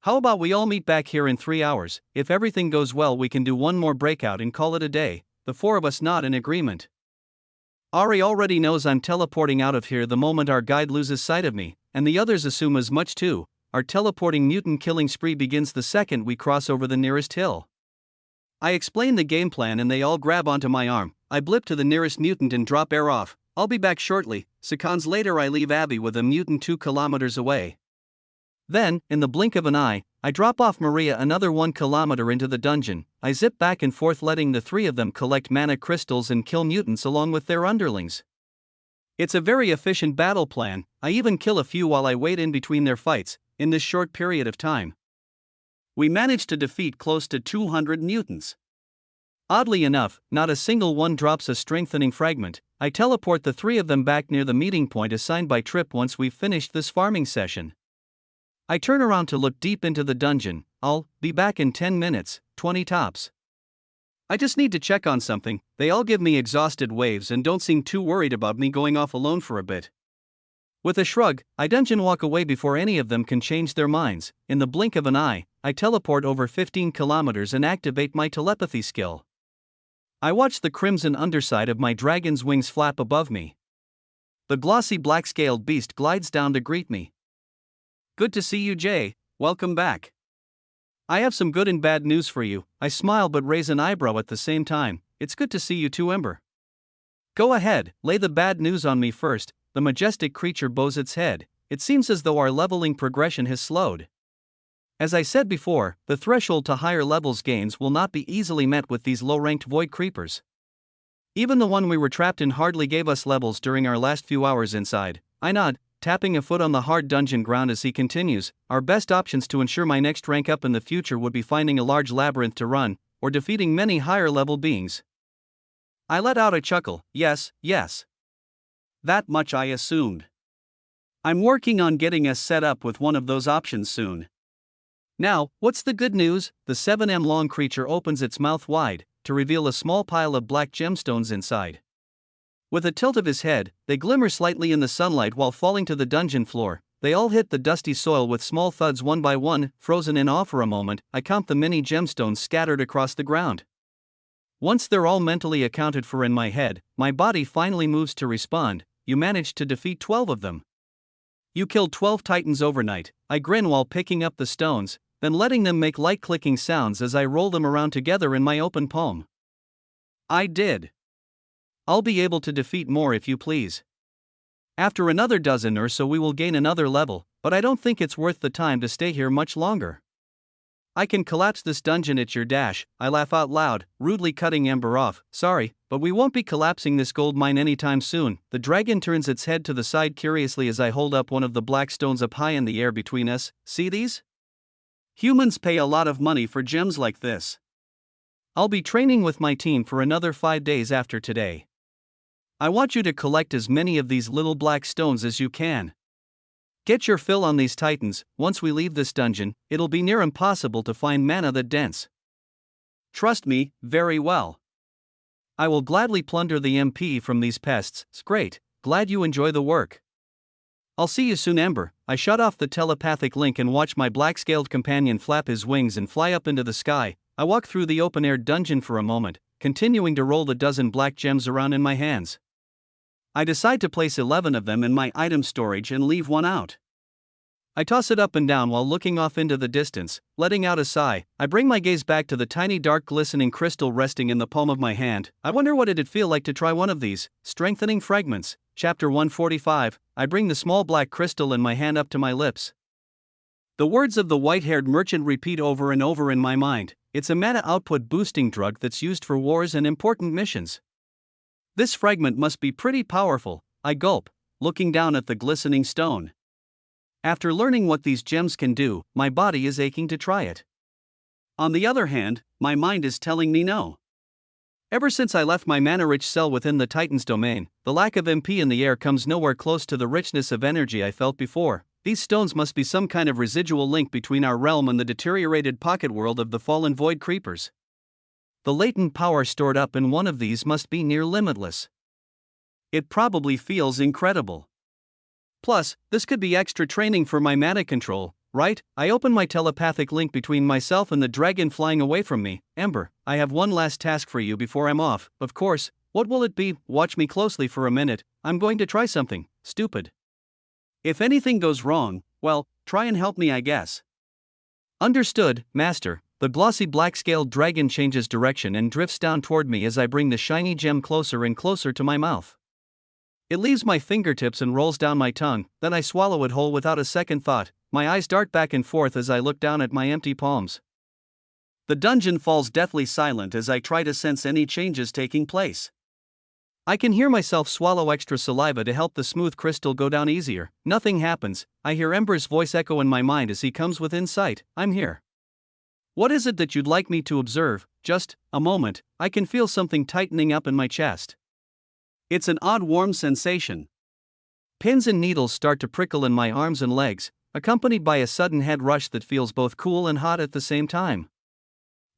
How about we all meet back here in 3 hours? If everything goes well, we can do one more breakout and call it a day. The 4 of us nod in agreement. Ari already knows I'm teleporting out of here the moment our guide loses sight of me, and the others assume as much too. Our teleporting mutant killing spree begins the second we cross over the nearest hill. I explain the game plan and they all grab onto my arm. I blip to the nearest mutant and drop air off. I'll be back shortly. Seconds later I leave Abby with a mutant 2 kilometers away. Then, in the blink of an eye, I drop off Maria another 1 kilometer into the dungeon. I zip back and forth letting the 3 of them collect mana crystals and kill mutants along with their underlings. It's a very efficient battle plan. I even kill a few while I wait in between their fights, in this short period of time. We managed to defeat close to 200 mutants. Oddly enough, not a single one drops a strengthening fragment. I teleport the 3 of them back near the meeting point assigned by Trip once we've finished this farming session. I turn around to look deep into the dungeon. I'll be back in 10 minutes, 20 tops. I just need to check on something. They all give me exhausted waves and don't seem too worried about me going off alone for a bit. With a shrug, I dungeon walk away before any of them can change their minds. In the blink of an eye, I teleport over 15 kilometers and activate my telepathy skill. I watch the crimson underside of my dragon's wings flap above me. The glossy black-scaled beast glides down to greet me. Good to see you, Jay. Welcome back. I have some good and bad news for you. I smile but raise an eyebrow at the same time. It's good to see you too, Ember. Go ahead, lay the bad news on me first. The majestic creature bows its head. It seems as though our leveling progression has slowed. As I said before, the threshold to higher levels gains will not be easily met with these low-ranked void creepers. Even the one we were trapped in hardly gave us levels during our last few hours inside. I nod, tapping a foot on the hard dungeon ground as he continues. Our best options to ensure my next rank up in the future would be finding a large labyrinth to run, or defeating many higher level beings. I let out a chuckle. Yes. That much I assumed. I'm working on getting us set up with one of those options soon. Now, what's the good news? The 7m long creature opens its mouth wide, to reveal a small pile of black gemstones inside. With a tilt of his head, they glimmer slightly in the sunlight while falling to the dungeon floor. They all hit the dusty soil with small thuds one by one. Frozen in awe for a moment, I count the many gemstones scattered across the ground. Once they're all mentally accounted for in my head, my body finally moves to respond. You managed to defeat 12 of them. You killed 12 titans overnight. I grin while picking up the stones, then letting them make light clicking sounds as I roll them around together in my open palm. I did. I'll be able to defeat more if you please. After another dozen or so we will gain another level, but I don't think it's worth the time to stay here much longer. I can collapse this dungeon at your dash. I laugh out loud, rudely cutting Ember off. Sorry, but we won't be collapsing this gold mine anytime soon. The dragon turns its head to the side curiously as I hold up one of the black stones up high in the air between us. See these? Humans pay a lot of money for gems like this. I'll be training with my team for another 5 days after today. I want you to collect as many of these little black stones as you can. Get your fill on these titans. Once we leave this dungeon, it'll be near impossible to find mana that dense. Trust me, very well. I will gladly plunder the MP from these pests. It's great, glad you enjoy the work. I'll see you soon, Ember. I shut off the telepathic link and watch my black-scaled companion flap his wings and fly up into the sky. I walk through the open-air dungeon for a moment, continuing to roll the dozen black gems around in my hands. I decide to place 11 of them in my item storage and leave one out. I toss it up and down while looking off into the distance, letting out a sigh. I bring my gaze back to the tiny dark glistening crystal resting in the palm of my hand. I wonder what it'd feel like to try one of these. Strengthening fragments. Chapter 145. I bring the small black crystal in my hand up to my lips. The words of the white-haired merchant repeat over and over in my mind. It's a mana output boosting drug that's used for wars and important missions. This fragment must be pretty powerful, I gulp, looking down at the glistening stone. After learning what these gems can do, my body is aching to try it. On the other hand, my mind is telling me no. Ever since I left my mana-rich cell within the Titan's domain, the lack of MP in the air comes nowhere close to the richness of energy I felt before. These stones must be some kind of residual link between our realm and the deteriorated pocket world of the fallen void creepers. The latent power stored up in one of these must be near limitless. It probably feels incredible. Plus, this could be extra training for my mana control, right? I open my telepathic link between myself and the dragon flying away from me. Ember, I have one last task for you before I'm off. Of course, what will it be? Watch me closely for a minute. I'm going to try something stupid. If anything goes wrong, well, try and help me, I guess. Understood, Master. The glossy black-scaled dragon changes direction and drifts down toward me as I bring the shiny gem closer and closer to my mouth. It leaves my fingertips and rolls down my tongue, then I swallow it whole without a second thought. My eyes dart back and forth as I look down at my empty palms. The dungeon falls deathly silent as I try to sense any changes taking place. I can hear myself swallow extra saliva to help the smooth crystal go down easier. Nothing happens. I hear Ember's voice echo in my mind as he comes within sight. I'm here. What is it that you'd like me to observe? Just a moment. I can feel something tightening up in my chest. It's an odd warm sensation. Pins and needles start to prickle in my arms and legs, accompanied by a sudden head rush that feels both cool and hot at the same time.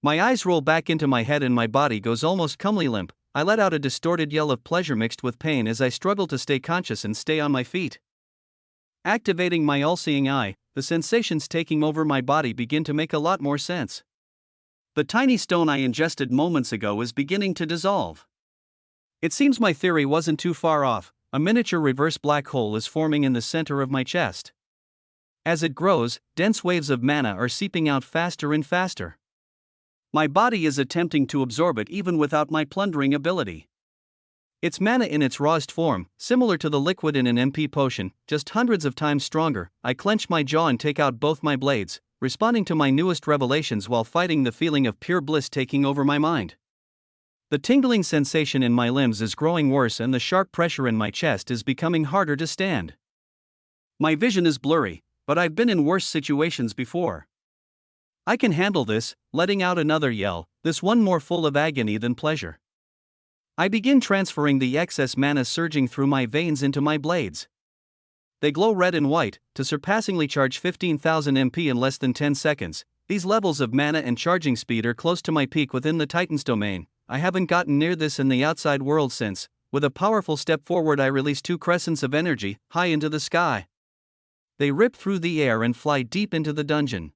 My eyes roll back into my head and my body goes almost comely limp. I let out a distorted yell of pleasure mixed with pain as I struggle to stay conscious and stay on my feet. Activating my all-seeing eye, the sensations taking over my body begin to make a lot more sense. The tiny stone I ingested moments ago is beginning to dissolve. It seems my theory wasn't too far off. A miniature reverse black hole is forming in the center of my chest. As it grows, dense waves of mana are seeping out faster and faster. My body is attempting to absorb it even without my plundering ability. It's mana in its rawest form, similar to the liquid in an MP potion, just hundreds of times stronger. I clench my jaw and take out both my blades, responding to my newest revelations while fighting the feeling of pure bliss taking over my mind. The tingling sensation in my limbs is growing worse and the sharp pressure in my chest is becoming harder to stand. My vision is blurry, but I've been in worse situations before. I can handle this, letting out another yell, this one more full of agony than pleasure. I begin transferring the excess mana surging through my veins into my blades. They glow red and white, to surpassingly charge 15,000 MP in less than 10 seconds. These levels of mana and charging speed are close to my peak within the Titan's domain. I haven't gotten near this in the outside world since. With a powerful step forward, I release two crescents of energy, high into the sky. They rip through the air and fly deep into the dungeon.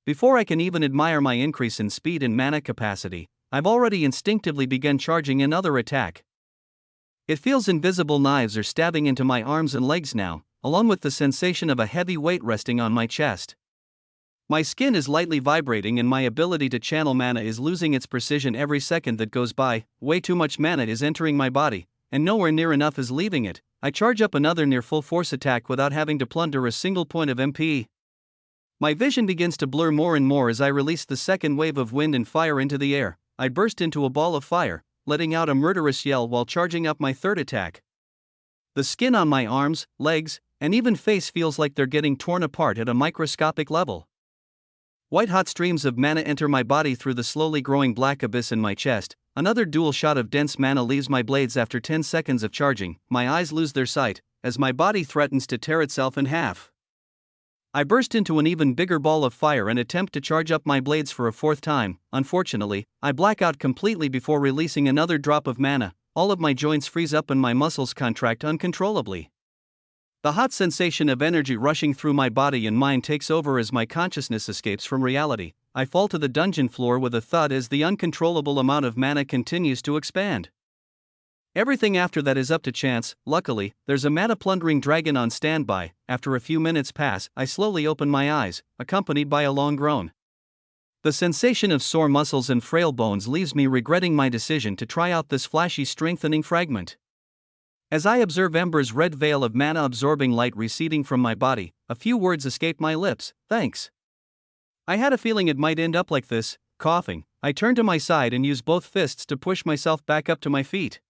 Before I can even admire my increase in speed and mana capacity, I've already instinctively begun charging another attack. It feels invisible knives are stabbing into my arms and legs now, along with the sensation of a heavy weight resting on my chest. My skin is lightly vibrating and my ability to channel mana is losing its precision every second that goes by. Way too much mana is entering my body, and nowhere near enough is leaving it. I charge up another near full force attack without having to plunder a single point of MP. My vision begins to blur more and more as I release the second wave of wind and fire into the air. I burst into a ball of fire, letting out a murderous yell while charging up my third attack. The skin on my arms, legs, and even face feels like they're getting torn apart at a microscopic level. White-hot streams of mana enter my body through the slowly growing black abyss in my chest. Another dual shot of dense mana leaves my blades after 10 seconds of charging. My eyes lose their sight, as my body threatens to tear itself in half. I burst into an even bigger ball of fire and attempt to charge up my blades for a fourth time. Unfortunately, I black out completely before releasing another drop of mana. All of my joints freeze up and my muscles contract uncontrollably. The hot sensation of energy rushing through my body and mind takes over as my consciousness escapes from reality. I fall to the dungeon floor with a thud as the uncontrollable amount of mana continues to expand. Everything after that is up to chance. Luckily, there's a mana plundering dragon on standby. After a few minutes pass, I slowly open my eyes, accompanied by a long groan. The sensation of sore muscles and frail bones leaves me regretting my decision to try out this flashy strengthening fragment. As I observe Ember's red veil of mana-absorbing light receding from my body, a few words escape my lips. Thanks. I had a feeling it might end up like this. Coughing, I turn to my side and use both fists to push myself back up to my feet.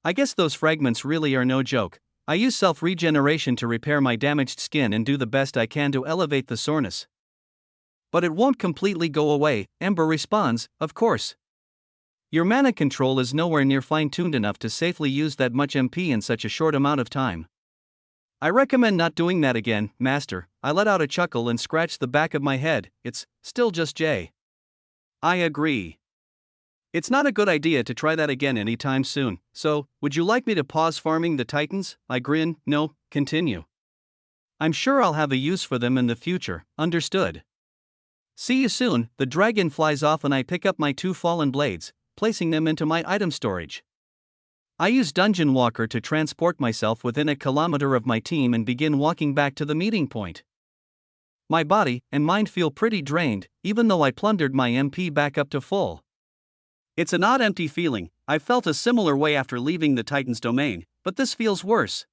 I guess those fragments really are no joke. I use self-regeneration to repair my damaged skin and do the best I can to elevate the soreness. But it won't completely go away, Ember responds, of course. Your mana control is nowhere near fine-tuned enough to safely use that much MP in such a short amount of time. I recommend not doing that again, Master. I let out a chuckle and scratched the back of my head. It's still just Jay. I agree. It's not a good idea to try that again anytime soon, so, would you like me to pause farming the Titans? I grin. No, continue. I'm sure I'll have a use for them in the future. Understood. See you soon. The dragon flies off and I pick up my 2 fallen blades, placing them into my item storage. I use Dungeon Walker to transport myself within a kilometer of my team and begin walking back to the meeting point. My body and mind feel pretty drained, even though I plundered my MP back up to full. It's an odd empty feeling. I've felt a similar way after leaving the Titan's domain, but this feels worse.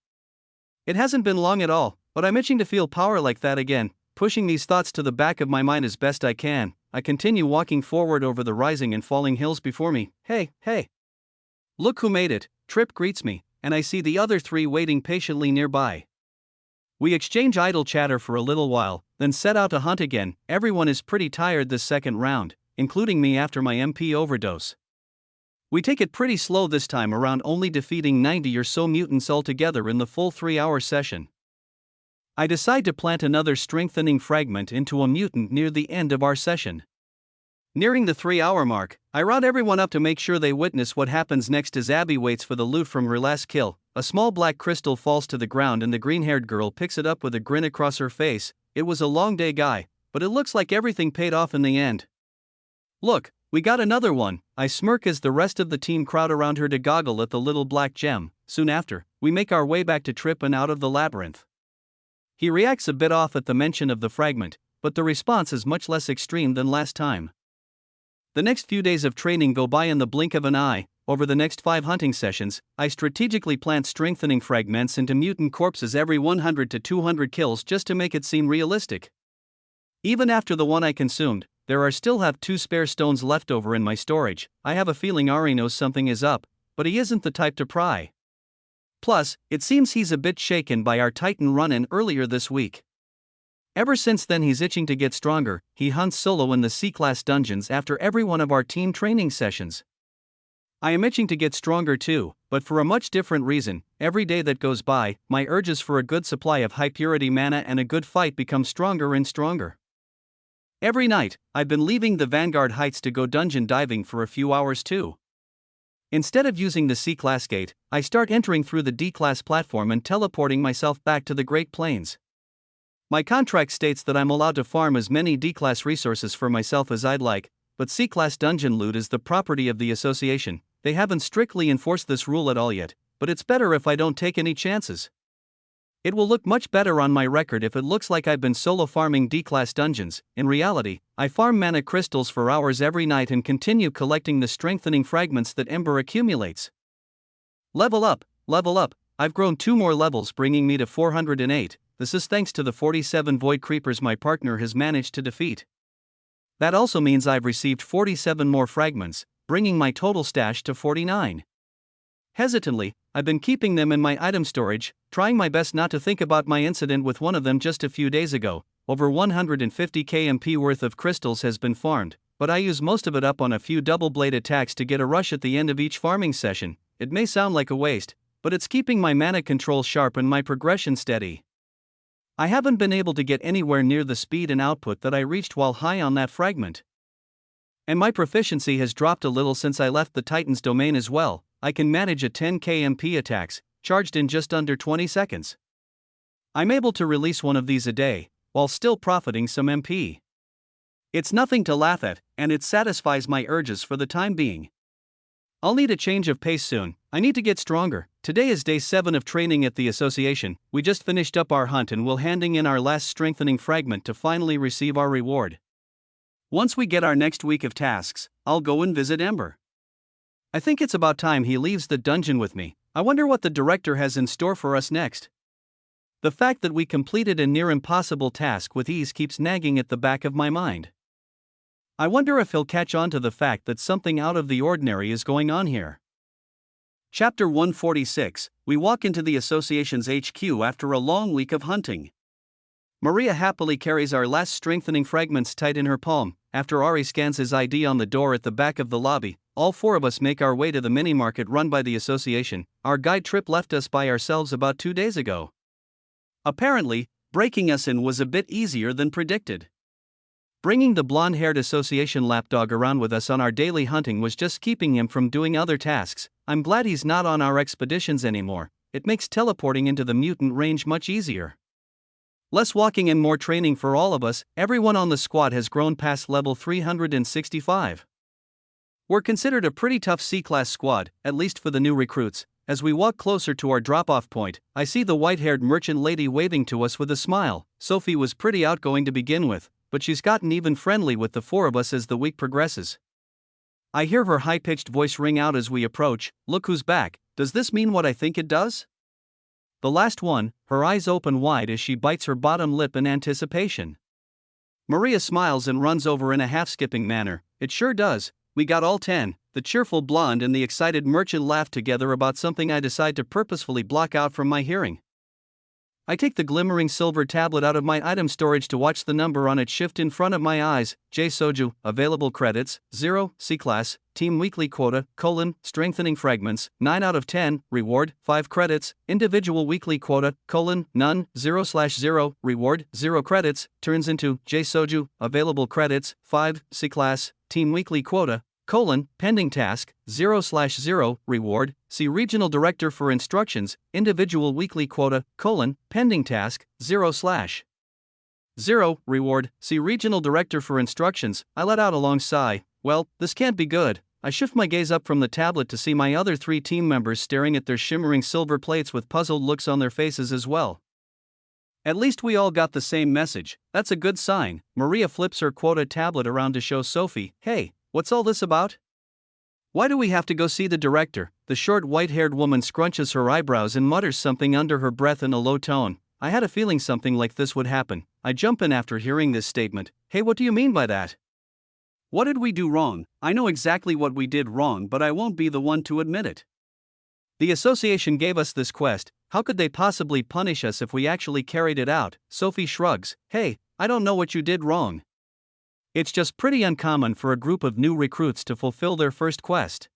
It hasn't been long at all, but I'm itching to feel power like that again. Pushing these thoughts to the back of my mind as best I can, I continue walking forward over the rising and falling hills before me. Hey. Look who made it. Trip greets me, and I see the other 3 waiting patiently nearby. We exchange idle chatter for a little while, then set out to hunt again. Everyone is pretty tired this second round, including me after my MP overdose. We take it pretty slow this time around, only defeating 90 or so mutants altogether in the full 3-hour session. I decide to plant another strengthening fragment into a mutant near the end of our session. Nearing the 3-hour mark, I round everyone up to make sure they witness what happens next as Abby waits for the loot from her last kill. A small black crystal falls to the ground and the green-haired girl picks it up with a grin across her face. It was a long day, guy, but it looks like everything paid off in the end. Look, we got another one. I smirk as the rest of the team crowd around her to goggle at the little black gem. Soon after, we make our way back to Trip and out of the labyrinth. He reacts a bit off at the mention of the fragment, but the response is much less extreme than last time. The next few days of training go by in the blink of an eye. Over the next 5 hunting sessions, I strategically plant strengthening fragments into mutant corpses every 100 to 200 kills just to make it seem realistic. Even after the one I consumed, there are still have 2 spare stones left over in my storage. I have a feeling Ari knows something is up, but he isn't the type to pry. Plus, it seems he's a bit shaken by our Titan run-in earlier this week. Ever since then he's itching to get stronger. He hunts solo in the C-class dungeons after every one of our team training sessions. I am itching to get stronger too, but for a much different reason. Every day that goes by, my urges for a good supply of high-purity mana and a good fight become stronger and stronger. Every night, I've been leaving the Vanguard Heights to go dungeon diving for a few hours too. Instead of using the C-class gate, I start entering through the D-class platform and teleporting myself back to the Great Plains. My contract states that I'm allowed to farm as many D-class resources for myself as I'd like, but C-class dungeon loot is the property of the association. They haven't strictly enforced this rule at all yet, but it's better if I don't take any chances. It will look much better on my record if it looks like I've been solo farming D-class dungeons. In reality, I farm mana crystals for hours every night and continue collecting the strengthening fragments that Ember accumulates. Level up. I've grown 2 more levels, bringing me to 408. This is thanks to the 47 void creepers my partner has managed to defeat. That also means I've received 47 more fragments, bringing my total stash to 49. Hesitantly, I've been keeping them in my item storage, trying my best not to think about my incident with one of them just a few days ago. Over 150 KMP worth of crystals has been farmed, but I use most of it up on a few double blade attacks to get a rush at the end of each farming session. It may sound like a waste, but it's keeping my mana control sharp and my progression steady. I haven't been able to get anywhere near the speed and output that I reached while high on that fragment. And my proficiency has dropped a little since I left the Titan's domain as well. I can manage a 10 KMP attacks, charged in just under 20 seconds. I'm able to release one of these a day, while still profiting some MP. It's nothing to laugh at, and it satisfies my urges for the time being. I'll need a change of pace soon. I need to get stronger. Today is day 7 of training at the association. We just finished up our hunt and will handing in our last strengthening fragment to finally receive our reward. Once we get our next week of tasks, I'll go and visit Ember. I think it's about time he leaves the dungeon with me. I wonder what the director has in store for us next. The fact that we completed a near impossible task with ease keeps nagging at the back of my mind. I wonder if he'll catch on to the fact that something out of the ordinary is going on here. Chapter 146. We walk into the association's HQ after a long week of hunting. Maria happily carries our last strengthening fragments tight in her palm. After Ari scans his ID on the door at the back of the lobby, all 4 of us make our way to the mini-market run by the association. Our guide trip left us by ourselves about 2 days ago. Apparently, breaking us in was a bit easier than predicted. Bringing the blonde-haired association lapdog around with us on our daily hunting was just keeping him from doing other tasks. I'm glad he's not on our expeditions anymore. It makes teleporting into the mutant range much easier. Less walking and more training for all of us. Everyone on the squad has grown past level 365. We're considered a pretty tough C-class squad, at least for the new recruits. As we walk closer to our drop-off point, I see the white-haired merchant lady waving to us with a smile. Sophie was pretty outgoing to begin with, but she's gotten even friendly with the 4 of us as the week progresses. I hear her high-pitched voice ring out as we approach. Look who's back. Does this mean what I think it does? The last one, her eyes open wide as she bites her bottom lip in anticipation. Maria smiles and runs over in a half-skipping manner. It sure does. We got all 10. The cheerful blonde and the excited merchant laugh together about something I decide to purposefully block out from my hearing. I take the glimmering silver tablet out of my item storage to watch the number on it shift in front of my eyes. J. Soju, available credits, 0, C-class, team weekly quota, strengthening fragments, 9 out of 10, reward, 5 credits, individual weekly quota, none, 0/0, reward, 0 credits, turns into J. Soju, available credits, 5, C-class, team weekly quota, pending task, 0/0, reward, see regional director for instructions, individual weekly quota, pending task, 0/0, reward, see regional director for instructions. I let out a long sigh. Well, this can't be good. I shift my gaze up from the tablet to see my other 3 team members staring at their shimmering silver plates with puzzled looks on their faces as well. At least we all got the same message. That's a good sign. Maria flips her quota tablet around to show Sophie. Hey, what's all this about? Why do we have to go see the director? The short white-haired woman scrunches her eyebrows and mutters something under her breath in a low tone. I had a feeling something like this would happen. I jump in after hearing this statement. Hey, what do you mean by that? What did we do wrong? I know exactly what we did wrong, but I won't be the one to admit it. The association gave us this quest. How could they possibly punish us if we actually carried it out? Sophie shrugs. Hey, I don't know what you did wrong. It's just pretty uncommon for a group of new recruits to fulfill their first quest.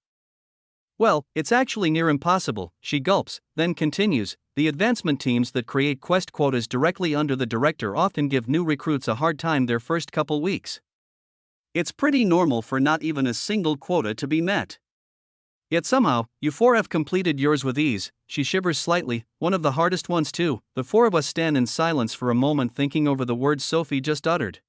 Well, it's actually near impossible, she gulps, then continues. The advancement teams that create quest quotas directly under the director often give new recruits a hard time their first couple weeks. It's pretty normal for not even a single quota to be met. Yet somehow, you 4 have completed yours with ease. She shivers slightly, one of the hardest ones too. The 4 of us stand in silence for a moment thinking over the words Sophie just uttered.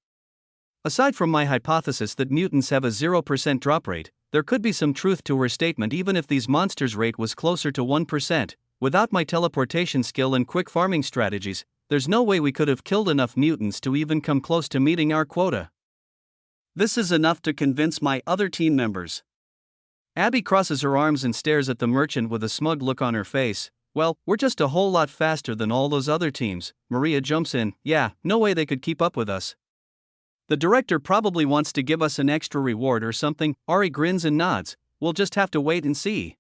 Aside from my hypothesis that mutants have a 0% drop rate, there could be some truth to her statement even if these monsters' rate was closer to 1%. Without my teleportation skill and quick farming strategies, there's no way we could have killed enough mutants to even come close to meeting our quota. This is enough to convince my other team members. Abby crosses her arms and stares at the merchant with a smug look on her face. Well, we're just a whole lot faster than all those other teams. Maria jumps in. Yeah, no way they could keep up with us. The director probably wants to give us an extra reward or something. Ari grins and nods. We'll just have to wait and see.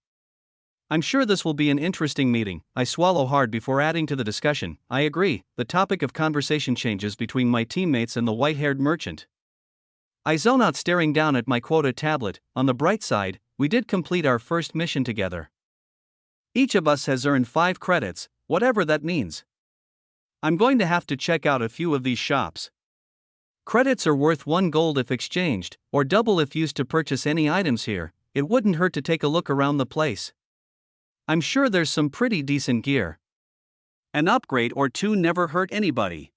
I'm sure this will be an interesting meeting. I swallow hard before adding to the discussion. I agree. The topic of conversation changes between my teammates and the white-haired merchant. I zone out staring down at my quota tablet. On the bright side, we did complete our first mission together. Each of us has earned 5 credits, whatever that means. I'm going to have to check out a few of these shops. Credits are worth 1 gold if exchanged, or double if used to purchase any items here. It wouldn't hurt to take a look around the place. I'm sure there's some pretty decent gear. An upgrade or 2 never hurt anybody.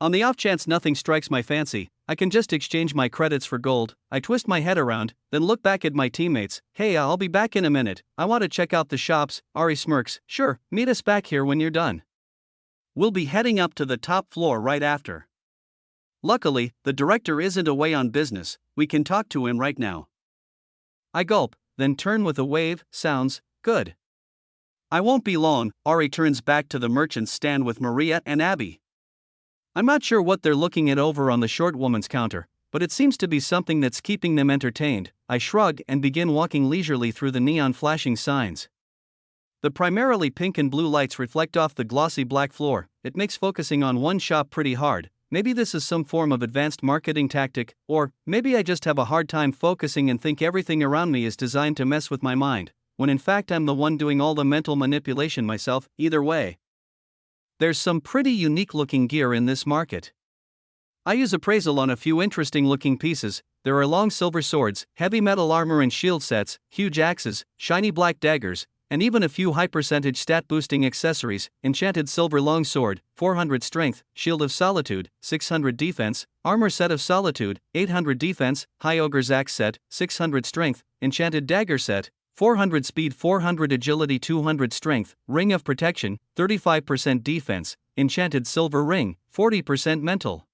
On the off chance nothing strikes my fancy, I can just exchange my credits for gold. I twist my head around, then look back at my teammates. Hey, I'll be back in a minute. I want to check out the shops. Ari smirks. Sure, meet us back here when you're done. We'll be heading up to the top floor right after. Luckily, the director isn't away on business. We can talk to him right now. I gulp, then turn with a wave. Sounds good. I won't be long. Ari turns back to the merchant's stand with Maria and Abby. I'm not sure what they're looking at over on the short woman's counter, but it seems to be something that's keeping them entertained. I shrug and begin walking leisurely through the neon flashing signs. The primarily pink and blue lights reflect off the glossy black floor. It makes focusing on one shop pretty hard. Maybe this is some form of advanced marketing tactic, or maybe I just have a hard time focusing and think everything around me is designed to mess with my mind, when in fact I'm the one doing all the mental manipulation myself. Either way, there's some pretty unique looking gear in this market. I use appraisal on a few interesting looking pieces. There are long silver swords, heavy metal armor and shield sets, huge axes, shiny black daggers, and even a few high percentage stat boosting accessories. Enchanted silver longsword, 400 strength, shield of solitude, 600 defense, armor set of solitude, 800 defense, high ogre's axe set, 600 strength, enchanted dagger set, 400 speed, 400 agility, 200 strength, ring of protection, 35% defense, enchanted silver ring, 40% mental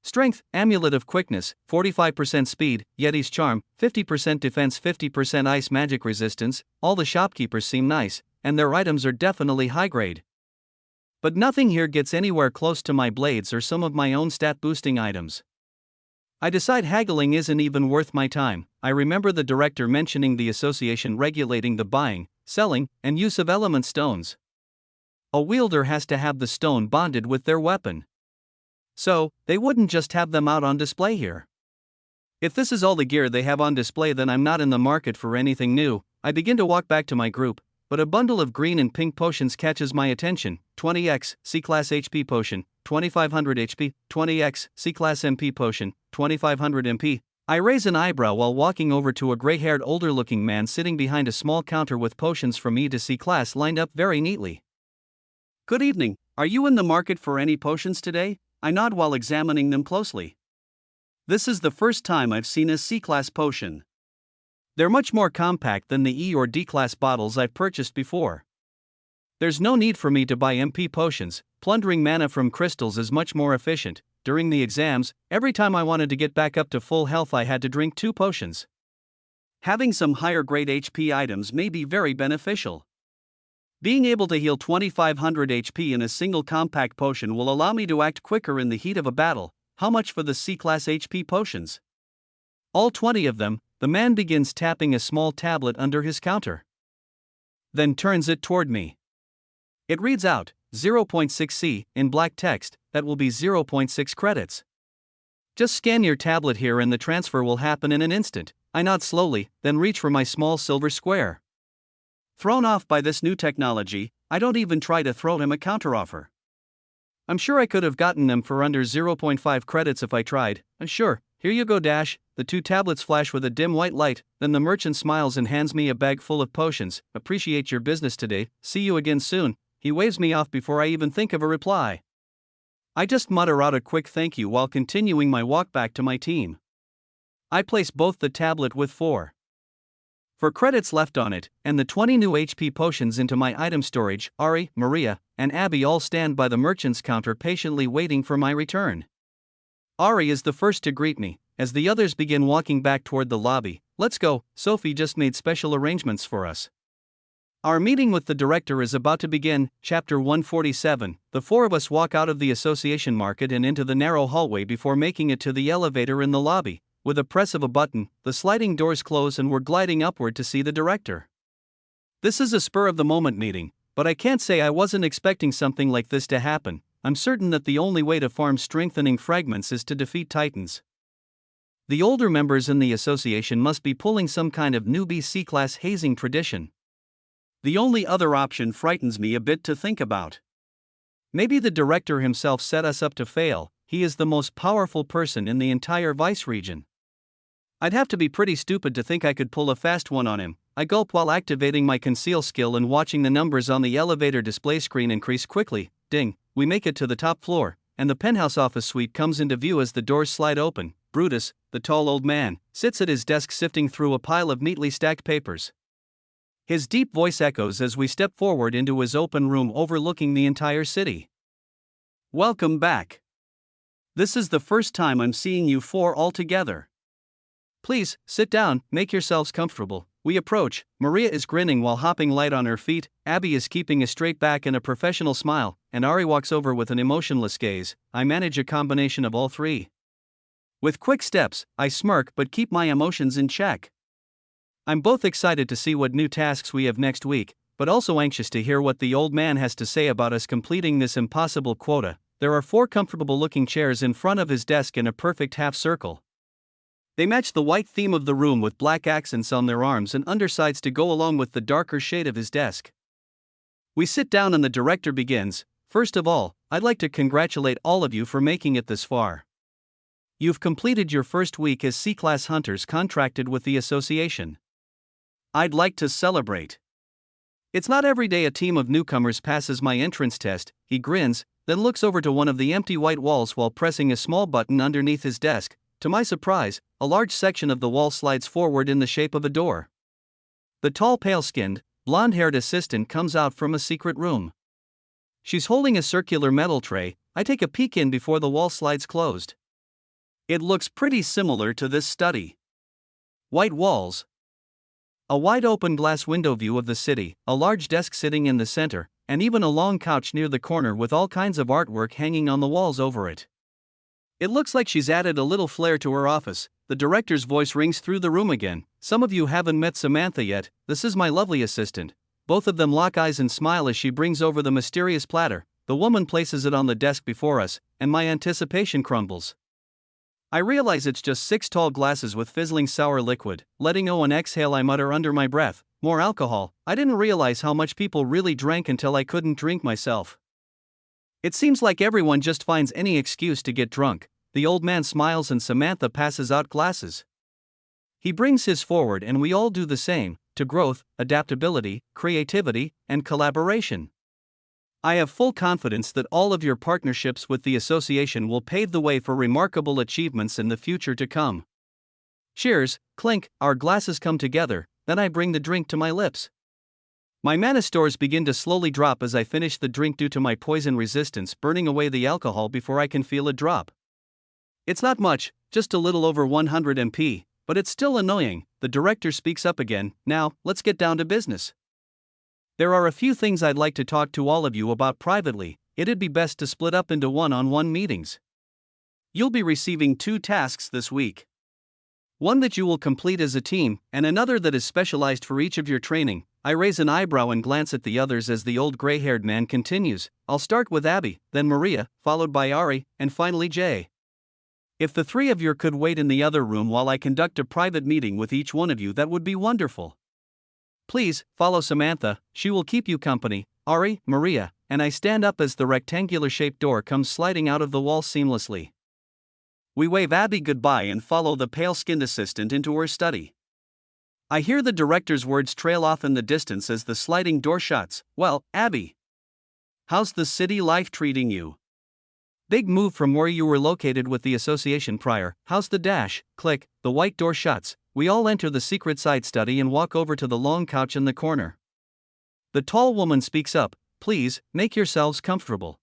strength, amulet of quickness, 45% speed, Yeti's charm, 50% defense, 50% ice magic resistance. All the shopkeepers seem nice, and their items are definitely high grade. But nothing here gets anywhere close to my blades or some of my own stat boosting items. I decide haggling isn't even worth my time. I remember the director mentioning the association regulating the buying, selling, and use of element stones. A wielder has to have the stone bonded with their weapon. So, they wouldn't just have them out on display here. If this is all the gear they have on display, then I'm not in the market for anything new. I begin to walk back to my group, but a bundle of green and pink potions catches my attention. 20x C-Class HP potion, 2500 HP, 20x C-Class MP potion, 2500 MP. I raise an eyebrow while walking over to a gray-haired older-looking man sitting behind a small counter with potions from E to C-Class lined up very neatly. Good evening, are you in the market for any potions today? I nod while examining them closely. This is the first time I've seen a C-Class potion. They're much more compact than the E or D-Class bottles I've purchased before. There's no need for me to buy MP potions. Plundering mana from crystals is much more efficient. During the exams, every time I wanted to get back up to full health, I had to drink 2 potions. Having some higher grade HP items may be very beneficial. Being able to heal 2500 HP in a single compact potion will allow me to act quicker in the heat of a battle. How much for the C-Class HP potions? All 20 of them. The man begins tapping a small tablet under his counter. Then turns it toward me. It reads out, 0.6C, in black text. That will be 0.6 credits. Just scan your tablet here and the transfer will happen in an instant. I nod slowly, then reach for my small silver square. Thrown off by this new technology, I don't even try to throw him a counteroffer. I'm sure I could have gotten them for under 0.5 credits if I tried. Sure, here you go dash. The 2 tablets flash with a dim white light, then the merchant smiles and hands me a bag full of potions. Appreciate your business today, see you again soon. He waves me off before I even think of a reply. I just mutter out a quick thank you while continuing my walk back to my team. I place both the tablet with 4 credits left on it, and the 20 new HP potions into my item storage. Ari, Maria, and Abby all stand by the merchant's counter patiently waiting for my return. Ari is the first to greet me, as the others begin walking back toward the lobby. Let's go, Sophie just made special arrangements for us. Our meeting with the director is about to begin. Chapter 147. The 4 of us walk out of the association market and into the narrow hallway before making it to the elevator in the lobby. With a press of a button, the sliding doors close and we're gliding upward to see the director. This is a spur-of-the-moment meeting, but I can't say I wasn't expecting something like this to happen. I'm certain that the only way to farm strengthening fragments is to defeat titans. The older members in the association must be pulling some kind of newbie C-Class hazing tradition. The only other option frightens me a bit to think about. Maybe the director himself set us up to fail. He is the most powerful person in the entire Vice region. I'd have to be pretty stupid to think I could pull a fast one on him. I gulp while activating my conceal skill and watching the numbers on the elevator display screen increase quickly. Ding, we make it to the top floor, and the penthouse office suite comes into view as the doors slide open. Brutus, the tall old man, sits at his desk sifting through a pile of neatly stacked papers. His deep voice echoes as we step forward into his open room overlooking the entire city. "Welcome back. This is the first time I'm seeing you four all together. Please, sit down, make yourselves comfortable." We approach. Maria is grinning while hopping light on her feet, Abby is keeping a straight back and a professional smile, and Ari walks over with an emotionless gaze. I manage a combination of all three. With quick steps, I smirk but keep my emotions in check. I'm both excited to see what new tasks we have next week, but also anxious to hear what the old man has to say about us completing this impossible quota. There are 4 comfortable-looking chairs in front of his desk in a perfect half circle. They match the white theme of the room with black accents on their arms and undersides to go along with the darker shade of his desk. We sit down and the director begins. "First of all, I'd like to congratulate all of you for making it this far. You've completed your first week as C-Class Hunters contracted with the association. I'd like to celebrate. It's not every day a team of newcomers passes my entrance test." He grins, then looks over to one of the empty white walls while pressing a small button underneath his desk. To my surprise, a large section of the wall slides forward in the shape of a door. The tall, pale-skinned, blonde-haired assistant comes out from a secret room. She's holding a circular metal tray. I take a peek in before the wall slides closed. It looks pretty similar to this study. White walls, a wide-open glass window view of the city, a large desk sitting in the center, and even a long couch near the corner with all kinds of artwork hanging on the walls over it. It looks like she's added a little flair to her office. The director's voice rings through the room again. "Some of you haven't met Samantha yet. This is my lovely assistant." Both of them lock eyes and smile as she brings over the mysterious platter. The woman places it on the desk before us, and my anticipation crumbles. I realize it's just 6 tall glasses with fizzling sour liquid. Letting go an exhale, I mutter under my breath, "More alcohol." I didn't realize how much people really drank until I couldn't drink myself. It seems like everyone just finds any excuse to get drunk. The old man smiles and Samantha passes out glasses. He brings his forward and we all do the same, to growth, adaptability, creativity, and collaboration. I have full confidence that all of your partnerships with the association will pave the way for remarkable achievements in the future to come. Cheers, clink, our glasses come together, then I bring the drink to my lips. My mana stores begin to slowly drop as I finish the drink due to my poison resistance burning away the alcohol before I can feel a drop. It's not much, just a little over 100 MP, but it's still annoying. The director speaks up again. "Now, let's get down to business. There are a few things I'd like to talk to all of you about privately. It'd be best to split up into one-on-one meetings. You'll be receiving 2 tasks this week. One that you will complete as a team, and another that is specialized for each of your training." I raise an eyebrow and glance at the others as the old gray-haired man continues. "I'll start with Abby, then Maria, followed by Ari, and finally Jay. If the 3 of you could wait in the other room while I conduct a private meeting with each one of you, that would be wonderful. Please, follow Samantha, she will keep you company." Ari, Maria, and I stand up as the rectangular-shaped door comes sliding out of the wall seamlessly. We wave Abby goodbye and follow the pale-skinned assistant into her study. I hear the director's words trail off in the distance as the sliding door shuts. "Well, Abby, how's the city life treating you? Big move from where you were located with the association prior. How's the dash?" Click, the white door shuts. We all enter the secret side study and walk over to the long couch in the corner. The tall woman speaks up. "Please, make yourselves comfortable.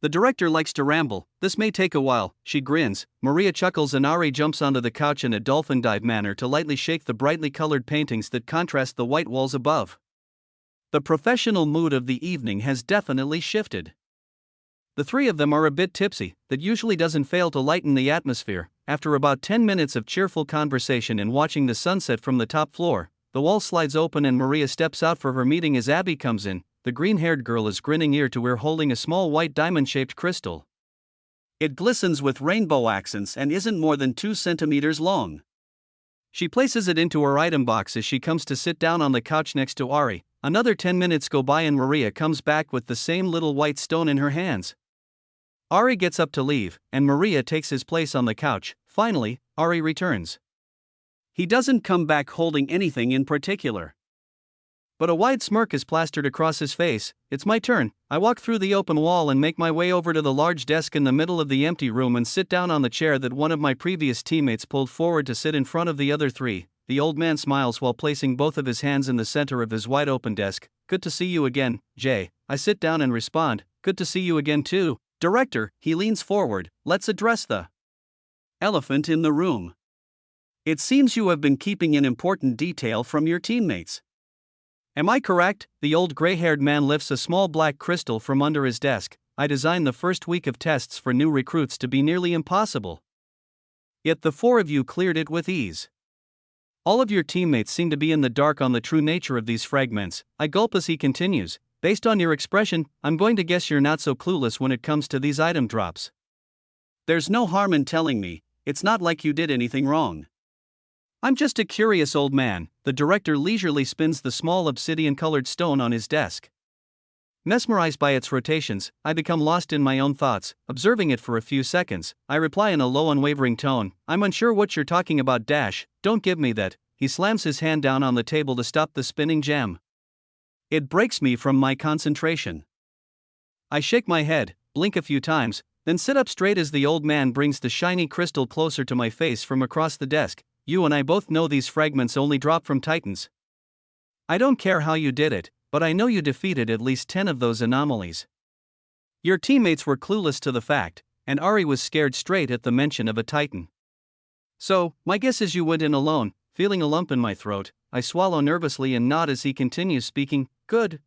The director likes to ramble. This may take a while." She grins. Maria chuckles and Ari jumps onto the couch in a dolphin dive manner to lightly shake the brightly colored paintings that contrast the white walls above. The professional mood of the evening has definitely shifted. The 3 of them are a bit tipsy. That usually doesn't fail to lighten the atmosphere. After about 10 minutes of cheerful conversation and watching the sunset from the top floor, the wall slides open and Maria steps out for her meeting as Abby comes in. The green-haired girl is grinning ear to ear holding a small white diamond-shaped crystal. It glistens with rainbow accents and isn't more than 2 centimeters long. She places it into her item box as she comes to sit down on the couch next to Ari. Another 10 minutes go by and Maria comes back with the same little white stone in her hands. Ari gets up to leave, and Maria takes his place on the couch. Finally, Ari returns. He doesn't come back holding anything in particular. but a wide smirk is plastered across his face. It's my turn. I walk through the open wall and make my way over to the large desk in the middle of the empty room and sit down on the chair that one of my previous teammates pulled forward to sit in front of the other three. The old man smiles while placing both of his hands in the center of his wide open desk. Good to see you again, Jay. I sit down and respond, good to see you again too, Director. He leans forward. Let's address the elephant in the room. It seems you have been keeping an important detail from your teammates. Am I correct? The old gray-haired man lifts a small black crystal from under his desk. I designed the first week of tests for new recruits to be nearly impossible. Yet the four of you cleared it with ease. All of your teammates seem to be in the dark on the true nature of these fragments. I gulp as he continues. Based on your expression, I'm going to guess you're not so clueless when it comes to these item drops. There's no harm in telling me. It's not like you did anything wrong. I'm just a curious old man. The director leisurely spins the small obsidian-colored stone on his desk. Mesmerized by its rotations, I become lost in my own thoughts, observing it for a few seconds. I reply in a low, unwavering tone, I'm unsure what you're talking about, don't give me that. He slams his hand down on the table to stop the spinning gem. It breaks me from my concentration. I shake my head, blink a few times, then sit up straight as the old man brings the shiny crystal closer to my face from across the desk. You and I both know these fragments only drop from titans. I don't care how you did it, but I know you defeated at least 10 of those anomalies. Your teammates were clueless to the fact, and Ari was scared straight at the mention of a titan. So, my guess is you went in alone. Feeling a lump in my throat, I swallow nervously and nod as he continues speaking. Good.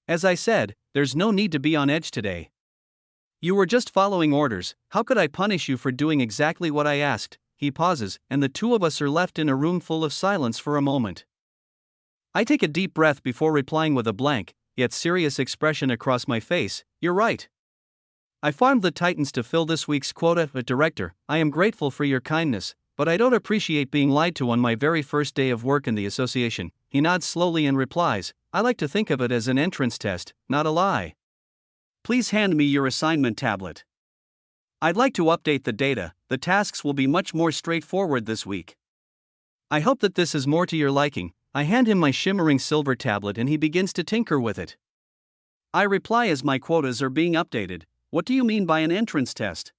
As I said, there's no need to be on edge today. You were just following orders. How could I punish you for doing exactly what I asked? He pauses, and the two of us are left in a room full of silence for a moment. I take a deep breath before replying with a blank, yet serious expression across my face. You're right. I farmed the titans to fill this week's quota, but Director, I am grateful for your kindness, but I don't appreciate being lied to on my very first day of work in the association. He nods slowly and replies, I like to think of it as an entrance test, not a lie. Please hand me your assignment tablet. I'd like to update the data. The tasks will be much more straightforward this week. I hope that this is more to your liking. I hand him my shimmering silver tablet and he begins to tinker with it. I reply as my quotas are being updated. What do you mean by an entrance test?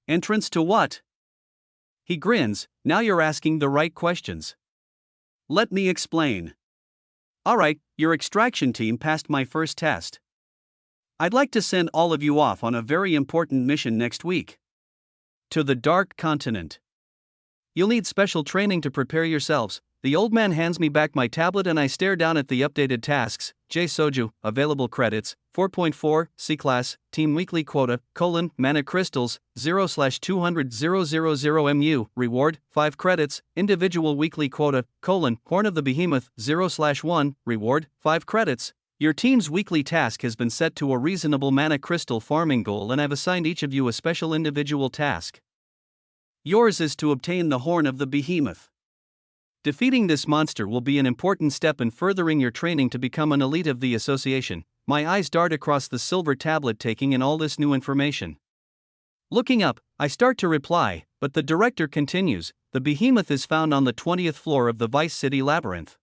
Entrance to what? He grins. Now you're asking the right questions. Let me explain. Alright, your extraction team passed my first test. I'd like to send all of you off on a very important mission next week. To the Dark Continent. You'll need special training to prepare yourselves. The old man hands me back my tablet and I stare down at the updated tasks. J. Soju, available credits, 4.4, C-Class, Team Weekly Quota, Mana Crystals, 0/200,000 MU, Reward, 5 credits, Individual Weekly Quota, Horn of the Behemoth, 0/1, Reward, 5 credits. Your team's weekly task has been set to a reasonable mana crystal farming goal and I've assigned each of you a special individual task. Yours is to obtain the Horn of the Behemoth. Defeating this monster will be an important step in furthering your training to become an elite of the association. My eyes dart across the silver tablet taking in all this new information. Looking up, I start to reply, but the director continues, the behemoth is found on the 20th floor of the Vice City Labyrinth.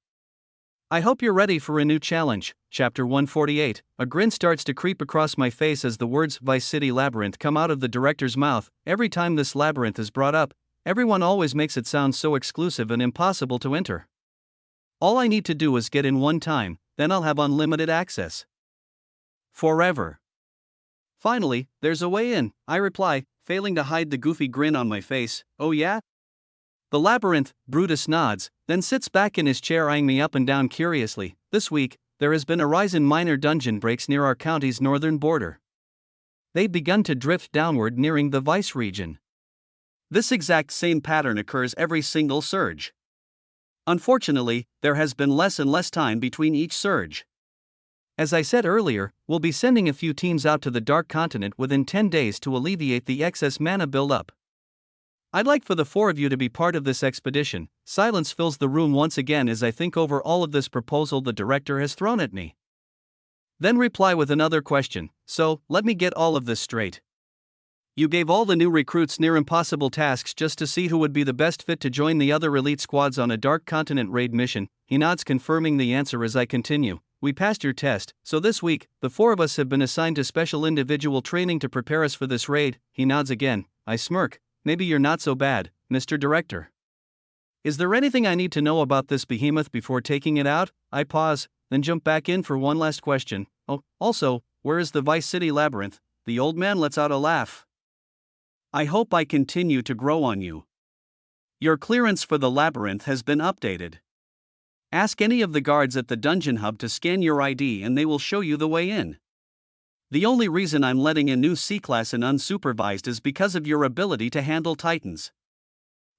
I hope you're ready for a new challenge. Chapter 148. A grin starts to creep across my face as the words Vice City Labyrinth come out of the director's mouth. Every time this labyrinth is brought up, everyone always makes it sound so exclusive and impossible to enter. All I need to do is get in one time, then I'll have unlimited access. Forever. Finally, there's a way in, I reply, failing to hide the goofy grin on my face. Oh yeah? The labyrinth, Brutus nods, then sits back in his chair eyeing me up and down curiously. This week, there has been a rise in minor dungeon breaks near our county's northern border. They've begun to drift downward nearing the Vice region. This exact same pattern occurs every single surge. Unfortunately, there has been less and less time between each surge. As I said earlier, we'll be sending a few teams out to the Dark Continent within 10 days to alleviate the excess mana buildup. I'd like for the 4 of you to be part of this expedition. Silence fills the room once again as I think over all of this proposal the director has thrown at me. Then reply with another question. So, let me get all of this straight. You gave all the new recruits near impossible tasks just to see who would be the best fit to join the other elite squads on a Dark Continent raid mission. He nods, confirming the answer as I continue. We passed your test, so this week, the 4 of us have been assigned to special individual training to prepare us for this raid. He nods again. I smirk. Maybe you're not so bad, Mr. Director. Is there anything I need to know about this behemoth before taking it out? I pause, then jump back in for one last question. Oh, also, where is the Vice City Labyrinth? The old man lets out a laugh. I hope I continue to grow on you. Your clearance for the labyrinth has been updated. Ask any of the guards at the dungeon hub to scan your ID and they will show you the way in. The only reason I'm letting in new C-class and unsupervised is because of your ability to handle titans.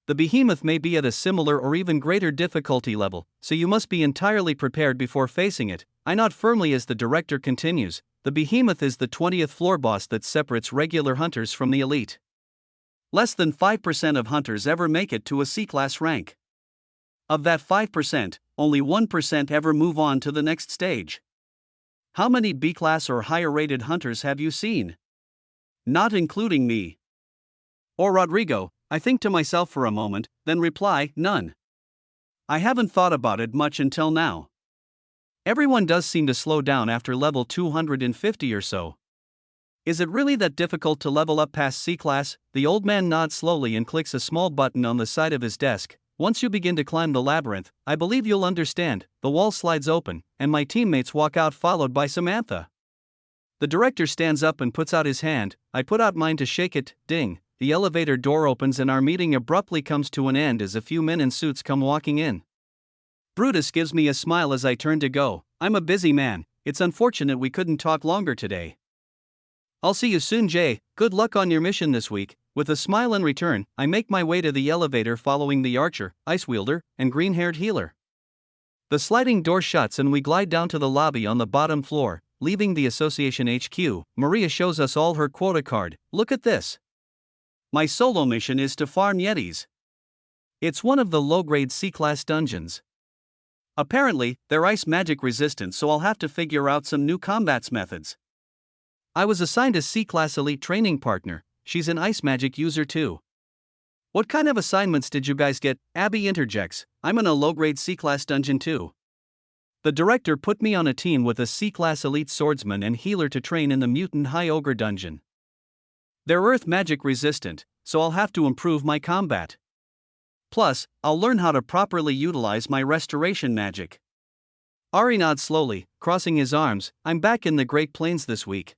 The behemoth may be at a similar or even greater difficulty level, so you must be entirely prepared before facing it. I nod firmly as the director continues. The behemoth is the 20th floor boss that separates regular hunters from the elite. Less than 5% of hunters ever make it to a C-class rank. Of that 5%, only 1% ever move on to the next stage. How many B-class or higher rated hunters have you seen? Not including me. Or Rodrigo. I think to myself for a moment, then reply, none. I haven't thought about it much until now. Everyone does seem to slow down after level 250 or so. Is it really that difficult to level up past C-class? The old man nods slowly and clicks a small button on the side of his desk. Once you begin to climb the labyrinth, I believe you'll understand. The wall slides open, and my teammates walk out followed by Samantha. The director stands up and puts out his hand. I put out mine to shake it. Ding. The elevator door opens and our meeting abruptly comes to an end as a few men in suits come walking in. Brutus gives me a smile as I turn to go. I'm a busy man. It's unfortunate we couldn't talk longer today. I'll see you soon, Jay. Good luck on your mission this week. With a smile in return, I make my way to the elevator following the archer, ice wielder, and green-haired healer. The sliding door shuts and we glide down to the lobby on the bottom floor. Leaving the association HQ, Maria shows us all her quota card. Look at this. My solo mission is to farm Yetis. It's one of the low-grade C-class dungeons. Apparently, they're ice magic resistant, so I'll have to figure out some new combats methods. I was assigned a C-class elite training partner. She's an ice magic user too. What kind of assignments did you guys get? Abby interjects. I'm in a low-grade C-class dungeon too. The director put me on a team with a C-class elite swordsman and healer to train in the mutant high ogre dungeon. They're earth magic resistant, so I'll have to improve my combat. Plus, I'll learn how to properly utilize my restoration magic. Ari nods slowly, crossing his arms. I'm back in the Great Plains this week.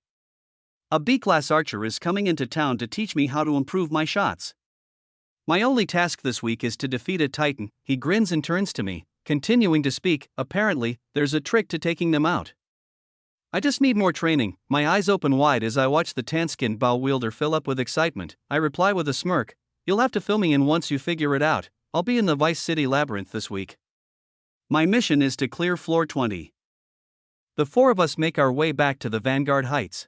A B-class archer is coming into town to teach me how to improve my shots. My only task this week is to defeat a titan. He grins and turns to me, continuing to speak. Apparently, there's a trick to taking them out. I just need more training. My eyes open wide as I watch the tan-skinned bow wielder fill up with excitement. I reply with a smirk. You'll have to fill me in once you figure it out. I'll be in the Vice City Labyrinth this week. My mission is to clear floor 20. The 4 of us make our way back to the Vanguard Heights.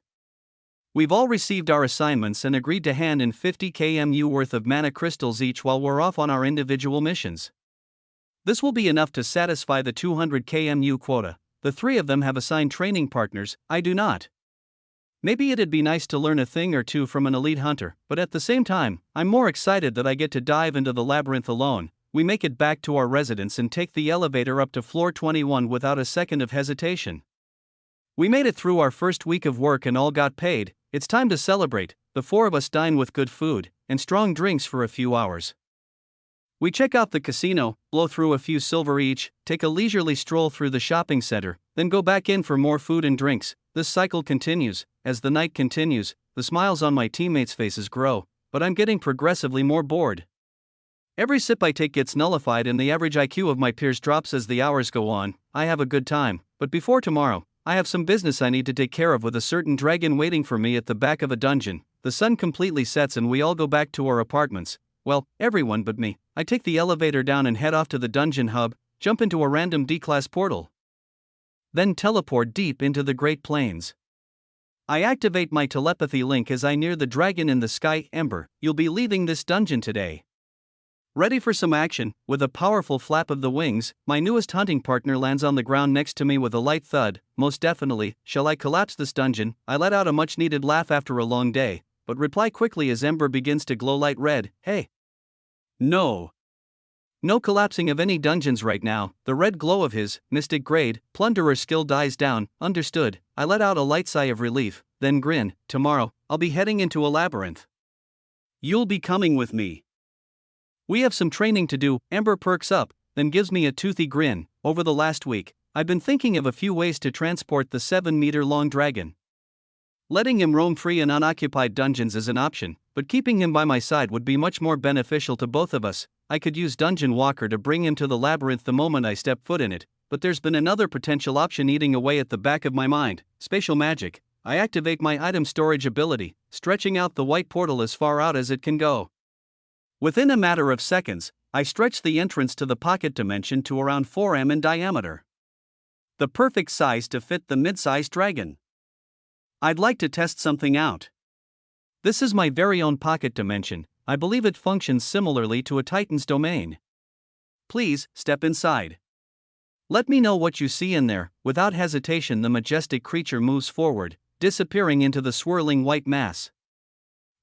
We've all received our assignments and agreed to hand in 50 kmu worth of mana crystals each while we're off on our individual missions. This will be enough to satisfy the 200 kmu quota. The 3 of them have assigned training partners, I do not. Maybe it'd be nice to learn a thing or two from an elite hunter, but at the same time, I'm more excited that I get to dive into the labyrinth alone. We make it back to our residence and take the elevator up to floor 21 without a second of hesitation. We made it through our first week of work and all got paid. It's time to celebrate. The 4 of us dine with good food and strong drinks for a few hours. We check out the casino, blow through a few silver each, take a leisurely stroll through the shopping center, then go back in for more food and drinks. This cycle continues. As the night continues, the smiles on my teammates' faces grow, but I'm getting progressively more bored. Every sip I take gets nullified and the average IQ of my peers drops as the hours go on. I have a good time, but before tomorrow, I have some business I need to take care of with a certain dragon waiting for me at the back of a dungeon. The sun completely sets and we all go back to our apartments. Well, everyone but me. I take the elevator down and head off to the dungeon hub, jump into a random D-class portal. Then teleport deep into the Great Plains. I activate my telepathy link as I near the dragon in the sky. Ember, you'll be leaving this dungeon today. Ready for some action, with a powerful flap of the wings, my newest hunting partner lands on the ground next to me with a light thud. Most definitely. Shall I collapse this dungeon? I let out a much-needed laugh after a long day. but reply quickly as Ember begins to glow light red. Hey. No. No collapsing of any dungeons right now. The red glow of his mystic grade plunderer skill dies down. Understood. I let out a light sigh of relief, then grin. Tomorrow, I'll be heading into a labyrinth. You'll be coming with me. We have some training to do. Ember perks up, then gives me a toothy grin. Over the last week, I've been thinking of a few ways to transport the 7-meter-long dragon. Letting him roam free in unoccupied dungeons is an option, but keeping him by my side would be much more beneficial to both of us. I could use Dungeon Walker to bring him to the labyrinth the moment I step foot in it, but there's been another potential option eating away at the back of my mind: spatial magic. I activate my item storage ability, stretching out the white portal as far out as it can go. Within a matter of seconds, I stretch the entrance to the pocket dimension to around 4 m in diameter. The perfect size to fit the mid-sized dragon. I'd like to test something out. This is my very own pocket dimension. I believe it functions similarly to a Titan's domain. Please, step inside. Let me know what you see in there. Without hesitation, the majestic creature moves forward, disappearing into the swirling white mass.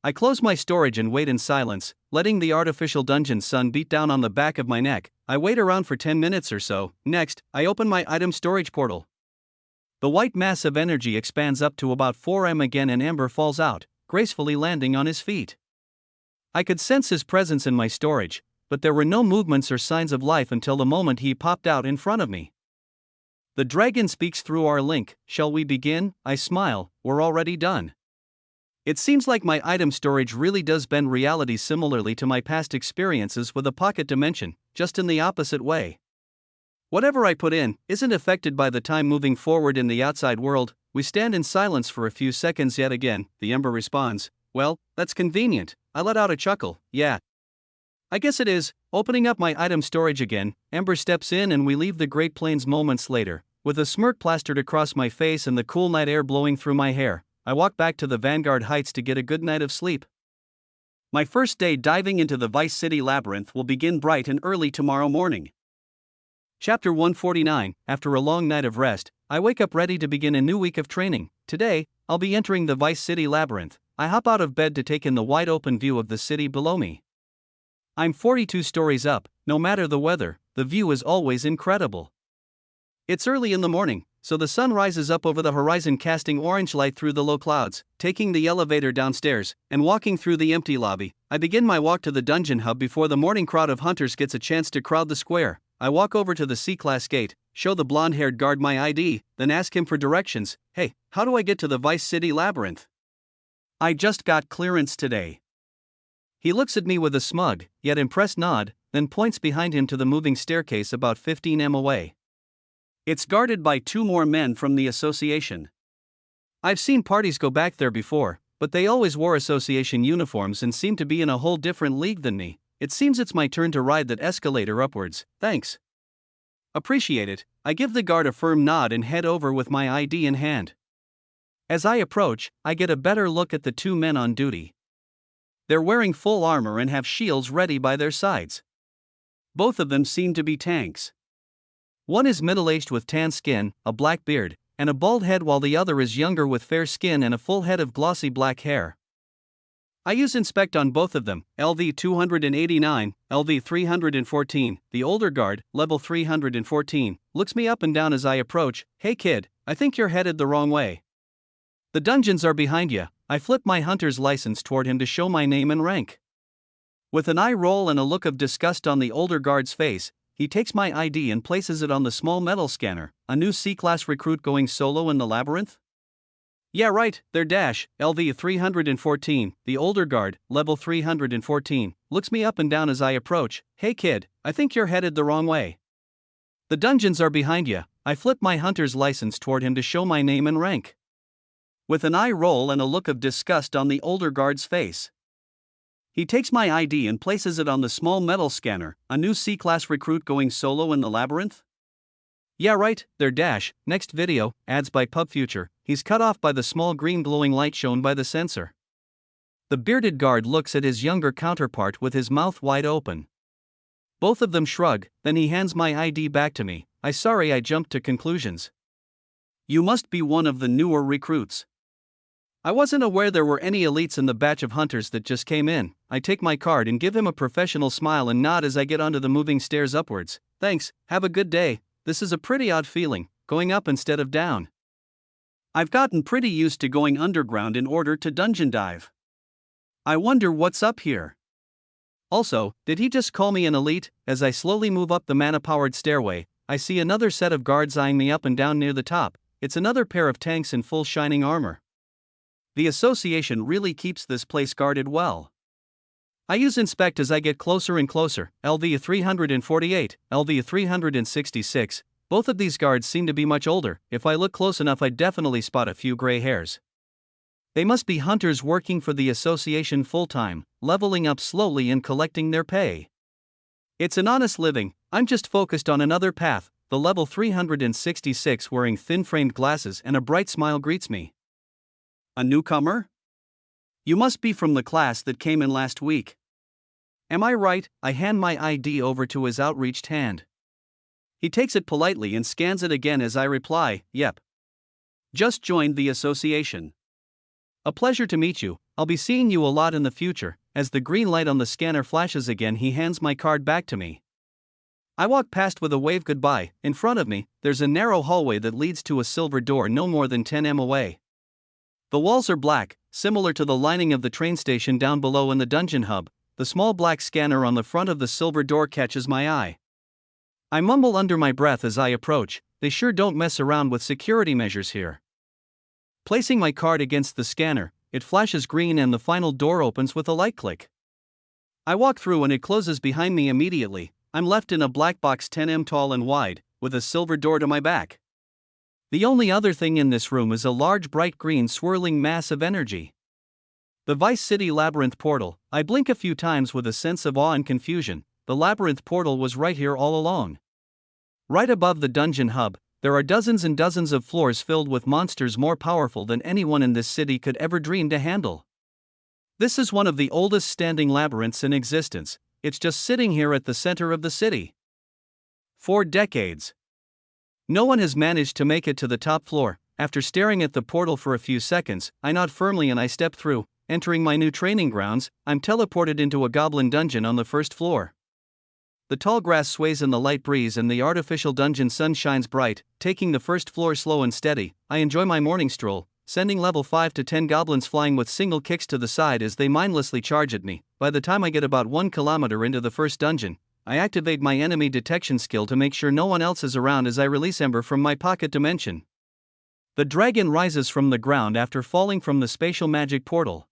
I close my storage and wait in silence, letting the artificial dungeon sun beat down on the back of my neck. I wait around for 10 minutes or so. Next, I open my item storage portal. The white mass of energy expands up to about 4 m again and Ember falls out, gracefully landing on his feet. I could sense his presence in my storage, but there were no movements or signs of life until the moment he popped out in front of me. The dragon speaks through our link. Shall we begin? I smile. We're already done. It seems like my item storage really does bend reality similarly to my past experiences with a pocket dimension, just in the opposite way. Whatever I put in isn't affected by the time moving forward in the outside world. We stand in silence for a few seconds yet again. The Ember responds, "Well, that's convenient." I let out a chuckle. Yeah. I guess it is. Opening up my item storage again, Ember steps in and we leave the Great Plains moments later. With a smirk plastered across my face and the cool night air blowing through my hair, I walk back to the Vanguard Heights to get a good night of sleep. My first day diving into the Vice City Labyrinth will begin bright and early tomorrow morning. Chapter 149. After a long night of rest, I wake up ready to begin a new week of training. Today, I'll be entering the Vice City Labyrinth. I hop out of bed to take in the wide open view of the city below me. I'm 42 stories up. No matter the weather, the view is always incredible. It's early in the morning, so the sun rises up over the horizon casting orange light through the low clouds. Taking the elevator downstairs and walking through the empty lobby, I begin my walk to the dungeon hub before the morning crowd of hunters gets a chance to crowd the square. I walk over to the C-Class gate, show the blonde-haired guard my ID, then ask him for directions. Hey, how do I get to the Vice City Labyrinth? I just got clearance today. He looks at me with a smug, yet impressed nod, then points behind him to the moving staircase about 15 m away. It's guarded by 2 more men from the association. I've seen parties go back there before, but they always wore association uniforms and seem to be in a whole different league than me. It seems it's my turn to ride that escalator upwards. Thanks. Appreciate it. I give the guard a firm nod and head over with my ID in hand. As I approach, I get a better look at the 2 men on duty. They're wearing full armor and have shields ready by their sides. Both of them seem to be tanks. One is middle-aged with tan skin, a black beard, and a bald head, while the other is younger with fair skin and a full head of glossy black hair. I use inspect on both of them. LV 289, LV 314. The older guard, level 314, looks me up and down as I approach. Hey kid, I think you're headed the wrong way. The dungeons are behind you. I flip my hunter's license toward him to show my name and rank. With an eye roll and a look of disgust on the older guard's face, he takes my ID and places it on the small metal scanner. A new C-Class recruit going solo in the labyrinth? Yeah right, they're Dash, LV 314. The older guard, level 314, looks me up and down as I approach. Hey kid, I think you're headed the wrong way. The dungeons are behind you. I flip my hunter's license toward him to show my name and rank. With an eye roll and a look of disgust on the older guard's face, he takes my ID and places it on the small metal scanner. A new C-Class recruit going solo in the labyrinth? Yeah right, they're Dash. Next video, ads by PubFuture. He's cut off by the small green glowing light shown by the sensor. The bearded guard looks at his younger counterpart with his mouth wide open. Both of them shrug, then he hands my ID back to me. I jumped to conclusions. You must be one of the newer recruits. I wasn't aware there were any elites in the batch of hunters that just came in. I take my card and give him a professional smile and nod as I get onto the moving stairs upwards. Thanks, have a good day. This is a pretty odd feeling, going up instead of down. I've gotten pretty used to going underground in order to dungeon dive. I wonder what's up here. Also, did he just call me an elite? As I slowly move up the mana-powered stairway, I see another set of guards eyeing me up and down near the top. It's another pair of tanks in full shining armor. The association really keeps this place guarded well. I use inspect as I get closer and closer. LV 348, LV 366. Both of these guards seem to be much older. If I look close enough, I definitely spot a few gray hairs. They must be hunters working for the association full-time, leveling up slowly and collecting their pay. It's an honest living. I'm just focused on another path. The level 366 wearing thin-framed glasses and a bright smile greets me. A newcomer? You must be from the class that came in last week. Am I right? I hand my ID over to his outreached hand. He takes it politely and scans it again as I reply, yep. Just joined the association. A pleasure to meet you. I'll be seeing you a lot in the future. As the green light on the scanner flashes again, he hands my card back to me. I walk past with a wave goodbye. In front of me, there's a narrow hallway that leads to a silver door no more than 10 m away. The walls are black, similar to the lining of the train station down below in the dungeon hub. The small black scanner on the front of the silver door catches my eye. I mumble under my breath as I approach. They sure don't mess around with security measures here. Placing my card against the scanner, it flashes green and the final door opens with a light click. I walk through and it closes behind me immediately. I'm left in a black box 10 m tall and wide, with a silver door to my back. The only other thing in this room is a large bright green swirling mass of energy. The Vice City Labyrinth portal. I blink a few times with a sense of awe and confusion. The labyrinth portal was right here all along. Right above the dungeon hub, there are dozens and dozens of floors filled with monsters more powerful than anyone in this city could ever dream to handle. This is one of the oldest standing labyrinths in existence. It's just sitting here at the center of the city. For decades. No one has managed to make it to the top floor. After staring at the portal for a few seconds, I nod firmly and I step through. Entering my new training grounds, I'm teleported into a goblin dungeon on the first floor. The tall grass sways in the light breeze and the artificial dungeon sun shines bright, taking the first floor slow and steady. I enjoy my morning stroll, sending level 5 to 10 goblins flying with single kicks to the side as they mindlessly charge at me. By the time I get about 1 kilometer into the first dungeon, I activate my enemy detection skill to make sure no one else is around as I release Ember from my pocket dimension. The dragon rises from the ground after falling from the spatial magic portal.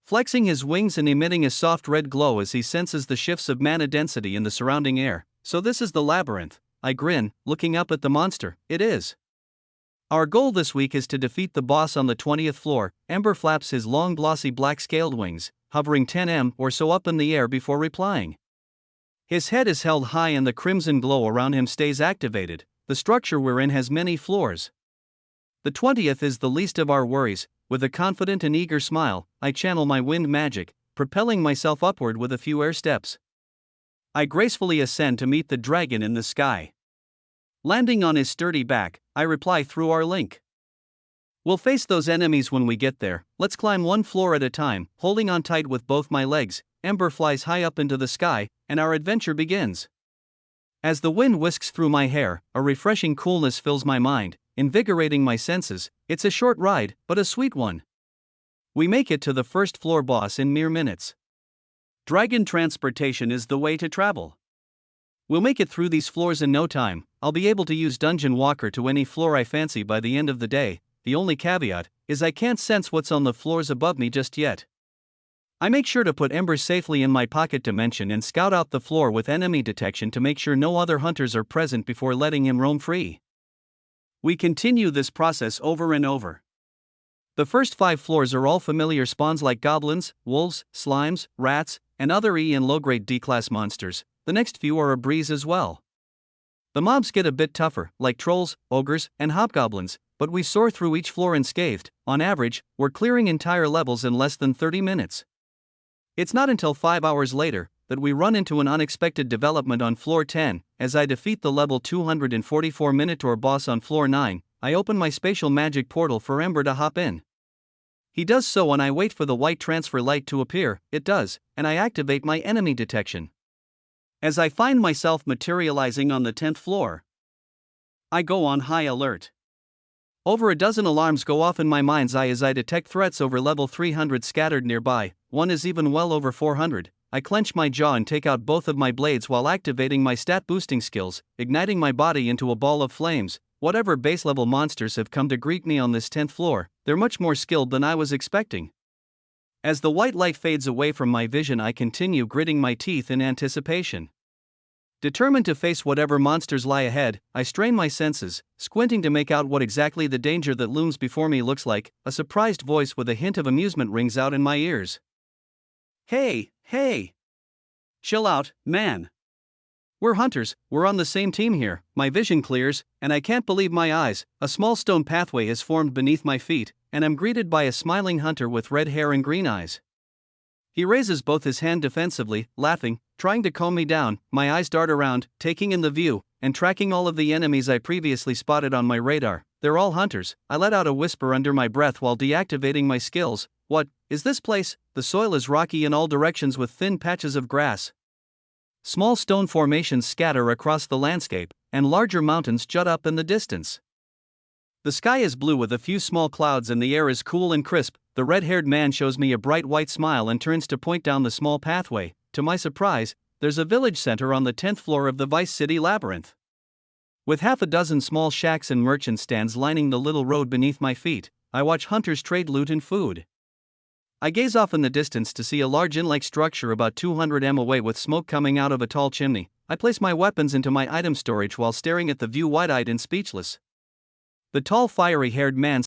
Flexing his wings and emitting a soft red glow as he senses the shifts of mana density in the surrounding air. So this is the labyrinth. I grin, looking up at the monster. It is. Our goal this week is to defeat the boss on the 20th floor. Ember flaps his long glossy black scaled wings, hovering 10 m or so up in the air before replying. His head is held high and the crimson glow around him stays activated. The structure we're in has many floors. The 20th is the least of our worries. With a confident and eager smile, I channel my wind magic, propelling myself upward with a few air steps. I gracefully ascend to meet the dragon in the sky. Landing on his sturdy back, I reply through our link. We'll face those enemies when we get there. Let's climb one floor at a time, holding on tight with both my legs. Ember flies high up into the sky, and our adventure begins. As the wind whisks through my hair, a refreshing coolness fills my mind, invigorating my senses. It's a short ride, but a sweet one. We make it to the first floor boss in mere minutes. Dragon transportation is the way to travel. We'll make it through these floors in no time. I'll be able to use Dungeon Walker to any floor I fancy by the end of the day. The only caveat is I can't sense what's on the floors above me just yet. I make sure to put Ember safely in my pocket dimension and scout out the floor with enemy detection to make sure no other hunters are present before letting him roam free. We continue this process over and over. The first 5 floors are all familiar spawns like goblins, wolves, slimes, rats, and other E and low-grade D-class monsters. The next few are a breeze as well. The mobs get a bit tougher, like trolls, ogres, and hobgoblins, but we soar through each floor unscathed. On average, we're clearing entire levels in less than 30 minutes. It's not until 5 hours later that we run into an unexpected development on floor 10. As I defeat the level 244 Minotaur boss on floor 9, I open my spatial magic portal for Ember to hop in. He does so and I wait for the white transfer light to appear. It does, and I activate my enemy detection. As I find myself materializing on the 10th floor, I go on high alert. Over a dozen alarms go off in my mind's eye as I detect threats over level 300 scattered nearby. One is even well over 400. I clench my jaw and take out both of my blades while activating my stat boosting skills, igniting my body into a ball of flames. Whatever base level monsters have come to greet me on this 10th floor, they're much more skilled than I was expecting. As the white light fades away from my vision, I continue gritting my teeth in anticipation. Determined to face whatever monsters lie ahead, I strain my senses, squinting to make out what exactly the danger that looms before me looks like. A surprised voice with a hint of amusement rings out in my ears. Hey! Chill out, man. We're hunters, we're on the same team here. My vision clears, and I can't believe my eyes. A small stone pathway has formed beneath my feet, and I'm greeted by a smiling hunter with red hair and green eyes. He raises both his hand defensively, laughing, trying to calm me down. My eyes dart around, taking in the view, and tracking all of the enemies I previously spotted on my radar. They're all hunters. I let out a whisper under my breath while deactivating my skills. What is this place? The soil is rocky in all directions with thin patches of grass. Small stone formations scatter across the landscape, and larger mountains jut up in the distance. The sky is blue with a few small clouds and the air is cool and crisp. The red-haired man shows me a bright white smile and turns to point down the small pathway. To my surprise, there's a village center on the 10th floor of the Vice City labyrinth. With half a dozen small shacks and merchant stands lining the little road beneath my feet, I watch hunters trade loot and food. I gaze off in the distance to see a large inn-like structure about 200 m away with smoke coming out of a tall chimney. I place my weapons into my item storage while staring at the view wide-eyed and speechless. The tall fiery-haired man